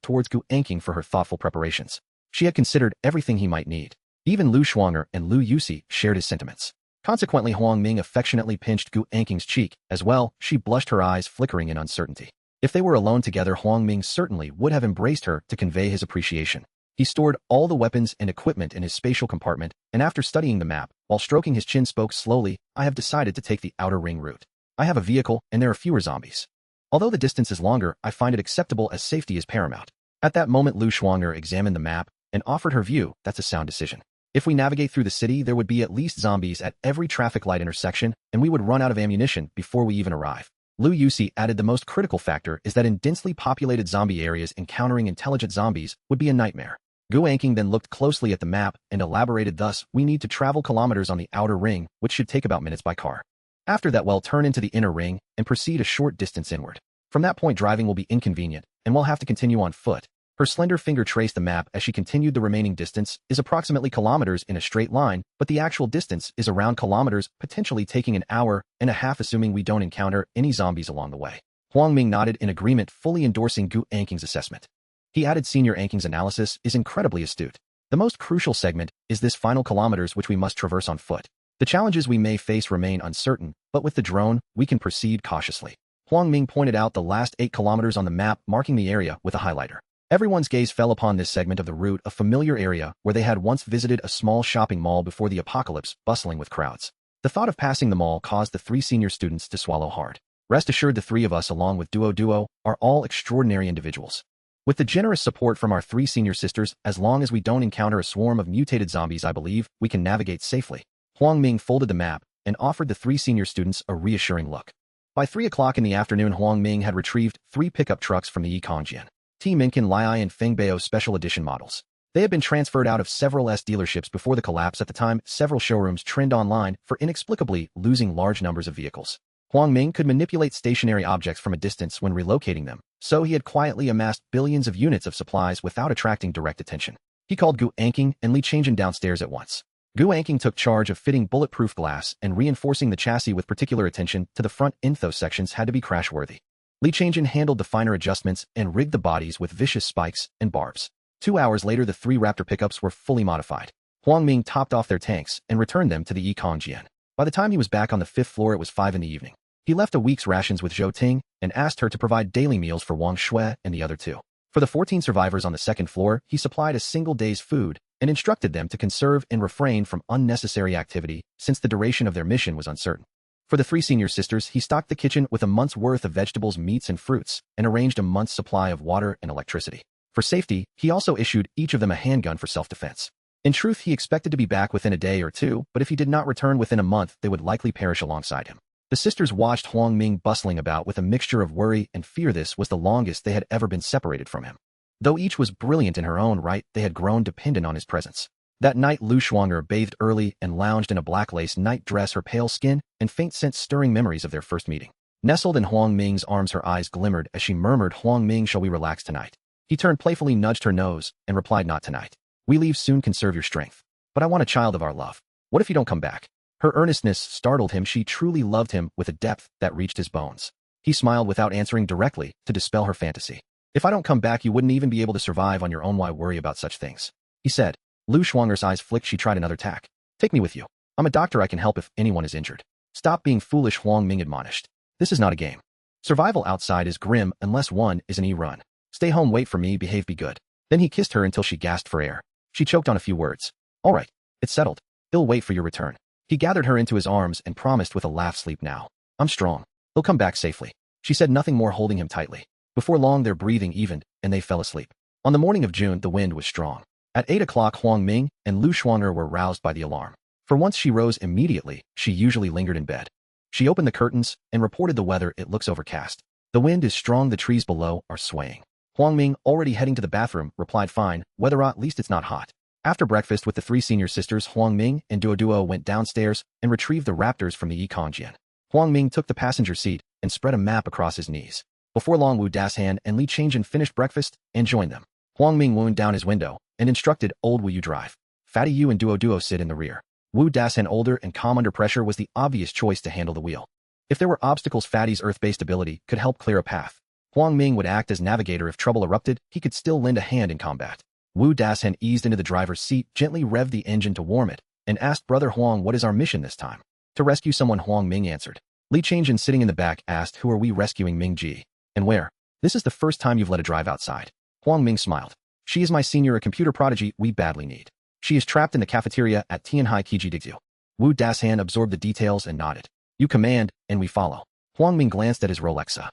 towards Gu Anking for her thoughtful preparations. She had considered everything he might need. Even Lu Shuanger and Lu Yuxi shared his sentiments. Consequently, Huang Ming affectionately pinched Gu Anking's cheek. As well, she blushed, her eyes flickering in uncertainty. If they were alone together, Huang Ming certainly would have embraced her to convey his appreciation. He stored all the weapons and equipment in his spatial compartment, and after studying the map, while stroking his chin, spoke slowly. I have decided to take the Outer Ring route. I have a vehicle, and there are fewer zombies. Although the distance is longer, I find it acceptable as safety is paramount. At that moment, Lu Shuanger examined the map and offered her view. That's a sound decision. If we navigate through the city, there would be at least zombies at every traffic light intersection, and we would run out of ammunition before we even arrive. Lu Yuxi added the most critical factor is that in densely populated zombie areas, encountering intelligent zombies would be a nightmare. Gu Anking then looked closely at the map and elaborated, thus, we need to travel kilometers on the Outer Ring, which should take about minutes by car. After that, we'll turn into the Inner Ring and proceed a short distance inward. From that point, driving will be inconvenient, and we'll have to continue on foot. Her slender finger traced the map as she continued. The remaining distance is approximately kilometers in a straight line, but the actual distance is around kilometers, potentially taking an hour and a half, assuming we don't encounter any zombies along the way. Huang Ming nodded in agreement, fully endorsing Gu Anking's assessment. He added, Senior Anking's analysis is incredibly astute. The most crucial segment is this final kilometers, which we must traverse on foot. The challenges we may face remain uncertain, but with the drone, we can proceed cautiously. Huang Ming pointed out the last 8 kilometers on the map, marking the area with a highlighter. Everyone's gaze fell upon this segment of the route, a familiar area where they had once visited a small shopping mall before the apocalypse, bustling with crowds. The thought of passing the mall caused the 3 senior students to swallow hard. Rest assured, the 3 of us, along with Duo, are all extraordinary individuals. With the generous support from our 3 senior sisters, as long as we don't encounter a swarm of mutated zombies, I believe we can navigate safely. Huang Ming folded the map and offered the 3 senior students a reassuring look. By 3 o'clock in the afternoon, Huang Ming had retrieved 3 pickup trucks from the Yikongjian T. Minkin Lai and Fengbao special edition models. They had been transferred out of several dealerships before the collapse. At the time, several showrooms trend online for inexplicably losing large numbers of vehicles. Huang Ming could manipulate stationary objects from a distance when relocating them, so he had quietly amassed billions of units of supplies without attracting direct attention. He called Gu Anqing and Li Changjin downstairs at once. Gu Anqing took charge of fitting bulletproof glass and reinforcing the chassis with particular attention to the front info sections had to be crash-worthy. Li Changjin handled the finer adjustments and rigged the bodies with vicious spikes and barbs. 2 hours later, the 3 Raptor pickups were fully modified. Huang Ming topped off their tanks and returned them to the Yikongjian. By the time he was back on the 5th floor, it was 5 in the evening. He left a week's rations with Zhou Ting and asked her to provide daily meals for Wang Shui and the other 2. For the 14 survivors on the 2nd floor, he supplied a single day's food and instructed them to conserve and refrain from unnecessary activity since the duration of their mission was uncertain. For the 3 senior sisters, he stocked the kitchen with a month's worth of vegetables, meats, and fruits, and arranged a month's supply of water and electricity. For safety, he also issued each of them a handgun for self-defense. In truth, he expected to be back within a day or 2, but if he did not return within a month, they would likely perish alongside him. The sisters watched Huang Ming bustling about with a mixture of worry and fear. This was the longest they had ever been separated from him. Though each was brilliant in her own right, they had grown dependent on his presence. That night, Lu Shuang'er bathed early and lounged in a black lace night dress, her pale skin and faint scent stirring memories of their first meeting. Nestled in Huang Ming's arms, her eyes glimmered as she murmured, "Huang Ming, shall we relax tonight?" He turned playfully, nudged her nose, and replied, "Not tonight. We leave soon, conserve your strength. But I want a child of our love. What if you don't come back?" Her earnestness startled him. She truly loved him with a depth that reached his bones. He smiled without answering directly to dispel her fantasy. "If I don't come back, you wouldn't even be able to survive on your own. Why worry about such things?" he said. Lu Shuang'er's eyes flicked. She tried another tack. "Take me with you. I'm a doctor. I can help if anyone is injured." "Stop being foolish," Huang Ming admonished. "This is not a game. Survival outside is grim unless one is an E-run. Stay home, wait for me, behave, be good." Then he kissed her until she gasped for air. She choked on a few words. "All right. It's settled. He'll wait for your return." He gathered her into his arms and promised with a laugh, "Sleep now. I'm strong. He'll come back safely." She said nothing more, holding him tightly. Before long, their breathing evened, and they fell asleep. On the morning of June, the wind was strong. At 8 o'clock, Huang Ming and Lu Shuang'er were roused by the alarm. For once, she rose immediately. She usually lingered in bed. She opened the curtains and reported the weather. "It looks overcast. The wind is strong. The trees below are swaying." Huang Ming, already heading to the bathroom, replied, "Fine. Weather, at least it's not hot." After breakfast with the 3 senior sisters, Huang Ming and Duo went downstairs and retrieved the Raptors from the Yikongjian. Huang Ming took the passenger seat and spread a map across his knees. Before long, Wu Dashan and Li Changjin finished breakfast and joined them. Huang Ming wound down his window and instructed, "Old Wu, you drive. Fatty, you and Duo sit in the rear." Wu Dashan, older and calm under pressure, was the obvious choice to handle the wheel. If there were obstacles, Fatty's earth-based ability could help clear a path. Huang Ming would act as navigator. If trouble erupted, he could still lend a hand in combat. Wu Dashan eased into the driver's seat, gently revved the engine to warm it, and asked, "Brother Huang, what is our mission this time?" "To rescue someone," Huang Ming answered. Li Changjin, sitting in the back, asked, "Who are we rescuing, Ming Ji? And where?" "This is the first time you've led a drive outside." Huang Ming smiled. "She is my senior, a computer prodigy we badly need. She is trapped in the cafeteria at Tianhai Kijidixu." Wu Dashan absorbed the details and nodded. "You command, and we follow." Huang Ming glanced at his Rolexa.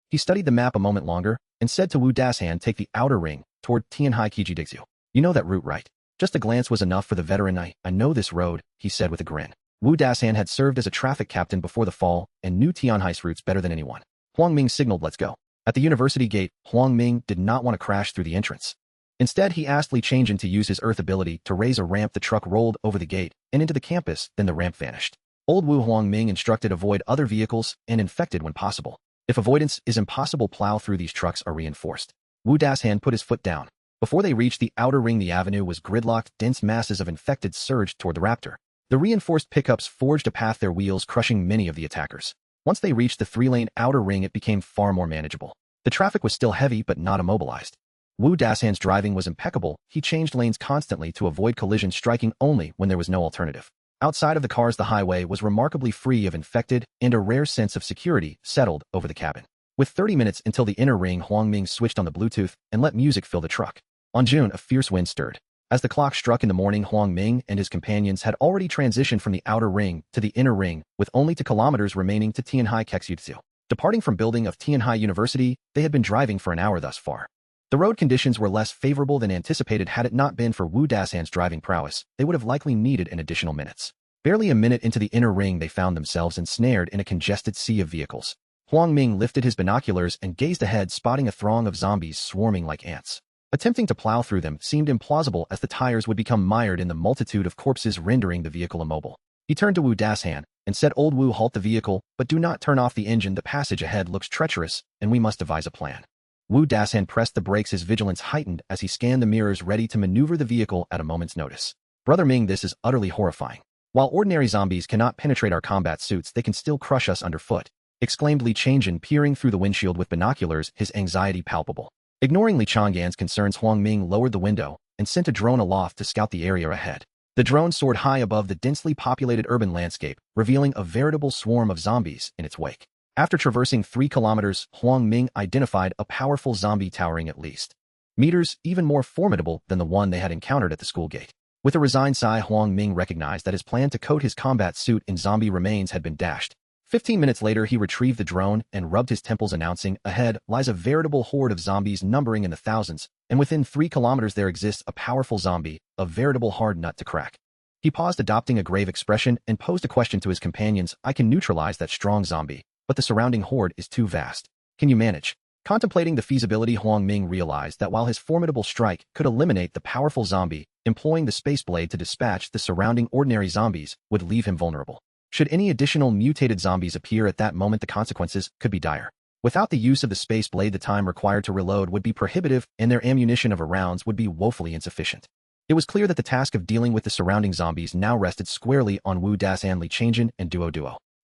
He studied the map a moment longer and said to Wu Dashan, "Take the outer ring toward Tianhai Kijidixu. You know that route, right?" Just a glance was enough for the veteran. I know this road," he said with a grin. Wu Dashan had served as a traffic captain before the fall and knew Tianhai's routes better than anyone. Huang Ming signaled, "Let's go." At the university gate, Huang Ming did not want to crash through the entrance. Instead, he asked Li Changjin to use his earth ability to raise a ramp. The truck rolled over the gate and into the campus, then the ramp vanished. Old Wu Huang Ming instructed, "Avoid other vehicles and infected when possible. If avoidance is impossible, plow through. These trucks are reinforced." Wu Dashan put his foot down. Before they reached the outer ring, the avenue was gridlocked. Dense masses of infected surged toward the Raptor. The reinforced pickups forged a path, their wheels crushing many of the attackers. Once they reached the 3-lane outer ring, it became far more manageable. The traffic was still heavy but not immobilized. Wu Dashan's driving was impeccable. He changed lanes constantly to avoid collisions, striking only when there was no alternative. Outside of the cars, the highway was remarkably free of infected, and a rare sense of security settled over the cabin. With 30 minutes until the inner ring, Huang Ming switched on the Bluetooth and let music fill the truck. On June, a fierce wind stirred. As the clock struck in the morning, Huang Ming and his companions had already transitioned from the outer ring to the inner ring, with only 2 kilometers remaining to Tianhai Kexyutsu. Departing from building of Tianhai University, they had been driving for an hour thus far. The road conditions were less favorable than anticipated. Had it not been for Wu Dasan's driving prowess, they would have likely needed an additional minutes. Barely a minute into the inner ring, they found themselves ensnared in a congested sea of vehicles. Huang Ming lifted his binoculars and gazed ahead, spotting a throng of zombies swarming like ants. Attempting to plow through them seemed implausible, as the tires would become mired in the multitude of corpses, rendering the vehicle immobile. He turned to Wu Dasan and said, "Old Wu, halt the vehicle, but do not turn off the engine. The passage ahead looks treacherous, and we must devise a plan." Wu Dasan pressed the brakes, his vigilance heightened as he scanned the mirrors, ready to maneuver the vehicle at a moment's notice. "Brother Ming, this is utterly horrifying. While ordinary zombies cannot penetrate our combat suits, they can still crush us underfoot," exclaimed Li Changjin, peering through the windshield with binoculars, his anxiety palpable. Ignoring Li Changyan's concerns, Huang Ming lowered the window and sent a drone aloft to scout the area ahead. The drone soared high above the densely populated urban landscape, revealing a veritable swarm of zombies in its wake. After traversing 3 kilometers, Huang Ming identified a powerful zombie towering at least meters, even more formidable than the one they had encountered at the school gate. With a resigned sigh, Huang Ming recognized that his plan to coat his combat suit in zombie remains had been dashed. 15 minutes later, he retrieved the drone and rubbed his temples, announcing, "Ahead lies a veritable horde of zombies numbering in the thousands, and within 3 kilometers there exists a powerful zombie, a veritable hard nut to crack." He paused, adopting a grave expression, and posed a question to his companions. "I can neutralize that strong zombie, but the surrounding horde is too vast. Can you manage?" Contemplating the feasibility, Huang Ming realized that while his formidable strike could eliminate the powerful zombie, employing the space blade to dispatch the surrounding ordinary zombies would leave him vulnerable. Should any additional mutated zombies appear at that moment, the consequences could be dire. Without the use of the space blade, the time required to reload would be prohibitive, and their ammunition of rounds would be woefully insufficient. It was clear that the task of dealing with the surrounding zombies now rested squarely on Wu Dasan, Li Changjin, and Duo.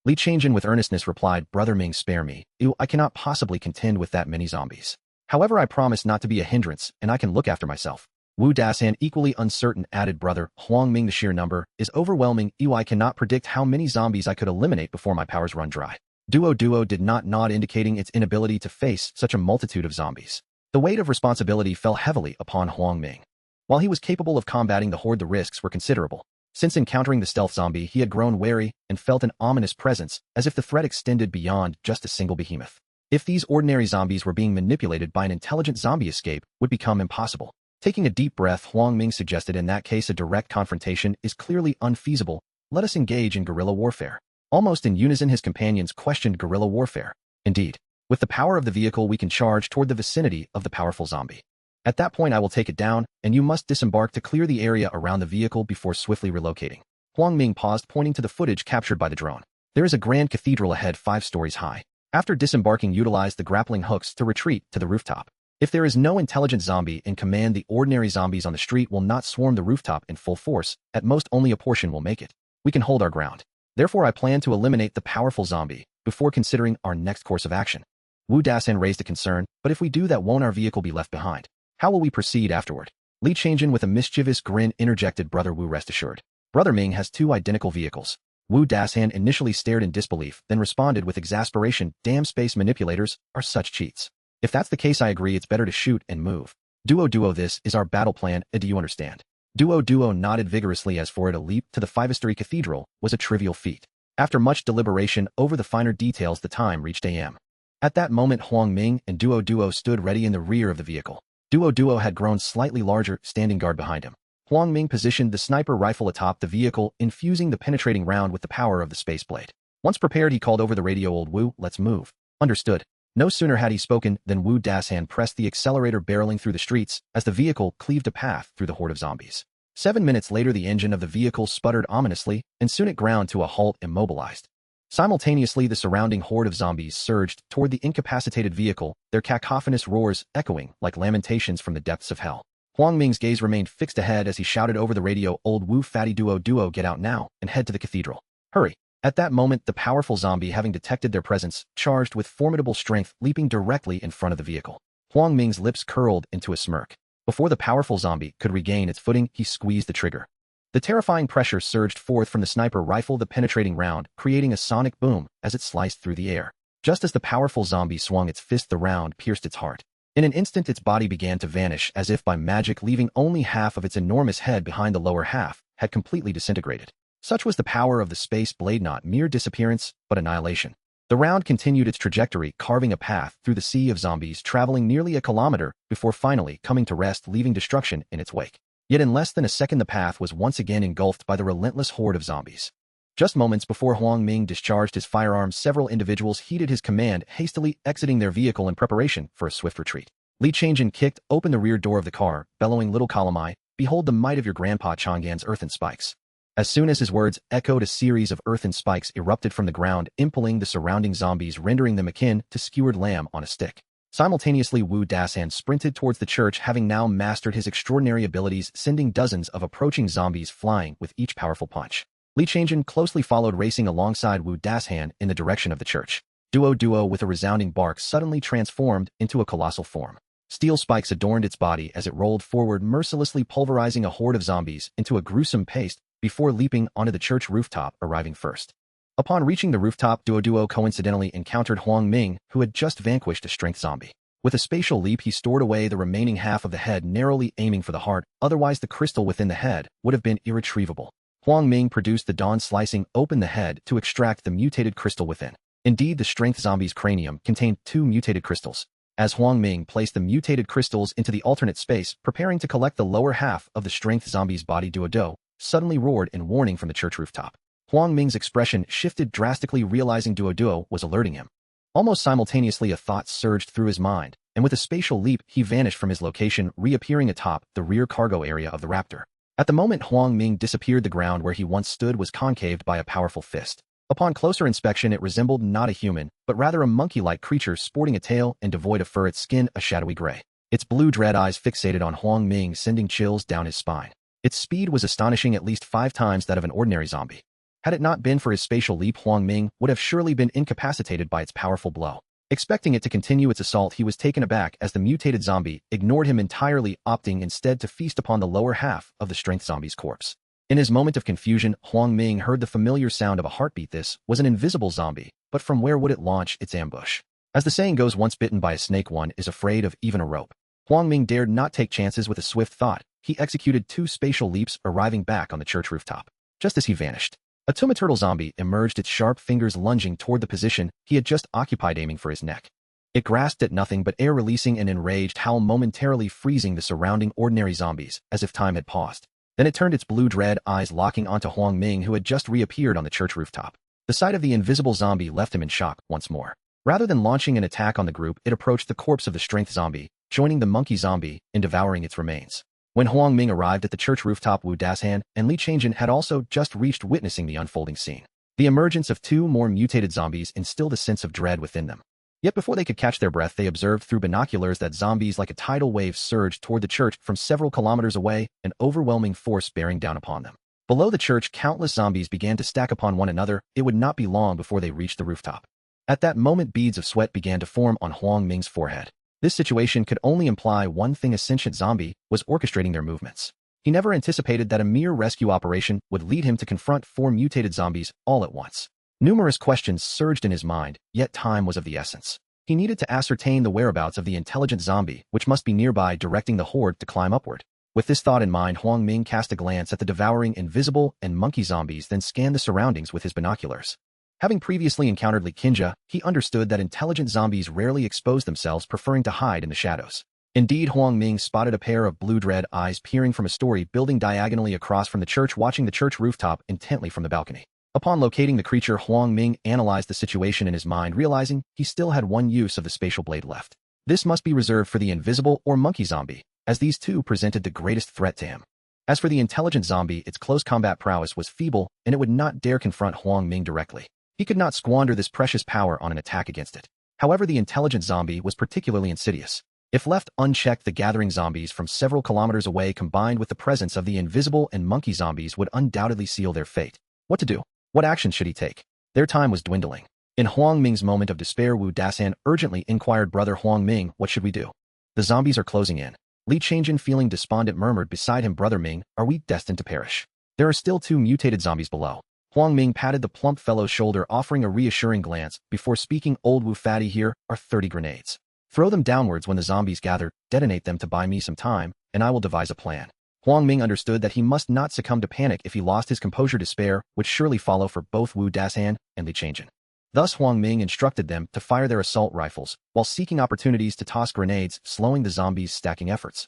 Li Changjin with earnestness replied, "Brother Ming, spare me. I cannot possibly contend with that many zombies. However, I promise not to be a hindrance, and I can look after myself." Wu Dasan, equally uncertain, added, "Brother Huang Ming, the sheer number is overwhelming. I cannot predict how many zombies I could eliminate before my powers run dry." Duo did not nod, indicating its inability to face such a multitude of zombies. The weight of responsibility fell heavily upon Huang Ming. While he was capable of combating the horde, the risks were considerable. Since encountering the stealth zombie, he had grown wary and felt an ominous presence, as if the threat extended beyond just a single behemoth. If these ordinary zombies were being manipulated by an intelligent zombie, escape would become impossible. Taking a deep breath, Huang Ming suggested, "In that case, a direct confrontation is clearly unfeasible. Let us engage in guerrilla warfare." Almost in unison, his companions questioned guerrilla warfare. "Indeed. With the power of the vehicle, we can charge toward the vicinity of the powerful zombie. At that point, I will take it down, and you must disembark to clear the area around the vehicle before swiftly relocating." Huang Ming paused, pointing to the footage captured by the drone. "There is a grand cathedral ahead, 5 stories high." After disembarking, utilize the grappling hooks to retreat to the rooftop. If there is no intelligent zombie in command, the ordinary zombies on the street will not swarm the rooftop in full force. At most, only a portion will make it. We can hold our ground. Therefore, I plan to eliminate the powerful zombie before considering our next course of action." Wu Dasan raised a concern, "But if we do that, won't our vehicle be left behind? How will we proceed afterward?" Li Changjin with a mischievous grin interjected, "Brother Wu, rest assured. Brother Ming has 2 identical vehicles." Wu Dasan initially stared in disbelief, then responded with exasperation, "Damn space manipulators are such cheats. If that's the case, I agree, it's better to shoot and move. Duo, this is our battle plan, do you understand?" Duo nodded vigorously. As for it, a leap to the 5-story cathedral was a trivial feat. After much deliberation over the finer details, the time reached AM. At that moment, Huang Ming and Duo stood ready in the rear of the vehicle. Duo had grown slightly larger, standing guard behind him. Huang Ming positioned the sniper rifle atop the vehicle, infusing the penetrating round with the power of the space blade. Once prepared, he called over the radio, "Old Wu, let's move." "Understood." No sooner had he spoken than Wu Dasan pressed the accelerator, barreling through the streets as the vehicle cleaved a path through the horde of zombies. 7 minutes later, the engine of the vehicle sputtered ominously, and soon it ground to a halt, immobilized. Simultaneously, the surrounding horde of zombies surged toward the incapacitated vehicle, their cacophonous roars echoing like lamentations from the depths of hell. Huang Ming's gaze remained fixed ahead as he shouted over the radio, "Old Wu, fatty Duo, get out now and head to the cathedral. Hurry." At that moment, the powerful zombie, having detected their presence, charged with formidable strength, leaping directly in front of the vehicle. Huang Ming's lips curled into a smirk. Before the powerful zombie could regain its footing, he squeezed the trigger. The terrifying pressure surged forth from the sniper rifle, the penetrating round, creating a sonic boom as it sliced through the air. Just as the powerful zombie swung its fist, the round pierced its heart. In an instant, its body began to vanish as if by magic, leaving only half of its enormous head behind. The lower half had completely disintegrated. Such was the power of the space blade, not mere disappearance, but annihilation. The round continued its trajectory, carving a path through the sea of zombies, traveling nearly a kilometer before finally coming to rest, leaving destruction in its wake. Yet in less than a second, the path was once again engulfed by the relentless horde of zombies. Just moments before Huang Ming discharged his firearms, several individuals heeded his command, hastily exiting their vehicle in preparation for a swift retreat. Li Changjin kicked open the rear door of the car, bellowing, "Little Kalamai, behold the might of your grandpa Chang'an's earthen spikes." As soon as his words echoed, a series of earthen spikes erupted from the ground, impaling the surrounding zombies, rendering them akin to skewered lamb on a stick. Simultaneously, Wu Dasan sprinted towards the church, having now mastered his extraordinary abilities, sending dozens of approaching zombies flying with each powerful punch. Li Changjin closely followed, racing alongside Wu Dasan in the direction of the church. Duo, with a resounding bark, suddenly transformed into a colossal form. Steel spikes adorned its body as it rolled forward, mercilessly pulverizing a horde of zombies into a gruesome paste before leaping onto the church rooftop, arriving first. Upon reaching the rooftop, Duo coincidentally encountered Huang Ming, who had just vanquished a strength zombie. With a spatial leap, he stored away the remaining half of the head, narrowly aiming for the heart, otherwise the crystal within the head would have been irretrievable. Huang Ming produced the dawn, slicing open the head to extract the mutated crystal within. Indeed, the strength zombie's cranium contained 2 mutated crystals. As Huang Ming placed the mutated crystals into the alternate space, preparing to collect the lower half of the strength zombie's body, Duo suddenly roared in warning from the church rooftop. Huang Ming's expression shifted drastically, realizing Duo was alerting him. Almost simultaneously, a thought surged through his mind, and with a spatial leap, he vanished from his location, reappearing atop the rear cargo area of the Raptor. At the moment Huang Ming disappeared, the ground where he once stood was concaved by a powerful fist. Upon closer inspection, it resembled not a human, but rather a monkey-like creature sporting a tail and devoid of fur, its skin a shadowy gray. Its blue dread eyes fixated on Huang Ming, sending chills down his spine. Its speed was astonishing, at least 5 times that of an ordinary zombie. Had it not been for his spatial leap, Huang Ming would have surely been incapacitated by its powerful blow. Expecting it to continue its assault, he was taken aback as the mutated zombie ignored him entirely, opting instead to feast upon the lower half of the strength zombie's corpse. In his moment of confusion, Huang Ming heard the familiar sound of a heartbeat. This was an invisible zombie, but from where would it launch its ambush? As the saying goes, once bitten by a snake, one is afraid of even a rope. Huang Ming dared not take chances. With a swift thought, he executed 2 spatial leaps, arriving back on the church rooftop. Just as he vanished, a turtle zombie emerged, its sharp fingers lunging toward the position he had just occupied, aiming for his neck. It grasped at nothing but air, releasing an enraged howl, momentarily freezing the surrounding ordinary zombies as if time had paused. Then it turned, its blue dread eyes locking onto Huang Ming, who had just reappeared on the church rooftop. The sight of the invisible zombie left him in shock once more. Rather than launching an attack on the group, it approached the corpse of the strength zombie, joining the monkey zombie in devouring its remains. When Huang Ming arrived at the church rooftop, Wu Dasan and Li Changjin had also just reached, witnessing the unfolding scene. The emergence of 2 more mutated zombies instilled a sense of dread within them. Yet before they could catch their breath, they observed through binoculars that zombies like a tidal wave surged toward the church from several kilometers away, an overwhelming force bearing down upon them. Below the church, countless zombies began to stack upon one another. It would not be long before they reached the rooftop. At that moment, beads of sweat began to form on Huang Ming's forehead. This situation could only imply one thing: a sentient zombie was orchestrating their movements. He never anticipated that a mere rescue operation would lead him to confront 4 mutated zombies all at once. Numerous questions surged in his mind, yet time was of the essence. He needed to ascertain the whereabouts of the intelligent zombie, which must be nearby, directing the horde to climb upward. With this thought in mind, Huang Ming cast a glance at the devouring invisible and monkey zombies, then scanned the surroundings with his binoculars. Having previously encountered Li Qingja, he understood that intelligent zombies rarely expose themselves, preferring to hide in the shadows. Indeed, Huang Ming spotted a pair of blue dread eyes peering from a story building diagonally across from the church, watching the church rooftop intently from the balcony. Upon locating the creature, Huang Ming analyzed the situation in his mind, realizing he still had one use of the spatial blade left. This must be reserved for the invisible or monkey zombie, as these 2 presented the greatest threat to him. As for the intelligent zombie, its close combat prowess was feeble, and it would not dare confront Huang Ming directly. He could not squander this precious power on an attack against it. However, the intelligent zombie was particularly insidious. If left unchecked, the gathering zombies from several kilometers away, combined with the presence of the invisible and monkey zombies, would undoubtedly seal their fate. What to do? What action should he take? Their time was dwindling. In Huang Ming's moment of despair, Wu Dasan urgently inquired, "Brother Huang Ming, what should we do? The zombies are closing in." Li Changjin, feeling despondent, murmured beside him, "Brother Ming, are we destined to perish?" There are still 2 mutated zombies below. Huang Ming patted the plump fellow's shoulder, offering a reassuring glance before speaking. Old Wu Fatty, here are 30 grenades. Throw them downwards when the zombies gather, detonate them to buy me some time, and I will devise a plan. Huang Ming understood that he must not succumb to panic if he lost his composure. Despair would surely follow for both Wu Dashan and Li Changjin. Thus Huang Ming instructed them to fire their assault rifles, while seeking opportunities to toss grenades, slowing the zombies' stacking efforts.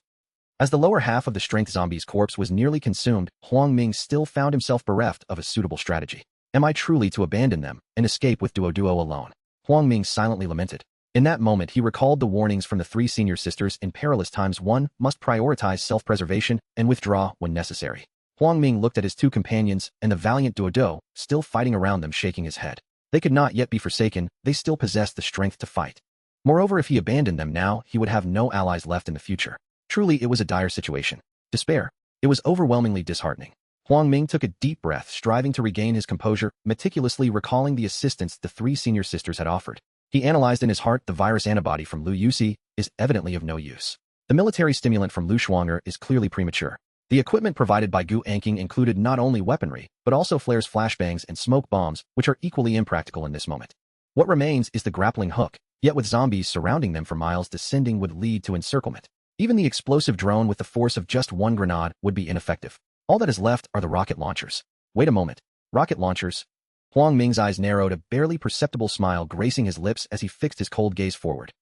As the lower half of the strength zombie's corpse was nearly consumed, Huang Ming still found himself bereft of a suitable strategy. Am I truly to abandon them and escape with Duo alone? Huang Ming silently lamented. In that moment he recalled the warnings from the 3 senior sisters. In perilous times one must prioritize self-preservation and withdraw when necessary. Huang Ming looked at his 2 companions and the valiant Duo, still fighting around them, shaking his head. They could not yet be forsaken, they still possessed the strength to fight. Moreover, if he abandoned them now, he would have no allies left in the future. Truly, it was a dire situation. Despair. It was overwhelmingly disheartening. Huang Ming took a deep breath, striving to regain his composure, meticulously recalling the assistance the 3 senior sisters had offered. He analyzed in his heart the virus antibody from Lu Yuxi is evidently of no use. The military stimulant from Lu Shuanger is clearly premature. The equipment provided by Gu Anqing included not only weaponry, but also flares, flashbangs, and smoke bombs, which are equally impractical in this moment. What remains is the grappling hook, yet with zombies surrounding them for miles, descending would lead to encirclement. Even the explosive drone with the force of just 1 grenade would be ineffective. All that is left are the rocket launchers. Wait a moment. Rocket launchers? Huang Ming's eyes narrowed, a barely perceptible smile gracing his lips as he fixed his cold gaze forward.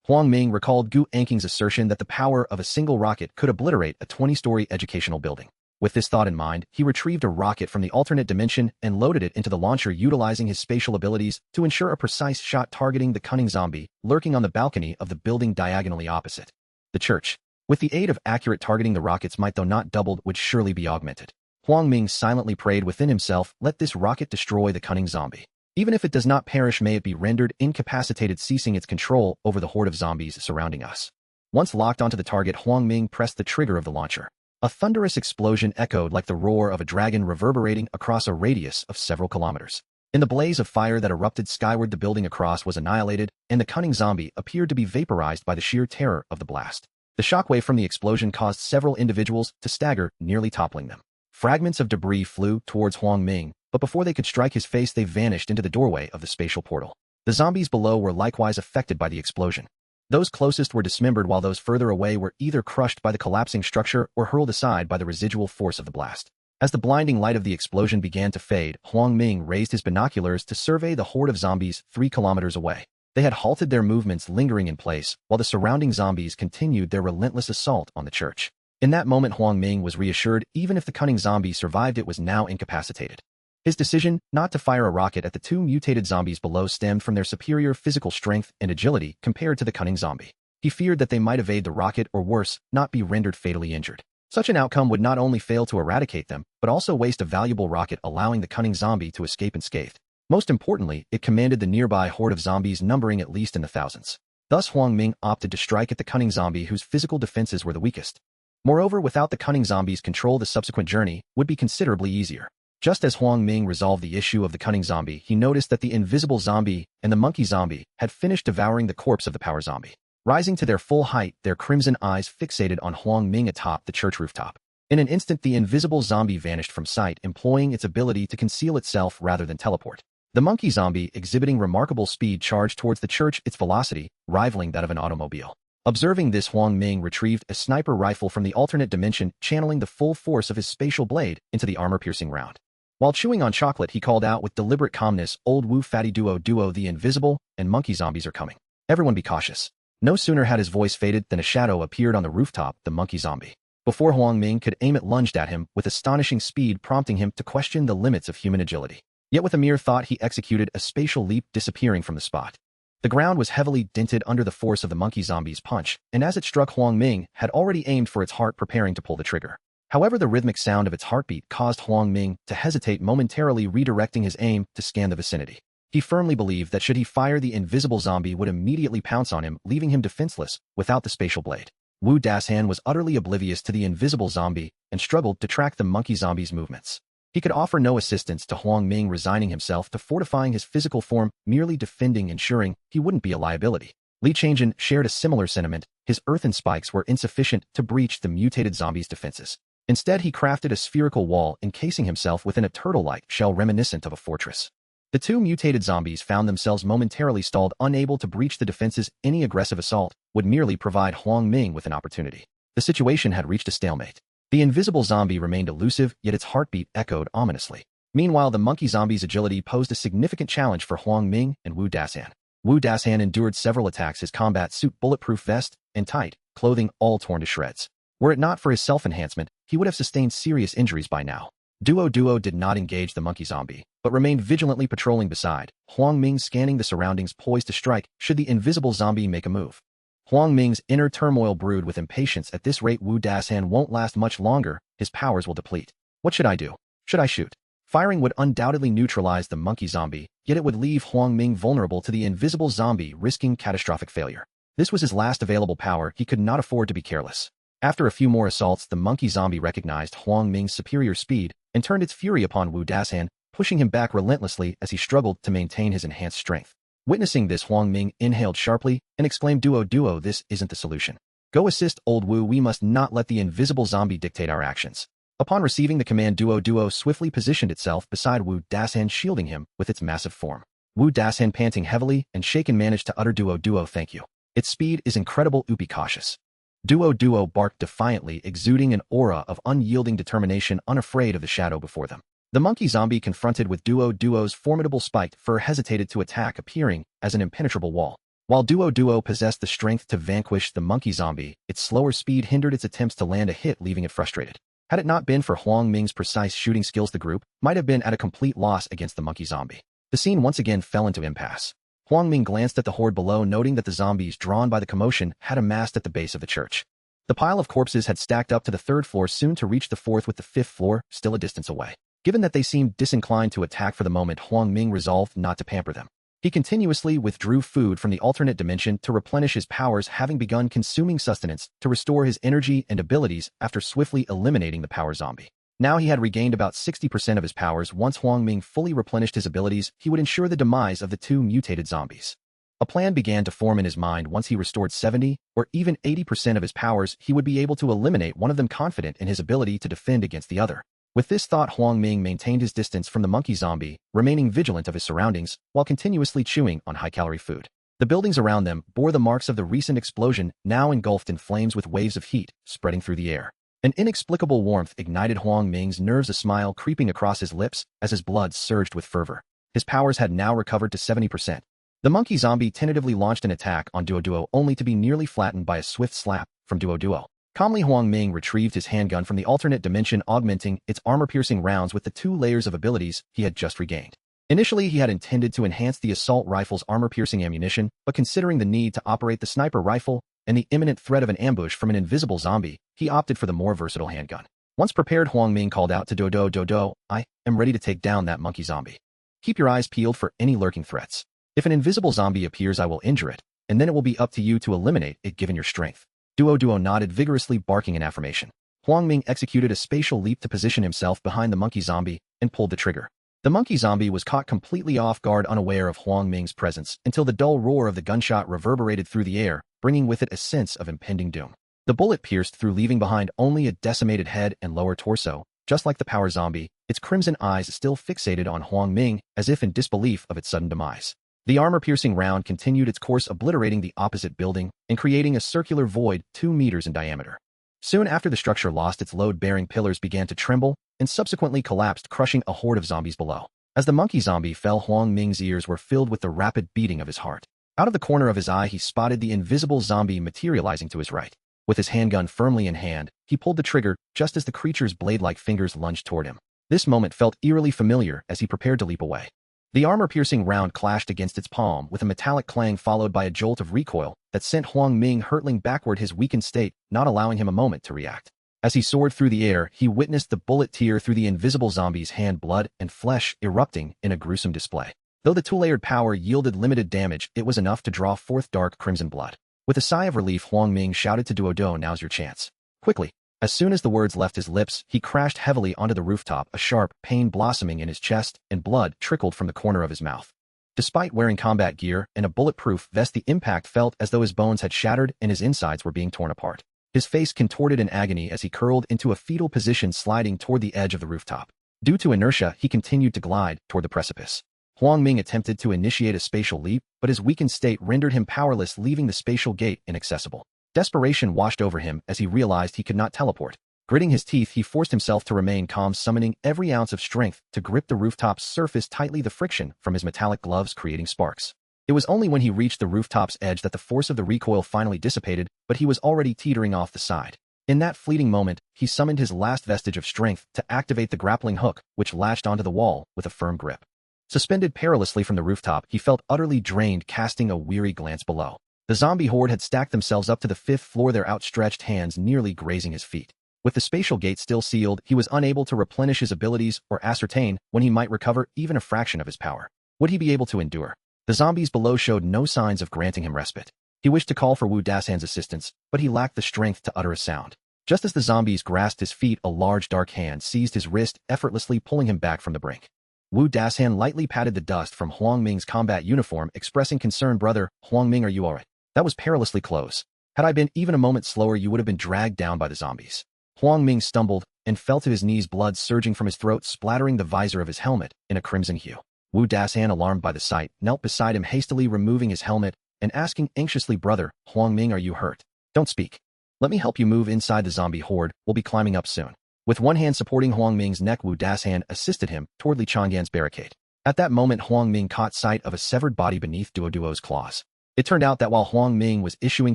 Huang Ming recalled Gu Anqing's assertion that the power of a single rocket could obliterate a 20-story educational building. With this thought in mind, he retrieved a rocket from the alternate dimension and loaded it into the launcher, utilizing his spatial abilities to ensure a precise shot targeting the cunning zombie lurking on the balcony of the building diagonally opposite. The church. With the aid of accurate targeting, the rockets might, though not doubled, would surely be augmented. Huang Ming silently prayed within himself, let this rocket destroy the cunning zombie. Even if it does not perish, may it be rendered incapacitated, ceasing its control over the horde of zombies surrounding us. Once locked onto the target, Huang Ming pressed the trigger of the launcher. A thunderous explosion echoed like the roar of a dragon, reverberating across a radius of several kilometers. In the blaze of fire that erupted skyward, the building across was annihilated, and the cunning zombie appeared to be vaporized by the sheer terror of the blast. The shockwave from the explosion caused several individuals to stagger, nearly toppling them. Fragments of debris flew towards Huang Ming, but before they could strike his face, they vanished into the doorway of the spatial portal. The zombies below were likewise affected by the explosion. Those closest were dismembered, while those further away were either crushed by the collapsing structure or hurled aside by the residual force of the blast. As the blinding light of the explosion began to fade, Huang Ming raised his binoculars to survey the horde of zombies 3 kilometers away. They had halted their movements, lingering in place, while the surrounding zombies continued their relentless assault on the church. In that moment, Huang Ming was reassured. Even if the cunning zombie survived, it was now incapacitated. His decision not to fire a rocket at the 2 mutated zombies below stemmed from their superior physical strength and agility compared to the cunning zombie. He feared that they might evade the rocket or, worse, not be rendered fatally injured. Such an outcome would not only fail to eradicate them, but also waste a valuable rocket, allowing the cunning zombie to escape unscathed. Most importantly, it commanded the nearby horde of zombies, numbering at least in the thousands. Thus Huang Ming opted to strike at the cunning zombie, whose physical defenses were the weakest. Moreover, without the cunning zombie's control, the subsequent journey would be considerably easier. Just as Huang Ming resolved the issue of the cunning zombie, he noticed that the invisible zombie and the monkey zombie had finished devouring the corpse of the power zombie. Rising to their full height, their crimson eyes fixated on Huang Ming atop the church rooftop. In an instant, the invisible zombie vanished from sight, employing its ability to conceal itself rather than teleport. The monkey zombie, exhibiting remarkable speed, charged towards the church, its velocity rivaling that of an automobile. Observing this, Huang Ming retrieved a sniper rifle from the alternate dimension, channeling the full force of his spatial blade into the armor-piercing round. While chewing on chocolate, he called out with deliberate calmness, "Old Wu Fatty Duo, the invisible and monkey zombies are coming. Everyone be cautious." No sooner had his voice faded than a shadow appeared on the rooftop, the monkey zombie. Before Huang Ming could aim, it lunged at him with astonishing speed, prompting him to question the limits of human agility. Yet with a mere thought, he executed a spatial leap, disappearing from the spot. The ground was heavily dented under the force of the monkey zombie's punch, and as it struck, Huang Ming had already aimed for its heart, preparing to pull the trigger. However, the rhythmic sound of its heartbeat caused Huang Ming to hesitate, momentarily redirecting his aim to scan the vicinity. He firmly believed that should he fire, the invisible zombie would immediately pounce on him, leaving him defenseless without the spatial blade. Wu Dashan was utterly oblivious to the invisible zombie and struggled to track the monkey zombie's movements. He could offer no assistance to Huang Ming, resigning himself to fortifying his physical form, merely defending, ensuring he wouldn't be a liability. Li Changjin shared a similar sentiment. His earthen spikes were insufficient to breach the mutated zombie's defenses. Instead, he crafted a spherical wall encasing himself within a turtle-like shell reminiscent of a fortress. The two mutated zombies found themselves momentarily stalled, unable to breach the defenses. Any aggressive assault would merely provide Huang Ming with an opportunity. The situation had reached a stalemate. The invisible zombie remained elusive, yet its heartbeat echoed ominously. Meanwhile, the monkey zombie's agility posed a significant challenge for Huang Ming and Wu Dasan. Wu Dasan endured several attacks, his combat suit, bulletproof vest, and tight clothing all torn to shreds. Were it not for his self-enhancement, he would have sustained serious injuries by now. Duo did not engage the monkey zombie, but remained vigilantly patrolling beside Huang Ming, scanning the surroundings, poised to strike should the invisible zombie make a move. Huang Ming's inner turmoil brewed with impatience. At this rate, Wu Dasan won't last much longer. His powers will deplete. What should I do? Should I shoot? Firing would undoubtedly neutralize the monkey zombie, yet it would leave Huang Ming vulnerable to the invisible zombie, risking catastrophic failure. This was his last available power. He could not afford to be careless. After a few more assaults, the monkey zombie recognized Huang Ming's superior speed and turned its fury upon Wu Dasan, pushing him back relentlessly as he struggled to maintain his enhanced strength. Witnessing this, Huang Ming inhaled sharply and exclaimed, Duo, this isn't the solution. Go assist old Wu. We must not let the invisible zombie dictate our actions. Upon receiving the command, Duo swiftly positioned itself beside Wu Dasan, shielding him with its massive form. Wu Dasan, panting heavily and shaken, managed to utter, Duo, thank you. Its speed is incredible. Be cautious. Duo barked defiantly, exuding an aura of unyielding determination, unafraid of the shadow before them. The monkey zombie, confronted with Duo's formidable spiked fur, hesitated to attack, appearing as an impenetrable wall. While Duo possessed the strength to vanquish the monkey zombie, its slower speed hindered its attempts to land a hit, leaving it frustrated. Had it not been for Huang Ming's precise shooting skills, the group might have been at a complete loss against the monkey zombie. The scene once again fell into impasse. Huang Ming glanced at the horde below, noting that the zombies, drawn by the commotion, had amassed at the base of the church. The pile of corpses had stacked up to the third floor, soon to reach the fourth, with the fifth floor still a distance away. Given that they seemed disinclined to attack for the moment, Huang Ming resolved not to pamper them. He continuously withdrew food from the alternate dimension to replenish his powers, having begun consuming sustenance to restore his energy and abilities after swiftly eliminating the power zombie. Now he had regained about 60% of his powers. Once Huang Ming fully replenished his abilities, he would ensure the demise of the two mutated zombies. A plan began to form in his mind. Once he restored 70 or even 80% of his powers, he would be able to eliminate one of them, confident in his ability to defend against the other. With this thought, Huang Ming maintained his distance from the monkey zombie, remaining vigilant of his surroundings while continuously chewing on high-calorie food. The buildings around them bore the marks of the recent explosion, now engulfed in flames with waves of heat spreading through the air. An inexplicable warmth ignited Huang Ming's nerves, a smile creeping across his lips as his blood surged with fervor. His powers had now recovered to 70%. The monkey zombie tentatively launched an attack on Duo, only to be nearly flattened by a swift slap from Duo. Calmly, Huang Ming retrieved his handgun from the alternate dimension, augmenting its armor-piercing rounds with the 2 layers of abilities he had just regained. Initially, he had intended to enhance the assault rifle's armor-piercing ammunition, but considering the need to operate the sniper rifle and the imminent threat of an ambush from an invisible zombie, he opted for the more versatile handgun. Once prepared, Huang Ming called out to Duo, I am ready to take down that monkey zombie. Keep your eyes peeled for any lurking threats. If an invisible zombie appears, I will injure it, and then it will be up to you to eliminate it given your strength. Duo nodded vigorously, barking in affirmation. Huang Ming executed a spatial leap to position himself behind the monkey zombie and pulled the trigger. The monkey zombie was caught completely off guard, unaware of Huang Ming's presence, until the dull roar of the gunshot reverberated through the air, bringing with it a sense of impending doom. The bullet pierced through, leaving behind only a decimated head and lower torso. Just like the power zombie, its crimson eyes still fixated on Huang Ming, as if in disbelief of its sudden demise. The armor-piercing round continued its course, obliterating the opposite building and creating a circular void 2 meters in diameter. Soon after, the structure lost its load-bearing pillars, began to tremble, and subsequently collapsed, crushing a horde of zombies below. As the monkey zombie fell, Huang Ming's ears were filled with the rapid beating of his heart. Out of the corner of his eye, he spotted the invisible zombie materializing to his right. With his handgun firmly in hand, he pulled the trigger just as the creature's blade-like fingers lunged toward him. This moment felt eerily familiar as he prepared to leap away. The armor-piercing round clashed against its palm with a metallic clang, followed by a jolt of recoil that sent Huang Ming hurtling backward, his weakened state not allowing him a moment to react. As he soared through the air, he witnessed the bullet tear through the invisible zombie's hand, blood and flesh erupting in a gruesome display. Though the 2-layered power yielded limited damage, it was enough to draw forth dark crimson blood. With a sigh of relief, Huang Ming shouted to Duo, now's your chance. Quickly. As soon as the words left his lips, he crashed heavily onto the rooftop, a sharp pain blossoming in his chest, and blood trickled from the corner of his mouth. Despite wearing combat gear and a bulletproof vest, the impact felt as though his bones had shattered and his insides were being torn apart. His face contorted in agony as he curled into a fetal position, sliding toward the edge of the rooftop. Due to inertia, he continued to glide toward the precipice. Huang Ming attempted to initiate a spatial leap, but his weakened state rendered him powerless, leaving the spatial gate inaccessible. Desperation washed over him as he realized he could not teleport. Gritting his teeth, he forced himself to remain calm, summoning every ounce of strength to grip the rooftop's surface tightly, the friction from his metallic gloves creating sparks. It was only when he reached the rooftop's edge that the force of the recoil finally dissipated, but he was already teetering off the side. In that fleeting moment, he summoned his last vestige of strength to activate the grappling hook, which latched onto the wall with a firm grip. Suspended perilously from the rooftop, he felt utterly drained, casting a weary glance below. The zombie horde had stacked themselves up to the 5th floor, their outstretched hands nearly grazing his feet. With the spatial gate still sealed, he was unable to replenish his abilities or ascertain when he might recover even a fraction of his power. Would he be able to endure? The zombies below showed no signs of granting him respite. He wished to call for Wu Dashan's assistance, but he lacked the strength to utter a sound. Just as the zombies grasped his feet, a large dark hand seized his wrist, effortlessly pulling him back from the brink. Wu Dashan lightly patted the dust from Huang Ming's combat uniform, expressing concern. "Brother, Huang Ming, are you alright? That was perilously close. Had I been even a moment slower, you would have been dragged down by the zombies." Huang Ming stumbled and fell to his knees, blood surging from his throat, splattering the visor of his helmet in a crimson hue. Wu Dashan, alarmed by the sight, knelt beside him, hastily removing his helmet and asking anxiously, "Brother, Huang Ming, are you hurt? Don't speak. Let me help you move inside the zombie horde. We'll be climbing up soon." With one hand supporting Huang Ming's neck, Wu Dashan assisted him toward Li Changyan's barricade. At that moment, Huang Ming caught sight of a severed body beneath Duoduo's claws. It turned out that while Huang Ming was issuing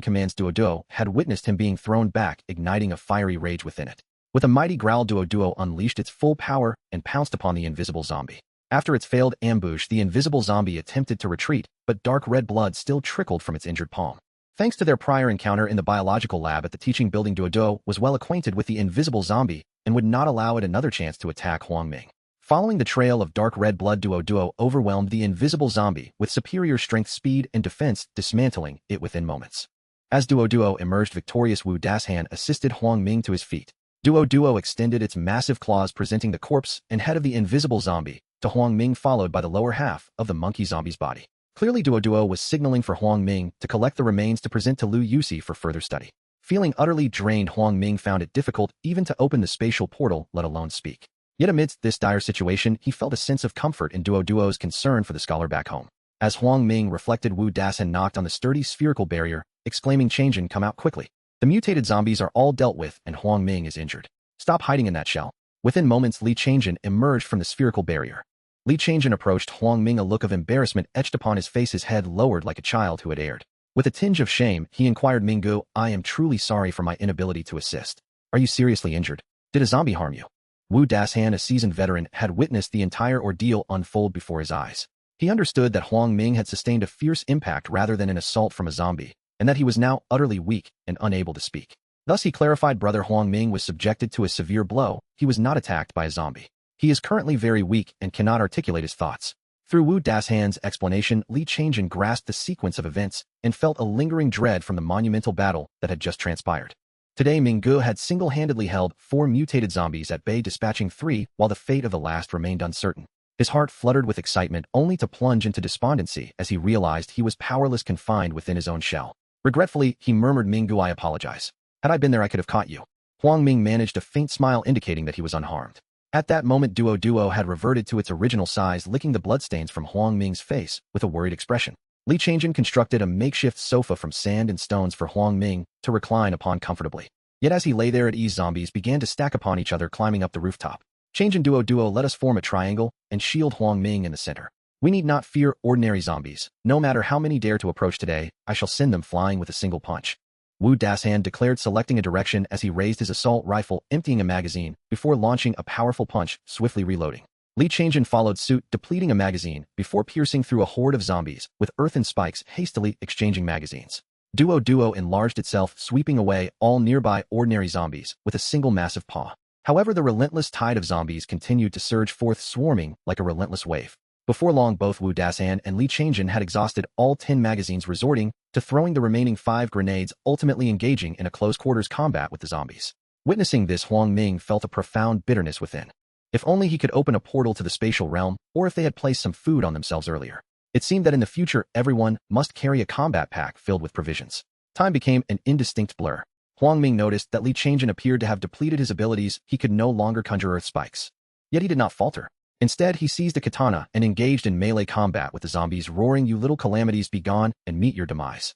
commands, Duoduo had witnessed him being thrown back, igniting a fiery rage within it. With a mighty growl, Duoduo unleashed its full power and pounced upon the invisible zombie. After its failed ambush, the invisible zombie attempted to retreat, but dark red blood still trickled from its injured palm. Thanks to their prior encounter in the biological lab at the teaching building, Duoduo was well acquainted with the invisible zombie and would not allow it another chance to attack Huang Ming. Following the trail of dark red blood, Duoduo overwhelmed the invisible zombie with superior strength, speed, and defense, dismantling it within moments. As Duoduo emerged victorious, Wu Dashan assisted Huang Ming to his feet. Duoduo extended its massive claws, presenting the corpse and head of the invisible zombie to Huang Ming, followed by the lower half of the monkey zombie's body. Clearly, Duoduo was signaling for Huang Ming to collect the remains to present to Liu Yusi for further study. Feeling utterly drained, Huang Ming found it difficult even to open the spatial portal, let alone speak. Yet amidst this dire situation, he felt a sense of comfort in Duoduo's concern for the scholar back home. As Huang Ming reflected, Wu Dashan knocked on the sturdy spherical barrier, exclaiming, "Chang'an, come out quickly. The mutated zombies are all dealt with and Huang Ming is injured. Stop hiding in that shell." Within moments, Li Chang'an emerged from the spherical barrier. Li Chang'an approached Huang Ming, a look of embarrassment etched upon his face, his head lowered like a child who had erred. With a tinge of shame, he inquired, "Minggu, I am truly sorry for my inability to assist. Are you seriously injured? Did a zombie harm you?" Wu Dashan, a seasoned veteran, had witnessed the entire ordeal unfold before his eyes. He understood that Huang Ming had sustained a fierce impact rather than an assault from a zombie, and that he was now utterly weak and unable to speak. Thus he clarified, "Brother, Huang Ming was subjected to a severe blow. He was not attacked by a zombie. He is currently very weak and cannot articulate his thoughts." Through Wu Dashan's explanation, Li Chang'an grasped the sequence of events and felt a lingering dread from the monumental battle that had just transpired. Today, Minggu had single-handedly held 4 mutated zombies at bay, dispatching 3, while the fate of the last remained uncertain. His heart fluttered with excitement, only to plunge into despondency as he realized he was powerless, confined within his own shell. Regretfully, he murmured, "Minggu, I apologize. Had I been there, I could have caught you." Huang Ming managed a faint smile, indicating that he was unharmed. At that moment, Duoduo had reverted to its original size, licking the bloodstains from Huang Ming's face with a worried expression. Li Chang'an constructed a makeshift sofa from sand and stones for Huang Ming to recline upon comfortably. Yet as he lay there at ease, zombies began to stack upon each other, climbing up the rooftop. "Chang'an, Duoduo, let us form a triangle and shield Huang Ming in the center. We need not fear ordinary zombies. No matter how many dare to approach today, I shall send them flying with a single punch." Wu Dashan declared, selecting a direction as he raised his assault rifle, emptying a magazine before launching a powerful punch, swiftly reloading. Li Chang'an followed suit, depleting a magazine before piercing through a horde of zombies with earthen spikes, hastily exchanging magazines. Duoduo enlarged itself, sweeping away all nearby ordinary zombies with a single massive paw. However, the relentless tide of zombies continued to surge forth, swarming like a relentless wave. Before long, both Wu Dashan and Li Chang'an had exhausted all 10 magazines, resorting to throwing the remaining 5 grenades, ultimately engaging in a close-quarters combat with the zombies. Witnessing this, Huang Ming felt a profound bitterness within. If only he could open a portal to the spatial realm, or if they had placed some food on themselves earlier. It seemed that in the future, everyone must carry a combat pack filled with provisions. Time became an indistinct blur. Huang Ming noticed that Li Changjin appeared to have depleted his abilities. He could no longer conjure earth spikes. Yet he did not falter. Instead, he seized a katana and engaged in melee combat with the zombies, roaring, "You little calamities, be gone and meet your demise."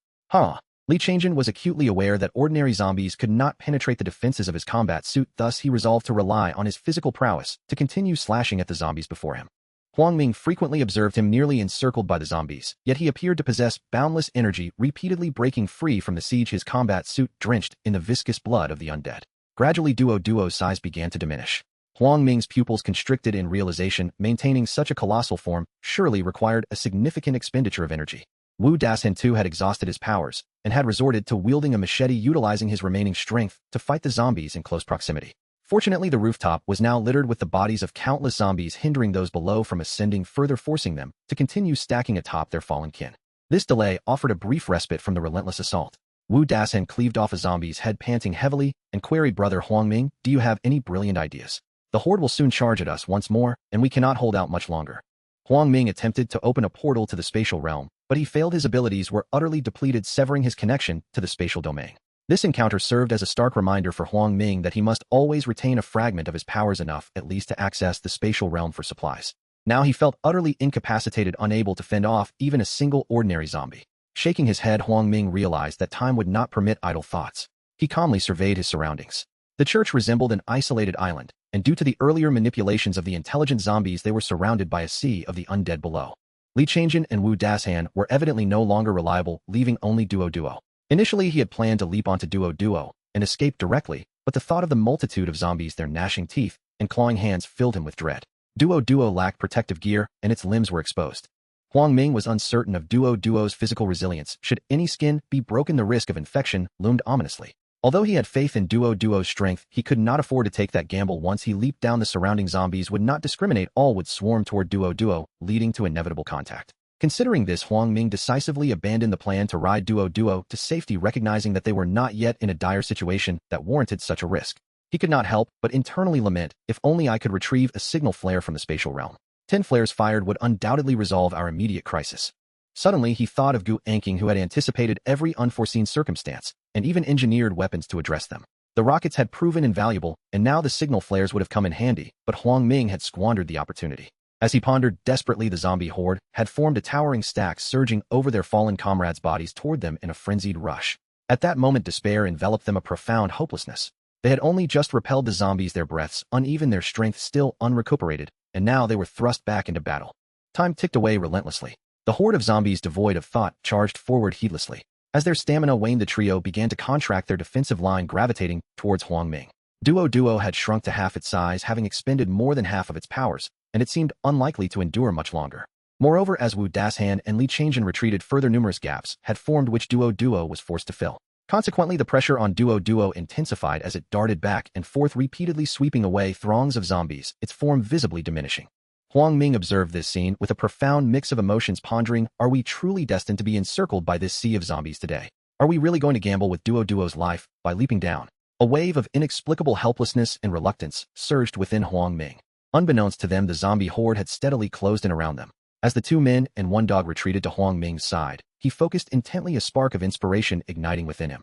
Li Changjin was acutely aware that ordinary zombies could not penetrate the defenses of his combat suit, thus he resolved to rely on his physical prowess to continue slashing at the zombies before him. Huang Ming frequently observed him nearly encircled by the zombies, yet he appeared to possess boundless energy, repeatedly breaking free from the siege, his combat suit drenched in the viscous blood of the undead. Gradually, Duo's size began to diminish. Huang Ming's pupils constricted in realization. Maintaining such a colossal form surely required a significant expenditure of energy. Wu Dasan too had exhausted his powers and had resorted to wielding a machete, utilizing his remaining strength to fight the zombies in close proximity. Fortunately, the rooftop was now littered with the bodies of countless zombies, hindering those below from ascending, further forcing them to continue stacking atop their fallen kin. This delay offered a brief respite from the relentless assault. Wu Dasan cleaved off a zombie's head, panting heavily, and queried, "Brother Huang Ming, do you have any brilliant ideas? The horde will soon charge at us once more, and we cannot hold out much longer." Huang Ming attempted to open a portal to the spatial realm, but he failed. His abilities were utterly depleted, severing his connection to the spatial domain. This encounter served as a stark reminder for Huang Ming that he must always retain a fragment of his powers, enough at least to access the spatial realm for supplies. Now he felt utterly incapacitated, unable to fend off even a single ordinary zombie. Shaking his head, Huang Ming realized that time would not permit idle thoughts. He calmly surveyed his surroundings. The church resembled an isolated island, and due to the earlier manipulations of the intelligent zombies, they were surrounded by a sea of the undead below. Li Changjin and Wu Dasan were evidently no longer reliable, leaving only Duo. Initially, he had planned to leap onto Duo and escape directly, but the thought of the multitude of zombies, their gnashing teeth and clawing hands, filled him with dread. Duo lacked protective gear, and its limbs were exposed. Huang Ming was uncertain of Duo's physical resilience. Should any skin be broken, the risk of infection loomed ominously. Although he had faith in Duo's strength, he could not afford to take that gamble. Once he leaped down, the surrounding zombies would not discriminate. All would swarm toward Duo, leading to inevitable contact. Considering this, Huang Ming decisively abandoned the plan to ride Duo to safety, recognizing that they were not yet in a dire situation that warranted such a risk. He could not help but internally lament, "If only I could retrieve a signal flare from the spatial realm. 10 flares fired would undoubtedly resolve our immediate crisis." Suddenly, he thought of Gu Anking, who had anticipated every unforeseen circumstance and even engineered weapons to address them. The rockets had proven invaluable, and now the signal flares would have come in handy, but Huang Ming had squandered the opportunity. As he pondered desperately, the zombie horde had formed a towering stack, surging over their fallen comrades' bodies toward them in a frenzied rush. At that moment, despair enveloped them, a profound hopelessness. They had only just repelled the zombies, their breaths uneven, their strength still unrecuperated, and now they were thrust back into battle. Time ticked away relentlessly. The horde of zombies, devoid of thought, charged forward heedlessly. As their stamina waned, the trio began to contract, their defensive line gravitating towards Huang Ming. Duo had shrunk to half its size, having expended more than half of its powers, and it seemed unlikely to endure much longer. Moreover, as Wu Dasan and Li Changjin retreated further, numerous gaps had formed which Duo was forced to fill. Consequently, the pressure on Duo intensified as it darted back and forth, repeatedly sweeping away throngs of zombies, its form visibly diminishing. Huang Ming observed this scene with a profound mix of emotions, pondering, are we truly destined to be encircled by this sea of zombies today? Are we really going to gamble with Duo's life by leaping down? A wave of inexplicable helplessness and reluctance surged within Huang Ming. Unbeknownst to them, the zombie horde had steadily closed in around them. As the 2 men and 1 dog retreated to Huang Ming's side, he focused intently, a spark of inspiration igniting within him.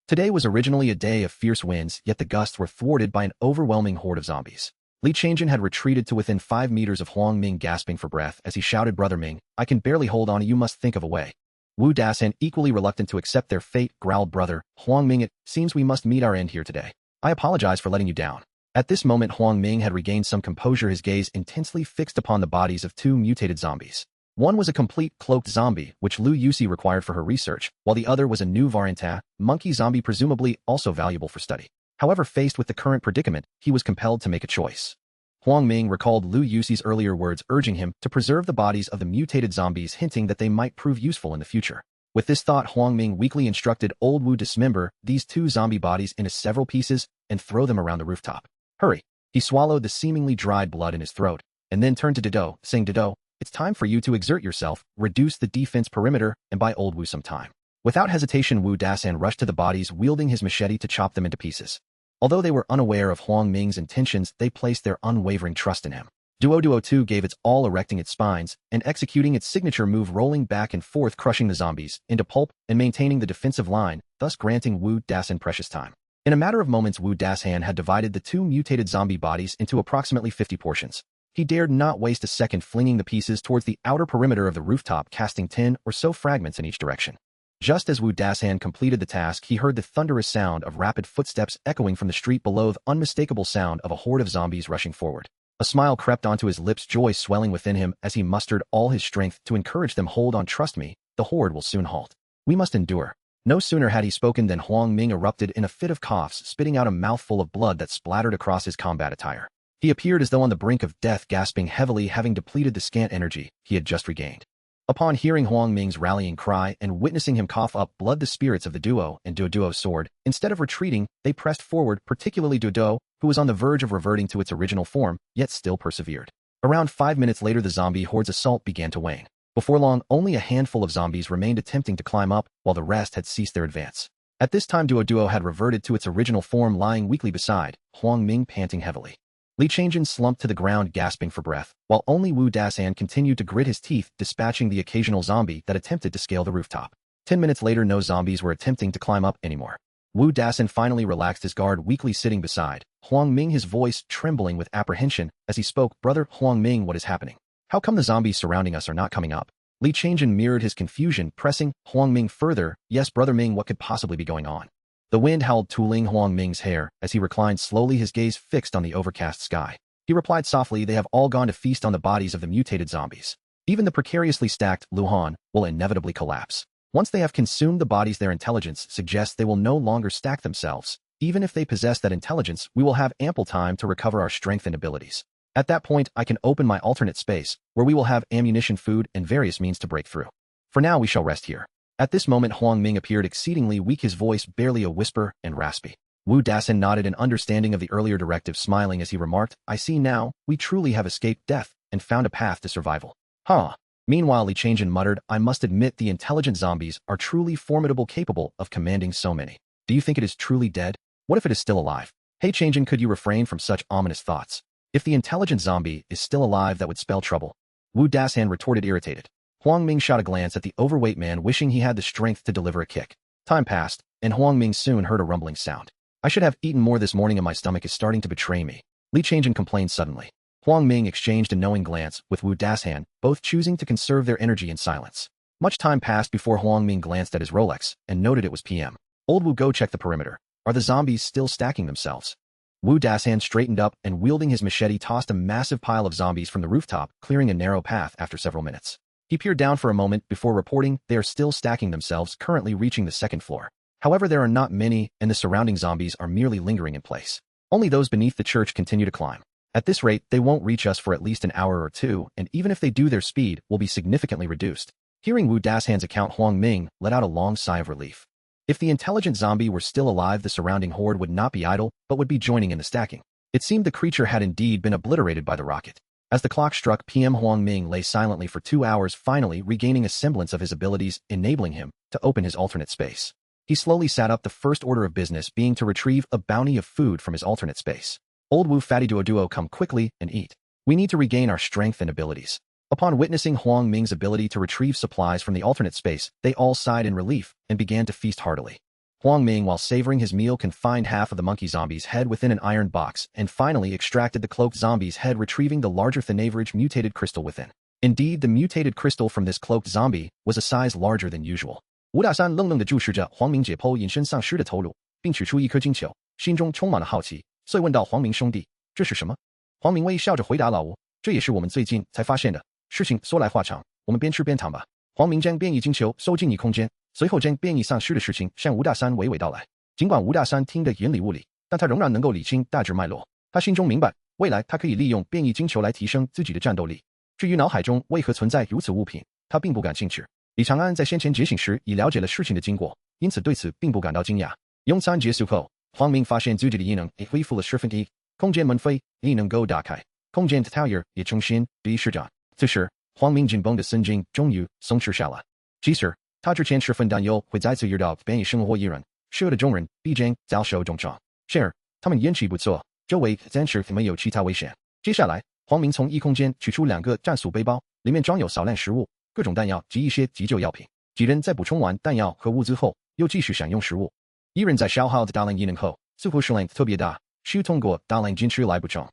Today was originally a day of fierce winds, yet the gusts were thwarted by an overwhelming horde of zombies. Li Changjin had retreated to within 5 meters of Huang Ming, gasping for breath as he shouted, "Brother Ming, I can barely hold on, you must think of a way." Wu Dasan, equally reluctant to accept their fate, growled, "Brother Huang Ming, it seems we must meet our end here today. I apologize for letting you down." At this moment, Huang Ming had regained some composure, his gaze intensely fixed upon the bodies of 2 mutated zombies. One was a complete cloaked zombie, which Lu Yusi required for her research, while the other was a new variant, monkey zombie, presumably also valuable for study. However, faced with the current predicament, he was compelled to make a choice. Huang Ming recalled Lu Yusi's earlier words urging him to preserve the bodies of the mutated zombies, hinting that they might prove useful in the future. With this thought, Huang Ming weakly instructed old Wu dismember these 2 zombie bodies into several pieces and throw them around the rooftop. Hurry! He swallowed the seemingly dried blood in his throat, and then turned to Dido, saying, "Dido, it's time for you to exert yourself, reduce the defense perimeter, and buy old Wu some time." Without hesitation, Wu Dasan rushed to the bodies, wielding his machete to chop them into pieces. Although they were unaware of Huang Ming's intentions, they placed their unwavering trust in him. Duo too gave its all, erecting its spines and executing its signature move, rolling back and forth, crushing the zombies into pulp and maintaining the defensive line, thus granting Wu Dasan precious time. In a matter of moments, Wu Dashan had divided the two mutated zombie bodies into approximately 50 portions. He dared not waste a second flinging the pieces towards the outer perimeter of the rooftop, casting 10 or so fragments in each direction. Just as Wu Dashan completed the task, he heard the thunderous sound of rapid footsteps echoing from the street below, the unmistakable sound of a horde of zombies rushing forward. A smile crept onto his lips, joy swelling within him as he mustered all his strength to encourage them. Hold on, trust me, the horde will soon halt. We must endure. No sooner had he spoken than Huang Ming erupted in a fit of coughs, spitting out a mouthful of blood that splattered across his combat attire. He appeared as though on the brink of death, gasping heavily, having depleted the scant energy he had just regained. Upon hearing Huang Ming's rallying cry and witnessing him cough up blood, the spirits of the duo and Duo soared. Instead of retreating, they pressed forward, particularly Duo, who was on the verge of reverting to its original form, yet still persevered. Around 5 minutes later, the zombie horde's assault began to wane. Before long, only a handful of zombies remained attempting to climb up, while the rest had ceased their advance. At this time, Duo had reverted to its original form, lying weakly beside Huang Ming, panting heavily. Li Changjin slumped to the ground, gasping for breath, while only Wu Dashan continued to grit his teeth, dispatching the occasional zombie that attempted to scale the rooftop. 10 minutes later, no zombies were attempting to climb up anymore. Wu Dashan finally relaxed his guard, weakly sitting beside Huang Ming, his voice trembling with apprehension as he spoke. Brother Huang Ming, what is happening? How come the zombies surrounding us are not coming up? Li Changjin mirrored his confusion, pressing Huang Ming further. Yes, Brother Ming, what could possibly be going on? The wind howled, tooling Huang Ming's hair as he reclined slowly, his gaze fixed on the overcast sky. He replied softly, they have all gone to feast on the bodies of the mutated zombies. Even the precariously stacked Luhan will inevitably collapse. Once they have consumed the bodies, their intelligence suggests they will no longer stack themselves. Even if they possess that intelligence, we will have ample time to recover our strength and abilities. At that point, I can open my alternate space, where we will have ammunition, food, and various means to break through. For now, we shall rest here. At this moment, Huang Ming appeared exceedingly weak, his voice barely a whisper and raspy. Wu Dashan nodded in understanding of the earlier directive, smiling as he remarked, I see now, we truly have escaped death and found a path to survival. Huh. Meanwhile, Li Changjin muttered, I must admit the intelligent zombies are truly formidable, capable of commanding so many. Do you think it is truly dead? What if it is still alive? Hey Changjin, could you refrain from such ominous thoughts? If the intelligent zombie is still alive, that would spell trouble. Wu Dashan retorted, irritated. Huang Ming shot a glance at the overweight man, wishing he had the strength to deliver a kick. Time passed, and Huang Ming soon heard a rumbling sound. I should have eaten more this morning and my stomach is starting to betray me. Li Changjin complained suddenly. Huang Ming exchanged a knowing glance with Wu Dashan, both choosing to conserve their energy in silence. Much time passed before Huang Ming glanced at his Rolex and noted it was PM. Old Wu, go check the perimeter. Are the zombies still stacking themselves? Wu Dashan straightened up and, wielding his machete, tossed a massive pile of zombies from the rooftop, clearing a narrow path after several minutes. He peered down for a moment before reporting, they are still stacking themselves, currently reaching the second floor. However, there are not many, and the surrounding zombies are merely lingering in place. Only those beneath the church continue to climb. At this rate, they won't reach us for at least an hour or two, and even if they do, their speed will be significantly reduced. Hearing Wu Dashan's account, Huang Ming let out a long sigh of relief. If the intelligent zombie were still alive, the surrounding horde would not be idle, but would be joining in the stacking. It seemed the creature had indeed been obliterated by the rocket. As the clock struck PM, Huang Ming lay silently for 2 hours, finally regaining a semblance of his abilities, enabling him to open his alternate space. He slowly sat up, the first order of business being to retrieve a bounty of food from his alternate space. Old Wu, fatty Duo, come quickly and eat. We need to regain our strength and abilities. Upon witnessing Huang Ming's ability to retrieve supplies from the alternate space, they all sighed in relief and began to feast heartily. Huang Ming, while savoring his meal, confined half of the monkey zombie's head within an iron box and finally extracted the cloaked zombie's head, retrieving the larger Thin-average mutated crystal within. Indeed, the mutated crystal from this cloaked zombie was a size larger than usual. 吴大山愣愣地注视着黄明解剖隐身丧尸的头颅，并取出一颗金球，心中充满了好奇，遂问道：“黄明兄弟，这是什么？”黄明微笑着回答老吴：“这也是我们最近才发现的。事情说来话长，我们边吃边谈吧。”黄明将变异金球收进异空间，随后将变异丧尸的事情向吴大山娓娓道来。尽管吴大山听得云里雾里，但他仍然能够理清大致脉络。他心中明白，未来他可以利用变异金球来提升自己的战斗力。至于脑海中为何存在如此物品，他并不感兴趣。李长安在先前觉醒时已了解了事情的经过，因此对此并不感到惊讶。用餐结束后，黄明发现自己的异能也恢复了10分之一，空间门扉亦能够打开，空间的套页也重新被施展。此时，黄明紧绷的神经终于松弛下来。其实，他之前十分担忧会再次遇到变异生活艺人，社的众人必将遭受重创。然而，他们运气不错，周围暂时没有其他危险。接下来，黄明从异空间取出2个战术背包，里面装有少量食物、各种弹药及一些急救药品。几人在补充完弹药和物资后，又继续享用食物。一人在消耗的大量异能后，似乎食量特别大，需通过大量坚持来补充。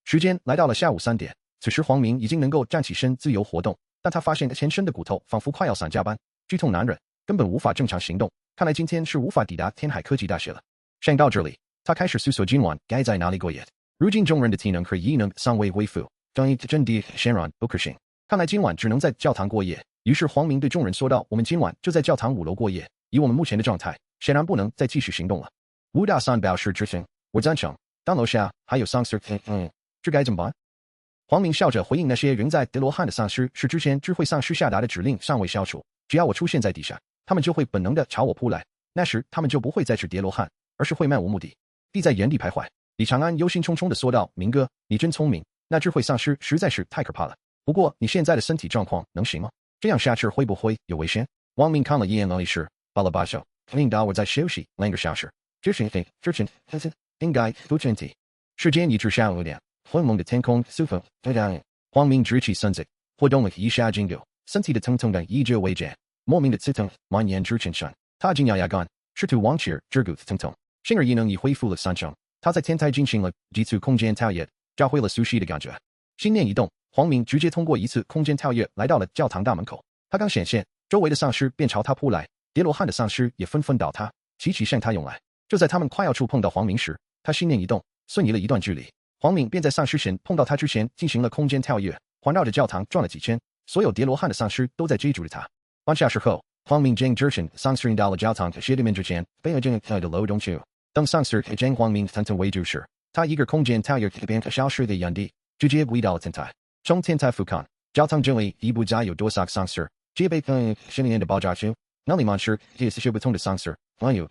时间来到了下午3点，此时黄明已经能够站起身自由活动，但他发现全身的骨头仿佛快要散架般，剧痛难忍，根本无法正常行动。看来今天是无法抵达天海科技大学了。想到这里，他开始思索今晚该在哪里过夜。如今众人的体能和异能尚未恢复，这一阵地显然不可行。看来今晚只能在教堂过夜。于是黄明对众人说道：“我们今晚就在教堂5楼过夜。以我们目前的状态，显然不能再继续行动了。5大3表示执行，我赞成。但楼下还有丧尸，这该怎么办？”黄明笑着回应：“那些仍在德罗汉的丧尸是之前智慧丧尸下达的指令尚未消除，只要我出现在底下，他们就会本能地朝我扑来。那时他们就不会再是叠罗汉，而是会漫无目的地在原地徘徊。”李长安忧心忡忡地说道：“明哥，你真聪明，那智慧丧尸实在是太可怕了。不过你现在的身体状况能行吗？这样下去会不会有危险？”王明看了一眼劳力士，罢了罢手，领导我再休息2个小时。之前应该不成问题。时间已至下午5点，昏蒙的天空似乎黄明直起身子，活动了一下筋骨，身体的疼痛感依旧未减，莫名的刺痛蔓延至全身。他紧咬牙干，试图忘却这股疼痛。幸而异能已恢复了3成，他在天台进行了几次空间跳跃，找回了熟悉的感觉。心念一动，黄明直接通过一次空间跳跃来到了教堂大门口。他刚显现，周围的丧尸便朝他扑来，叠罗汉的丧尸也纷纷倒塌，齐齐向他涌来。就在他们快要触碰到黄明时，他心念一动，瞬移了一段距离。黄明便在丧尸前碰到他之前进行了空间跳跃，环绕着教堂转了几圈。所有叠罗汉的丧尸都在追逐着他。半小时后，黄明将之前丧尸引到了教堂斜对面之前，被了进的楼中去。当丧尸将黄明疼痛围住时，他一个空间跳跃便消失在原地，直接回到了天台。从天台俯瞰，教堂这里已不再有多少丧尸，这被训练的爆炸区，那里满是也是不同的丧尸。还有，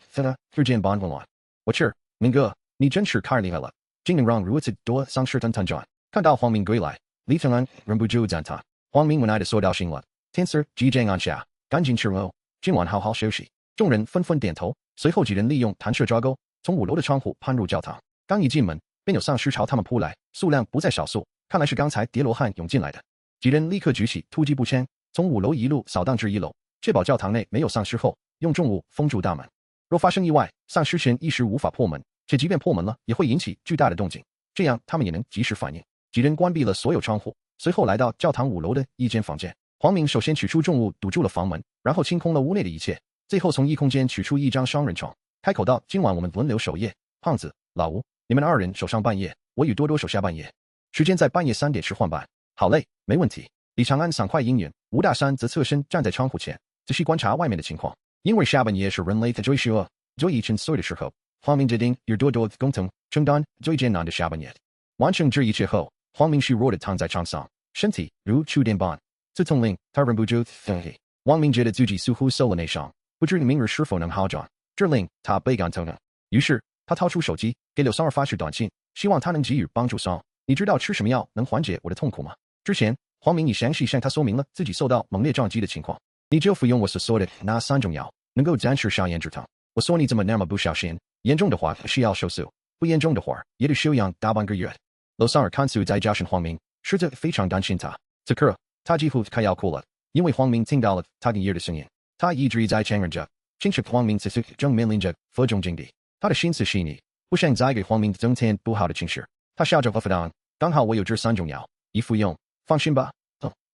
时间搬混乱。我去，明哥，你真是太厉害了，竟能让如此多丧尸腾转。看到黄明归来，李承安忍不住赞叹。黄明无奈地说道：“行了，天色即将暗下，赶紧吃肉，今晚好好休息。”众人纷纷点头。随后几人利用弹射抓钩，从5楼的窗户攀入教堂。刚一进门，便有丧尸朝他们扑来，数量不在少数，看来是刚才叠罗汉涌进来的。几人立刻举起突击步枪，从5楼一路扫荡至1楼，确保教堂内没有丧尸后，用重物封住大门。若发生意外，丧尸前一时无法破门，且即便破门了，也会引起巨大的动静，这样他们也能及时反应。几人关闭了所有窗户，随后来到教堂5楼的一间房间。黄明首先取出重物堵住了房门，然后清空了屋内的一切，最后从异空间取出一张双人床，开口道：“今晚我们轮流守夜，胖子、老吴，你们2人守上半夜，我与多多守下半夜。时间在半夜3点时换班。”“好嘞，没问题。”李长安爽快应允。吴大山则侧身站在窗户前，仔细观察外面的情况。因为下半夜是人类的最需要、最易沉睡的时候，黄明决定与多多共同承担最艰难的下半夜。完成这一切后，黄明虚弱地躺在床上，身体如触电般刺痛令他忍不住愤恨。黄明觉得自己似乎受了内伤，不知明日是否能好转，这令他倍感头疼。于是他掏出手机，给柳桑儿发去短信，希望他能给予帮助。桑，你知道吃什么药能缓解我的痛苦吗？之前黄明已详细向他说明了自己受到猛烈撞击的情况。你就服用我所说的那3种药，能够暂时消炎止痛。我说你怎么那么不小心？严重的话需要手术，不严重的话也得休养大半个月。柳桑儿看似在教训黄明，实则非常担心他。此刻他几乎快要哭了，因为黄明听到了他哽咽的声音。他一直在承认着，清楚黄明此时正面临着负重境地。他的心思细腻，不想再给黄明增添不好的情绪。他笑着回答：“刚好我有这3种药，一服用，放心吧。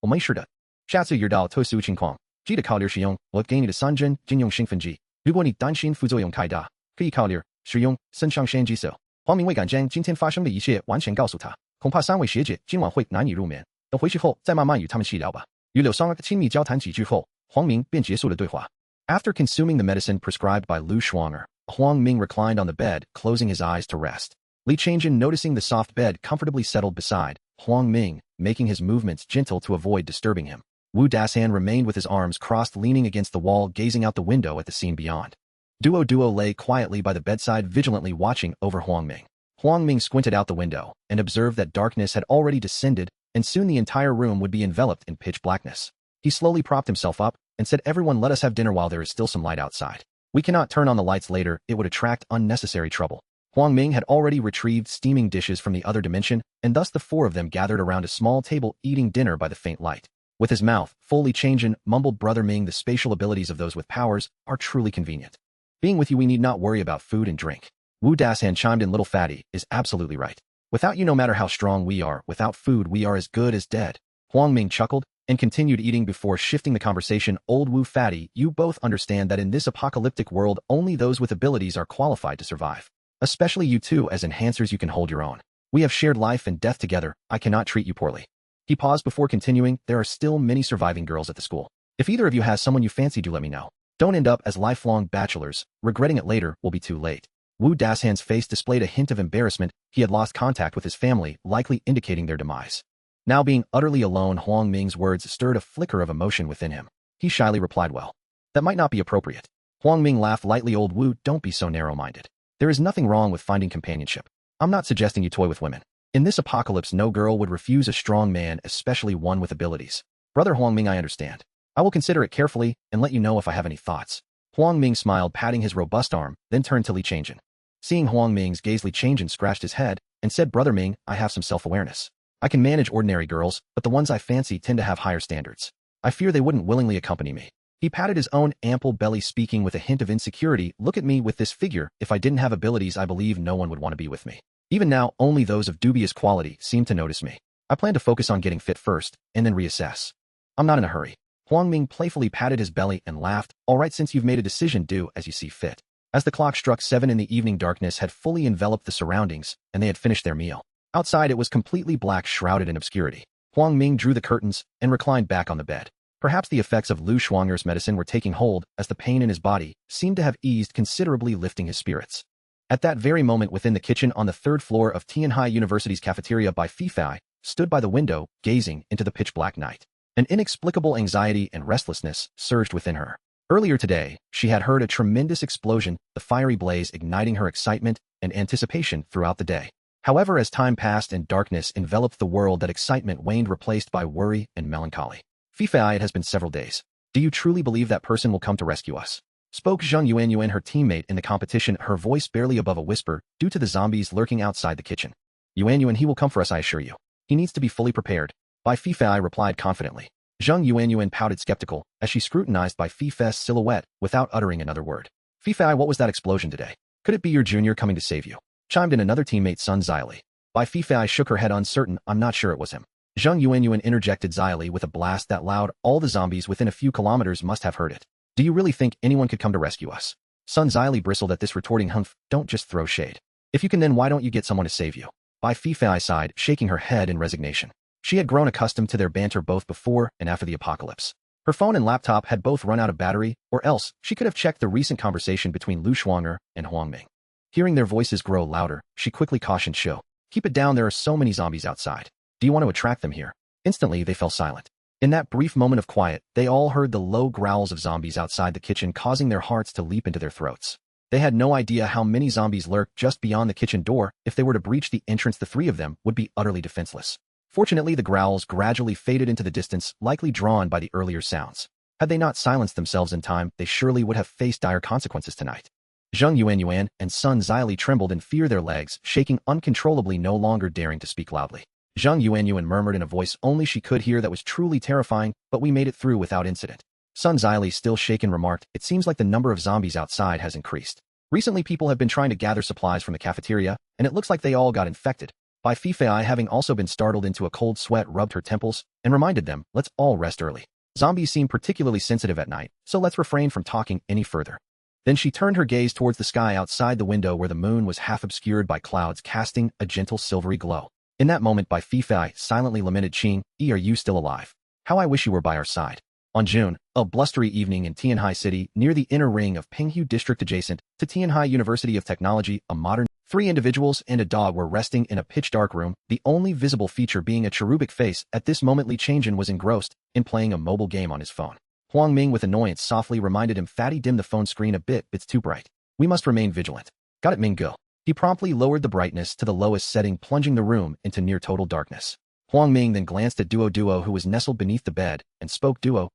我没事的。下次遇到特殊情况，记得考虑使用我给你的3针禁用兴奋剂。如果你担心副作用太大，可以考虑使用肾上腺激素。”黄明未敢将今天发生的一切完全告诉他，恐怕3位学姐今晚会难以入眠。等回去后再慢慢与他们细聊吧。与柳桑儿亲密交谈几句后，黄明便结束了对话。After consuming the medicine prescribed by Lu Shuanger, Huang Ming reclined on the bed, closing his eyes to rest. Li Changjin, noticing the soft bed, comfortably settled beside Huang Ming, making his movements gentle to avoid disturbing him. Wu Dasan remained with his arms crossed, leaning against the wall, gazing out the window at the scene beyond. Duo lay quietly by the bedside, vigilantly watching over Huang Ming. Huang Ming squinted out the window and observed that darkness had already descended, and soon the entire room would be enveloped in pitch blackness. He slowly propped himself up and said, "Everyone, let us have dinner while there is still some light outside. We cannot turn on the lights later, it would attract unnecessary trouble." Huang Ming had already retrieved steaming dishes from the other dimension, and thus the 4 of them gathered around a small table eating dinner by the faint light. With his mouth fully changed, mumbled Brother Ming, "The spatial abilities of those with powers are truly convenient. Being with you, we need not worry about food and drink. Wu Dasan chimed in. Little fatty is absolutely right. Without you, no matter how strong we are, without food we are as good as dead. Huang Ming chuckled and continued eating before shifting the conversation. Old Wu fatty, you both understand that in this apocalyptic world only those with abilities are qualified to survive. Especially you two, as enhancers you can hold your own. We have shared life and death together, I cannot treat you poorly. He paused before continuing. There are still many surviving girls at the school. If either of you has someone you fancy, do let me know. Don't end up as lifelong bachelors, regretting it later will be too late. Wu Dasan's face displayed a hint of embarrassment. He had lost contact with his family, likely indicating their demise. Now being utterly alone, Huang Ming's words stirred a flicker of emotion within him. He shyly replied, well, that might not be appropriate. Huang Ming laughed lightly. Old Wu, don't be so narrow-minded. There is nothing wrong with finding companionship. I'm not suggesting you toy with women. In this apocalypse, no girl would refuse a strong man, especially one with abilities. Brother Huang Ming, I understand. I will consider it carefully and let you know if I have any thoughts. Huang Ming smiled, patting his robust arm, then turned to Li Changjin. Seeing Huang Ming's gaze, Li Changjin scratched his head and said, Brother Ming, I have some self-awareness. I can manage ordinary girls, but the ones I fancy tend to have higher standards. I fear they wouldn't willingly accompany me. He patted his own ample belly, speaking with a hint of insecurity. Look at me with this figure. If I didn't have abilities, I believe no one would want to be with me. Even now, only those of dubious quality seem to notice me. I plan to focus on getting fit first, and then reassess. I'm not in a hurry. Huang Ming playfully patted his belly and laughed. All right, since you've made a decision, do as you see fit. As the clock struck 7 in the evening, darkness had fully enveloped the surroundings, and they had finished their meal. Outside, it was completely black, shrouded in obscurity. Huang Ming drew the curtains and reclined back on the bed. Perhaps the effects of Lu Shuanger's medicine were taking hold, as the pain in his body seemed to have eased considerably, lifting his spirits. At that very moment, within the kitchen on the 3rd floor of Tianhai University's cafeteria, Bai Fifei stood by the window, gazing into the pitch-black night. An inexplicable anxiety and restlessness surged within her. Earlier today, she had heard a tremendous explosion, the fiery blaze igniting her excitement and anticipation throughout the day. However, as time passed and darkness enveloped the world, that excitement waned, replaced by worry and melancholy. Fifei, it has been several days. Do you truly believe that person will come to rescue us? Spoke Zheng Yuanyuan, her teammate in the competition, her voice barely above a whisper, due to the zombies lurking outside the kitchen. Yuanyuan, he will come for us, I assure you. He needs to be fully prepared. Bai Fifei replied confidently. Zheng Yuanyuan pouted skeptical, as she scrutinized Bai Fifei's silhouette, without uttering another word. Fifei, what was that explosion today? Could it be your junior coming to save you? Chimed in another teammate, Sun Zili. Bai Fifei shook her head, uncertain. I'm not sure it was him. Zheng Yuanyuan interjected, Zili with a blast that loud. All the zombies within a few kilometers must have heard it. Do you really think anyone could come to rescue us? Sun Zili bristled at this, retorting, Humph, don't just throw shade. If you can, then why don't you get someone to save you? Bai Fifei sighed, shaking her head in resignation. She had grown accustomed to their banter both before and after the apocalypse. Her phone and laptop had both run out of battery, or else she could have checked the recent conversation between Lu Shuanger and Huang Ming. Hearing their voices grow louder, she quickly cautioned Shou. Keep it down, there are so many zombies outside. Do you want to attract them here? Instantly, they fell silent. In that brief moment of quiet, they all heard the low growls of zombies outside the kitchen, causing their hearts to leap into their throats. They had no idea how many zombies lurked just beyond the kitchen door. If they were to breach the entrance, the 3 of them would be utterly defenseless. Fortunately, the growls gradually faded into the distance, likely drawn by the earlier sounds. Had they not silenced themselves in time, they surely would have faced dire consequences tonight. Zheng Yuanyuan and Sun Zili trembled in fear, their legs shaking uncontrollably, no longer daring to speak loudly. Zheng Yuanyuan murmured in a voice only she could hear that was truly terrifying, but we made it through without incident. Sun Zili, still shaken, remarked, it seems like the number of zombies outside has increased. Recently, people have been trying to gather supplies from the cafeteria, and it looks like they all got infected. Bai Fifei, having also been startled into a cold sweat, rubbed her temples and reminded them, let's all rest early. Zombies seem particularly sensitive at night, so let's refrain from talking any further. Then she turned her gaze towards the sky outside the window, where the moon was half obscured by clouds, casting a gentle silvery glow. In that moment, Bai Fifei silently lamented, Qing, are you still alive? How I wish you were by our side. On June, a blustery evening in Tianhai City, near the inner ring of Pinghu District adjacent to Tianhai University of Technology, a modern 3 individuals and a dog were resting in a pitch-dark room, the only visible feature being a cherubic face. At this moment, Li Changjin was engrossed in playing a mobile game on his phone. Huang Ming, with annoyance, softly reminded him, Fatty, dim the phone screen a bit, it's too bright. We must remain vigilant. Got it, Ming, go. He promptly lowered the brightness to the lowest setting, plunging the room into near total darkness. Huang Ming then glanced at Duo, who was nestled beneath the bed, and spoke, Duo,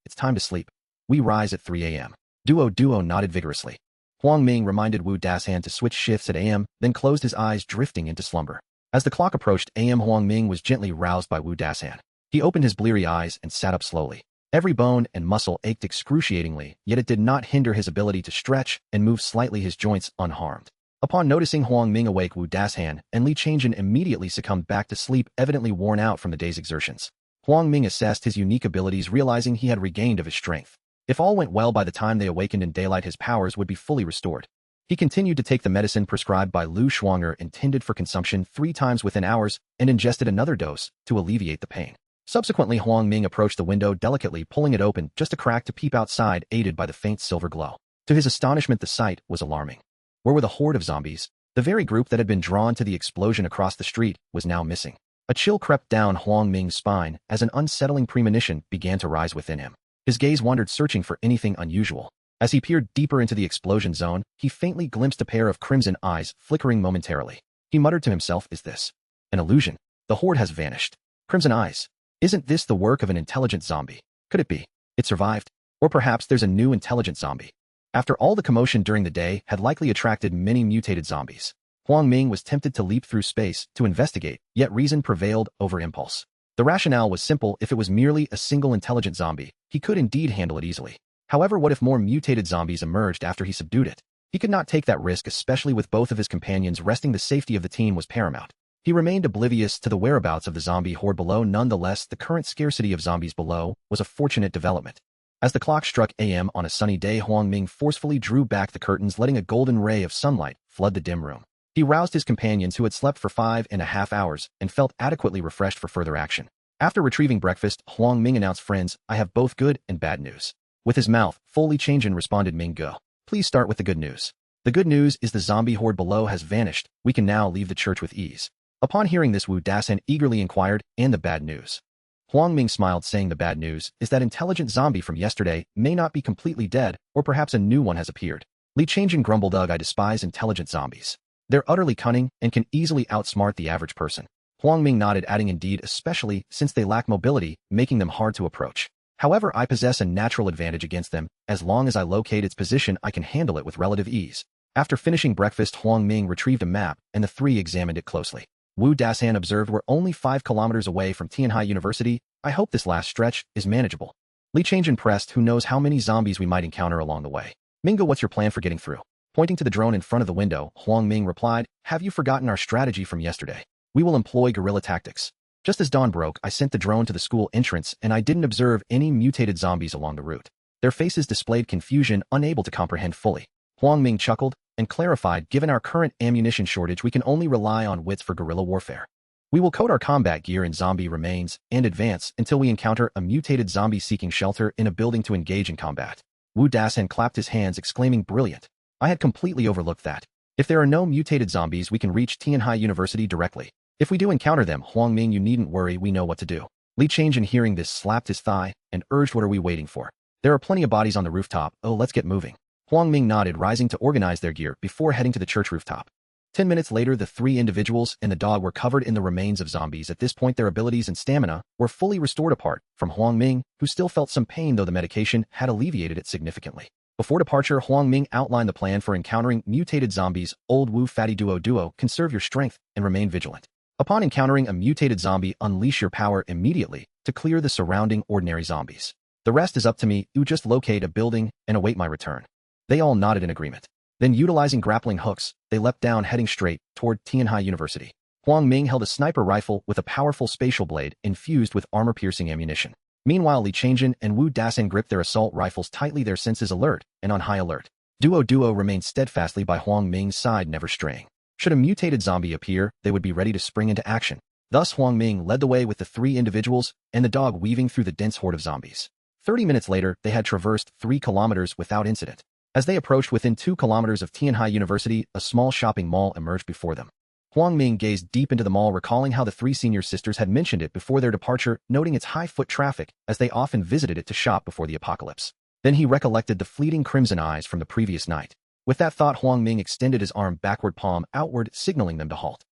it's time to sleep. We rise at 3 a.m. Duo nodded vigorously. Huang Ming reminded Wu Dasan to switch shifts at AM, then closed his eyes, drifting into slumber. As the clock approached AM, Huang Ming was gently roused by Wu Dasan. He opened his bleary eyes and sat up slowly. Every bone and muscle ached excruciatingly, yet it did not hinder his ability to stretch and move slightly, his joints unharmed. Upon noticing Huang Ming awake, Wu Dashan and Li Changjin immediately succumbed back to sleep, evidently worn out from the day's exertions. Huang Ming assessed his unique abilities, realizing he had regained of his strength. If all went well by the time they awakened in daylight, his powers would be fully restored. He continued to take the medicine prescribed by Lu Shuanger, intended for consumption 3 times within hours, and ingested another dose to alleviate the pain. Subsequently, Huang Ming approached the window delicately, pulling it open just a crack to peep outside, aided by the faint silver glow. To his astonishment, the sight was alarming. Where were the horde of zombies? The very group that had been drawn to the explosion across the street was now missing. A chill crept down Huang Ming's spine as an unsettling premonition began to rise within him. His gaze wandered, searching for anything unusual. As he peered deeper into the explosion zone, he faintly glimpsed a pair of crimson eyes flickering momentarily. He muttered to himself, "Is this an illusion? The horde has vanished. Crimson eyes. Isn't this the work of an intelligent zombie? Could it be? It survived? Or perhaps there's a new intelligent zombie." After all the commotion during the day had likely attracted many mutated zombies, Huang Ming was tempted to leap through space to investigate, yet reason prevailed over impulse. The rationale was simple: if it was merely a single intelligent zombie, he could indeed handle it easily. However, what if more mutated zombies emerged after he subdued it? He could not take that risk, especially with both of his companions resting. The safety of the team was paramount. He remained oblivious to the whereabouts of the zombie horde below. Nonetheless, the current scarcity of zombies below was a fortunate development. As the clock struck AM on a sunny day, Huang Ming forcefully drew back the curtains, letting a golden ray of sunlight flood the dim room. He roused his companions, who had slept for 5.5 hours, and felt adequately refreshed for further action. After retrieving breakfast, Huang Ming announced, "Friends, I have both good and bad news." With his mouth full, Li Changjin responded, "Ming, go. Please start with the good news." "The good news is the zombie horde below has vanished. We can now leave the church with ease." Upon hearing this, Wu Dashan eagerly inquired, "And the bad news?" Huang Ming smiled, saying, "The bad news is that intelligent zombie from yesterday may not be completely dead, or perhaps a new one has appeared." Li Changjin grumbled, "Ugh, I despise intelligent zombies. They're utterly cunning and can easily outsmart the average person." Huang Ming nodded, adding, "Indeed, especially since they lack mobility, making them hard to approach. However, I possess a natural advantage against them. As long as I locate its position, I can handle it with relative ease." After finishing breakfast, Huang Ming retrieved a map, and the three examined it closely. Wu Dashan observed, "We're only 5 kilometers away from Tianhai University. I hope this last stretch is manageable." Li Changjin pressed, "Who knows how many zombies we might encounter along the way. Mingo, what's your plan for getting through?" Pointing to the drone in front of the window, Huang Ming replied, "Have you forgotten our strategy from yesterday? We will employ guerrilla tactics. Just as dawn broke, I sent the drone to the school entrance, and I didn't observe any mutated zombies along the route. Their faces displayed confusion, unable to comprehend fully." Huang Ming chuckled and clarified, "Given our current ammunition shortage, we can only rely on wits for guerrilla warfare. We will coat our combat gear in zombie remains and advance until we encounter a mutated zombie seeking shelter in a building to engage in combat." Wu Dashan clapped his hands, exclaiming, "Brilliant. I had completely overlooked that. If there are no mutated zombies, we can reach Tianhai University directly. If we do encounter them, Huang Ming, you needn't worry, we know what to do." Li Changjin, hearing this, slapped his thigh and urged, "What are we waiting for? There are plenty of bodies on the rooftop. Oh, let's get moving." Huang Ming nodded, rising to organize their gear before heading to the church rooftop. 10 minutes later, the 3 individuals and the dog were covered in the remains of zombies. At this point, their abilities and stamina were fully restored, apart from Huang Ming, who still felt some pain, though the medication had alleviated it significantly. Before departure, Huang Ming outlined the plan for encountering mutated zombies. "Old Wu Fatty Duo, conserve your strength and remain vigilant. Upon encountering a mutated zombie, unleash your power immediately to clear the surrounding ordinary zombies. The rest is up to me. You just locate a building and await my return." They all nodded in agreement. Then, utilizing grappling hooks, they leapt down, heading straight toward Tianhai University. Huang Ming held a sniper rifle with a powerful spatial blade infused with armor-piercing ammunition. Meanwhile, Li Changjin and Wu Dashan gripped their assault rifles tightly, their senses alert and on high alert. Duo remained steadfastly by Huang Ming's side, never straying. Should a mutated zombie appear, they would be ready to spring into action. Thus, Huang Ming led the way with the 3 individuals and the dog, weaving through the dense horde of zombies. 30 minutes later, they had traversed 3 kilometers without incident. As they approached within 2 kilometers of Tianhai University, a small shopping mall emerged before them. Huang Ming gazed deep into the mall, recalling how the 3 senior sisters had mentioned it before their departure, noting its high foot traffic as they often visited it to shop before the apocalypse. Then he recollected the fleeting crimson eyes from the previous night. With that thought, Huang Ming extended his arm backward, palm outward, signaling them to halt.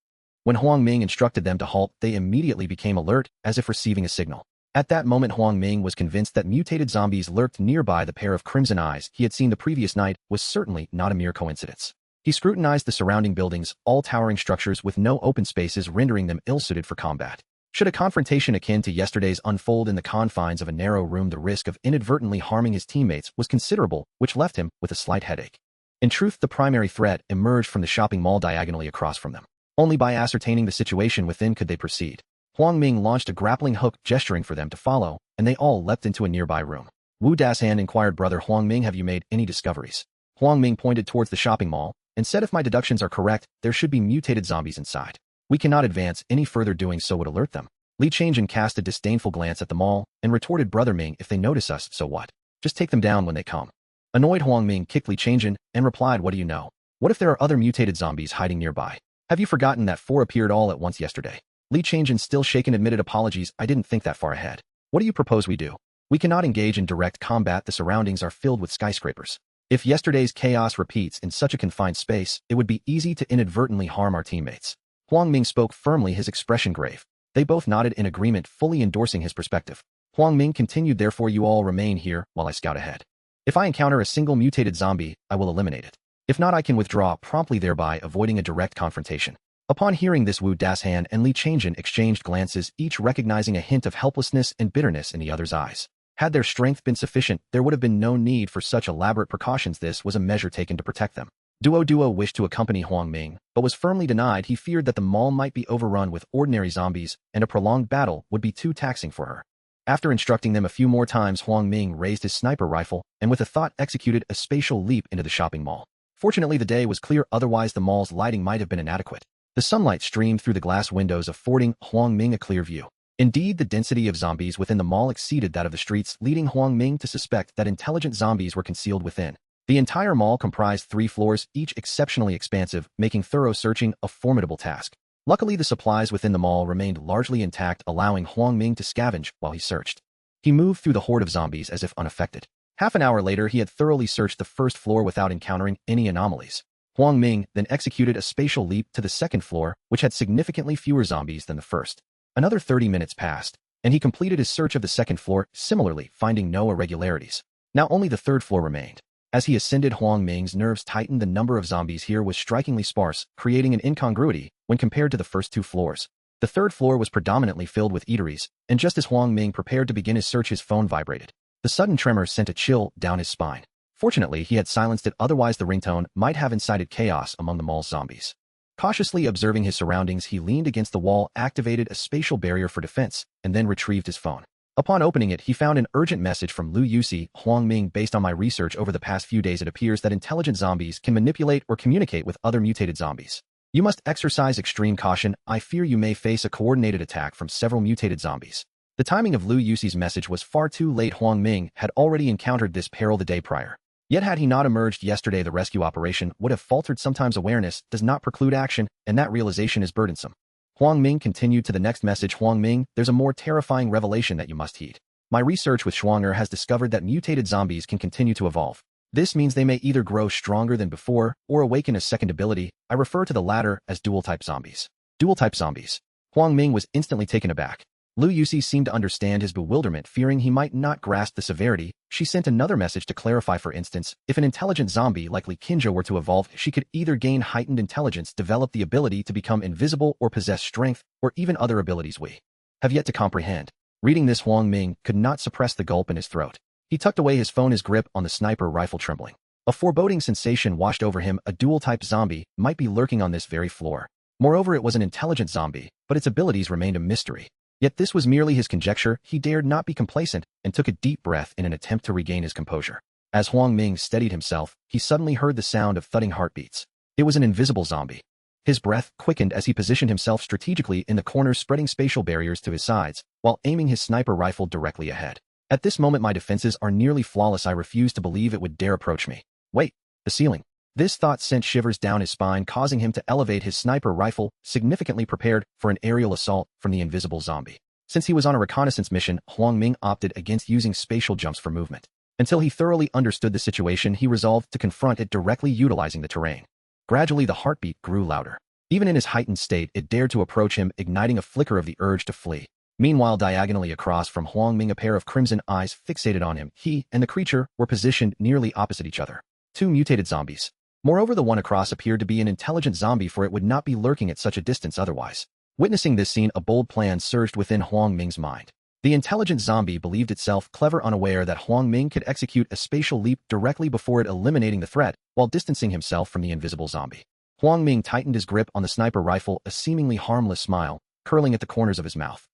When Huang Ming instructed them to halt, they immediately became alert, as if receiving a signal. At that moment, Huang Ming was convinced that mutated zombies lurked nearby. The pair of crimson eyes he had seen the previous night was certainly not a mere coincidence. He scrutinized the surrounding buildings, all towering structures with no open spaces, rendering them ill-suited for combat. Should a confrontation akin to yesterday's unfold in the confines of a narrow room, the risk of inadvertently harming his teammates was considerable, which left him with a slight headache. In truth, the primary threat emerged from the shopping mall diagonally across from them. Only by ascertaining the situation within could they proceed. Huang Ming launched a grappling hook, gesturing for them to follow, and they all leapt into a nearby room. Wu Dasan inquired, "Brother Huang Ming, have you made any discoveries?" Huang Ming pointed towards the shopping mall and said, "If my deductions are correct, there should be mutated zombies inside. We cannot advance any further, doing so would alert them." Li Changjin cast a disdainful glance at the mall and retorted, "Brother Ming, if they notice us, so what? Just take them down when they come." Annoyed, Huang Ming kicked Li Changjin and replied, "What do you know? What if there are other mutated zombies hiding nearby? Have you forgotten that 4 appeared all at once yesterday?" Li Changjin, still shaken, admitted, "Apologies, I didn't think that far ahead. What do you propose we do? We cannot engage in direct combat. The surroundings are filled with skyscrapers. If yesterday's chaos repeats in such a confined space, it would be easy to inadvertently harm our teammates." Huang Ming spoke firmly, his expression grave. They both nodded in agreement, fully endorsing his perspective. Huang Ming continued, "Therefore you all remain here while I scout ahead. If I encounter a single mutated zombie, I will eliminate it. If not, I can withdraw promptly, thereby avoiding a direct confrontation." Upon hearing this, Wu Dasan and Li Changjin exchanged glances, each recognizing a hint of helplessness and bitterness in the other's eyes. Had their strength been sufficient, there would have been no need for such elaborate precautions. This was a measure taken to protect them. Duo wished to accompany Huang Ming, but was firmly denied. He feared that the mall might be overrun with ordinary zombies, and a prolonged battle would be too taxing for her. After instructing them a few more times, Huang Ming raised his sniper rifle, and with a thought executed a spatial leap into the shopping mall. Fortunately, the day was clear, otherwise the mall's lighting might have been inadequate. The sunlight streamed through the glass windows, affording Huang Ming a clear view. Indeed, the density of zombies within the mall exceeded that of the streets, leading Huang Ming to suspect that intelligent zombies were concealed within. The entire mall comprised 3 floors, each exceptionally expansive, making thorough searching a formidable task. Luckily, the supplies within the mall remained largely intact, allowing Huang Ming to scavenge while he searched. He moved through the horde of zombies as if unaffected. Half an hour later, he had thoroughly searched the first floor without encountering any anomalies. Huang Ming then executed a spatial leap to the second floor, which had significantly fewer zombies than the first. Another 30 minutes passed, and he completed his search of the second floor, similarly finding no irregularities. Now only the third floor remained. As he ascended, Huang Ming's nerves tightened. The number of zombies here was strikingly sparse, creating an incongruity when compared to the first 2 floors. The third floor was predominantly filled with eateries, and just as Huang Ming prepared to begin his search, his phone vibrated. The sudden tremor sent a chill down his spine. Fortunately, he had silenced it, otherwise the ringtone might have incited chaos among the mall's zombies. Cautiously observing his surroundings, he leaned against the wall, activated a spatial barrier for defense, and then retrieved his phone. Upon opening it, he found an urgent message from Lu Yusi. "Huang Ming, based on my research over the past few days, it appears that intelligent zombies can manipulate or communicate with other mutated zombies. You must exercise extreme caution. I fear you may face a coordinated attack from several mutated zombies." The timing of Lu Yusi's message was far too late. Huang Ming had already encountered this peril the day prior. Yet had he not emerged yesterday, the rescue operation would have faltered. Sometimes awareness does not preclude action, and that realization is burdensome. Huang Ming continued to the next message. "Huang Ming, there's a more terrifying revelation that you must heed. My research with Schwanger has discovered that mutated zombies can continue to evolve. This means they may either grow stronger than before or awaken a second ability. I refer to the latter as dual-type zombies." Dual-type zombies. Huang Ming was instantly taken aback. Lu Yusi seemed to understand his bewilderment. Fearing he might not grasp the severity, she sent another message to clarify. For instance, if an intelligent zombie like Li Qingzhou were to evolve, she could either gain heightened intelligence, develop the ability to become invisible, or possess strength, or even other abilities we have yet to comprehend. Reading this, Huang Ming could not suppress the gulp in his throat. He tucked away his phone, his grip on the sniper rifle trembling. A foreboding sensation washed over him. A dual-type zombie might be lurking on this very floor. Moreover, it was an intelligent zombie, but its abilities remained a mystery. Yet this was merely his conjecture. He dared not be complacent and took a deep breath in an attempt to regain his composure. As Huang Ming steadied himself, he suddenly heard the sound of thudding heartbeats. It was an invisible zombie. His breath quickened as he positioned himself strategically in the corners, spreading spatial barriers to his sides, while aiming his sniper rifle directly ahead. "At this moment, my defenses are nearly flawless. I refuse to believe it would dare approach me. Wait, the ceiling." This thought sent shivers down his spine, causing him to elevate his sniper rifle, significantly prepared for an aerial assault from the invisible zombie. Since he was on a reconnaissance mission, Huang Ming opted against using spatial jumps for movement. Until he thoroughly understood the situation, he resolved to confront it directly, utilizing the terrain. Gradually, the heartbeat grew louder. Even in his heightened state, it dared to approach him, igniting a flicker of the urge to flee. Meanwhile, diagonally across from Huang Ming, a pair of crimson eyes fixated on him. He and the creature were positioned nearly opposite each other. 2 mutated zombies. Moreover, the one across appeared to be an intelligent zombie, for it would not be lurking at such a distance otherwise. Witnessing this scene, a bold plan surged within Huang Ming's mind. The intelligent zombie believed itself clever, unaware that Huang Ming could execute a spatial leap directly before it, eliminating the threat while distancing himself from the invisible zombie. Huang Ming tightened his grip on the sniper rifle, a seemingly harmless smile curling at the corners of his mouth.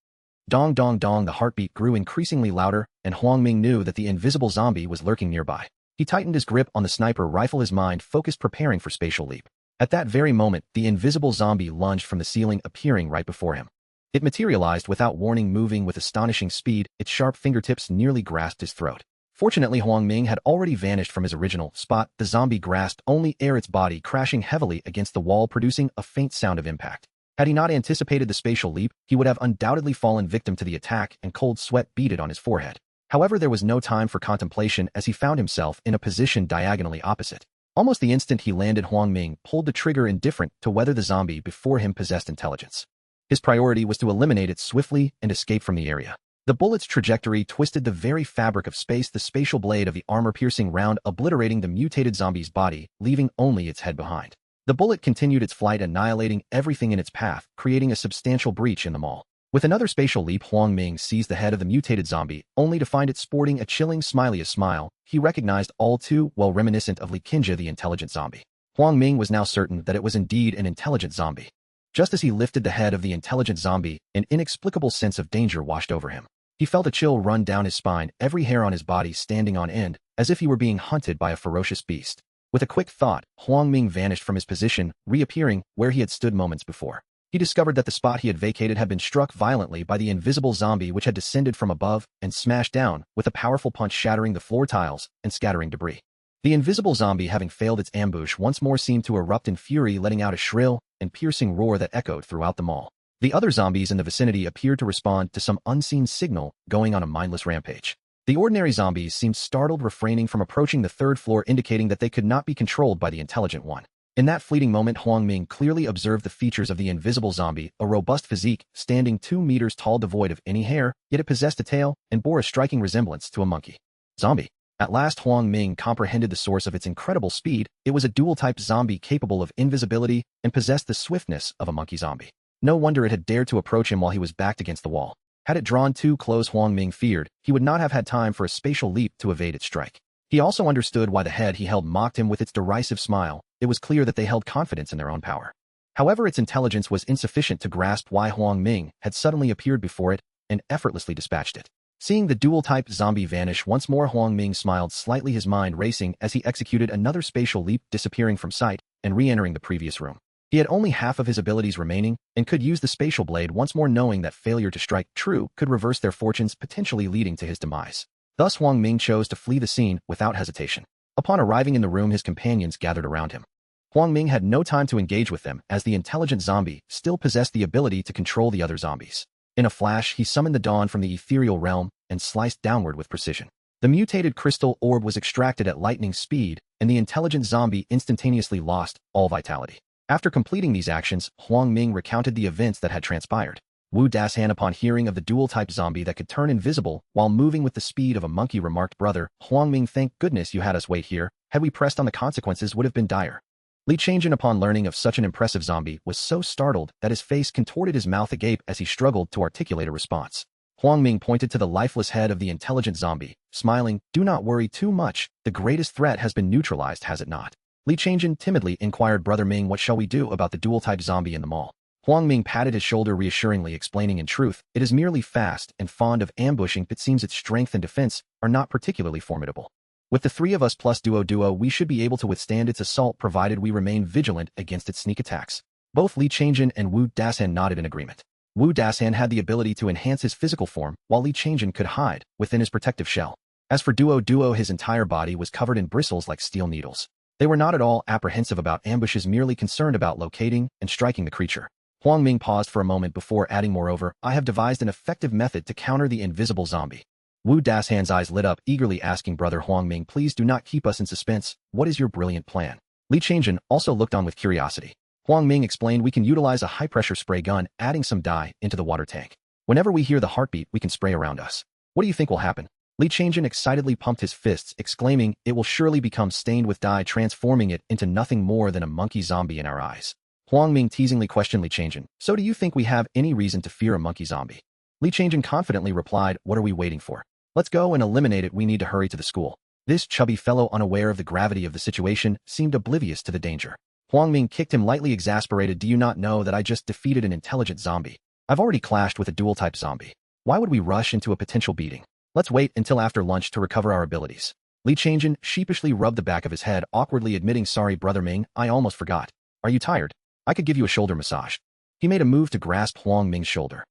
Dong dong dong, the heartbeat grew increasingly louder, and Huang Ming knew that the invisible zombie was lurking nearby. He tightened his grip on the sniper rifle, his mind focused, preparing for spatial leap. At that very moment, the invisible zombie lunged from the ceiling, appearing right before him. It materialized without warning, moving with astonishing speed. Its sharp fingertips nearly grasped his throat. Fortunately, Huang Ming had already vanished from his original spot. The zombie grasped only air, its body crashing heavily against the wall, producing a faint sound of impact. Had he not anticipated the spatial leap, he would have undoubtedly fallen victim to the attack, and cold sweat beaded on his forehead. However, there was no time for contemplation as he found himself in a position diagonally opposite. Almost the instant he landed, Huang Ming pulled the trigger, indifferent to whether the zombie before him possessed intelligence. His priority was to eliminate it swiftly and escape from the area. The bullet's trajectory twisted the very fabric of space, the spatial blade of the armor-piercing round obliterating the mutated zombie's body, leaving only its head behind. The bullet continued its flight, annihilating everything in its path, creating a substantial breach in the mall. With another spatial leap, Huang Ming seized the head of the mutated zombie, only to find it sporting a chilling, smiley smile he recognized all too well, reminiscent of Li Qingzhe, the intelligent zombie. Huang Ming was now certain that it was indeed an intelligent zombie. Just as he lifted the head of the intelligent zombie, an inexplicable sense of danger washed over him. He felt a chill run down his spine, every hair on his body standing on end, as if he were being hunted by a ferocious beast. With a quick thought, Huang Ming vanished from his position, reappearing where he had stood moments before. He discovered that the spot he had vacated had been struck violently by the invisible zombie, which had descended from above and smashed down, with a powerful punch shattering the floor tiles and scattering debris. The invisible zombie, having failed its ambush, once more seemed to erupt in fury, letting out a shrill and piercing roar that echoed throughout the mall. The other zombies in the vicinity appeared to respond to some unseen signal, going on a mindless rampage. The ordinary zombies seemed startled, refraining from approaching the third floor, indicating that they could not be controlled by the intelligent one. In that fleeting moment, Huang Ming clearly observed the features of the invisible zombie, a robust physique, standing 2 meters tall, devoid of any hair, yet it possessed a tail and bore a striking resemblance to a monkey. Zombie. At last, Huang Ming comprehended the source of its incredible speed. It was a dual-type zombie capable of invisibility and possessed the swiftness of a monkey zombie. No wonder it had dared to approach him while he was backed against the wall. Had it drawn too close, Huang Ming feared he would not have had time for a spatial leap to evade its strike. He also understood why the head he held mocked him with its derisive smile. It was clear that they held confidence in their own power. However, its intelligence was insufficient to grasp why Huang Ming had suddenly appeared before it and effortlessly dispatched it. Seeing the dual-type zombie vanish once more, Huang Ming smiled slightly, his mind racing as he executed another spatial leap, disappearing from sight and re-entering the previous room. He had only half of his abilities remaining and could use the spatial blade once more, knowing that failure to strike true could reverse their fortunes, potentially leading to his demise. Thus, Huang Ming chose to flee the scene without hesitation. Upon arriving in the room, his companions gathered around him. Huang Ming had no time to engage with them, as the intelligent zombie still possessed the ability to control the other zombies. In a flash, he summoned the dawn from the ethereal realm and sliced downward with precision. The mutated crystal orb was extracted at lightning speed, and the intelligent zombie instantaneously lost all vitality. After completing these actions, Huang Ming recounted the events that had transpired. Wu Dashan, upon hearing of the dual-type zombie that could turn invisible while moving with the speed of a monkey, remarked, "Brother, Huang Ming, thank goodness you had us wait here. Had we pressed on, the consequences would have been dire." Li Qingzhe, upon learning of such an impressive zombie, was so startled that his face contorted, his mouth agape as he struggled to articulate a response. Huang Ming pointed to the lifeless head of the intelligent zombie, smiling, "Do not worry too much. The greatest threat has been neutralized, has it not?" Li Qingzhe timidly inquired, "Brother Ming, what shall we do about the dual-type zombie in the mall?" Huang Ming patted his shoulder reassuringly, explaining, "In truth, it is merely fast and fond of ambushing. It seems its strength and defense are not particularly formidable. With the 3 of us plus duo, we should be able to withstand its assault, provided we remain vigilant against its sneak attacks." Both Li Qingzhe and Wu Dashan nodded in agreement. Wu Dashan had the ability to enhance his physical form, while Li Qingzhe could hide within his protective shell. As for Duo, his entire body was covered in bristles like steel needles. They were not at all apprehensive about ambushes, merely concerned about locating and striking the creature. Huang Ming paused for a moment before adding, "Moreover, I have devised an effective method to counter the invisible zombie." Wu Dashan's eyes lit up, eagerly asking, "Brother Huang Ming, please do not keep us in suspense. What is your brilliant plan?" Li Qingzhe also looked on with curiosity. Huang Ming explained, "We can utilize a high-pressure spray gun, adding some dye into the water tank. Whenever we hear the heartbeat, we can spray around us. What do you think will happen?" Li Qingzhe excitedly pumped his fists, exclaiming, "It will surely become stained with dye, transforming it into nothing more than a monkey zombie in our eyes." Huang Ming teasingly questioned Li Qingzhe, "So do you think we have any reason to fear a monkey zombie?" Li Changjin confidently replied, what are we waiting for? Let's go and eliminate it, we need to hurry to the school. This chubby fellow, unaware of the gravity of the situation, seemed oblivious to the danger. Huang Ming kicked him lightly, exasperated. Do you not know that I just defeated an intelligent zombie? I've already clashed with a dual-type zombie. Why would we rush into a potential beating? Let's wait until after lunch to recover our abilities. Li Changjin sheepishly rubbed the back of his head, awkwardly admitting, sorry, Brother Ming, I almost forgot. Are you tired? I could give you a shoulder massage. He made a move to grasp Huang Ming's shoulder.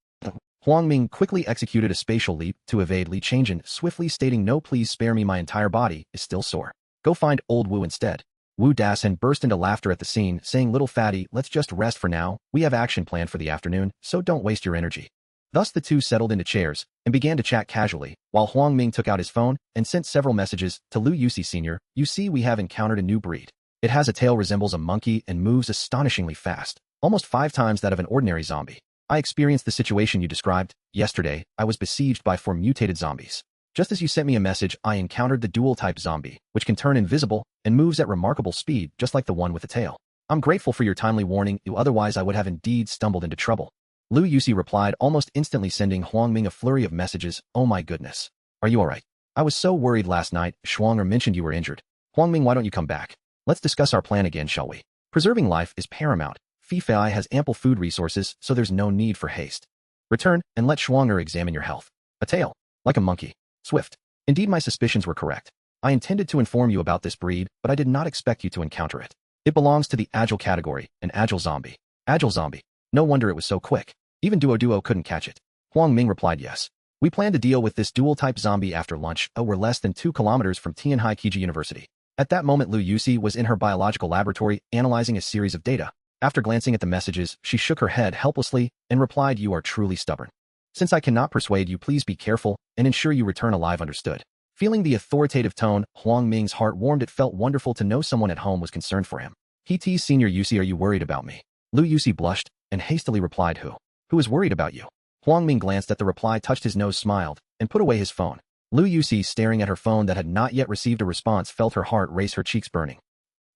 Huang Ming quickly executed a spatial leap to evade Li Changjin, swiftly stating, no, please spare me, my entire body is still sore. Go find old Wu instead. Wu Dasan burst into laughter at the scene, saying, little fatty, let's just rest for now, we have action planned for the afternoon, so don't waste your energy. Thus the two settled into chairs and began to chat casually, while Huang Ming took out his phone and sent several messages to Lu Yusi Sr. You see, we have encountered a new breed. It has a tail, resembles a monkey, and moves astonishingly fast, almost 5 times that of an ordinary zombie. I experienced the situation you described. Yesterday, I was besieged by 4 mutated zombies. Just as you sent me a message, I encountered the dual-type zombie, which can turn invisible and moves at remarkable speed, just like the one with the tail. I'm grateful for your timely warning, otherwise I would have indeed stumbled into trouble. Lu Yusi replied, almost instantly sending Huang Ming a flurry of messages. Oh my goodness. Are you alright? I was so worried last night. Shuanger mentioned you were injured. Huang Ming, why don't you come back? Let's discuss our plan again, shall we? Preserving life is paramount. Fei has ample food resources, so there's no need for haste. Return, and let Shuanger examine your health. A tail. Like a monkey. Swift. Indeed, my suspicions were correct. I intended to inform you about this breed, but I did not expect you to encounter it. It belongs to the agile category, an agile zombie. Agile zombie. No wonder it was so quick. Even Duo couldn't catch it. Huang Ming replied, yes. We plan to deal with this dual-type zombie after lunch. We're less than 2 kilometers from Tianhai Kiji University. At that moment, Lu Yusi was in her biological laboratory, analyzing a series of data. After glancing at the messages, she shook her head helplessly and replied, you are truly stubborn. Since I cannot persuade you, please be careful and ensure you return alive, understood. Feeling the authoritative tone, Huang Ming's heart warmed. It felt wonderful to know someone at home was concerned for him. He teased, Senior Yusi, are you worried about me? Lu Yusi blushed and hastily replied, who? Who is worried about you? Huang Ming glanced at the reply, touched his nose, smiled, and put away his phone. Lu Yusi, staring at her phone that had not yet received a response, felt her heart race, her cheeks burning.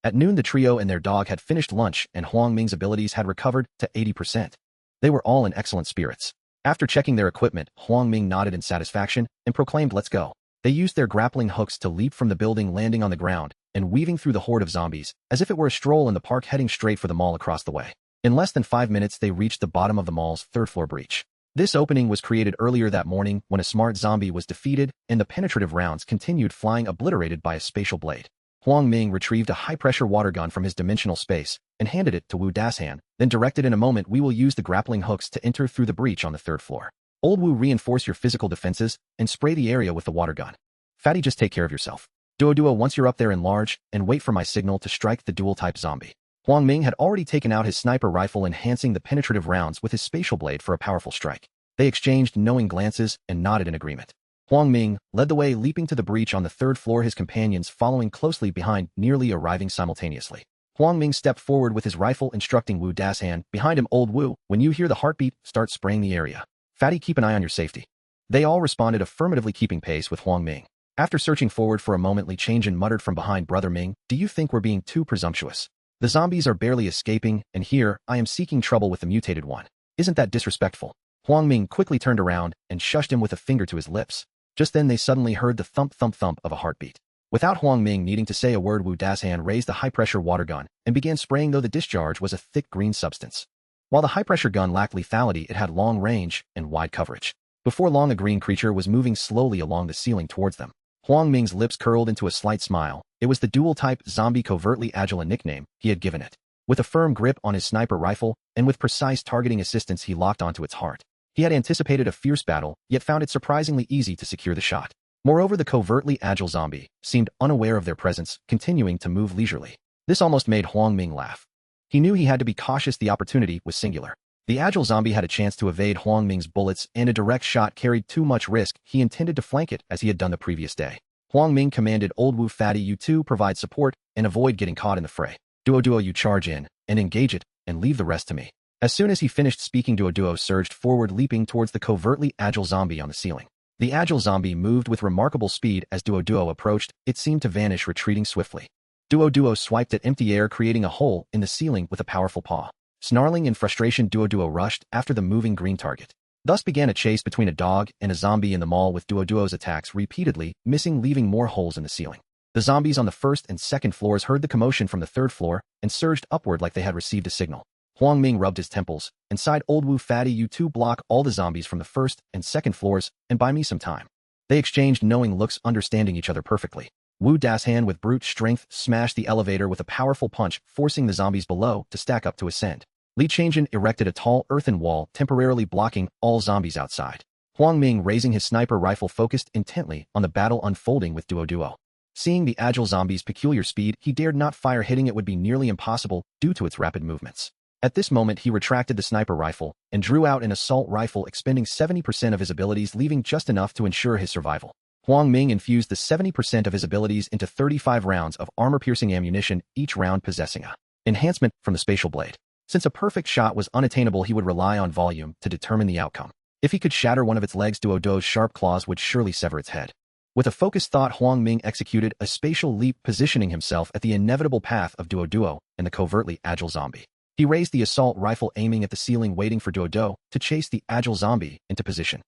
At noon, the trio and their dog had finished lunch, and Huang Ming's abilities had recovered to 80%. They were all in excellent spirits. After checking their equipment, Huang Ming nodded in satisfaction and proclaimed, let's go. They used their grappling hooks to leap from the building, landing on the ground and weaving through the horde of zombies, as if it were a stroll in the park, heading straight for the mall across the way. In less than 5 minutes, they reached the bottom of the mall's 3rd-floor breach. This opening was created earlier that morning when a smart zombie was defeated and the penetrative rounds continued flying, obliterated by a spatial blade. Huang Ming retrieved a high-pressure water gun from his dimensional space and handed it to Wu Dasan, then directed, in a moment we will use the grappling hooks to enter through the breach on the 3rd floor. Old Wu, reinforce your physical defenses and spray the area with the water gun. Fatty, just take care of yourself. Duo, once you're up there, enlarge and wait for my signal to strike the dual-type zombie. Huang Ming had already taken out his sniper rifle, enhancing the penetrative rounds with his spatial blade for a powerful strike. They exchanged knowing glances and nodded in agreement. Huang Ming led the way, leaping to the breach on the 3rd floor, his companions following closely behind, nearly arriving simultaneously. Huang Ming stepped forward with his rifle, instructing Wu Dasan, behind him, old Wu, when you hear the heartbeat, start spraying the area. Fatty, keep an eye on your safety. They all responded affirmatively, keeping pace with Huang Ming. After searching forward for a moment, Li Changjin muttered from behind, Brother Ming, do you think we're being too presumptuous? The zombies are barely escaping, and here, I am seeking trouble with the mutated one. Isn't that disrespectful? Huang Ming quickly turned around and shushed him with a finger to his lips. Just then they suddenly heard the thump-thump-thump of a heartbeat. Without Huang Ming needing to say a word, Wu Dasan raised the high-pressure water gun and began spraying, though the discharge was a thick green substance. While the high-pressure gun lacked lethality, it had long range and wide coverage. Before long, a green creature was moving slowly along the ceiling towards them. Huang Ming's lips curled into a slight smile. It was the dual-type zombie, covertly agile, a nickname he had given it. With a firm grip on his sniper rifle and with precise targeting assistance, he locked onto its heart. He had anticipated a fierce battle, yet found it surprisingly easy to secure the shot. Moreover, the covertly agile zombie seemed unaware of their presence, continuing to move leisurely. This almost made Huang Ming laugh. He knew he had to be cautious. The opportunity was singular. The agile zombie had a chance to evade Huang Ming's bullets, and a direct shot carried too much risk. He intended to flank it as he had done the previous day. Huang Ming commanded old Wu, Fatty, you two provide support and avoid getting caught in the fray. Duo, you charge in and engage it and leave the rest to me. As soon as he finished speaking, Duo surged forward, leaping towards the covertly agile zombie on the ceiling. The agile zombie moved with remarkable speed. As Duo approached, it seemed to vanish, retreating swiftly. Duo swiped at empty air, creating a hole in the ceiling with a powerful paw. Snarling in frustration, Duo rushed after the moving green target. Thus began a chase between a dog and a zombie in the mall, with Duoduo's attacks repeatedly missing, leaving more holes in the ceiling. The zombies on the first and second floors heard the commotion from the third floor and surged upward like they had received a signal. Huang Ming rubbed his temples and sighed, "Old Wu fatty, you two block all the zombies from the first and second floors and buy me some time." They exchanged knowing looks, understanding each other perfectly. Wu Das hand with brute strength smashed the elevator with a powerful punch, forcing the zombies below to stack up to ascend. Li Changjin erected a tall earthen wall, temporarily blocking all zombies outside. Huang Ming, raising his sniper rifle, focused intently on the battle unfolding with Duo. Seeing the agile zombie's peculiar speed, he dared not fire. Hitting it would be nearly impossible due to its rapid movements. At this moment, he retracted the sniper rifle and drew out an assault rifle, expending 70% of his abilities, leaving just enough to ensure his survival. Huang Ming infused the 70% of his abilities into 35 rounds of armor-piercing ammunition, each round possessing a enhancement from the spatial blade. Since a perfect shot was unattainable, he would rely on volume to determine the outcome. If he could shatter one of its legs, Duo's sharp claws would surely sever its head. With a focused thought, Huang Ming executed a spatial leap, positioning himself at the inevitable path of Duo and the covertly agile zombie. He raised the assault rifle, aiming at the ceiling, waiting for Duo to chase the agile zombie into position.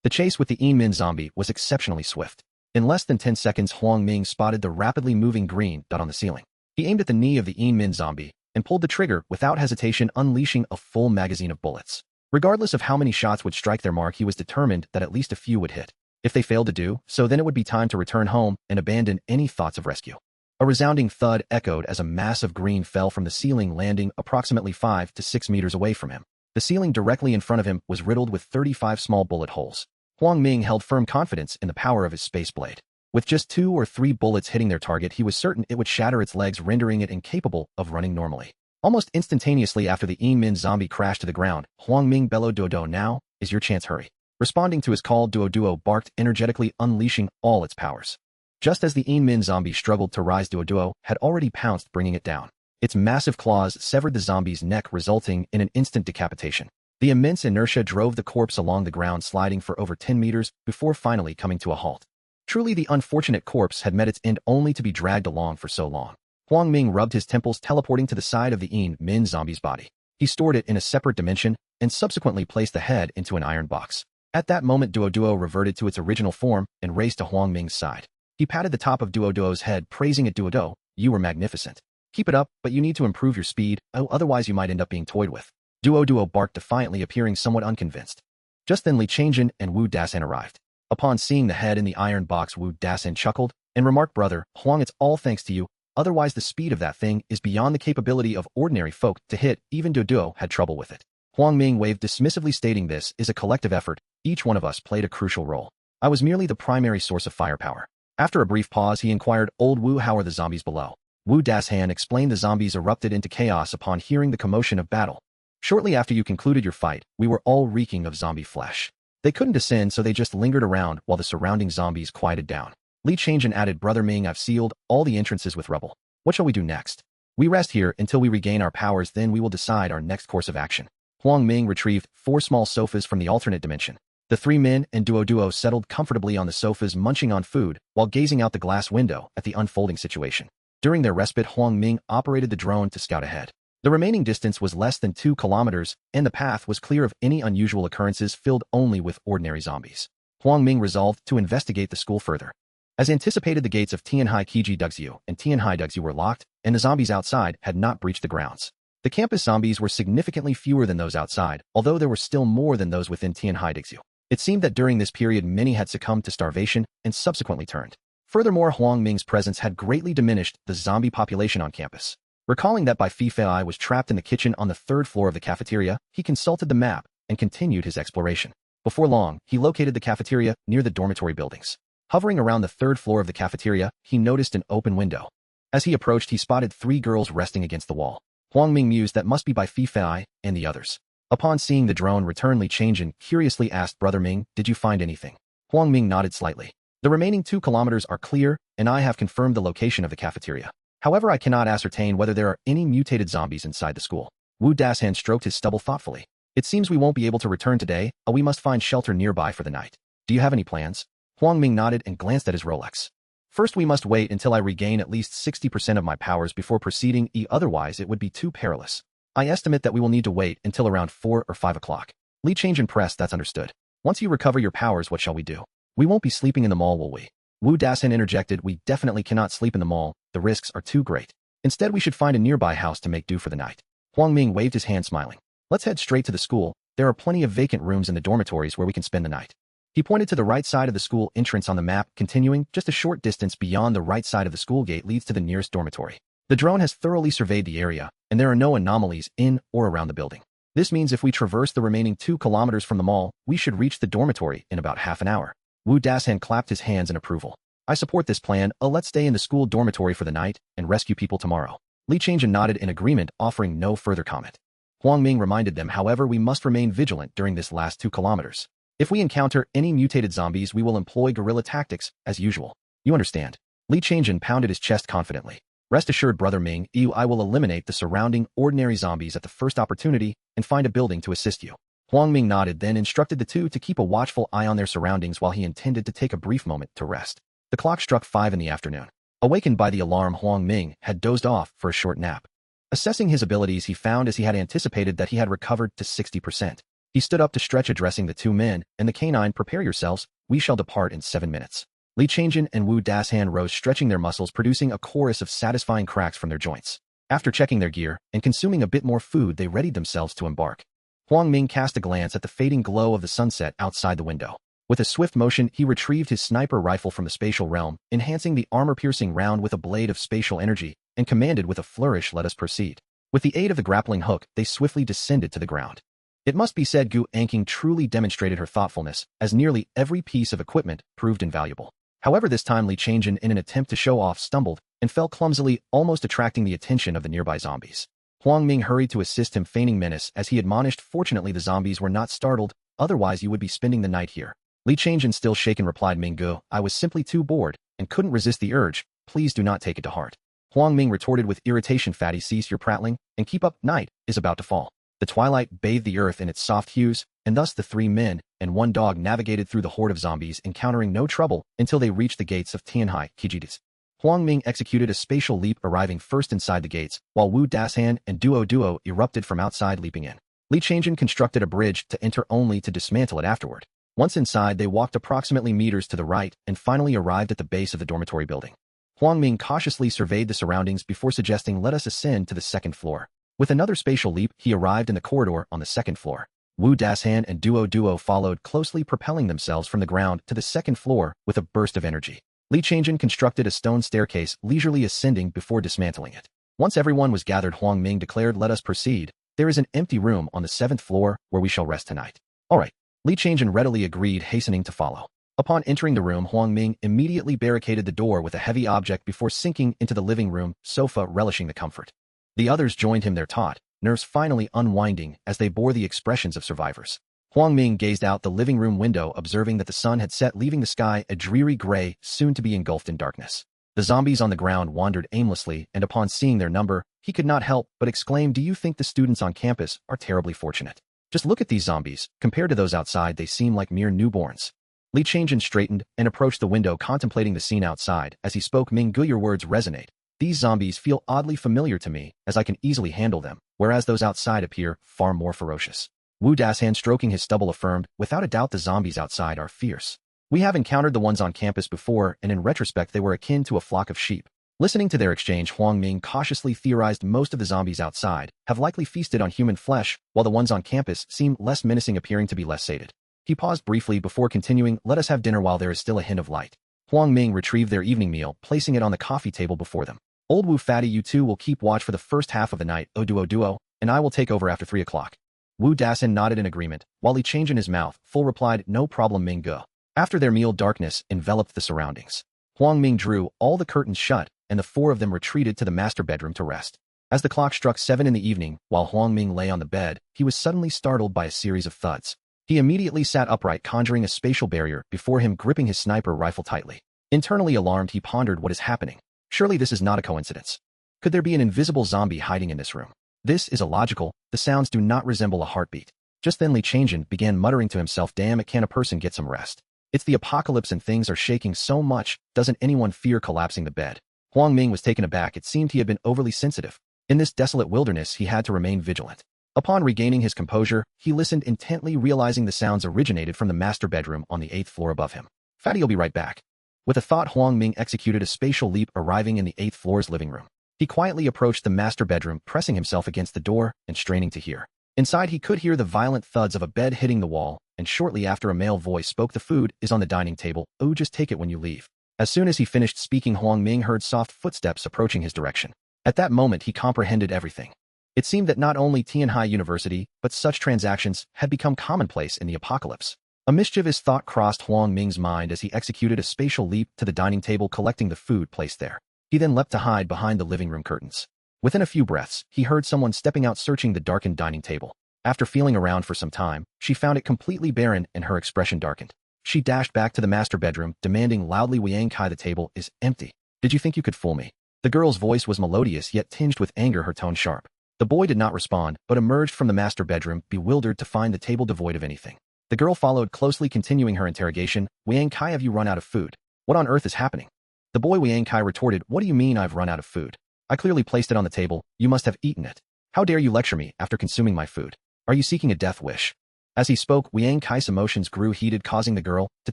The chase with the Min zombie was exceptionally swift. In less than 10 seconds, Huang Ming spotted the rapidly moving green dot on the ceiling. He aimed at the knee of the Min zombie and pulled the trigger without hesitation, unleashing a full magazine of bullets. Regardless of how many shots would strike their mark, he was determined that at least a few would hit. If they failed to do so, then it would be time to return home and abandon any thoughts of rescue. A resounding thud echoed as a mass of green fell from the ceiling, landing approximately 5 to 6 meters away from him. The ceiling directly in front of him was riddled with 35 small bullet holes. Huang Ming held firm confidence in the power of his space blade. With just 2 or 3 bullets hitting their target, he was certain it would shatter its legs, rendering it incapable of running normally. Almost instantaneously after the Min zombie crashed to the ground, Huang Ming bellowed, "Duo, now is your chance, hurry." Responding to his call, Duo barked energetically, unleashing all its powers. Just as the Min zombie struggled to rise, Duo had already pounced, bringing it down. Its massive claws severed the zombie's neck, resulting in an instant decapitation. The immense inertia drove the corpse along the ground, sliding for over 10 meters before finally coming to a halt. Truly, the unfortunate corpse had met its end, only to be dragged along for so long. Huang Ming rubbed his temples, teleporting to the side of the Min zombie's body. He stored it in a separate dimension and subsequently placed the head into an iron box. At that moment, Duo reverted to its original form and raced to Huang Ming's side. He patted the top of Duo's head, praising it. "Duo, you were magnificent. Keep it up, but you need to improve your speed, otherwise you might end up being toyed with." Duo barked defiantly, appearing somewhat unconvinced. Just then Li Changjin and Wu Dasan arrived. Upon seeing the head in the iron box, Wu Dasan chuckled and remarked, "Brother Huang, it's all thanks to you. Otherwise the speed of that thing is beyond the capability of ordinary folk to hit. Even Duo had trouble with it." Huang Ming waved dismissively, stating, "This is a collective effort. Each one of us played a crucial role. I was merely the primary source of firepower." After a brief pause, he inquired, "Old Wu, how are the zombies below?" Wu Dasan explained, "The zombies erupted into chaos upon hearing the commotion of battle. Shortly after you concluded your fight, we were all reeking of zombie flesh. They couldn't descend, so they just lingered around while the surrounding zombies quieted down." Li Changjin added, "Brother Ming, I've sealed all the entrances with rubble. What shall we do next? We rest here until we regain our powers, then we will decide our next course of action." Huang Ming retrieved 4 small sofas from the alternate dimension. The 3 men and Duo settled comfortably on the sofas, munching on food while gazing out the glass window at the unfolding situation. During their respite, Huang Ming operated the drone to scout ahead. The remaining distance was less than 2 kilometers, and the path was clear of any unusual occurrences, filled only with ordinary zombies. Huang Ming resolved to investigate the school further. As anticipated, the gates of Tianhai Kiji Duxiu and Tianhai Duxiu were locked, and the zombies outside had not breached the grounds. The campus zombies were significantly fewer than those outside, although there were still more than those within Tianhai Duxiu. It seemed that during this period many had succumbed to starvation and subsequently turned. Furthermore, Huang Ming's presence had greatly diminished the zombie population on campus. Recalling that Fei was trapped in the kitchen on the 3rd floor of the cafeteria, he consulted the map and continued his exploration. Before long, he located the cafeteria near the dormitory buildings. Hovering around the 3rd floor of the cafeteria, he noticed an open window. As he approached, he spotted 3 girls resting against the wall. Huang Ming mused, that must be Fei and the others. Upon seeing the drone return, Li Changjin curiously asked, "Brother Ming, did you find anything?" Huang Ming nodded slightly. "The remaining 2 kilometers are clear, and I have confirmed the location of the cafeteria. However, I cannot ascertain whether there are any mutated zombies inside the school." Wu Dasan stroked his stubble thoughtfully. "It seems we won't be able to return today, we must find shelter nearby for the night. Do you have any plans?" Huang Ming nodded and glanced at his Rolex. "First, we must wait until I regain at least 60% of my powers before proceeding, otherwise it would be too perilous. I estimate that we will need to wait until around 4 or 5 o'clock. Li Changjin pressed, that's understood. Once you recover your powers, what shall we do? We won't be sleeping in the mall, will we? Wu Dasan interjected, we definitely cannot sleep in the mall, the risks are too great. Instead we should find a nearby house to make do for the night. Huang Ming waved his hand smiling. Let's head straight to the school, there are plenty of vacant rooms in the dormitories where we can spend the night. He pointed to the right side of the school entrance on the map, continuing, just a short distance beyond the right side of the school gate leads to the nearest dormitory. The drone has thoroughly surveyed the area, and there are no anomalies in or around the building. This means if we traverse the remaining 2 kilometers from the mall, we should reach the dormitory in about half an hour. Wu Dasan clapped his hands in approval. I support this plan, let's stay in the school dormitory for the night and rescue people tomorrow. Li Changjin nodded in agreement, offering no further comment. Huang Ming reminded them, however, we must remain vigilant during this last 2 kilometers. If we encounter any mutated zombies, we will employ guerrilla tactics, as usual. You understand? Li Changjin pounded his chest confidently. Rest assured, Brother Ming, I will eliminate the surrounding ordinary zombies at the first opportunity and find a building to assist you. Huang Ming nodded, then instructed the two to keep a watchful eye on their surroundings while he intended to take a brief moment to rest. The clock struck 5 in the afternoon. Awakened by the alarm, Huang Ming had dozed off for a short nap. Assessing his abilities, he found, as he had anticipated, that he had recovered to 60%. He stood up to stretch, addressing the 2 men, and the canine, prepare yourselves, we shall depart in 7 minutes. Li Changjin and Wu Dasan rose, stretching their muscles, producing a chorus of satisfying cracks from their joints. After checking their gear and consuming a bit more food, they readied themselves to embark. Huang Ming cast a glance at the fading glow of the sunset outside the window. With a swift motion, he retrieved his sniper rifle from the spatial realm, enhancing the armor-piercing round with a blade of spatial energy, and commanded with a flourish, let us proceed. With the aid of the grappling hook, they swiftly descended to the ground. It must be said Gu Anqing truly demonstrated her thoughtfulness, as nearly every piece of equipment proved invaluable. However, this time Li Changjin, in an attempt to show off, stumbled and fell clumsily, almost attracting the attention of the nearby zombies. Huang Ming hurried to assist him, feigning menace as he admonished, fortunately the zombies were not startled, otherwise you would be spending the night here. Li Changjin, still shaken, replied, Ming Gu, I was simply too bored and couldn't resist the urge, please do not take it to heart. Huang Ming retorted with irritation, fatty, cease your prattling and keep up, night is about to fall. The twilight bathed the earth in its soft hues, and thus the 3 men and 1 dog navigated through the horde of zombies, encountering no trouble until they reached the gates of Tianhai, Kijidis. Huang Ming executed a spatial leap, arriving first inside the gates, while Wu Dasan and Duo erupted from outside, leaping in. Li Changjin constructed a bridge to enter, only to dismantle it afterward. Once inside, they walked approximately meters to the right and finally arrived at the base of the dormitory building. Huang Ming cautiously surveyed the surroundings before suggesting, let us ascend to the 2nd floor. With another spatial leap, he arrived in the corridor on the 2nd floor. Wu Dasan and Duo followed closely, propelling themselves from the ground to the 2nd floor with a burst of energy. Li Changjin constructed a stone staircase, leisurely ascending before dismantling it. Once everyone was gathered, Huang Ming declared, let us proceed. There is an empty room on the 7th floor where we shall rest tonight. All right. Li Changjin readily agreed, hastening to follow. Upon entering the room, Huang Ming immediately barricaded the door with a heavy object before sinking into the living room sofa, relishing the comfort. The others joined him, their taut nerves finally unwinding as they bore the expressions of survivors. Huang Ming gazed out the living room window, observing that the sun had set, leaving the sky a dreary gray, soon to be engulfed in darkness. The zombies on the ground wandered aimlessly, and upon seeing their number, he could not help but exclaim, do you think the students on campus are terribly fortunate? Just look at these zombies. Compared to those outside, they seem like mere newborns. Li Changjin straightened and approached the window, contemplating the scene outside. As he spoke, Ming Gu, your words resonate. These zombies feel oddly familiar to me, as I can easily handle them, whereas those outside appear far more ferocious. Wu Dasan, stroking his stubble, affirmed, without a doubt the zombies outside are fierce. We have encountered the ones on campus before, and in retrospect they were akin to a flock of sheep. Listening to their exchange, Huang Ming cautiously theorized most of the zombies outside have likely feasted on human flesh, while the ones on campus seem less menacing, appearing to be less sated. He paused briefly before continuing, let us have dinner while there is still a hint of light. Huang Ming retrieved their evening meal, placing it on the coffee table before them. Old Wu, fatty, you two will keep watch for the first half of the night, Duo, and I will take over after 3 o'clock. Wu Dasan nodded in agreement, while he changed in his mouth, full replied, no problem, Ming Gu. After their meal, darkness enveloped the surroundings. Huang Ming drew all the curtains shut, and the 4 of them retreated to the master bedroom to rest. As the clock struck 7 in the evening, while Huang Ming lay on the bed, he was suddenly startled by a series of thuds. He immediately sat upright, conjuring a spatial barrier before him, gripping his sniper rifle tightly. Internally alarmed, he pondered, what is happening? Surely this is not a coincidence. Could there be an invisible zombie hiding in this room? This is illogical. The sounds do not resemble a heartbeat. Just then Li Changjin began muttering to himself, damn it, can a person get some rest? It's the apocalypse and things are shaking so much, doesn't anyone fear collapsing the bed? Huang Ming was taken aback. It seemed he had been overly sensitive. In this desolate wilderness, he had to remain vigilant. Upon regaining his composure, he listened intently, realizing the sounds originated from the master bedroom on the 8th floor above him. Fatty'll be right back. With a thought, Huang Ming executed a spatial leap, arriving in the 8th floor's living room. He quietly approached the master bedroom, pressing himself against the door and straining to hear. Inside, he could hear the violent thuds of a bed hitting the wall, and shortly after a male voice spoke, "The food is on the dining table. Oh, just take it when you leave." As soon as he finished speaking, Huang Ming heard soft footsteps approaching his direction. At that moment, he comprehended everything. It seemed that not only Tianhai University, but such transactions had become commonplace in the apocalypse. A mischievous thought crossed Huang Ming's mind as he executed a spatial leap to the dining table, collecting the food placed there. He then leapt to hide behind the living room curtains. Within a few breaths, he heard someone stepping out, searching the darkened dining table. After feeling around for some time, she found it completely barren and her expression darkened. She dashed back to the master bedroom, demanding loudly, "Wang Kai, the table is empty. Did you think you could fool me?" The girl's voice was melodious yet tinged with anger, her tone sharp. The boy did not respond, but emerged from the master bedroom, bewildered to find the table devoid of anything. The girl followed closely, continuing her interrogation. "Wang Kai, have you run out of food? What on earth is happening?" The boy Wang Kai retorted, "What do you mean I've run out of food? I clearly placed it on the table. You must have eaten it. How dare you lecture me after consuming my food? Are you seeking a death wish?" As he spoke, Wang Kai's emotions grew heated, causing the girl to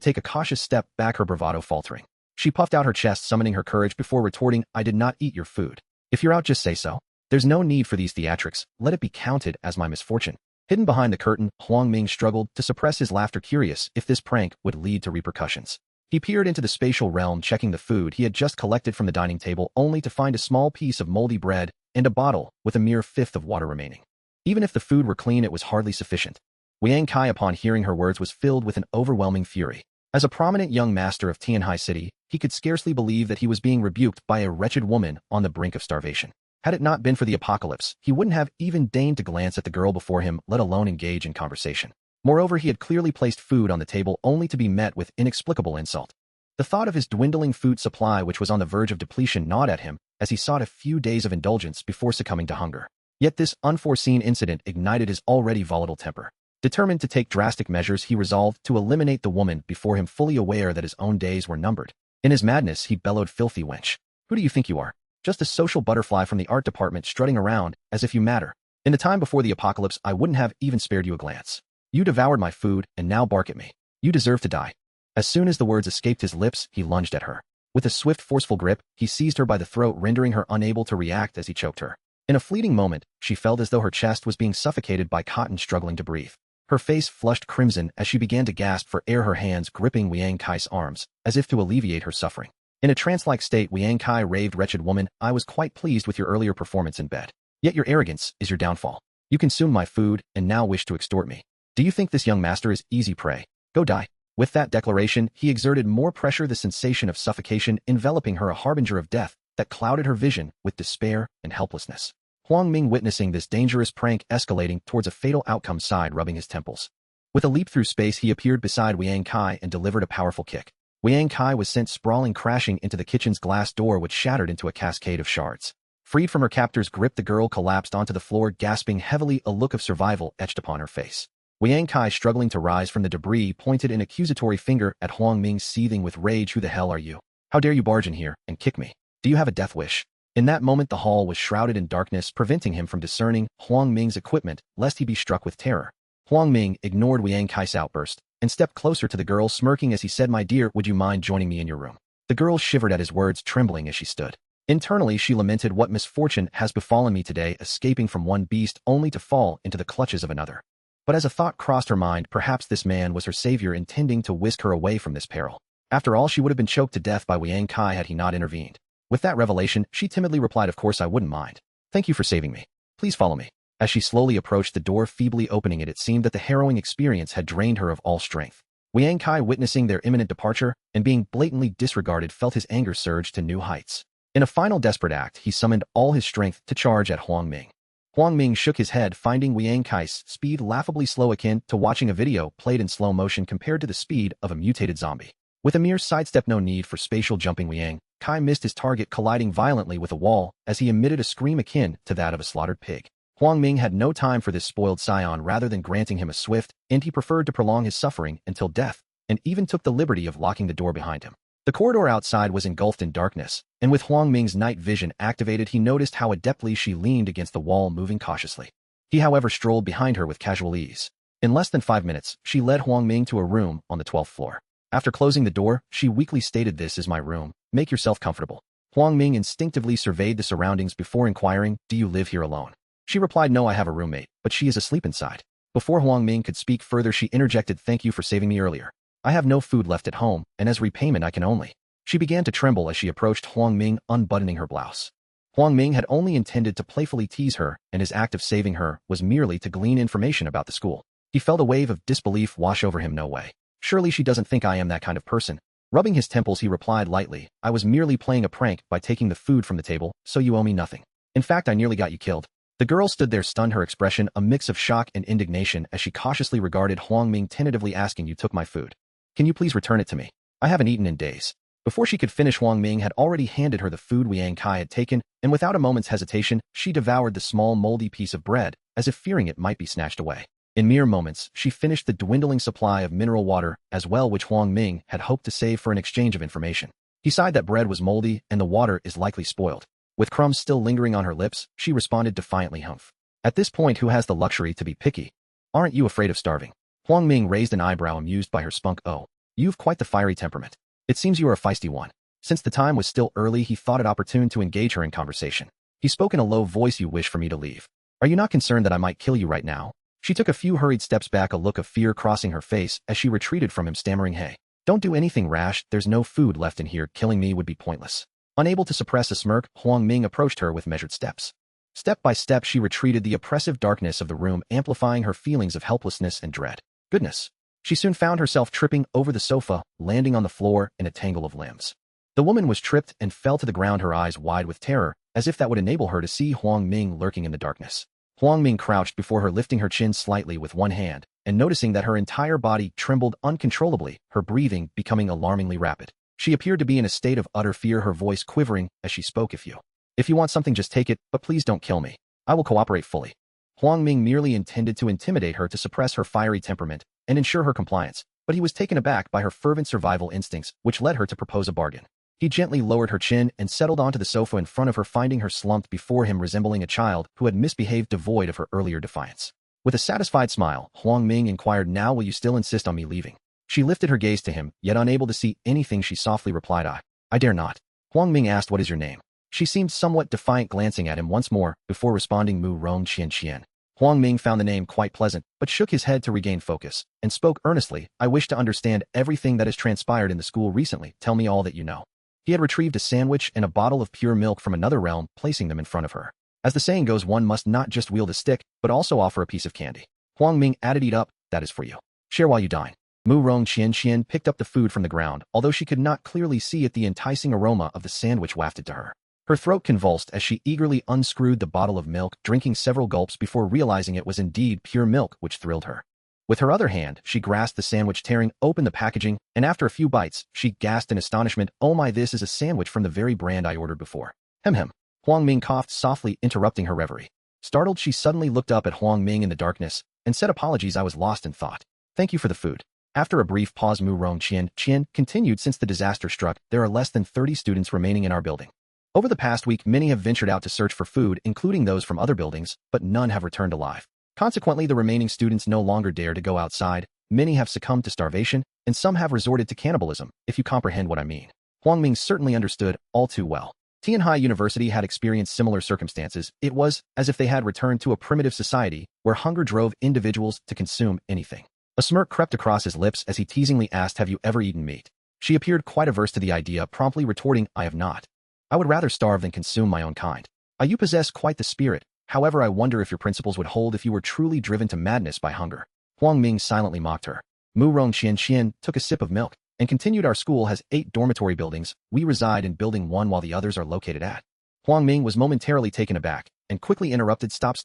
take a cautious step back, her bravado faltering. She puffed out her chest, summoning her courage before retorting, "I did not eat your food. If you're out, just say so. There's no need for these theatrics. Let it be counted as my misfortune." Hidden behind the curtain, Huang Ming struggled to suppress his laughter, curious if this prank would lead to repercussions. He peered into the spatial realm, checking the food he had just collected from the dining table, only to find a small piece of moldy bread and a bottle with a mere fifth of water remaining. Even if the food were clean, it was hardly sufficient. Wang Kai, upon hearing her words, was filled with an overwhelming fury. As a prominent young master of Tianhai City, he could scarcely believe that he was being rebuked by a wretched woman on the brink of starvation. Had it not been for the apocalypse, he wouldn't have even deigned to glance at the girl before him, let alone engage in conversation. Moreover, he had clearly placed food on the table only to be met with inexplicable insult. The thought of his dwindling food supply, which was on the verge of depletion, gnawed at him as he sought a few days of indulgence before succumbing to hunger. Yet this unforeseen incident ignited his already volatile temper. Determined to take drastic measures, he resolved to eliminate the woman before him, fully aware that his own days were numbered. In his madness, he bellowed, "Filthy wench! Who do you think you are? Just a social butterfly from the art department strutting around as if you matter. In the time before the apocalypse, I wouldn't have even spared you a glance. You devoured my food and now bark at me. You deserve to die." As soon as the words escaped his lips, he lunged at her. With a swift, forceful grip, he seized her by the throat, rendering her unable to react as he choked her. In a fleeting moment, she felt as though her chest was being suffocated by cotton, struggling to breathe. Her face flushed crimson as she began to gasp for air, her hands gripping Wang Kai's arms, as if to alleviate her suffering. In a trance-like state, Wang Kai raved, "Wretched woman, I was quite pleased with your earlier performance in bed. Yet your arrogance is your downfall. You consumed my food and now wish to extort me. Do you think this young master is easy prey? Go die." With that declaration, he exerted more pressure, the sensation of suffocation enveloping her, a harbinger of death that clouded her vision with despair and helplessness. Huang Ming, witnessing this dangerous prank escalating towards a fatal outcome, sighed, rubbing his temples. With a leap through space, he appeared beside Wang Kai and delivered a powerful kick. Wang Kai was sent sprawling, crashing into the kitchen's glass door, which shattered into a cascade of shards. Freed from her captor's grip, the girl collapsed onto the floor, gasping heavily, a look of survival etched upon her face. Wang Kai, struggling to rise from the debris, pointed an accusatory finger at Huang Ming, seething with rage. "Who the hell are you? How dare you barge in here and kick me? Do you have a death wish?" In that moment, the hall was shrouded in darkness, preventing him from discerning Huang Ming's equipment, lest he be struck with terror. Huang Ming ignored Wang Kai's outburst and stepped closer to the girl, smirking as he said, "My dear, would you mind joining me in your room?" The girl shivered at his words, trembling as she stood. Internally, she lamented, "What misfortune has befallen me today, escaping from one beast only to fall into the clutches of another." But as a thought crossed her mind, perhaps this man was her savior, intending to whisk her away from this peril. After all, she would have been choked to death by Wang Kai had he not intervened. With that revelation, she timidly replied, "Of course I wouldn't mind. Thank you for saving me. Please follow me." As she slowly approached the door, feebly opening it, it seemed that the harrowing experience had drained her of all strength. Wang Kai, witnessing their imminent departure and being blatantly disregarded, felt his anger surge to new heights. In a final desperate act, he summoned all his strength to charge at Huang Ming. Huang Ming shook his head, finding Wang Kai's speed laughably slow, akin to watching a video played in slow motion compared to the speed of a mutated zombie. With a mere sidestep, no need for spatial jumping, Wang Kai missed his target, colliding violently with a wall as he emitted a scream akin to that of a slaughtered pig. Huang Ming had no time for this spoiled scion. Rather than granting him a swift end, he preferred to prolong his suffering until death, and even took the liberty of locking the door behind him. The corridor outside was engulfed in darkness, and with Huang Ming's night vision activated, he noticed how adeptly she leaned against the wall, moving cautiously. He however strolled behind her with casual ease. In less than 5 minutes, she led Huang Ming to a room on the 12th floor. After closing the door, she weakly stated, "This is my room. Make yourself comfortable." Huang Ming instinctively surveyed the surroundings before inquiring, "Do you live here alone?" She replied, "No, I have a roommate, but she is asleep inside." Before Huang Ming could speak further, she interjected, "Thank you for saving me earlier. I have no food left at home, and as repayment I can only..." She began to tremble as she approached Huang Ming, unbuttoning her blouse. Huang Ming had only intended to playfully tease her, and his act of saving her was merely to glean information about the school. He felt a wave of disbelief wash over him. "No way. Surely she doesn't think I am that kind of person." Rubbing his temples, he replied lightly, "I was merely playing a prank by taking the food from the table, so you owe me nothing. In fact, I nearly got you killed." The girl stood there stunned, her expression a mix of shock and indignation as she cautiously regarded Huang Ming, tentatively asking, "You took my food. Can you please return it to me? I haven't eaten in days." Before she could finish, Huang Ming had already handed her the food Liang Kai had taken, and without a moment's hesitation, she devoured the small moldy piece of bread, as if fearing it might be snatched away. In mere moments, she finished the dwindling supply of mineral water as well, which Huang Ming had hoped to save for an exchange of information. He sighed that bread was moldy and the water is likely spoiled. With crumbs still lingering on her lips, she responded defiantly, "Humph. At this point, who has the luxury to be picky? Aren't you afraid of starving?" Huang Ming raised an eyebrow, amused by her spunk. "Oh, you've quite the fiery temperament. It seems you are a feisty one." Since the time was still early, he thought it opportune to engage her in conversation. He spoke in a low voice, "You wish for me to leave. Are you not concerned that I might kill you right now?" She took a few hurried steps back, a look of fear crossing her face as she retreated from him, stammering, "Hey, don't do anything rash. There's no food left in here. Killing me would be pointless." Unable to suppress a smirk, Huang Ming approached her with measured steps. Step by step, she retreated, the oppressive darkness of the room amplifying her feelings of helplessness and dread. Goodness. She soon found herself tripping over the sofa, landing on the floor in a tangle of limbs. The woman was tripped and fell to the ground, her eyes wide with terror, as if that would enable her to see Huang Ming lurking in the darkness. Huang Ming crouched before her, lifting her chin slightly with one hand, and noticing that her entire body trembled uncontrollably, her breathing becoming alarmingly rapid. She appeared to be in a state of utter fear, her voice quivering as she spoke, If you want something, just take it, but please don't kill me. I will cooperate fully." Huang Ming merely intended to intimidate her, to suppress her fiery temperament and ensure her compliance, but he was taken aback by her fervent survival instincts, which led her to propose a bargain. He gently lowered her chin and settled onto the sofa in front of her, finding her slumped before him, resembling a child who had misbehaved, devoid of her earlier defiance. With a satisfied smile, Huang Ming inquired, "Now will you still insist on me leaving?" She lifted her gaze to him, yet unable to see anything, she softly replied, I dare not." Huang Ming asked, "What is your name?" She seemed somewhat defiant, glancing at him once more, before responding, "Mu Rong Qian." Huang Ming found the name quite pleasant, but shook his head to regain focus, and spoke earnestly, "I wish to understand everything that has transpired in the school recently. Tell me all that you know." He had retrieved a sandwich and a bottle of pure milk from another realm, placing them in front of her. As the saying goes, one must not just wield a stick, but also offer a piece of candy. Huang Ming added, "Eat up, that is for you. Share while you dine." Mu Rong Qian picked up the food from the ground, although she could not clearly see it. The enticing aroma of the sandwich wafted to her. Her throat convulsed as she eagerly unscrewed the bottle of milk, drinking several gulps before realizing it was indeed pure milk, which thrilled her. With her other hand, she grasped the sandwich, tearing open the packaging, and after a few bites, she gasped in astonishment, "Oh my, this is a sandwich from the very brand I ordered before." Hem. Huang Ming coughed softly, interrupting her reverie. Startled, she suddenly looked up at Huang Ming in the darkness and said, "Apologies, I was lost in thought. Thank you for the food." After a brief pause, Mu Rong Qian continued, "Since the disaster struck, there are less than 30 students remaining in our building. Over the past week, many have ventured out to search for food, including those from other buildings, but none have returned alive. Consequently, the remaining students no longer dare to go outside, many have succumbed to starvation, and some have resorted to cannibalism, if you comprehend what I mean." Huang Ming certainly understood all too well. Tianhai University had experienced similar circumstances. It was as if they had returned to a primitive society where hunger drove individuals to consume anything. A smirk crept across his lips as he teasingly asked, "Have you ever eaten meat?" She appeared quite averse to the idea, promptly retorting, "I have not. I would rather starve than consume my own kind." You possess quite the spirit. However, I wonder if your principles would hold if you were truly driven to madness by hunger." Huang Ming silently mocked her. Mu Rong Qian took a sip of milk and continued, "Our school has 8 dormitory buildings. We reside in building 1 while the others are located at..." Huang Ming was momentarily taken aback and quickly interrupted, Stop.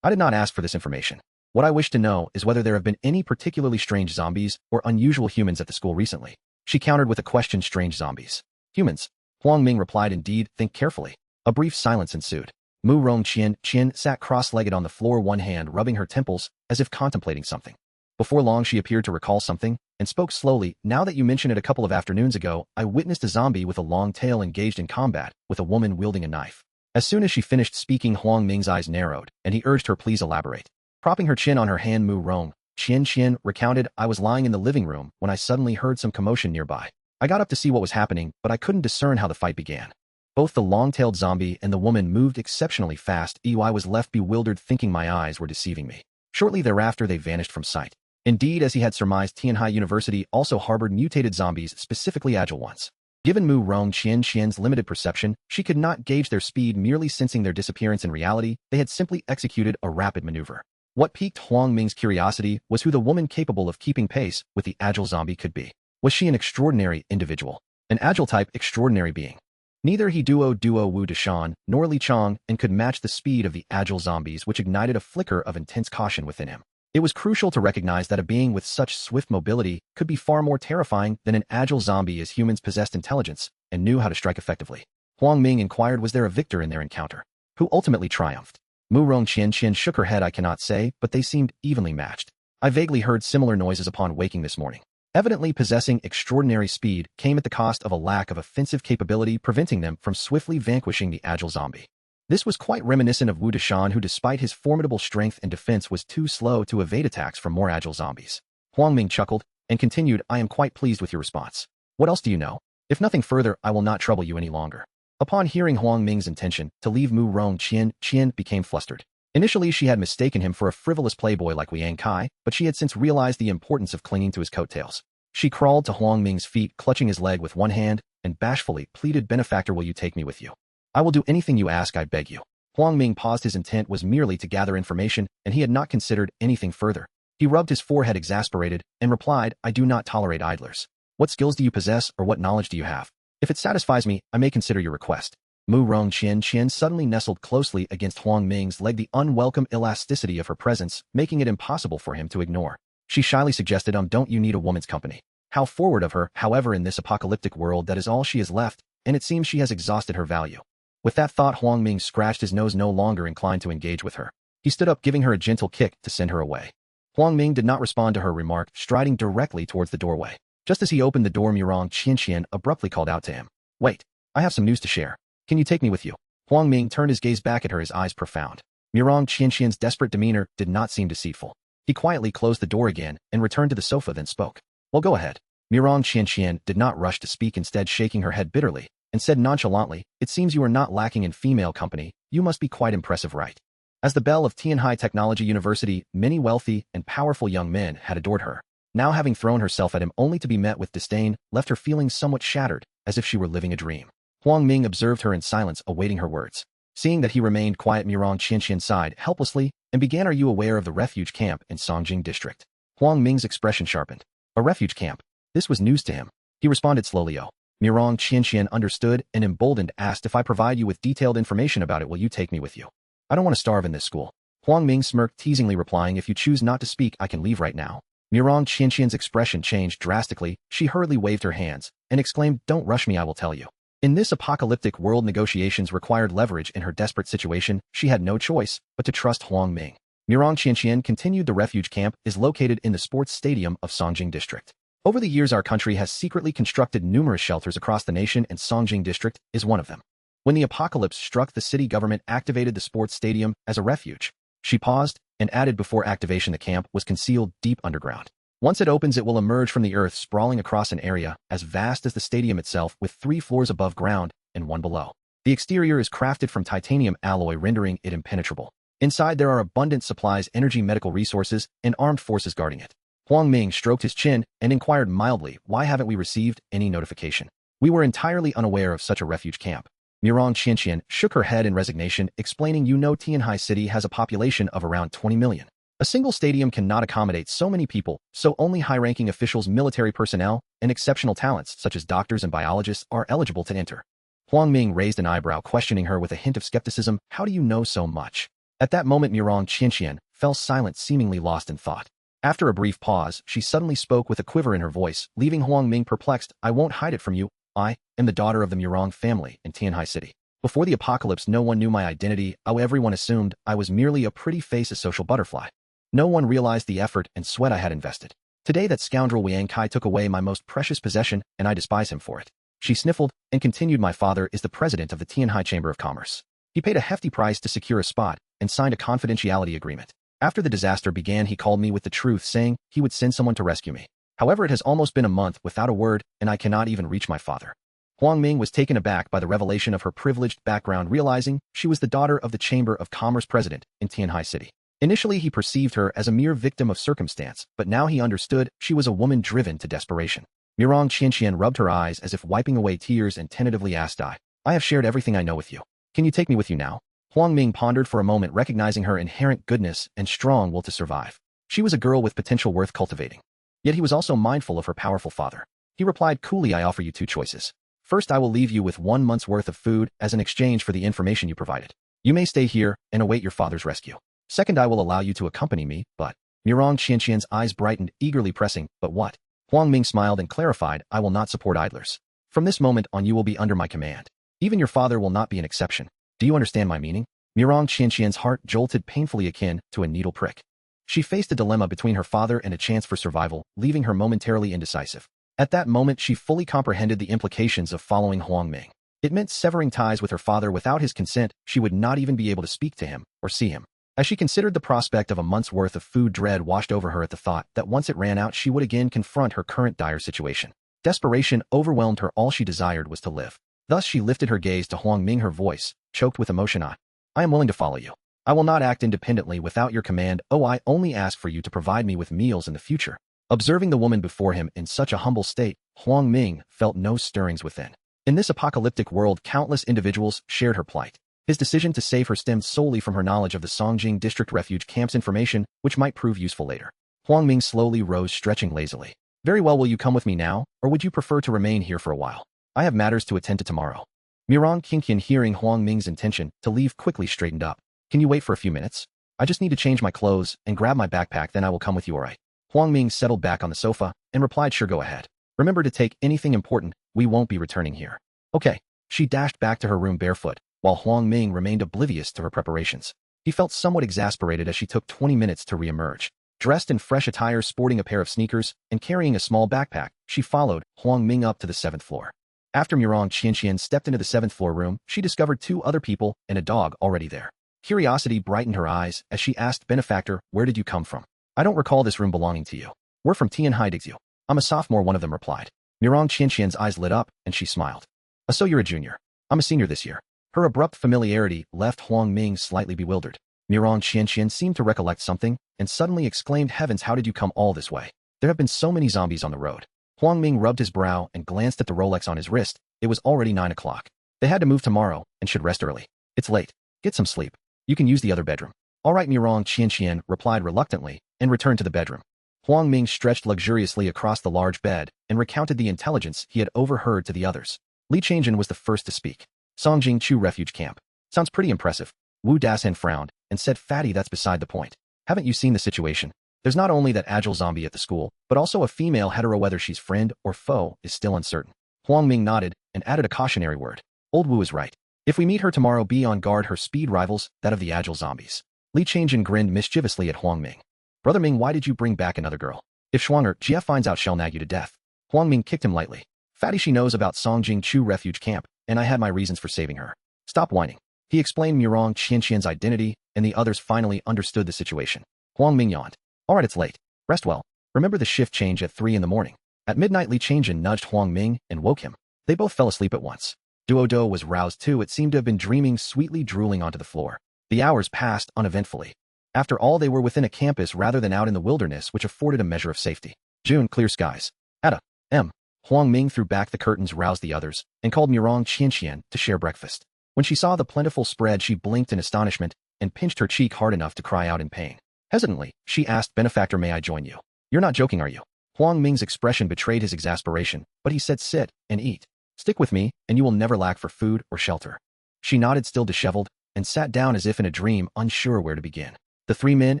I did not ask for this information. What I wish to know is whether there have been any particularly strange zombies or unusual humans at the school recently." She countered with a question, "Strange zombies? Humans?" Huang Ming replied, "Indeed, think carefully." A brief silence ensued. Mu Rong Qian sat cross-legged on the floor, one hand rubbing her temples, as if contemplating something. Before long, she appeared to recall something, and spoke slowly, "Now that you mention it, a couple of afternoons ago, I witnessed a zombie with a long tail engaged in combat, with a woman wielding a knife. As soon as she finished speaking, Huang Ming's eyes narrowed, and he urged her please elaborate. Propping her chin on her hand, Mu Rong Qian recounted, I was lying in the living room when I suddenly heard some commotion nearby. I got up to see what was happening, but I couldn't discern how the fight began. Both the long-tailed zombie and the woman moved exceptionally fast. I was left bewildered, thinking my eyes were deceiving me. Shortly thereafter, they vanished from sight. Indeed, as he had surmised, Tianhai University also harbored mutated zombies, specifically agile ones. Given Mu Rong Qian's limited perception, she could not gauge their speed, merely sensing their disappearance. In reality, they had simply executed a rapid maneuver. What piqued Huang Ming's curiosity was who the woman capable of keeping pace with the agile zombie could be. Was she an extraordinary individual? An agile-type extraordinary being? Neither he Duo Wu Deshan nor Li Chong and could match the speed of the agile zombies, which ignited a flicker of intense caution within him. It was crucial to recognize that a being with such swift mobility could be far more terrifying than an agile zombie, as humans possessed intelligence and knew how to strike effectively. Huang Ming inquired, was there a victor in their encounter? Who ultimately triumphed? Mu Rong Qian shook her head. I cannot say, but they seemed evenly matched. I vaguely heard similar noises upon waking this morning. Evidently, possessing extraordinary speed came at the cost of a lack of offensive capability, preventing them from swiftly vanquishing the agile zombie. This was quite reminiscent of Wu Deshan, who despite his formidable strength and defense was too slow to evade attacks from more agile zombies. Huang Ming chuckled and continued, I am quite pleased with your response. What else do you know? If nothing further, I will not trouble you any longer. Upon hearing Huang Ming's intention to leave, Mu Rong Qian became flustered. Initially, she had mistaken him for a frivolous playboy like Liang Kai, but she had since realized the importance of clinging to his coattails. She crawled to Huang Ming's feet, clutching his leg with one hand, and bashfully pleaded, Benefactor, will you take me with you? I will do anything you ask, I beg you. Huang Ming paused. His intent was merely to gather information, and he had not considered anything further. He rubbed his forehead, exasperated, and replied, I do not tolerate idlers. What skills do you possess, or what knowledge do you have? If it satisfies me, I may consider your request. Mu Rong Qian suddenly nestled closely against Huang Ming's leg, the unwelcome elasticity of her presence making it impossible for him to ignore. She shyly suggested, don't you need a woman's company? How forward of her, however, in this apocalyptic world that is all she has left, and it seems she has exhausted her value. With that thought, Huang Ming scratched his nose, no longer inclined to engage with her. He stood up, giving her a gentle kick to send her away. Huang Ming did not respond to her remark, striding directly towards the doorway. Just as he opened the door, Mu Rong Qian abruptly called out to him. Wait, I have some news to share. Can you take me with you? Huang Ming turned his gaze back at her, his eyes profound. Mu Rong Qian's desperate demeanor did not seem deceitful. He quietly closed the door again and returned to the sofa, then spoke. Well, go ahead. Mu Rong Qian did not rush to speak, instead shaking her head bitterly, and said nonchalantly, it seems you are not lacking in female company. You must be quite impressive, right? As the belle of Tianhai Technology University, many wealthy and powerful young men had adored her. Now, having thrown herself at him only to be met with disdain, left her feeling somewhat shattered, as if she were living a dream. Huang Ming observed her in silence, awaiting her words. Seeing that he remained quiet, Mu Rong Qian sighed helplessly and began, are you aware of the refuge camp in Songjing District? Huang Ming's expression sharpened. A refuge camp? This was news to him. He responded slowly, oh. Mu Rong Qian understood and, emboldened, asked, if I provide you with detailed information about it, will you take me with you? I don't want to starve in this school. Huang Ming smirked, teasingly replying, if you choose not to speak, I can leave right now. Mu Rong Qian's expression changed drastically. She hurriedly waved her hands and exclaimed, don't rush me, I will tell you. In this apocalyptic world, negotiations required leverage. In her desperate situation, she had no choice but to trust Huang Ming. Mu Rong Qian continued, the refuge camp is located in the sports stadium of Songjing District. Over the years, our country has secretly constructed numerous shelters across the nation, and Songjing District is one of them. When the apocalypse struck, the city government activated the sports stadium as a refuge. She paused and added, before activation, the camp was concealed deep underground. Once it opens, it will emerge from the earth, sprawling across an area as vast as the stadium itself, with 3 floors above ground and 1 below. The exterior is crafted from titanium alloy, rendering it impenetrable. Inside, there are abundant supplies, energy, medical resources, and armed forces guarding it. Huang Ming stroked his chin and inquired mildly, why haven't we received any notification? We were entirely unaware of such a refuge camp. Mu Rong Qian shook her head in resignation, explaining, you know, Tianhai City has a population of around 20 million. A single stadium cannot accommodate so many people, so only high-ranking officials, military personnel, and exceptional talents such as doctors and biologists are eligible to enter. Huang Ming raised an eyebrow, questioning her with a hint of skepticism. How do you know so much? At that moment, Mu Rong Qian fell silent, seemingly lost in thought. After a brief pause, she suddenly spoke with a quiver in her voice, leaving Huang Ming perplexed. I won't hide it from you. I am the daughter of the Mu Rong family in Tianhai City. Before the apocalypse, no one knew my identity. Everyone assumed I was merely a pretty face, a social butterfly. No one realized the effort and sweat I had invested. Today, that scoundrel Liang Kai took away my most precious possession, and I despise him for it. She sniffled and continued, my father is the president of the Tianhai Chamber of Commerce. He paid a hefty price to secure a spot and signed a confidentiality agreement. After the disaster began, he called me with the truth, saying he would send someone to rescue me. However, it has almost been a month without a word, and I cannot even reach my father. Huang Ming was taken aback by the revelation of her privileged background, realizing she was the daughter of the Chamber of Commerce president in Tianhai City. Initially, he perceived her as a mere victim of circumstance, but now he understood she was a woman driven to desperation. Mirong Qianqian rubbed her eyes as if wiping away tears and tentatively asked, I have shared everything I know with you. Can you take me with you now? Huang Ming pondered for a moment, recognizing her inherent goodness and strong will to survive. She was a girl with potential worth cultivating. Yet he was also mindful of her powerful father. He replied coolly, I offer you two choices. First, I will leave you with 1 month's worth of food as an exchange for the information you provided. You may stay here and await your father's rescue. Second, I will allow you to accompany me, but... Mirong Qianqian's eyes brightened, eagerly pressing, but what? Huang Ming smiled and clarified, I will not support idlers. From this moment on, you will be under my command. Even your father will not be an exception. Do you understand my meaning? Mirong Qianqian's heart jolted painfully, akin to a needle prick. She faced a dilemma between her father and a chance for survival, leaving her momentarily indecisive. At that moment, she fully comprehended the implications of following Huang Ming. It meant severing ties with her father. Without his consent, she would not even be able to speak to him or see him. As she considered the prospect of a month's worth of food, dread washed over her at the thought that once it ran out, she would again confront her current dire situation. Desperation overwhelmed her. All she desired was to live. Thus she lifted her gaze to Huang Ming, her voice choked with emotion. I am willing to follow you. I will not act independently without your command. Oh, I only ask for you to provide me with meals in the future. Observing the woman before him in such a humble state, Huang Ming felt no stirrings within. In this apocalyptic world, countless individuals shared her plight. His decision to save her stemmed solely from her knowledge of the Songjing District Refuge Camp's information, which might prove useful later. Huang Ming slowly rose, stretching lazily. Very well, will you come with me now, or would you prefer to remain here for a while? I have matters to attend to tomorrow. Mirong Qianqian, hearing Huang Ming's intention to leave, quickly straightened up. Can you wait for a few minutes? I just need to change my clothes and grab my backpack, then I will come with you, alright? Huang Ming settled back on the sofa and replied, sure, go ahead. Remember to take anything important, we won't be returning here. Okay. She dashed back to her room barefoot, while Huang Ming remained oblivious to her preparations. He felt somewhat exasperated as she took 20 minutes to reemerge. Dressed in fresh attire, sporting a pair of sneakers, and carrying a small backpack, she followed Huang Ming up to the 7th floor. After Mirong Qianqian stepped into the 7th floor room, she discovered 2 other people and a dog already there. Curiosity brightened her eyes as she asked, benefactor, where did you come from? I don't recall this room belonging to you. We're from Tianhai Digzhu. I'm a sophomore, one of them replied. Mirong Qianqian's eyes lit up, and she smiled. So you're a junior. I'm a senior this year. Her abrupt familiarity left Huang Ming slightly bewildered. Mirong Qianqian seemed to recollect something, and suddenly exclaimed, heavens, how did you come all this way? There have been so many zombies on the road. Huang Ming rubbed his brow and glanced at the Rolex on his wrist. It was already 9 o'clock. They had to move tomorrow, and should rest early. It's late. Get some sleep. You can use the other bedroom. All right, Mirong Qianqian replied reluctantly, and returned to the bedroom. Huang Ming stretched luxuriously across the large bed and recounted the intelligence he had overheard to the others. Li Changjin was the first to speak. Songjing Chu Refuge Camp. Sounds pretty impressive. Wu Dashen frowned and said, fatty, that's beside the point. Haven't you seen the situation? There's not only that agile zombie at the school, but also a female hetero. Whether she's friend or foe is still uncertain. Huang Ming nodded and added a cautionary word. Old Wu is right. If we meet her tomorrow, be on guard. Her speed rivals that of the agile zombies. Li Changjin grinned mischievously at Huang Ming. Brother Ming, why did you bring back another girl? If Schwanger Jia finds out, she'll nag you to death. Huang Ming kicked him lightly. Fatty, she knows about Songjing Chu Refuge Camp, and I had my reasons for saving her. Stop whining. He explained Mirong Qianqian's identity, and the others finally understood the situation. Huang Ming yawned. All right, it's late. Rest well. Remember the shift change at 3 in the morning. At midnight, Li Changjin nudged Huang Ming and woke him. They both fell asleep at once. Duodo was roused too. It seemed to have been dreaming, sweetly drooling onto the floor. The hours passed uneventfully. After all, they were within a campus rather than out in the wilderness, which afforded a measure of safety. June, clear skies. Ada. M. Huang Ming threw back the curtains, roused the others, and called Mirong Qianqian to share breakfast. When she saw the plentiful spread, she blinked in astonishment and pinched her cheek hard enough to cry out in pain. Hesitantly, she asked, benefactor, may I join you? You're not joking, are you? Huang Ming's expression betrayed his exasperation, but he said, sit and eat. Stick with me, and you will never lack for food or shelter. She nodded, still disheveled, and sat down as if in a dream, unsure where to begin. The 3 men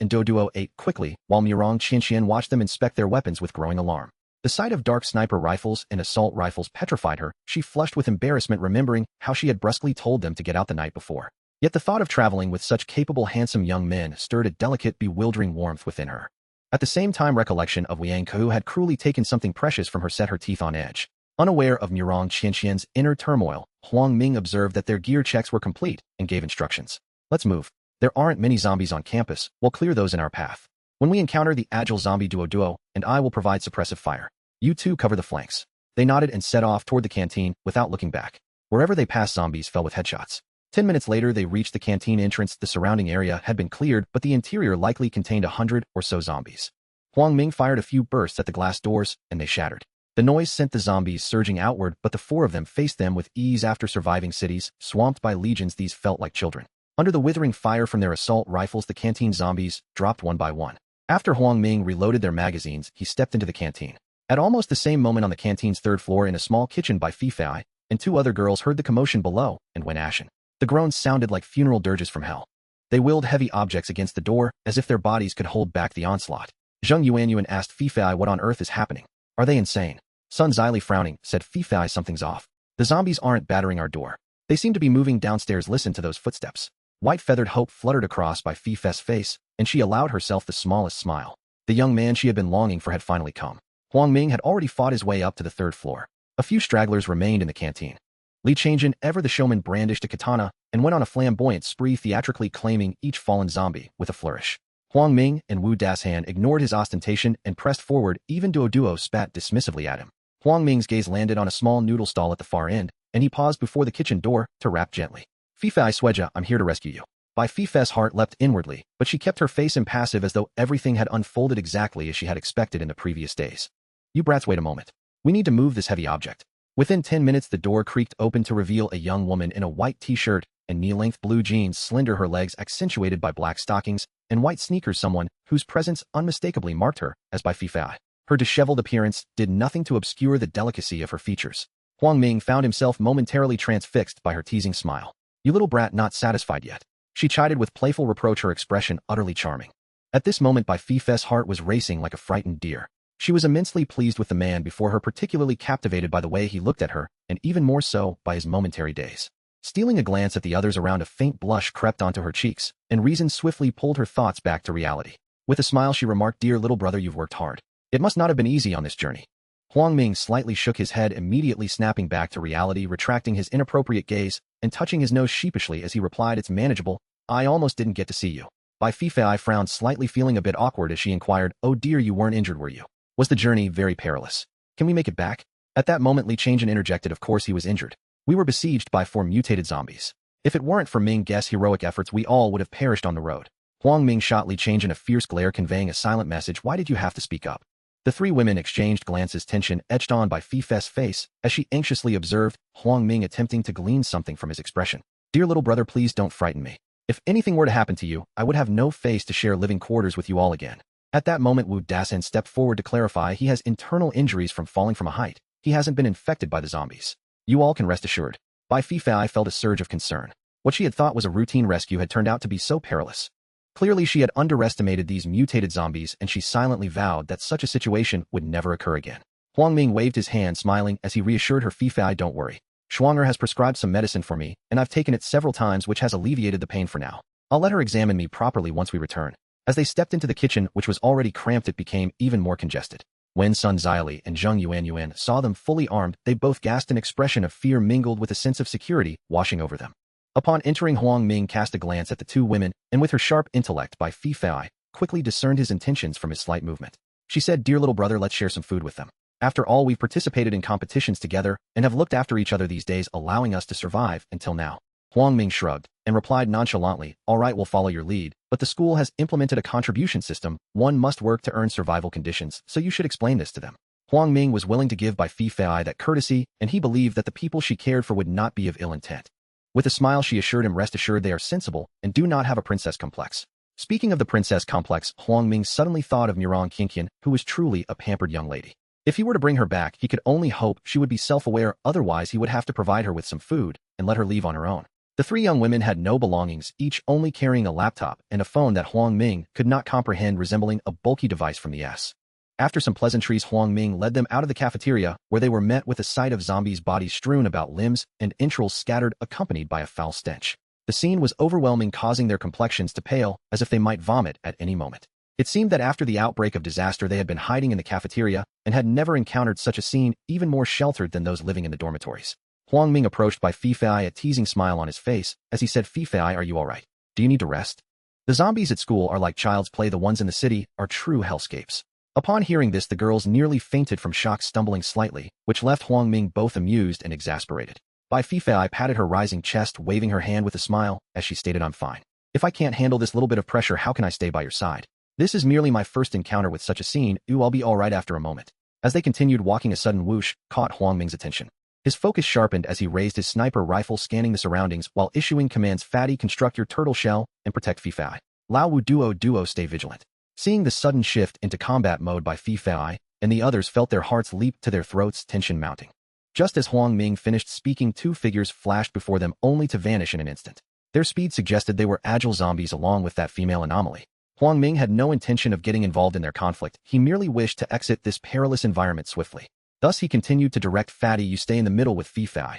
and Doduo ate quickly, while Mirong Qianqian watched them inspect their weapons with growing alarm. The sight of dark sniper rifles and assault rifles petrified her. She flushed with embarrassment, remembering how she had brusquely told them to get out the night before. Yet the thought of traveling with such capable, handsome young men stirred a delicate, bewildering warmth within her. At the same time, recollection of Liang Ku had cruelly taken something precious from her set her teeth on edge. Unaware of Murong Qianqian's inner turmoil, Huang Ming observed that their gear checks were complete and gave instructions. Let's move. There aren't many zombies on campus, we'll clear those in our path. When we encounter the agile zombie duo, and I will provide suppressive fire. You two cover the flanks. They nodded and set off toward the canteen without looking back. Wherever they passed, zombies fell with headshots. 10 minutes later, they reached the canteen entrance. The surrounding area had been cleared, but the interior likely contained 100 or so zombies. Huang Ming fired a few bursts at the glass doors, and they shattered. The noise sent the zombies surging outward, but the four of them faced them with ease. After surviving cities swamped by legions, these felt like children. Under the withering fire from their assault rifles, the canteen zombies dropped one by one. After Huang Ming reloaded their magazines, he stepped into the canteen. At almost the same moment, on the canteen's third floor in a small kitchen by Sci-Fi, and two other girls heard the commotion below and went ashen. The groans sounded like funeral dirges from hell. They willed heavy objects against the door, as if their bodies could hold back the onslaught. Zheng Yuanyuan asked Sci-Fi what on earth is happening. Are they insane? Sun Zili, frowning, said Sci-Fi, something's off. The zombies aren't battering our door. They seem to be moving downstairs. Listen to those footsteps. White feathered hope fluttered across by Sci-Fi's face, and she allowed herself the smallest smile. The young man she had been longing for had finally come. Huang Ming had already fought his way up to the third floor. A few stragglers remained in the canteen. Li Changjin, ever the showman, brandished a katana and went on a flamboyant spree, theatrically claiming each fallen zombie with a flourish. Huang Ming and Wu Dashan ignored his ostentation and pressed forward. Even Duo spat dismissively at him. Huang Ming's gaze landed on a small noodle stall at the far end, and he paused before the kitchen door to rap gently. Sci-Fi Sweja, I'm here to rescue you. Bai Sci-Fi's heart leapt inwardly, but she kept her face impassive, as though everything had unfolded exactly as she had expected in the previous days. You brats, wait a moment. We need to move this heavy object. Within 10 minutes, the door creaked open to reveal a young woman in a white t-shirt and knee-length blue jeans, slender, her legs accentuated by black stockings and white sneakers, someone whose presence unmistakably marked her as Bai Sci-Fi. Her disheveled appearance did nothing to obscure the delicacy of her features. Huang Ming found himself momentarily transfixed by her teasing smile. You little brat, not satisfied yet. She chided with playful reproach, her expression utterly charming. At this moment, Bai Sci-Fi's heart was racing like a frightened deer. She was immensely pleased with the man before her, particularly captivated by the way he looked at her, and even more so by his momentary daze. Stealing a glance at the others around, a faint blush crept onto her cheeks, and reason swiftly pulled her thoughts back to reality. With a smile, she remarked, Dear little brother, you've worked hard. It must not have been easy on this journey. Huang Ming slightly shook his head, immediately snapping back to reality, retracting his inappropriate gaze, and touching his nose sheepishly as he replied, It's manageable. I almost didn't get to see you. Bai Sci-Fi frowned slightly, feeling a bit awkward as she inquired, Oh dear, you weren't injured, were you? Was the journey very perilous? Can we make it back? At that moment, Li Changjin interjected, Of course he was injured. We were besieged by 4 mutated zombies. If it weren't for Ming Guest's heroic efforts, we all would have perished on the road. Huang Ming shot Li Changjin a fierce glare, conveying a silent message, Why did you have to speak up? The three women exchanged glances, tension etched on by Sci-Fi's face as she anxiously observed Huang Ming attempting to glean something from his expression. Dear little brother, please don't frighten me. If anything were to happen to you, I would have no face to share living quarters with you all again. At that moment, Wu Dashan stepped forward to clarify, he has internal injuries from falling from a height. He hasn't been infected by the zombies. You all can rest assured. Bai Sci-Fi felt a surge of concern. What she had thought was a routine rescue had turned out to be so perilous. Clearly, she had underestimated these mutated zombies, and she silently vowed that such a situation would never occur again. Huang Ming waved his hand, smiling, as he reassured her, Sci-Fi, don't worry. Schwanger has prescribed some medicine for me, and I've taken it several times, which has alleviated the pain for now. I'll let her examine me properly once we return. As they stepped into the kitchen, which was already cramped, it became even more congested. When Sun Zili and Zheng Yuanyuan saw them fully armed, they both gasped, an expression of fear mingled with a sense of security washing over them. Upon entering, Huang Ming cast a glance at the two women, and with her sharp intellect, Bai Sci-Fi quickly discerned his intentions from his slight movement. She said, Dear little brother, let's share some food with them. After all, we've participated in competitions together and have looked after each other these days, allowing us to survive until now. Huang Ming shrugged and replied nonchalantly, All right, we'll follow your lead, but the school has implemented a contribution system. One must work to earn survival conditions, so you should explain this to them. Huang Ming was willing to give Bai Sci-Fi that courtesy, and he believed that the people she cared for would not be of ill intent. With a smile, she assured him, Rest assured, they are sensible and do not have a princess complex. Speaking of the princess complex, Huang Ming suddenly thought of Murong Qianqian, who was truly a pampered young lady. If he were to bring her back, he could only hope she would be self-aware, otherwise he would have to provide her with some food and let her leave on her own. The three young women had no belongings, each only carrying a laptop and a phone that Huang Ming could not comprehend, resembling a bulky device from the S. After some pleasantries, Huang Ming led them out of the cafeteria, where they were met with a sight of zombies' bodies strewn about, limbs and entrails scattered, accompanied by a foul stench. The scene was overwhelming, causing their complexions to pale, as if they might vomit at any moment. It seemed that after the outbreak of disaster they had been hiding in the cafeteria and had never encountered such a scene, even more sheltered than those living in the dormitories. Huang Ming approached by Fifei, a teasing smile on his face, as he said, Fifei, are you alright? Do you need to rest? The zombies at school are like child's play, the ones in the city are true hellscapes. Upon hearing this, the girls nearly fainted from shock, stumbling slightly, which left Huang Ming both amused and exasperated. Bai Fifei patted her rising chest, waving her hand with a smile, as she stated, I'm fine. If I can't handle this little bit of pressure, how can I stay by your side? This is merely my first encounter with such a scene, I'll be alright after a moment. As they continued walking, a sudden whoosh caught Huang Ming's attention. His focus sharpened as he raised his sniper rifle, scanning the surroundings while issuing commands, Fatty, construct your turtle shell and protect Fifei. Lao Wu Duo, stay vigilant. Seeing the sudden shift into combat mode by Fifei, and the others felt their hearts leap to their throats, tension mounting. Just as Huang Ming finished speaking, two figures flashed before them only to vanish in an instant. Their speed suggested they were agile zombies along with that female anomaly. Huang Ming had no intention of getting involved in their conflict, he merely wished to exit this perilous environment swiftly. Thus he continued to direct Fatty, you stay in the middle with Fifei.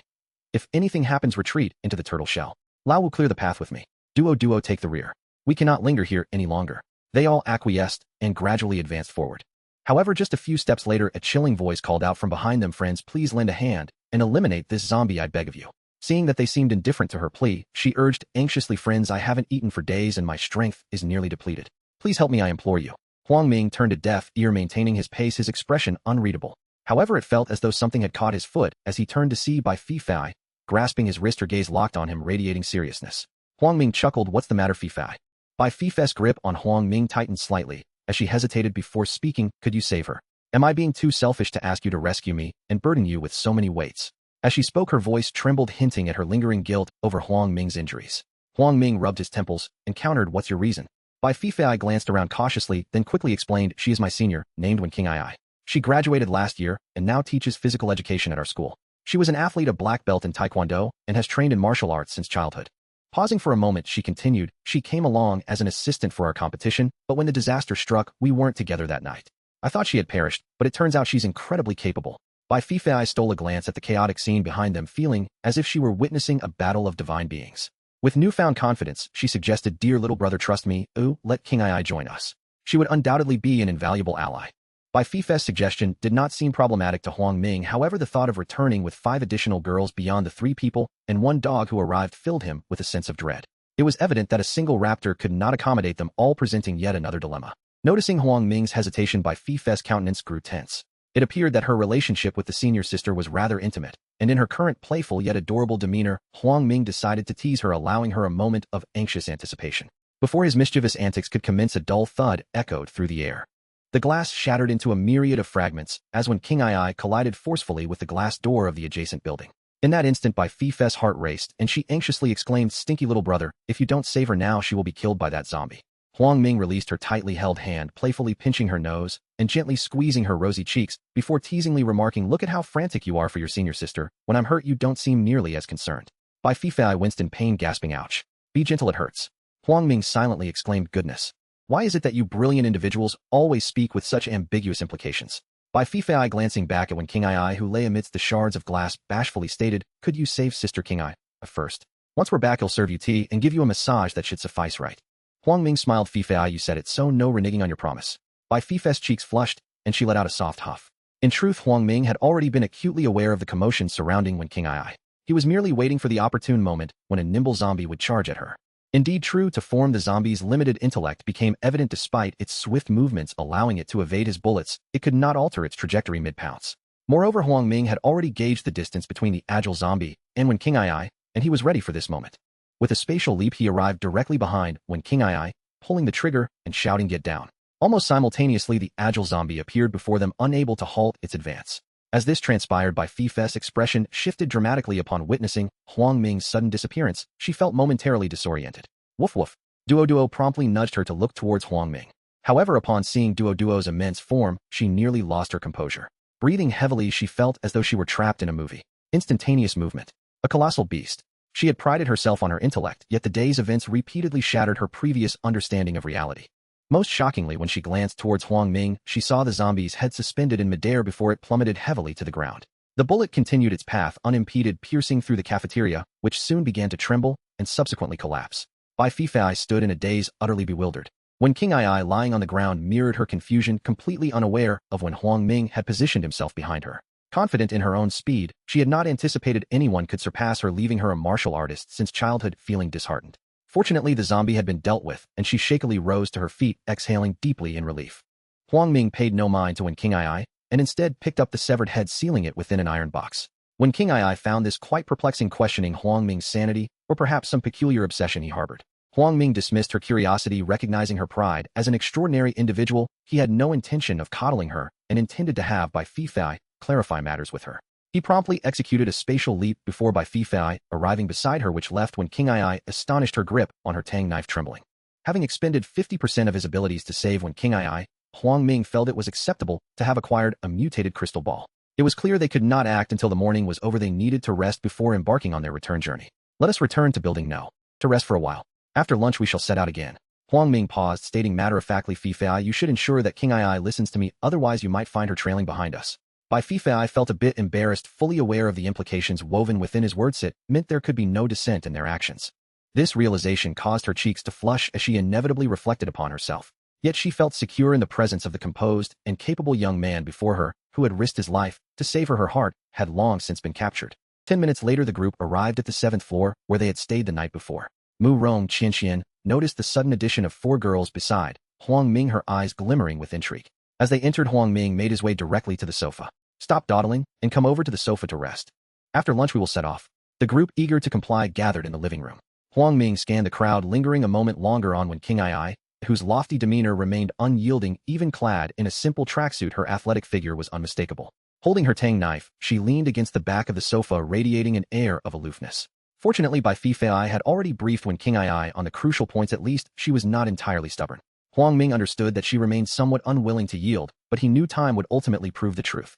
If anything happens, retreat into the turtle shell. Lao will clear the path with me. Duo take the rear. We cannot linger here any longer. They all acquiesced and gradually advanced forward. However, just a few steps later, a chilling voice called out from behind them, friends, please lend a hand and eliminate this zombie, I beg of you. Seeing that they seemed indifferent to her plea, she urged anxiously, friends, I haven't eaten for days and my strength is nearly depleted. Please help me, I implore you. Huang Ming turned a deaf ear, maintaining his pace, his expression unreadable. However, it felt as though something had caught his foot as he turned to see Bai Fifei, grasping his wrist, her gaze locked on him, radiating seriousness. Huang Ming chuckled, what's the matter, Fifei? Bai Fifei's grip on Huang Ming tightened slightly as she hesitated before speaking, could you save her? Am I being too selfish to ask you to rescue me and burden you with so many weights? As she spoke, her voice trembled, hinting at her lingering guilt over Huang Ming's injuries. Huang Ming rubbed his temples and countered, what's your reason? Bai Fifei glanced around cautiously, then quickly explained, she is my senior, named Wen King Ai. She graduated last year and now teaches physical education at our school. She was an athlete, a black belt in Taekwondo, and has trained in martial arts since childhood. Pausing for a moment, she continued, she came along as an assistant for our competition, but when the disaster struck, we weren't together that night. I thought she had perished, but it turns out she's incredibly capable. Bai Fifei stole a glance at the chaotic scene behind them, feeling as if she were witnessing a battle of divine beings. With newfound confidence, she suggested, dear little brother, trust me, let King Ai join us. She would undoubtedly be an invaluable ally. Bai Fifei's suggestion did not seem problematic to Huang Ming, however the thought of returning with 5 additional girls beyond the 3 people and 1 dog who arrived filled him with a sense of dread. It was evident that a single raptor could not accommodate them all, presenting yet another dilemma. Noticing Huang Ming's hesitation, Bai Fifei's countenance grew tense. It appeared that her relationship with the senior sister was rather intimate, and in her current playful yet adorable demeanor, Huang Ming decided to tease her, allowing her a moment of anxious anticipation. Before his mischievous antics could commence, a dull thud echoed through the air. The glass shattered into a myriad of fragments, as when King Ai collided forcefully with the glass door of the adjacent building. In that instant, Bai Fifei's heart raced, and she anxiously exclaimed, stinky little brother, if you don't save her now, she will be killed by that zombie. Huang Ming released her tightly held hand, playfully pinching her nose and gently squeezing her rosy cheeks, before teasingly remarking, look at how frantic you are for your senior sister. When I'm hurt, you don't seem nearly as concerned. Bai Fifei winced in pain, gasping, ouch. Be gentle, it hurts. Huang Ming silently exclaimed, goodness. Why is it that you brilliant individuals always speak with such ambiguous implications? Bai Fifei, glancing back at Wen King Ai, who lay amidst the shards of glass, bashfully stated, could you save Sister King Ai first? Once we're back, he'll serve you tea and give you a massage that should suffice, right? Huang Ming smiled, Fifei, you said it, so no reneging on your promise. Bai Fifei's cheeks flushed, and she let out a soft huff. In truth, Huang Ming had already been acutely aware of the commotion surrounding Wen King Ai. He was merely waiting for the opportune moment when a nimble zombie would charge at her. Indeed, true to form, the zombie's limited intellect became evident despite its swift movements allowing it to evade his bullets. It could not alter its trajectory mid-pounce. Moreover, Huang Ming had already gauged the distance between the agile zombie and Wen King Ai, and he was ready for this moment. With a spatial leap, he arrived directly behind Wen King Ai, pulling the trigger and shouting, get down. Almost simultaneously, the agile zombie appeared before them, unable to halt its advance. As this transpired, Bai Fifei's expression shifted dramatically upon witnessing Huang Ming's sudden disappearance. She felt momentarily disoriented. Woof woof. Duo promptly nudged her to look towards Huang Ming. However, upon seeing Duo's immense form, she nearly lost her composure. Breathing heavily, she felt as though she were trapped in a movie. Instantaneous movement. A colossal beast. She had prided herself on her intellect, yet the day's events repeatedly shattered her previous understanding of reality. Most shockingly, when she glanced towards Huang Ming, she saw the zombie's head suspended in midair before it plummeted heavily to the ground. The bullet continued its path unimpeded, piercing through the cafeteria, which soon began to tremble and subsequently collapse. Bai Fifei stood in a daze, utterly bewildered. When King Ai, lying on the ground, mirrored her confusion, completely unaware of when Huang Ming had positioned himself behind her. Confident in her own speed, she had not anticipated anyone could surpass her, leaving her a martial artist since childhood, feeling disheartened. Fortunately, the zombie had been dealt with, and she shakily rose to her feet, exhaling deeply in relief. Huang Ming paid no mind to when King Ai, and instead picked up the severed head, sealing it within an iron box. When King Ai found this quite perplexing, questioning Huang Ming's sanity, or perhaps some peculiar obsession he harbored. Huang Ming dismissed her curiosity, recognizing her pride as an extraordinary individual. He had no intention of coddling her, and intended to have Bai Fifei clarify matters with her. He promptly executed a spatial leap before Bai Fifei arriving beside her, which left when King Ai astonished, her grip on her tang knife trembling. Having expended 50% of his abilities to save when King Ai, Huang Ming felt it was acceptable to have acquired a mutated crystal ball. It was clear they could not act until the morning was over. They needed to rest before embarking on their return journey. Let us return to building No. To rest for a while. After lunch we shall set out again. Huang Ming paused, stating matter-of-factly, Fifei, you should ensure that King Ai listens to me, otherwise you might find her trailing behind us. Bai Fifei felt a bit embarrassed, fully aware of the implications woven within his words. It meant there could be no dissent in their actions. This realization caused her cheeks to flush as she inevitably reflected upon herself. Yet she felt secure in the presence of the composed and capable young man before her, who had risked his life to save her. Her heart had long since been captured. 10 minutes later the group arrived at the 7th floor, where they had stayed the night before. Mu Rong Qianxian noticed the sudden addition of 4 girls beside Huang Ming, her eyes glimmering with intrigue. As they entered, Huang Ming made his way directly to the sofa. Stop dawdling, and come over to the sofa to rest. After lunch we will set off. The group, eager to comply, gathered in the living room. Huang Ming scanned the crowd, lingering a moment longer on when King Ai, whose lofty demeanor remained unyielding, even clad in a simple tracksuit, her athletic figure was unmistakable. Holding her tang knife, she leaned against the back of the sofa, radiating an air of aloofness. Fortunately, Bai Fifei had already briefed when King Ai on the crucial points. At least, she was not entirely stubborn. Huang Ming understood that she remained somewhat unwilling to yield, but he knew time would ultimately prove the truth.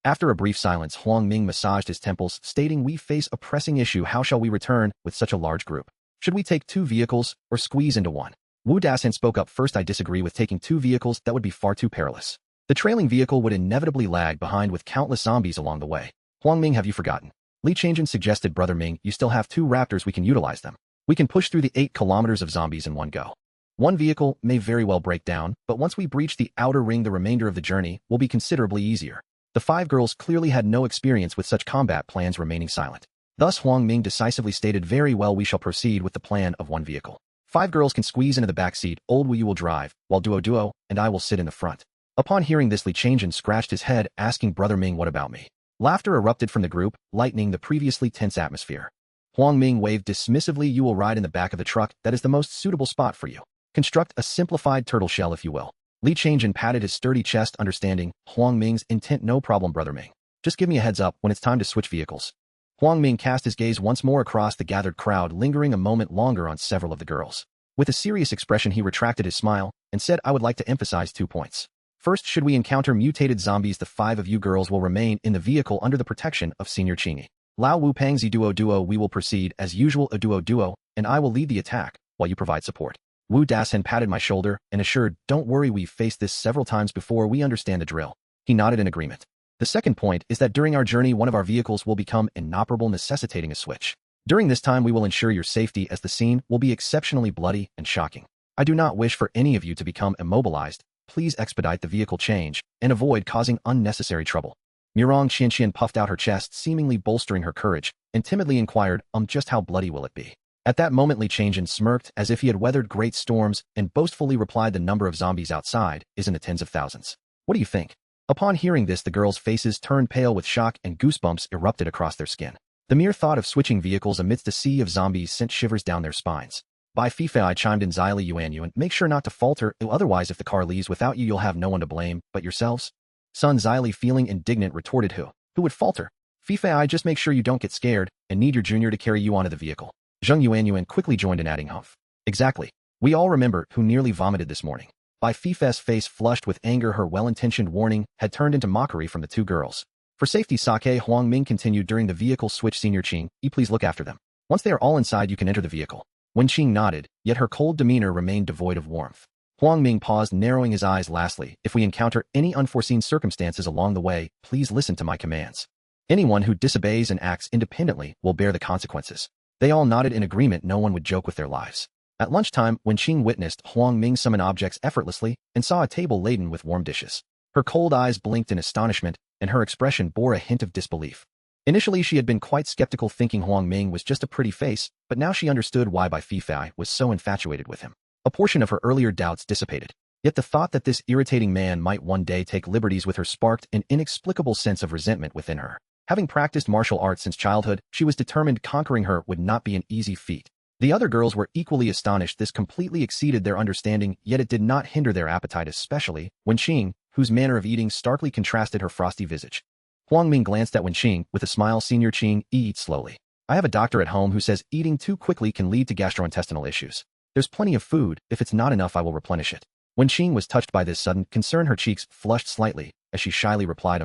After a brief silence, Huang Ming massaged his temples, stating, we face a pressing issue. How shall we return with such a large group? Should we take 2 vehicles, or squeeze into one? Wu Dasan spoke up first. I disagree with taking 2 vehicles. That would be far too perilous. The trailing vehicle would inevitably lag behind with countless zombies along the way. Huang Ming, have you forgotten? Li Changjian suggested. Brother Ming, you still have 2 raptors. We can utilize them. We can push through the 8 kilometers of zombies in one go. One vehicle may very well break down, but once we breach the outer ring, the remainder of the journey will be considerably easier. The 5 girls clearly had no experience with such combat plans, remaining silent. Thus Huang Ming decisively stated, very well, we shall proceed with the plan of 1 vehicle. 5 girls can squeeze into the back seat. Old Wu, you will drive, while Duo and I will sit in the front. Upon hearing this, Li Changjian scratched his head, asking, Brother Ming, what about me? Laughter erupted from the group, lightening the previously tense atmosphere. Huang Ming waved dismissively. You will ride in the back of the truck. That is the most suitable spot for you. Construct a simplified turtle shell, if you will. Li Changjian patted his sturdy chest, understanding Huang Ming's intent. No problem, Brother Ming. Just give me a heads up when it's time to switch vehicles. Huang Ming cast his gaze once more across the gathered crowd, lingering a moment longer on several of the girls. With a serious expression, he retracted his smile and said, I would like to emphasize 2 points. First, should we encounter mutated zombies, the 5 of you girls will remain in the vehicle under the protection of Senior Qingyi. Lao Wu Pangzi Duo, we will proceed as usual, a duo, and I will lead the attack while you provide support. Wu Dasan patted my shoulder and assured, don't worry, we've faced this several times before, we understand the drill. He nodded in agreement. The second point is that during our journey, one of our vehicles will become inoperable, necessitating a switch. During this time, we will ensure your safety, as the scene will be exceptionally bloody and shocking. I do not wish for any of you to become immobilized. Please expedite the vehicle change and avoid causing unnecessary trouble. Murong Qianxian puffed out her chest, seemingly bolstering her courage, and timidly inquired, just how bloody will it be? At that moment, Li Changjian smirked as if he had weathered great storms and boastfully replied, the number of zombies outside is in the tens of thousands. What do you think? Upon hearing this, the girls' faces turned pale with shock and goosebumps erupted across their skin. The mere thought of switching vehicles amidst a sea of zombies sent shivers down their spines. Bai Fifei chimed in, Xili Yuanyuan, make sure not to falter, otherwise if the car leaves without you, you'll have no one to blame but yourselves. Son Xili, feeling indignant, retorted, Who would falter? Fifei, just make sure you don't get scared and need your junior to carry you onto the vehicle. Zheng Yuanyuan quickly joined in, adding, Humph. Exactly. We all remember who nearly vomited this morning. Bai Fifei's face flushed with anger. Her well-intentioned warning had turned into mockery from the 2 girls. For safety, Sake, Huang Ming continued, during the vehicle switch, Senior Qing, please look after them. Once they are all inside, you can enter the vehicle. When Qing nodded, yet her cold demeanor remained devoid of warmth. Huang Ming paused, narrowing his eyes. Lastly, if we encounter any unforeseen circumstances along the way, please listen to my commands. Anyone who disobeys and acts independently will bear the consequences. They all nodded in agreement. No one would joke with their lives. At lunchtime, when Qing witnessed Huang Ming summon objects effortlessly and saw a table laden with warm dishes, her cold eyes blinked in astonishment, and her expression bore a hint of disbelief. Initially, she had been quite skeptical, thinking Huang Ming was just a pretty face, but now she understood why Bai Fifei was so infatuated with him. A portion of her earlier doubts dissipated. Yet the thought that this irritating man might one day take liberties with her sparked an inexplicable sense of resentment within her. Having practiced martial arts since childhood, she was determined conquering her would not be an easy feat. The other girls were equally astonished. This completely exceeded their understanding, yet it did not hinder their appetite, especially when Qing, whose manner of eating starkly contrasted her frosty visage. Huang Ming glanced at Wen Qing with a smile. Senior Qing, eat slowly. I have a doctor at home who says eating too quickly can lead to gastrointestinal issues. There's plenty of food. If it's not enough, I will replenish it. When Qing was touched by this sudden concern, her cheeks flushed slightly as she shyly replied,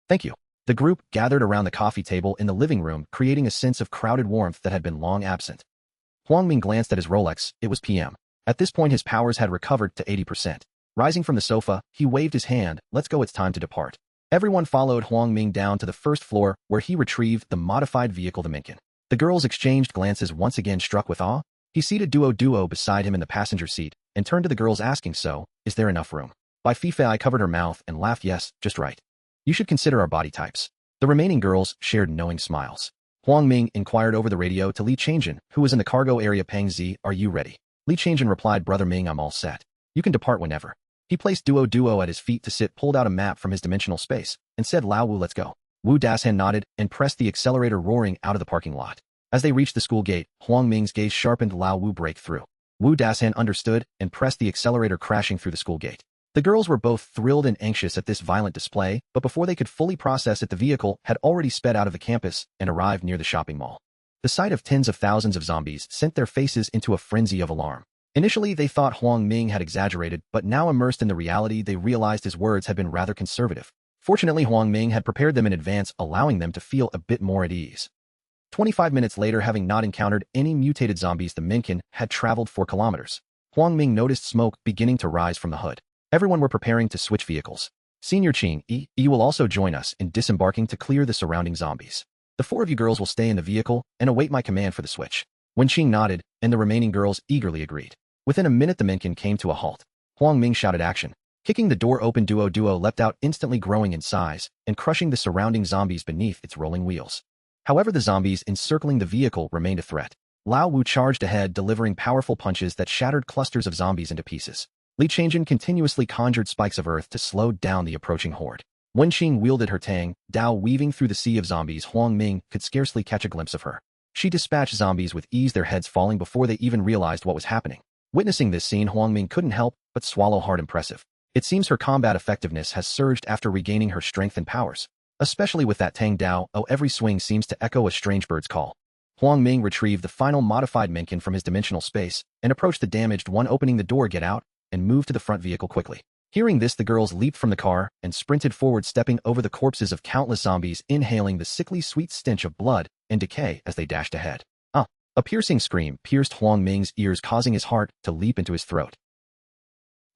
Thank you. The group gathered around the coffee table in the living room, creating a sense of crowded warmth that had been long absent. Huang Ming glanced at his Rolex. It was PM. At this point, his powers had recovered to 80%. Rising from the sofa, he waved his hand. Let's go, it's time to depart. Everyone followed Huang Ming down to the first floor, where he retrieved the modified vehicle, the Minkin. The girls exchanged glances, once again struck with awe. He seated Duo beside him in the passenger seat and turned to the girls, asking, So, is there enough room? Bai Fifei covered her mouth and laughed. Yes, just right. You should consider our body types. The remaining girls shared knowing smiles. Huang Ming inquired over the radio to Li Changjin, who was in the cargo area. Peng Zi, are you ready? Li Changjin replied, Brother Ming, I'm all set. You can depart whenever. He placed Duo at his feet to sit, pulled out a map from his dimensional space, and said, Lao Wu, let's go. Wu Dashan nodded and pressed the accelerator, roaring out of the parking lot. As they reached the school gate, Huang Ming's gaze sharpened. Lao Wu, break through. Wu Dashan understood and pressed the accelerator, crashing through the school gate. The girls were both thrilled and anxious at this violent display, but before they could fully process it, the vehicle had already sped out of the campus and arrived near the shopping mall. The sight of tens of thousands of zombies sent their faces into a frenzy of alarm. Initially, they thought Huang Ming had exaggerated, but now immersed in the reality, they realized his words had been rather conservative. Fortunately, Huang Ming had prepared them in advance, allowing them to feel a bit more at ease. 25 minutes later, having not encountered any mutated zombies, the Minkin had traveled 4 kilometers. Huang Ming noticed smoke beginning to rise from the hood. Everyone were preparing to switch vehicles. Senior Qing, you will also join us in disembarking to clear the surrounding zombies. The 4 of you girls will stay in the vehicle and await my command for the switch. When Qing nodded, and the remaining girls eagerly agreed. Within a minute, the Minkin came to a halt. Huang Ming shouted, action. Kicking the door open, Duo leapt out, instantly growing in size and crushing the surrounding zombies beneath its rolling wheels. However, the zombies encircling the vehicle remained a threat. Lao Wu charged ahead, delivering powerful punches that shattered clusters of zombies into pieces. Li Changjin continuously conjured spikes of earth to slow down the approaching horde. When Qing wielded her Tang Dao, weaving through the sea of zombies, Huang Ming could scarcely catch a glimpse of her. She dispatched zombies with ease, their heads falling before they even realized what was happening. Witnessing this scene, Huang Ming couldn't help but swallow hard. Impressive. It seems her combat effectiveness has surged after regaining her strength and powers. Especially with that Tang Dao, every swing seems to echo a strange bird's call. Huang Ming retrieved the final modified Minkin from his dimensional space and approached the damaged one, opening the door, get out, and moved to the front vehicle quickly. Hearing this, the girls leaped from the car and sprinted forward, stepping over the corpses of countless zombies, inhaling the sickly sweet stench of blood and decay as they dashed ahead. A piercing scream pierced Huang Ming's ears, causing his heart to leap into his throat.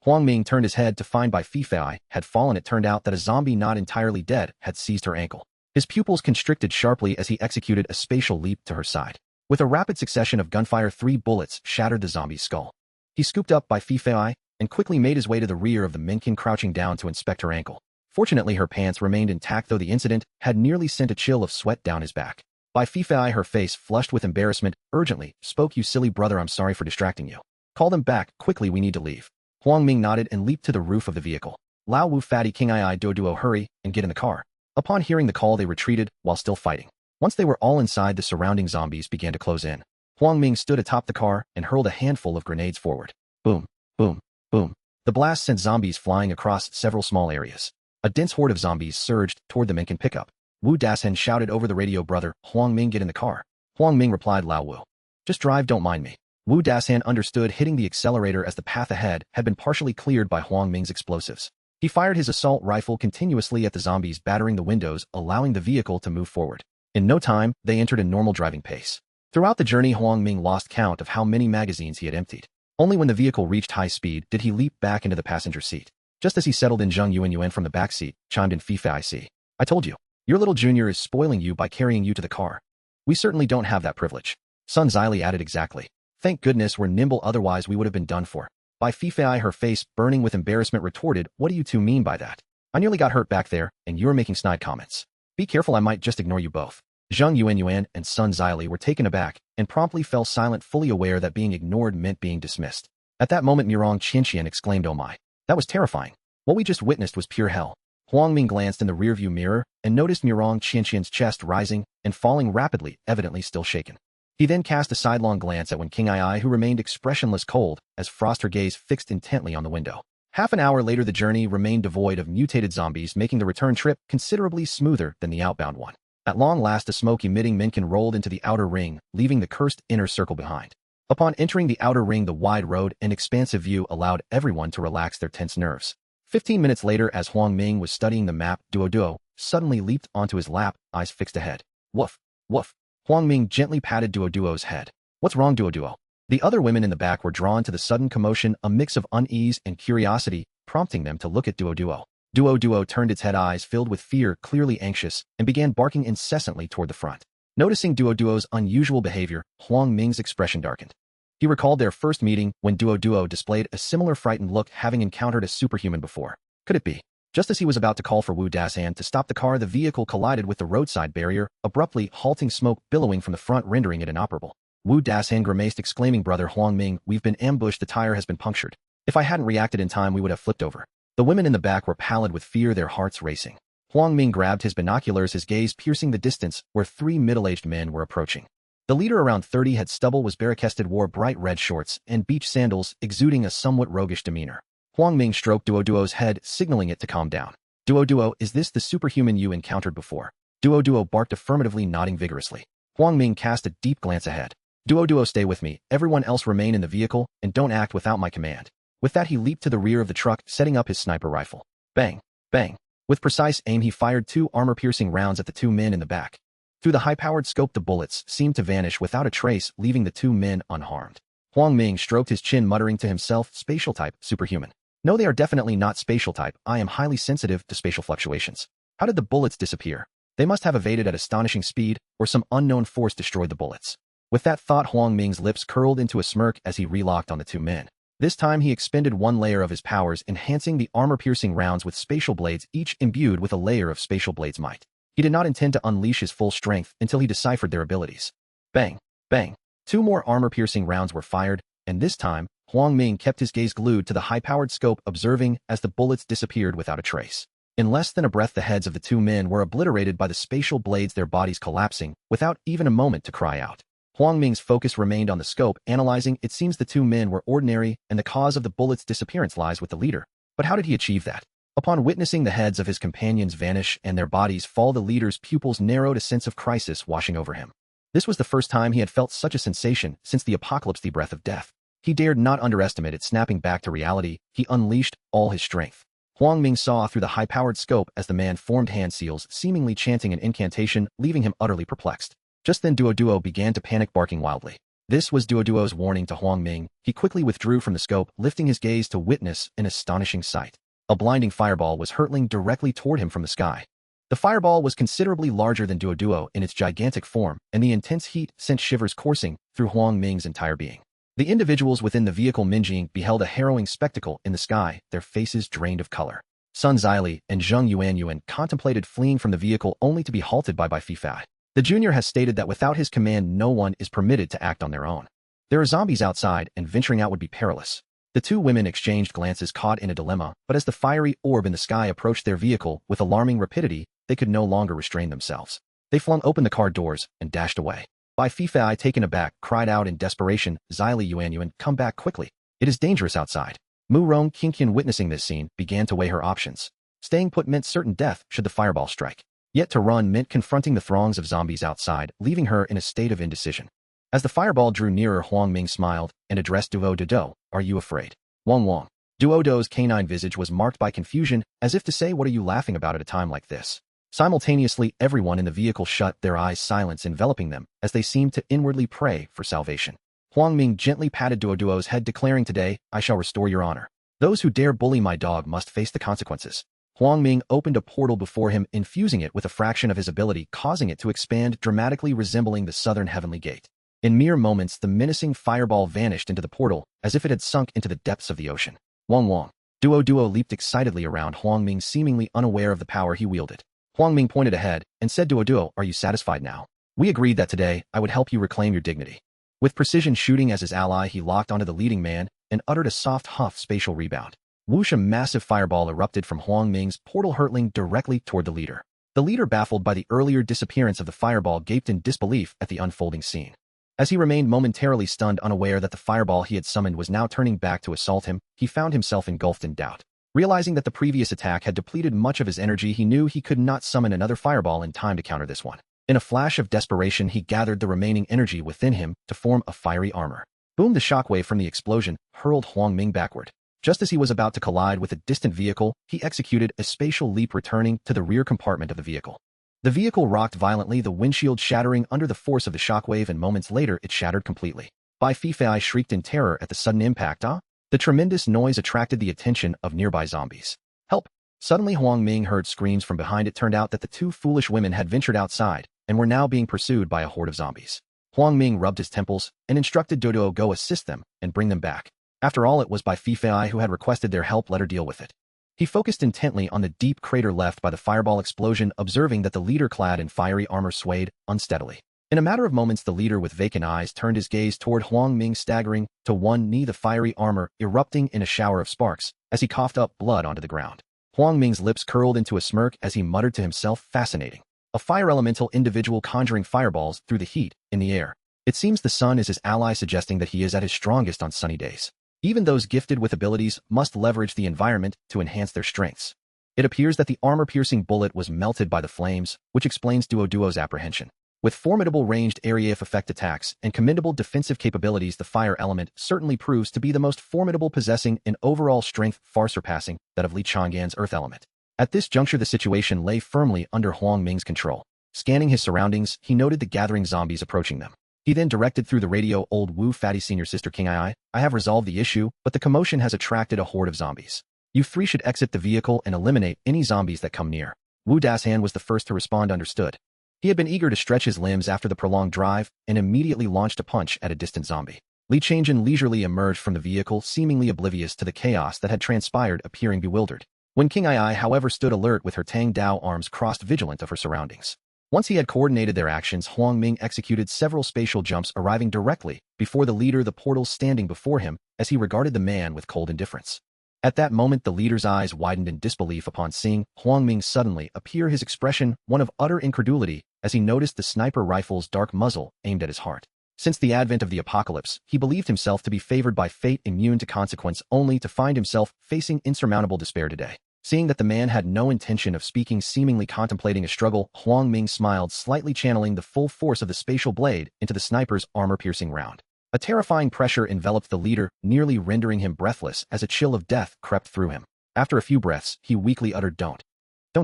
Huang Ming turned his head to find Bai Fifei had fallen. It turned out that a zombie not entirely dead had seized her ankle. His pupils constricted sharply as he executed a spatial leap to her side. With a rapid succession of gunfire, 3 bullets shattered the zombie's skull. He scooped up Bai Fifei and quickly made his way to the rear of the Minkin, crouching down to inspect her ankle. Fortunately, her pants remained intact, though the incident had nearly sent a chill of sweat down his back. Bai Fifei, her face flushed with embarrassment, urgently spoke, you silly brother, I'm sorry for distracting you. Call them back, quickly, we need to leave. Huang Ming nodded and leaped to the roof of the vehicle. Lao Wu, Fatty King, Duo, hurry and get in the car. Upon hearing the call, they retreated while still fighting. Once they were all inside, the surrounding zombies began to close in. Huang Ming stood atop the car and hurled a handful of grenades forward. Boom, boom, boom. The blast sent zombies flying across several small areas. A dense horde of zombies surged toward the Minkin pickup. Wu Dashan shouted over the radio, brother, Huang Ming, get in the car. Huang Ming replied, Lao Wu. Just drive, don't mind me. Wu Dashan understood, hitting the accelerator as the path ahead had been partially cleared by Huang Ming's explosives. He fired his assault rifle continuously at the zombies, battering the windows, allowing the vehicle to move forward. In no time, they entered a normal driving pace. Throughout the journey, Huang Ming lost count of how many magazines he had emptied. Only when the vehicle reached high speed did he leap back into the passenger seat. Just as he settled in, Zheng Yuan from the back seat chimed in, Fifei, I told you. Your little junior is spoiling you by carrying you to the car. We certainly don't have that privilege. Sun Zili added, exactly. Thank goodness we're nimble, otherwise we would have been done for. By Fifei, her face burning with embarrassment, retorted, what do you two mean by that? I nearly got hurt back there, and you're making snide comments. Be careful, I might just ignore you both. Zheng Yuanyuan and Sun Zili were taken aback and promptly fell silent, fully aware that being ignored meant being dismissed. At that moment, Murong Qianqian exclaimed, oh my. That was terrifying. What we just witnessed was pure hell. Huang Ming glanced in the rearview mirror and noticed Murong Qianqian's chest rising and falling rapidly, evidently still shaken. He then cast a sidelong glance at Wen Qing'ai, who remained expressionless, cold, as frost, her gaze fixed intently on the window. Half an hour later, the journey remained devoid of mutated zombies, making the return trip considerably smoother than the outbound one. At long last, a smoke-emitting Minkin rolled into the outer ring, leaving the cursed inner circle behind. Upon entering the outer ring, the wide road and expansive view allowed everyone to relax their tense nerves. 15 minutes later, as Huang Ming was studying the map, Duo suddenly leaped onto his lap, eyes fixed ahead. Woof, woof. Huang Ming gently patted Duo's head. What's wrong, Duo? The other women in the back were drawn to the sudden commotion, a mix of unease and curiosity, prompting them to look at Duo. Duo turned its head, eyes filled with fear, clearly anxious, and began barking incessantly toward the front. Noticing Duo's unusual behavior, Huang Ming's expression darkened. He recalled their first meeting when Duo displayed a similar frightened look, having encountered a superhuman before. Could it be? Just as he was about to call for Wu Dasan to stop the car, the vehicle collided with the roadside barrier, abruptly halting, smoke billowing from the front, rendering it inoperable. Wu Dasan grimaced, exclaiming, Brother Huang Ming, we've been ambushed, the tire has been punctured. If I hadn't reacted in time, we would have flipped over. The women in the back were pallid with fear, their hearts racing. Huang Ming grabbed his binoculars, his gaze piercing the distance where 3 middle-aged men were approaching. The leader, around 30, had stubble, was bare-chested, wore bright red shorts and beach sandals, exuding a somewhat roguish demeanor. Huang Ming stroked Duo's head, signaling it to calm down. Duo, is this the superhuman you encountered before? Duo barked affirmatively, nodding vigorously. Huang Ming cast a deep glance ahead. Duo, stay with me. Everyone else remain in the vehicle and don't act without my command. With that, he leaped to the rear of the truck, setting up his sniper rifle. Bang, bang. With precise aim, he fired 2 armor-piercing rounds at the 2 men in the back. Through the high-powered scope, the bullets seemed to vanish without a trace, leaving the 2 men unharmed. Huang Ming stroked his chin, muttering to himself, spatial type, superhuman. No, they are definitely not spatial type. I am highly sensitive to spatial fluctuations. How did the bullets disappear? They must have evaded at astonishing speed, or some unknown force destroyed the bullets. With that thought, Huang Ming's lips curled into a smirk as he relocked on the 2 men. This time he expended 1 layer of his powers, enhancing the armor-piercing rounds with spatial blades, each imbued with a layer of spatial blades might. He did not intend to unleash his full strength until he deciphered their abilities. Bang, bang. 2 more armor-piercing rounds were fired, and this time, Huang Ming kept his gaze glued to the high-powered scope, observing as the bullets disappeared without a trace. In less than a breath, the heads of the 2 men were obliterated by the spatial blades, their bodies collapsing, without even a moment to cry out. Huang Ming's focus remained on the scope, analyzing. It seems the 2 men were ordinary, and the cause of the bullets' disappearance lies with the leader. But how did he achieve that? Upon witnessing the heads of his companions vanish and their bodies fall, the leader's pupils narrowed, a sense of crisis washing over him. This was the first time he had felt such a sensation since the apocalypse, the breath of death. He dared not underestimate it. Snapping back to reality, he unleashed all his strength. Huang Ming saw through the high-powered scope as the man formed hand seals, seemingly chanting an incantation, leaving him utterly perplexed. Just then Duo began to panic, barking wildly. This was Duo's warning to Huang Ming. He quickly withdrew from the scope, lifting his gaze to witness an astonishing sight. A blinding fireball was hurtling directly toward him from the sky. The fireball was considerably larger than Duo in its gigantic form, and the intense heat sent shivers coursing through Huang Ming's entire being. The individuals within the vehicle Minjing beheld a harrowing spectacle in the sky, their faces drained of color. Sun Zili and Zheng Yuanyuan contemplated fleeing from the vehicle, only to be halted by Fifei. The junior has stated that without his command, no one is permitted to act on their own. There are zombies outside, and venturing out would be perilous. The 2 women exchanged glances, caught in a dilemma, but as the fiery orb in the sky approached their vehicle with alarming rapidity, they could no longer restrain themselves. They flung open the car doors and dashed away. Bai Fifei, taken aback, cried out in desperation, Zili Yuanyuan, come back quickly. It is dangerous outside. Murong Qianqian, witnessing this scene, began to weigh her options. Staying put meant certain death should the fireball strike. Yet to run meant confronting the throngs of zombies outside, leaving her in a state of indecision. As the fireball drew nearer, Huang Ming smiled and addressed Duo, are you afraid? Wang. Duo's canine visage was marked by confusion, as if to say, what are you laughing about at a time like this? Simultaneously, everyone in the vehicle shut their eyes, silence enveloping them, as they seemed to inwardly pray for salvation. Huang Ming gently patted Duo's head, declaring, today, I shall restore your honor. Those who dare bully my dog must face the consequences. Huang Ming opened a portal before him, infusing it with a fraction of his ability, causing it to expand dramatically, resembling the southern heavenly gate. In mere moments, the menacing fireball vanished into the portal, as if it had sunk into the depths of the ocean. Wang. Duo leaped excitedly around Huang Ming, seemingly unaware of the power he wielded. Huang Ming pointed ahead and said, Duo, are you satisfied now? We agreed that today, I would help you reclaim your dignity. With precision shooting as his ally, he locked onto the leading man and uttered a soft huff spatial rebound. Whoosh, a massive fireball erupted from Huang Ming's portal, hurtling directly toward the leader. The leader, baffled by the earlier disappearance of the fireball, gaped in disbelief at the unfolding scene. As he remained momentarily stunned, unaware that the fireball he had summoned was now turning back to assault him, he found himself engulfed in doubt. Realizing that the previous attack had depleted much of his energy, he knew he could not summon another fireball in time to counter this one. In a flash of desperation, he gathered the remaining energy within him to form a fiery armor. Boom! The shockwave from the explosion hurled Huang Ming backward. Just as he was about to collide with a distant vehicle, he executed a spatial leap, returning to the rear compartment of the vehicle. The vehicle rocked violently, the windshield shattering under the force of the shockwave, and moments later it shattered completely. Sci-Fi shrieked in terror at the sudden impact. The tremendous noise attracted the attention of nearby zombies. Help! Suddenly Huang Ming heard screams from behind. It turned out that the two foolish women had ventured outside and were now being pursued by a horde of zombies. Huang Ming rubbed his temples and instructed Duo go assist them and bring them back. After all, it was Sci-Fi who had requested their help. Let her deal with it. He focused intently on the deep crater left by the fireball explosion, observing that the leader, clad in fiery armor, swayed unsteadily. In a matter of moments, the leader with vacant eyes turned his gaze toward Huang Ming, staggering to one knee, the fiery armor erupting in a shower of sparks as he coughed up blood onto the ground. Huang Ming's lips curled into a smirk as he muttered to himself, fascinating. A fire elemental individual conjuring fireballs through the heat in the air. It seems the sun is his ally, suggesting that he is at his strongest on sunny days. Even those gifted with abilities must leverage the environment to enhance their strengths. It appears that the armor-piercing bullet was melted by the flames, which explains Duo's apprehension. With formidable ranged area effect attacks and commendable defensive capabilities, the fire element certainly proves to be the most formidable, possessing an overall strength far surpassing that of Li Chang'an's earth element. At this juncture, the situation lay firmly under Huang Ming's control. Scanning his surroundings, he noted the gathering zombies approaching them. He then directed through the radio, Old Wu Fatty Senior Sister King I have resolved the issue, but the commotion has attracted a horde of zombies. You three should exit the vehicle and eliminate any zombies that come near. Wu Dashan was the first to respond. Understood. He had been eager to stretch his limbs after the prolonged drive and immediately launched a punch at a distant zombie. Li Chang'an leisurely emerged from the vehicle, seemingly oblivious to the chaos that had transpired, appearing bewildered. When King I, however, stood alert with her Tang Dao arms crossed, vigilant of her surroundings. Once he had coordinated their actions, Huang Ming executed several spatial jumps, arriving directly before the leader, the portal standing before him as he regarded the man with cold indifference. At that moment, the leader's eyes widened in disbelief upon seeing Huang Ming suddenly appear, his expression one of utter incredulity as he noticed the sniper rifle's dark muzzle aimed at his heart. Since the advent of the apocalypse, he believed himself to be favored by fate, immune to consequence, only to find himself facing insurmountable despair today. Seeing that the man had no intention of speaking, seemingly contemplating a struggle, Huang Ming smiled slightly, channeling the full force of the spatial blade into the sniper's armor-piercing round. A terrifying pressure enveloped the leader, nearly rendering him breathless as a chill of death crept through him. After a few breaths, he weakly uttered, Don't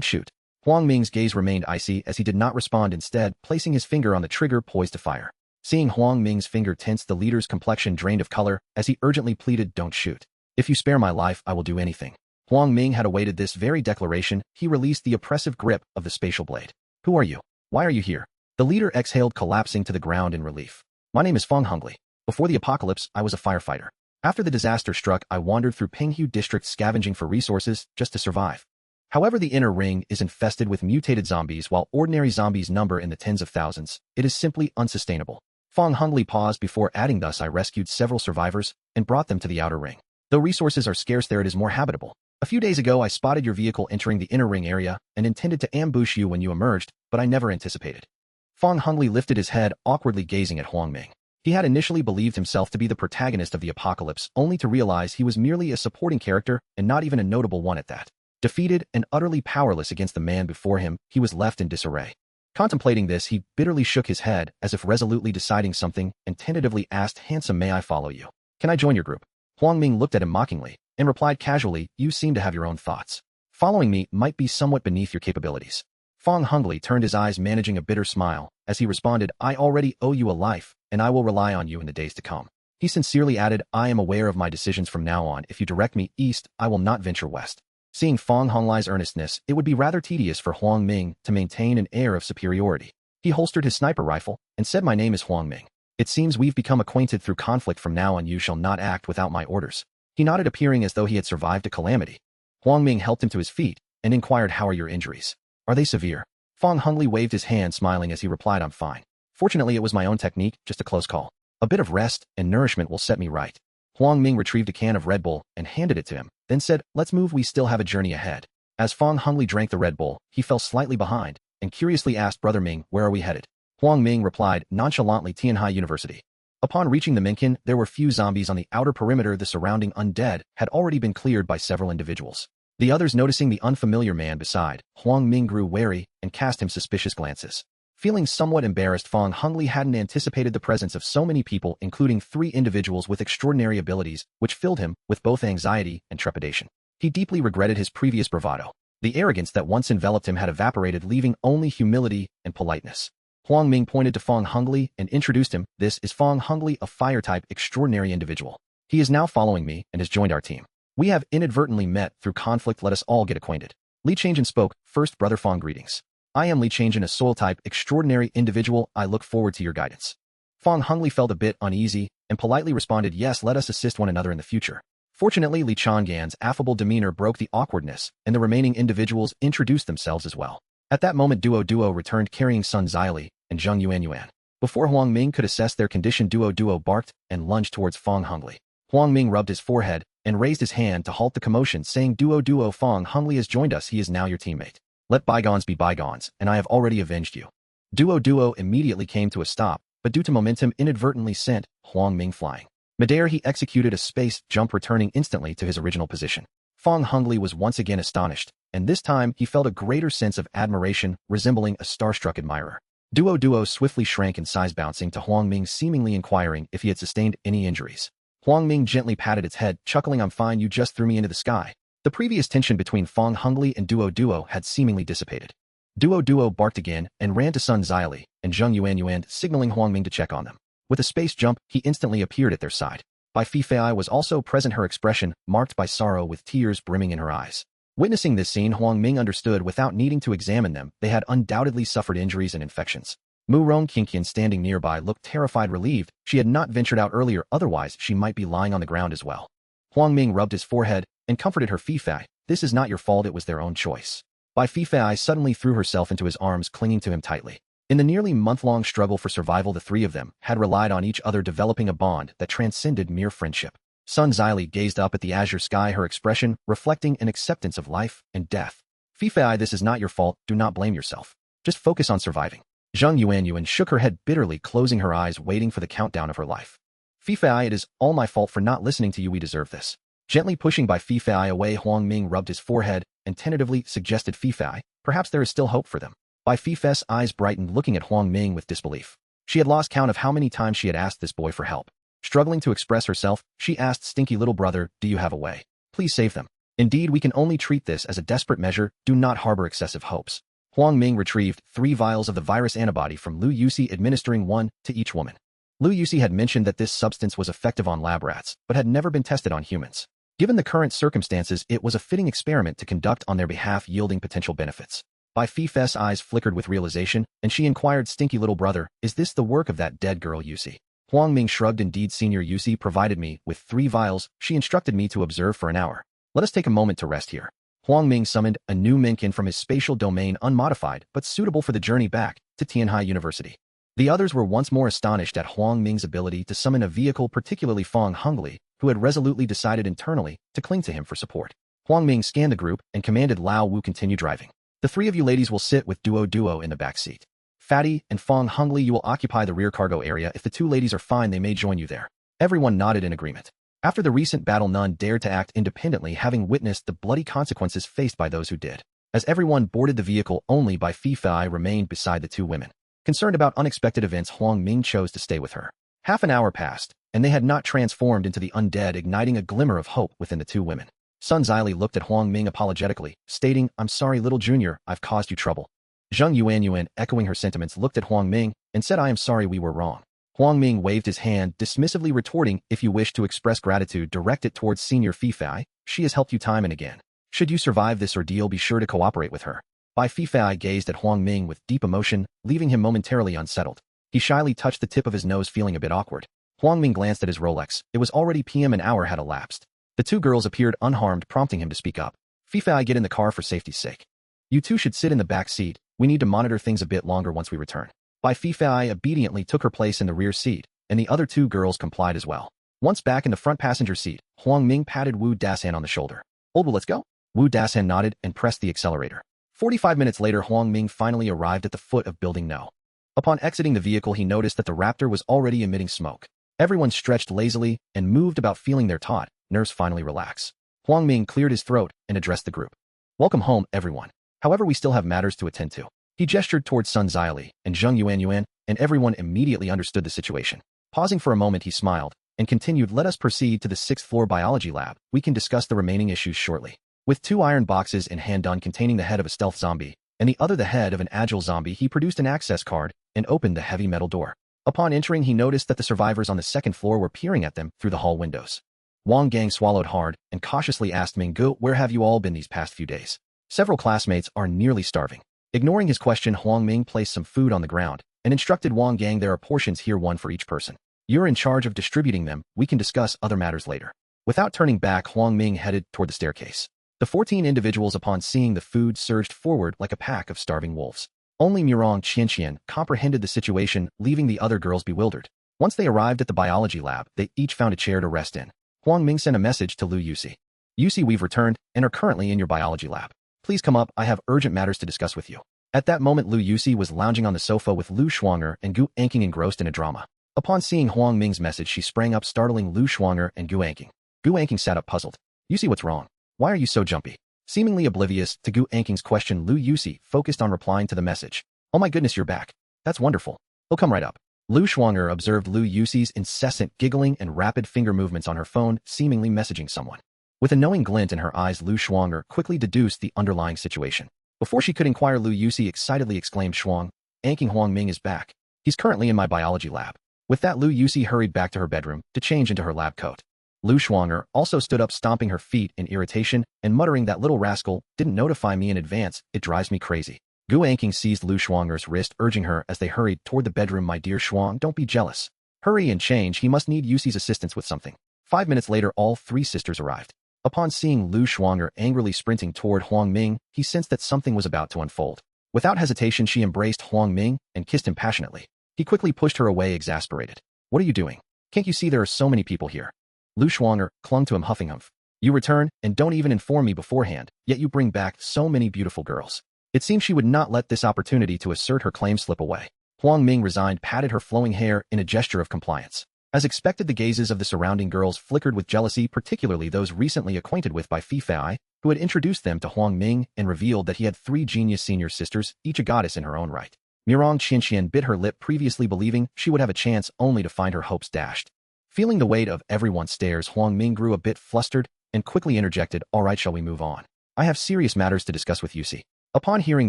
shoot." Huang Ming's gaze remained icy as he did not respond, instead placing his finger on the trigger, poised to fire. Seeing Huang Ming's finger tense, the leader's complexion drained of color as he urgently pleaded, "Don't shoot. If you spare my life, I will do anything." Huang Ming had awaited this very declaration. He released the oppressive grip of the spatial blade. "Who are you? Why are you here?" The leader exhaled, collapsing to the ground in relief. "My name is Feng Hongli. Before the apocalypse, I was a firefighter. After the disaster struck, I wandered through Pinghu district scavenging for resources just to survive. However, the inner ring is infested with mutated zombies, while ordinary zombies number in the tens of thousands. It is simply unsustainable." Feng Hongli paused before adding, "Thus I rescued several survivors and brought them to the outer ring. Though resources are scarce there, it is more habitable. A few days ago, I spotted your vehicle entering the inner ring area and intended to ambush you when you emerged, but I never anticipated." Feng Hongli lifted his head, awkwardly gazing at Huang Ming. He had initially believed himself to be the protagonist of the apocalypse, only to realize he was merely a supporting character and not even a notable one at that. Defeated and utterly powerless against the man before him, he was left in disarray. Contemplating this, he bitterly shook his head as if resolutely deciding something and tentatively asked, "Handsome, may I follow you? Can I join your group?" Huang Ming looked at him mockingly and replied casually, "You seem to have your own thoughts. Following me might be somewhat beneath your capabilities." Feng Hongli turned his eyes, managing a bitter smile as he responded, "I already owe you a life, and I will rely on you in the days to come." He sincerely added, "I am aware of my decisions from now on. If you direct me east, I will not venture west." Seeing Feng Hongli's earnestness, it would be rather tedious for Huang Ming to maintain an air of superiority. He holstered his sniper rifle and said, "My name is Huang Ming. It seems we've become acquainted through conflict. From now on you shall not act without my orders. He nodded, appearing as though he had survived a calamity. Huang Ming helped him to his feet and inquired, how are your injuries? Are they severe? Fang Hongli waved his hand, smiling as he replied, I'm fine. Fortunately it was my own technique, just a close call. A bit of rest and nourishment will set me right. Huang Ming retrieved a can of Red Bull and handed it to him, then said, let's move, we still have a journey ahead. As Fang Hongli drank the Red Bull, he fell slightly behind and curiously asked, Brother Ming, where are we headed? Huang Ming replied nonchalantly, Tianhai University. Upon reaching the Minkin, there were few zombies on the outer perimeter. The surrounding undead had already been cleared by several individuals. The others, noticing the unfamiliar man beside Huang Ming, grew wary and cast him suspicious glances. Feeling somewhat embarrassed, Fang Hongli hadn't anticipated the presence of so many people, including 3 individuals with extraordinary abilities, which filled him with both anxiety and trepidation. He deeply regretted his previous bravado. The arrogance that once enveloped him had evaporated, leaving only humility and politeness. Huang Ming pointed to Fang Hongli and introduced him. This is Fang Hongli, a fire-type extraordinary individual. He is now following me and has joined our team. We have inadvertently met through conflict. Let us all get acquainted. Li Changjin spoke. First, Brother Fang, greetings. I am Li Changjin, a soul-type extraordinary individual. I look forward to your guidance. Fang Hongli felt a bit uneasy and politely responded, yes, let us assist one another in the future. Fortunately, Li Changyan's affable demeanor broke the awkwardness, and the remaining individuals introduced themselves as well. At that moment, Duo returned carrying Sun Zili and Zheng Yuanyuan. Before Huang Ming could assess their condition, Duo barked and lunged towards Fang Hongli. Huang Ming rubbed his forehead and raised his hand to halt the commotion, saying, Duo, Fang Hongli has joined us. He is now your teammate. Let bygones be bygones, and I have already avenged you. Duo immediately came to a stop, but due to momentum inadvertently sent Huang Ming flying. Midair, he executed a space jump, returning instantly to his original position. Fang Hongli was once again astonished, and this time he felt a greater sense of admiration, resembling a starstruck admirer. Duo swiftly shrank in size, bouncing to Huang Ming, seemingly inquiring if he had sustained any injuries. Huang Ming gently patted its head, chuckling, I'm fine, you just threw me into the sky. The previous tension between Fang Hongli and Duo had seemingly dissipated. Duo barked again and ran to Sun Zili and Zheng Yuanyuan, signaling Huang Ming to check on them. With a space jump, he instantly appeared at their side. Bai Fifei was also present, her expression marked by sorrow with tears brimming in her eyes. Witnessing this scene, Huang Ming understood without needing to examine them, they had undoubtedly suffered injuries and infections. Mu Rongqingqian, standing nearby, looked terrified, relieved she had not ventured out earlier, otherwise she might be lying on the ground as well. Huang Ming rubbed his forehead and comforted her. Fifei, this is not your fault, it was their own choice. Bai Fifei suddenly threw herself into his arms, clinging to him tightly. In the nearly month-long struggle for survival, the 3 of them had relied on each other, developing a bond that transcended mere friendship. Sun Zili gazed up at the azure sky, her expression reflecting an acceptance of life and death. Fifei, this is not your fault, do not blame yourself. Just focus on surviving. Zheng Yuanyuan shook her head bitterly, closing her eyes, waiting for the countdown of her life. Fifei, it is all my fault for not listening to you, we deserve this. Gently pushing Bai Fifei away, Huang Ming rubbed his forehead and tentatively suggested, Fifei, perhaps there is still hope for them. Bai Fifei's eyes brightened, looking at Huang Ming with disbelief. She had lost count of how many times she had asked this boy for help. Struggling to express herself, she asked, Stinky little brother, do you have a way? Please save them. Indeed, we can only treat this as a desperate measure, do not harbor excessive hopes. Huang Ming retrieved 3 vials of the virus antibody from Lu Yusi, administering 1 to each woman. Lu Yusi had mentioned that this substance was effective on lab rats, but had never been tested on humans. Given the current circumstances, it was a fitting experiment to conduct on their behalf, yielding potential benefits. Bai Fifei's eyes flickered with realization, and she inquired, Stinky little brother, is this the work of that dead girl Yusi? Huang Ming shrugged, indeed, Senior Yusi provided me with 3 vials, she instructed me to observe for an hour. Let us take a moment to rest here. Huang Ming summoned a new Minkin from his spatial domain, unmodified but suitable for the journey back to Tianhai University. The others were once more astonished at Huang Ming's ability to summon a vehicle, particularly Fang Hongli, who had resolutely decided internally to cling to him for support. Huang Ming scanned the group and commanded Lao Wu, continue driving. The 3 of you ladies will sit with Duo in the back seat. Fatty and Fang Hongli, you will occupy the rear cargo area. If the 2 ladies are fine, they may join you there. Everyone nodded in agreement. After the recent battle, none dared to act independently, having witnessed the bloody consequences faced by those who did. As everyone boarded the vehicle, only Bai Fifei remained beside the 2 women. Concerned about unexpected events, Huang Ming chose to stay with her. Half an hour passed, and they had not transformed into the undead, igniting a glimmer of hope within the 2 women. Sun Zili looked at Huang Ming apologetically, stating, I'm sorry, little junior, I've caused you trouble. Zheng Yuanyuan, echoing her sentiments, looked at Huang Ming and said, I am sorry, we were wrong. Huang Ming waved his hand, dismissively retorting, if you wish to express gratitude, direct it towards Senior Fifei. She has helped you time and again. Should you survive this ordeal, be sure to cooperate with her. Bai Fifei gazed at Huang Ming with deep emotion, leaving him momentarily unsettled. He shyly touched the tip of his nose, feeling a bit awkward. Huang Ming glanced at his Rolex. It was already PM, an hour had elapsed. The two girls appeared unharmed, prompting him to speak up. Fifa, get in the car for safety's sake. You two should sit in the back seat. We need to monitor things a bit longer once we return. Fifa obediently took her place in the rear seat, and the other two girls complied as well. Once back in the front passenger seat, Huang Ming patted Wu Dasan on the shoulder. Old Wu, let's go. Wu Dasan nodded and pressed the accelerator. 45 minutes later, Huang Ming finally arrived at the foot of Building No. Upon exiting the vehicle, he noticed that the Raptor was already emitting smoke. Everyone stretched lazily and moved about, feeling their taut nerves finally relax. Huang Ming cleared his throat and addressed the group. Welcome home, everyone. However, we still have matters to attend to. He gestured towards Sun Xiaoli and Zheng Yuanyuan, and everyone immediately understood the situation. Pausing for a moment, he smiled and continued, let us proceed to the 6th floor biology lab. We can discuss the remaining issues shortly. With 2 iron boxes in hand, one containing the head of a stealth zombie and the other the head of an agile zombie, he produced an access card and opened the heavy metal door. Upon entering, he noticed that the survivors on the 2nd floor were peering at them through the hall windows. Wang Gang swallowed hard and cautiously asked Ming Gu, where have you all been these past few days? Several classmates are nearly starving. Ignoring his question, Huang Ming placed some food on the ground and instructed Wang Gang, there are portions here, 1 for each person. You're in charge of distributing them. We can discuss other matters later. Without turning back, Huang Ming headed toward the staircase. The 14 individuals, upon seeing the food, surged forward like a pack of starving wolves. Only Murong Qianqian comprehended the situation, leaving the other girls bewildered. Once they arrived at the biology lab, they each found a chair to rest in. Huang Ming sent a message to Lu Yusi. Yusi, we've returned and are currently in your biology lab. Please come up, I have urgent matters to discuss with you. At that moment, Lu Yusi was lounging on the sofa with Lu Shuanger and Gu Anqing engrossed in a drama. Upon seeing Huang Ming's message, she sprang up, startling Lu Shuanger and Gu Anqing. Gu Anqing sat up puzzled. Yusi, what's wrong? Why are you so jumpy? Seemingly oblivious to Gu Anqing's question, Lu Yusi focused on replying to the message. Oh my goodness, you're back. That's wonderful. He'll come right up. Lu Shuanger observed Lu Yusi's incessant giggling and rapid finger movements on her phone, seemingly messaging someone. With a knowing glint in her eyes, Lu Shuanger quickly deduced the underlying situation. Before she could inquire, Lu Yusi excitedly exclaimed, Shuang, Anqing, Huang Ming is back. He's currently in my biology lab. With that, Lu Yusi hurried back to her bedroom to change into her lab coat. Lu Shuanger also stood up, stomping her feet in irritation and muttering, that little rascal didn't notify me in advance, it drives me crazy. Gu Anqing seized Lu Shuanger's wrist, urging her as they hurried toward the bedroom, my dear Shuang, don't be jealous. Hurry and change, he must need Yusi's assistance with something. 5 minutes later, all 3 sisters arrived. Upon seeing Lu Shuanger angrily sprinting toward Huang Ming, he sensed that something was about to unfold. Without hesitation, she embraced Huang Ming and kissed him passionately. He quickly pushed her away, exasperated. What are you doing? Can't you see there are so many people here? Lu Shuanger clung to him, huffing humph. You return and don't even inform me beforehand, yet you bring back so many beautiful girls. It seemed she would not let this opportunity to assert her claim slip away. Huang Ming, resigned, patted her flowing hair in a gesture of compliance. As expected, the gazes of the surrounding girls flickered with jealousy, particularly those recently acquainted with by Fifa, who had introduced them to Huang Ming and revealed that he had 3 genius senior sisters, each a goddess in her own right. Murong Qianqian bit her lip, previously believing she would have a chance, only to find her hopes dashed. Feeling the weight of everyone's stares, Huang Ming grew a bit flustered and quickly interjected, all right, shall we move on? I have serious matters to discuss with Yusi. Upon hearing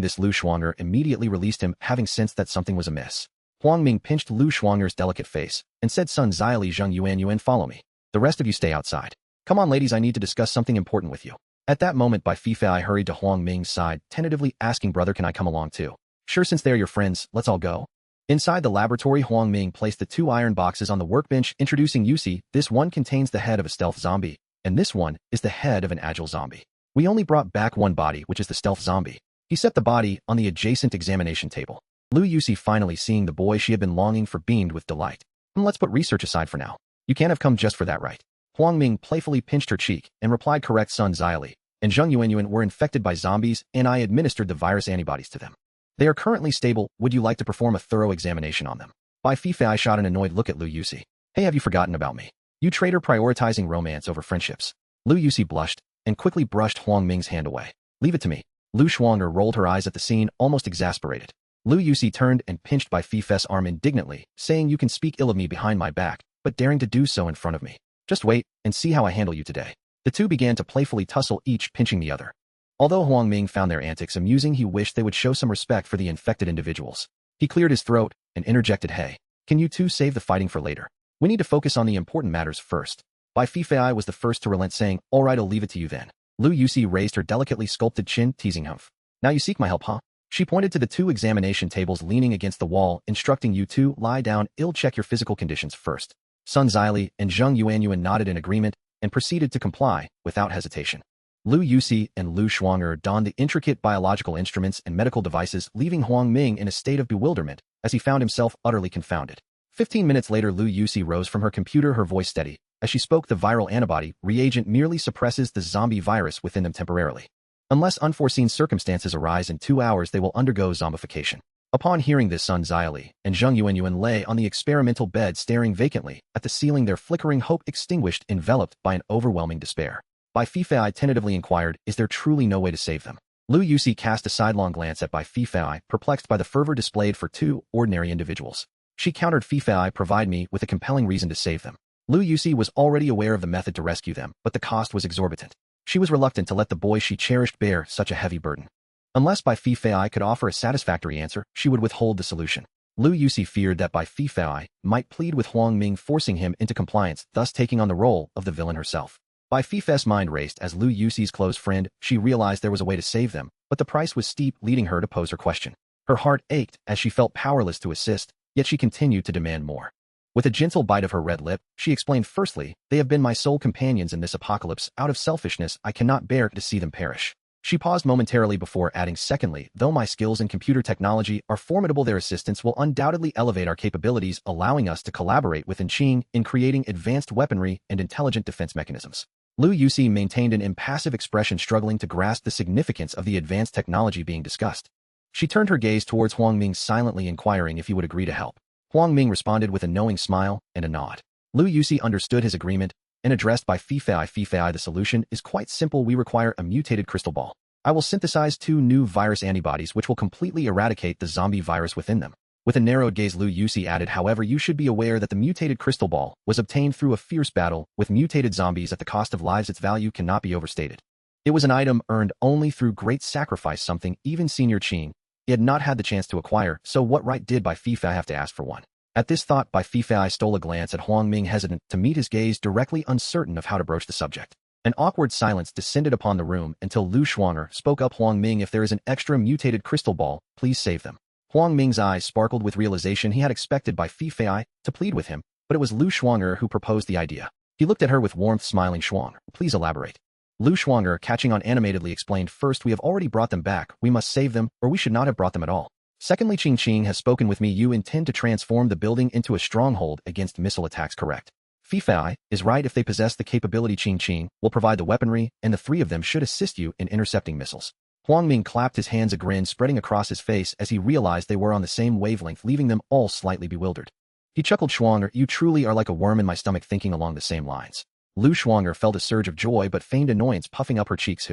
this, Lu Shuanger immediately released him, having sensed that something was amiss. Huang Ming pinched Lu Shuanger's delicate face and said, Sun Xiaoli, Zheng Yuanyuan, follow me. The rest of you stay outside. Come on, ladies, I need to discuss something important with you. At that moment, Fifa hurried to Huang Ming's side, tentatively asking, brother, can I come along too? Sure, since they're your friends, let's all go. Inside the laboratory, Huang Ming placed the 2 iron boxes on the workbench, introducing Yusi. This one contains the head of a stealth zombie, and this one is the head of an agile zombie. We only brought back one body, which is the stealth zombie. He set the body on the adjacent examination table. Lu Yusi, finally seeing the boy she had been longing for, beamed with delight. Let's put research aside for now. You can't have come just for that, right? Huang Ming playfully pinched her cheek and replied, correct, Sun Xiaoli and Zheng Yuanyuan were infected by zombies, and I administered the virus antibodies to them. They are currently stable. Would you like to perform a thorough examination on them? Fifa shot an annoyed look at Lu Yusi. Hey, have you forgotten about me? You traitor, prioritizing romance over friendships. Lu Yusi blushed and quickly brushed Huang Ming's hand away. Leave it to me. Lu Shuanger rolled her eyes at the scene, almost exasperated. Lu Yusi turned and pinched Fifa's arm indignantly, saying, you can speak ill of me behind my back, but daring to do so in front of me. Just wait and see how I handle you today. The two began to playfully tussle, each pinching the other. Although Huang Ming found their antics amusing, he wished they would show some respect for the infected individuals. He cleared his throat and interjected, hey, can you two save the fighting for later? We need to focus on the important matters first. Fifa was the first to relent, saying, all right, I'll leave it to you then. Lu Yusi raised her delicately sculpted chin, teasing humph. Now you seek my help, huh? She pointed to the 2 examination tables leaning against the wall, instructing you to lie down, check your physical conditions first. Sun Zili and Zheng Yuanyuan nodded in agreement and proceeded to comply without hesitation. Lu Yuxi and Lu Shuang'er donned the intricate biological instruments and medical devices, leaving Huang Ming in a state of bewilderment as he found himself utterly confounded. 15 minutes later, Lu Yuxi rose from her computer, her voice steady. As she spoke, the viral antibody reagent merely suppresses the zombie virus within them temporarily. Unless unforeseen circumstances arise in 2 hours, they will undergo zombification. Upon hearing this, Sun Zili and Zheng Yuanyuan lay on the experimental bed staring vacantly at the ceiling, their flickering hope extinguished, enveloped by an overwhelming despair. Bai Fifei tentatively inquired, is there truly no way to save them? Lu Yuxi cast a sidelong glance at Bai Fifei, perplexed by the fervor displayed for 2 ordinary individuals. She countered, Fifei, provide me with a compelling reason to save them. Lu Yuxi was already aware of the method to rescue them, but the cost was exorbitant. She was reluctant to let the boy she cherished bear such a heavy burden. Unless Bai Fifei could offer a satisfactory answer, she would withhold the solution. Lu Yuxi feared that Bai Fifei might plead with Huang Ming, forcing him into compliance, thus taking on the role of the villain herself. Bai Fifei's mind raced as Lu Yuxi's close friend. She realized there was a way to save them, but the price was steep, leading her to pose her question. Her heart ached as she felt powerless to assist, yet she continued to demand more. With a gentle bite of her red lip, she explained, firstly, they have been my sole companions in this apocalypse. Out of selfishness, I cannot bear to see them perish. She paused momentarily before adding, secondly, though my skills in computer technology are formidable, their assistance will undoubtedly elevate our capabilities, allowing us to collaborate with Qing in creating advanced weaponry and intelligent defense mechanisms. Lu Yuxi maintained an impassive expression, struggling to grasp the significance of the advanced technology being discussed. She turned her gaze towards Huang Ming, silently inquiring if he would agree to help. Huang Ming responded with a knowing smile and a nod. Lu Yuxi understood his agreement and addressed Bai Fifei, Fifei, the solution is quite simple. We require a mutated crystal ball. I will synthesize 2 new virus antibodies which will completely eradicate the zombie virus within them. With a narrowed gaze, Lu Yuxi added, however, you should be aware that the mutated crystal ball was obtained through a fierce battle with mutated zombies at the cost of lives. Its value cannot be overstated. It was an item earned only through great sacrifice, something even Senior Qing he had not had the chance to acquire, so what right did Bai Fifei have to ask for one? At this thought, Bai Fifei stole a glance at Huang Ming, hesitant to meet his gaze directly, uncertain of how to broach the subject. An awkward silence descended upon the room until Lu Shuang'er spoke up, Huang Ming, if there is an extra mutated crystal ball, please save them. Huang Ming's eyes sparkled with realization. He had expected Bai Fifei to plead with him, but it was Lu Shuang'er who proposed the idea. He looked at her with warmth, smiling, Shuang'er, please elaborate. Lu Shuang'er, catching on animatedly, explained, first, we have already brought them back. We must save them, or we should not have brought them at all. Secondly, Qing has spoken with me. You intend to transform the building into a stronghold against missile attacks, correct? Fifei is right. If they possess the capability, Qing will provide the weaponry, and the 3 of them should assist you in intercepting missiles. Huang Ming clapped his hands, a grin spreading across his face as he realized they were on the same wavelength, leaving them all slightly bewildered. He chuckled, Shuang'er, you truly are like a worm in my stomach, thinking along the same lines. Lu Shuang'er felt a surge of joy but feigned annoyance puffing up her cheeks.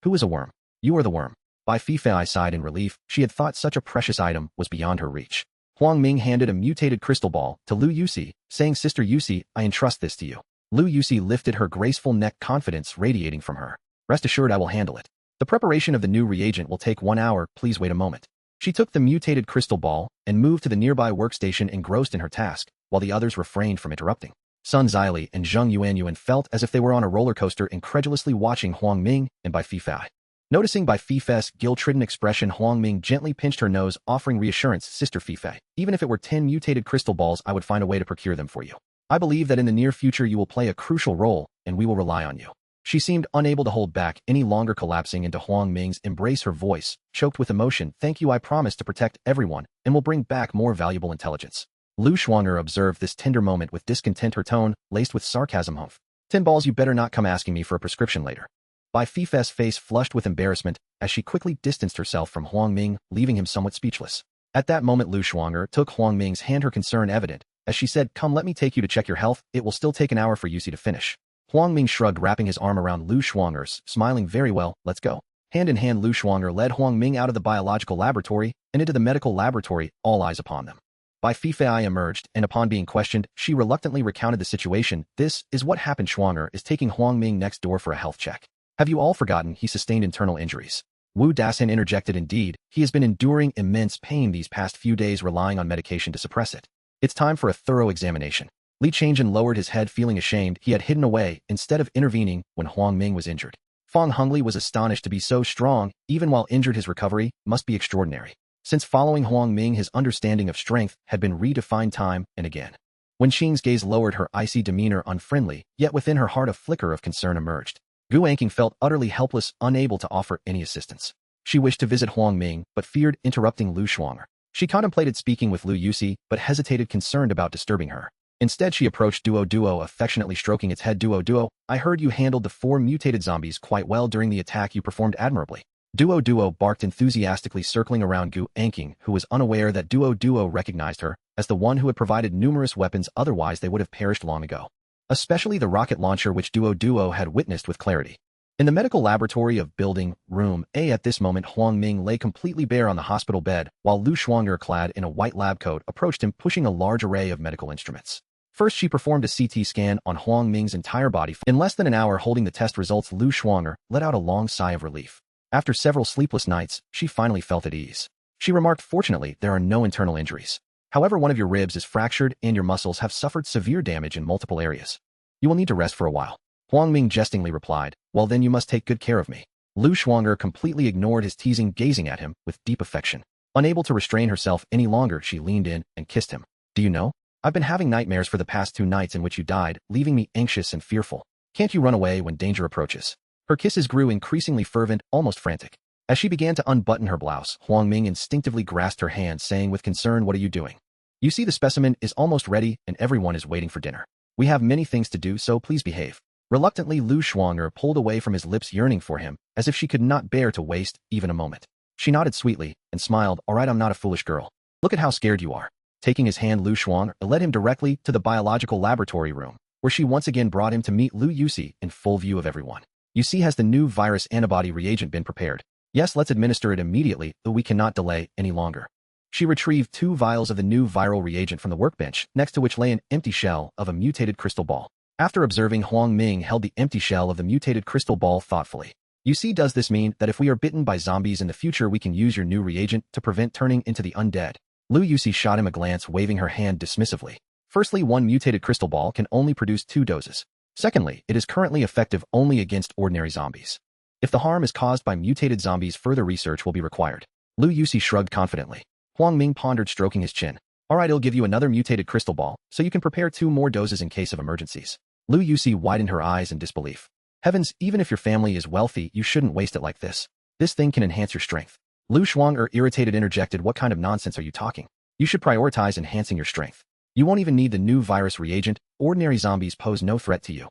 Who is a worm? You are the worm. Bai Fifei sighed in relief. She had thought such a precious item was beyond her reach. Huang Ming handed a mutated crystal ball to Lu Yuxi, saying, Sister Yuxi, I entrust this to you. Lu Yuxi lifted her graceful neck, confidence radiating from her. Rest assured, I will handle it. The preparation of the new reagent will take 1 hour, please wait a moment. She took the mutated crystal ball and moved to the nearby workstation, engrossed in her task, while the others refrained from interrupting. Sun Zili and Zheng Yuanyuan felt as if they were on a roller coaster, incredulously watching Huang Ming and Bai Fifei. Noticing Bai Fifei's guilt-ridden expression, Huang Ming gently pinched her nose, offering reassurance, Sister Fifei, even if it were 10 mutated crystal balls, I would find a way to procure them for you. I believe that in the near future you will play a crucial role, and we will rely on you. She seemed unable to hold back any longer, collapsing into Huang Ming's embrace, her voice choked with emotion. Thank you, I promise to protect everyone, and will bring back more valuable intelligence. Lu Shuang'er observed this tender moment with discontent, her tone laced with sarcasm. 10 balls, you better not come asking me for a prescription later. Bai Fifei's face flushed with embarrassment as she quickly distanced herself from Huang Ming, leaving him somewhat speechless. At that moment, Lu Shuang'er took Huang Ming's hand, her concern evident, as she said, come, let me take you to check your health. It will still take an hour for Yuxi to finish. Huang Ming shrugged, wrapping his arm around Lu Shuang'er's, smiling, very well, let's go. Hand in hand, Lu Shuang'er led Huang Ming out of the biological laboratory and into the medical laboratory, all eyes upon them. Bai Fifei emerged, and upon being questioned, she reluctantly recounted the situation. This is what happened. Shuang'er is taking Huang Ming next door for a health check. Have you all forgotten he sustained internal injuries? Wu Dasin interjected, indeed, he has been enduring immense pain these past few days, relying on medication to suppress it. It's time for a thorough examination. Li Changjin lowered his head, feeling ashamed he had hidden away instead of intervening when Huang Ming was injured. Fang Hongli was astonished to be so strong, even while injured. His recovery must be extraordinary. Since following Huang Ming, his understanding of strength had been redefined time and again. When Xing's gaze lowered, her icy demeanor unfriendly, yet within her heart a flicker of concern emerged. Gu Anqing felt utterly helpless, unable to offer any assistance. She wished to visit Huang Ming, but feared interrupting Lu Shuang'er. She contemplated speaking with Lu Yusi, but hesitated, concerned about disturbing her. Instead, she approached Duo, affectionately stroking its head. Duo, I heard you handled the 4 mutated zombies quite well during the attack. You performed admirably. Duo barked enthusiastically, circling around Gu Anqing, who was unaware that Duo recognized her as the one who had provided numerous weapons, otherwise they would have perished long ago. Especially the rocket launcher, which Duo had witnessed with clarity. In the medical laboratory of Building Room A at this moment, Huang Ming lay completely bare on the hospital bed, while Lu Shuang'er, clad in a white lab coat, approached him, pushing a large array of medical instruments. First, she performed a CT scan on Huang Ming's entire body. In less than an hour holding the test results, Lu Shuang'er let out a long sigh of relief. After several sleepless nights, she finally felt at ease. She remarked, fortunately, there are no internal injuries. However, one of your ribs is fractured and your muscles have suffered severe damage in multiple areas. You will need to rest for a while. Huang Ming jestingly replied, well then you must take good care of me. Lu Shuang'er completely ignored his teasing, gazing at him with deep affection. Unable to restrain herself any longer, she leaned in and kissed him. Do you know? I've been having nightmares for the past 2 nights in which you died, leaving me anxious and fearful. Can't you run away when danger approaches? Her kisses grew increasingly fervent, almost frantic. As she began to unbutton her blouse, Huang Ming instinctively grasped her hand, saying with concern, what are you doing? You see, the specimen is almost ready and everyone is waiting for dinner. We have many things to do, so please behave. Reluctantly, Lu Shuang'er pulled away from his lips, yearning for him, as if she could not bear to waste even a moment. She nodded sweetly and smiled, all right, I'm not a foolish girl. Look at how scared you are. Taking his hand, Lu Shuang'er led him directly to the biological laboratory room, where she once again brought him to meet Lu Yusi in full view of everyone. You see, has the new virus antibody reagent been prepared? Yes, let's administer it immediately, though we cannot delay any longer. She retrieved 2 vials of the new viral reagent from the workbench, next to which lay an empty shell of a mutated crystal ball. After observing, Huang Ming held the empty shell of the mutated crystal ball thoughtfully. You see, does this mean that if we are bitten by zombies in the future, we can use your new reagent to prevent turning into the undead? Lu Yusi shot him a glance, waving her hand dismissively. Firstly, 1 mutated crystal ball can only produce 2 doses. Secondly, it is currently effective only against ordinary zombies. If the harm is caused by mutated zombies, further research will be required. Lu Yusi shrugged confidently. Huang Ming pondered, stroking his chin. Alright, I'll give you another mutated crystal ball, so you can prepare 2 more doses in case of emergencies. Lu Yusi widened her eyes in disbelief. Heavens, even if your family is wealthy, you shouldn't waste it like this. This thing can enhance your strength. Lu Shuang'er, irritated, interjected, what kind of nonsense are you talking? You should prioritize enhancing your strength. You won't even need the new virus reagent. Ordinary zombies pose no threat to you.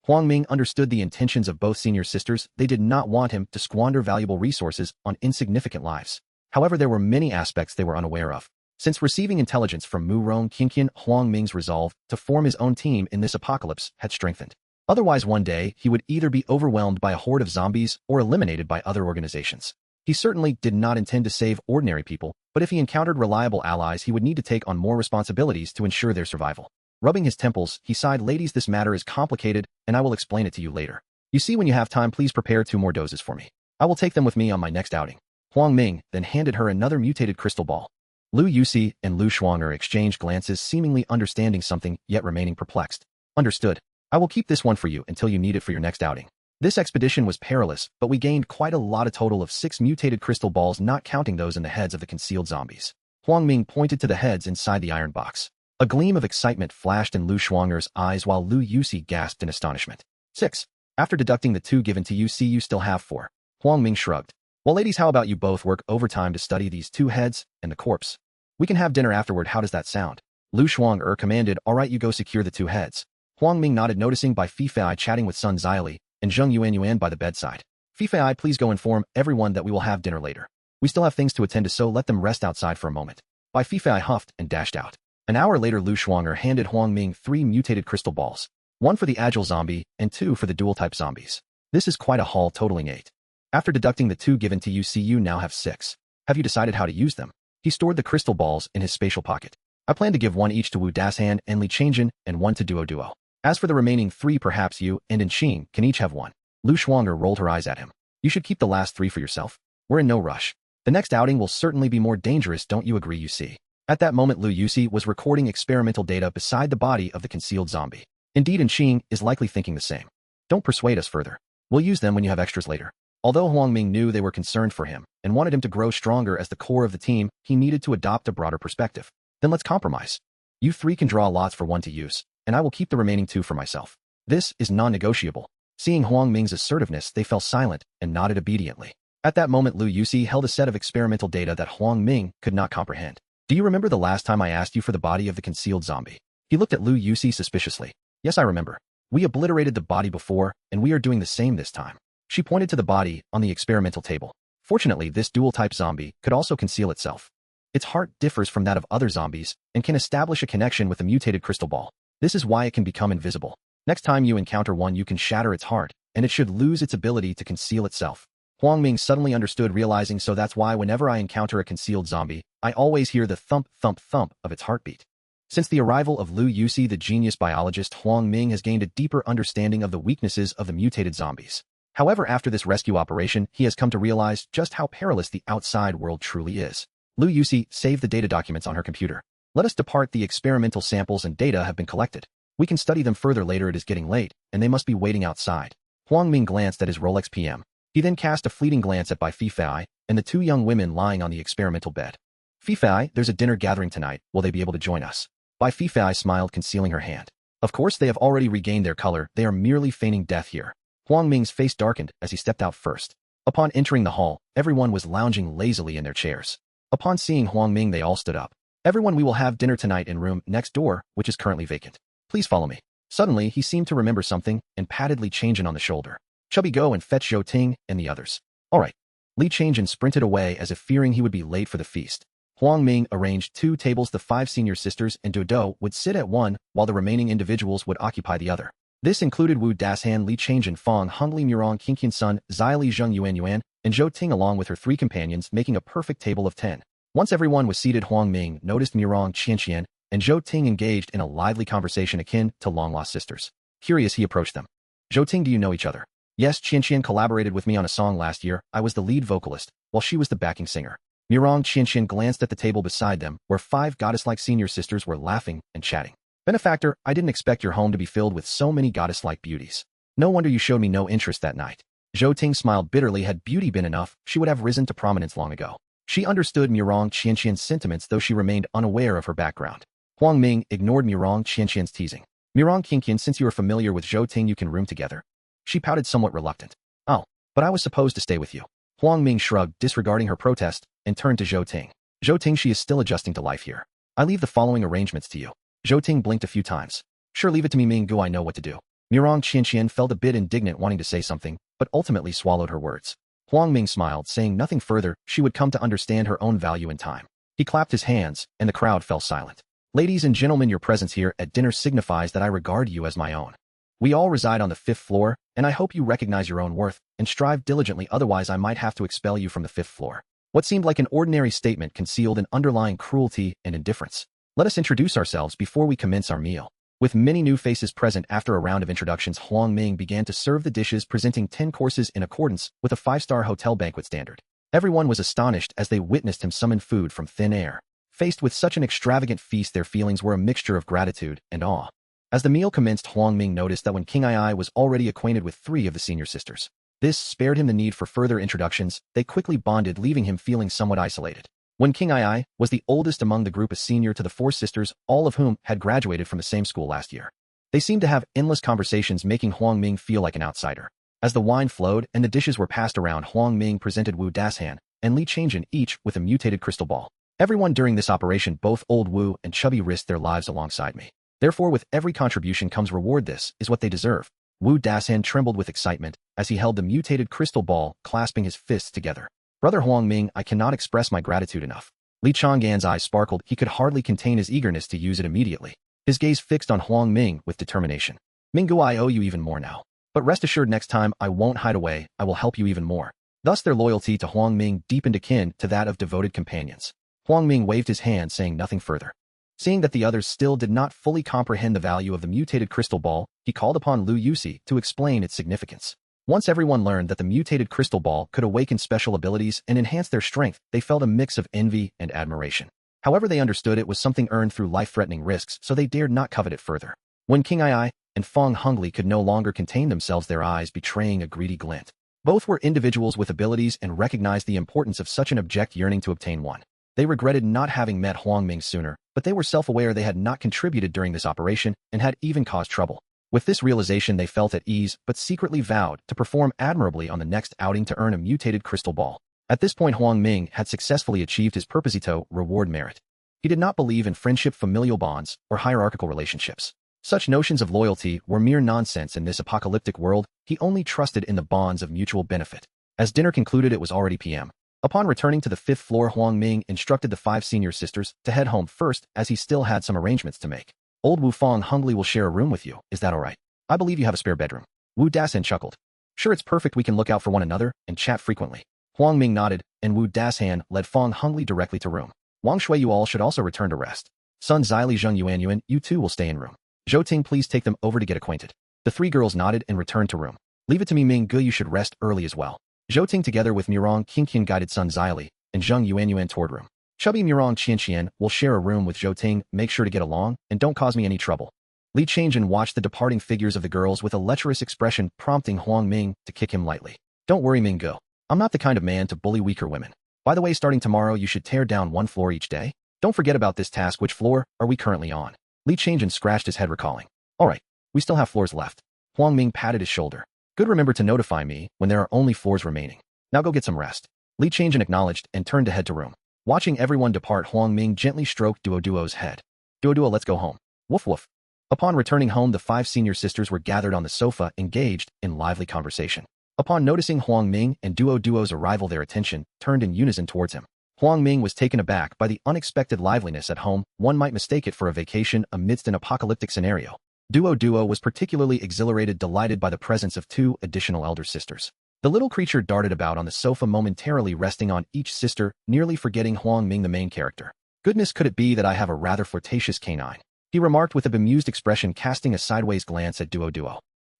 Huang Ming understood the intentions of both senior sisters. They did not want him to squander valuable resources on insignificant lives. However, there were many aspects they were unaware of. Since receiving intelligence from Mu Rong Qingqian, Huang Ming's resolve to form his own team in this apocalypse had strengthened. Otherwise, one day, he would either be overwhelmed by a horde of zombies or eliminated by other organizations. He certainly did not intend to save ordinary people, but if he encountered reliable allies, he would need to take on more responsibilities to ensure their survival. Rubbing his temples, he sighed, ladies, this matter is complicated, and I will explain it to you later. You see, when you have time, please prepare 2 more doses for me. I will take them with me on my next outing. Huang Ming then handed her another mutated crystal ball. Lu Yusi and Lu Shuang'er exchanged glances, seemingly understanding something, yet remaining perplexed. Understood. I will keep this one for you until you need it for your next outing. This expedition was perilous, but we gained quite a lot, a total of 6 mutated crystal balls, not counting those in the heads of the concealed zombies. Huang Ming pointed to the heads inside the iron box. A gleam of excitement flashed in Lu Shuang'er's eyes while Lu Yusi gasped in astonishment. 6. After deducting the 2 given to you, see, you still have 4. Huang Ming shrugged. Well, ladies, how about you both work overtime to study these 2 heads and the corpse? We can have dinner afterward, how does that sound? Lu Shuang'er commanded. All right, you go secure the 2 heads. Huang Ming nodded, noticing by Fifei chatting with Sun Ziyali and Zheng Yuan by the bedside. Fifei, please go inform everyone that we will have dinner later. We still have things to attend to, so let them rest outside for a moment. By Fifei huffed and dashed out. An hour later, Lu Shuang'er handed Huang Ming 3 mutated crystal balls, 1 for the agile zombie and 2 for the dual-type zombies. This is quite a haul, totaling 8. After deducting the 2 given to you, see, you now have 6. Have you decided how to use them? He stored the crystal balls in his spatial pocket. I plan to give 1 each to Wu Dashan and Li Changjin and 1 to Duo. As for the remaining 3, perhaps you and Xing can each have 1. Lu Shuang'er rolled her eyes at him. You should keep the last 3 for yourself. We're in no rush. The next outing will certainly be more dangerous, don't you agree, you see? At that moment, Lu Yusi was recording experimental data beside the body of the concealed zombie. Indeed, Xing is likely thinking the same. Don't persuade us further. We'll use them when you have extras later. Although Huang Ming knew they were concerned for him and wanted him to grow stronger as the core of the team, he needed to adopt a broader perspective. Then let's compromise. You 3 can draw lots for 1 to use, and I will keep the remaining 2 for myself. This is non-negotiable. Seeing Huang Ming's assertiveness, they fell silent and nodded obediently. At that moment, Lu Yuxi held a set of experimental data that Huang Ming could not comprehend. Do you remember the last time I asked you for the body of the concealed zombie? He looked at Lu Yuxi suspiciously. Yes, I remember. We obliterated the body before, and we are doing the same this time. She pointed to the body on the experimental table. Fortunately, this dual-type zombie could also conceal itself. Its heart differs from that of other zombies and can establish a connection with the mutated crystal ball. This is why it can become invisible. Next time you encounter one, you can shatter its heart, and it should lose its ability to conceal itself. Huang Ming suddenly understood, realizing so that's why whenever I encounter a concealed zombie, I always hear the thump, thump, thump of its heartbeat. Since the arrival of Lu Yuxi, the genius biologist, Huang Ming has gained a deeper understanding of the weaknesses of the mutated zombies. However, after this rescue operation, he has come to realize just how perilous the outside world truly is. Lu Yuxi saved the data documents on her computer. Let us depart. The experimental samples and data have been collected. We can study them further later. It is getting late, and they must be waiting outside. Huang Ming glanced at his Rolex PM. He then cast a fleeting glance at Bai Fifei and the 2 young women lying on the experimental bed. Fifei, there's a dinner gathering tonight. Will they be able to join us? Bai Fifei smiled, concealing her hand. Of course, they have already regained their color. They are merely feigning death here. Huang Ming's face darkened as he stepped out first. Upon entering the hall, everyone was lounging lazily in their chairs. Upon seeing Huang Ming, they all stood up. Everyone, we will have dinner tonight in room next door, which is currently vacant. Please follow me. Suddenly, he seemed to remember something and patted Li Changjin on the shoulder. Chubby, go and fetch Zhou Ting and the others. All right. Li Changjin sprinted away as if fearing he would be late for the feast. Huang Ming arranged 2 tables. The 5 senior sisters and Dodo would sit at one, while the remaining individuals would occupy the other. This included Wu Dashan, Li Changjin, Fang Hongli, Murong, Qingqian Sun, Xili Zheng, Yuan, and Zhou Ting, along with her 3 companions, making a perfect table of 10. Once everyone was seated, Huang Ming noticed Murong, Qianqian, and Zhou Ting engaged in a lively conversation akin to long-lost sisters. Curious, he approached them. Zhou Ting, do you know each other? Yes, Qianqian collaborated with me on a song last year. I was the lead vocalist, while she was the backing singer. Murong Qianqian glanced at the table beside them, where 5 goddess-like senior sisters were laughing and chatting. Benefactor, I didn't expect your home to be filled with so many goddess-like beauties. No wonder you showed me no interest that night. Zhou Ting smiled bitterly. Had beauty been enough, she would have risen to prominence long ago. She understood Murong Qianqian's sentiments, though she remained unaware of her background. Huang Ming ignored Murong Qianqian's teasing. Murong Qingqian, since you are familiar with Zhou Ting, you can room together. She pouted, somewhat reluctant. Oh, but I was supposed to stay with you. Huang Ming shrugged, disregarding her protest, and turned to Zhou Ting. Zhou Ting, she is still adjusting to life here. I leave the following arrangements to you. Zhou Ting blinked a few times. Sure, leave it to me, Ming Gu, I know what to do. Murong Qianqian felt a bit indignant, wanting to say something, but ultimately swallowed her words. Huang Ming smiled, saying nothing further. She would come to understand her own value in time. He clapped his hands, and the crowd fell silent. Ladies and gentlemen, your presence here at dinner signifies that I regard you as my own. We all reside on the 5th floor, and I hope you recognize your own worth and strive diligently, otherwise I might have to expel you from the 5th floor. What seemed like an ordinary statement concealed an underlying cruelty and indifference. Let us introduce ourselves before we commence our meal. With many new faces present after a round of introductions, Huang Ming began to serve the dishes, presenting 10 courses in accordance with a 5-star hotel banquet standard. Everyone was astonished as they witnessed him summon food from thin air. Faced with such an extravagant feast, their feelings were a mixture of gratitude and awe. As the meal commenced, Huang Ming noticed that when King Ai was already acquainted with 3 of the senior sisters. This spared him the need for further introductions. They quickly bonded, leaving him feeling somewhat isolated. When King Ai was the oldest among the group, a senior to the 4 sisters, all of whom had graduated from the same school last year. They seemed to have endless conversations, making Huang Ming feel like an outsider. As the wine flowed and the dishes were passed around, Huang Ming presented Wu Dashan and Li Changjin, each with a mutated crystal ball. Everyone during this operation, both Old Wu and Chubby, risked their lives alongside me. Therefore, with every contribution comes reward. This is what they deserve. Wu Dashan trembled with excitement as he held the mutated crystal ball, clasping his fists together. Brother Huang Ming, I cannot express my gratitude enough. Li Chang'an's eyes sparkled. He could hardly contain his eagerness to use it immediately. His gaze fixed on Huang Ming with determination. Minggu, I owe you even more now. But rest assured, next time I won't hide away. I will help you even more. Thus their loyalty to Huang Ming deepened, akin to that of devoted companions. Huang Ming waved his hand, saying nothing further. Seeing that the others still did not fully comprehend the value of the mutated crystal ball, he called upon Lu Yuxi to explain its significance. Once everyone learned that the mutated crystal ball could awaken special abilities and enhance their strength, they felt a mix of envy and admiration. However, they understood it was something earned through life-threatening risks, so they dared not covet it further. When King Ai and Feng Hongli could no longer contain themselves, their eyes betraying a greedy glint. Both were individuals with abilities and recognized the importance of such an object, yearning to obtain one. They regretted not having met Huang Ming sooner, but they were self-aware they had not contributed during this operation and had even caused trouble. With this realization, they felt at ease, but secretly vowed to perform admirably on the next outing to earn a mutated crystal ball. At this point, Huang Ming had successfully achieved his Proposito reward merit. He did not believe in friendship, familial bonds, or hierarchical relationships. Such notions of loyalty were mere nonsense in this apocalyptic world. He only trusted in the bonds of mutual benefit. As dinner concluded, it was already p.m. Upon returning to the 5th floor, Huang Ming instructed the 5 senior sisters to head home first, as he still had some arrangements to make. Old Wu Feng Hongli will share a room with you, is that alright? I believe you have a spare bedroom. Wu Dasan chuckled. Sure, it's perfect, we can look out for one another and chat frequently. Huang Ming nodded, and Wu Dasan led Feng Hongli directly to room. Wang Shui, you all should also return to rest. Sun Zili, Zheng Yuanyuan, you two will stay in room. Zhou Ting, please take them over to get acquainted. The 3 girls nodded and returned to room. Leave it to me, Ming Gu, you should rest early as well. Zhou Ting together with Murong Qingqian guided Sun Zili and Zheng Yuanyuan toward room. Chubby Murong Qianqian will share a room with Zhou Ting, make sure to get along, and don't cause me any trouble. Li Changjin watched the departing figures of the girls with a lecherous expression, prompting Huang Ming to kick him lightly. Don't worry, Ming Gu. I'm not the kind of man to bully weaker women. By the way, starting tomorrow, you should tear down 1 floor each day. Don't forget about this task. Which floor are we currently on? Li Changjin scratched his head, recalling. Alright, we still have floors left. Huang Ming patted his shoulder. Good, remember to notify me when there are only floors remaining. Now go get some rest. Li Changjin acknowledged and turned to head to room. Watching everyone depart, Huang Ming gently stroked Duo's head. Duo, let's go home. Woof woof. Upon returning home, the 5 senior sisters were gathered on the sofa, engaged in lively conversation. Upon noticing Huang Ming and Duo's arrival, their attention turned in unison towards him. Huang Ming was taken aback by the unexpected liveliness at home. One might mistake it for a vacation amidst an apocalyptic scenario. Duo was particularly exhilarated, delighted by the presence of 2 additional elder sisters. The little creature darted about on the sofa, momentarily resting on each sister, nearly forgetting Huang Ming, the main character. Goodness, could it be that I have a rather flirtatious canine? He remarked with a bemused expression, casting a sideways glance at Duo.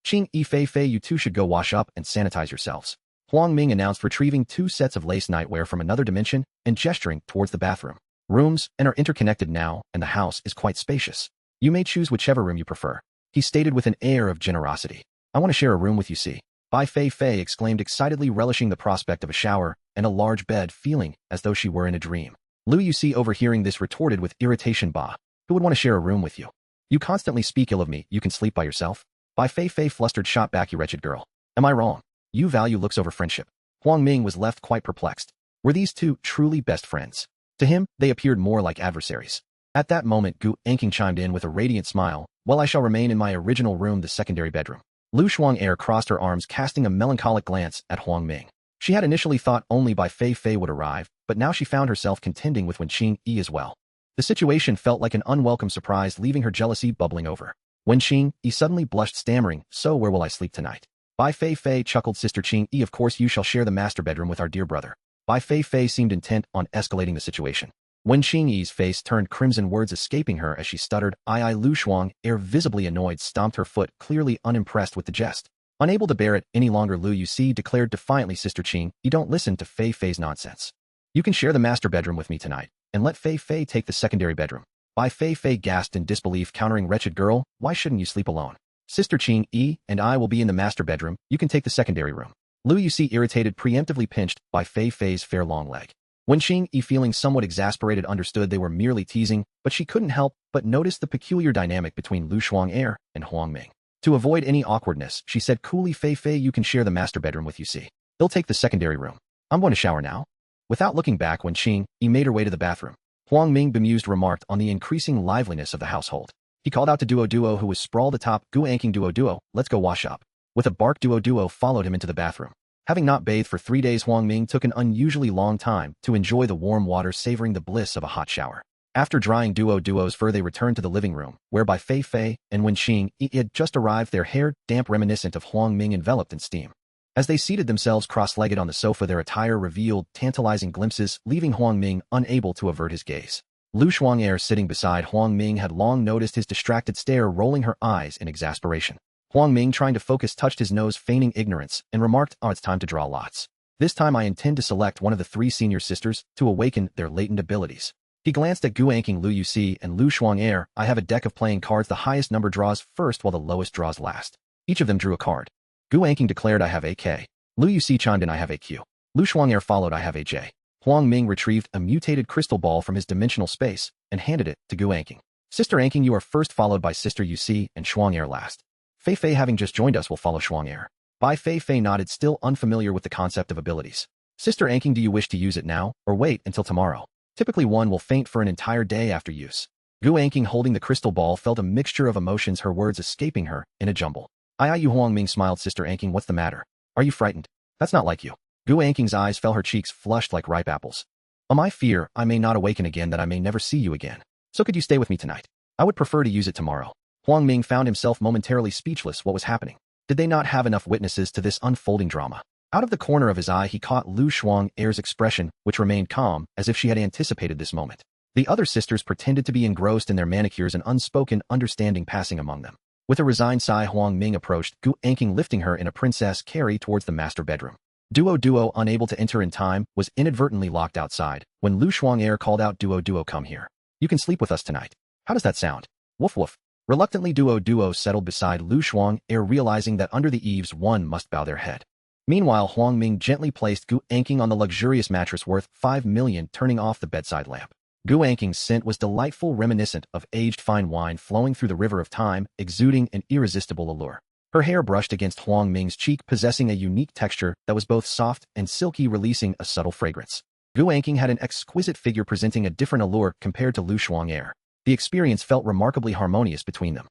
Qing Yi Fei, you two should go wash up and sanitize yourselves. Huang Ming announced, retrieving 2 sets of lace nightwear from another dimension and gesturing towards the bathroom. Rooms and are interconnected now, and the house is quite spacious. You may choose whichever room you prefer. He stated with an air of generosity. I want to share a room with you, see. Bai Fei exclaimed excitedly, relishing the prospect of a shower and a large bed, feeling as though she were in a dream. Lu Yuxi, overhearing this, retorted with irritation, Ba, who would want to share a room with you? You constantly speak ill of me, you can sleep by yourself? Bai Fei flustered, shot back, you wretched girl. Am I wrong? You value looks over friendship. Huang Ming was left quite perplexed. Were these 2 truly best friends? To him, they appeared more like adversaries. At that moment, Gu Anqing chimed in with a radiant smile. Well, I shall remain in my original room, the secondary bedroom. Lu Shuang crossed her arms, casting a melancholic glance at Huang Ming. She had initially thought only Bai Fei would arrive, but now she found herself contending with Wen Qing Yi as well. The situation felt like an unwelcome surprise, leaving her jealousy bubbling over. Wen Qing Yi suddenly blushed, stammering, so where will I sleep tonight? Bai Fei chuckled, Sister Qing Yi, of course you shall share the master bedroom with our dear brother. Bai Fei seemed intent on escalating the situation. Wen Qing Yi's face turned crimson, words escaping her as she stuttered. Lu Shuang, visibly annoyed, stomped her foot, clearly unimpressed with the jest. Unable to bear it any longer, Lu Yuxi declared defiantly, Sister Qing, you don't listen to Fei's nonsense. You can share the master bedroom with me tonight, and let Fei take the secondary bedroom. Bai Fei gasped in disbelief, countering, wretched girl, why shouldn't you sleep alone? Sister Qing Yi and I will be in the master bedroom, you can take the secondary room. Lu Yuxi, irritated, preemptively pinched Bai Fei's fair long leg. Wen Qing Yi, feeling somewhat exasperated, understood they were merely teasing, but she couldn't help but notice the peculiar dynamic between Lu Shuang and Huang Ming. To avoid any awkwardness, she said coolly, Fei, you can share the master bedroom with Yuxi. He'll take the secondary room. I'm going to shower now. Without looking back, Wen Qing Yi made her way to the bathroom. Huang Ming, bemused, remarked on the increasing liveliness of the household. He called out to Duo, who was sprawled atop Gu Anqing. Duo, let's go wash up. With a bark, Duo followed him into the bathroom. Having not bathed for 3 days, Huang Ming took an unusually long time to enjoy the warm water, savoring the bliss of a hot shower. After drying Duo's fur, they returned to the living room, whereby Fei and Wen Qing Yi had just arrived, their hair damp, reminiscent of Huang Ming, enveloped in steam. As they seated themselves cross-legged on the sofa, their attire revealed tantalizing glimpses, leaving Huang Ming unable to avert his gaze. Lu Shuang, sitting beside Huang Ming, had long noticed his distracted stare, rolling her eyes in exasperation. Huang Ming, trying to focus, touched his nose, feigning ignorance, and remarked, it's time to draw lots. This time I intend to select one of the 3 senior sisters to awaken their latent abilities. He glanced at Gu Anqing Lu Yuxi and Lu Shuang'er. I have a deck of playing cards. The highest number draws first while the lowest draws last. Each of them drew a card. Gu Anqing declared I have a K. Lu Yuxi chimed in I have a Q. Lu Shuang'er followed I have a J. Huang Ming retrieved a mutated crystal ball from his dimensional space and handed it to Gu Anqing. Sister Anqing, you are first, followed by Sister Yuxi and Shuang'er last. Fei Fei, having just joined us, will follow Shuang'er. Bai Fei Fei nodded, still unfamiliar with the concept of abilities. Sister Anqing, do you wish to use it now or wait until tomorrow? Typically one will faint for an entire day after use. Gu Anqing, holding the crystal ball, felt a mixture of emotions, her words escaping her in a jumble. You Huang Ming smiled. Sister Anqing, what's the matter? Are you frightened? That's not like you. Gu Anqing's eyes fell, her cheeks flushed like ripe apples. I fear I may not awaken again, that I may never see you again. So could you stay with me tonight? I would prefer to use it tomorrow. Huang Ming found himself momentarily speechless. What was happening? Did they not have enough witnesses to this unfolding drama? Out of the corner of his eye, he caught Lu Shuang'er's expression, which remained calm, as if she had anticipated this moment. The other sisters pretended to be engrossed in their manicures, an unspoken understanding passing among them. With a resigned sigh, Huang Ming approached Gu Anqing, lifting her in a princess carry towards the master bedroom. Duo, unable to enter in time, was inadvertently locked outside when Lu Shuang'er called out, Duo, come here. You can sleep with us tonight. How does that sound? Woof woof. Reluctantly, Duo settled beside Lu Shuang'er, realizing that under the eaves one must bow their head. Meanwhile, Huang Ming gently placed Gu Anqing on the luxurious mattress worth 5 million, turning off the bedside lamp. Gu Anqing's scent was delightful, reminiscent of aged fine wine flowing through the river of time, exuding an irresistible allure. Her hair brushed against Huang Ming's cheek, possessing a unique texture that was both soft and silky, releasing a subtle fragrance. Gu Anqing had an exquisite figure, presenting a different allure compared to Lu Shuang'er. The experience felt remarkably harmonious between them.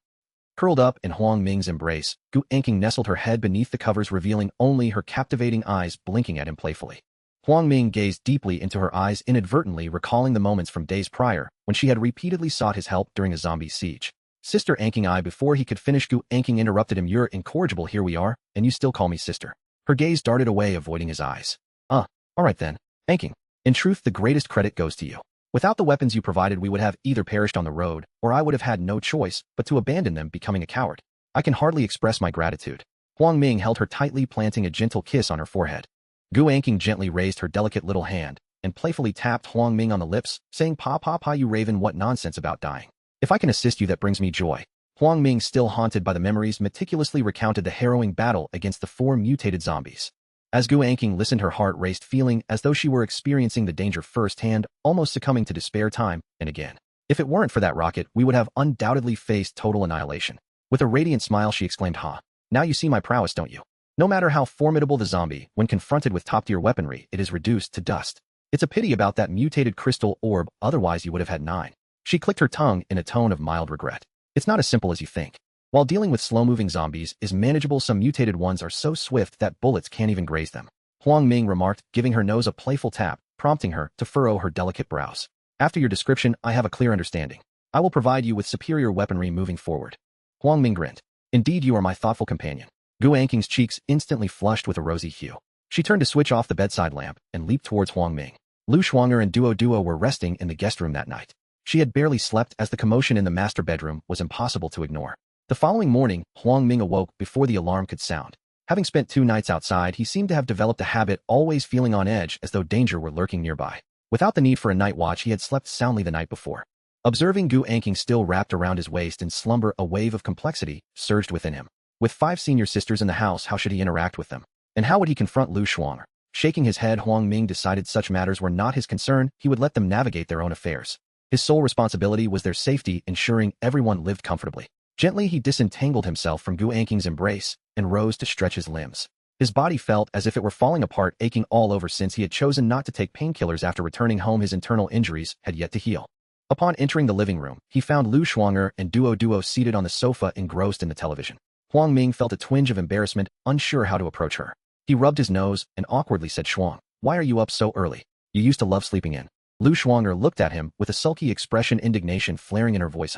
Curled up in Huang Ming's embrace, Gu Anqing nestled her head beneath the covers, revealing only her captivating eyes blinking at him playfully. Huang Ming gazed deeply into her eyes, inadvertently recalling the moments from days prior when she had repeatedly sought his help during a zombie siege. Sister Anqing, before he could finish, Gu Anqing interrupted him. You're incorrigible, here we are, and you still call me sister. Her gaze darted away, avoiding his eyes. All right then, Anqing. In truth, the greatest credit goes to you. Without the weapons you provided, we would have either perished on the road, or I would have had no choice but to abandon them, becoming a coward. I can hardly express my gratitude. Huang Ming held her tightly, planting a gentle kiss on her forehead. Gu Anqing gently raised her delicate little hand and playfully tapped Huang Ming on the lips, saying, Pa, you raven, what nonsense about dying. If I can assist you, that brings me joy. Huang Ming, still haunted by the memories, meticulously recounted the harrowing battle against the 4 mutated zombies. As Gu Anqing listened, her heart raced, feeling as though she were experiencing the danger firsthand, almost succumbing to despair time and again. If it weren't for that rocket, we would have undoubtedly faced total annihilation. With a radiant smile, she exclaimed, now you see my prowess, don't you? No matter how formidable the zombie, when confronted with top-tier weaponry, it is reduced to dust. It's a pity about that mutated crystal orb, otherwise you would have had 9. She clicked her tongue in a tone of mild regret. It's not as simple as you think. While dealing with slow-moving zombies is manageable, some mutated ones are so swift that bullets can't even graze them. Huang Ming remarked, giving her nose a playful tap, prompting her to furrow her delicate brows. After your description, I have a clear understanding. I will provide you with superior weaponry moving forward. Huang Ming grinned. Indeed, you are my thoughtful companion. Gu Anqing's cheeks instantly flushed with a rosy hue. She turned to switch off the bedside lamp and leaped towards Huang Ming. Lu Shuang'er and Duo were resting in the guest room that night. She had barely slept, as the commotion in the master bedroom was impossible to ignore. The following morning, Huang Ming awoke before the alarm could sound. Having spent 2 nights outside, he seemed to have developed a habit, always feeling on edge as though danger were lurking nearby. Without the need for a night watch, he had slept soundly the night before. Observing Gu Anqing still wrapped around his waist in slumber, a wave of complexity surged within him. With 5 senior sisters in the house, how should he interact with them? And how would he confront Lu Shuang'er? Shaking his head, Huang Ming decided such matters were not his concern. He would let them navigate their own affairs. His sole responsibility was their safety, ensuring everyone lived comfortably. Gently, he disentangled himself from Gu Anqing's embrace and rose to stretch his limbs. His body felt as if it were falling apart, aching all over since he had chosen not to take painkillers after returning home. His internal injuries had yet to heal. Upon entering the living room, he found Lu Shuang'er and Duo seated on the sofa, engrossed in the television. Huang Ming felt a twinge of embarrassment, unsure how to approach her. He rubbed his nose and awkwardly said, Shuang, why are you up so early? You used to love sleeping in. Lu Shuang'er looked at him with a sulky expression, indignation flaring in her voice.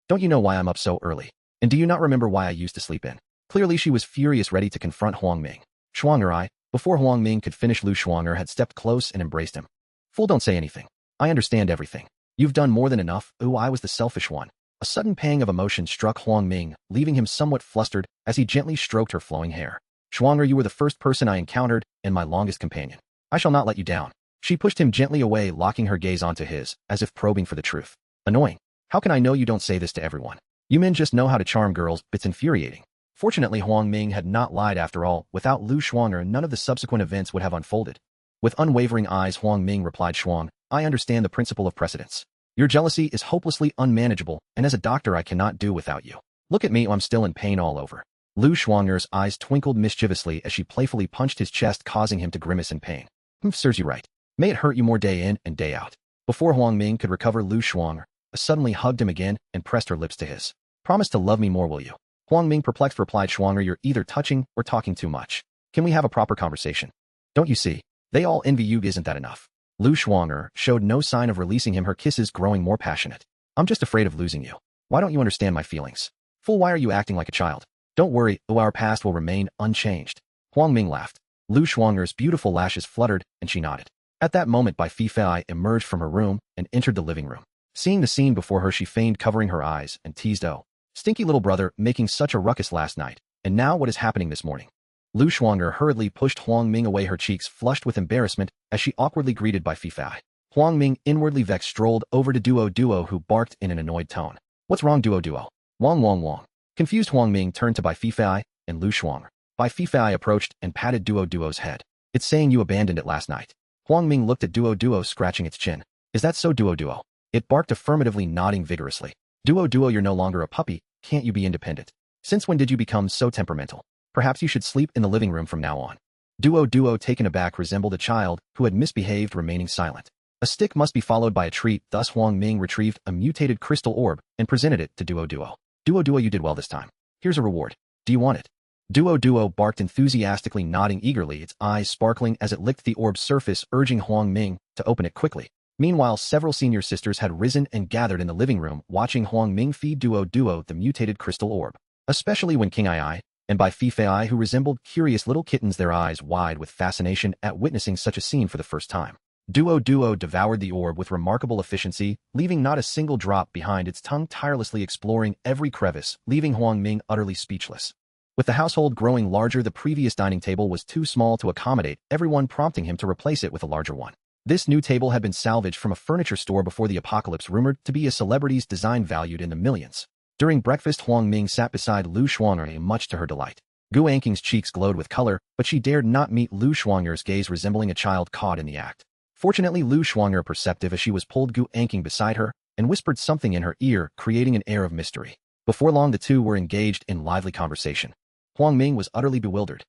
Don't you know why I'm up so early? And do you not remember why I used to sleep in? Clearly she was furious, ready to confront Huang Ming. Shuang'er, before Huang Ming could finish, Lu Shuang'er had stepped close and embraced him. Fool, don't say anything. I understand everything. You've done more than enough. I was the selfish one. A sudden pang of emotion struck Huang Ming, leaving him somewhat flustered as he gently stroked her flowing hair. Shuang'er, you were the first person I encountered and my longest companion. I shall not let you down. She pushed him gently away, locking her gaze onto his, as if probing for the truth. Annoying. How can I know you don't say this to everyone? You men just know how to charm girls, it's infuriating. Fortunately, Huang Ming had not lied after all. Without Lu Shuang'er, none of the subsequent events would have unfolded. With unwavering eyes, Huang Ming replied, Shuang, I understand the principle of precedence. Your jealousy is hopelessly unmanageable, and as a doctor I cannot do without you. Look at me, I'm still in pain all over. Lu Shuang'er's eyes twinkled mischievously as she playfully punched his chest, causing him to grimace in pain. Serves you right. May it hurt you more day in and day out. Before Huang Ming could recover, Lu Shuang'er suddenly hugged him again and pressed her lips to his. Promise to love me more, will you? Huang Ming, perplexed, replied, Shuang'er, you're either touching or talking too much. Can we have a proper conversation? Don't you see? They all envy you, isn't that enough? Lu Shuang'er showed no sign of releasing him, her kisses growing more passionate. I'm just afraid of losing you. Why don't you understand my feelings? Fool, why are you acting like a child? Don't worry, our past will remain unchanged. Huang Ming laughed. Lu Shuang'er's beautiful lashes fluttered, and she nodded. At that moment, Bai Fifei emerged from her room and entered the living room. Seeing the scene before her, she feigned covering her eyes and teased, oh, stinky little brother, making such a ruckus last night, and now what is happening this morning? Lu Shuang'er hurriedly pushed Huang Ming away, her cheeks flushed with embarrassment as she awkwardly greeted Bai Fifei. Huang Ming, inwardly vexed, strolled over to Duo, who barked in an annoyed tone. What's wrong, Duo? Wang. Confused, Huang Ming turned to Bai Fifei and Lu Shuang'er. Bai Fifei approached and patted Duo's head. It's saying you abandoned it last night. Huang Ming looked at Duo, scratching its chin. Is that so, Duo? It barked affirmatively, nodding vigorously. Duo, you're no longer a puppy, can't you be independent? Since when did you become so temperamental? Perhaps you should sleep in the living room from now on. Duo, taken aback, resembled a child who had misbehaved, remaining silent. A stick must be followed by a treat, thus Huang Ming retrieved a mutated crystal orb and presented it to Duo. Duo, you did well this time. Here's a reward. Do you want it? Duo barked enthusiastically, nodding eagerly, its eyes sparkling as it licked the orb's surface, urging Huang Ming to open it quickly. Meanwhile, several senior sisters had risen and gathered in the living room, watching Huang Ming feed Duo the mutated crystal orb. Especially when King Ai and Bai Fifei, who resembled curious little kittens, their eyes wide with fascination at witnessing such a scene for the first time. Duo devoured the orb with remarkable efficiency, leaving not a single drop behind, its tongue tirelessly exploring every crevice, leaving Huang Ming utterly speechless. With the household growing larger, the previous dining table was too small to accommodate everyone, prompting him to replace it with a larger one. This new table had been salvaged from a furniture store before the apocalypse, rumored to be a celebrity's design valued in the millions. During breakfast, Huang Ming sat beside Lu Shuang'er, much to her delight. Gu Anking's cheeks glowed with color, but she dared not meet Lu Shuang'er's gaze, resembling a child caught in the act. Fortunately, Lu Shuang'er, perceptive as she was, pulled Gu Anking beside her and whispered something in her ear, creating an air of mystery. Before long, the two were engaged in lively conversation. Huang Ming was utterly bewildered.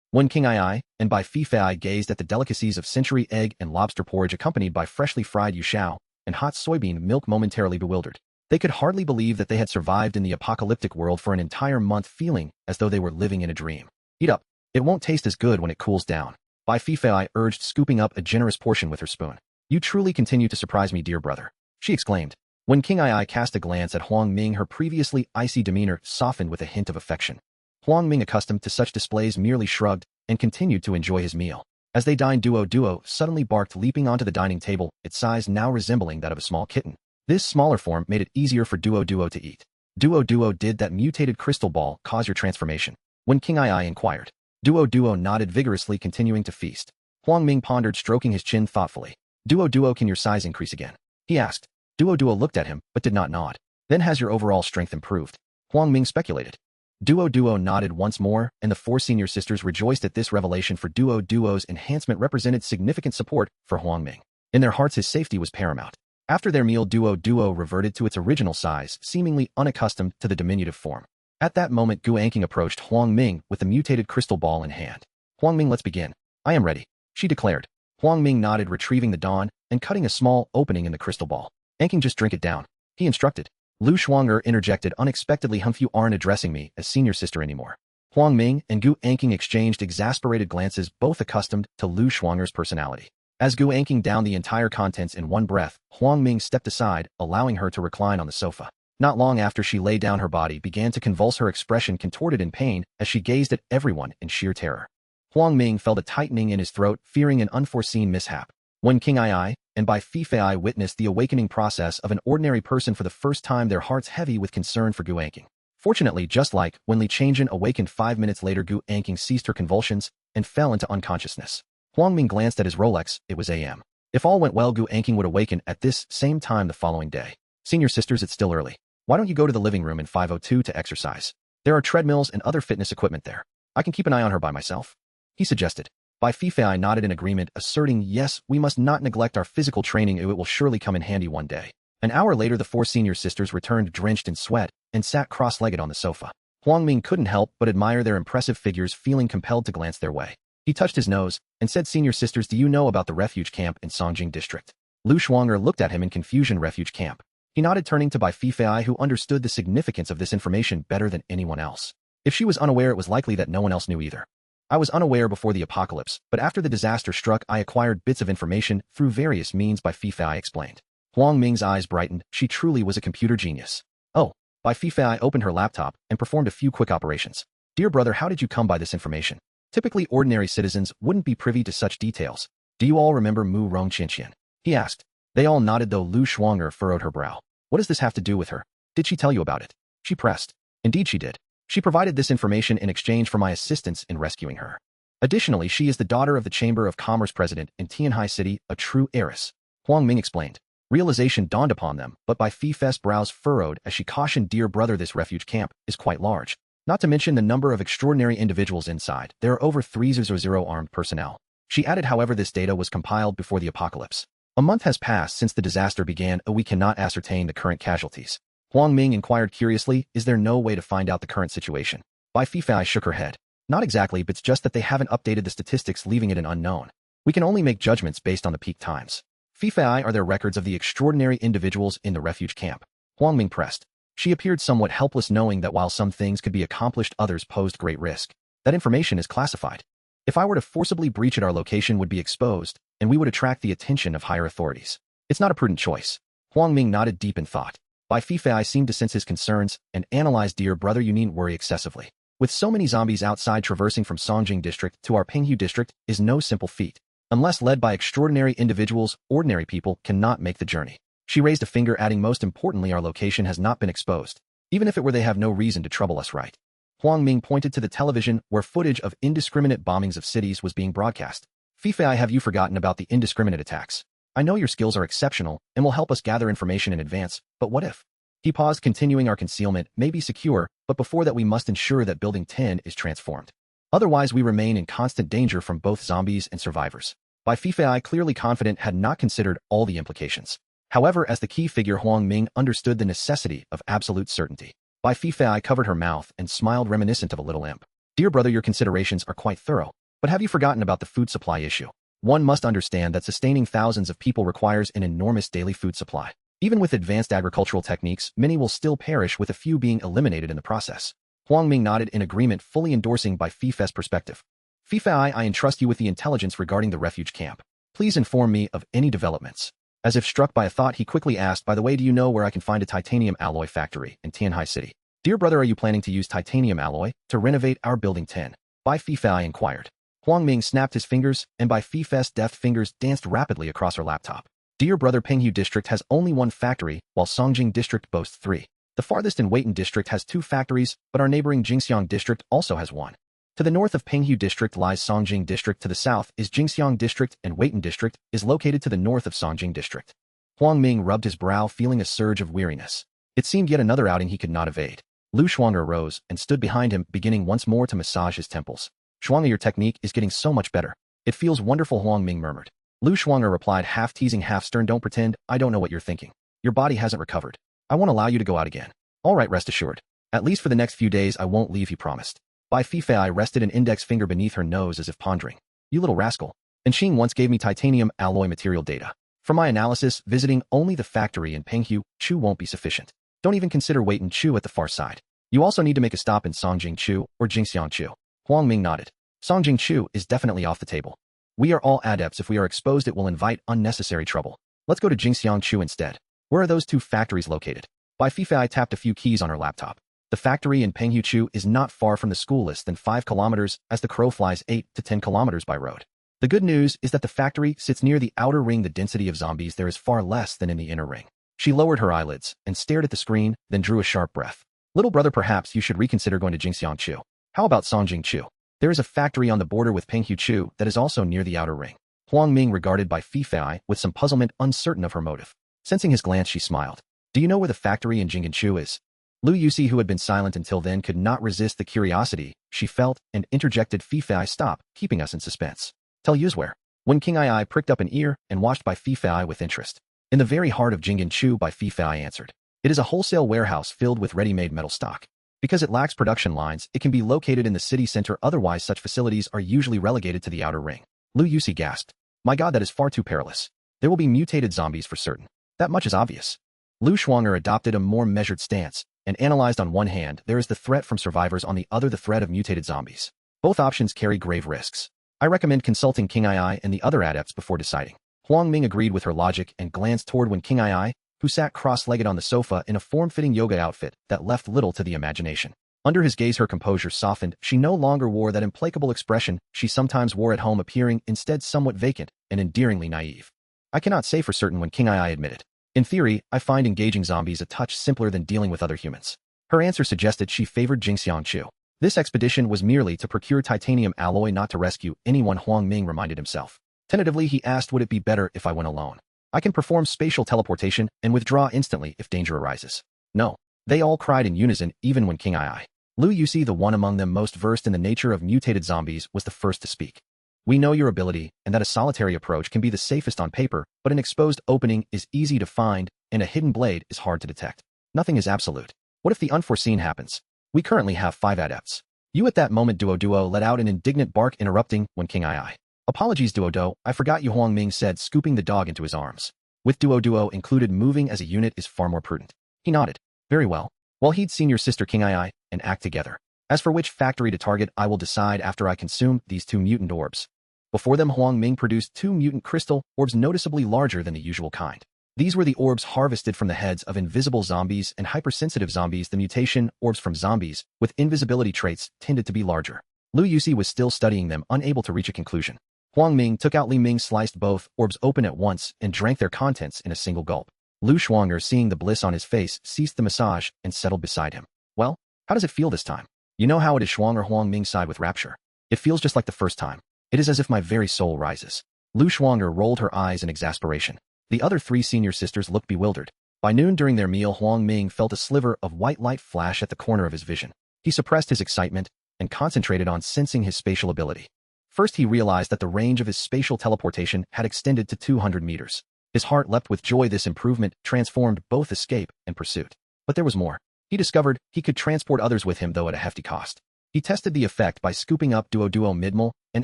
When King Ai and Bai Fifei gazed at the delicacies of century egg and lobster porridge accompanied by freshly fried yushao and hot soybean milk, momentarily bewildered. They could hardly believe that they had survived in the apocalyptic world for an entire month, feeling as though they were living in a dream. Eat up. It won't taste as good when it cools down. Bai Fifei urged, scooping up a generous portion with her spoon. You truly continue to surprise me, dear brother, she exclaimed. When King Ai cast a glance at Huang Ming, her previously icy demeanor softened with a hint of affection. Huang Ming, accustomed to such displays, merely shrugged and continued to enjoy his meal. As they dined, Duo suddenly barked, leaping onto the dining table, its size now resembling that of a small kitten. This smaller form made it easier for Duo to eat. Duo, did that mutated crystal ball cause your transformation? When King Ai inquired. Duo nodded vigorously, continuing to feast. Huang Ming pondered, stroking his chin thoughtfully. Duo, can your size increase again? He asked. Duo looked at him, but did not nod. Then has your overall strength improved? Huang Ming speculated. Duo nodded once more, and the four senior sisters rejoiced at this revelation, for Duo's enhancement represented significant support for Huang Ming. In their hearts, his safety was paramount. After their meal, Duo reverted to its original size, seemingly unaccustomed to the diminutive form. At that moment, Gu Anking approached Huang Ming with the mutated crystal ball in hand. Huang Ming, let's begin. I am ready, she declared. Huang Ming nodded, retrieving the dawn and cutting a small opening in the crystal ball. Anking, just drink it down, he instructed. Lu Shuang'er interjected unexpectedly, you aren't addressing me as senior sister anymore. Huang Ming and Gu Anking exchanged exasperated glances, both accustomed to Lu Shuang'er's personality. As Gu Anking downed the entire contents in one breath, Huang Ming stepped aside, allowing her to recline on the sofa. Not long after she lay down, her body began to convulse, her expression contorted in pain as she gazed at everyone in sheer terror. Huang Ming felt a tightening in his throat, fearing an unforeseen mishap. When King Ai and Bai Fifei witnessed the awakening process of an ordinary person for the first time, their hearts heavy with concern for Gu Anking. Fortunately, just like when Li Changjin awakened 5 minutes later, Gu Anking ceased her convulsions and fell into unconsciousness. Huang Ming glanced at his Rolex. It was a.m. If all went well, Gu Anking would awaken at this same time the following day. Senior sisters, it's still early. Why don't you go to the living room in 502 to exercise? There are treadmills and other fitness equipment there. I can keep an eye on her by myself, he suggested. Bai Fifei nodded in agreement, asserting, yes, we must not neglect our physical training, it will surely come in handy one day. An hour later, the four senior sisters returned drenched in sweat and sat cross-legged on the sofa. Huang Ming couldn't help but admire their impressive figures, feeling compelled to glance their way. He touched his nose and said, Senior sisters, do you know about the refuge camp in Songjing district? Lu Shuanger looked at him in confusion. Refuge camp. He nodded, turning to Bai Fifei, who understood the significance of this information better than anyone else. If she was unaware, it was likely that no one else knew either. I was unaware before the apocalypse, but after the disaster struck, I acquired bits of information through various means, Bai Fifei explained. Huang Ming's eyes brightened. She truly was a computer genius. Oh, Bai Fifei opened her laptop and performed a few quick operations. Dear brother, how did you come by this information? Typically, ordinary citizens wouldn't be privy to such details. Do you all remember Mu Rongqianqian? He asked. They all nodded, though Lu Shuanger furrowed her brow. What does this have to do with her? Did she tell you about it? She pressed. Indeed she did. She provided this information in exchange for my assistance in rescuing her. Additionally, she is the daughter of the Chamber of Commerce president in Tianhai City, a true heiress. Huang Ming explained. Realization dawned upon them, but Bai Fifei's brows furrowed as she cautioned, Dear brother, this refuge camp is quite large. Not to mention the number of extraordinary individuals inside. There are over 300 armed personnel. She added, however, this data was compiled before the apocalypse. A month has passed since the disaster began, and we cannot ascertain the current casualties. Huang Ming inquired curiously, is there no way to find out the current situation? Bai Fifei shook her head. Not exactly, but it's just that they haven't updated the statistics, leaving it an unknown. We can only make judgments based on the peak times. Fifei, are there records of the extraordinary individuals in the refuge camp? Huang Ming pressed. She appeared somewhat helpless, knowing that while some things could be accomplished, others posed great risk. That information is classified. If I were to forcibly breach it, our location would be exposed, and we would attract the attention of higher authorities. It's not a prudent choice. Huang Ming nodded deep in thought. Bai Fifei seemed to sense his concerns and analyzed, Dear brother, you needn't worry excessively. With so many zombies outside, traversing from Songjing district to our Penghu district is no simple feat. Unless led by extraordinary individuals, ordinary people cannot make the journey. She raised a finger, adding, most importantly, our location has not been exposed. Even if it were, they have no reason to trouble us, right? Huang Ming pointed to the television where footage of indiscriminate bombings of cities was being broadcast. Fifei, have you forgotten about the indiscriminate attacks? I know your skills are exceptional and will help us gather information in advance, but what if? He paused, continuing, our concealment may be secure, but before that we must ensure that Building 10 is transformed. Otherwise we remain in constant danger from both zombies and survivors. Bai Fifei, clearly confident, had not considered all the implications. However, as the key figure, Huang Ming understood the necessity of absolute certainty. Bai Fifei covered her mouth and smiled, reminiscent of a little imp. Dear brother, your considerations are quite thorough, but have you forgotten about the food supply issue? One must understand that sustaining thousands of people requires an enormous daily food supply. Even with advanced agricultural techniques, many will still perish, with a few being eliminated in the process. Huang Ming nodded in agreement, fully endorsing Bai Fifei's perspective. Fifei, I entrust you with the intelligence regarding the refuge camp. Please inform me of any developments. As if struck by a thought, he quickly asked, by the way, do you know where I can find a titanium alloy factory in Tianhai City? Dear brother, are you planning to use titanium alloy to renovate our Building 10? Bai Fifei inquired. Huang Ming snapped his fingers, and Bai Fifei's deft fingers danced rapidly across her laptop. Dear brother, Penghu district has only one factory, while Songjing district boasts 3. The farthest in Weitan district has 2 factories, but our neighboring Jingxiang district also has 1. To the north of Penghu district lies Songjing district, to the south is Jingxiang district, and Weitan district is located to the north of Songjing district. Huang Ming rubbed his brow, feeling a surge of weariness. It seemed yet another outing he could not evade. Lu Shuanger rose and stood behind him, beginning once more to massage his temples. Shuanger, your technique is getting so much better. It feels wonderful, Huang Ming murmured. Lu Shuanger replied, half teasing, half stern, don't pretend I don't know what you're thinking. Your body hasn't recovered. I won't allow you to go out again. All right, rest assured. At least for the next few days I won't leave, he promised. Bai Fifei rested an index finger beneath her nose as if pondering. You little rascal. And Xing once gave me titanium alloy material data. For my analysis, visiting only the factory in Penghu Chu won't be sufficient. Don't even consider Weitan Chu at the far side. You also need to make a stop in Songjing Chu or Jingxiang Chu. Huang Ming nodded. Songjing Chu is definitely off the table. We are all adepts. If we are exposed, it will invite unnecessary trouble. Let's go to Jingxiang Chu instead. Where are those 2 factories located? Bai Fifei tapped a few keys on her laptop. The factory in Penghu Chu is not far from the school, less than 5 kilometers, as the crow flies 8 to 10 kilometers by road. The good news is that the factory sits near the outer ring. The density of zombies there is far less than in the inner ring. She lowered her eyelids and stared at the screen, then drew a sharp breath. Little brother, perhaps you should reconsider going to Jingxiang Chu. How about Songjing Chu? There is a factory on the border with Penghu Chu that is also near the outer ring. Huang Ming regarded by Fei with some puzzlement, uncertain of her motive. Sensing his glance, she smiled. Do you know where the factory in Jingganchu is? Lu Yusi, who had been silent until then, could not resist the curiosity she felt and interjected. Fei, stop, keeping us in suspense. Tell yous where. When King Ai pricked up an ear and watched by Fei with interest. In the very heart of Jingganchu, by Fei answered. It is a wholesale warehouse filled with ready-made metal stock. Because it lacks production lines, it can be located in the city center, otherwise such facilities are usually relegated to the outer ring. Lu Yusi gasped. My god, that is far too perilous. There will be mutated zombies for certain. That much is obvious. Lu Shuang'er adopted a more measured stance and analyzed. On one hand, there is the threat from survivors, on the other the threat of mutated zombies. Both options carry grave risks. I recommend consulting King Ai and the other adepts before deciding. Huang Ming agreed with her logic and glanced toward when King Ai, who sat cross-legged on the sofa in a form-fitting yoga outfit that left little to the imagination. Under his gaze her composure softened. She no longer wore that implacable expression she sometimes wore at home, appearing instead somewhat vacant and endearingly naive. I cannot say for certain, when King Ai admitted. In theory, I find engaging zombies a touch simpler than dealing with other humans. Her answer suggested she favored Jingxiangchu. This expedition was merely to procure titanium alloy, not to rescue anyone. Huang Ming reminded himself. Tentatively he asked, would it be better if I went alone? I can perform spatial teleportation and withdraw instantly if danger arises. No. They all cried in unison, even when King Ai. Lu Yusi, the one among them most versed in the nature of mutated zombies, was the first to speak. We know your ability, and that a solitary approach can be the safest on paper, but an exposed opening is easy to find, and a hidden blade is hard to detect. Nothing is absolute. What if the unforeseen happens? We currently have 5 adepts. You at that moment, Duo let out an indignant bark, interrupting when King Ai. Apologies, Duo, I forgot you, Huang Ming said, scooping the dog into his arms. With Duo included, moving as a unit is far more prudent. He nodded. Very well. Well, he'd seen your sister King Ai and act together. As for which factory to target, I will decide after I consume these 2 mutant orbs. Before them, Huang Ming produced 2 mutant crystal orbs, noticeably larger than the usual kind. These were the orbs harvested from the heads of invisible zombies and hypersensitive zombies. The mutation orbs from zombies with invisibility traits tended to be larger. Lu Yusi was still studying them, unable to reach a conclusion. Huang Ming took out. Li Ming sliced both orbs open at once and drank their contents in a single gulp. Lu Shuang'er, seeing the bliss on his face, ceased the massage and settled beside him. Well, how does it feel this time? You know how it is, Shuang'er. Huang Ming sighed with rapture. It feels just like the first time. It is as if my very soul rises. Lu Shuang'er rolled her eyes in exasperation. The other 3 senior sisters looked bewildered. By noon, during their meal, Huang Ming felt a sliver of white light flash at the corner of his vision. He suppressed his excitement and concentrated on sensing his spatial ability. First, he realized that the range of his spatial teleportation had extended to 200 meters. His heart leapt with joy. This improvement transformed both escape and pursuit. But there was more. He discovered he could transport others with him, though at a hefty cost. He tested the effect by scooping up Duo midmal and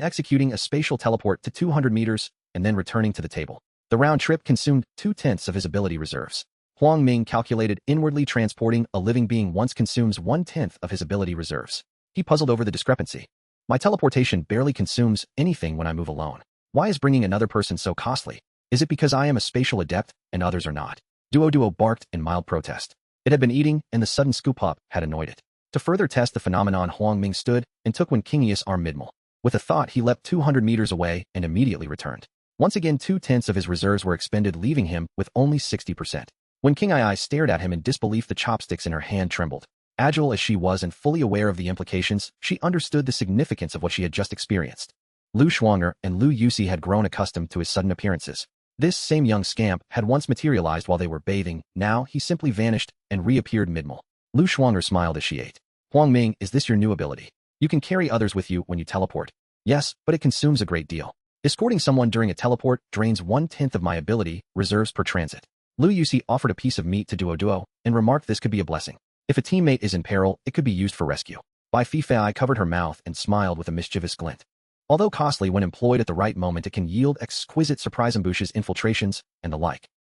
executing a spatial teleport to 200 meters and then returning to the table. The round trip consumed 2/10 of his ability reserves. Huang Ming calculated inwardly, transporting a living being once consumes 1/10 of his ability reserves. He puzzled over the discrepancy. My teleportation barely consumes anything when I move alone. Why is bringing another person so costly? Is it because I am a spatial adept and others are not? Duo barked in mild protest. It had been eating, and the sudden scoop-up had annoyed it. To further test the phenomenon, Huang Ming stood and took when Kingius arm midmal. With a thought, he leapt 200 meters away and immediately returned. Once again, 2/10 of his reserves were expended, leaving him with only 60%. When King Ai stared at him in disbelief, the chopsticks in her hand trembled. Agile as she was and fully aware of the implications, she understood the significance of what she had just experienced. Lu Shuang'er and Lu Yusi had grown accustomed to his sudden appearances. This same young scamp had once materialized while they were bathing. Now he simply vanished and reappeared midmal. Lu Shuang'er smiled as she ate. Huang Ming, is this your new ability? You can carry others with you when you teleport. Yes, but it consumes a great deal. Escorting someone during a teleport drains 1/10 of my ability reserves per transit. Lu Yusi offered a piece of meat to Duo and remarked this could be a blessing. If a teammate is in peril, it could be used for rescue. Bai Fei covered her mouth and smiled with a mischievous glint. Although costly when employed at the right moment, it can yield exquisite surprise ambushes, infiltrations, and the like.